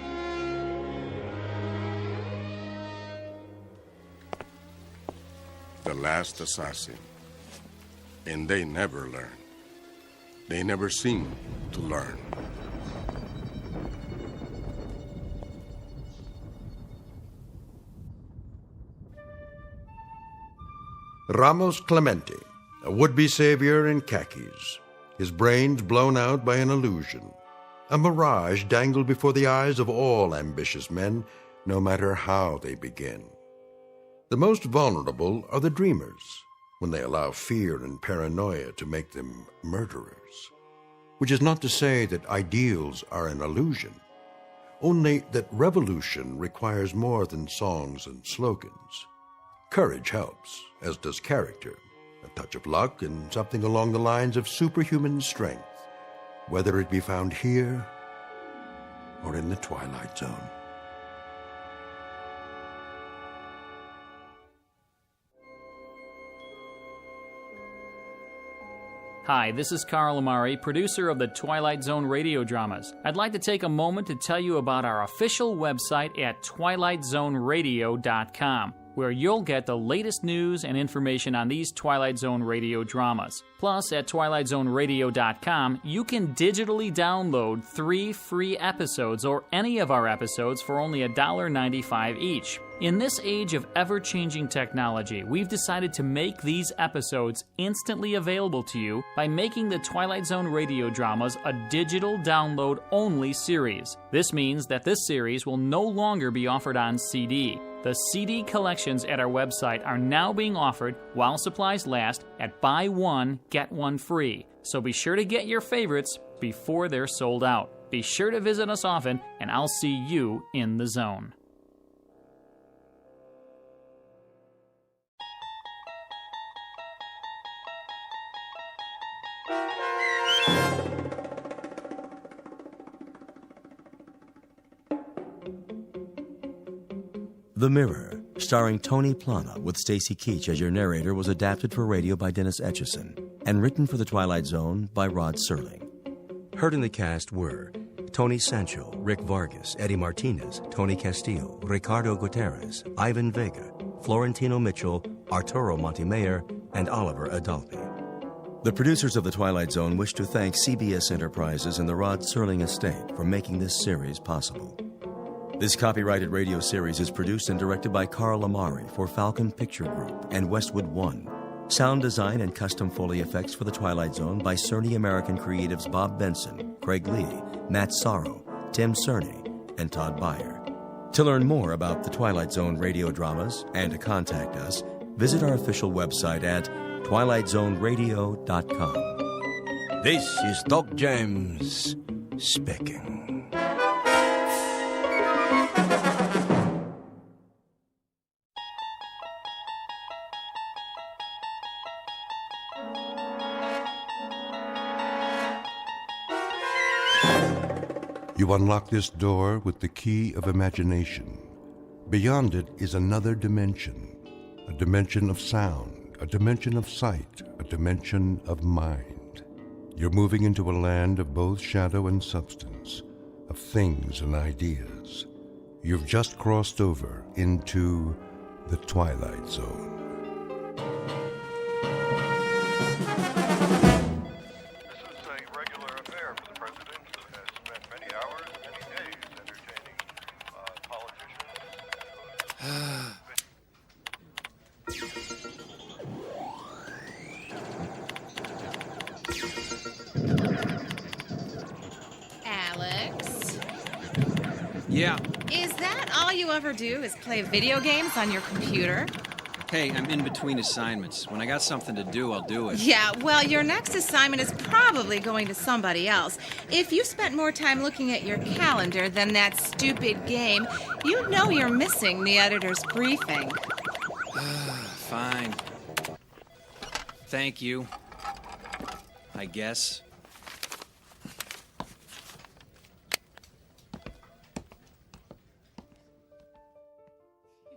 The last assassin. And they never learn. They never seem to learn. Ramos Clemente, a would-be savior in khakis, his brains blown out by an illusion, a mirage dangled before the eyes of all ambitious men, no matter how they begin. The most vulnerable are the dreamers, when they allow fear and paranoia to make them murderers. Which is not to say that ideals are an illusion, only that revolution requires more than songs and slogans. Courage helps, as does character, a touch of luck, and something along the lines of superhuman strength, whether it be found here or in the Twilight Zone. Hi, this is Carl Amari, producer of the Twilight Zone radio dramas. I'd like to take a moment to tell you about our official website at twilightzoneradio.com, where you'll get the latest news and information on these Twilight Zone radio dramas. Plus, at twilightzoneradio.com, you can digitally download 3 free episodes or any of our episodes for only $1.95 each. In this age of ever-changing technology, we've decided to make these episodes instantly available to you by making the Twilight Zone radio dramas a digital download-only series. This means that this series will no longer be offered on CD. The CD collections at our website are now being offered while supplies last at buy one, get one free. So be sure to get your favorites before they're sold out. Be sure to visit us often, and I'll see you in the zone. The Mirror, starring Tony Plana with Stacy Keach as your narrator, was adapted for radio by Dennis Etchison and written for The Twilight Zone by Rod Serling. Heard in the cast were Tony Sancho, Rick Vargas, Eddie Martinez, Tony Castillo, Ricardo Gutierrez, Ivan Vega, Florentino Mitchell, Arturo Montemayor, and Oliver Adalbi. The producers of The Twilight Zone wish to thank CBS Enterprises and the Rod Serling Estate for making this series possible. This copyrighted radio series is produced and directed by Carl Amari for Falcon Picture Group and Westwood One. Sound design and custom Foley effects for The Twilight Zone by Cerny American creatives Bob Benson, Craig Lee, Matt Sorrow, Tim Cerny, and Todd Beyer. To learn more about the Twilight Zone radio dramas and to contact us, visit our official website at twilightzoneradio.com. This is Doc James speaking. You unlock this door with the key of imagination. Beyond it is another dimension, a dimension of sound, a dimension of sight, a dimension of mind. You're moving into a land of both shadow and substance, of things and ideas. You've just crossed over into the Twilight Zone. Yeah. Is that all you ever do, is play video games on your computer? Hey, I'm in between assignments. When I got something to do, I'll do it. Yeah, well, your next assignment is probably going to somebody else. If you spent more time looking at your calendar than that stupid game, you know you're missing the editor's briefing. Fine. Thank you. I guess.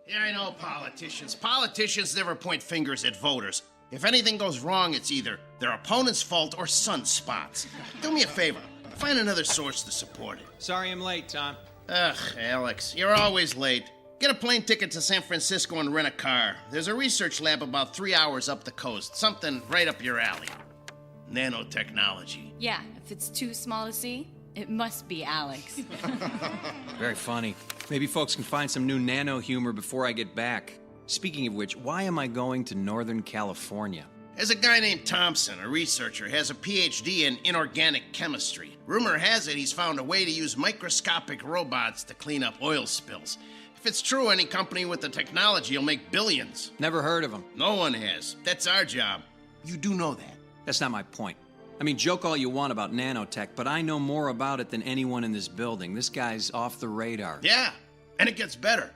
Yeah, I know politicians. Politicians never point fingers at voters. If anything goes wrong, it's either their opponent's fault or sunspots. Do me a favor. Find another source to support it. Sorry I'm late, Tom. Ugh, Alex, you're always late. Get a plane ticket to San Francisco and rent a car. There's a research lab about 3 hours up the coast. Something right up your alley. Nanotechnology. Yeah, if it's too small to see, it must be Alex. Very funny. Maybe folks can find some new nano humor before I get back. Speaking of which, why am I going to Northern California? There's a guy named Thompson, a researcher, has a PhD in inorganic chemistry. Rumor has it he's found a way to use microscopic robots to clean up oil spills. If it's true, any company with the technology will make billions. Never heard of him. No one has. That's our job. You do know that. That's not my point. I mean, joke all you want about nanotech, but I know more about it than anyone in this building. This guy's off the radar. Yeah, and it gets better.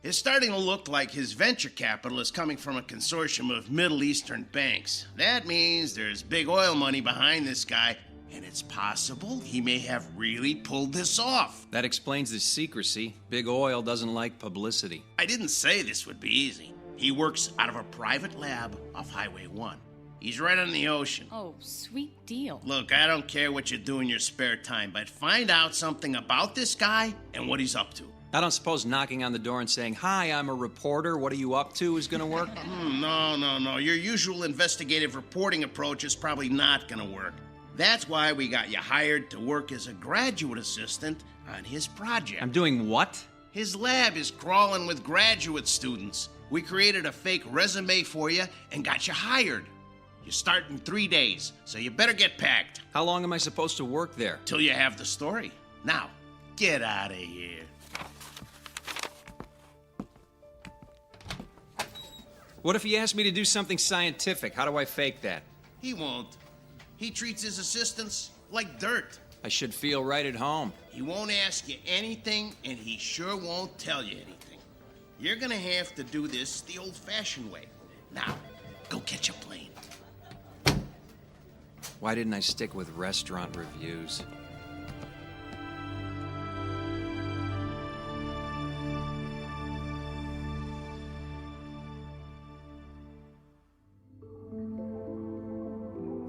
It's starting to look like his venture capital is coming from a consortium of Middle Eastern banks. That means there's big oil money behind this guy, and it's possible he may have really pulled this off. That explains the secrecy. Big oil doesn't like publicity. I didn't say this would be easy. He works out of a private lab off Highway 1. He's right on the ocean. Oh, sweet deal. Look, I don't care what you do in your spare time, but find out something about this guy and what he's up to. I don't suppose knocking on the door and saying, "Hi, I'm a reporter, what are you up to?" is gonna work? No. Your usual investigative reporting approach is probably not gonna work. That's why we got you hired to work as a graduate assistant on his project. I'm doing what? His lab is crawling with graduate students. We created a fake resume for you and got you hired. You start in 3 days, so you better get packed. How long am I supposed to work there? Till you have the story. Now, get out of here. What if he asked me to do something scientific? How do I fake that? He won't. He treats his assistants like dirt. I should feel right at home. He won't ask you anything, and he sure won't tell you anything. You're gonna have to do this the old-fashioned way. Now, go catch a plane. Why didn't I stick with restaurant reviews?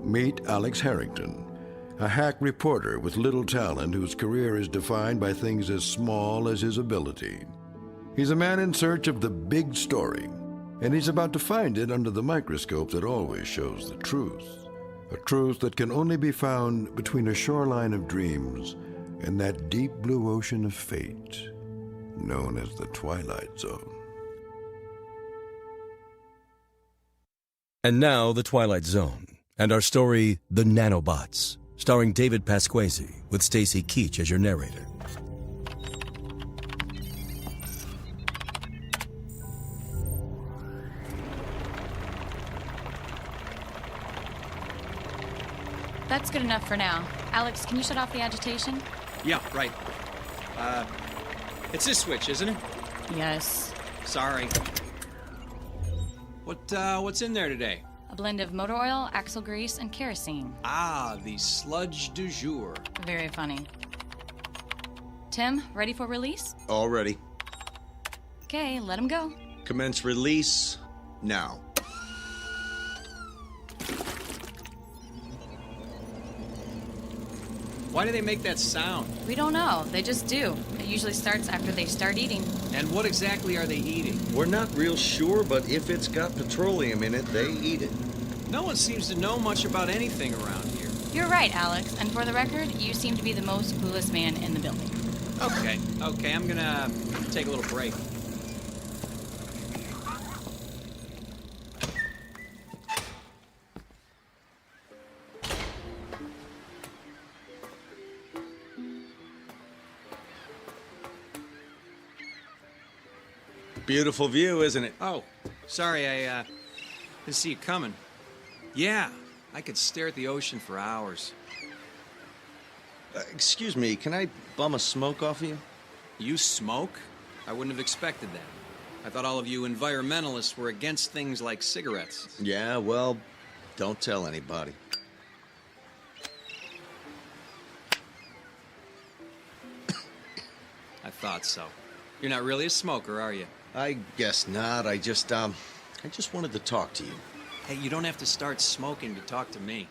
Meet Alex Harrington, a hack reporter with little talent whose career is defined by things as small as his ability. He's a man in search of the big story, And he's about to find it under the microscope that always shows the truth. A truth that can only be found between a shoreline of dreams and that deep blue ocean of fate, known as the Twilight Zone. And now, The Twilight Zone, and our story, The Nanobots, starring David Pasquesi, with Stacy Keach as your narrator. That's good enough for now. Alex, can you shut off the agitation? Yeah, right. It's this switch, isn't it? Yes. Sorry. What's in there today? A blend of motor oil, axle grease, and kerosene. Ah, the sludge du jour. Very funny. Tim, ready for release? All ready. Okay, let him go. Commence release now. Why do they make that sound? We don't know. They just do. It usually starts after they start eating. And what exactly are they eating? We're not real sure, but if it's got petroleum in it, they eat it. No one seems to know much about anything around here. You're right, Alex. And for the record, you seem to be the most clueless man in the building. Okay, I'm gonna take a little break. Beautiful view, isn't it? Oh, sorry, I didn't see you coming. Yeah, I could stare at the ocean for hours. Excuse me, can I bum a smoke off of you? You smoke? I wouldn't have expected that. I thought all of you environmentalists were against things like cigarettes. Yeah, well, don't tell anybody. I thought so. You're not really a smoker, are you? I guess not. I just wanted to talk to you. Hey, you don't have to start smoking to talk to me.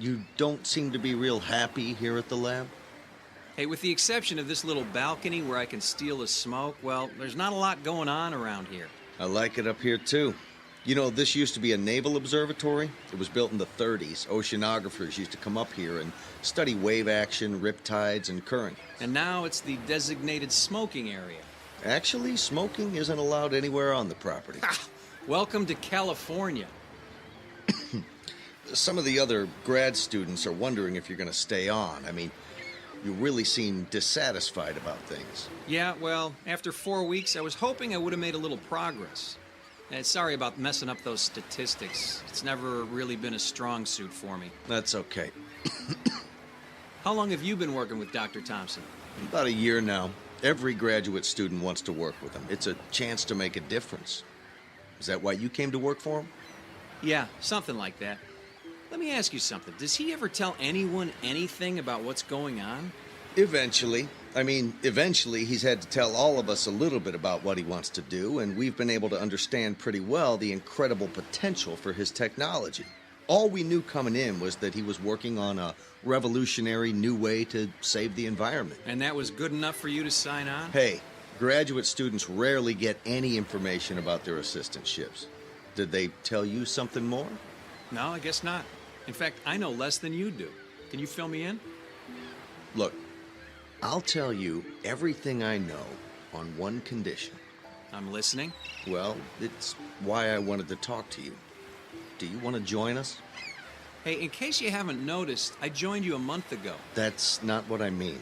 You don't seem to be real happy here at the lab? Hey, with the exception of this little balcony where I can steal a smoke, well, there's not a lot going on around here. I like it up here, too. You know, this used to be a naval observatory. It was built in the 30s. Oceanographers used to come up here and study wave action, riptides, and current. And now it's the designated smoking area. Actually, smoking isn't allowed anywhere on the property. Welcome to California. Some of the other grad students are wondering if you're going to stay on. I mean, you really seem dissatisfied about things. Yeah, well, after 4 weeks, I was hoping I would have made a little progress. And sorry about messing up those statistics. It's never really been a strong suit for me. That's okay. How long have you been working with Dr. Thompson? About a year now. Every graduate student wants to work with him. It's a chance to make a difference. Is that why you came to work for him? Yeah, something like that. Let me ask you something. Does he ever tell anyone anything about what's going on? Eventually. I mean, eventually he's had to tell all of us a little bit about what he wants to do, and we've been able to understand pretty well the incredible potential for his technology. All we knew coming in was that he was working on a revolutionary new way to save the environment. And that was good enough for you to sign on? Hey, graduate students rarely get any information about their assistantships. Did they tell you something more? No, I guess not. In fact, I know less than you do. Can you fill me in? Look, I'll tell you everything I know on one condition. I'm listening. Well, it's why I wanted to talk to you. Do you want to join us? Hey, in case you haven't noticed, I joined you a month ago. That's not what I mean.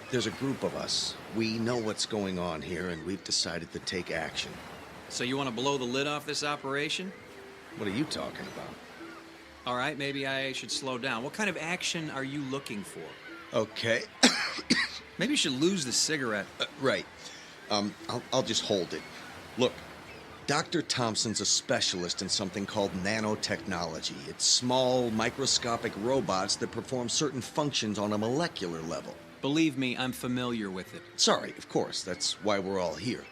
There's a group of us. We know what's going on here, and we've decided to take action. So you want to blow the lid off this operation? What are you talking about? All right, maybe I should slow down. What kind of action are you looking for? Okay. Maybe you should lose the cigarette. Right. I'll just hold it. Look, Dr. Thompson's a specialist in something called nanotechnology. It's small, microscopic robots that perform certain functions on a molecular level. Believe me, I'm familiar with it. Sorry, of course. That's why we're all here.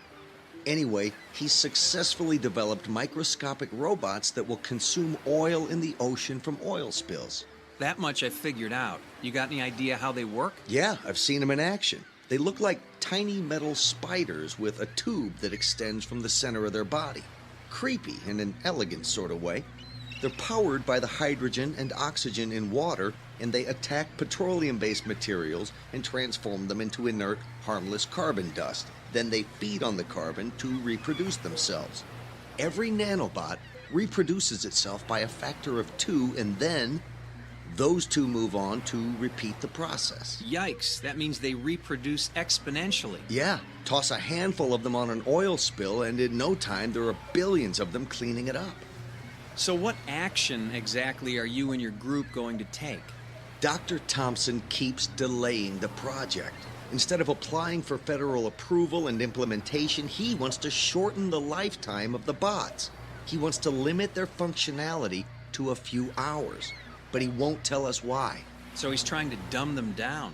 Anyway, he's successfully developed microscopic robots that will consume oil in the ocean from oil spills. That much I figured out. You got any idea how they work? Yeah, I've seen them in action. They look like tiny metal spiders with a tube that extends from the center of their body. creepy in an elegant sort of way. They're powered by the hydrogen and oxygen in water, and they attack petroleum-based materials and transform them into inert, harmless carbon dust. Then they feed on the carbon to reproduce themselves. Every nanobot reproduces itself by a factor of 2, and then those 2 move on to repeat the process. Yikes, that means they reproduce exponentially. Yeah, toss a handful of them on an oil spill, and in no time there are billions of them cleaning it up. So what action exactly are you and your group going to take? Dr. Thompson keeps delaying the project. Instead of applying for federal approval and implementation, he wants to shorten the lifetime of the bots. He wants to limit their functionality to a few hours, but he won't tell us why. So he's trying to dumb them down.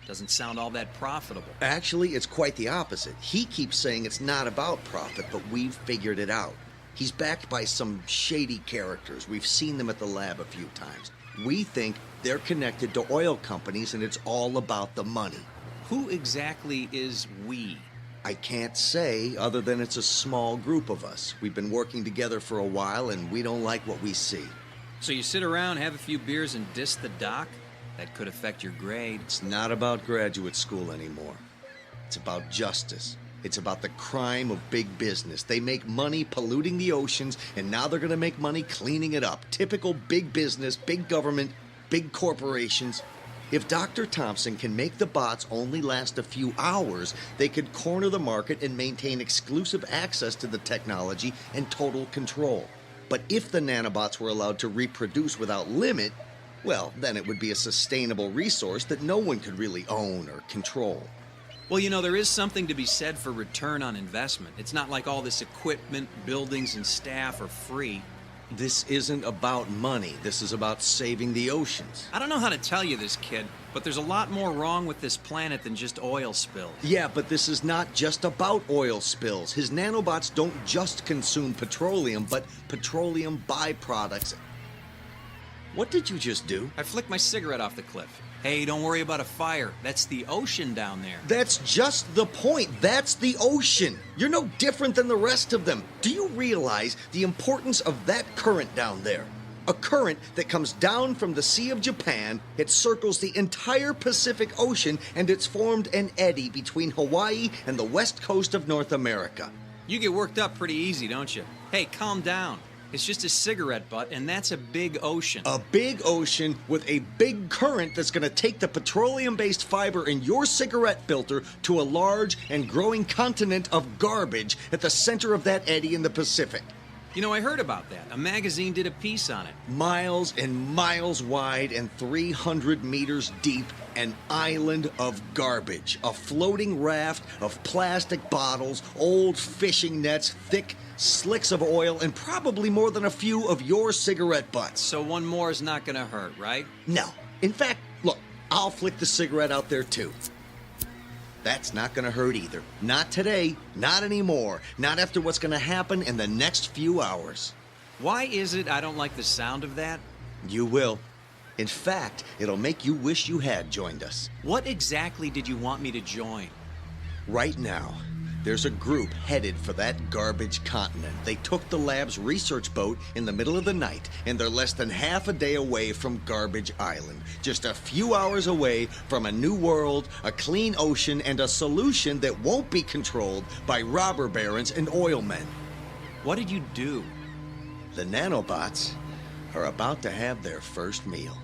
Doesn't sound all that profitable. Actually, it's quite the opposite. He keeps saying it's not about profit, but we've figured it out. He's backed by some shady characters. We've seen them at the lab a few times. We think they're connected to oil companies, and it's all about the money. Who exactly is we? I can't say, other than it's a small group of us. We've been working together for a while, and we don't like what we see. So you sit around, have a few beers, and diss the doc? That could affect your grade. It's not about graduate school anymore. It's about justice. It's about the crime of big business. They make money polluting the oceans, and now they're going to make money cleaning it up. Typical big business, big government, big corporations. If Dr. Thompson can make the bots only last a few hours, they could corner the market and maintain exclusive access to the technology and total control. But if the nanobots were allowed to reproduce without limit, well, then it would be a sustainable resource that no one could really own or control. Well, you know, there is something to be said for return on investment. It's not like all this equipment, buildings, and staff are free. This isn't about money. This is about saving the oceans. I don't know how to tell you this, kid, but there's a lot more wrong with this planet than just oil spills. Yeah, but this is not just about oil spills. His nanobots don't just consume petroleum, but petroleum byproducts. What did you just do? I flicked my cigarette off the cliff. Hey, don't worry about a fire. That's the ocean down there. That's just the point. That's the ocean. You're no different than the rest of them. Do you realize the importance of that current down there? A current that comes down from the Sea of Japan, it circles the entire Pacific Ocean, and it's formed an eddy between Hawaii and the west coast of North America. You get worked up pretty easy, don't you? Hey, calm down. It's just a cigarette butt, and that's a big ocean. A big ocean with a big current that's going to take the petroleum-based fiber in your cigarette filter to a large and growing continent of garbage at the center of that eddy in the Pacific. You know, I heard about that. A magazine did a piece on it. Miles and miles wide and 300 meters deep, an island of garbage. A floating raft of plastic bottles, old fishing nets, thick slicks of oil, and probably more than a few of your cigarette butts. So one more is not gonna hurt, right? No. In fact, look, I'll flick the cigarette out there too. That's not gonna hurt either. Not today, not anymore, not after what's gonna happen in the next few hours. Why is it I don't like the sound of that? You will. In fact, it'll make you wish you had joined us. What exactly did you want me to join? Right now, there's a group headed for that garbage continent. They took the lab's research boat in the middle of the night, and they're less than half a day away from Garbage Island. Just a few hours away from a new world, a clean ocean, and a solution that won't be controlled by robber barons and oil men. What did you do? The nanobots are about to have their first meal.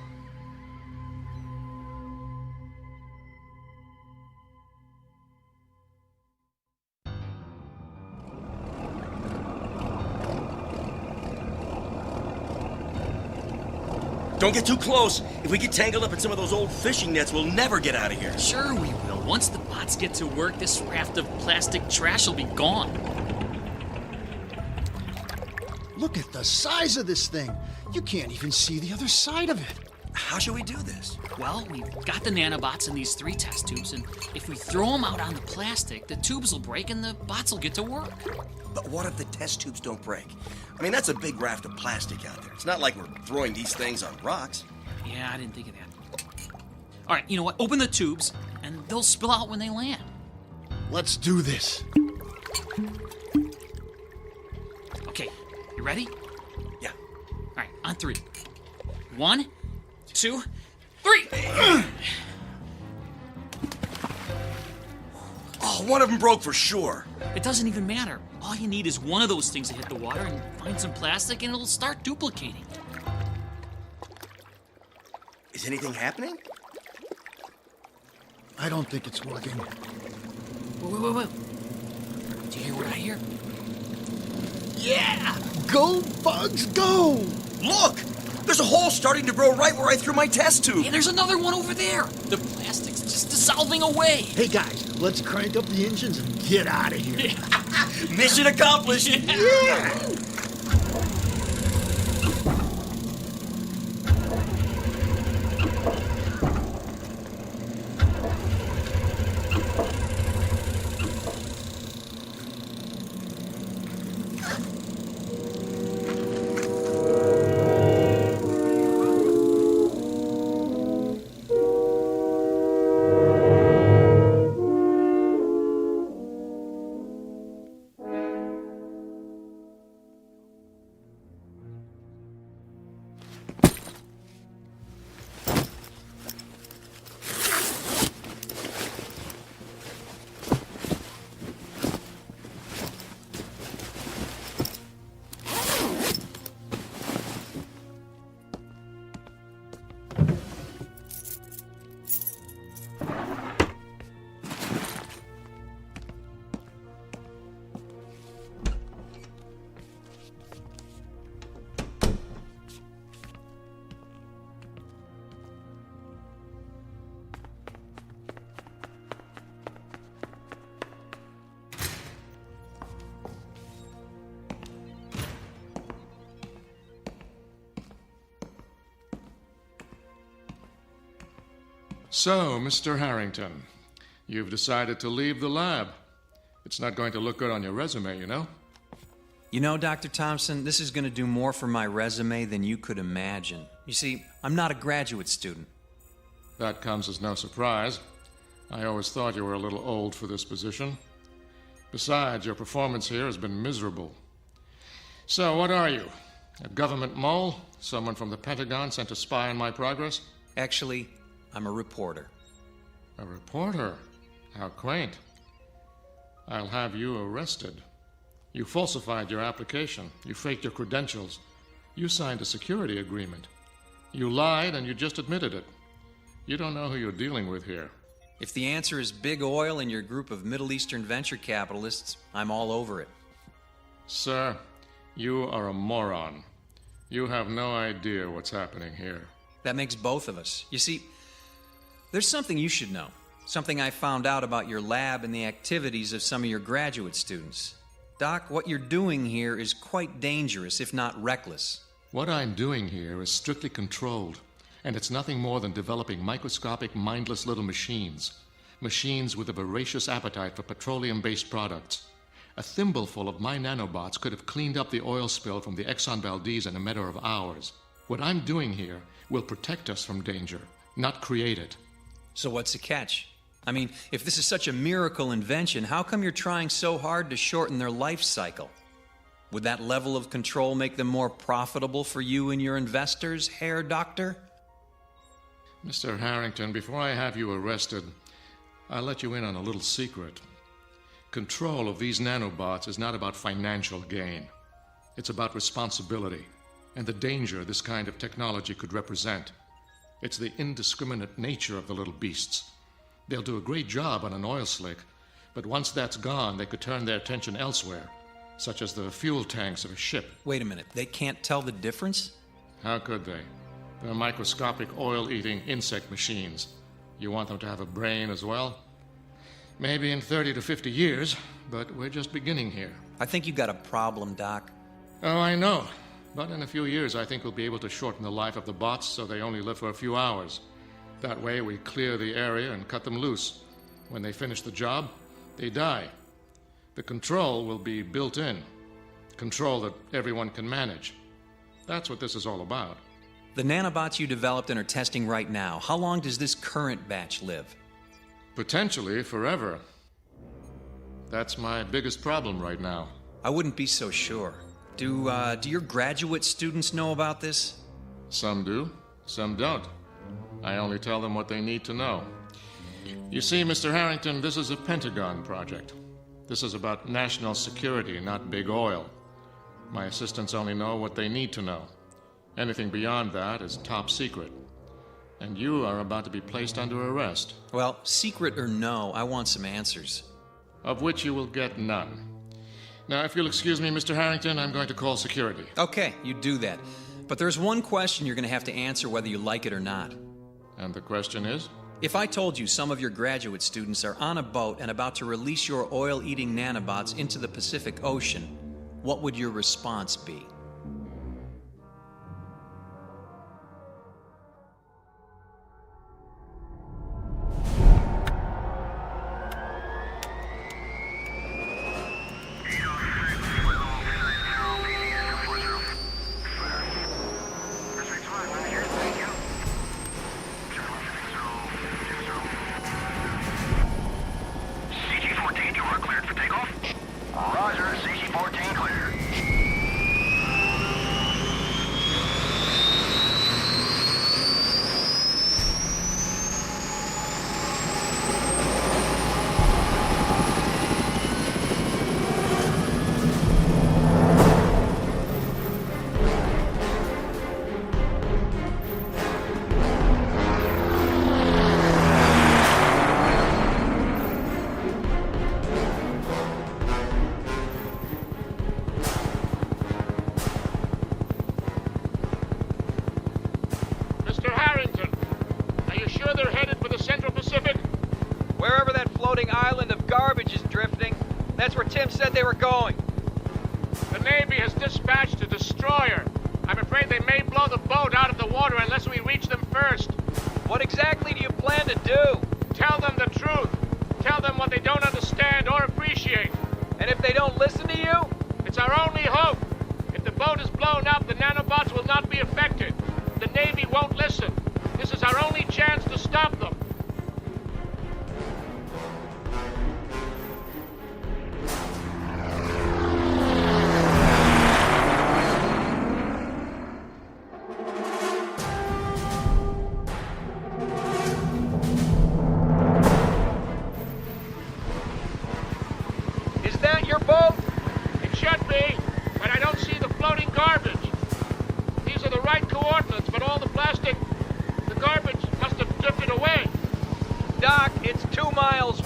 Don't get too close. If we get tangled up in some of those old fishing nets, we'll never get out of here. Sure we will. Once the bots get to work, this raft of plastic trash will be gone. Look at the size of this thing. You can't even see the other side of it. How should we do this? Well, we've got the nanobots in these 3 test tubes, and if we throw them out on the plastic, the tubes will break and the bots will get to work. But what if the test tubes don't break? I mean, that's a big raft of plastic out there. It's not like we're throwing these things on rocks. Yeah, I didn't think of that. All right, you know what? Open the tubes, and they'll spill out when they land. Let's do this. Okay, You ready? Yeah. All right, on 3. 1, 2, 3! Oh, one of them broke for sure. It doesn't even matter. All you need is one of those things to hit the water and find some plastic, and it'll start duplicating. Is anything happening? I don't think it's working. Wait. Do you hear what I hear? Yeah! Go, bugs, go! Look! There's a hole starting to grow right where I threw my test tube. Yeah, there's another one over there. The plastic's just dissolving away. Hey, guys, let's crank up the engines and get out of here. Mission accomplished. Yeah! So, Mr. Harrington, you've decided to leave the lab. It's not going to look good on your resume, you know? You know, Dr. Thompson, this is going to do more for my resume than you could imagine. You see, I'm not a graduate student. That comes as no surprise. I always thought you were a little old for this position. Besides, your performance here has been miserable. So, what are you? A government mole? Someone from the Pentagon sent to spy on my progress? Actually, I'm a reporter. A reporter? How quaint. I'll have you arrested. You falsified your application. You faked your credentials. You signed a security agreement. You lied and you just admitted it. You don't know who you're dealing with here. If the answer is big oil and your group of Middle Eastern venture capitalists, I'm all over it. Sir, you are a moron. You have no idea what's happening here. That makes both of us. You see, there's something you should know. Something I found out about your lab and the activities of some of your graduate students. Doc, what you're doing here is quite dangerous, if not reckless. What I'm doing here is strictly controlled, and it's nothing more than developing microscopic, mindless little machines. Machines with a voracious appetite for petroleum-based products. A thimbleful of my nanobots could have cleaned up the oil spill from the Exxon Valdez in a matter of hours. What I'm doing here will protect us from danger, not create it. So what's the catch? I mean, if this is such a miracle invention, how come you're trying so hard to shorten their life cycle? Would that level of control make them more profitable for you and your investors, Herr Doctor? Mr. Harrington, before I have you arrested, I'll let you in on a little secret. Control of these nanobots is not about financial gain. It's about responsibility and the danger this kind of technology could represent. It's the indiscriminate nature of the little beasts. They'll do a great job on an oil slick, but once that's gone, they could turn their attention elsewhere, such as the fuel tanks of a ship. Wait a minute, they can't tell the difference? How could they? They're microscopic oil-eating insect machines. You want them to have a brain as well? Maybe in 30 to 50 years, but we're just beginning here. I think you got a problem, Doc. Oh, I know. But in a few years, I think we'll be able to shorten the life of the bots so they only live for a few hours. That way, we clear the area and cut them loose. When they finish the job, they die. The control will be built in. Control that everyone can manage. That's what this is all about. The nanobots you developed and are testing right now, how long does this current batch live? Potentially forever. That's my biggest problem right now. I wouldn't be so sure. Do your graduate students know about this? Some do, some don't. I only tell them what they need to know. You see, Mr. Harrington, this is a Pentagon project. This is about national security, not big oil. My assistants only know what they need to know. Anything beyond that is top secret. And you are about to be placed under arrest. Well, secret or no, I want some answers. Of which you will get none. Now, if you'll excuse me, Mr. Harrington, I'm going to call security. Okay, you do that. But there's one question you're going to have to answer whether you like it or not. And the question is? If I told you some of your graduate students are on a boat and about to release your oil-eating nanobots into the Pacific Ocean, what would your response be? That's where Tim said they were going. The Navy has dispatched a destroyer. I'm afraid they may blow the boat out of the water unless we reach them first. What exactly do you plan to do? Tell them the truth. Tell them what they don't understand or appreciate. And if they don't listen to you? It's our only hope. If the boat is blown up, the nanobots will not be affected. The Navy won't listen. This is our only chance to stop them.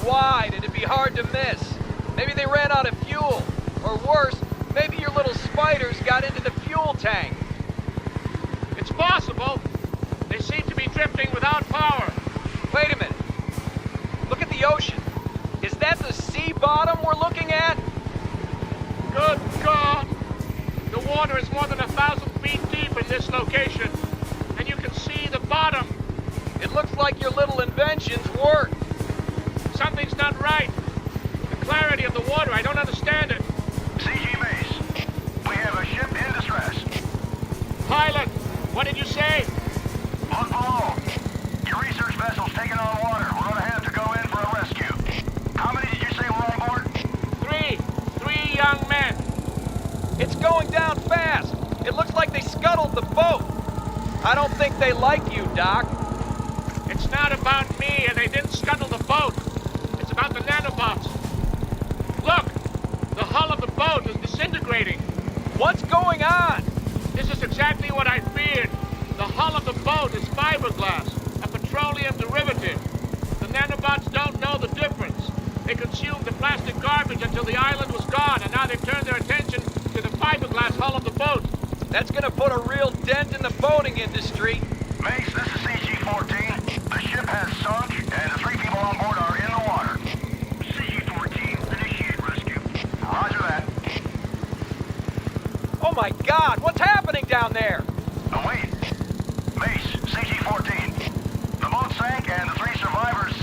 Wide, and it'd be hard to miss. Maybe they ran out of fuel. Or worse, maybe your little spiders got into the fuel tank. It's possible. They seem to be drifting without power. Wait a minute. Look at the ocean. Is that the sea bottom we're looking at? Good God! The water is more than 1,000 feet deep in this location, and you can see the bottom. It looks like your little inventions work. Something's not right. The clarity of the water, I don't understand it. CG Base, we have a ship in distress. Pilot, what did you say? Look below. Your research vessel's taking on water. We're gonna have to go in for a rescue. How many did you say were on board? Three young men. It's going down fast. It looks like they scuttled the boat. I don't think they like you, Doc. It's not about me, and they didn't scuttle the boat. About the nanobots. Look! The hull of the boat is disintegrating. What's going on? This is exactly what I feared. The hull of the boat is fiberglass, a petroleum derivative. The nanobots don't know the difference. They consumed the plastic garbage until the island was gone, and now they've turned their attention to the fiberglass hull of the boat. That's gonna put a real dent in the boating industry. Mace, this is CG-14. The ship has sunk, and the 3 people on board are in the water. CG-14, initiate rescue. Roger that. Oh my God, what's happening down there? Oh, wait. Mace, CG-14. The boat sank, and the 3 survivors,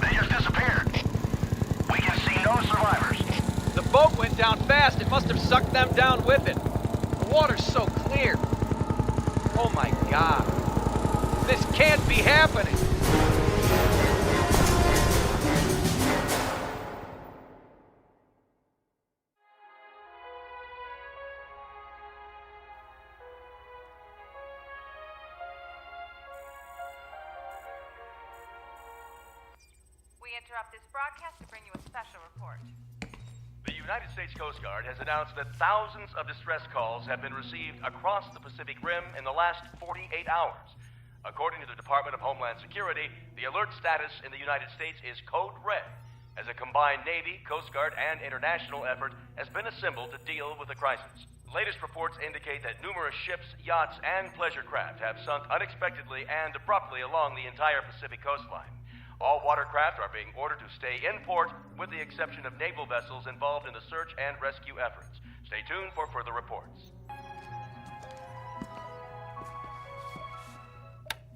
they just disappeared. We can see no survivors. The boat went down fast. It must have sucked them down with it. The water's so clear. Oh my God. This can't be happening. interrupt this broadcast to bring you a special report. The United States Coast Guard has announced that thousands of distress calls have been received across the Pacific Rim in the last 48 hours. According to the Department of Homeland Security, the alert status in the United States is code red, as a combined Navy, Coast Guard, and international effort has been assembled to deal with the crisis. Latest reports indicate that numerous ships, yachts, and pleasure craft have sunk unexpectedly and abruptly along the entire Pacific coastline. All watercraft are being ordered to stay in port, with the exception of naval vessels involved in the search and rescue efforts. Stay tuned for further reports.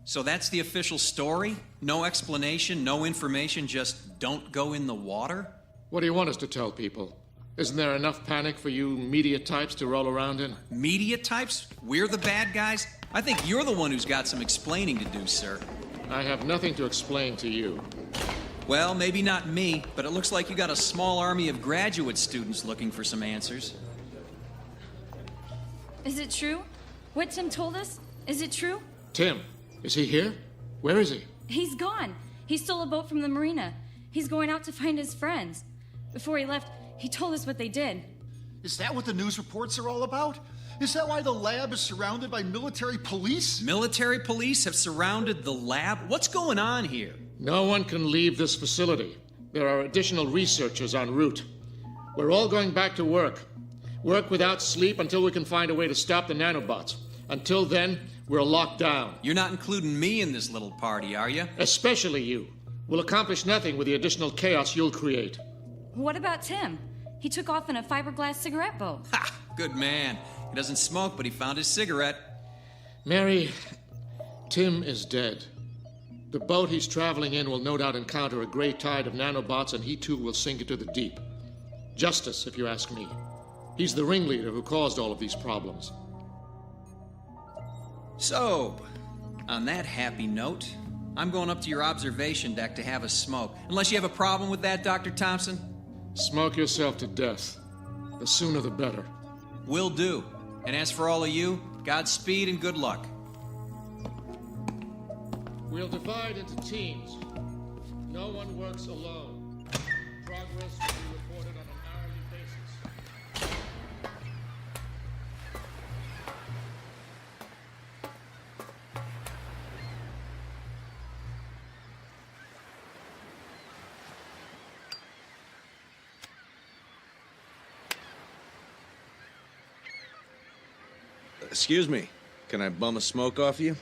So that's the official story? No explanation, no information, just don't go in the water? What do you want us to tell people? Isn't there enough panic for you media types to roll around in? Media types? We're the bad guys? I think you're the one who's got some explaining to do, sir. I have nothing to explain to you. Well, maybe not me, but it looks like you got a small army of graduate students looking for some answers. Is it true? What Tim told us? Is it true? Tim, is he here? Where is he? He's gone. He stole a boat from the marina. He's going out to find his friends. Before he left, he told us what they did. Is that what the news reports are all about? Is that why the lab is surrounded by military police? Military police have surrounded the lab? What's going on here? No one can leave this facility. There are additional researchers en route. We're all going back to work. Work without sleep until we can find a way to stop the nanobots. Until then, we're locked down. You're not including me in this little party, are you? Especially you. We'll accomplish nothing with the additional chaos you'll create. What about Tim? He took off in a fiberglass cigarette boat. Ha! Good man. He doesn't smoke, but he found his cigarette. Mary, Tim is dead. The boat he's traveling in will no doubt encounter a great tide of nanobots, and he too will sink into the deep. Justice, if you ask me. He's the ringleader who caused all of these problems. So, on that happy note, I'm going up to your observation deck to have a smoke. Unless you have a problem with that, Dr. Thompson? Smoke yourself to death. The sooner the better. Will do. And as for all of you, Godspeed and good luck. We'll divide into teams. No one works alone. Progress will be reported on an hourly basis. Excuse me. Can I bum a smoke off you?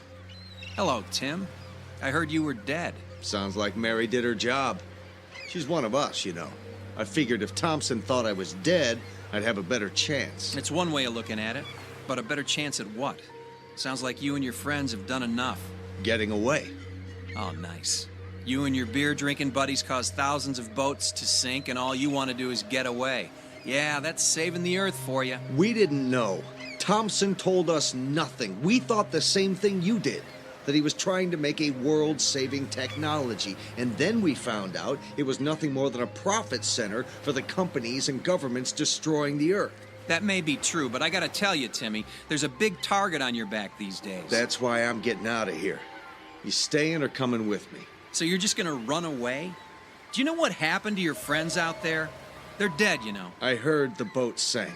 Hello, Tim. I heard you were dead. Sounds like Mary did her job. She's one of us, you know. I figured if Thompson thought I was dead, I'd have a better chance. It's one way of looking at it, but a better chance at what? Sounds like you and your friends have done enough. Getting away. Oh, nice. You and your beer-drinking buddies caused thousands of boats to sink, and all you want to do is get away. Yeah, that's saving the Earth for you. We didn't know. Thompson told us nothing. We thought the same thing you did, that he was trying to make a world-saving technology. And then we found out it was nothing more than a profit center for the companies and governments destroying the Earth. That may be true, but I gotta tell you, Timmy, there's a big target on your back these days. That's why I'm getting out of here. You staying or coming with me? So you're just gonna run away? Do you know what happened to your friends out there? They're dead, you know. I heard the boat sank.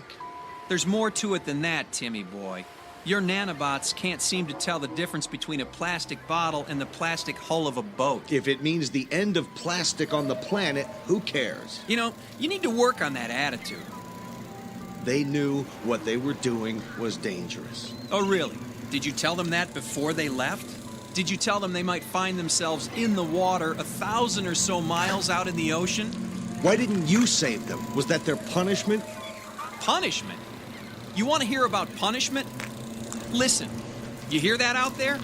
There's more to it than that, Timmy boy. Your nanobots can't seem to tell the difference between a plastic bottle and the plastic hull of a boat. If it means the end of plastic on the planet, who cares? You know, you need to work on that attitude. They knew what they were doing was dangerous. Oh, really? Did you tell them that before they left? Did you tell them they might find themselves in the water 1,000 or so miles out in the ocean? Why didn't you save them? Was that their punishment? Punishment? You want to hear about punishment? Listen, you hear that out there?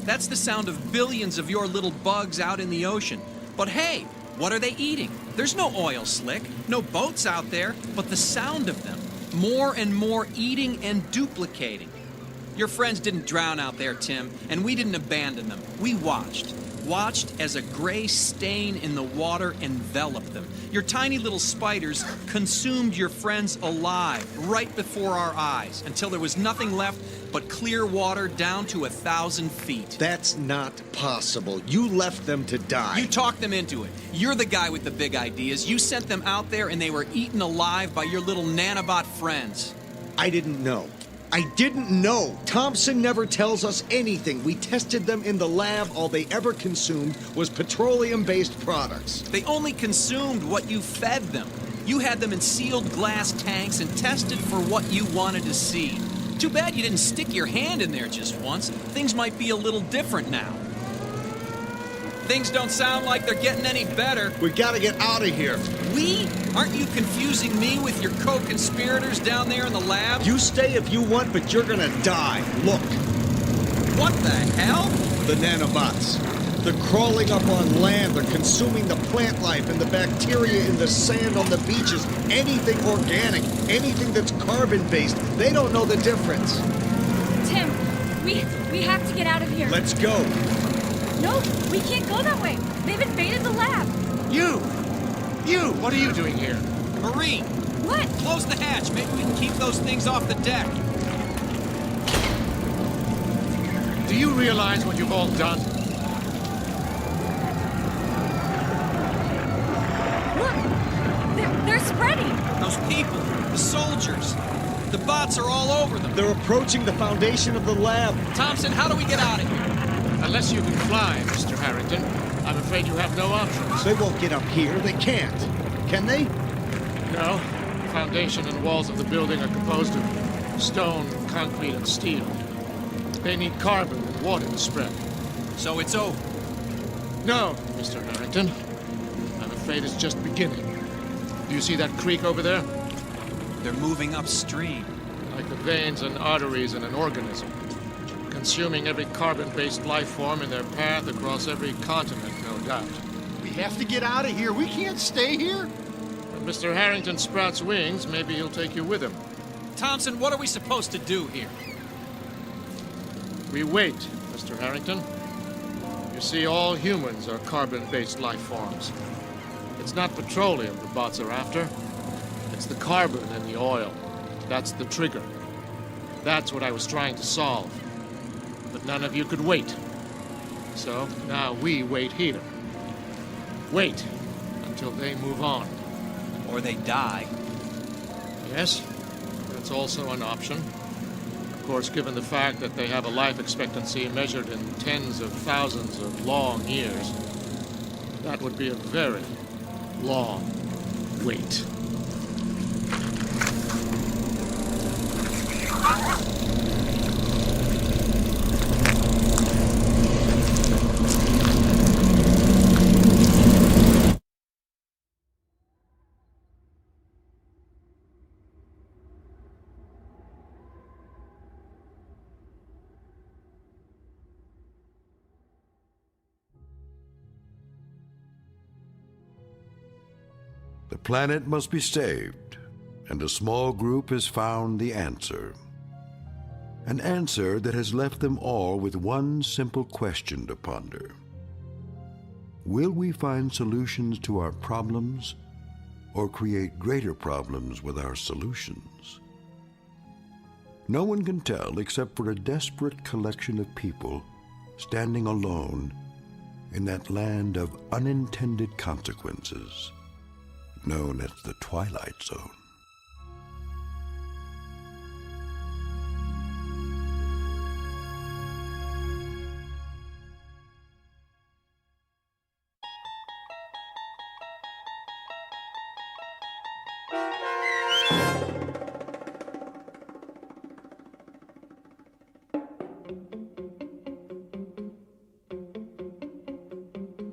That's the sound of billions of your little bugs out in the ocean. But hey, what are they eating? There's no oil slick, no boats out there, but the sound of them. More and more eating and duplicating. Your friends didn't drown out there, Tim, and we didn't abandon them. We watched. watched as a gray stain in the water enveloped them. Your tiny little spiders consumed your friends alive right before our eyes until there was nothing left but clear water down to 1,000 feet. That's not possible. You left them to die. You talked them into it. You're the guy with the big ideas. You sent them out there and they were eaten alive by your little nanobot friends. I didn't know. I didn't know. Thompson never tells us anything. We tested them in the lab. All they ever consumed was petroleum-based products. They only consumed what you fed them. You had them in sealed glass tanks and tested for what you wanted to see. Too bad you didn't stick your hand in there just once. Things might be a little different now. Things don't sound like they're getting any better. We gotta get out of here. We? Aren't you confusing me with your co-conspirators down there in the lab? You stay if you want, but you're gonna die. Look. What the hell? The nanobots. They're crawling up on land. They're consuming the plant life and the bacteria in the sand on the beaches. Anything organic, anything that's carbon-based. They don't know the difference. Tim, we have to get out of here. Let's go. No, we can't go that way. They've invaded the lab. You! What are you doing here? Marine! What? Close the hatch. Maybe we can keep those things off the deck. Do you realize what you've all done? Look! They're spreading! Those people, the soldiers, the bots are all over them. They're approaching the foundation of the lab. Thompson, how do we get out of here? Unless you can fly, Mr. Harrington, I'm afraid you have no options. They won't get up here. They can't. Can they? No. The foundation and walls of the building are composed of stone, concrete, and steel. They need carbon and water to spread. So it's over? No, Mr. Harrington. I'm afraid it's just beginning. Do you see that creek over there? They're moving upstream. Like the veins and arteries in an organism. Consuming every carbon-based life form in their path across every continent, no doubt. We have to get out of here. We can't stay here. When Mr. Harrington sprouts wings, maybe he'll take you with him. Thompson, what are we supposed to do here? We wait, Mr. Harrington. You see, all humans are carbon-based life forms. It's not petroleum the bots are after. It's the carbon in the oil. That's the trigger. That's what I was trying to solve. But none of you could wait. So now we wait here. Wait until they move on. Or they die. Yes, that's also an option. Of course, given the fact that they have a life expectancy measured in tens of thousands of long years, that would be a very long wait. The planet must be saved, and a small group has found the answer. An answer that has left them all with one simple question to ponder. Will we find solutions to our problems, or create greater problems with our solutions? No one can tell except for a desperate collection of people standing alone in that land of unintended consequences, known as the Twilight Zone.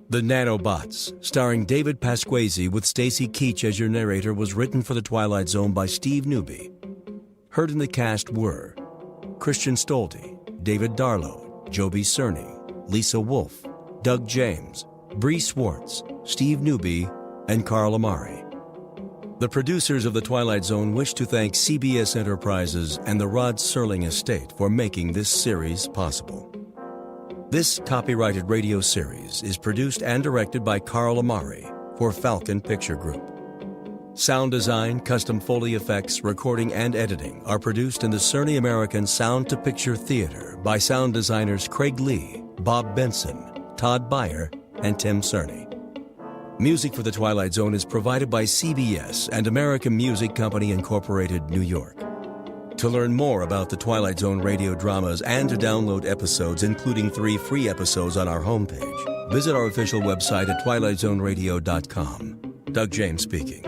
The Nanobots, starring David Pasquesi with Stacy Keach as your narrator, was written for The Twilight Zone by Steve Newby. Heard in the cast were Christian Stolte, David Darlow, Joby Cerny, Lisa Wolfe, Doug James, Bree Swartz, Steve Newby, and Carl Amari. The producers of The Twilight Zone wish to thank CBS Enterprises and the Rod Serling Estate for making this series possible. This copyrighted radio series is produced and directed by Carl Amari for Falcon Picture Group. Sound design, custom Foley effects, recording, and editing are produced in the Cerny American Sound to Picture Theater by sound designers Craig Lee, Bob Benson, Todd Beyer, and Tim Cerny. Music for The Twilight Zone is provided by CBS and American Music Company Incorporated, New York. To learn more about the Twilight Zone radio dramas and to download episodes, including 3 free episodes on our homepage, visit our official website at twilightzoneradio.com. Doug James speaking.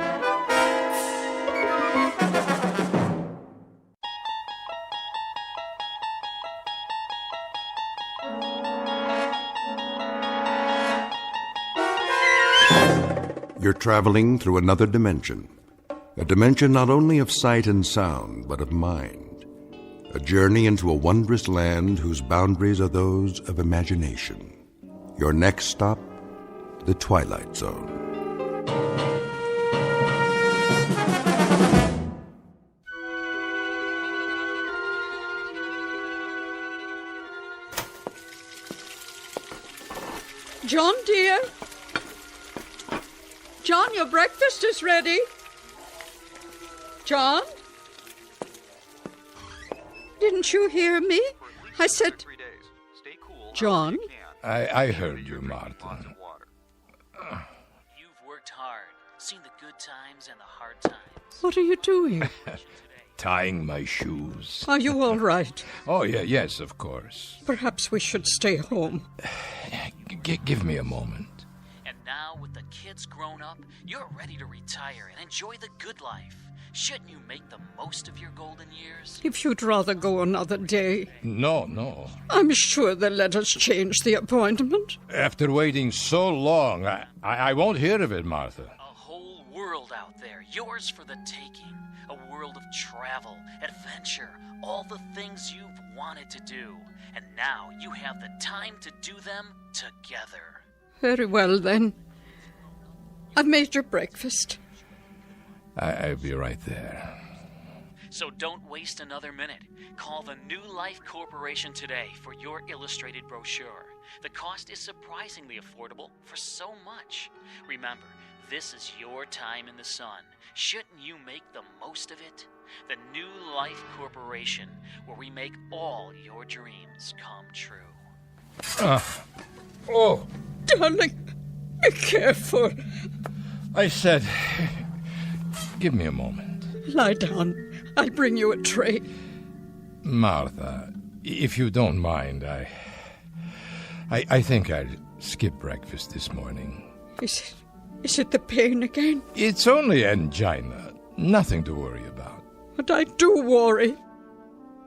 You're traveling through another dimension. A dimension not only of sight and sound, but of mind. A journey into a wondrous land whose boundaries are those of imagination. Your next stop, the Twilight Zone. John, dear. John, your breakfast is ready. John? Didn't you hear me? I said... John? I heard you, Martha. You've worked hard, seen the good times and the hard times. What are you doing? Tying my shoes. Are you all right? Oh, yes, of course. Perhaps we should stay home. Give me a moment. And now, with the kids grown up, you're ready to retire and enjoy the good life. Shouldn't you make the most of your golden years? If you'd rather go another day. No. I'm sure they'll let us change the appointment. After waiting so long, I won't hear of it, Martha. A whole world out there, yours for the taking. A world of travel, adventure, all the things you've wanted to do. And now you have the time to do them together. Very well, then. I've made your breakfast. I'll be right there. So don't waste another minute. Call the New Life Corporation today for your illustrated brochure. The cost is surprisingly affordable for so much. Remember, this is your time in the sun. Shouldn't you make the most of it? The New Life Corporation, where we make all your dreams come true. Oh! Darling, be careful. I said... Give me a moment. Lie down. I'll bring you a tray. Martha, if you don't mind, I think I'll skip breakfast this morning. Is it the pain again? It's only angina. Nothing to worry about. But I do worry.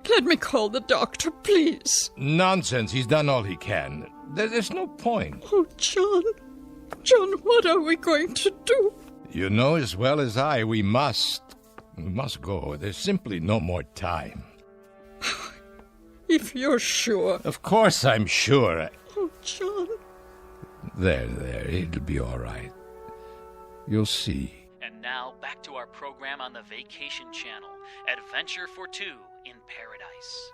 Let me call the doctor, please. Nonsense. He's done all he can. There's no point. Oh, John. John, what are we going to do? You know as well as I, we must go. There's simply no more time. If you're sure. Of course I'm sure. Oh, John. There, it'll be all right. You'll see. And now, back to our program on the Vacation Channel, Adventure for Two in Paradise.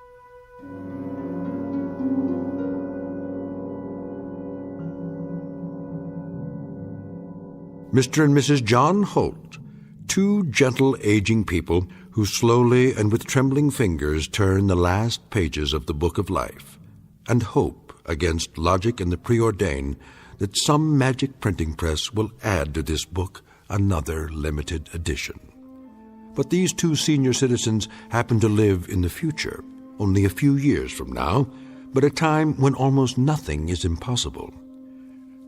Mr. and Mrs. John Holt, two gentle aging people who slowly and with trembling fingers turn the last pages of the Book of Life, and hope against logic and the preordained that some magic printing press will add to this book another limited edition. But these two senior citizens happen to live in the future, only a few years from now, but a time when almost nothing is impossible.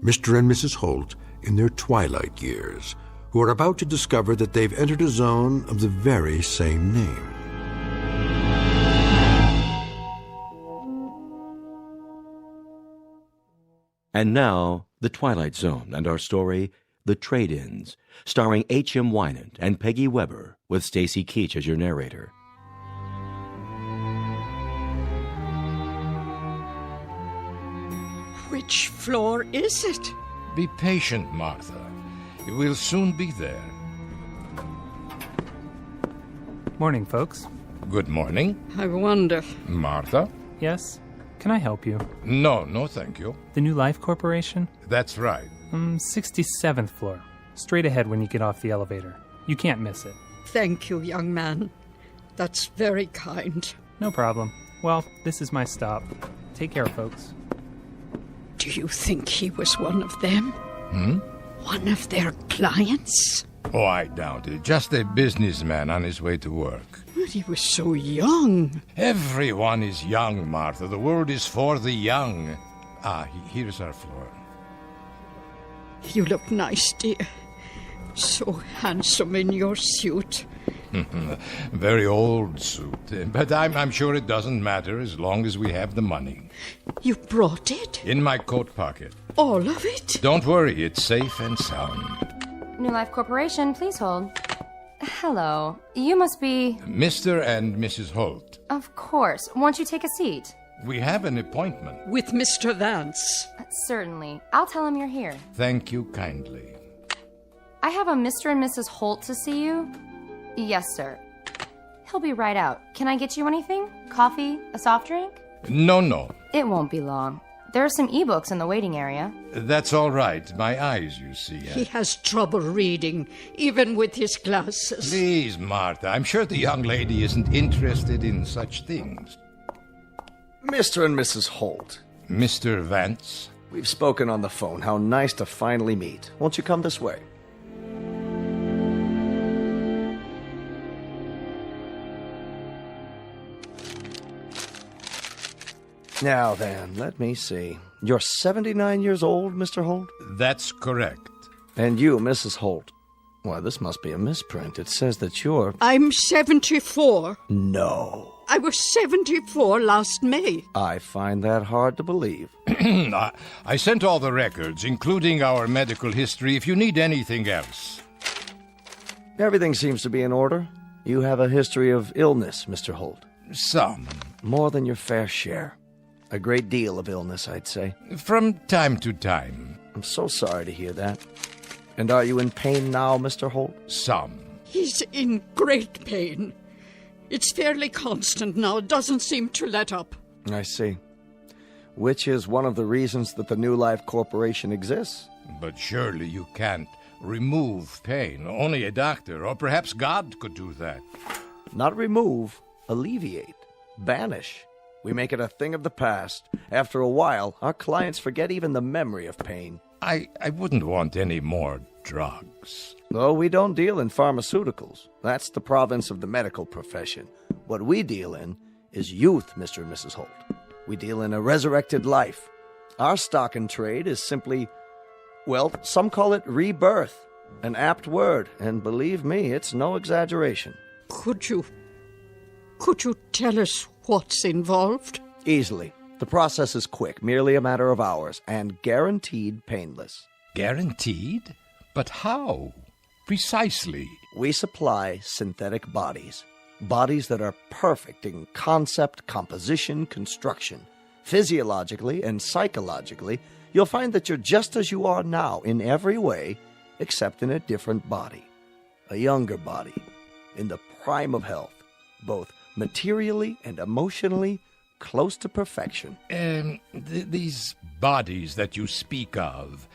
Mr. and Mrs. Holt in their twilight years, who are about to discover that they've entered a zone of the very same name. And now, The Twilight Zone and our story, The Trade-Ins, starring H.M. Wynant and Peggy Weber, with Stacy Keach as your narrator. Which floor is it? Be patient, Martha. We'll soon be there. Morning, folks. Good morning. I wonder. Martha? Yes? Can I help you? No, thank you. The New Life Corporation? That's right. 67th floor. Straight ahead when you get off the elevator. You can't miss it. Thank you, young man. That's very kind. No problem. Well, this is my stop. Take care, folks. Do you think he was one of them? One of their clients? Oh, I doubt it. Just a businessman on his way to work. But he was so young. Everyone is young, Martha. The world is for the young. Here's our floor. You look nice, dear. So handsome in your suit. Very old suit. But I'm sure it doesn't matter as long as we have the money. You brought it? In my coat pocket. All of it? Don't worry, it's safe and sound. New Life Corporation, please hold. Hello. You must be... Mr. and Mrs. Holt. Of course. Won't you take a seat? We have an appointment. With Mr. Vance. Certainly. I'll tell him you're here. Thank you kindly. I have a Mr. and Mrs. Holt to see you. Yes, sir. He'll be right out. Can I get you anything? Coffee? A soft drink? No. It won't be long. There are some e-books in the waiting area. That's all right. My eyes, you see. He has trouble reading, even with his glasses. Please, Martha. I'm sure the young lady isn't interested in such things. Mr. and Mrs. Holt. Mr. Vance. We've spoken on the phone. How nice to finally meet. Won't you come this way? Now then, let me see. You're 79 years old, Mr. Holt? That's correct. And you, Mrs. Holt. Why, this must be a misprint. It says that you're... I'm 74. No. I was 74 last May. I find that hard to believe. I sent all the records, including our medical history, if you need anything else. Everything seems to be in order. You have a history of illness, Mr. Holt. Some. More than your fair share. A great deal of illness, I'd say. From time to time. I'm so sorry to hear that. And are you in pain now, Mr. Holt? Some. He's in great pain. It's fairly constant now. Doesn't seem to let up. I see. Which is one of the reasons that the New Life Corporation exists. But surely you can't remove pain. Only a doctor, or perhaps God, could do that. Not remove, alleviate, banish. We make it a thing of the past. After a while, our clients forget even the memory of pain. I wouldn't want any more drugs. No, we don't deal in pharmaceuticals. That's the province of the medical profession. What we deal in is youth, Mr. and Mrs. Holt. We deal in a resurrected life. Our stock in trade is simply, well, some call it rebirth. An apt word, and believe me, it's no exaggeration. Could you tell us what's involved? Easily. The process is quick, merely a matter of hours, and guaranteed painless. Guaranteed? But how? Precisely. We supply synthetic bodies. Bodies that are perfect in concept, composition, construction. Physiologically and psychologically, you'll find that you're just as you are now in every way, except in a different body. A younger body, in the prime of health, both materially and emotionally close to perfection. These bodies that you speak of...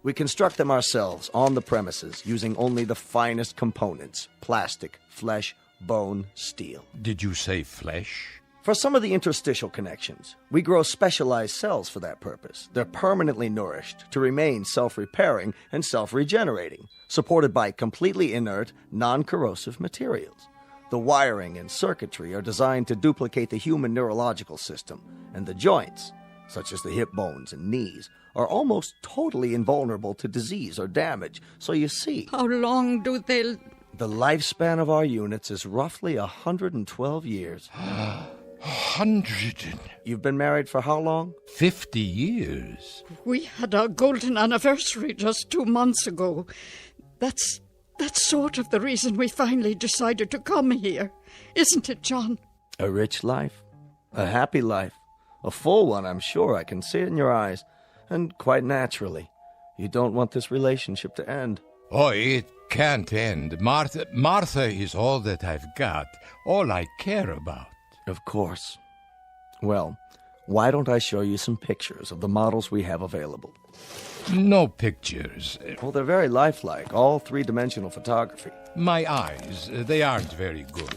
We construct them ourselves on the premises using only the finest components: plastic, flesh, bone, steel. Did you say flesh? For some of the interstitial connections, we grow specialized cells for that purpose. They're permanently nourished to remain self-repairing and self-regenerating, supported by completely inert, non-corrosive materials. The wiring and circuitry are designed to duplicate the human neurological system, and the joints, such as the hip bones and knees, are almost totally invulnerable to disease or damage. So you see... How long do they... The lifespan of our units is roughly 112 years. 100? You've been married for how long? 50 years. We had our golden anniversary just 2 months ago. That's sort of the reason we finally decided to come here. Isn't it, John? A rich life. A happy life. A full one, I'm sure. I can see it in your eyes. And quite naturally, you don't want this relationship to end. Oh, it can't end. Martha is all that I've got, all I care about. Of course. Well, why don't I show you some pictures of the models we have available? No pictures. Well, they're very lifelike, all three-dimensional photography. My eyes, they aren't very good.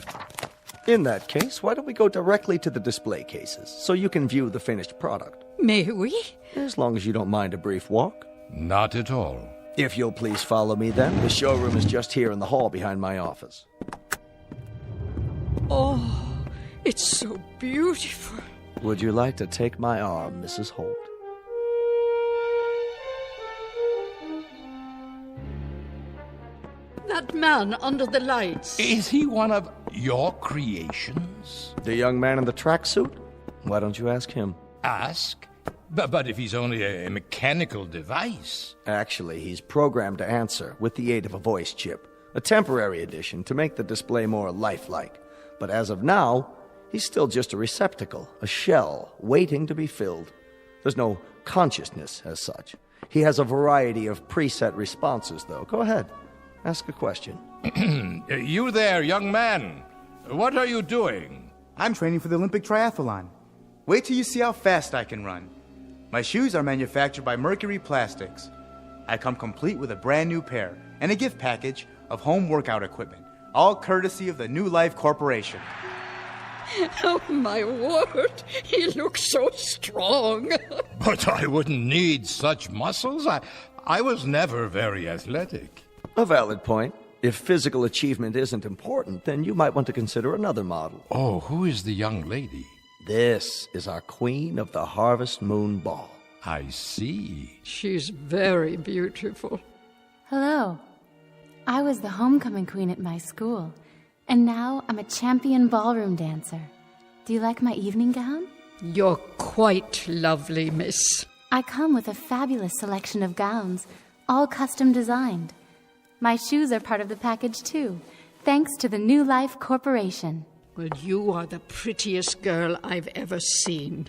In that case, why don't we go directly to the display cases, so you can view the finished product? May we? As long as you don't mind a brief walk. Not at all. If you'll please follow me then, the showroom is just here in the hall behind my office. Oh, it's so beautiful. Would you like to take my arm, Mrs. Holt? That man under the lights. Is he one of your creations? The young man in the tracksuit? Why don't you ask him? Ask? But if he's only a mechanical device... Actually, he's programmed to answer with the aid of a voice chip. A temporary addition to make the display more lifelike. But as of now, he's still just a receptacle, a shell, waiting to be filled. There's no consciousness as such. He has a variety of preset responses, though. Go ahead. Ask a question. You there, young man. What are you doing? I'm training for the Olympic triathlon. Wait till you see how fast I can run. My shoes are manufactured by Mercury Plastics. I come complete with a brand new pair and a gift package of home workout equipment, all courtesy of the New Life Corporation. Oh, my word. He looks so strong. But I wouldn't need such muscles. I was never very athletic. A valid point. If physical achievement isn't important, then you might want to consider another model. Oh, who is the young lady? This is our Queen of the Harvest Moon Ball. I see. She's very beautiful. Hello. I was the homecoming queen at my school, and now I'm a champion ballroom dancer. Do you like my evening gown? You're quite lovely, miss. I come with a fabulous selection of gowns, all custom designed. My shoes are part of the package, too, thanks to the New Life Corporation. Well, you are the prettiest girl I've ever seen.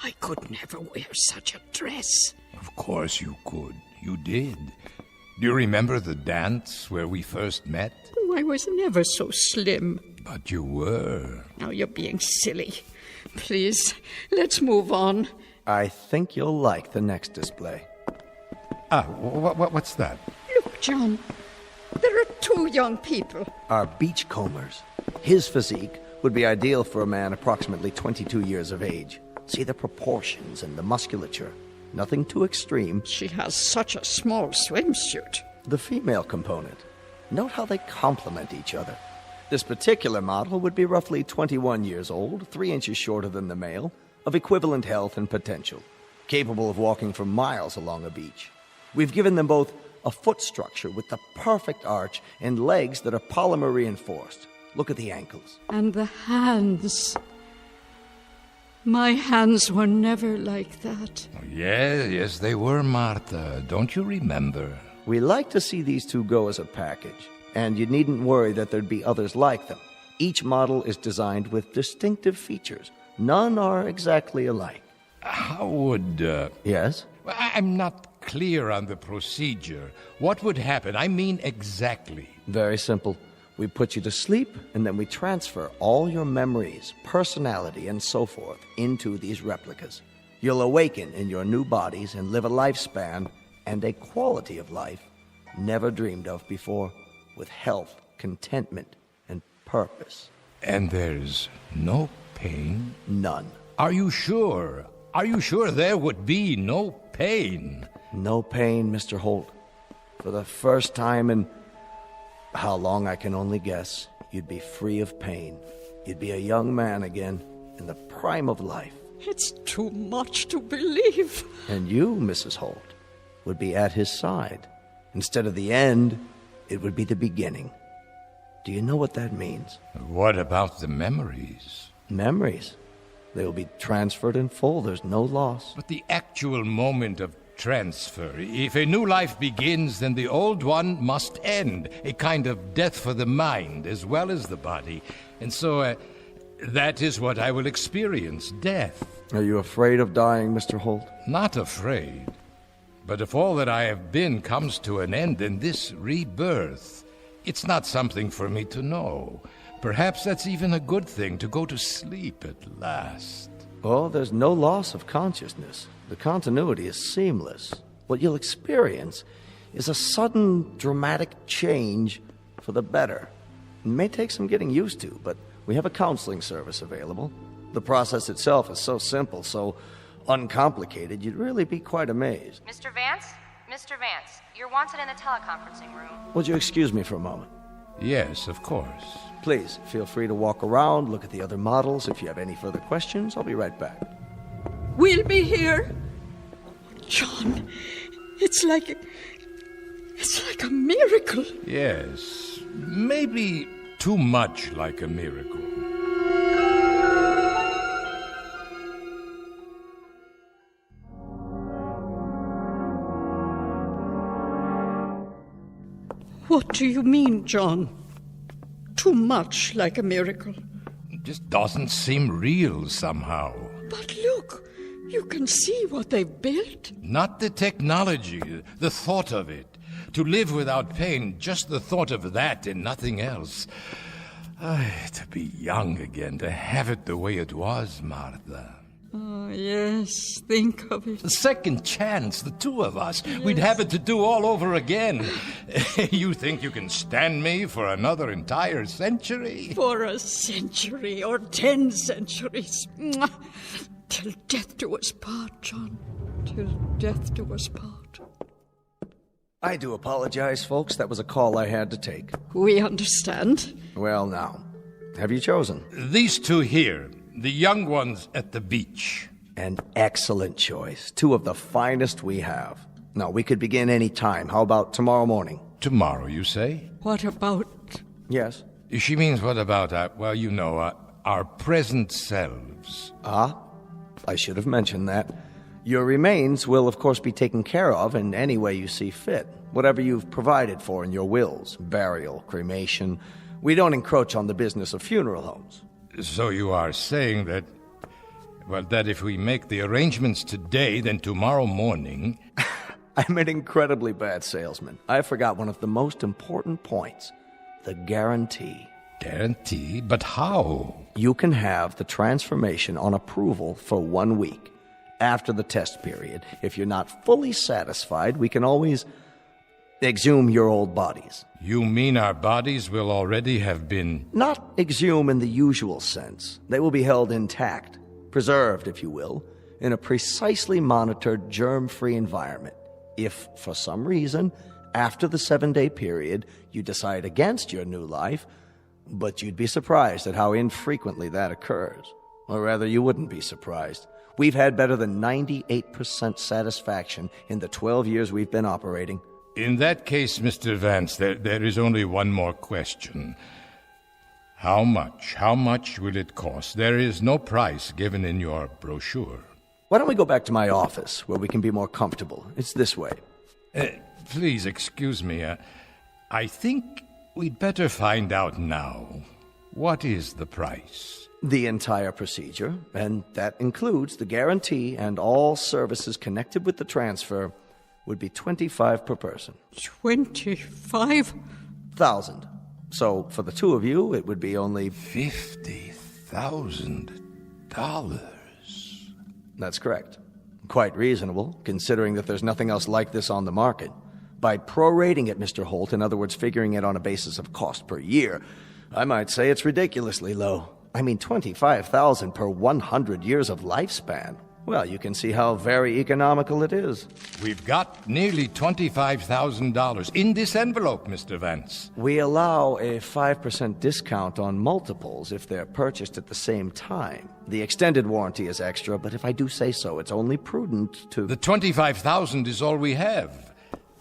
I could never wear such a dress. Of course you could. You did. Do you remember the dance where we first met? Oh, I was never so slim. But you were. Now you're being silly. Please, let's move on. I think you'll like the next display. What's that? Look, John. There are two young people. Our beachcombers. His physique would be ideal for a man approximately 22 years of age. See the proportions and the musculature. Nothing too extreme. She has such a small swimsuit. The female component. Note how they complement each other. This particular model would be roughly 21 years old, 3 inches shorter than the male, of equivalent health and potential, capable of walking for miles along a beach. We've given them both a foot structure with the perfect arch and legs that are polymer reinforced. Look at the ankles. And the hands. My hands were never like that. Yes, they were, Martha. Don't you remember? We like to see these two go as a package, and you needn't worry that there'd be others like them. Each model is designed with distinctive features. None are exactly alike. How would... Yes? I'm not clear on the procedure. What would happen? I mean exactly. Very simple. We put you to sleep, and then we transfer all your memories, personality, and so forth into these replicas. You'll awaken in your new bodies and live a lifespan and a quality of life never dreamed of before, with health, contentment, and purpose. And there's no pain? None. Are you sure? Are you sure there would be no pain? No pain, Mr. Holt. For the first time in... how long I can only guess, you'd be free of pain. You'd be a young man again, in the prime of life. It's too much to believe. And you, Mrs. Holt, would be at his side. Instead of the end, it would be the beginning. Do you know what that means? What about the memories? Memories? They will be transferred in full. There's no loss. But the actual moment of transfer. If a new life begins, then the old one must end. A kind of death for the mind as well as the body. And so, that is what I will experience, death. Are you afraid of dying, Mr. Holt? Not afraid. But if all that I have been comes to an end, then this rebirth, it's not something for me to know. Perhaps that's even a good thing, to go to sleep at last. Oh, there's no loss of consciousness. The continuity is seamless. What you'll experience is a sudden, dramatic change for the better. It may take some getting used to, but we have a counseling service available. The process itself is so simple, so uncomplicated, you'd really be quite amazed. Mr. Vance? Mr. Vance, you're wanted in the teleconferencing room. Would you excuse me for a moment? Yes, of course. Please, feel free to walk around, look at the other models. If you have any further questions, I'll be right back. We'll be here. John, it's like a miracle. Yes, maybe too much like a miracle. What do you mean, John? Too much like a miracle. It just doesn't seem real somehow. But look, you can see what they've built. Not the technology, the thought of it. To live without pain, just the thought of that and nothing else. To be young again, to have it the way it was, Martha. Oh, yes, think of it. A second chance, the two of us. Yes. We'd have it to do all over again. You think you can stand me for another entire century? For a century or 10 centuries. Mwah. Till death do us part, John. Till death do us part. I do apologize, folks. That was a call I had to take. We understand. Well, now, have you chosen? These two here. The young ones at the beach. An excellent choice. Two of the finest we have. Now, we could begin any time. How about tomorrow morning? Tomorrow, you say? What about... Yes? She means what about, our present selves. Ah, I should have mentioned that. Your remains will, of course, be taken care of in any way you see fit. Whatever you've provided for in your wills. Burial, cremation. We don't encroach on the business of funeral homes. So you are saying that if we make the arrangements today, then tomorrow morning... I'm an incredibly bad salesman. I forgot one of the most important points. The guarantee. Guarantee? But how? You can have the transformation on approval for 1 week. After the test period, if you're not fully satisfied, we can always exhume your old bodies. You mean our bodies will already have been... Not exhume in the usual sense. They will be held intact, preserved, if you will, in a precisely monitored, germ-free environment. If, for some reason, after the 7-day period, you decide against your new life, but you'd be surprised at how infrequently that occurs. Or rather, you wouldn't be surprised. We've had better than 98% satisfaction in the 12 years we've been operating. In that case, Mr. Vance, there is only one more question. How much will it cost? There is no price given in your brochure. Why don't we go back to my office, where we can be more comfortable? It's this way. Please excuse me. I think we'd better find out now. What is the price? The entire procedure, and that includes the guarantee and all services connected with the transfer, would be $25 per person. 25,000. So for the two of you, it would be only $50,000. That's correct. Quite reasonable, considering that there's nothing else like this on the market. By prorating it, Mr. Holt, in other words, figuring it on a basis of cost per year, I might say it's ridiculously low. I mean, $25,000 per 100 years of lifespan. Well, you can see how very economical it is. We've got nearly $25,000 in this envelope, Mr. Vance. We allow a 5% discount on multiples if they're purchased at the same time. The extended warranty is extra, but if I do say so, it's only prudent to... The $25,000 is all we have.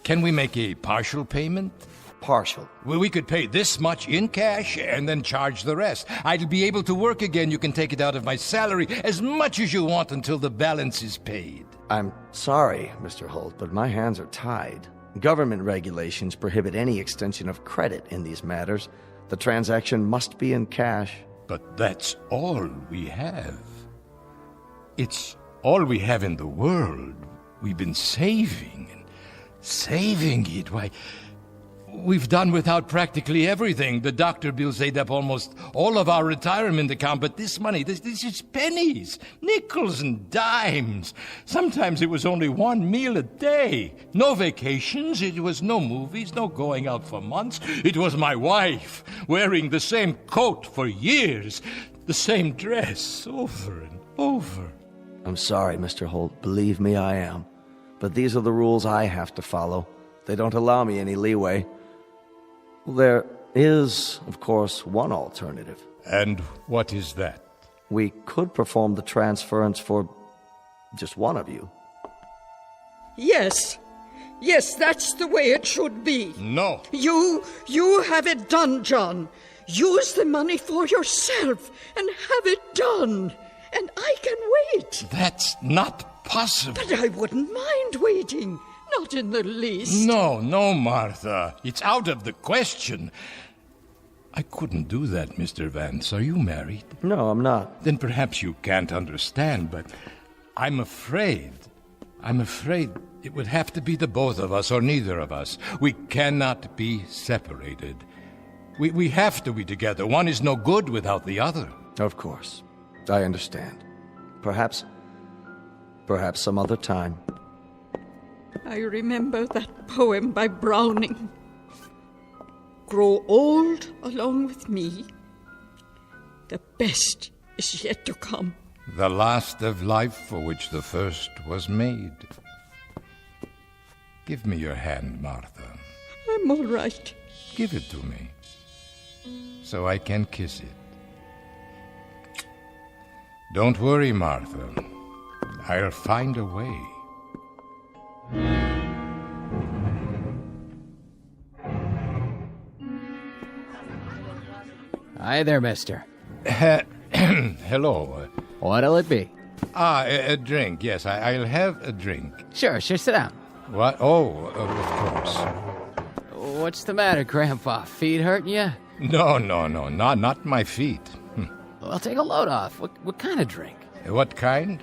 Can we make a partial payment? Partial? Well, we could pay this much in cash and then charge the rest. I'd be able to work again. You can take it out of my salary as much as you want until the balance is paid. I'm sorry, Mr. Holt, but my hands are tied. Government regulations prohibit any extension of credit in these matters. The transaction must be in cash. But that's all we have. It's all we have in the world. We've been saving and saving it. Why, We've done without practically everything. The doctor bills ate up almost all of our retirement account, but this money, this is pennies, nickels and dimes. Sometimes it was only one meal a day. No vacations, it was no movies, no going out for months. It was my wife wearing the same coat for years, the same dress over and over. I'm sorry, Mr. Holt. Believe me, I am. But these are the rules I have to follow. They don't allow me any leeway. There is, of course, one alternative. And what is that? We could perform the transference for just one of you. Yes. Yes, that's the way it should be. No. You have it done, John. Use the money for yourself and have it done. And I can wait. That's not possible. But I wouldn't mind waiting. Not in the least. No, Martha. It's out of the question. I couldn't do that, Mr. Vance. Are you married? No, I'm not. Then perhaps you can't understand, but I'm afraid it would have to be the both of us or neither of us. We cannot be separated. We have to be together. One is no good without the other. Of course. I understand. Perhaps some other time. I remember that poem by Browning. Grow old along with me. The best is yet to come. The last of life for which the first was made. Give me your hand, Martha. I'm all right. Give it to me, so I can kiss it. Don't worry, Martha. I'll find a way. Hi there, mister. Hello. What'll it be? A drink, yes. I'll have a drink. Sure, sit down. What? Oh, of course. What's the matter, Grandpa? Feet hurting you? No, not my feet. Well, take a load off. What kind of drink? What kind?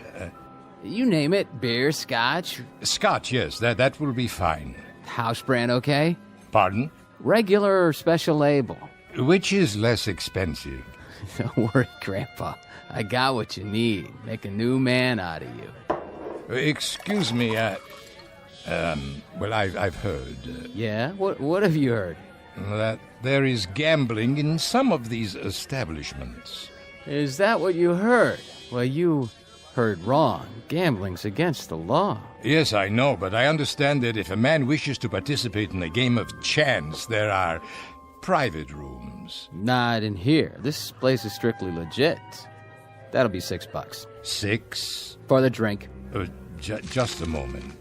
You name it. Beer, scotch? Scotch, yes. That will be fine. House brand, okay? Pardon? Regular or special label? Which is less expensive? Don't worry, Grandpa. I got what you need. Make a new man out of you. Excuse me, well, I've heard... Yeah? What have you heard? That there is gambling in some of these establishments. Is that what you heard? Well, you heard wrong. Gambling's against the law. Yes, I know, but I understand that if a man wishes to participate in a game of chance, there are private rooms. Not in here. This place is strictly legit. That'll be $6. $6? For the drink. Just a moment.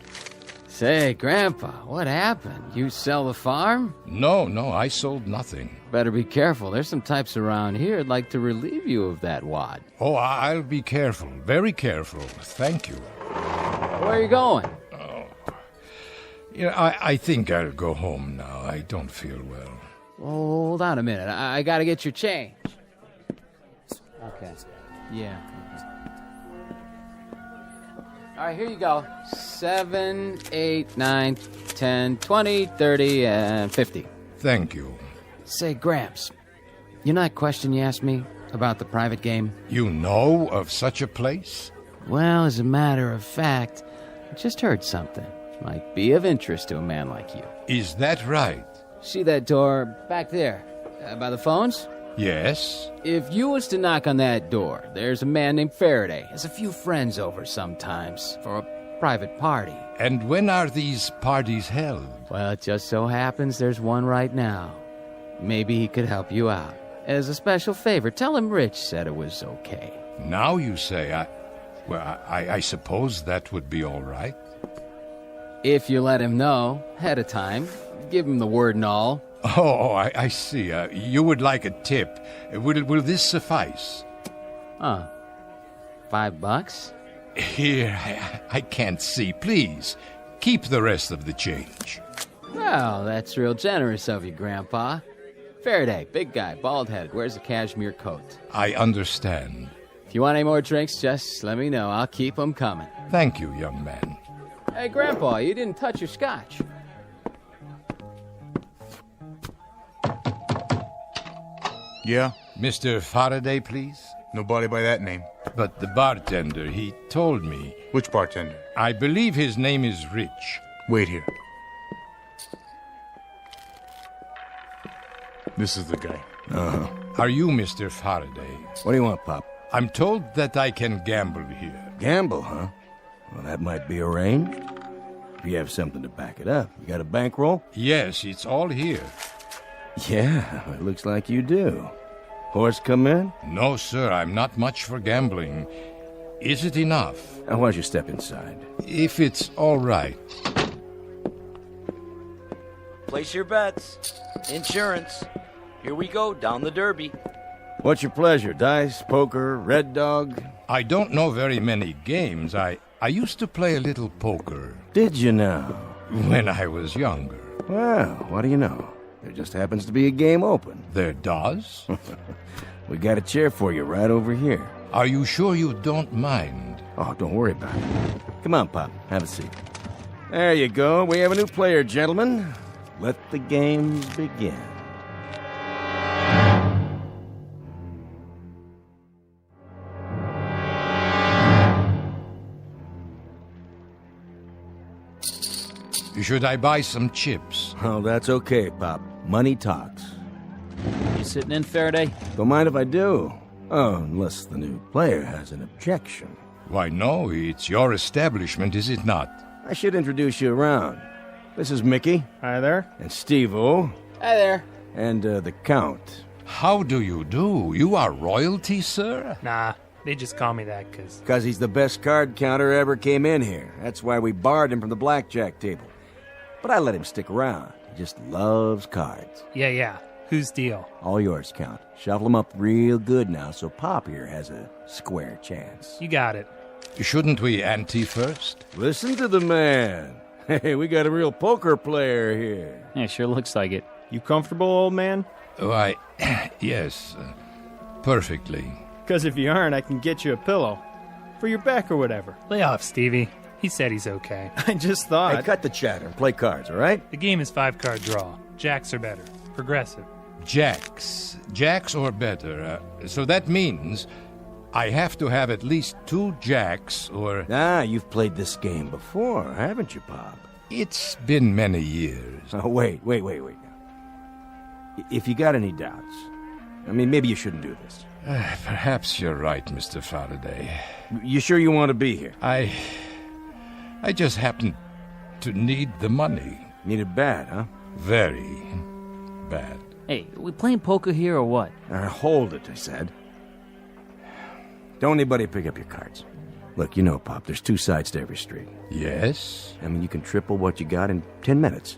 Say, Grandpa, what happened? You sell the farm? No, I sold nothing. Better be careful. There's some types around here who'd like to relieve you of that wad. Oh, I'll be careful. Very careful. Thank you. Where are you going? Oh. I think I'll go home now. I don't feel well. Hold on a minute. I gotta get your change. Okay. Yeah. All right, here you go. 7, 8, 9, 10, 20, 30, and 50. Thank you. Say, Gramps, you know that question you asked me about the private game? You know of such a place? Well, as a matter of fact, I just heard something. Might be of interest to a man like you. Is that right? See that door back there, by the phones? Yes. If you was to knock on that door, there's a man named Faraday. Has a few friends over sometimes for a private party. And when are these parties held? Well, it just so happens there's one right now. Maybe he could help you out. As a special favor, tell him Rich said it was okay. Now you say, I suppose that would be all right. If you let him know ahead of time, give him the word and all. Oh, I see. You would like a tip. Will this suffice? $5? Here, I can't see. Please, keep the rest of the change. Well, that's real generous of you, Grandpa. Faraday, big guy, bald-headed, wears a cashmere coat. I understand. If you want any more drinks, just let me know. I'll keep them coming. Thank you, young man. Hey, Grandpa, you didn't touch your scotch. Yeah? Mr. Faraday, please? Nobody by that name. But the bartender, he told me. Which bartender? I believe his name is Rich. Wait here. This is the guy. Uh-huh. Are you Mr. Faraday? What do you want, Pop? I'm told that I can gamble here. Gamble, huh? Well, that might be arranged. If you have something to back it up. You got a bankroll? Yes, it's all here. Yeah, it looks like you do. Horse come in? No, sir, I'm not much for gambling. Is it enough? Why don't you step inside? If it's all right. Place your bets. Insurance. Here we go, down the derby. What's your pleasure? Dice, poker, red dog? I don't know very many games. I used to play a little poker. Did you now? When I was younger. Well, what do you know? There just happens to be a game open. There does? We got a chair for you right over here. Are you sure you don't mind? Oh, don't worry about it. Come on, Pop. Have a seat. There you go. We have a new player, gentlemen. Let the games begin. Should I buy some chips? Oh, that's okay, Pop. Money talks. You sitting in, Faraday? Don't mind if I do. Oh, unless the new player has an objection. Why, no, it's your establishment, is it not? I should introduce you around. This is Mickey. Hi there. And Steve-O. Hi there. And the Count. How do you do? You are royalty, sir? Nah, they just call me that because... Because he's the best card counter ever came in here. That's why we barred him from the blackjack table. But I let him stick around. He just loves cards. Yeah. Whose deal? All yours, Count. Shuffle them up real good now so Pop here has a square chance. You got it. Shouldn't we ante first? Listen to the man. Hey, we got a real poker player here. Yeah, sure looks like it. You comfortable, old man? Why, yes, perfectly. Because if you aren't, I can get you a pillow. For your back or whatever. Lay off, Stevie. He said he's okay. I just thought... Hey, cut the chatter and play cards, all right? The game is 5-card draw. Jacks are better. Progressive. Jacks or better. So that means I have to have at least 2 jacks or... You've played this game before, haven't you, Pop? It's been many years. Oh, wait. If you got any doubts, maybe you shouldn't do this. Perhaps you're right, Mr. Faraday. You sure you want to be here? I just happen to need the money. Need it bad, huh? Very bad. Hey, we playing poker here or what? Hold it, I said. Don't anybody pick up your cards. Look, you know, Pop, there's 2 sides to every street. Yes? You can triple what you got in 10 minutes.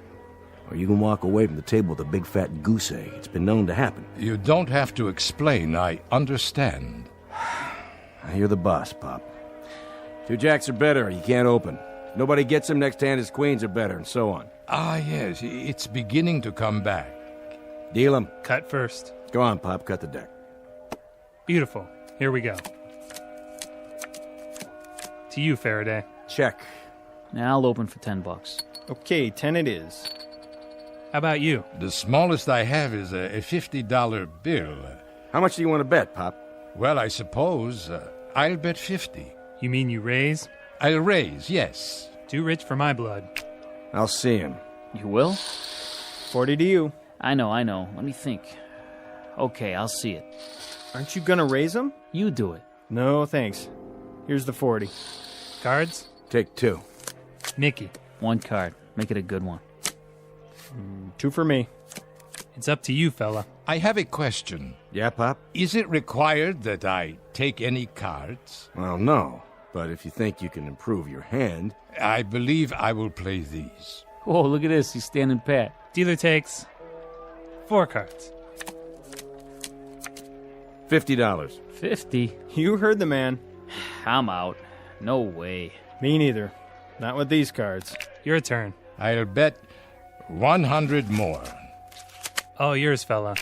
Or you can walk away from the table with a big fat goose egg. It's been known to happen. You don't have to explain. I understand. You're the boss, Pop. 2 jacks are better, or you can't open. If nobody gets them, next hand his queens are better, and so on. Yes, it's beginning to come back. Deal them. Cut first. Go on, Pop, cut the deck. Beautiful. Here we go. To you, Faraday. Check. Now I'll open for $10. Okay, 10 it is. How about you? The smallest I have is a $50 bill. How much do you want to bet, Pop? Well, I suppose I'll bet 50. You mean you raise? I'll raise, yes. Too rich for my blood. I'll see him. You will? 40 to you. I know. Let me think. Okay, I'll see it. Aren't you gonna raise them? You do it. No, thanks. Here's the 40. Cards? Take 2. Mickey. 1 card. Make it a good one. 2 for me. It's up to you, fella. I have a question. Yeah, Pop? Is it required that I take any cards? Well, no. But if you think you can improve your hand... I believe I will play these. Oh, look at this. He's standing pat. Dealer takes 4 cards. $50. 50? You heard the man. I'm out. No way. Me neither. Not with these cards. Your turn. I'll bet 100 more. All yours, fella.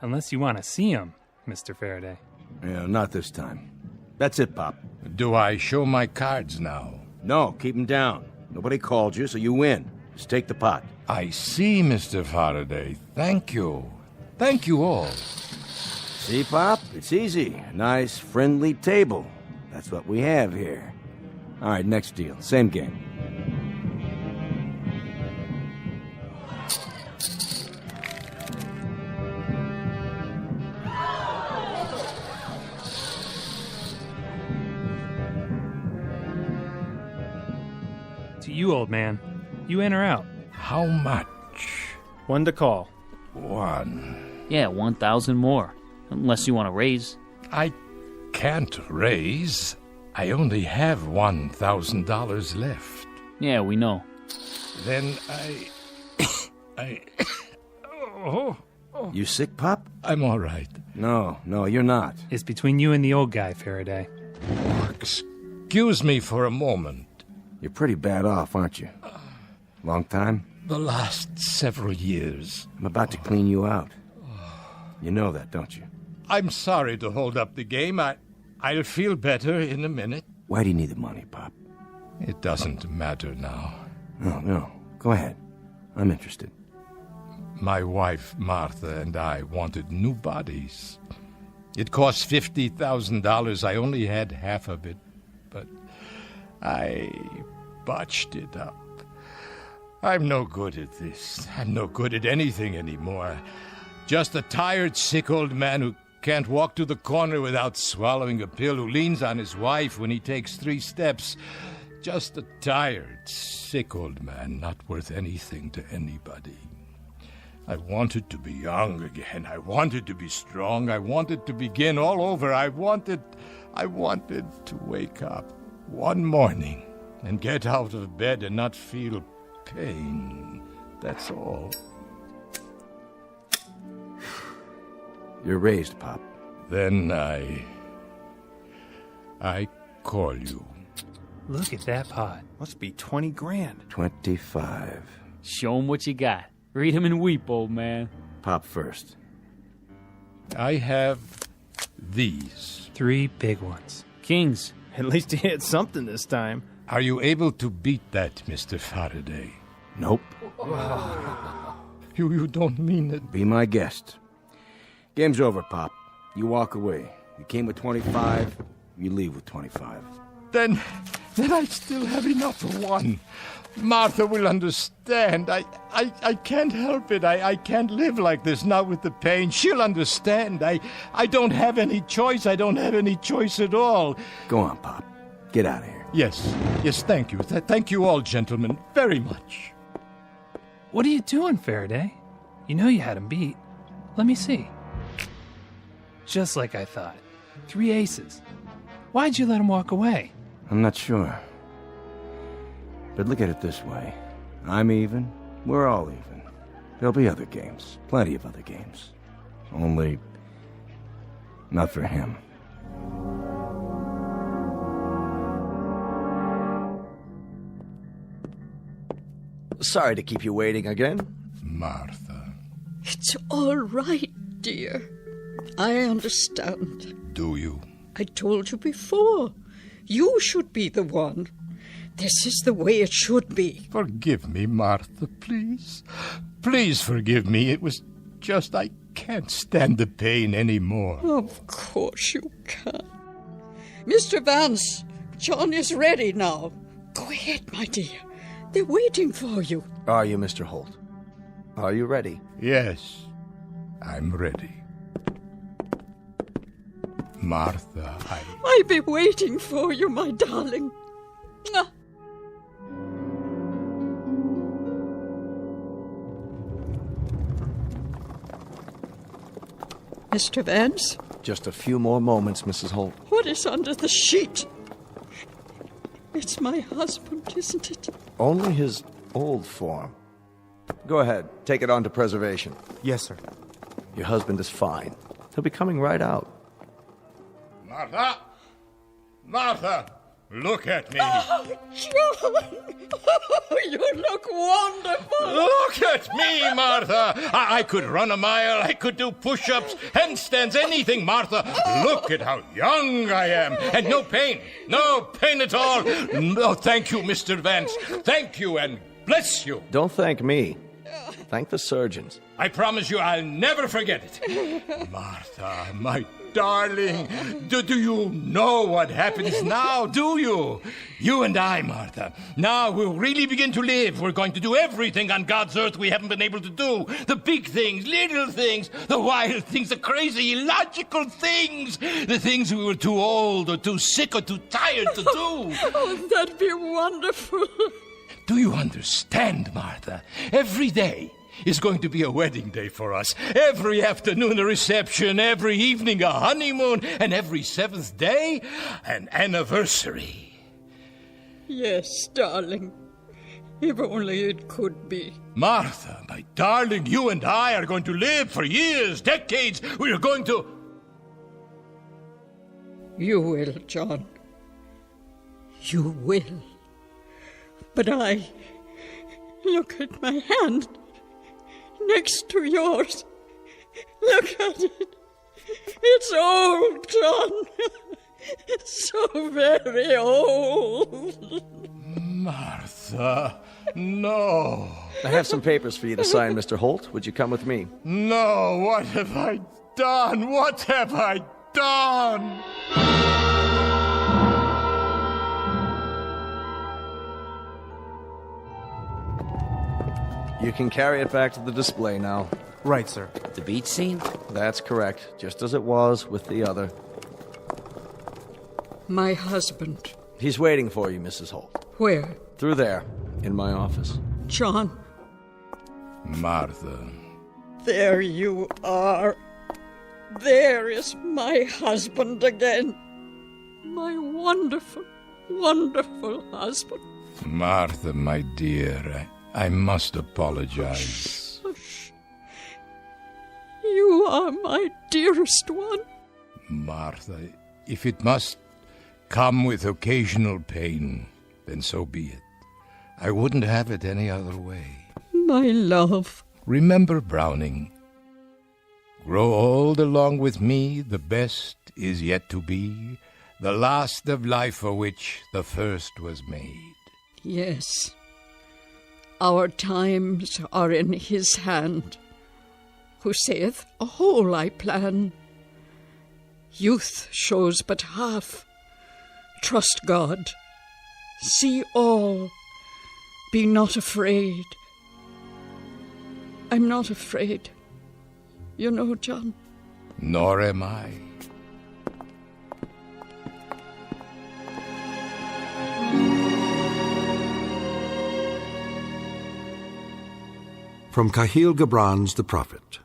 Unless you want to see him, Mr. Faraday. Yeah, not this time. That's it, Pop. Do I show my cards now? No, keep them down. Nobody called you, so you win. Just take the pot. I see, Mr. Faraday. Thank you. Thank you all. See, Pop? It's easy. A nice, friendly table. That's what we have here. All right, next deal. Same game. To you, old man. You in or out? How much? 1 to call. 1. Yeah, 1,000 more. Unless you want to raise. I can't raise. I only have $1,000 left. Yeah, we know. Then Oh. You sick, Pop? I'm all right. No, you're not. It's between you and the old guy, Faraday. Excuse me for a moment. You're pretty bad off, aren't you? Long time? The last several years. I'm about to clean you out. You know that, don't you? I'm sorry to hold up the game. I'll feel better in a minute. Why do you need the money, Pop? It doesn't matter now. No. Go ahead. I'm interested. My wife, Martha, and I wanted new bodies. It cost $50,000. I only had half of it, but I botched it up. I'm no good at this. I'm no good at anything anymore. Just a tired, sick old man who can't walk to the corner without swallowing a pill, who leans on his wife when he takes 3 steps. Just a tired, sick old man, not worth anything to anybody. I wanted to be young again. I wanted to be strong. I wanted to begin all over. I wanted to wake up one morning and get out of bed and not feel pain. That's all. You're raised, Pop. Then I call you. Look at that pot. Must be 20 grand. 25. Show him what you got. Read him and weep, old man. Pop first. I have these. 3 big ones. Kings. At least he hit something this time. Are you able to beat that, Mr. Faraday? Nope. You don't mean it. Be my guest. Game's over, Pop. You walk away. You came with 25, you leave with 25. Then I still have enough for 1. Martha will understand. I can't help it. I can't live like this, not with the pain. She'll understand. I don't have any choice. I don't have any choice at all. Go on, Pop. Get out of here. Yes, thank you. Thank you all, gentlemen, very much. What are you doing, Faraday? You know you had him beat. Let me see. Just like I thought. 3 aces. Why'd you let him walk away? I'm not sure. But look at it this way. I'm even. We're all even. There'll be other games. Plenty of other games. Only not for him. Sorry to keep you waiting again. Martha. It's all right, dear. I understand. Do you? I told you before. You should be the one. This is the way it should be. Forgive me, Martha, please. Please forgive me. It was just I can't stand the pain anymore. Of course you can. Mr. Vance, John is ready now. Go ahead, my dear. They're waiting for you. Are you, Mr. Holt? Are you ready? Yes, I'm ready. Martha, I'll be waiting for you, my darling. Mwah. Mr. Vance? Just a few more moments, Mrs. Holt. What is under the sheet? It's my husband, isn't it? Only his old form. Go ahead. Take it on to preservation. Yes, sir. Your husband is fine. He'll be coming right out. Martha! Martha! Look at me! Oh, John! Oh, you look wonderful! Look at me, Martha! I could run a mile, I could do push-ups, handstands, anything, Martha. Look at how young I am. And no pain at all. No, thank you, Mr. Vance. Thank you and bless you. Don't thank me. Thank the surgeons. I promise you I'll never forget it. Martha, my darling, do you know what happens now, do you? You and I, Martha, now we'll really begin to live. We're going to do everything on God's earth we haven't been able to do. The big things, little things, the wild things, the crazy, illogical things. The things we were too old or too sick or too tired to do. Oh, that'd be wonderful. Do you understand, Martha? Every day is going to be a wedding day for us. Every afternoon a reception, every evening a honeymoon, and every seventh day an anniversary. Yes, darling. If only it could be. Martha, my darling, you and I are going to live for years, decades. We are going to... You will, John. You will. But I... Look at my hand. Next to yours. Look at it. It's old, John. So very old. Martha, no. I have some papers for you to sign, Mr. Holt. Would you come with me? No, what have I done? What have I done? You can carry it back to the display now. Right, sir. The beach scene? That's correct, just as it was with the other. My husband. He's waiting for you, Mrs. Holt. Where? Through there, in my office. John. Martha. There you are. There is my husband again. My wonderful, wonderful husband. Martha, my dear, I must apologize. Hush. You are my dearest one. Martha, if it must come with occasional pain, then so be it. I wouldn't have it any other way. My love. Remember Browning. Grow old along with me, the best is yet to be, the last of life for which the first was made. Yes. Our times are in his hand, who saith, a whole I plan. Youth shows but half. Trust God. See all. Be not afraid. I'm not afraid. You know, John. Nor am I. From Cahill Gibran's The Prophet.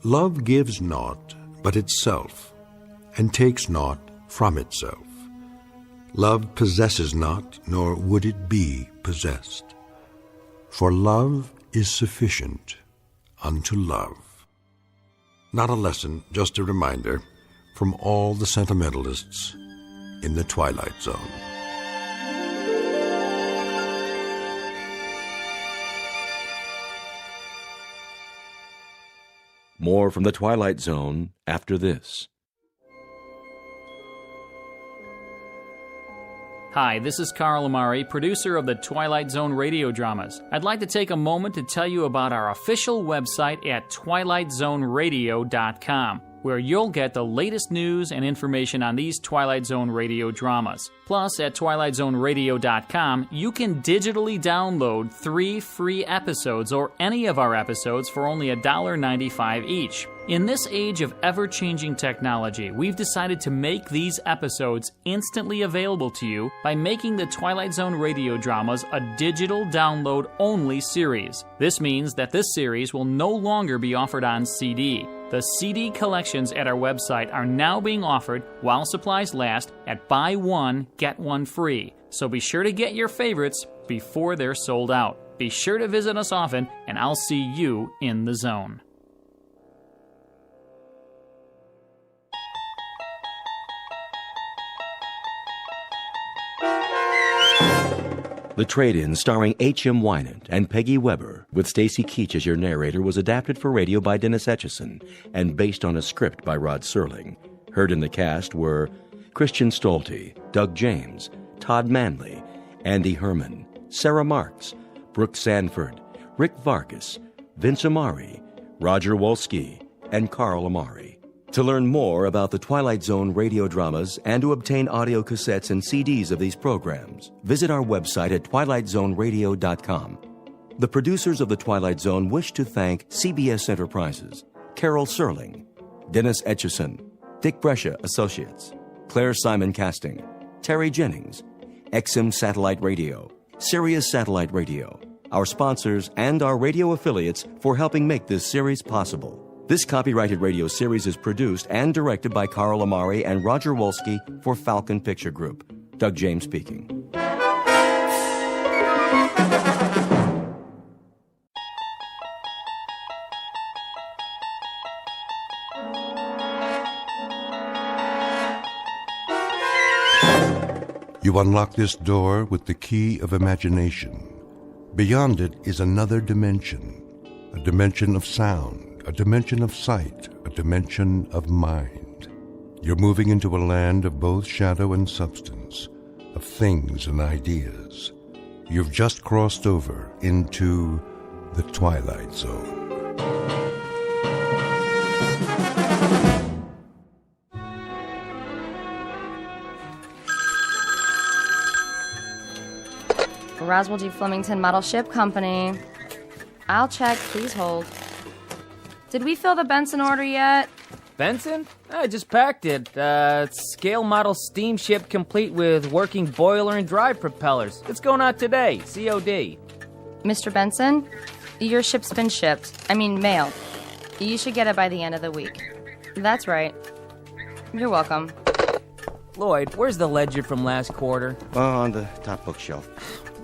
Love gives naught but itself, and takes naught from itself. Love possesses not, nor would it be possessed. For love is sufficient unto love. Not a lesson, just a reminder from all the sentimentalists in the Twilight Zone. More from the Twilight Zone after this. Hi, this is Carl Amari, producer of the Twilight Zone radio dramas. I'd like to take a moment to tell you about our official website at twilightzoneradio.com, where you'll get the latest news and information on these Twilight Zone radio dramas. Plus, at twilightzoneradio.com, you can digitally download 3 free episodes or any of our episodes for only $1.95 each. In this age of ever-changing technology, we've decided to make these episodes instantly available to you by making the Twilight Zone radio dramas a digital download-only series. This means that this series will no longer be offered on CD. The CD collections at our website are now being offered while supplies last at buy one, get one free. So be sure to get your favorites before they're sold out. Be sure to visit us often, and I'll see you in the zone. The Trade-In, starring H.M. Wynant and Peggy Weber, with Stacy Keach as your narrator, was adapted for radio by Dennis Etchison and based on a script by Rod Serling. Heard in the cast were Christian Stolte, Doug James, Todd Manley, Andy Herman, Sarah Marks, Brooke Sanford, Rick Vargas, Vince Amari, Roger Wolski, and Carl Amari. To learn more about the Twilight Zone radio dramas and to obtain audio cassettes and CDs of these programs, visit our website at twilightzoneradio.com. The producers of The Twilight Zone wish to thank CBS Enterprises, Carol Serling, Dennis Etchison, Dick Brescia Associates, Claire Simon Casting, Terry Jennings, XM Satellite Radio, Sirius Satellite Radio, our sponsors, and our radio affiliates for helping make this series possible. This copyrighted radio series is produced and directed by Carl Amari and Roger Wolski for Falcon Picture Group. Doug James speaking. You unlock this door with the key of imagination. Beyond it is another dimension, a dimension of sound, a dimension of sight, a dimension of mind. You're moving into a land of both shadow and substance, of things and ideas. You've just crossed over into the Twilight Zone. Roswell G. Flemington Model Ship Company. I'll check. Please hold. Did we fill the Benson order yet? Benson? I just packed it. Scale model steamship complete with working boiler and drive propellers. It's going out today. COD. Mr. Benson, your ship's been shipped. Mailed. You should get it by the end of the week. That's right. You're welcome. Lloyd, where's the ledger from last quarter? On the top bookshelf.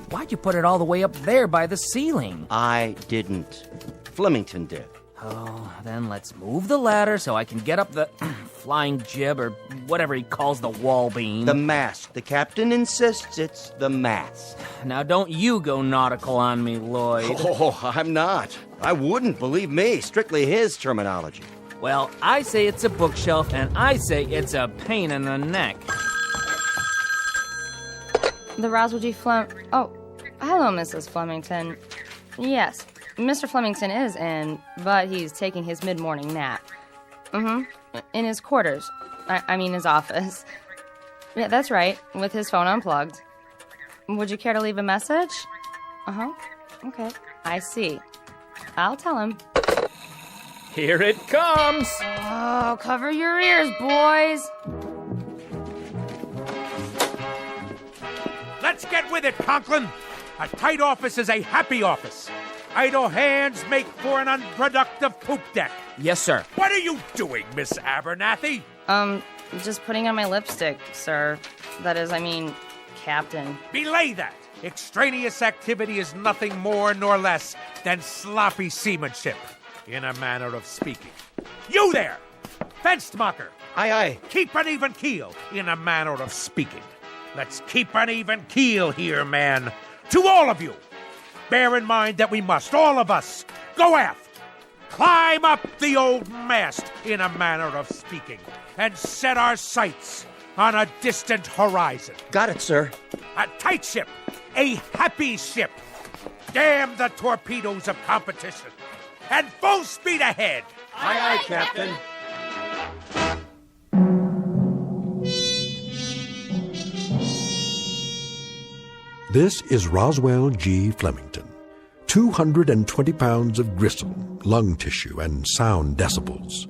Why'd you put it all the way up there by the ceiling? I didn't. Flemington did. Oh, then let's move the ladder so I can get up the flying jib or whatever he calls the wall beam. The mast. The captain insists it's the mast. Now don't you go nautical on me, Lloyd. Oh, I'm not. I wouldn't, believe me. Strictly his terminology. Well, I say it's a bookshelf, and I say it's a pain in the neck. The Roswell G. Oh, hello, Mrs. Flemington. Yes, Mr. Flemington is in, but he's taking his mid-morning nap. In his quarters. I mean his office. Yeah, that's right, with his phone unplugged. Would you care to leave a message? Okay, I see. I'll tell him. Here it comes! Oh, cover your ears, boys! Let's get with it, Conklin! A tight office is a happy office. Idle hands make for an unproductive poop deck. Yes, sir. What are you doing, Miss Abernathy? Just putting on my lipstick, sir. That is, Captain. Belay that! Extraneous activity is nothing more nor less than sloppy seamanship, in a manner of speaking. You there! Fenstmacher! Aye, aye. Keep an even keel, in a manner of speaking. Let's keep an even keel here, man. To all of you, bear in mind that we must, all of us, go aft, climb up the old mast, in a manner of speaking, and set our sights on a distant horizon. Got it, sir. A tight ship, a happy ship. Damn the torpedoes of competition. And full speed ahead. Aye, aye, Captain. This is Roswell G. Flemington. 220 pounds of gristle, lung tissue, and sound decibels.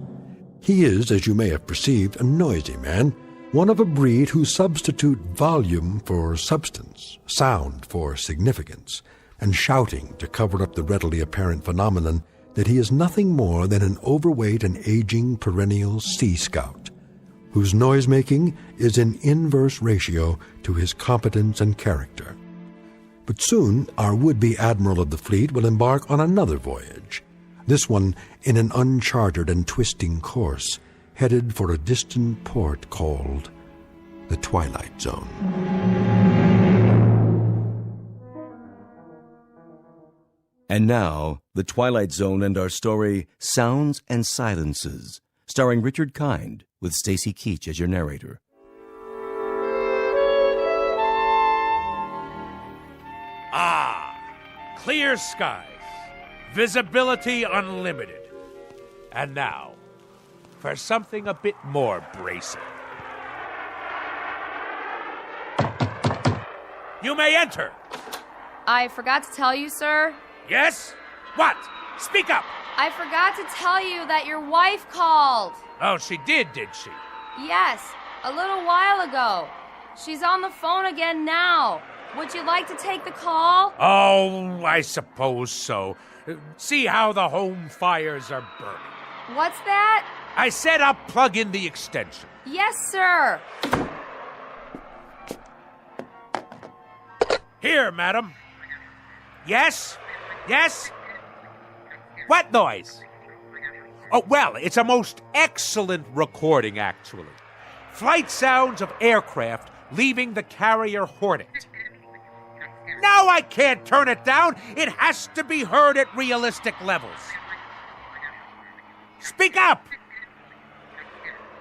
He is, as you may have perceived, a noisy man, one of a breed who substitute volume for substance, sound for significance, and shouting to cover up the readily apparent phenomenon that he is nothing more than an overweight and aging perennial sea scout, whose noise-making is in inverse ratio to his competence and character. But soon our would-be admiral of the fleet will embark on another voyage, this one in an uncharted and twisting course, headed for a distant port called the Twilight Zone. And now, The Twilight Zone and our story, Sounds and Silences, starring Richard Kind, with Stacy Keach as your narrator. Ah, clear skies, visibility unlimited. And now, for something a bit more bracing. You may enter. I forgot to tell you, sir. Yes? What? Speak up. I forgot to tell you that your wife called. Oh, she did she? Yes, a little while ago. She's on the phone again now. Would you like to take the call? Oh, I suppose so. See how the home fires are burning. What's that? I said I'll plug in the extension. Yes, sir. Here, madam. Yes? Yes? What noise? Oh, well, it's a most excellent recording, actually. Flight sounds of aircraft leaving the carrier Hornet. No, I can't turn it down. It has to be heard at realistic levels. Speak up!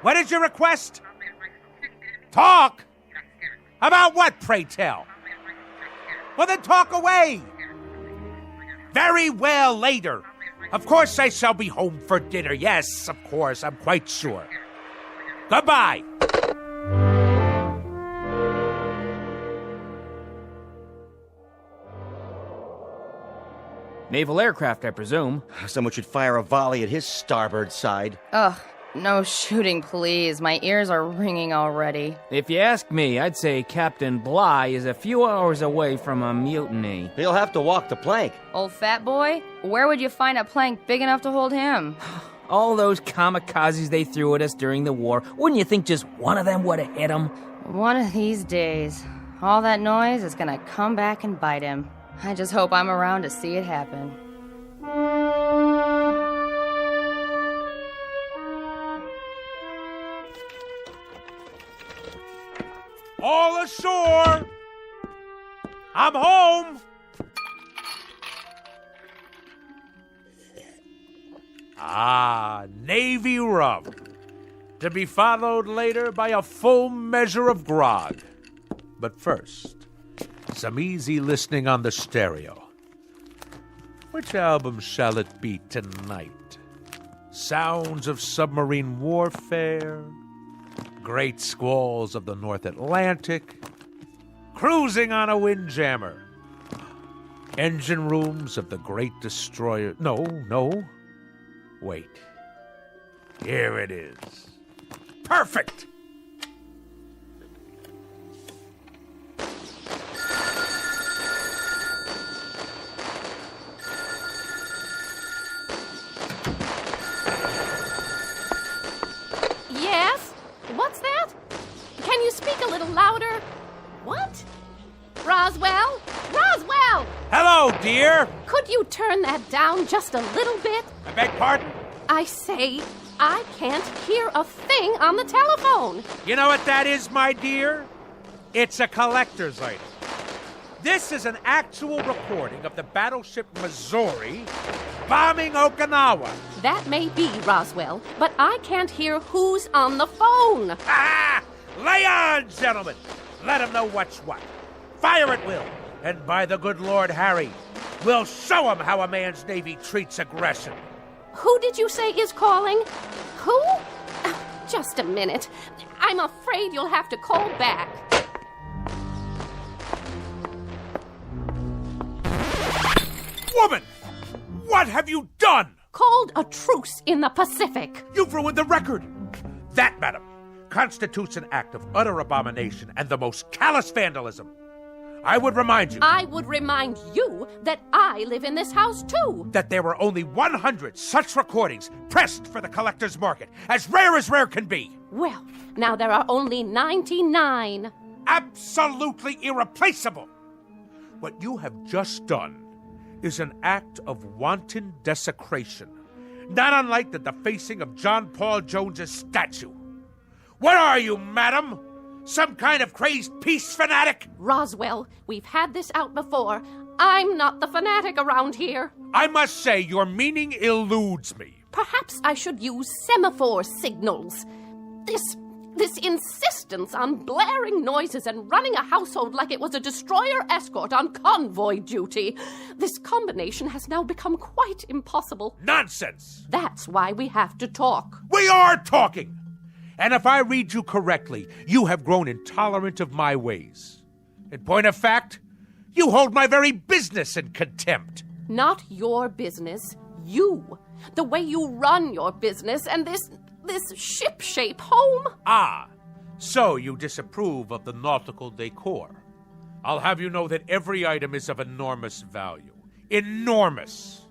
What is your request? Talk? About what, pray tell? Well, then talk away. Very well, later. Of course I shall be home for dinner. Yes, of course, I'm quite sure. Goodbye. Naval aircraft, I presume. Someone should fire a volley at his starboard side. Ugh, no shooting, please. My ears are ringing already. If you ask me, I'd say Captain Bligh is a few hours away from a mutiny. He'll have to walk the plank. Old fat boy? Where would you find a plank big enough to hold him? All those kamikazes they threw at us during the war, wouldn't you think just one of them would have hit him? One of these days, all that noise is gonna come back and bite him. I just hope I'm around to see it happen. All ashore! I'm home! Ah, Navy rum. To be followed later by a full measure of grog. But first, some easy listening on the stereo. Which album shall it be tonight? Sounds of submarine warfare, great squalls of the North Atlantic, cruising on a windjammer, engine rooms of the great destroyer. No. Wait. Here it is. Perfect! Yes? What's that? Can you speak a little louder? What? Roswell? Roswell! Hello, dear! Could you turn that down just a little bit? I beg pardon? I say, I can't hear a thing on the telephone. You know what that is, my dear? It's a collector's item. This is an actual recording of the battleship Missouri bombing Okinawa. That may be, Roswell, but I can't hear who's on the phone. Ah! Lay on, gentlemen! Let him know what's what. Fire at will. And by the good Lord Harry, we'll show him how a man's Navy treats aggression. Who did you say is calling? Who? Just a minute. I'm afraid you'll have to call back. Woman! What have you done? Called a truce in the Pacific. You've ruined the record. That, madam, constitutes an act of utter abomination and the most callous vandalism. I would remind you... I would remind you that I live in this house, too. That there were only 100 such recordings pressed for the collector's market, as rare can be. Well, now there are only 99. Absolutely irreplaceable. What you have just done is an act of wanton desecration, not unlike the defacing of John Paul Jones's statue. What are you, madam? Some kind of crazed peace fanatic? Roswell, we've had this out before. I'm not the fanatic around here. I must say, your meaning eludes me. Perhaps I should use semaphore signals. This This insistence on blaring noises and running a household like it was a destroyer escort on convoy duty. This combination has now become quite impossible. Nonsense! That's why we have to talk. We are talking! And if I read you correctly, you have grown intolerant of my ways. In point of fact, you hold my very business in contempt. Not your business, you. The way you run your business and this ship-shape home. Ah, so you disapprove of the nautical decor. I'll have you know that every item is of enormous value. Enormous!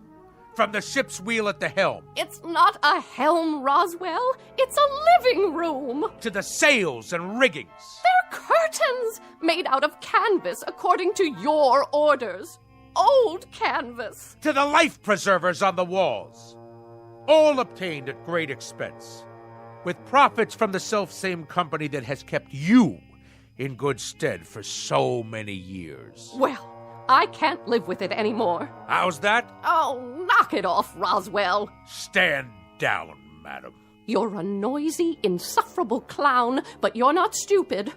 From the ship's wheel at the helm. It's not a helm, Roswell. It's a living room. To the sails and riggings. They're curtains made out of canvas according to your orders. Old canvas. To the life preservers on the walls. All obtained at great expense, with profits from the self-same company that has kept you in good stead for so many years. Well, I can't live with it anymore. How's that? Oh, knock it off, Roswell. Stand down, madam. You're a noisy, insufferable clown, but you're not stupid.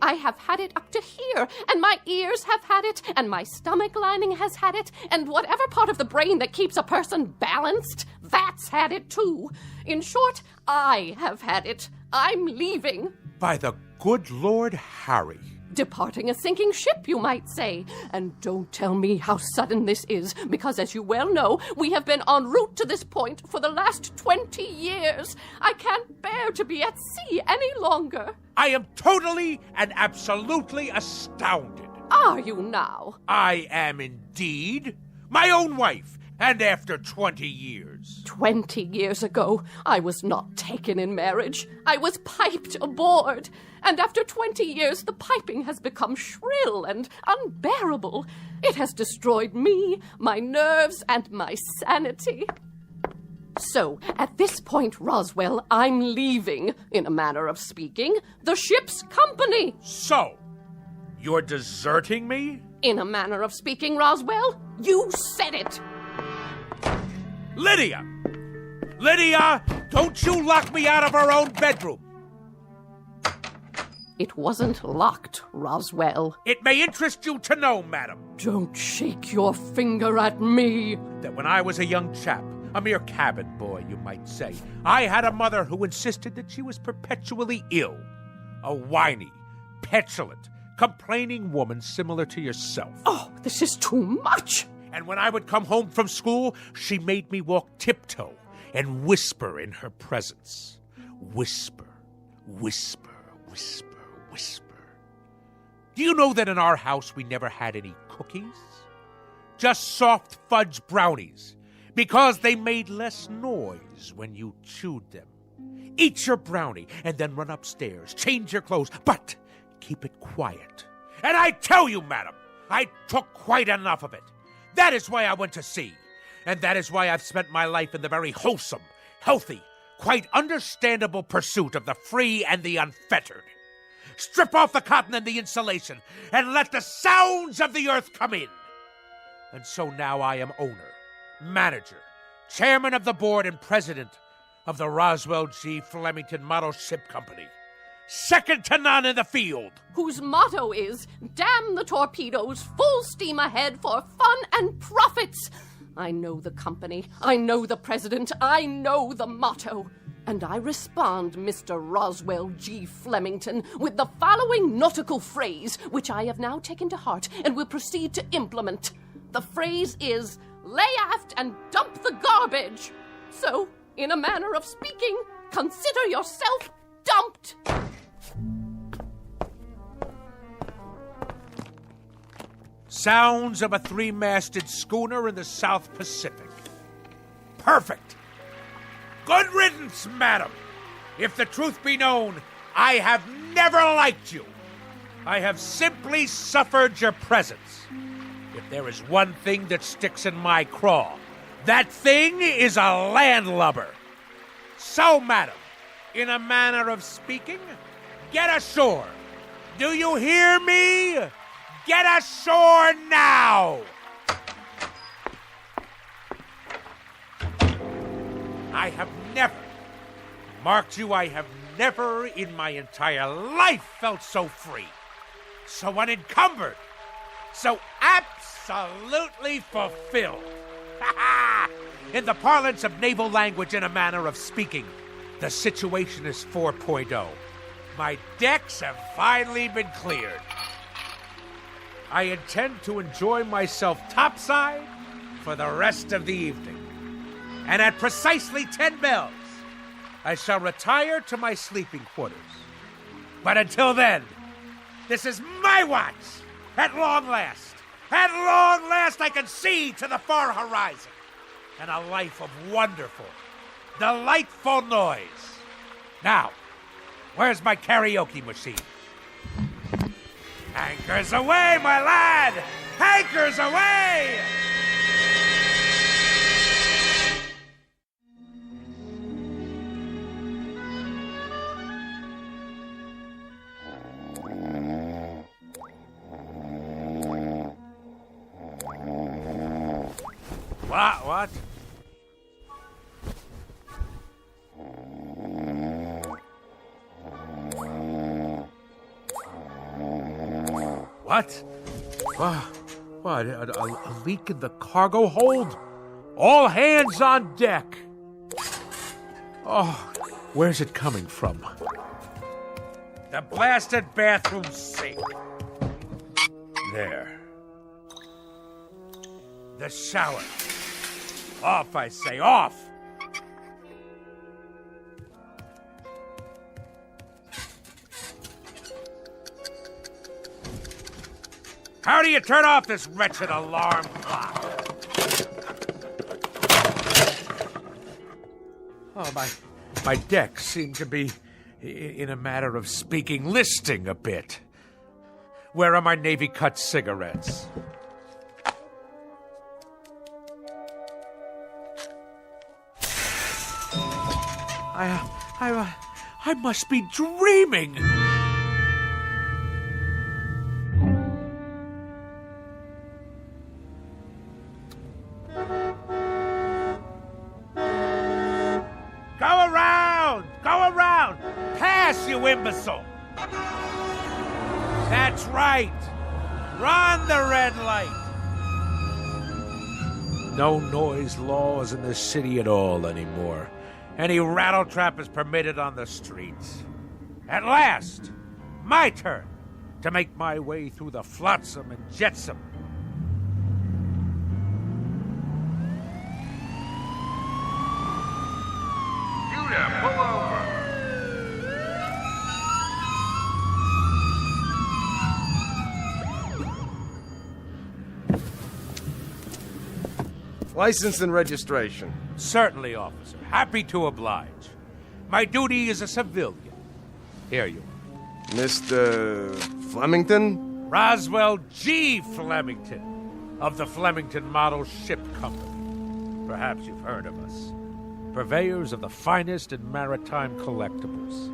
I have had it up to here, and my ears have had it, and my stomach lining has had it, and whatever part of the brain that keeps a person balanced, that's had it too. In short, I have had it. I'm leaving. By the good Lord Harry. Departing a sinking ship, you might say. And don't tell me how sudden this is, because as you well know, we have been en route to this point for the last 20 years. I can't bear to be at sea any longer. I am totally and absolutely astounded. Are you now? I am indeed. My own wife, and after 20 years. 20 years ago, I was not taken in marriage. I was piped aboard. And after 20 years, the piping has become shrill and unbearable. It has destroyed me, my nerves, and my sanity. So, at this point, Roswell, I'm leaving, in a manner of speaking, the ship's company. So, you're deserting me? In a manner of speaking, Roswell, you said it. Lydia! Lydia, don't you lock me out of our own bedroom! It wasn't locked, Roswell. It may interest you to know, madam. Don't shake your finger at me. That when I was a young chap, a mere cabin boy, you might say, I had a mother who insisted that she was perpetually ill. A whiny, petulant, complaining woman similar to yourself. Oh, this is too much. And when I would come home from school, she made me walk tiptoe and whisper in her presence. Whisper, whisper, whisper, whisper. Do you know that in our house we never had any cookies? Just soft fudge brownies, because they made less noise when you chewed them. Eat your brownie and then run upstairs, change your clothes, but keep it quiet. And I tell you, madam, I took quite enough of it. That is why I went to sea. And that is why I've spent my life in the very wholesome, healthy, quite understandable pursuit of the free and the unfettered. Strip off the cotton and the insulation, and let the sounds of the earth come in. And so now I am owner, manager, chairman of the board, and president of the Roswell G. Flemington Model Ship Company. Second to none in the field. Whose motto is, damn the torpedoes, full steam ahead for fun and profits. I know the company, I know the president, I know the motto. And I respond, Mr. Roswell G. Flemington, with the following nautical phrase, which I have now taken to heart and will proceed to implement. The phrase is, lay aft and dump the garbage. So, in a manner of speaking, consider yourself dumped. Sounds of a three-masted schooner in the South Pacific. Perfect. Good riddance, madam. If the truth be known, I have never liked you. I have simply suffered your presence. If there is one thing that sticks in my craw, that thing is a landlubber. So, madam, in a manner of speaking, get ashore. Do you hear me? Get ashore now! I have Mark you, I have never in my entire life felt so free, so unencumbered, so absolutely fulfilled. In the parlance of naval language and a manner of speaking, the situation is 4.0. My decks have finally been cleared. I intend to enjoy myself topside for the rest of the evening. And at precisely 10 bells, I shall retire to my sleeping quarters. But until then, this is my watch. At long last, I can see to the far horizon. And a life of wonderful, delightful noise. Now, where's my karaoke machine? Anchors away, my lad! Anchors away! What? What? What? A leak in the cargo hold? All hands on deck! Oh, where's it coming from? The blasted bathroom sink. There. The shower. Off, I say, off! How do you turn off this wretched alarm clock? Oh, my decks seem to be, in a matter of speaking, listing a bit. Where are my Navy cut cigarettes? I must be dreaming. Go around! Pass, you imbecile! That's right! Run the red light! No noise laws in the city at all anymore. Any rattletrap is permitted on the streets. At last, my turn to make my way through the flotsam and jetsam. Judah, pull over. License and registration. Certainly, officer. Happy to oblige. My duty is a civilian. Here you are. Mr. Flemington? Roswell G. Flemington, of the Flemington Model Ship Company. Perhaps you've heard of us. Purveyors of the finest in maritime collectibles.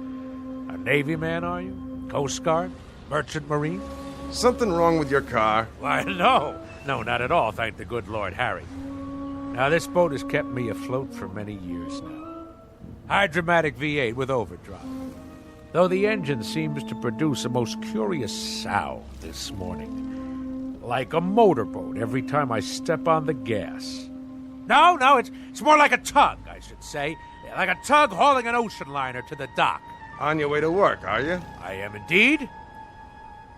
A Navy man, are you? Coast Guard? Merchant Marine? Something wrong with your car? Why, no. No, not at all, thank the good Lord Harry. Now, this boat has kept me afloat for many years now. Hydromatic V8 with overdrive. Though the engine seems to produce a most curious sound this morning. Like a motorboat every time I step on the gas. No, it's more like a tug, I should say. Like a tug hauling an ocean liner to the dock. On your way to work, are you? I am indeed.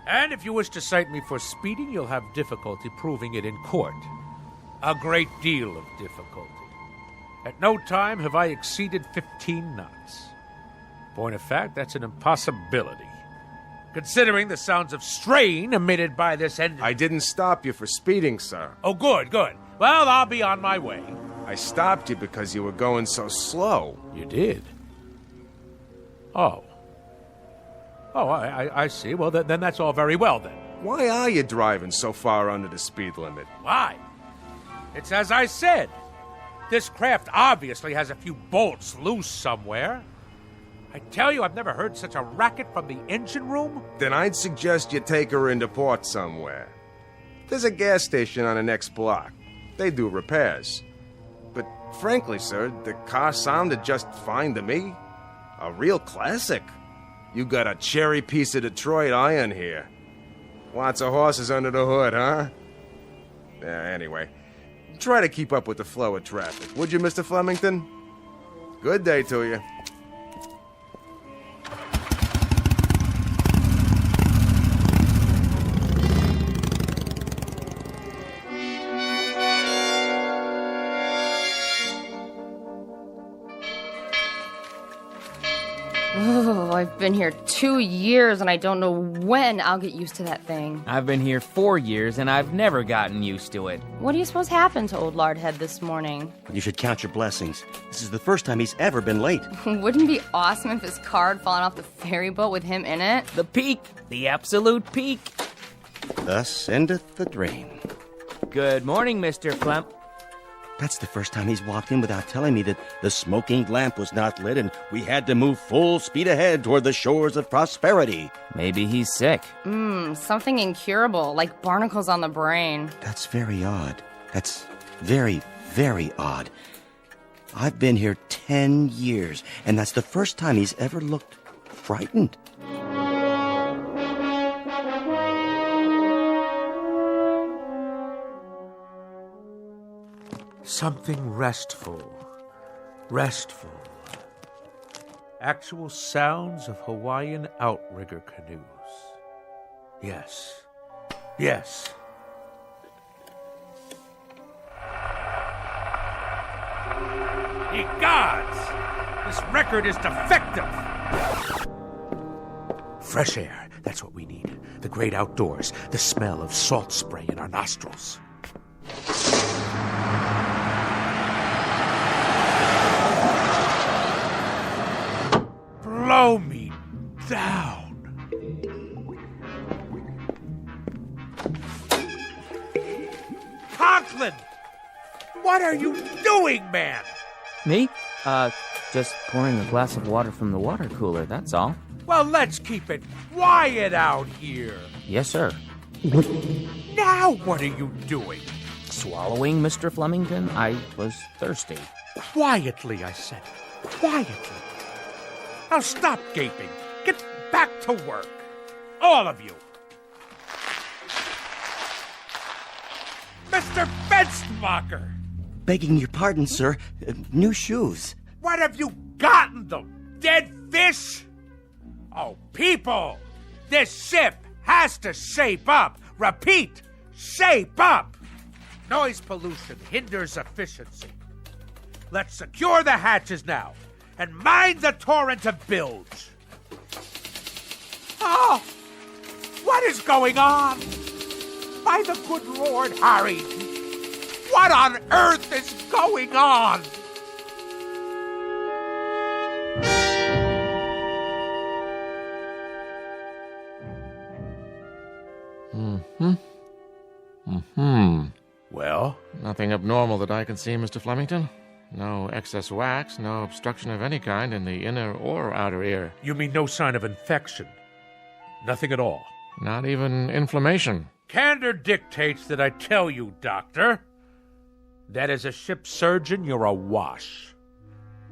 And if you wish to cite me for speeding, you'll have difficulty proving it in court. A great deal of difficulty. At no time have I exceeded 15 knots. Point of fact, that's an impossibility. Considering the sounds of strain emitted by this engine. I didn't stop you for speeding, sir. Oh, good. Well, I'll be on my way. I stopped you because you were going so slow. You did? Oh, I see. Well, then that's all very well, then. Why are you driving so far under the speed limit? Why? It's as I said. This craft obviously has a few bolts loose somewhere. I tell you, I've never heard such a racket from the engine room. Then I'd suggest you take her into port somewhere. There's a gas station on the next block. They do repairs. But frankly, sir, the car sounded just fine to me. A real classic. You got a cherry piece of Detroit iron here. Lots of horses under the hood, huh? Anyway, try to keep up with the flow of traffic, would you, Mr. Flemington? Good day to you. Oh, I've been here 2 years and I don't know when I'll get used to that thing. I've been here 4 years and I've never gotten used to it. What do you suppose happened to old Lardhead this morning? You should count your blessings. This is the first time he's ever been late. Wouldn't it be awesome if his car had fallen off the ferry boat with him in it? The peak. The absolute peak. Thus endeth the dream. Good morning, Mr. Flem. That's the first time he's walked in without telling me that the smoking lamp was not lit and we had to move full speed ahead toward the shores of prosperity. Maybe he's sick. Something incurable, like barnacles on the brain. That's very odd. That's very, very odd. I've been here 10 years, and that's the first time he's ever looked frightened. Something restful. Restful. Actual sounds of Hawaiian outrigger canoes. Yes. Yes. Ye gods! This record is defective! Fresh air, that's what we need. The great outdoors, the smell of salt spray in our nostrils. Blow me down. Conklin! What are you doing, man? Me? Just pouring a glass of water from the water cooler, that's all. Well, let's keep it quiet out here. Yes, sir. Now what are you doing? Swallowing, Mr. Flemington? I was thirsty. Quietly, I said. Quietly. Now stop gaping. Get back to work. All of you. Mr. Fenstermacher! Begging your pardon, sir. New shoes. What have you gotten them? Dead fish? Oh, people! This ship has to shape up. Repeat, shape up. Noise pollution hinders efficiency. Let's secure the hatches now and mind the torrent of bilge. Oh! What is going on? By the good Lord Harry! What on earth is going on? Well? Nothing abnormal that I can see, Mr. Flemington. No excess wax, no obstruction of any kind in the inner or outer ear. You mean no sign of infection? Nothing at all? Not even inflammation. Candor dictates that I tell you, Doctor, that as a ship surgeon, you're a wash.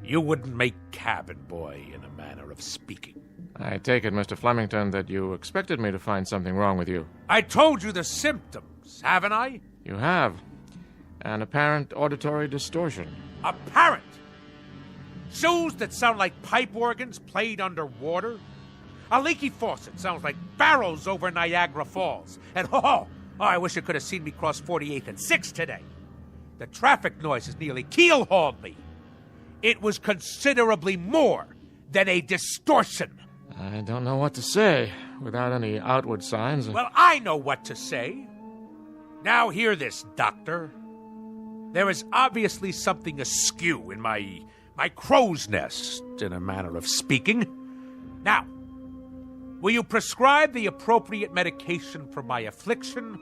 You wouldn't make cabin boy, in a manner of speaking. I take it, Mr. Flemington, that you expected me to find something wrong with you. I told you the symptoms, haven't I? You have. An apparent auditory distortion. Apparent? Shoes that sound like pipe organs played underwater? A leaky faucet sounds like barrels over Niagara Falls. And I wish you could have seen me cross 48th and 6th today. The traffic noises nearly keel-hauled me. It was considerably more than a distortion. I don't know what to say without any outward signs. Well, I know what to say. Now hear this, Doctor. There is obviously something askew in my crow's nest, in a manner of speaking. Now, will you prescribe the appropriate medication for my affliction,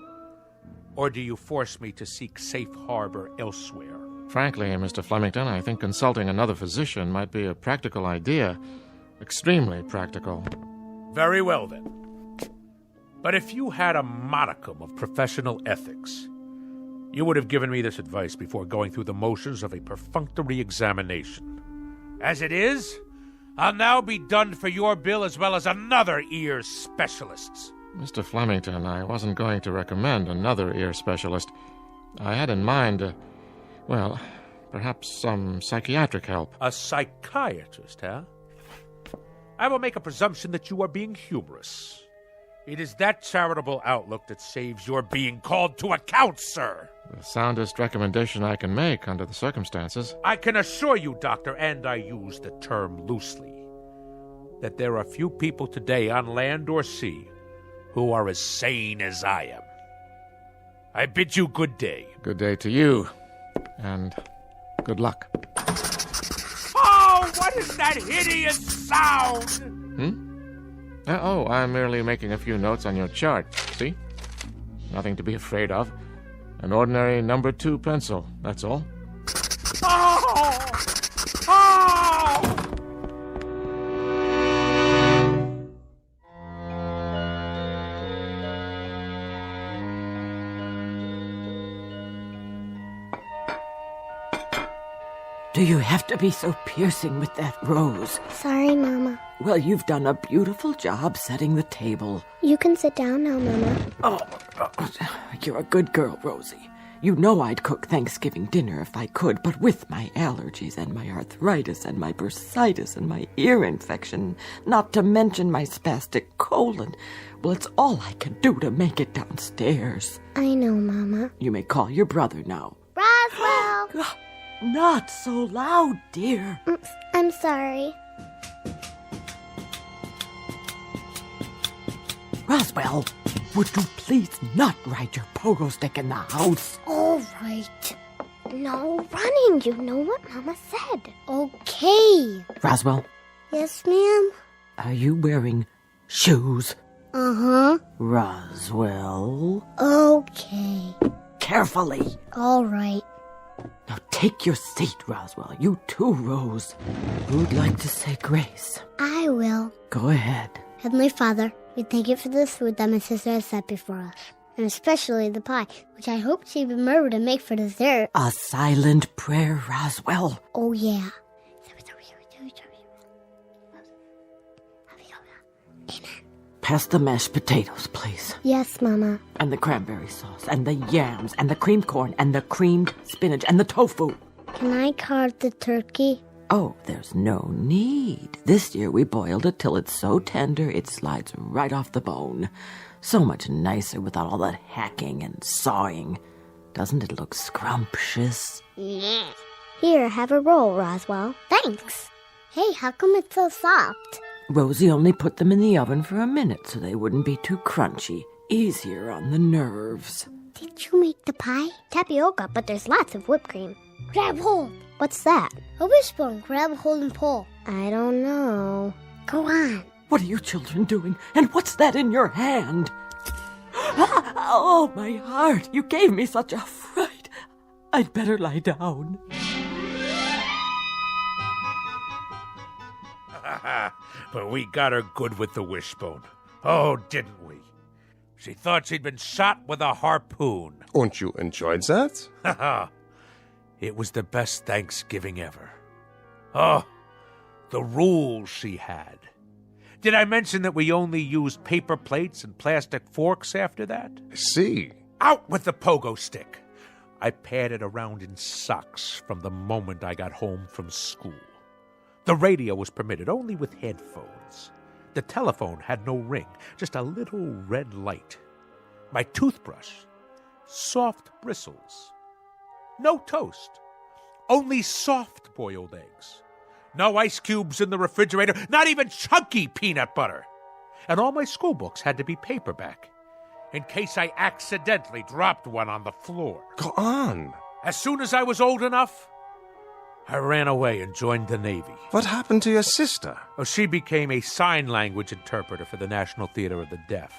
or do you force me to seek safe harbor elsewhere? Frankly, Mr. Flemington, I think consulting another physician might be a practical idea. Extremely practical. Very well, then. But if you had a modicum of professional ethics, you would have given me this advice before going through the motions of a perfunctory examination. As it is, I'll now be done for your bill as well as another ear specialist's. Mr. Flemington, I wasn't going to recommend another ear specialist. I had in mind, well, perhaps some psychiatric help. A psychiatrist, huh? I will make a presumption that you are being humorous. It is that charitable outlook that saves your being called to account, sir. The soundest recommendation I can make under the circumstances. I can assure you, Doctor, and I use the term loosely, that there are few people today on land or sea who are as sane as I am. I bid you good day. Good day to you, and good luck. Oh, what is that hideous sound? Oh, I'm merely making a few notes on your chart, see? Nothing to be afraid of. An ordinary number 2 pencil, that's all. Oh! Oh! Do you have to be so piercing with that rose? Sorry, Mama. Well, you've done a beautiful job setting the table. You can sit down now, Mama. Oh, you're a good girl, Rosie. You know I'd cook Thanksgiving dinner if I could, but with my allergies and my arthritis and my bursitis and my ear infection, not to mention my spastic colon, well, it's all I can do to make it downstairs. I know, Mama. You may call your brother now. Roswell! Not so loud, dear. Oops, I'm sorry. Roswell, would you please not ride your pogo stick in the house? All right. No running, you know what Mama said. Okay. Roswell? Yes, ma'am? Are you wearing shoes? Uh-huh. Roswell? Okay. Carefully. All right. Now take your seat, Roswell. You too, Rose. Who'd like to say grace? I will. Go ahead. Heavenly Father, we thank you for this food that my sister has set before us, and especially the pie, which I hope she remembered to make for dessert. A silent prayer, Roswell. Oh, yeah. Pass the mashed potatoes, please. Yes, Mama. And the cranberry sauce, and the yams, and the creamed corn, and the creamed spinach, and the tofu. Can I carve the turkey? Oh, there's no need. This year we boiled it till it's so tender it slides right off the bone. So much nicer without all that hacking and sawing. Doesn't it look scrumptious? Yeah. Here, have a roll, Roswell. Thanks. Hey, how come it's so soft? Rosie only put them in the oven for a minute so they wouldn't be too crunchy. Easier on the nerves. Did you make the pie? Tapioca, but there's lots of whipped cream. Grab hold. What's that? A wishbone. Grab hold and pull. I don't know. Go on. What are you children doing? And what's that in your hand? Oh, my heart. You gave me such a fright. I'd better lie down. But we got her good with the wishbone. Oh, didn't we? She thought she'd been shot with a harpoon. And you enjoyed that? Haha. It was the best Thanksgiving ever. Oh, the rules she had. Did I mention that we only used paper plates and plastic forks after that? See. Out with the pogo stick. I padded around in socks from the moment I got home from school. The radio was permitted only with headphones. The telephone had no ring, just a little red light. My toothbrush, soft bristles. No toast, only soft-boiled eggs. No ice cubes in the refrigerator, not even chunky peanut butter. And all my school books had to be paperback, in case I accidentally dropped one on the floor. Go on. As soon as I was old enough, I ran away and joined the Navy. What happened to your sister? Oh, she became a sign language interpreter for the National Theater of the Deaf.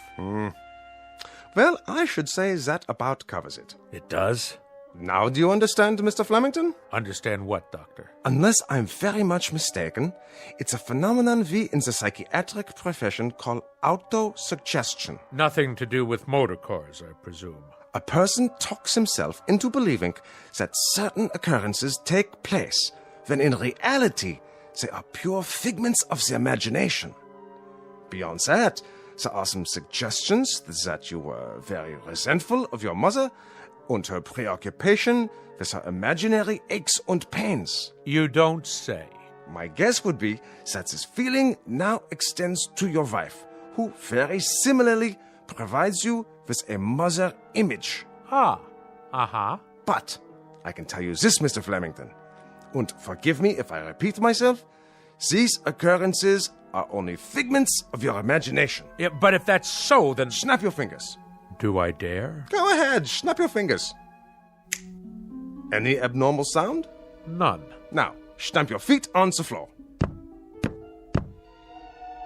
Well, I should say that about covers it. It does? Now do you understand, Mr. Flemington? Understand what, Doctor? Unless I'm very much mistaken, it's a phenomenon we in the psychiatric profession call autosuggestion. Nothing to do with motor cars, I presume. A person talks himself into believing that certain occurrences take place, when in reality They are pure figments of the imagination. Beyond that, there are some suggestions that you were very resentful of your mother and her preoccupation with her imaginary aches and pains. You don't say. My guess would be that this feeling now extends to your wife, who very similarly provides you with a mother image. Ah, uh-huh. But I can tell you this, Mr. Flemington, and forgive me if I repeat myself, these occurrences are only figments of your imagination. Yeah, but if that's so, then... Snap your fingers. Do I dare? Go ahead, snap your fingers. Any abnormal sound? None. Now, stamp your feet on the floor.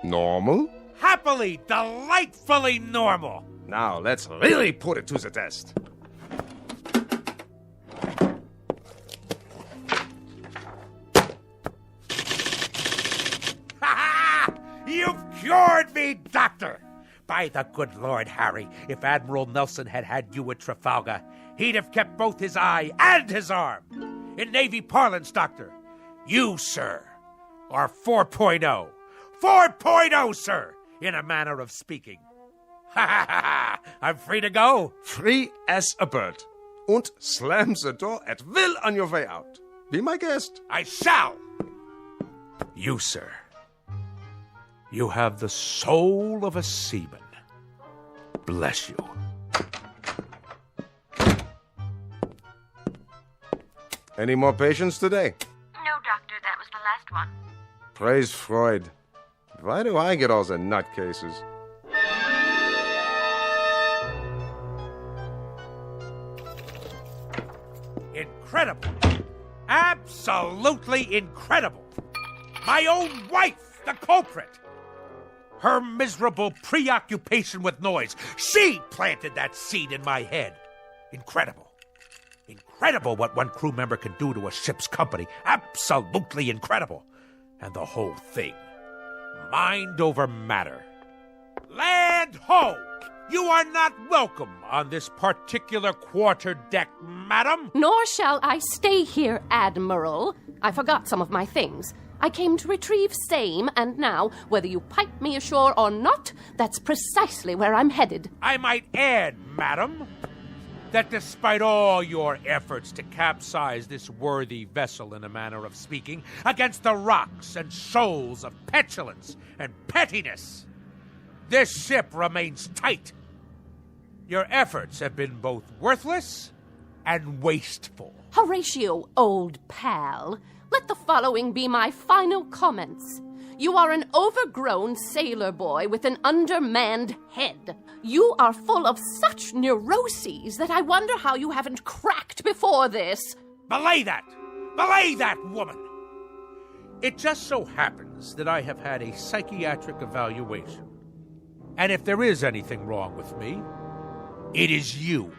Normal? Happily, delightfully normal. Now, let's really put it to the test. You've cured me, Doctor! By the good Lord Harry, if Admiral Nelson had had you at Trafalgar, he'd have kept both his eye and his arm. In Navy parlance, Doctor, you, sir, are 4.0. 4.0, sir, in a manner of speaking. Ha ha ha ha! I'm free to go. Free as a bird. And slam the door at will on your way out. Be my guest. I shall. You, sir. You have the soul of a seaman. Bless you. Any more patients today? No, Doctor, that was the last one. Praise Freud. Why do I get all the nutcases? Incredible. Absolutely incredible. My own wife, the culprit. Her miserable preoccupation with noise. She planted that seed in my head. Incredible. Incredible what one crew member can do to a ship's company. Absolutely incredible. And the whole thing. Mind over matter. Land ho! You are not welcome on this particular quarterdeck, madam. Nor shall I stay here, Admiral. I forgot some of my things. I came to retrieve same, and now, whether you pipe me ashore or not, that's precisely where I'm headed. I might add, madam, that despite all your efforts to capsize this worthy vessel, in a manner of speaking, against the rocks and shoals of petulance and pettiness, this ship remains tight. Your efforts have been both worthless and wasteful. Horatio, old pal, let the following be my final comments. You are an overgrown sailor boy with an undermanned head. You are full of such neuroses that I wonder how you haven't cracked before this. Belay that! Belay that, woman! It just so happens that I have had a psychiatric evaluation. And if there is anything wrong with me, it is you.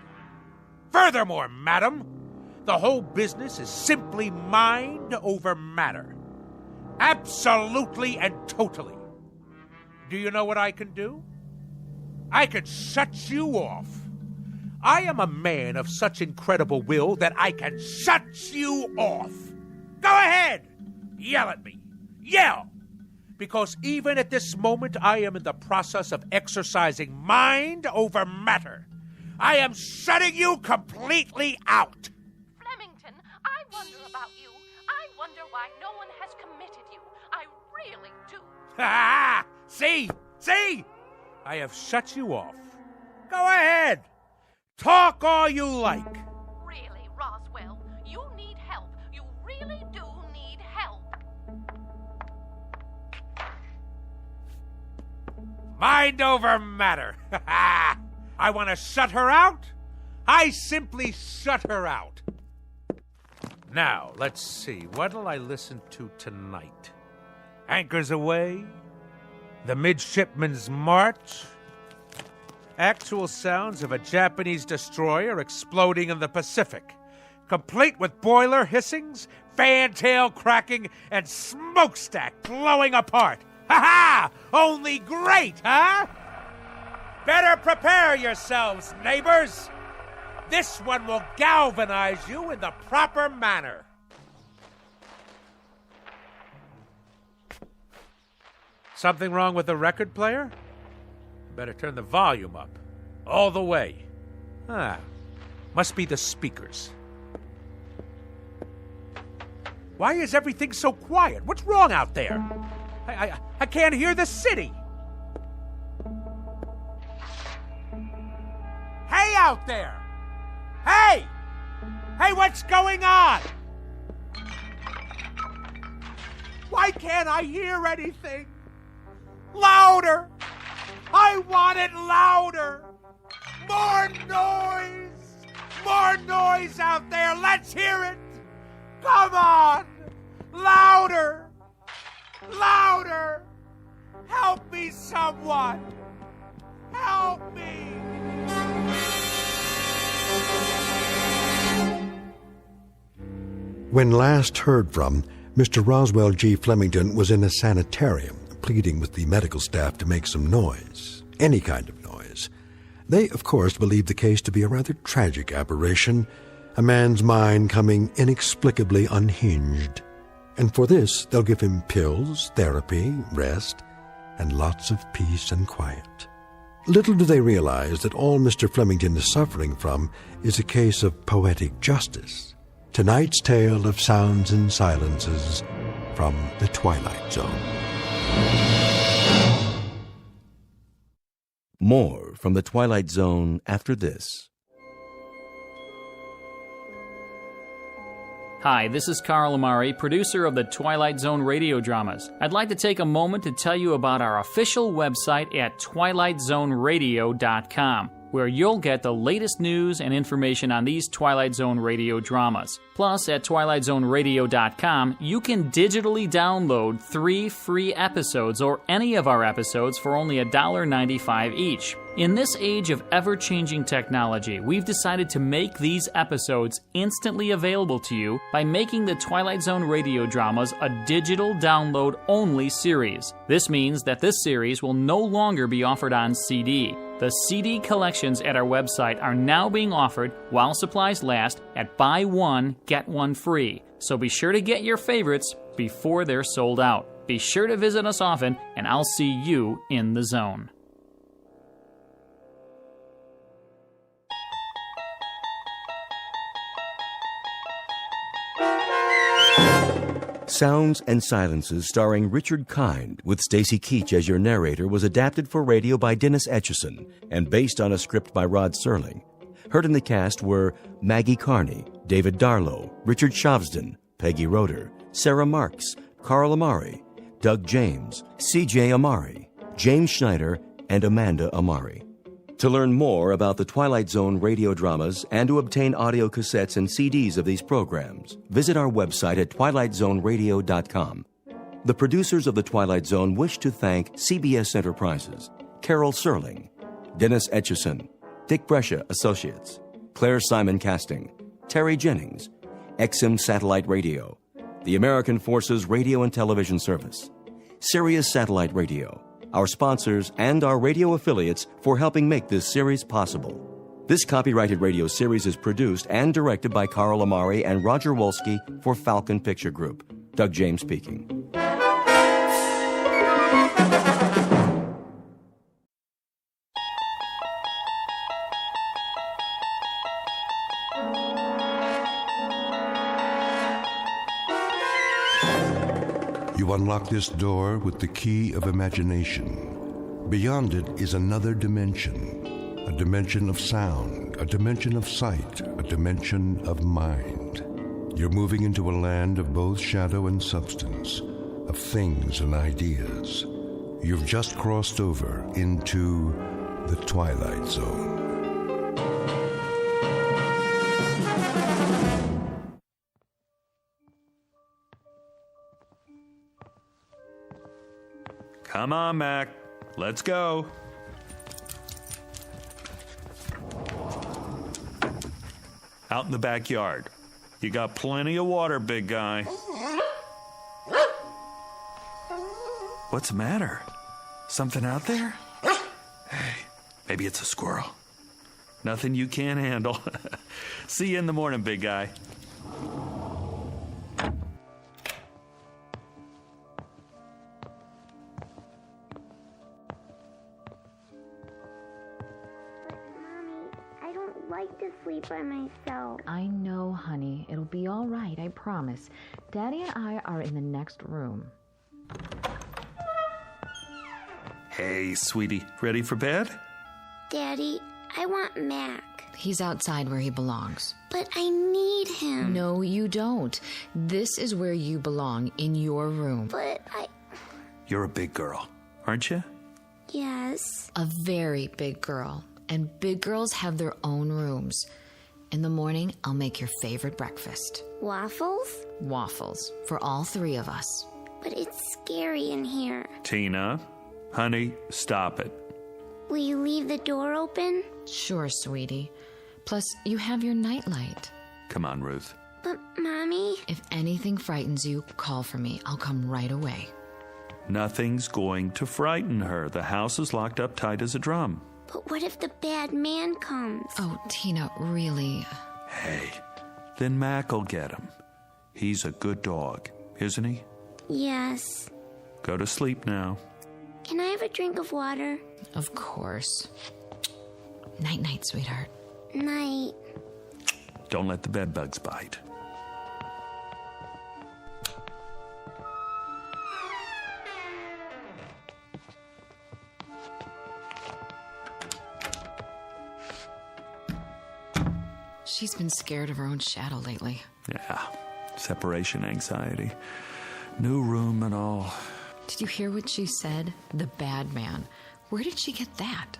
Furthermore, madam, the whole business is simply mind over matter. Absolutely and totally. Do you know what I can do? I can shut you off. I am a man of such incredible will that I can shut you off. Go ahead! Yell at me. Yell! Because even at this moment, I am in the process of exercising mind over matter. I am shutting you completely out. Flemington, I wonder about you. I wonder why no one has committed you. I really do. Ha! See? See? I have shut you off. Go ahead. Talk all you like. Really, Roswell, you need help. You really do need help. Mind over matter. I want to shut her out. I simply shut her out. Now, let's see. What'll I listen to tonight? Anchors Aweigh? The Midshipman's March? Actual sounds of a Japanese destroyer exploding in the Pacific, complete with boiler hissings, fantail cracking, and smokestack blowing apart. Ha-ha! Only great, huh? Better prepare yourselves, neighbors. This one will galvanize you in the proper manner. Something wrong with the record player? Better turn the volume up. All the way. Must be the speakers. Why is everything so quiet? What's wrong out there? I can't hear the city. Hey out there! Hey! Hey, what's going on? Why can't I hear anything? Louder! I want it louder! More noise! More noise out there! Let's hear it! Come on! Louder! Louder! Help me, someone! Help me! When last heard from, Mr. Roswell G. Flemington was in a sanitarium, pleading with the medical staff to make some noise, any kind of noise. They, of course, believed the case to be a rather tragic aberration, a man's mind coming inexplicably unhinged. And for this, they'll give him pills, therapy, rest, and lots of peace and quiet. Little do they realize that all Mr. Flemington is suffering from is a case of poetic justice. Tonight's tale of sounds and silences from the Twilight Zone. More from the Twilight Zone after this. Hi, this is Carl Amari, producer of the Twilight Zone radio dramas. I'd like to take a moment to tell you about our official website at twilightzoneradio.com, where you'll get the latest news and information on these Twilight Zone radio dramas. Plus, at twilightzoneradio.com, you can digitally download 3 free episodes or any of our episodes for only $1.95 each. In this age of ever-changing technology, we've decided to make these episodes instantly available to you by making the Twilight Zone radio dramas a digital download-only series. This means that this series will no longer be offered on CD. The CD collections at our website are now being offered while supplies last at buy one, get one free. So be sure to get your favorites before they're sold out. Be sure to visit us often, and I'll see you in the zone. Sounds and Silences, starring Richard Kind, with Stacy Keach as your narrator, was adapted for radio by Dennis Etchison and based on a script by Rod Serling. Heard in the cast were Maggie Carney, David Darlow, Richard Shavsden, Peggy Roeder, Sarah Marks, Carl Amari, Doug James, C.J. Amari, James Schneider, and Amanda Amari. To learn more about the Twilight Zone radio dramas and to obtain audio cassettes and CDs of these programs, visit our website at twilightzoneradio.com. The producers of The Twilight Zone wish to thank CBS Enterprises, Carol Serling, Dennis Etchison, Dick Brescia Associates, Claire Simon Casting, Terry Jennings, XM Satellite Radio, the American Forces Radio and Television Service, Sirius Satellite Radio, our sponsors, and our radio affiliates for helping make this series possible. This copyrighted radio series is produced and directed by Carl Amari and Roger Wolski for Falcon Picture Group. Doug James speaking. You unlock this door with the key of imagination. Beyond it is another dimension, a dimension of sound, a dimension of sight, a dimension of mind. You're moving into a land of both shadow and substance, of things and ideas. You've just crossed over into the Twilight Zone. Come on, Mac. Let's go. Out in the backyard. You got plenty of water, big guy. What's the matter? Something out there? Hey, maybe it's a squirrel. Nothing you can't handle. See you in the morning, big guy. like to sleep by myself. I know, honey. It'll be all right, I promise. Daddy and I are in the next room. Hey, sweetie, ready for bed? Daddy, I want Mac. He's outside where he belongs. But I need him. No, you don't. This is where you belong, in your room. But You're a big girl, aren't you? Yes. A very big girl. And big girls have their own rooms. In the morning, I'll make your favorite breakfast. Waffles? Waffles. For all three of us. But it's scary in here. Tina, honey, stop it. Will you leave the door open? Sure, sweetie. Plus, you have your nightlight. Come on, Ruth. But, Mommy... If anything frightens you, call for me. I'll come right away. Nothing's going to frighten her. The house is locked up tight as a drum. But what if the bad man comes? Oh, Tina, really? Hey, then Mac'll get him. He's a good dog, isn't he? Yes. Go to sleep now. Can I have a drink of water? Of course. Night-night, sweetheart. Night. Don't let the bed bugs bite. She's been scared of her own shadow lately. Yeah, separation anxiety. New room and all. Did you hear what she said? The bad man. Where did she get that?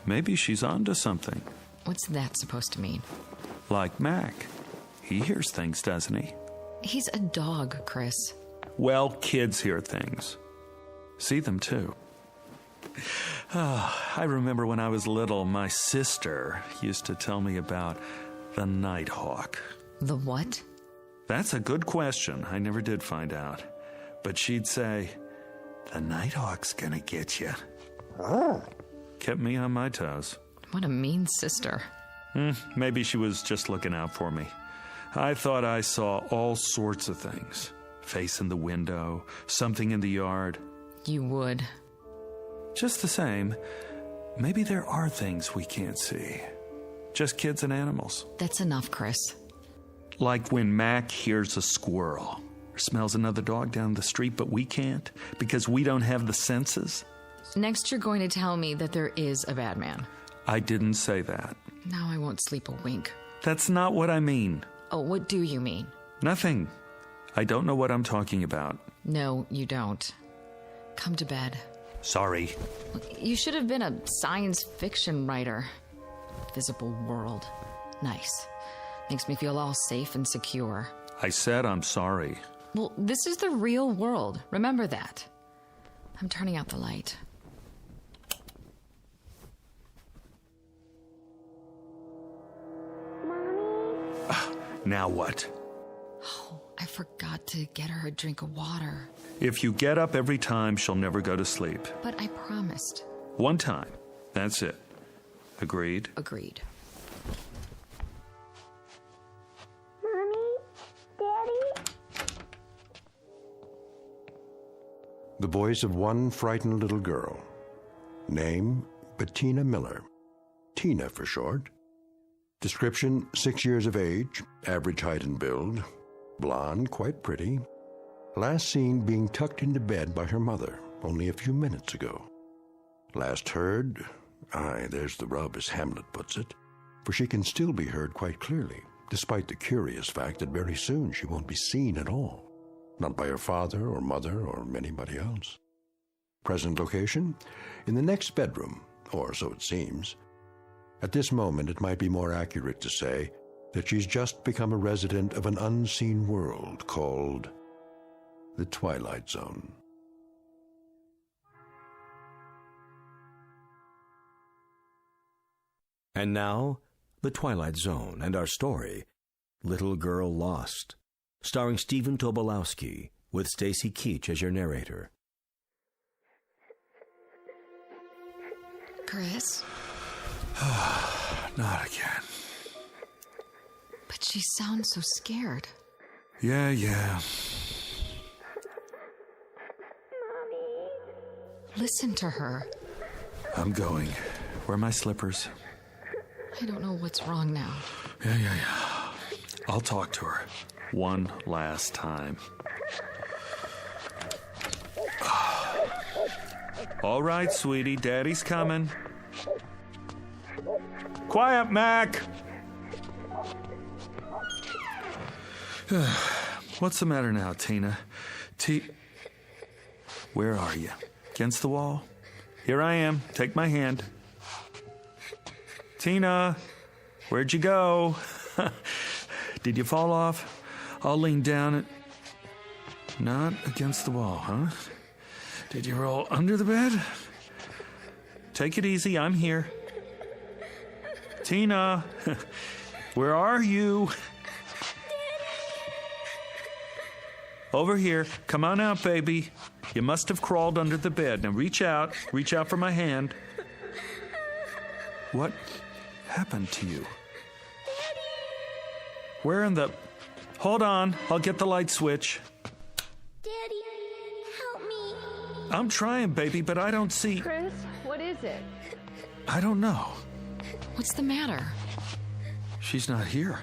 Maybe she's onto something. What's that supposed to mean? Like Mac. He hears things, doesn't he? He's a dog, Chris. Well, kids hear things. See them, too. Oh, I remember when I was little, my sister used to tell me about the Nighthawk. The what? That's a good question. I never did find out. But she'd say, the Nighthawk's gonna get you. Kept me on my toes. What a mean sister. Maybe she was just looking out for me. I thought I saw all sorts of things. Face in the window, something in the yard. You would. Just the same, maybe there are things we can't see. Just kids and animals. That's enough, Chris. Like when Mac hears a squirrel or smells another dog down the street, but we can't because we don't have the senses. Next, you're going to tell me that there is a bad man. I didn't say that. Now I won't sleep a wink. That's not what I mean. Oh, what do you mean? Nothing. I don't know what I'm talking about. No, you don't. Come to bed. Sorry. You should have been a science fiction writer. Visible world. Nice. Makes me feel all safe and secure. I said I'm sorry. Well, this is the real world. Remember that. I'm turning out the light. Now what? Oh, I forgot to get her a drink of water. If you get up every time, she'll never go to sleep. But I promised. One time. That's it. Agreed? Agreed. Mommy? Daddy? The voice of one frightened little girl. Name, Bettina Miller. Tina for short. Description, 6 years of age, average height and build. Blonde, quite pretty. Last seen being tucked into bed by her mother only a few minutes ago. Last heard, there's the rub as Hamlet puts it, for she can still be heard quite clearly, despite the curious fact that very soon she won't be seen at all, not by her father or mother or anybody else. Present location? In the next bedroom, or so it seems. At this moment, it might be more accurate to say that she's just become a resident of an unseen world called the Twilight Zone. And now, The Twilight Zone and our story, Little Girl Lost, starring Stephen Tobolowsky, with Stacy Keach as your narrator. Chris? Not again. But she sounds so scared. Yeah. Listen to her. I'm going. Where are my slippers? I don't know what's wrong now. Yeah. I'll talk to her one last time. All right, sweetie, Daddy's coming. Quiet, Mac! What's the matter now, Tina? Where are you? Against the wall? Here I am. Take my hand. Tina, where'd you go? Did you fall off? I'll lean down and... Not against the wall, huh? Did you roll under the bed? Take it easy, I'm here. Tina, where are you? Over here. Come on out, baby. You must have crawled under the bed. Now reach out for my hand. What happened to you? Where in the... Hold on, I'll get the light switch. Daddy, help me. I'm trying, baby, but I don't see... Chris, what is it? I don't know. What's the matter? She's not here.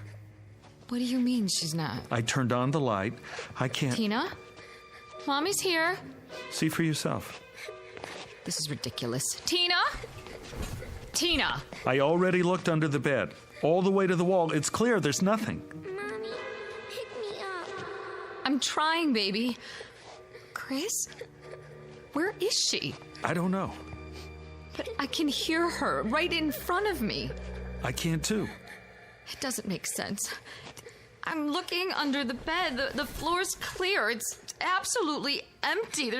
What do you mean she's not? I turned on the light. I can't... Tina? Mommy's here. See for yourself. This is ridiculous. Tina? Tina! I already looked under the bed. All the way to the wall. It's clear there's nothing. Mommy, pick me up. I'm trying, baby. Chris? Where is she? I don't know. But I can hear her right in front of me. I can too. It doesn't make sense. I'm looking under the bed. The floor's clear. It's absolutely empty.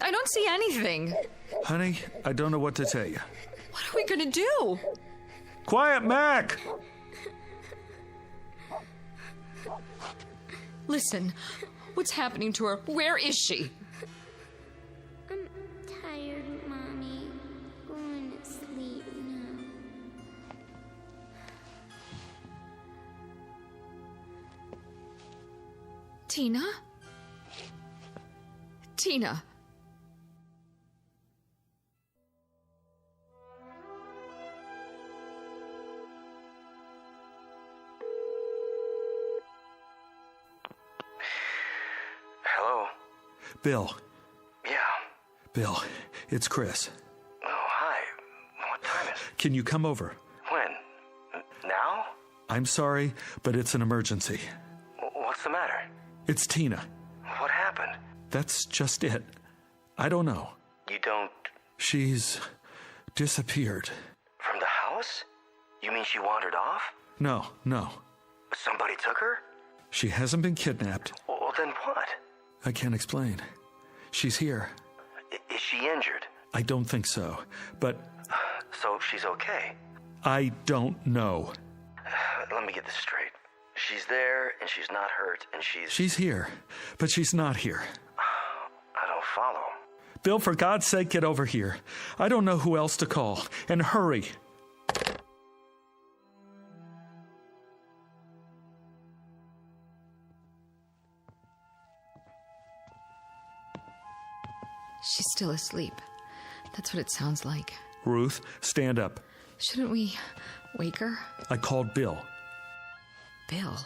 I don't see anything. Honey, I don't know what to tell you. What are we gonna do? Quiet, Mac! Listen, what's happening to her? Where is she? I'm tired, Mommy. Going to sleep now. Tina? Tina. Hello? Bill. Yeah. Bill, it's Chris. Oh, hi. What time is it? Can you come over? When? Now? I'm sorry, but it's an emergency. What's the matter? It's Tina. What happened? That's just it. I don't know. You don't... She's disappeared. From the house? You mean she wandered off? No. Somebody took her? She hasn't been kidnapped. Well, then what? I can't explain. She's here. Is she injured? I don't think so, but... So she's okay? I don't know. Let me get this straight. She's there, and she's not hurt, and she's... She's here, but she's not here. I don't follow. Bill, for God's sake, get over here. I don't know who else to call. And hurry. She's still asleep. That's what it sounds like. Ruth, stand up. Shouldn't we wake her? I called Bill. Bill?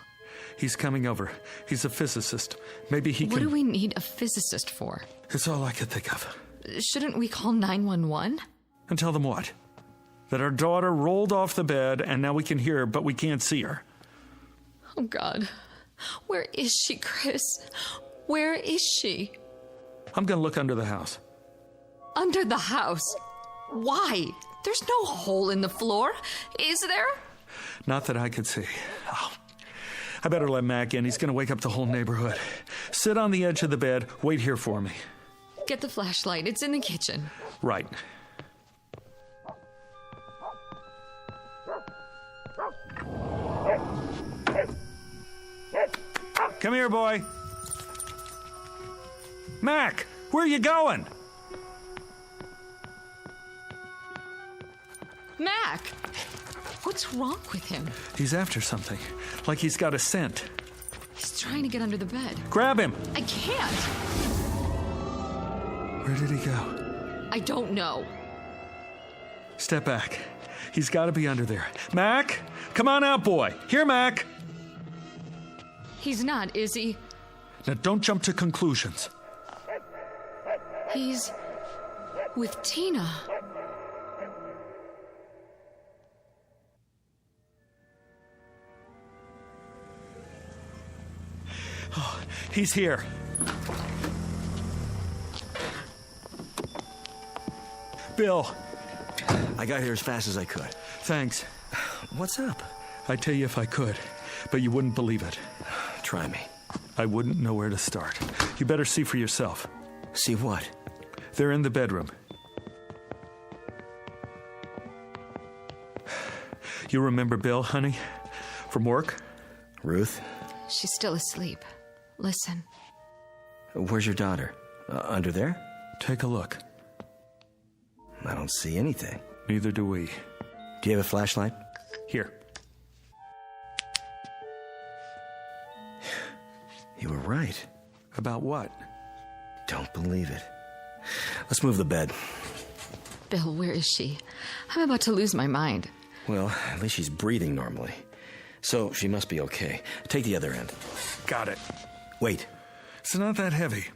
He's coming over. He's a physicist. Maybe he can... What do we need a physicist for? It's all I could think of. Shouldn't we call 911? And tell them what? That our daughter rolled off the bed and now we can hear her, but we can't see her. Oh, God. Where is she, Chris? Where is she? I'm gonna look under the house. Under the house? Why? There's no hole in the floor, is there? Not that I could see. Oh, I better let Mac in. He's gonna wake up the whole neighborhood. Sit on the edge of the bed. Wait here for me. Get the flashlight. It's in the kitchen. Right. Come here, boy. Mac, where are you going? Mac! What's wrong with him? He's after something. Like he's got a scent. He's trying to get under the bed. Grab him! I can't! Where did he go? I don't know. Step back. He's got to be under there. Mac? Come on out, boy. Here, Mac. He's not, is he? Now, don't jump to conclusions. He's with Tina. Oh, he's here. Bill. I got here as fast as I could. Thanks. What's up? I'd tell you if I could, but you wouldn't believe it. Try me. I wouldn't know where to start. You better see for yourself. See what? They're in the bedroom. You remember Bill, honey? From work? Ruth? She's still asleep. Listen. Where's your daughter? Under there? Take a look. I don't see anything. Neither do we. Do you have a flashlight? Here. You were right. About what? Don't believe it. Let's move the bed. Bill, where is she? I'm about to lose my mind. Well, at least she's breathing normally. So she must be okay. Take the other end. Got it. Wait. It's not that heavy.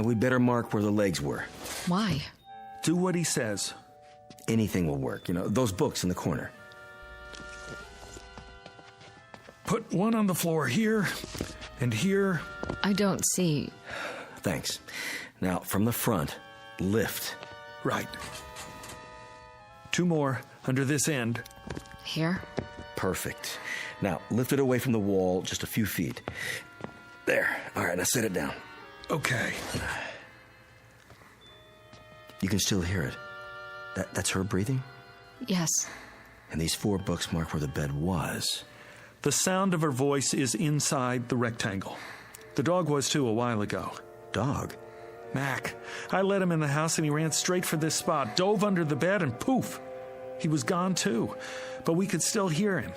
We'd better mark where the legs were. Why? Do what he says. Anything will work. You know, those books in the corner. Put one on the floor here and here. I don't see. Thanks. Now, from the front, lift. Right. Two more under this end. Here? Perfect. Now, lift it away from the wall just a few feet. There. All right, now set it down. Okay. You can still hear it. That's her breathing? Yes. And these 4 books mark where the bed was. The sound of her voice is inside the rectangle. The dog was too a while ago. Dog? Mac. I let him in the house and he ran straight for this spot, dove under the bed, and poof. He was gone too. But we could still hear him.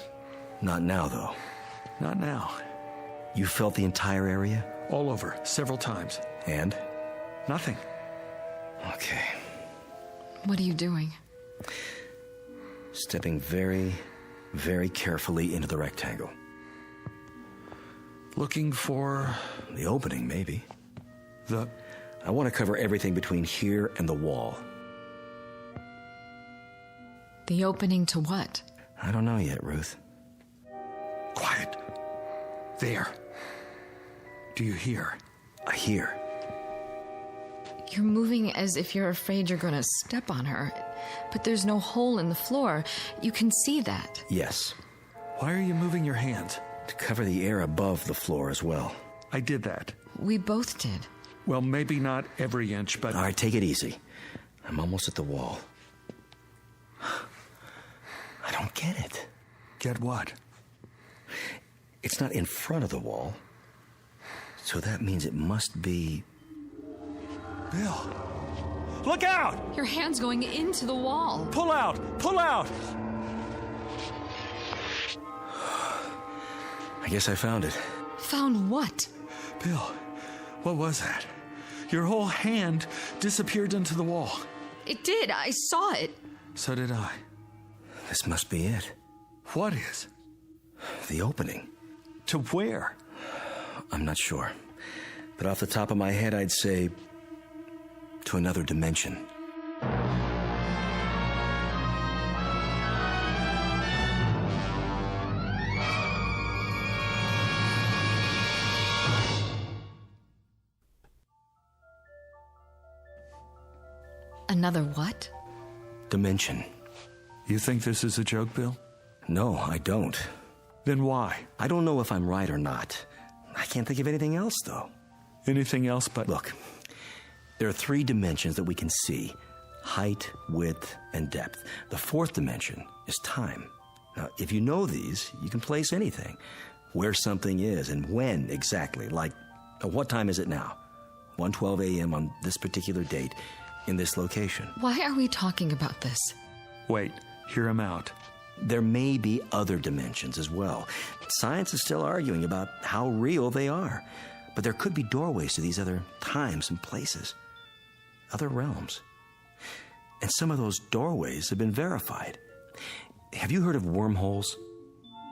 Not now, though. Not now. You felt the entire area? All over, several times. And? Nothing. Okay. What are you doing? Stepping very, very carefully into the rectangle. Looking for... the opening, maybe. I want to cover everything between here and the wall. The opening to what? I don't know yet, Ruth. Quiet. There. Do you hear? I hear. You're moving as if you're afraid you're going to step on her. But there's no hole in the floor. You can see that. Yes. Why are you moving your hands? To cover the air above the floor as well. I did that. We both did. Well, maybe not every inch, but... All right, take it easy. I'm almost at the wall. I don't get it. Get what? It's not in front of the wall. So that means it must be... Bill! Look out! Your hand's going into the wall. Pull out! Pull out! I guess I found it. Found what? Bill, what was that? Your whole hand disappeared into the wall. It did. I saw it. So did I. This must be it. What is? The opening. To where? I'm not sure. But off the top of my head, I'd say... to another dimension. Another what? Dimension. You think this is a joke, Bill? No, I don't. Then why? I don't know if I'm right or not. I can't think of anything else, though. Anything else but... Look, there are 3 dimensions that we can see. Height, width, and depth. The 4th dimension is time. Now, if you know these, you can place anything. Where something is and when exactly. Like, what time is it now? 1:12 a.m. on this particular date in this location. Why are we talking about this? Wait, hear him out. There may be other dimensions as well. Science is still arguing about how real they are. But there could be doorways to these other times and places. Other realms. And some of those doorways have been verified. have you heard of wormholes?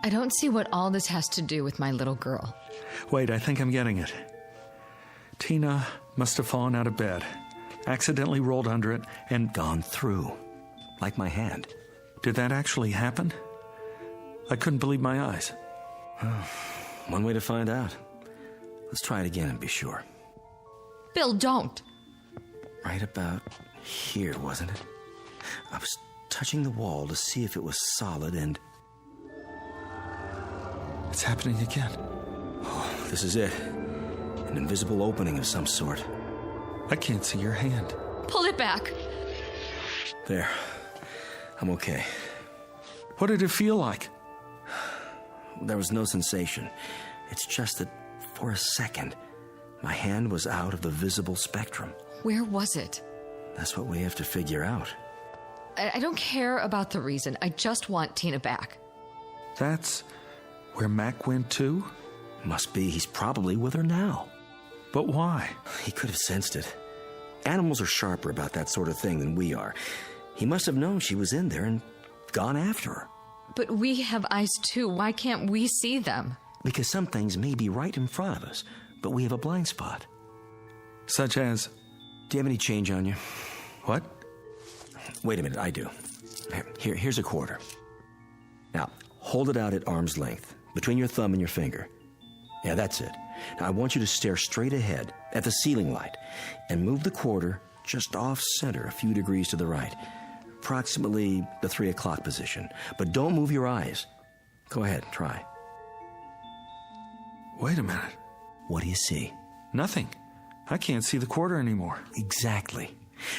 I don't see what all this has to do with my little girl. Wait, I think I'm getting it. Tina must have fallen out of bed, accidentally rolled under it, and gone through, like my hand. Did that actually happen? I couldn't believe my eyes. One way to find out. Let's try it again and be sure. Bill, don't. Right about here, wasn't it? I was touching the wall to see if it was solid, and... It's happening again. Oh, this is it. An invisible opening of some sort. I can't see your hand. Pull it back. There. I'm okay. What did it feel like? There was no sensation. It's just that, for a second, my hand was out of the visible spectrum. Where was it? That's what we have to figure out. I don't care about the reason. I just want Tina back. That's where Mac went too? Must be. He's probably with her now. But why? He could have sensed it. Animals are sharper about that sort of thing than we are. He must have known she was in there and gone after her. But we have eyes too. Why can't we see them? Because some things may be right in front of us, but we have a blind spot. Such as? Do you have any change on you? What? Wait a minute, I do. Here's a quarter. Now, hold it out at arm's length, between your thumb and your finger. Yeah, that's it. Now, I want you to stare straight ahead at the ceiling light and move the quarter just off-center a few degrees to the right, approximately the 3 o'clock position. But don't move your eyes. Go ahead, try. Wait a minute. What do you see? Nothing. I can't see the quarter anymore. Exactly.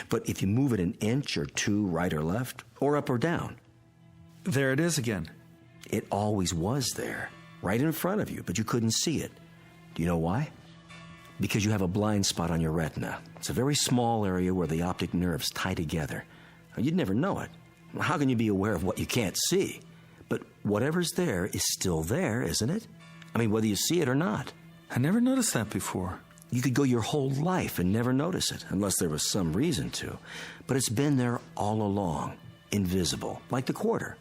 But if you move it an inch or two right or left, or up or down. There it is again. It always was there, right in front of you, but you couldn't see it. Do you know why? Because you have a blind spot on your retina. It's a very small area where the optic nerves tie together. You'd never know it. How can you be aware of what you can't see? But whatever's there is still there, isn't it? I mean, whether you see it or not. I never noticed that before. You could go your whole life and never notice it, unless there was some reason to. But it's been there all along, invisible, like the quarter.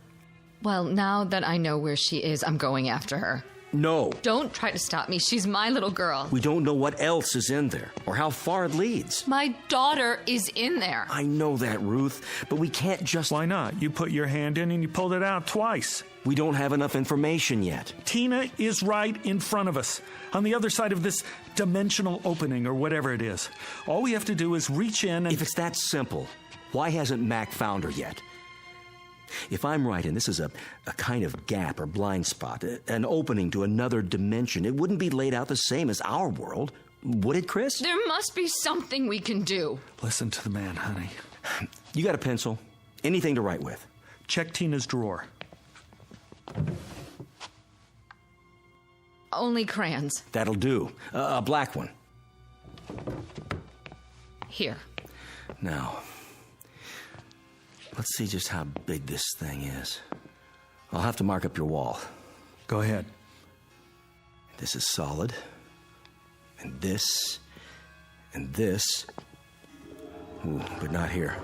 Well, now that I know where she is, I'm going after her. No. Don't try to stop me. She's my little girl. We don't know what else is in there, or how far it leads. My daughter is in there. I know that, Ruth, but we can't just... Why not? You put your hand in and you pulled it out twice. We don't have enough information yet. Tina is right in front of us, on the other side of this dimensional opening, or whatever it is. All we have to do is reach in and... If it's that simple, why hasn't Mac found her yet? If I'm right, and this is a kind of gap or blind spot, an opening to another dimension, it wouldn't be laid out the same as our world, would it, Chris? There must be something we can do. Listen to the man, honey. You got a pencil? Anything to write with? Check Tina's drawer. Only crayons. That'll do. A black one. Here. Now, let's see just how big this thing is. I'll have to mark up your wall. Go ahead. This is solid. And this. And this. Ooh, but not here.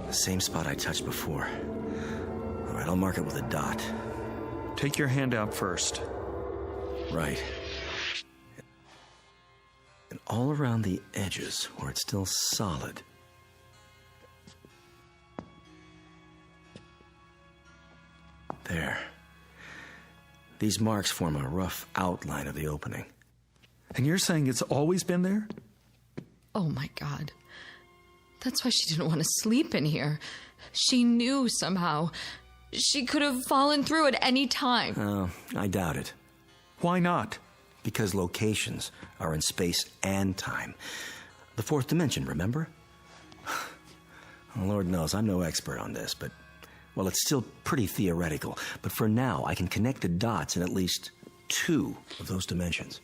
The same spot I touched before. All right, I'll mark it with a dot. Take your hand out first. Right. And all around the edges where it's still solid. There. These marks form a rough outline of the opening. And you're saying it's always been there? Oh, my God. That's why she didn't want to sleep in here. She knew somehow. She could have fallen through at any time. Oh, I doubt it. Why not? Because locations are in space and time. The fourth dimension, remember? Lord knows, I'm no expert on this, but... Well, it's still pretty theoretical, but for now, I can connect the dots in at least 2 of those dimensions.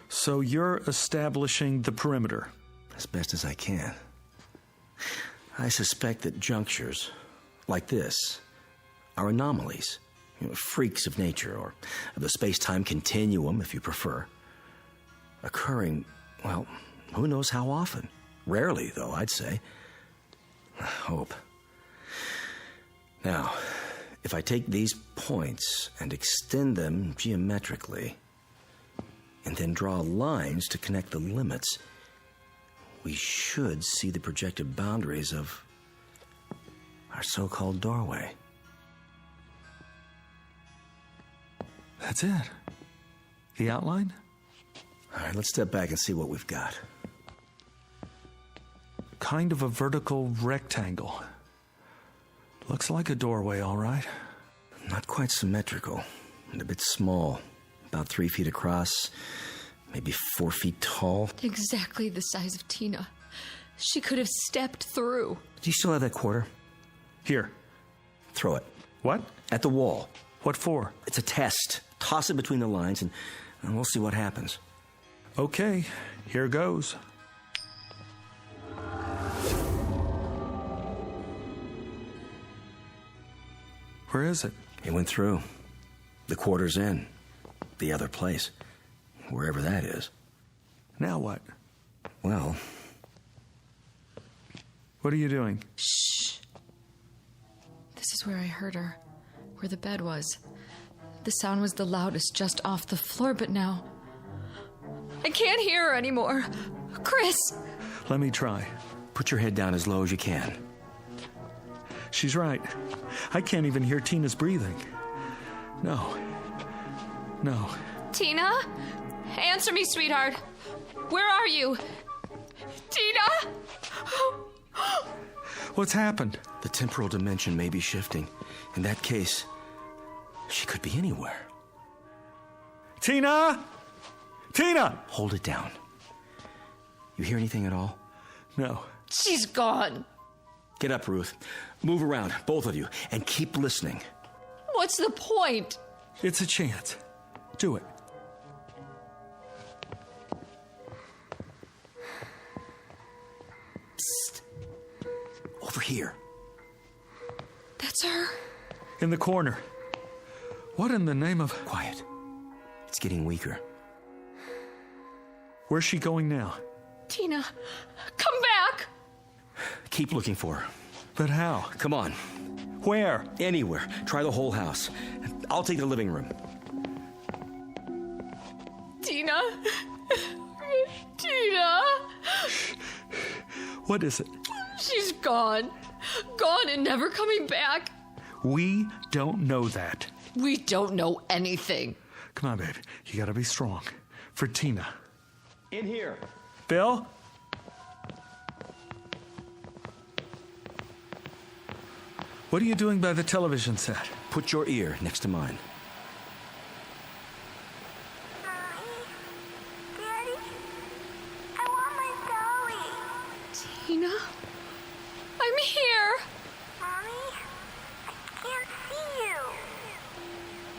So you're establishing the perimeter? As best as I can. I suspect that junctures, like this, are anomalies, freaks of nature, or of the space-time continuum, if you prefer. Occurring, well, who knows how often? Rarely, though, I'd say. I hope. Now, If I take these points and extend them geometrically, and then draw lines to connect the limits, we should see the projected boundaries of our so-called doorway. That's it. The outline? All right, let's step back and see what we've got. Kind of a vertical rectangle. Looks like a doorway, all right. Not quite symmetrical, and a bit small. About 3 feet across, maybe 4 feet tall. Exactly the size of Tina. She could have stepped through. Do you still have that quarter? Here. Throw it. What? At the wall. What for? It's a test. Toss it between the lines, and we'll see what happens. Okay, here goes. Where is it? It went through. The quarter's in. The other place. Wherever that is. Now what? Well... What are you doing? Shh. This is where I heard her. Where the bed was. The sound was the loudest just off the floor, but now... I can't hear her anymore. Chris! Let me try. Put your head down as low as you can. She's right. I can't even hear Tina's breathing. No. Tina? Answer me, sweetheart. Where are you? Tina? What's happened? The temporal dimension may be shifting. In that case, she could be anywhere. Tina! Tina! Hold it down. You hear anything at all? No. She's gone. Get up, Ruth. Move around, both of you, and keep listening. What's the point? It's a chance. Do it. Psst. Over here. That's her. In the corner. What in the name of... Quiet. It's getting weaker. Where's she going now? Tina, come back! Keep looking for her. But how? Come on. Where? Anywhere. Try the whole house. I'll take the living room. Tina? Tina? What is it? She's gone. Gone and never coming back. We don't know that. We don't know anything. Come on, babe. You gotta be strong. For Tina. In here. Bill? What are you doing by the television set? Put your ear next to mine. Daddy, I want my dolly. Tina? I'm here. Mommy, I can't see you.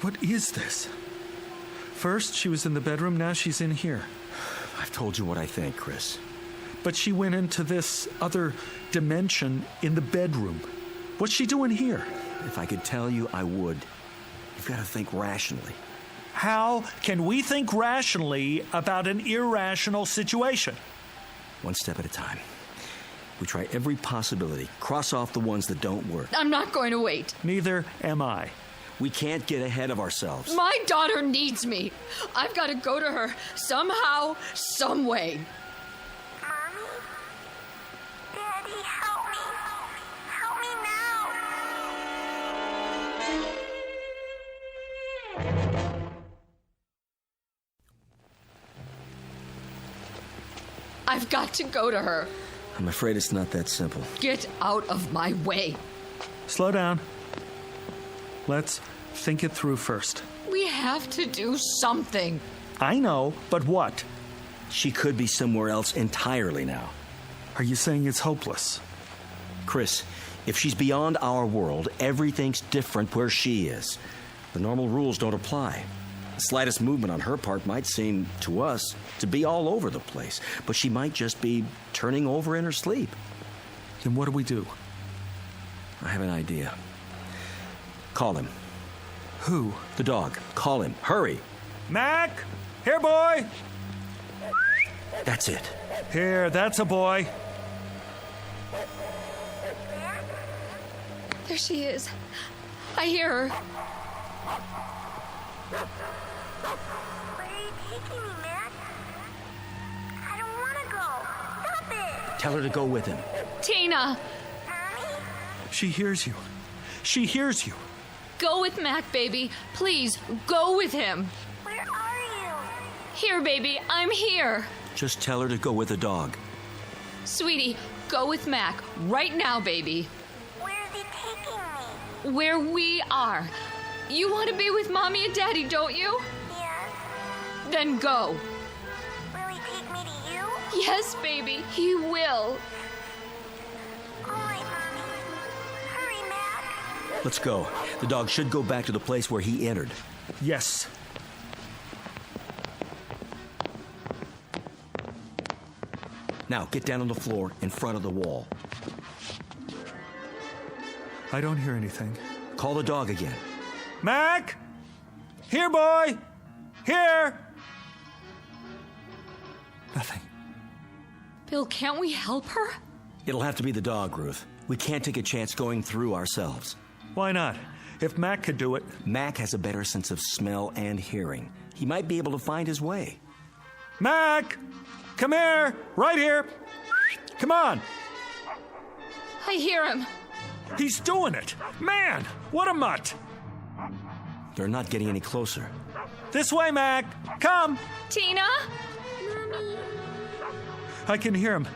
What is this? First, she was in the bedroom, now she's in here. I've told you what I think, Chris. But she went into this other dimension in the bedroom. What's she doing here? If I could tell you, I would. You've got to think rationally. How can we think rationally about an irrational situation? One step at a time. We try every possibility. Cross off the ones that don't work. I'm not going to wait. Neither am I. We can't get ahead of ourselves. My daughter needs me. I've got to go to her somehow, some way. Mommy? Daddy, help me. Help me now. I've got to go to her. I'm afraid it's not that simple. Get out of my way. Slow down. Let's think it through first. We have to do something. I know, but what? She could be somewhere else entirely now. Are you saying it's hopeless? Chris, if she's beyond our world, everything's different where she is. The normal rules don't apply. The slightest movement on her part might seem, to us, to be all over the place, but she might just be turning over in her sleep. Then what do we do? I have an idea. Call him. Who? The dog. Call him. Hurry. Mac! Here, boy! That's it. Here, that's a boy. There she is. I hear her. Where are you taking me, Mac? I don't want to go. Stop it! Tell her to go with him. Tina! She hears you. She hears you. Go with Mac, baby. Please, go with him. Where are you? Here, baby. I'm here. Just tell her to go with the dog. Sweetie, go with Mac. Right now, baby. Where is he taking me? Where we are. You want to be with Mommy and Daddy, don't you? Yes. Then go. Will he take me to you? Yes, baby. He will. All right, Mommy. Hurry, Mac. Let's go. The dog should go back to the place where he entered. Yes. Now, get down on the floor in front of the wall. I don't hear anything. Call the dog again. Mac! Here, boy! Here! Nothing. Bill, can't we help her? It'll have to be the dog, Ruth. We can't take a chance going through ourselves. Why not? If Mac could do it. Mac has a better sense of smell and hearing. He might be able to find his way. Mac! Come here! Right here! Come on! I hear him. He's doing it! Man! What a mutt! They're not getting any closer. This way, Mac! Come! Tina? Mommy. I can hear him.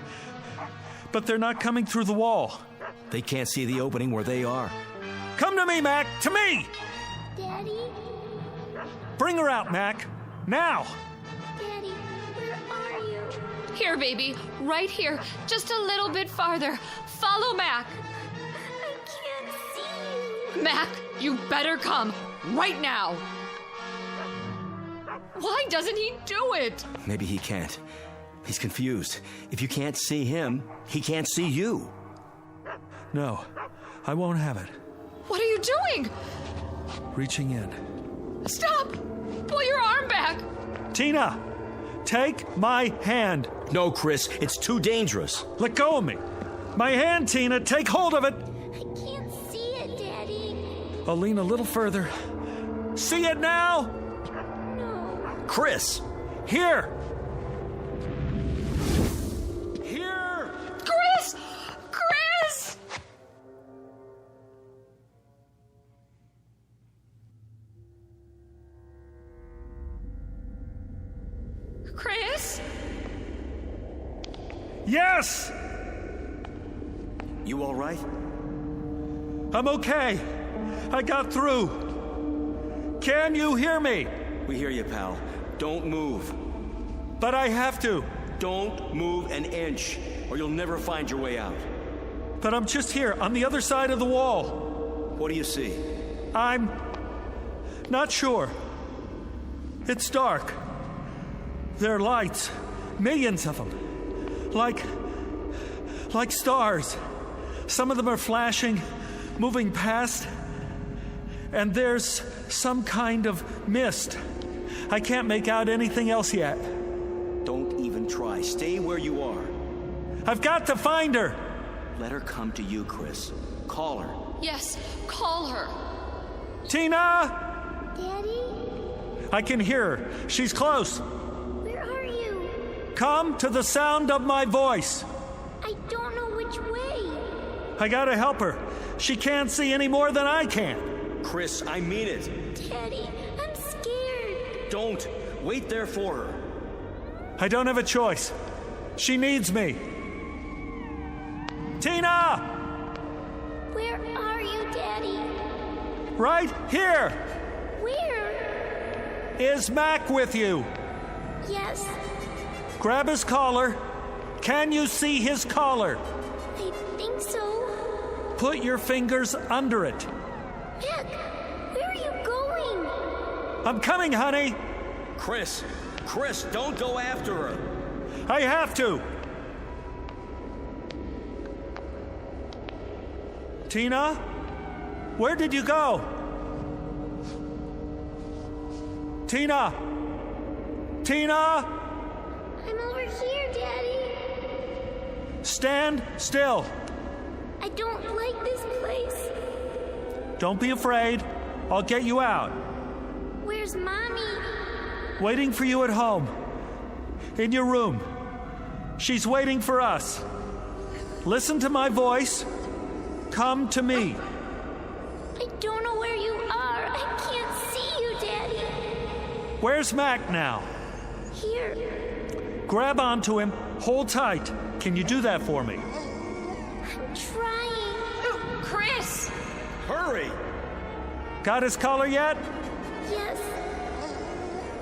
But they're not coming through the wall. They can't see the opening where they are. Come to me, Mac! To me! Daddy? Bring her out, Mac! Now! Daddy, where are you? Here, baby. Right here. Just a little bit farther. Follow Mac. I can't see you. Mac, you better come. Right now. Why doesn't he do it? Maybe he can't. He's confused. If you can't see him, he can't see you. No, I won't have it. What are you doing? Reaching in. Stop! Pull your arm back. Tina, take my hand. No, Chris, it's too dangerous. Let go of me. My hand, Tina, take hold of it. I can't see it, Daddy. I'll lean a little further. See it now? No. Chris! Here! Here! Chris! Chris! Chris? Yes! You all right? I'm okay. I got through. Can you hear me? We hear you, pal. Don't move. But I have to. Don't move an inch, or you'll never find your way out. But I'm just here, on the other side of the wall. What do you see? I'm not sure. It's dark. There are lights, millions of them. Like stars. Some of them are flashing, moving past. And there's some kind of mist. I can't make out anything else yet. Don't even try. Stay where you are. I've got to find her. Let her come to you, Chris. Call her. Yes, call her. Tina! Daddy? I can hear her. She's close. Where are you? Come to the sound of my voice. I don't know which way. I gotta help her. She can't see any more than I can. Chris, I mean it. Daddy, I'm scared. Don't. Wait there for her. I don't have a choice. She needs me. Tina! Where are you, Daddy? Right here. Where? Is Mac with you? Yes. Grab his collar. Can you see his collar? I think so. Put your fingers under it. Mac, where are you going? I'm coming, honey. Chris, don't go after her. I have to. Tina? Where did you go? Tina! Tina! I'm over here, Daddy. Stand still. I don't like this place. Don't be afraid. I'll get you out. Where's Mommy? Waiting for you at home. In your room. She's waiting for us. Listen to my voice. Come to me. I don't know where you are. I can't see you, Daddy. Where's Mac now? Here. Grab onto him. Hold tight. Can you do that for me? I'm trying. Chris! Hurry! Got his collar yet? Yes.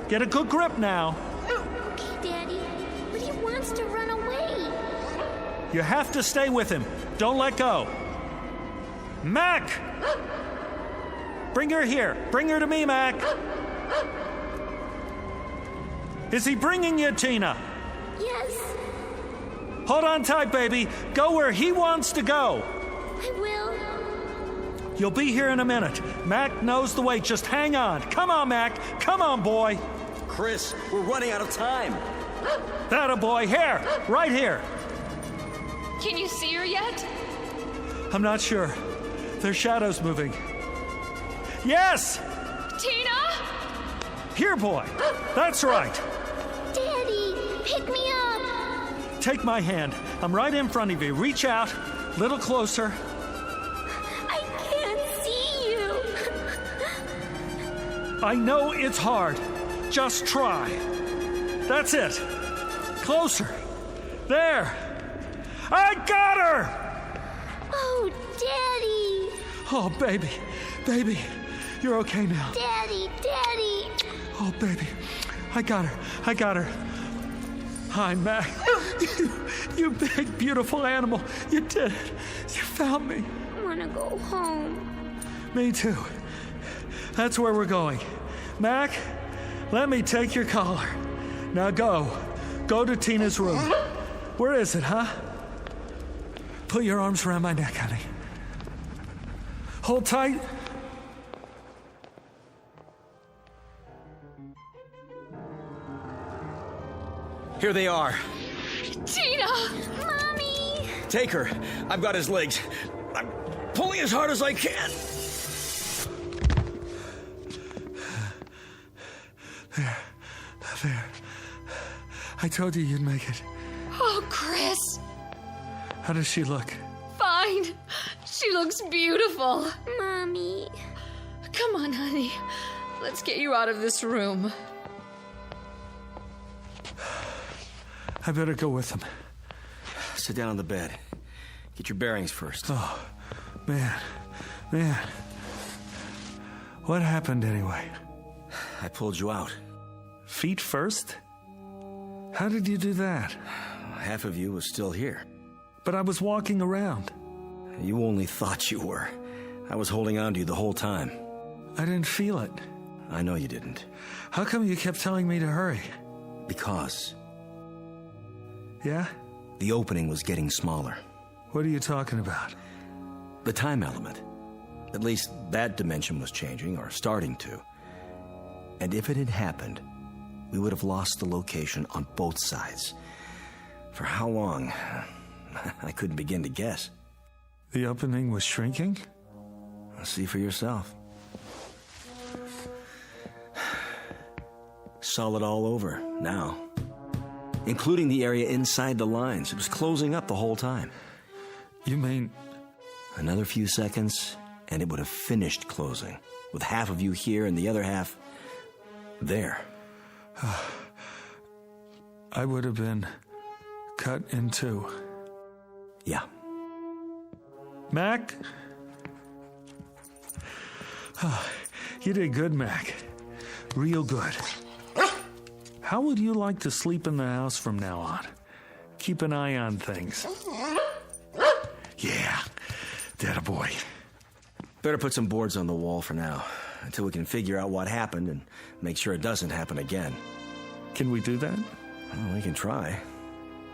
Get a good grip now. Okay, Daddy. But he wants to run away. You have to stay with him. Don't let go. Mac! Bring her here. Bring her to me, Mac. Is he bringing you, Tina? Yes. Hold on tight, baby. Go where he wants to go. I will. You'll be here in a minute. Mac knows the way. Just hang on. Come on, Mac. Come on, boy. Chris, we're running out of time. That a boy. Here. Right here. Can you see her yet? I'm not sure. There's shadows moving. Yes! Tina? Here, boy. That's right. Daddy, pick me up. Take my hand. I'm right in front of you. Reach out. Little closer. I can't see you. I know it's hard. Just try. That's it. Closer. There. I got her! Oh, Daddy. Oh, baby. Baby. You're okay now. Daddy, Daddy. Oh, baby. I got her. I got her. Hi, Mac. You big, beautiful animal. You did it. You found me. I want to go home. Me too. That's where we're going. Mac, let me take your collar. Now go. Go to Tina's room. Where is it, huh? Put your arms around my neck, honey. Hold tight. Here they are. Tina! Mommy! Take her. I've got his legs. I'm pulling as hard as I can. There. I told you you'd make it. Oh, Chris. How does she look? Fine. She looks beautiful. Mommy. Come on, honey. Let's get you out of this room. I better go with him. Sit down on the bed. Get your bearings first. Oh, man. What happened anyway? I pulled you out. Feet first? How did you do that? Half of you was still here. But I was walking around. You only thought you were. I was holding on to you the whole time. I didn't feel it. I know you didn't. How come you kept telling me to hurry? Because. Yeah? The opening was getting smaller. What are you talking about? The time element. At least that dimension was changing, or starting to. And if it had happened, we would have lost the location on both sides. For how long? I couldn't begin to guess. The opening was shrinking? See for yourself. Solid all over, now. Including the area inside the lines. It was closing up the whole time. You mean... Another few seconds, and it would have finished closing. With half of you here and the other half... there. I would have been cut in two. Yeah. Mac? Oh, you did good, Mac. Real good. How would you like to sleep in the house from now on? Keep an eye on things. Yeah, that a boy. Better put some boards on the wall for now, until we can figure out what happened and make sure it doesn't happen again. Can we do that? Well, we can try.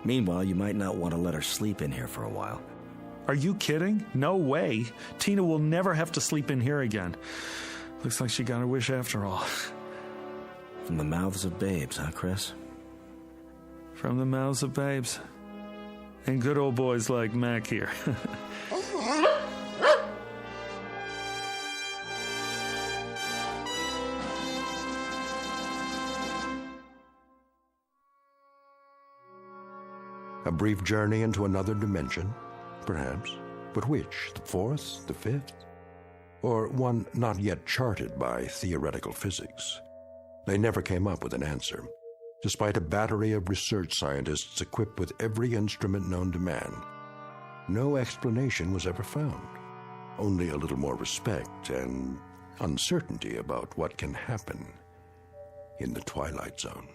Meanwhile, you might not want to let her sleep in here for a while. Are you kidding? No way. Tina will never have to sleep in here again. Looks like she got her wish after all. From the mouths of babes, huh, Chris? From the mouths of babes. And good old boys like Mac here. A brief journey into another dimension, perhaps. But which? The fourth? The fifth? Or one not yet charted by theoretical physics? They never came up with an answer, despite a battery of research scientists equipped with every instrument known to man. No explanation was ever found, only a little more respect and uncertainty about what can happen in the Twilight Zone.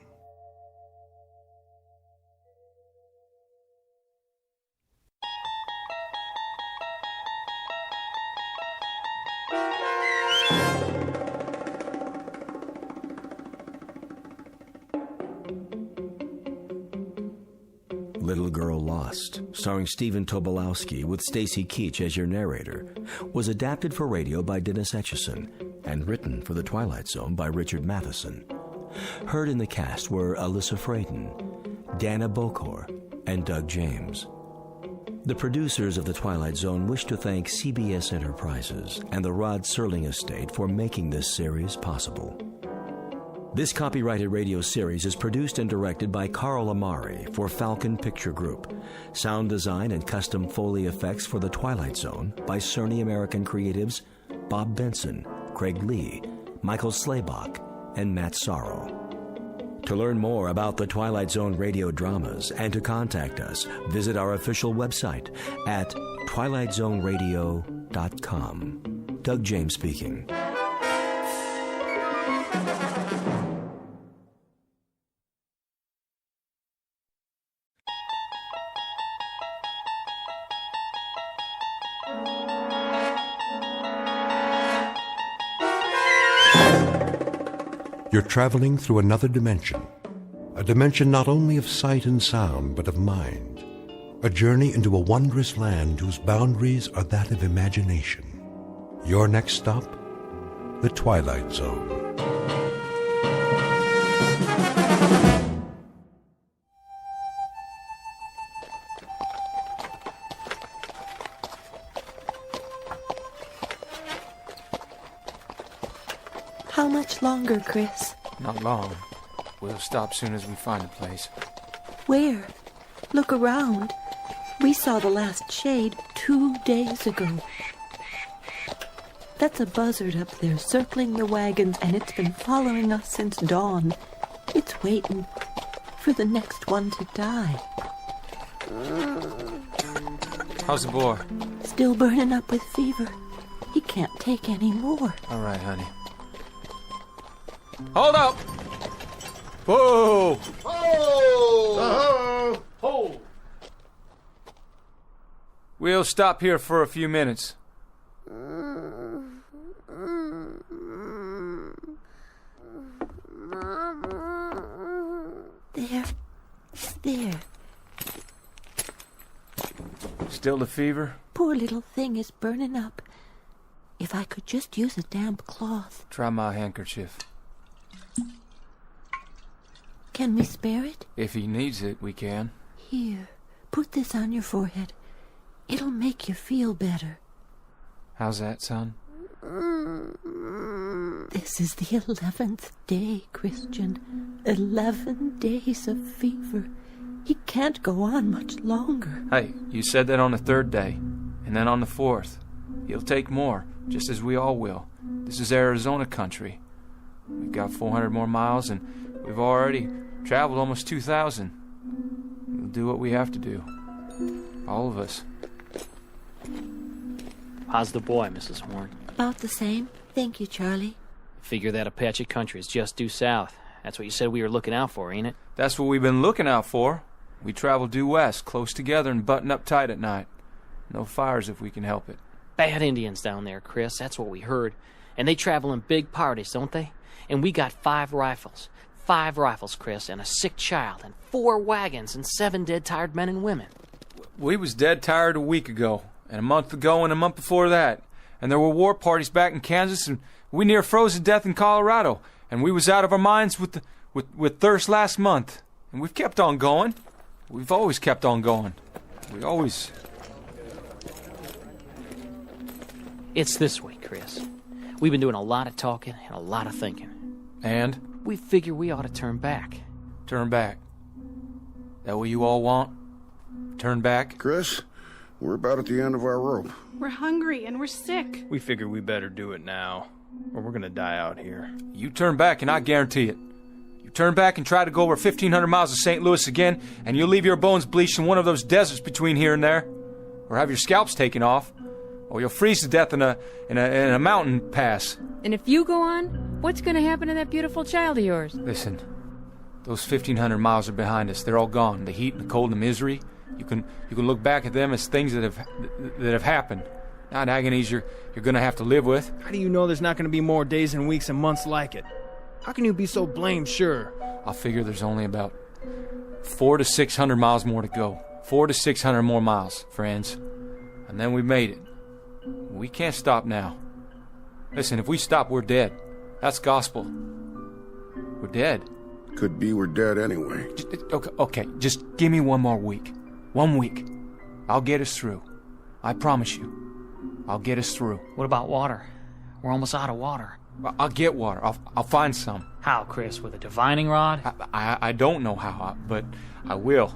Little Girl Lost, starring Stephen Tobolowsky with Stacy Keach as your narrator, was adapted for radio by Dennis Etchison and written for The Twilight Zone by Richard Matheson. Heard in the cast were Alyssa Frayden, Dana Bokor, and Doug James. The producers of The Twilight Zone wish to thank CBS Enterprises and the Rod Serling Estate for making this series possible. This copyrighted radio series is produced and directed by Carl Amari for Falcon Picture Group. Sound design and custom Foley effects for The Twilight Zone by Cerny American creatives Bob Benson, Craig Lee, Michael Slaybach, and Matt Sorrow. To learn more about the Twilight Zone radio dramas and to contact us, visit our official website at twilightzoneradio.com. Doug James speaking. You're traveling through another dimension, a dimension not only of sight and sound, but of mind, a journey into a wondrous land whose boundaries are that of imagination. Your next stop, the Twilight Zone. How much longer, Chris? Not long. We'll stop soon as we find a place. Where? Look around. We saw the last shade 2 days ago. That's a buzzard up there circling the wagons, and it's been following us since dawn. It's waiting for the next one to die. How's the boy? Still burning up with fever. He can't take any more. All right, honey. Hold up! Whoa! Oh! Ho! We'll stop here for a few minutes. There. Still the fever? Poor little thing is burning up. If I could just use a damp cloth. Try my handkerchief. Can we spare it? If he needs it, we can. Here, put this on your forehead. It'll make you feel better. How's that, son? This is the 11th day, Christian. 11 days of fever. He can't go on much longer. Hey, you said that on the 3rd day, and then on the 4th. He'll take more, just as we all will. This is Arizona country. We've got 400 more miles, and we've already traveled almost 2,000. We'll do what we have to do. All of us. How's the boy, Mrs. Warren? About the same. Thank you, Charlie. Figure that Apache country is just due south. That's what you said we were looking out for, ain't it? That's what we've been looking out for. We travel due west, close together and button up tight at night. No fires if we can help it. Bad Indians down there, Chris. That's what we heard. And they travel in big parties, don't they? And we got 5 rifles. 5 rifles, Chris, and a sick child, and 4 wagons, and 7 dead, tired men and women. We was dead tired a week ago, and a month ago, and a month before that. And there were war parties back in Kansas, and we near froze to death in Colorado. And we was out of our minds with thirst last month. And we've kept on going. We've always kept on going. We always... It's this way, Chris. We've been doing a lot of talking and a lot of thinking. And? We figure we ought to turn back. Turn back? That what you all want? Turn back. Chris, we're about at the end of our rope. We're hungry and we're sick. We figured we better do it now, or we're gonna die out here. You turn back and I guarantee it. You turn back and try to go over 1,500 miles of St. Louis again, and you'll leave your bones bleached in one of those deserts between here and there. Or have your scalps taken off. Or you'll freeze to death in a mountain pass. And if you go on, what's gonna happen to that beautiful child of yours? Listen, those 1,500 miles are behind us. They're all gone. The heat, the cold, the misery. You can look back at them as things that have happened, not agonies you're gonna have to live with. How do you know there's not gonna be more days and weeks and months like it? How can you be so blamed sure? I figure there's only about 400 to 600 miles more to go. 400 to 600 more miles, friends. And then we made it. We can't stop now. Listen, if we stop, we're dead. That's gospel. We're dead. Could be we're dead anyway. Okay, just give me one more week. 1 week. I'll get us through. I promise you. I'll get us through. What about water? We're almost out of water. I'll get water. I'll find some. How, Chris? With a divining rod? I don't know how, but I will.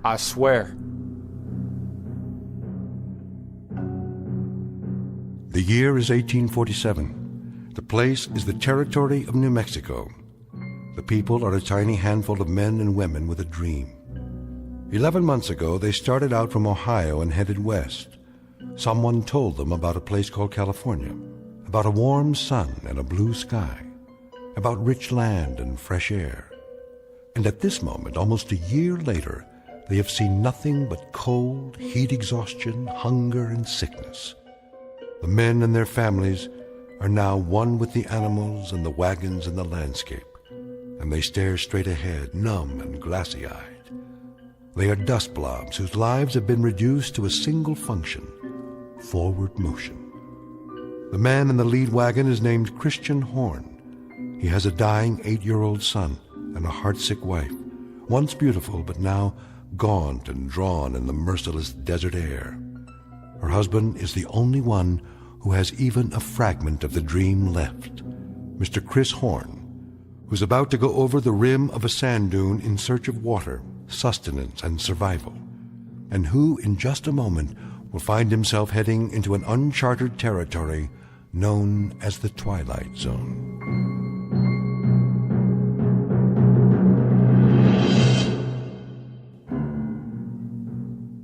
I swear. The year is 1847. The place is the territory of New Mexico. The people are a tiny handful of men and women with a dream. 11 months ago, they started out from Ohio and headed west. Someone told them about a place called California, about a warm sun and a blue sky, about rich land and fresh air. And at this moment, almost a year later, they have seen nothing but cold, heat exhaustion, hunger, and sickness. The men and their families are now one with the animals and the wagons and the landscape, and they stare straight ahead, numb and glassy-eyed. They are dust blobs whose lives have been reduced to a single function, forward motion. The man in the lead wagon is named Christian Horn. He has a dying 8-year-old son and a heartsick wife, once beautiful but now gaunt and drawn in the merciless desert air. Her husband is the only one who has even a fragment of the dream left, Mr. Chris Horn, who's about to go over the rim of a sand dune in search of water, sustenance, and survival, and who, in just a moment, will find himself heading into an uncharted territory known as the Twilight Zone.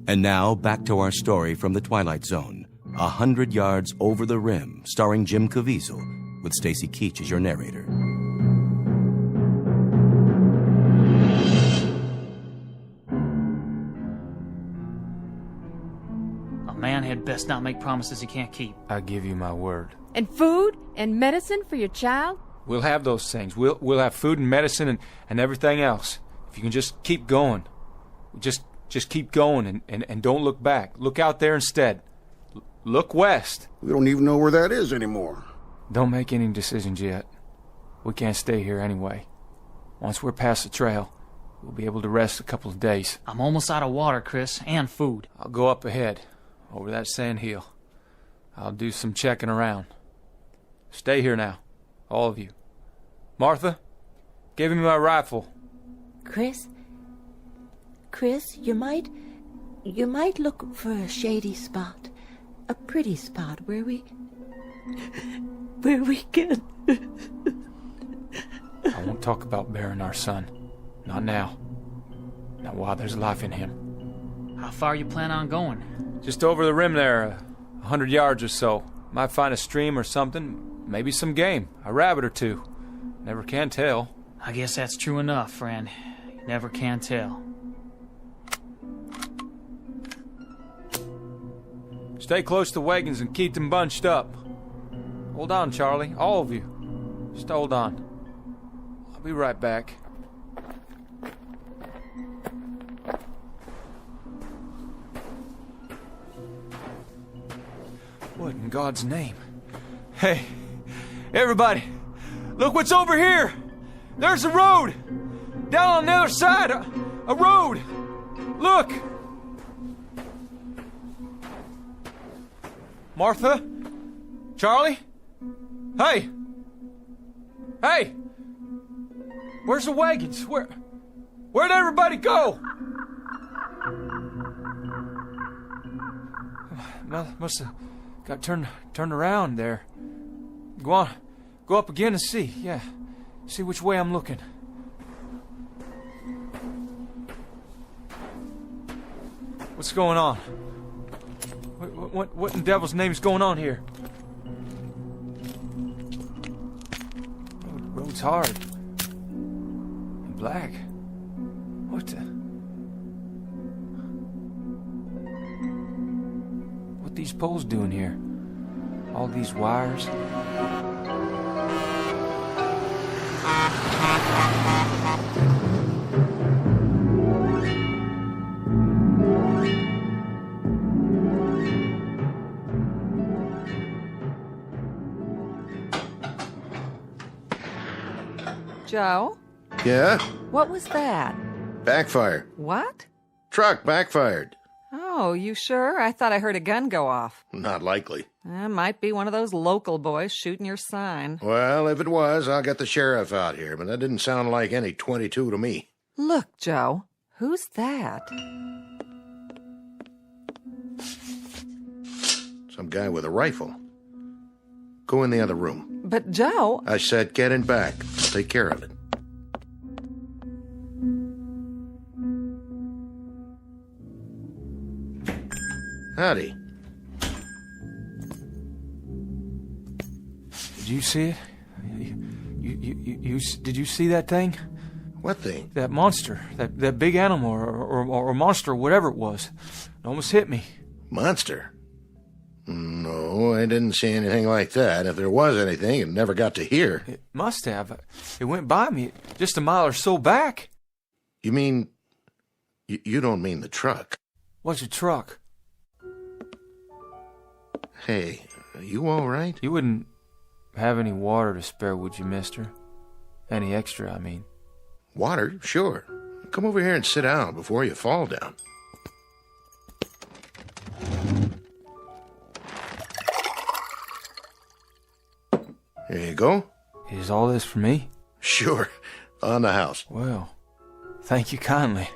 And now, back to our story from the Twilight Zone, 100 Yards Over the Rim, starring Jim Caviezel, with Stacy Keach as your narrator. A man had best not make promises he can't keep. I give you my word. And food and medicine for your child? We'll have those things. We'll have food and medicine and everything else. If you can just keep going. Just keep going and don't look back. Look out there instead. Look west. We don't even know where that is anymore. Don't make any decisions yet. We can't stay here anyway. Once we're past the trail, we'll be able to rest a couple of days. I'm almost out of water, Chris, and food. I'll go up ahead, over that sand hill. I'll do some checking around. Stay here now, all of you. Martha, give me my rifle. Chris, you might look for a shady spot, a pretty spot where we can. I won't talk about burying our son. Not now. Not while there's life in him. How far you plan on going? Just over the rim there, 100 yards or so. Might find a stream or something, maybe some game, a rabbit or two. Never can tell. I guess that's true enough, friend. You never can tell. Stay close to wagons and keep them bunched up. Hold on, Charlie, all of you. Just hold on. I'll be right back. What in God's name? Hey, everybody, look what's over here! There's a road! Down on the other side, a road! Look! Martha? Charlie? Hey! Hey! Where's the wagons? Where'd everybody go? Must have got turned around there. Go on. Go up again and see. Yeah. See which way I'm looking. What's going on? What in the devil's name is going on here? Road's hard. And black. What the... What these poles doing here? All these wires? Joe? Yeah? What was that? Backfire. What? Truck backfired. Oh, you sure? I thought I heard a gun go off. Not likely. Might be one of those local boys shooting your sign. Well, if it was, I'll get the sheriff out here, but that didn't sound like any 22 to me. Look, Joe. Who's that? Some guy with a rifle. Go in the other room. But, Joe... I said get in back. I'll take care of it. Howdy. Did you see it? Did you see that thing? What thing? That monster. That big animal or monster, whatever it was. It almost hit me. Monster? No, I didn't see anything like that. If there was anything, it never got to here. It must have. It went by me just a mile or so back. You mean... You don't mean the truck? What's a truck? Hey, are you all right? You wouldn't have any water to spare, would you, mister? Any extra, I mean. Water? Sure. Come over here and sit down before you fall down. There you go. Is all this for me? Sure. On the house. Well, thank you kindly.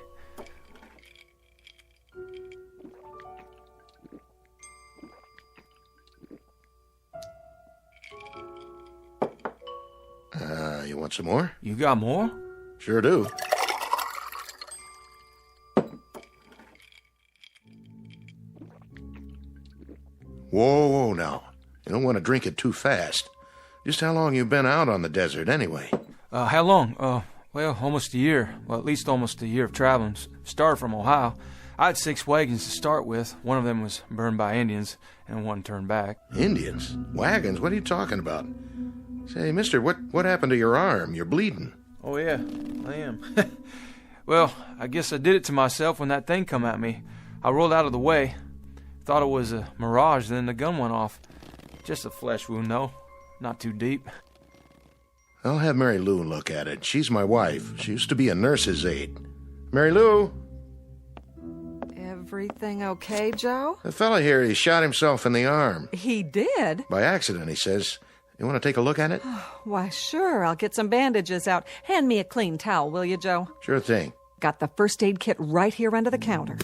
You want some more? You got more? Sure do. Whoa, now. You don't want to drink it too fast. Just how long you been out on the desert, anyway? How long? Well, almost a year. Well, at least almost a year of traveling. Started from Ohio. I had 6 wagons to start with. One of them was burned by Indians, and one turned back. Indians? Wagons? What are you talking about? Say, mister, what happened to your arm? You're bleeding. Oh, yeah, I am. Well, I guess I did it to myself when that thing come at me. I rolled out of the way. Thought it was a mirage, then the gun went off. Just a flesh wound, though. Not too deep. I'll have Mary Lou look at it. She's my wife. She used to be a nurse's aide. Mary Lou? Everything okay, Joe? The fella here, he shot himself in the arm. He did? By accident, he says. You want to take a look at it? Why, sure. I'll get some bandages out. Hand me a clean towel, will you, Joe? Sure thing. Got the first aid kit right here under the counter.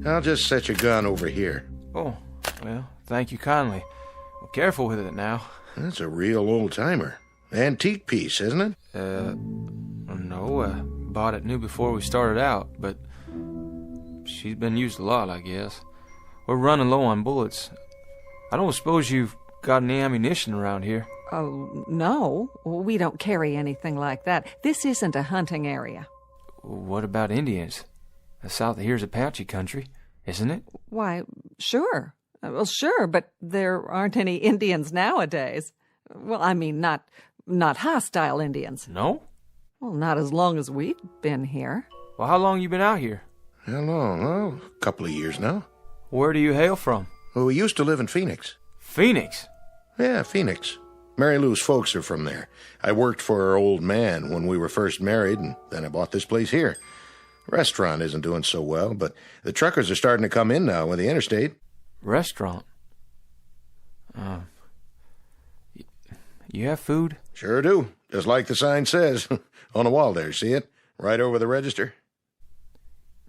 I'll just set your gun over here. Oh, well, thank you kindly. Well, careful with it now. That's a real old-timer. Antique piece, isn't it? No, bought it new before we started out, but she's been used a lot, I guess. We're running low on bullets. I don't suppose you've got any ammunition around here? Oh, no. We don't carry anything like that. This isn't a hunting area. What about Indians? The south of here's Apache country, isn't it? Why, sure. Well, sure, but there aren't any Indians nowadays. Well, I mean, not hostile Indians. No? Well, not as long as we've been here. Well, how long you been out here? How long? Oh, a couple of years now. Where do you hail from? Well, we used to live in Phoenix. Phoenix? Yeah, Phoenix. Mary Lou's folks are from there. I worked for her old man when we were first married, and then I bought this place here. Restaurant isn't doing so well, but the truckers are starting to come in now with the interstate. Restaurant? You have food? Sure do. Just like the sign says. On the wall there, see it? Right over the register.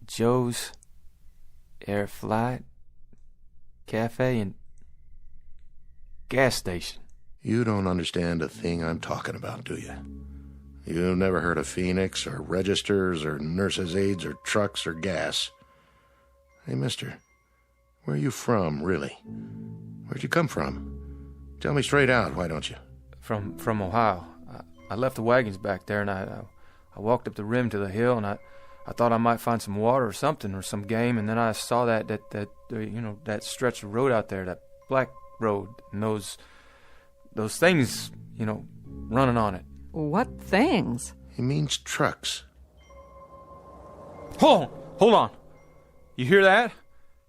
Joe's Air Flight cafe, and gas station. You don't understand a thing I'm talking about, do you? You've never heard of Phoenix, or registers, or nurses' aides, or trucks, or gas. Hey, mister, where are you from, really? Where'd you come from? Tell me straight out, why don't you? From Ohio. I left the wagons back there, and I walked up the rim to the hill, and I thought I might find some water or something, or some game, and then I saw that stretch of road out there, that black road, and those things, running on it. What things? He means trucks. Hold on. You hear that?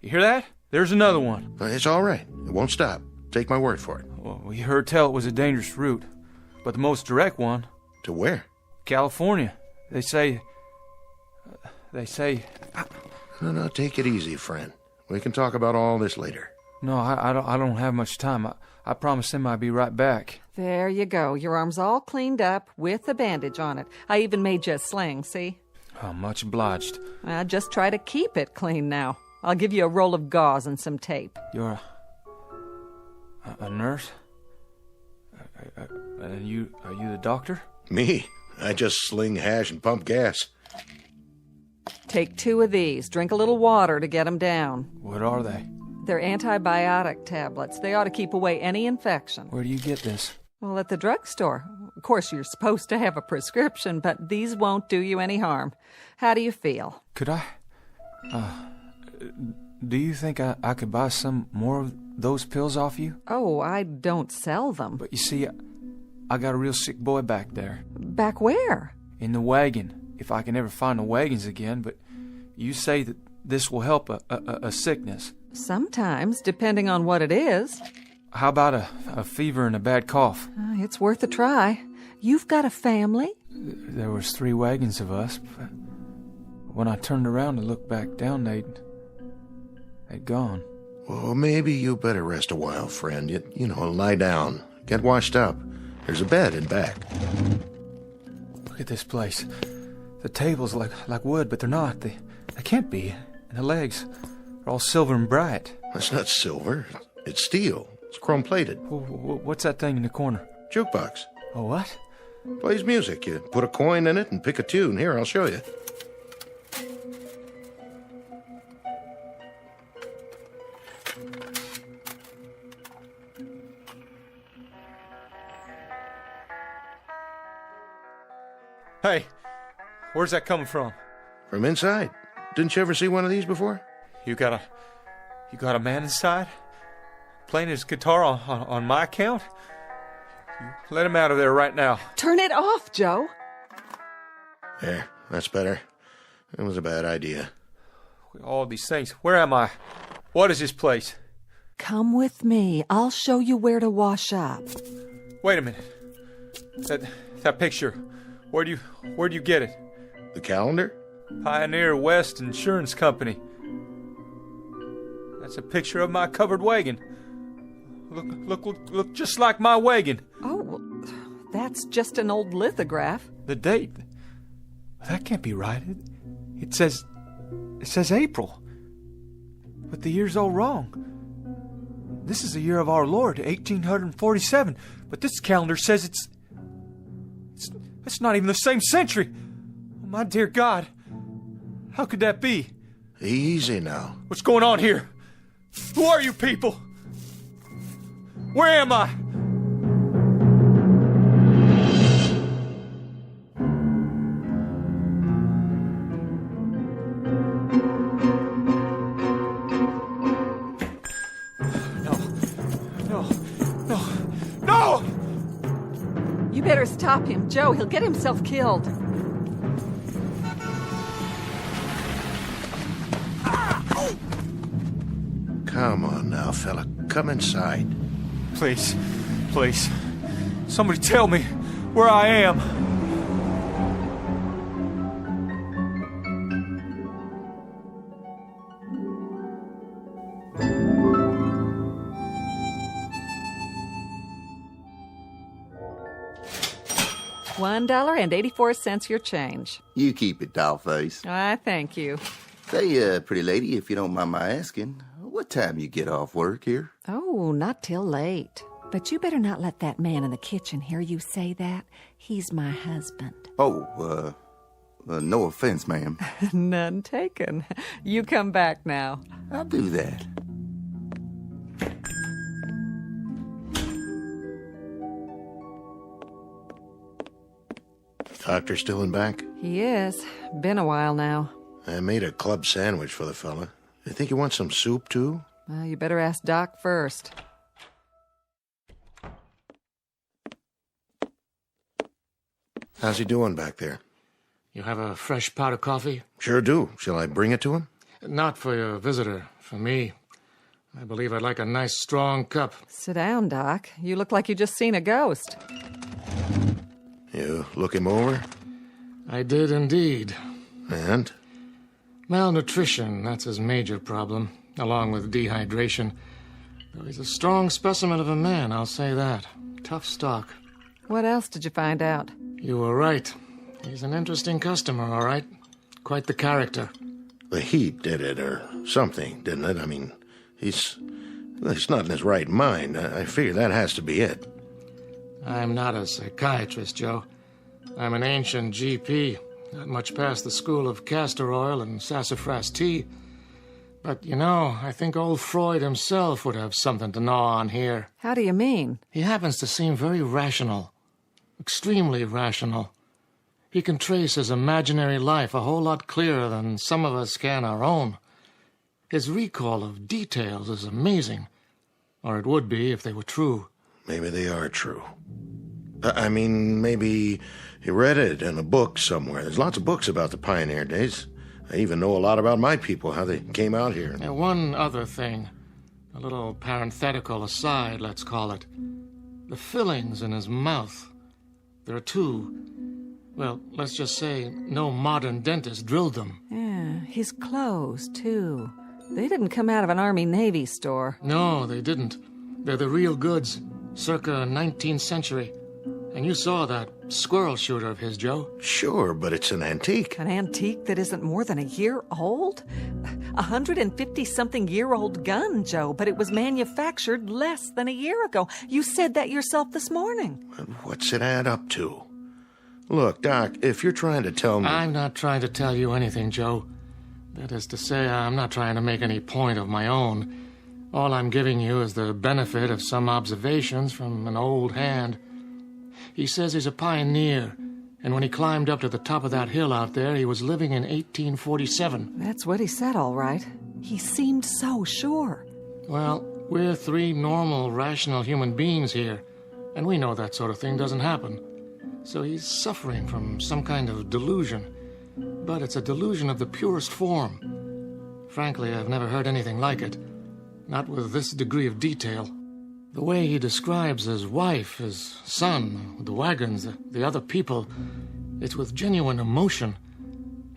You hear that? There's another one. It's all right. It won't stop. Take my word for it. Well, we heard tell it was a dangerous route, but the most direct one. To where? California. They say... No, take it easy, friend. We can talk about all this later. No, I don't have much time. I promised him I'd be right back. There you go. Your arm's all cleaned up with a bandage on it. I even made you a sling, see? Oh, much obliged. Just try to keep it clean now. I'll give you a roll of gauze and some tape. You're a nurse? And are you the doctor? Me? I just sling hash and pump gas. Take 2 of these. Drink a little water to get them down. What are they? They're antibiotic tablets. They ought to keep away any infection. Where do you get this? Well, at the drugstore. Of course, you're supposed to have a prescription, but these won't do you any harm. How do you feel? Could I? Do you think I could buy some more of those pills off you? Oh, I don't sell them. But you see, I got a real sick boy back there. Back where? In the wagon, if I can ever find the wagons again, but you say that this will help a sickness. Sometimes, depending on what it is. How about a fever and a bad cough? It's worth a try. You've got a family? There was 3 wagons of us. But when I turned around to look back down, they'd gone. Well, maybe you better rest a while, friend. Lie down. Get washed up. There's a bed in back. Look at this place. The tables like wood, but they're not. They can't be. And the legs are all silver and bright. That's not silver. It's steel. It's chrome-plated. What's that thing in the corner? Jukebox. Oh, what? Plays music. You put a coin in it and pick a tune. Here, I'll show you. Hey, where's that coming from? From inside. Didn't you ever see one of these before? You got a man inside? Playing his guitar on my account? Let him out of there right now. Turn it off, Joe. There, that's better. It was a bad idea. All these things. Where am I? What is this place? Come with me. I'll show you where to wash up. Wait a minute. That picture. Where'd you get it? The calendar? Pioneer West Insurance Company. That's a picture of my covered wagon. Look just like my wagon. Oh, well, that's just an old lithograph. The date. That can't be right. It says April. But the year's all wrong. This is the year of our Lord, 1847. But this calendar says it's not even the same century. Oh, my dear God. How could that be? Easy now. What's going on here? Who are you people? Where am I? No! You better stop him, Joe. He'll get himself killed. Come on now, fella. Come inside. Please. Somebody tell me where I am. $1.84 your change. You keep it, dollface. I thank you. Say, pretty lady, if you don't mind my asking, What time you get off work here? Oh, not till late. But you better not let that man in the kitchen hear you say that. He's my husband. Oh, no offense, ma'am. None taken. You come back now. I'll do that. Doctor still in back? He is. Been a while now. I made a club sandwich for the fella. You think you want some soup, too? Well, you better ask Doc first. How's he doing back there? You have a fresh pot of coffee? Sure do. Shall I bring it to him? Not for your visitor. For me. I believe I'd like a nice, strong cup. Sit down, Doc. You look like you just seen a ghost. You look him over? I did indeed. And? Malnutrition, that's his major problem, along with dehydration. Though he's a strong specimen of a man, I'll say that. Tough stock. What else did you find out? You were right. He's an interesting customer, all right. Quite the character. The heat did it, or something, didn't it? I mean, he's not in his right mind. I figure that has to be it. I'm not a psychiatrist, Joe. I'm an ancient GP, not much past the school of castor oil and sassafras tea. But, you know, I think old Freud himself would have something to gnaw on here. How do you mean? He happens to seem very rational. Extremely rational. He can trace his imaginary life a whole lot clearer than some of us can our own. His recall of details is amazing. Or it would be if they were true. Maybe they are true. I mean, maybe he read it in a book somewhere. There's lots of books about the pioneer days. I even know a lot about my people, how they came out here. Now, one other thing. A little parenthetical aside, let's call it. The fillings in his mouth. There are two. Well, let's just say no modern dentist drilled them. Yeah, his clothes, too. They didn't come out of an Army-Navy store. No, they didn't. They're the real goods, circa 19th century. And you saw that squirrel shooter of his, Joe. Sure, but it's an antique. An antique that isn't more than a year old? 150-something-year-old gun, Joe, but it was manufactured less than a year ago. You said that yourself this morning. What's it add up to? Look, Doc, if you're trying to tell me... I'm not trying to tell you anything, Joe. That is to say, I'm not trying to make any point of my own. All I'm giving you is the benefit of some observations from an old hand. He says he's a pioneer, and when he climbed up to the top of that hill out there, he was living in 1847. That's what he said, all right. He seemed so sure. Well, we're three normal, rational human beings here, and we know that sort of thing doesn't happen. So he's suffering from some kind of delusion. But it's a delusion of the purest form. Frankly, I've never heard anything like it. Not with this degree of detail. The way he describes his wife, his son, the wagons, the other people, it's with genuine emotion.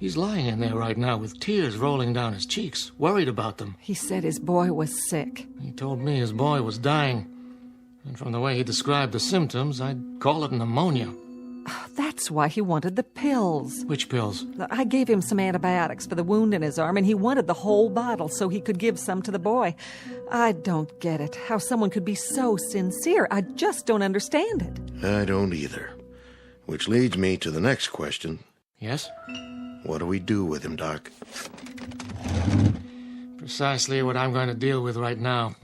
He's lying in there right now with tears rolling down his cheeks, worried about them. He said his boy was sick. He told me his boy was dying. And from the way he described the symptoms, I'd call it pneumonia. That's why he wanted the pills. Which pills? I gave him some antibiotics for the wound in his arm, and he wanted the whole bottle so he could give some to the boy. I don't get it, how someone could be so sincere. I just don't understand it. I don't either. Which leads me to the next question. Yes? What do we do with him, Doc? Precisely what I'm going to deal with right now.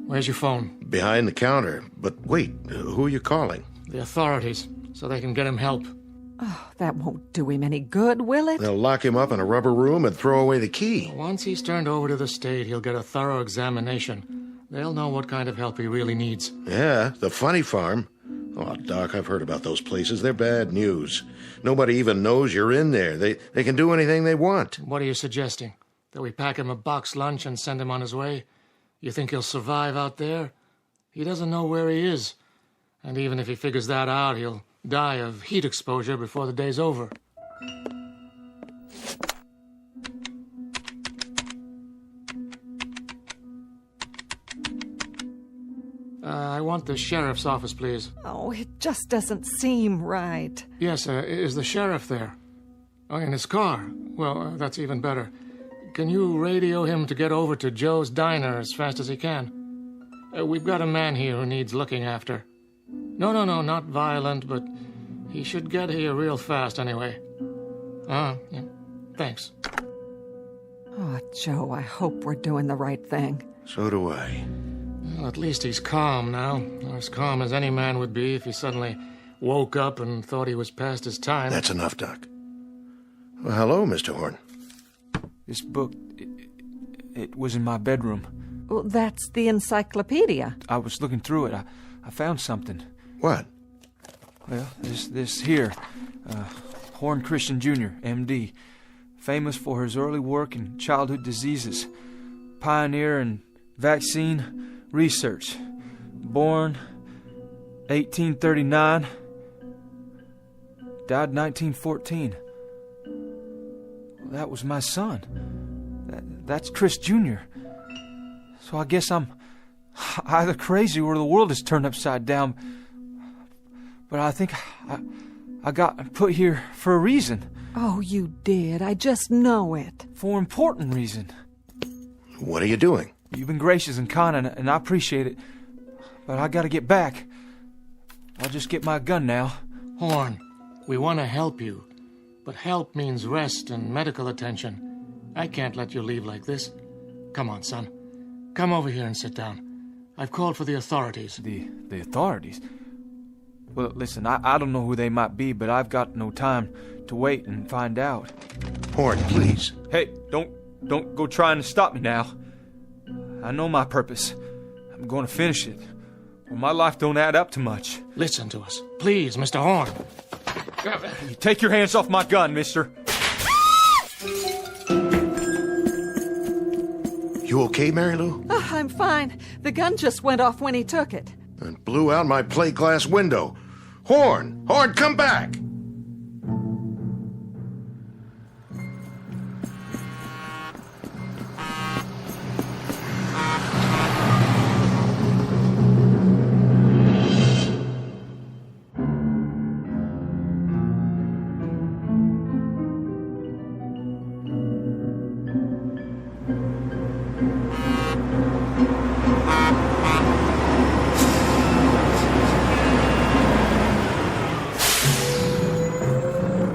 Where's your phone? Behind the counter. But wait, who are you calling? The authorities, so they can get him help. Oh, that won't do him any good, will it? They'll lock him up in a rubber room and throw away the key. Once he's turned over to the state, he'll get a thorough examination. They'll know what kind of help he really needs. Yeah, the funny farm. Oh, Doc, I've heard about those places. They're bad news. Nobody even knows you're in there. They can do anything they want. What are you suggesting? That we pack him a box lunch and send him on his way? You think he'll survive out there? He doesn't know where he is. And even if he figures that out, he'll die of heat exposure before the day's over. I want the sheriff's office, please. Oh, it just doesn't seem right. Yes, is the sheriff there? Oh, in his car? Well, that's even better. can you radio him to get over to Joe's Diner as fast as he can? We've got a man here who needs looking after. No, not violent, but he should get here real fast anyway. Yeah. Thanks. Oh, Joe, I hope we're doing the right thing. So do I. Well, at least he's calm now. As calm as any man would be if he suddenly woke up and thought he was past his time. That's enough, Doc. Well, hello, Mr. Horn. This book, it was in my bedroom. Well, that's the encyclopedia. I was looking through it. I found something. What? Well, this here. Horn Christian Jr., M.D., famous for his early work in childhood diseases, pioneer in vaccine research. Born 1839, died 1914. That was my son. That's Chris Jr. So I guess I'm either crazy or the world is turned upside down. But I think I got put here for a reason. Oh, you did. I just know it. For an important reason. What are you doing? You've been gracious and kind, and I appreciate it. But I gotta get back. I'll just get my gun now. Horn, we want to help you. But help means rest and medical attention. I can't let you leave like this. Come on, son. Come over here and sit down. I've called for the authorities. The authorities? Well, listen, I don't know who they might be, but I've got no time to wait and find out. Horn, please. Hey, don't go trying to stop me now. I know my purpose. I'm going to finish it. Or my life don't add up to much. Listen to us. Please, Mr. Horn. You take your hands off my gun, mister. You okay, Mary Lou? Oh, I'm fine. The gun just went off when he took it. And blew out my plate glass window. Horn! Horn, come back!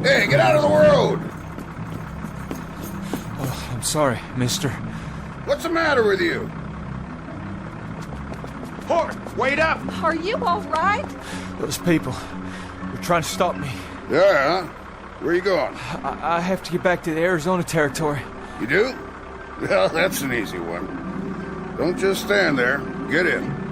Hey, get out of the road! Oh, I'm sorry, mister. What's the matter with you? Horn, wait up! Are you all right? Those people were trying to stop me. Yeah? Where are you going? I have to get back to the Arizona territory. You do? Well, that's an easy one. Don't just stand there. Get in.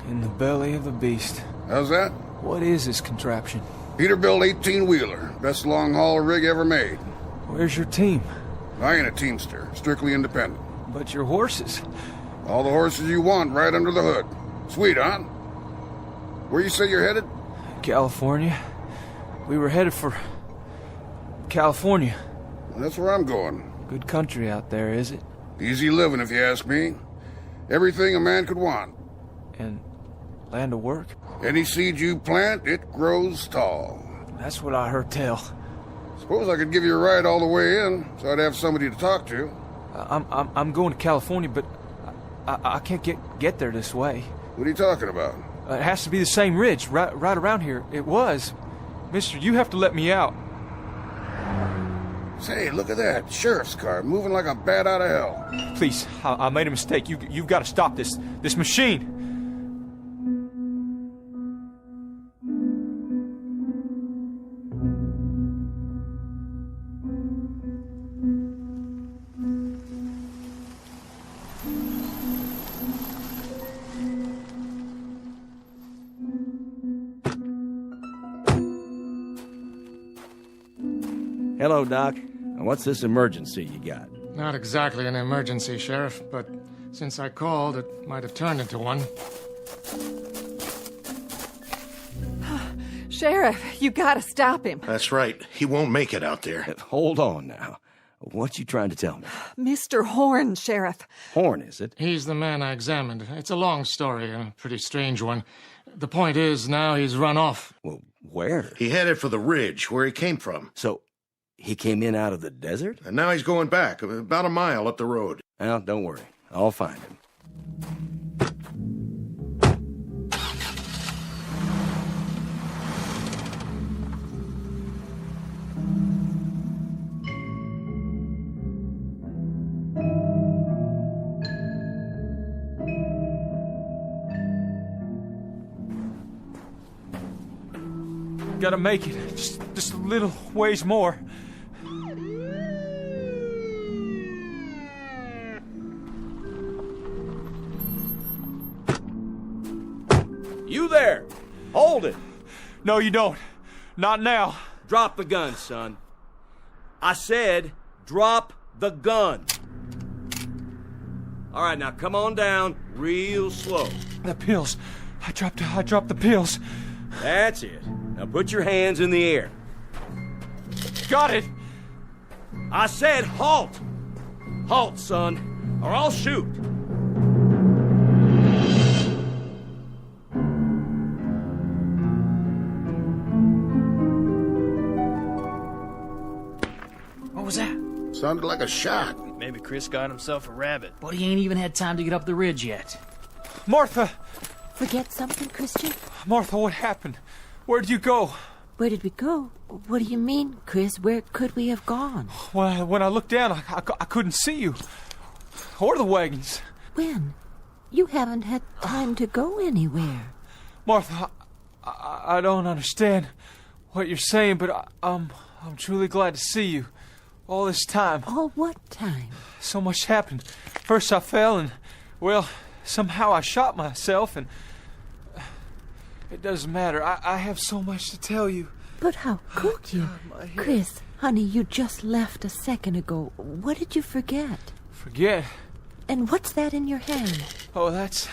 In the belly of the beast. How's that? What is this contraption? Peterbilt 18-wheeler. Best long-haul rig ever made. Where's your team? I ain't a teamster. Strictly independent. But your horses. All the horses you want right under the hood. Sweet, huh? Where you say you're headed? California. We were headed for California. That's where I'm going. Good country out there, is it? Easy living, if you ask me. Everything a man could want. And land of work? Any seed you plant, it grows tall. That's what I heard tell. Suppose I could give you a ride all the way in, so I'd have somebody to talk to. I'm going to California, but I can't get there this way. What are you talking about? It has to be the same ridge, right around here. It was. Mister, you have to let me out. Say, look at that. Sheriff's car, moving like a bat out of hell. Please, I made a mistake. You've got to stop this machine. Hello, Doc. What's this emergency you got? Not exactly an emergency, Sheriff, but since I called, it might have turned into one. Sheriff, you gotta stop him. That's right. He won't make it out there. Hold on now. What you trying to tell me? Mr. Horn, Sheriff. Horn, is it? He's the man I examined. It's a long story, a pretty strange one. The point is, now he's run off. Well, where? He headed for the ridge, where he came from. So, he came in out of the desert? And now he's going back, about a mile up the road. Well, don't worry. I'll find him. Gotta make it. Just a little ways more. You there! Hold it! No, you don't. Not now. Drop the gun, son. I said, drop the gun. All right, now come on down real slow. The pills. I dropped the pills. That's it. Now put your hands in the air. Got it! I said halt! Halt, son, or I'll shoot. What was that? Sounded like a shot. Maybe Chris got himself a rabbit. But he ain't even had time to get up the ridge yet. Martha! Forget something, Christian? Martha, what happened? Where'd you go? Where did we go? What do you mean, Chris? Where could we have gone? When I looked down, I couldn't see you. Or the wagons. When? You haven't had time to go anywhere. Martha, I don't understand what you're saying, but I'm truly glad to see you. All this time. All what time? So much happened. First I fell and, well, somehow I shot myself and... It doesn't matter. I have so much to tell you. But how could you? Chris, honey, you just left a second ago. What did you forget? Forget? And what's that in your hand? Oh, that's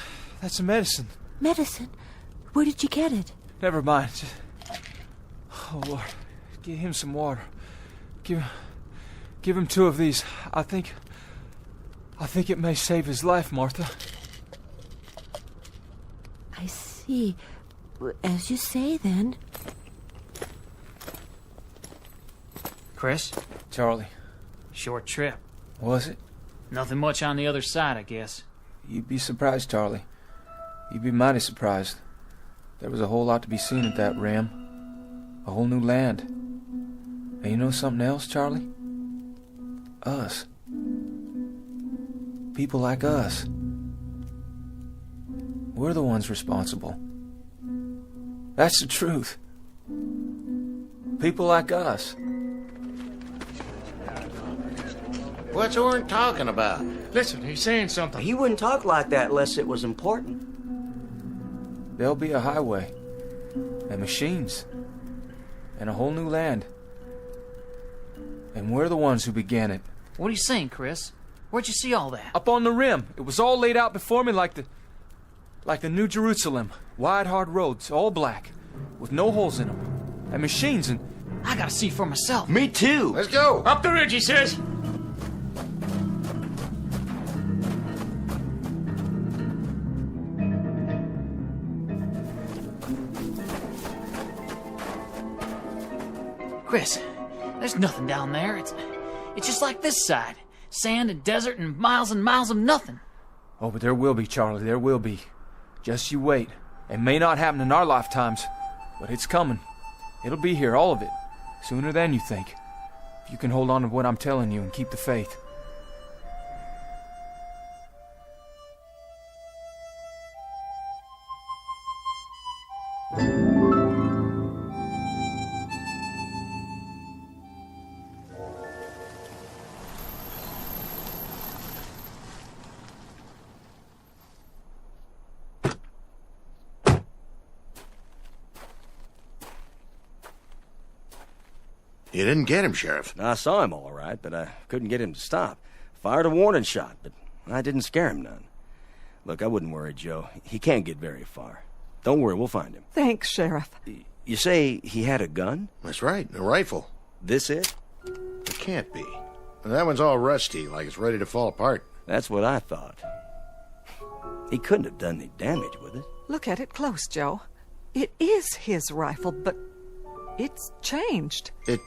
a medicine. Medicine? Where did you get it? Never mind. Oh, Lord. Give him some water. Give him 2 of these. I think it may save his life, Martha. I see. As you say, then. Chris? Charlie. Short trip. Was it? Nothing much on the other side, I guess. You'd be surprised, Charlie. You'd be mighty surprised. There was a whole lot to be seen at that rim. A whole new land. And you know something else, Charlie? Us. People like us. We're the ones responsible. That's the truth. People like us. What's Orrin talking about? Listen, he's saying something. He wouldn't talk like that unless it was important. There'll be a highway. And machines. And a whole new land. And we're the ones who began it. What are you saying, Chris? Where'd you see all that? Up on the rim. It was all laid out before me like the New Jerusalem. Wide, hard roads, all black. With no holes in them. And machines and... I gotta see for myself. Me too. Let's go. Up the ridge, he says. Chris, there's nothing down there. It's just like this side. Sand and desert and miles of nothing. Oh, but there will be, Charlie. There will be. Just you wait. It may not happen in our lifetimes, but it's coming. It'll be here, all of it. Sooner than you think. If you can hold on to what I'm telling you and keep the faith. You didn't get him, Sheriff. I saw him all right, but I couldn't get him to stop. Fired a warning shot, but I didn't scare him none. Look, I wouldn't worry, Joe. He can't get very far. Don't worry, we'll find him. Thanks, Sheriff. You say he had a gun? That's right, a rifle. This it? It can't be. That one's all rusty, like it's ready to fall apart. That's what I thought. He couldn't have done any damage with it. Look at it close, Joe. It is his rifle, but it's changed. It's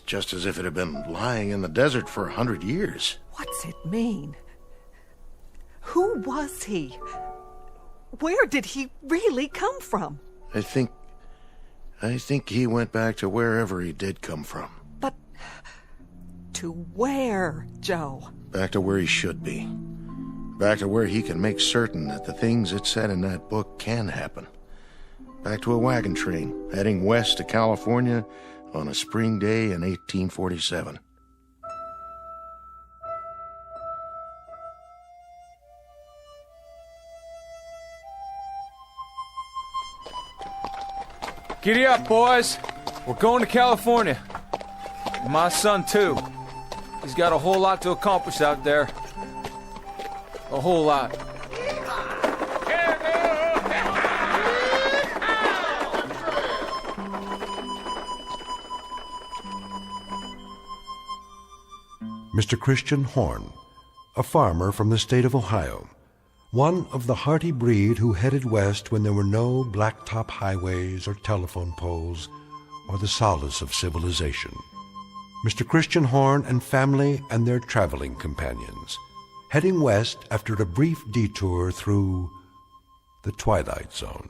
just as if it had been lying in the desert for 100 years. What's it mean? Who was he? Where did he really come from? I think he went back to wherever he did come from. But to where, Joe? Back to where he should be. Back to where he can make certain that the things it said in that book can happen. Back to a wagon train, heading west to California on a spring day in 1847. Giddy up, boys. We're going to California. And my son, too. He's got a whole lot to accomplish out there. A whole lot. Mr. Christian Horn, a farmer from the state of Ohio, one of the hearty breed who headed west when there were no blacktop highways or telephone poles or the solace of civilization. Mr. Christian Horn and family and their traveling companions, heading west after a brief detour through the Twilight Zone.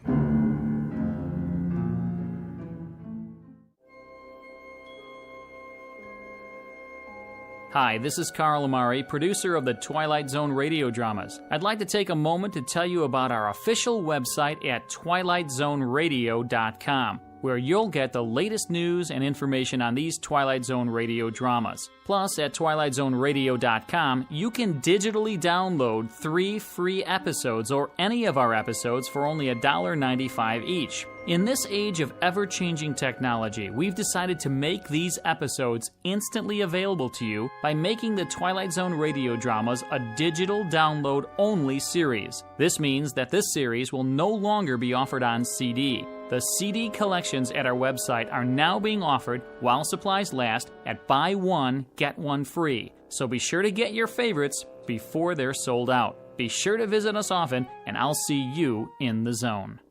Hi, this is Carl Amari, producer of the Twilight Zone radio dramas. I'd like to take a moment to tell you about our official website at twilightzoneradio.com, where you'll get the latest news and information on these Twilight Zone radio dramas. Plus, at twilightzoneradio.com, you can digitally download 3 free episodes or any of our episodes for only $1.95 each. In this age of ever-changing technology, we've decided to make these episodes instantly available to you by making the Twilight Zone radio dramas a digital download-only series. This means that this series will no longer be offered on CD. The CD collections at our website are now being offered while supplies last at buy one, get one free. So be sure to get your favorites before they're sold out. Be sure to visit us often, and I'll see you in the zone.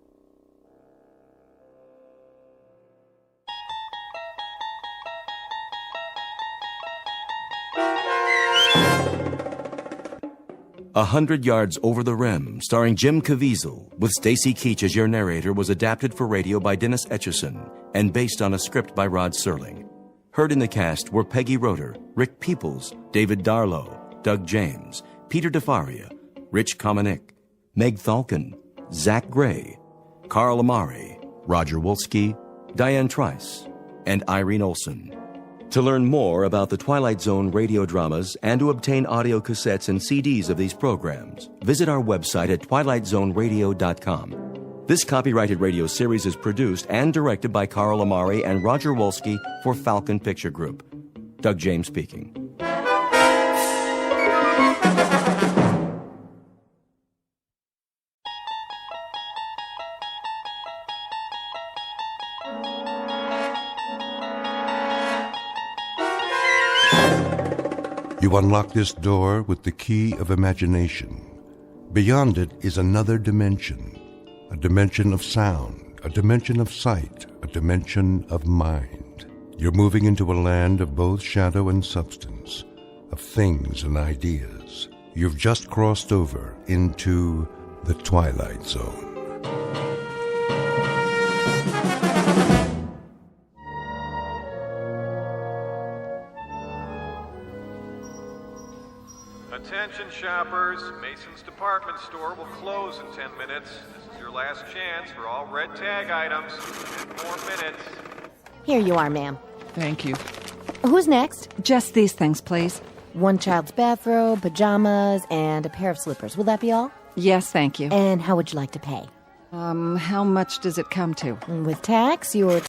A 100 Yards Over the Rim, starring Jim Caviezel, with Stacy Keach as your narrator, was adapted for radio by Dennis Etchison and based on a script by Rod Serling. Heard in the cast were Peggy Roeder, Rick Peoples, David Darlow, Doug James, Peter DeFaria, Rich Komenick, Meg Thalken, Zach Gray, Carl Amari, Roger Wolski, Diane Trice, and Irene Olson. To learn more about the Twilight Zone radio dramas and to obtain audio cassettes and CDs of these programs, visit our website at twilightzoneradio.com. This copyrighted radio series is produced and directed by Carl Amari and Roger Wolski for Falcon Picture Group. Doug James speaking. You unlock this door with the key of imagination. Beyond it is another dimension, a dimension of sound, a dimension of sight, a dimension of mind. You're moving into a land of both shadow and substance, of things and ideas. You've just crossed over into the Twilight Zone. Attention shoppers, Mason's department store will close in 10 minutes. This is your last chance for all red tag items. 10 more minutes. Here you are, ma'am. Thank you. Who's next? Just these things, please. One child's bathrobe, pajamas, and a pair of slippers. Will that be all? Yes, thank you. And how would you like to pay? How much does it come to? With tax, you're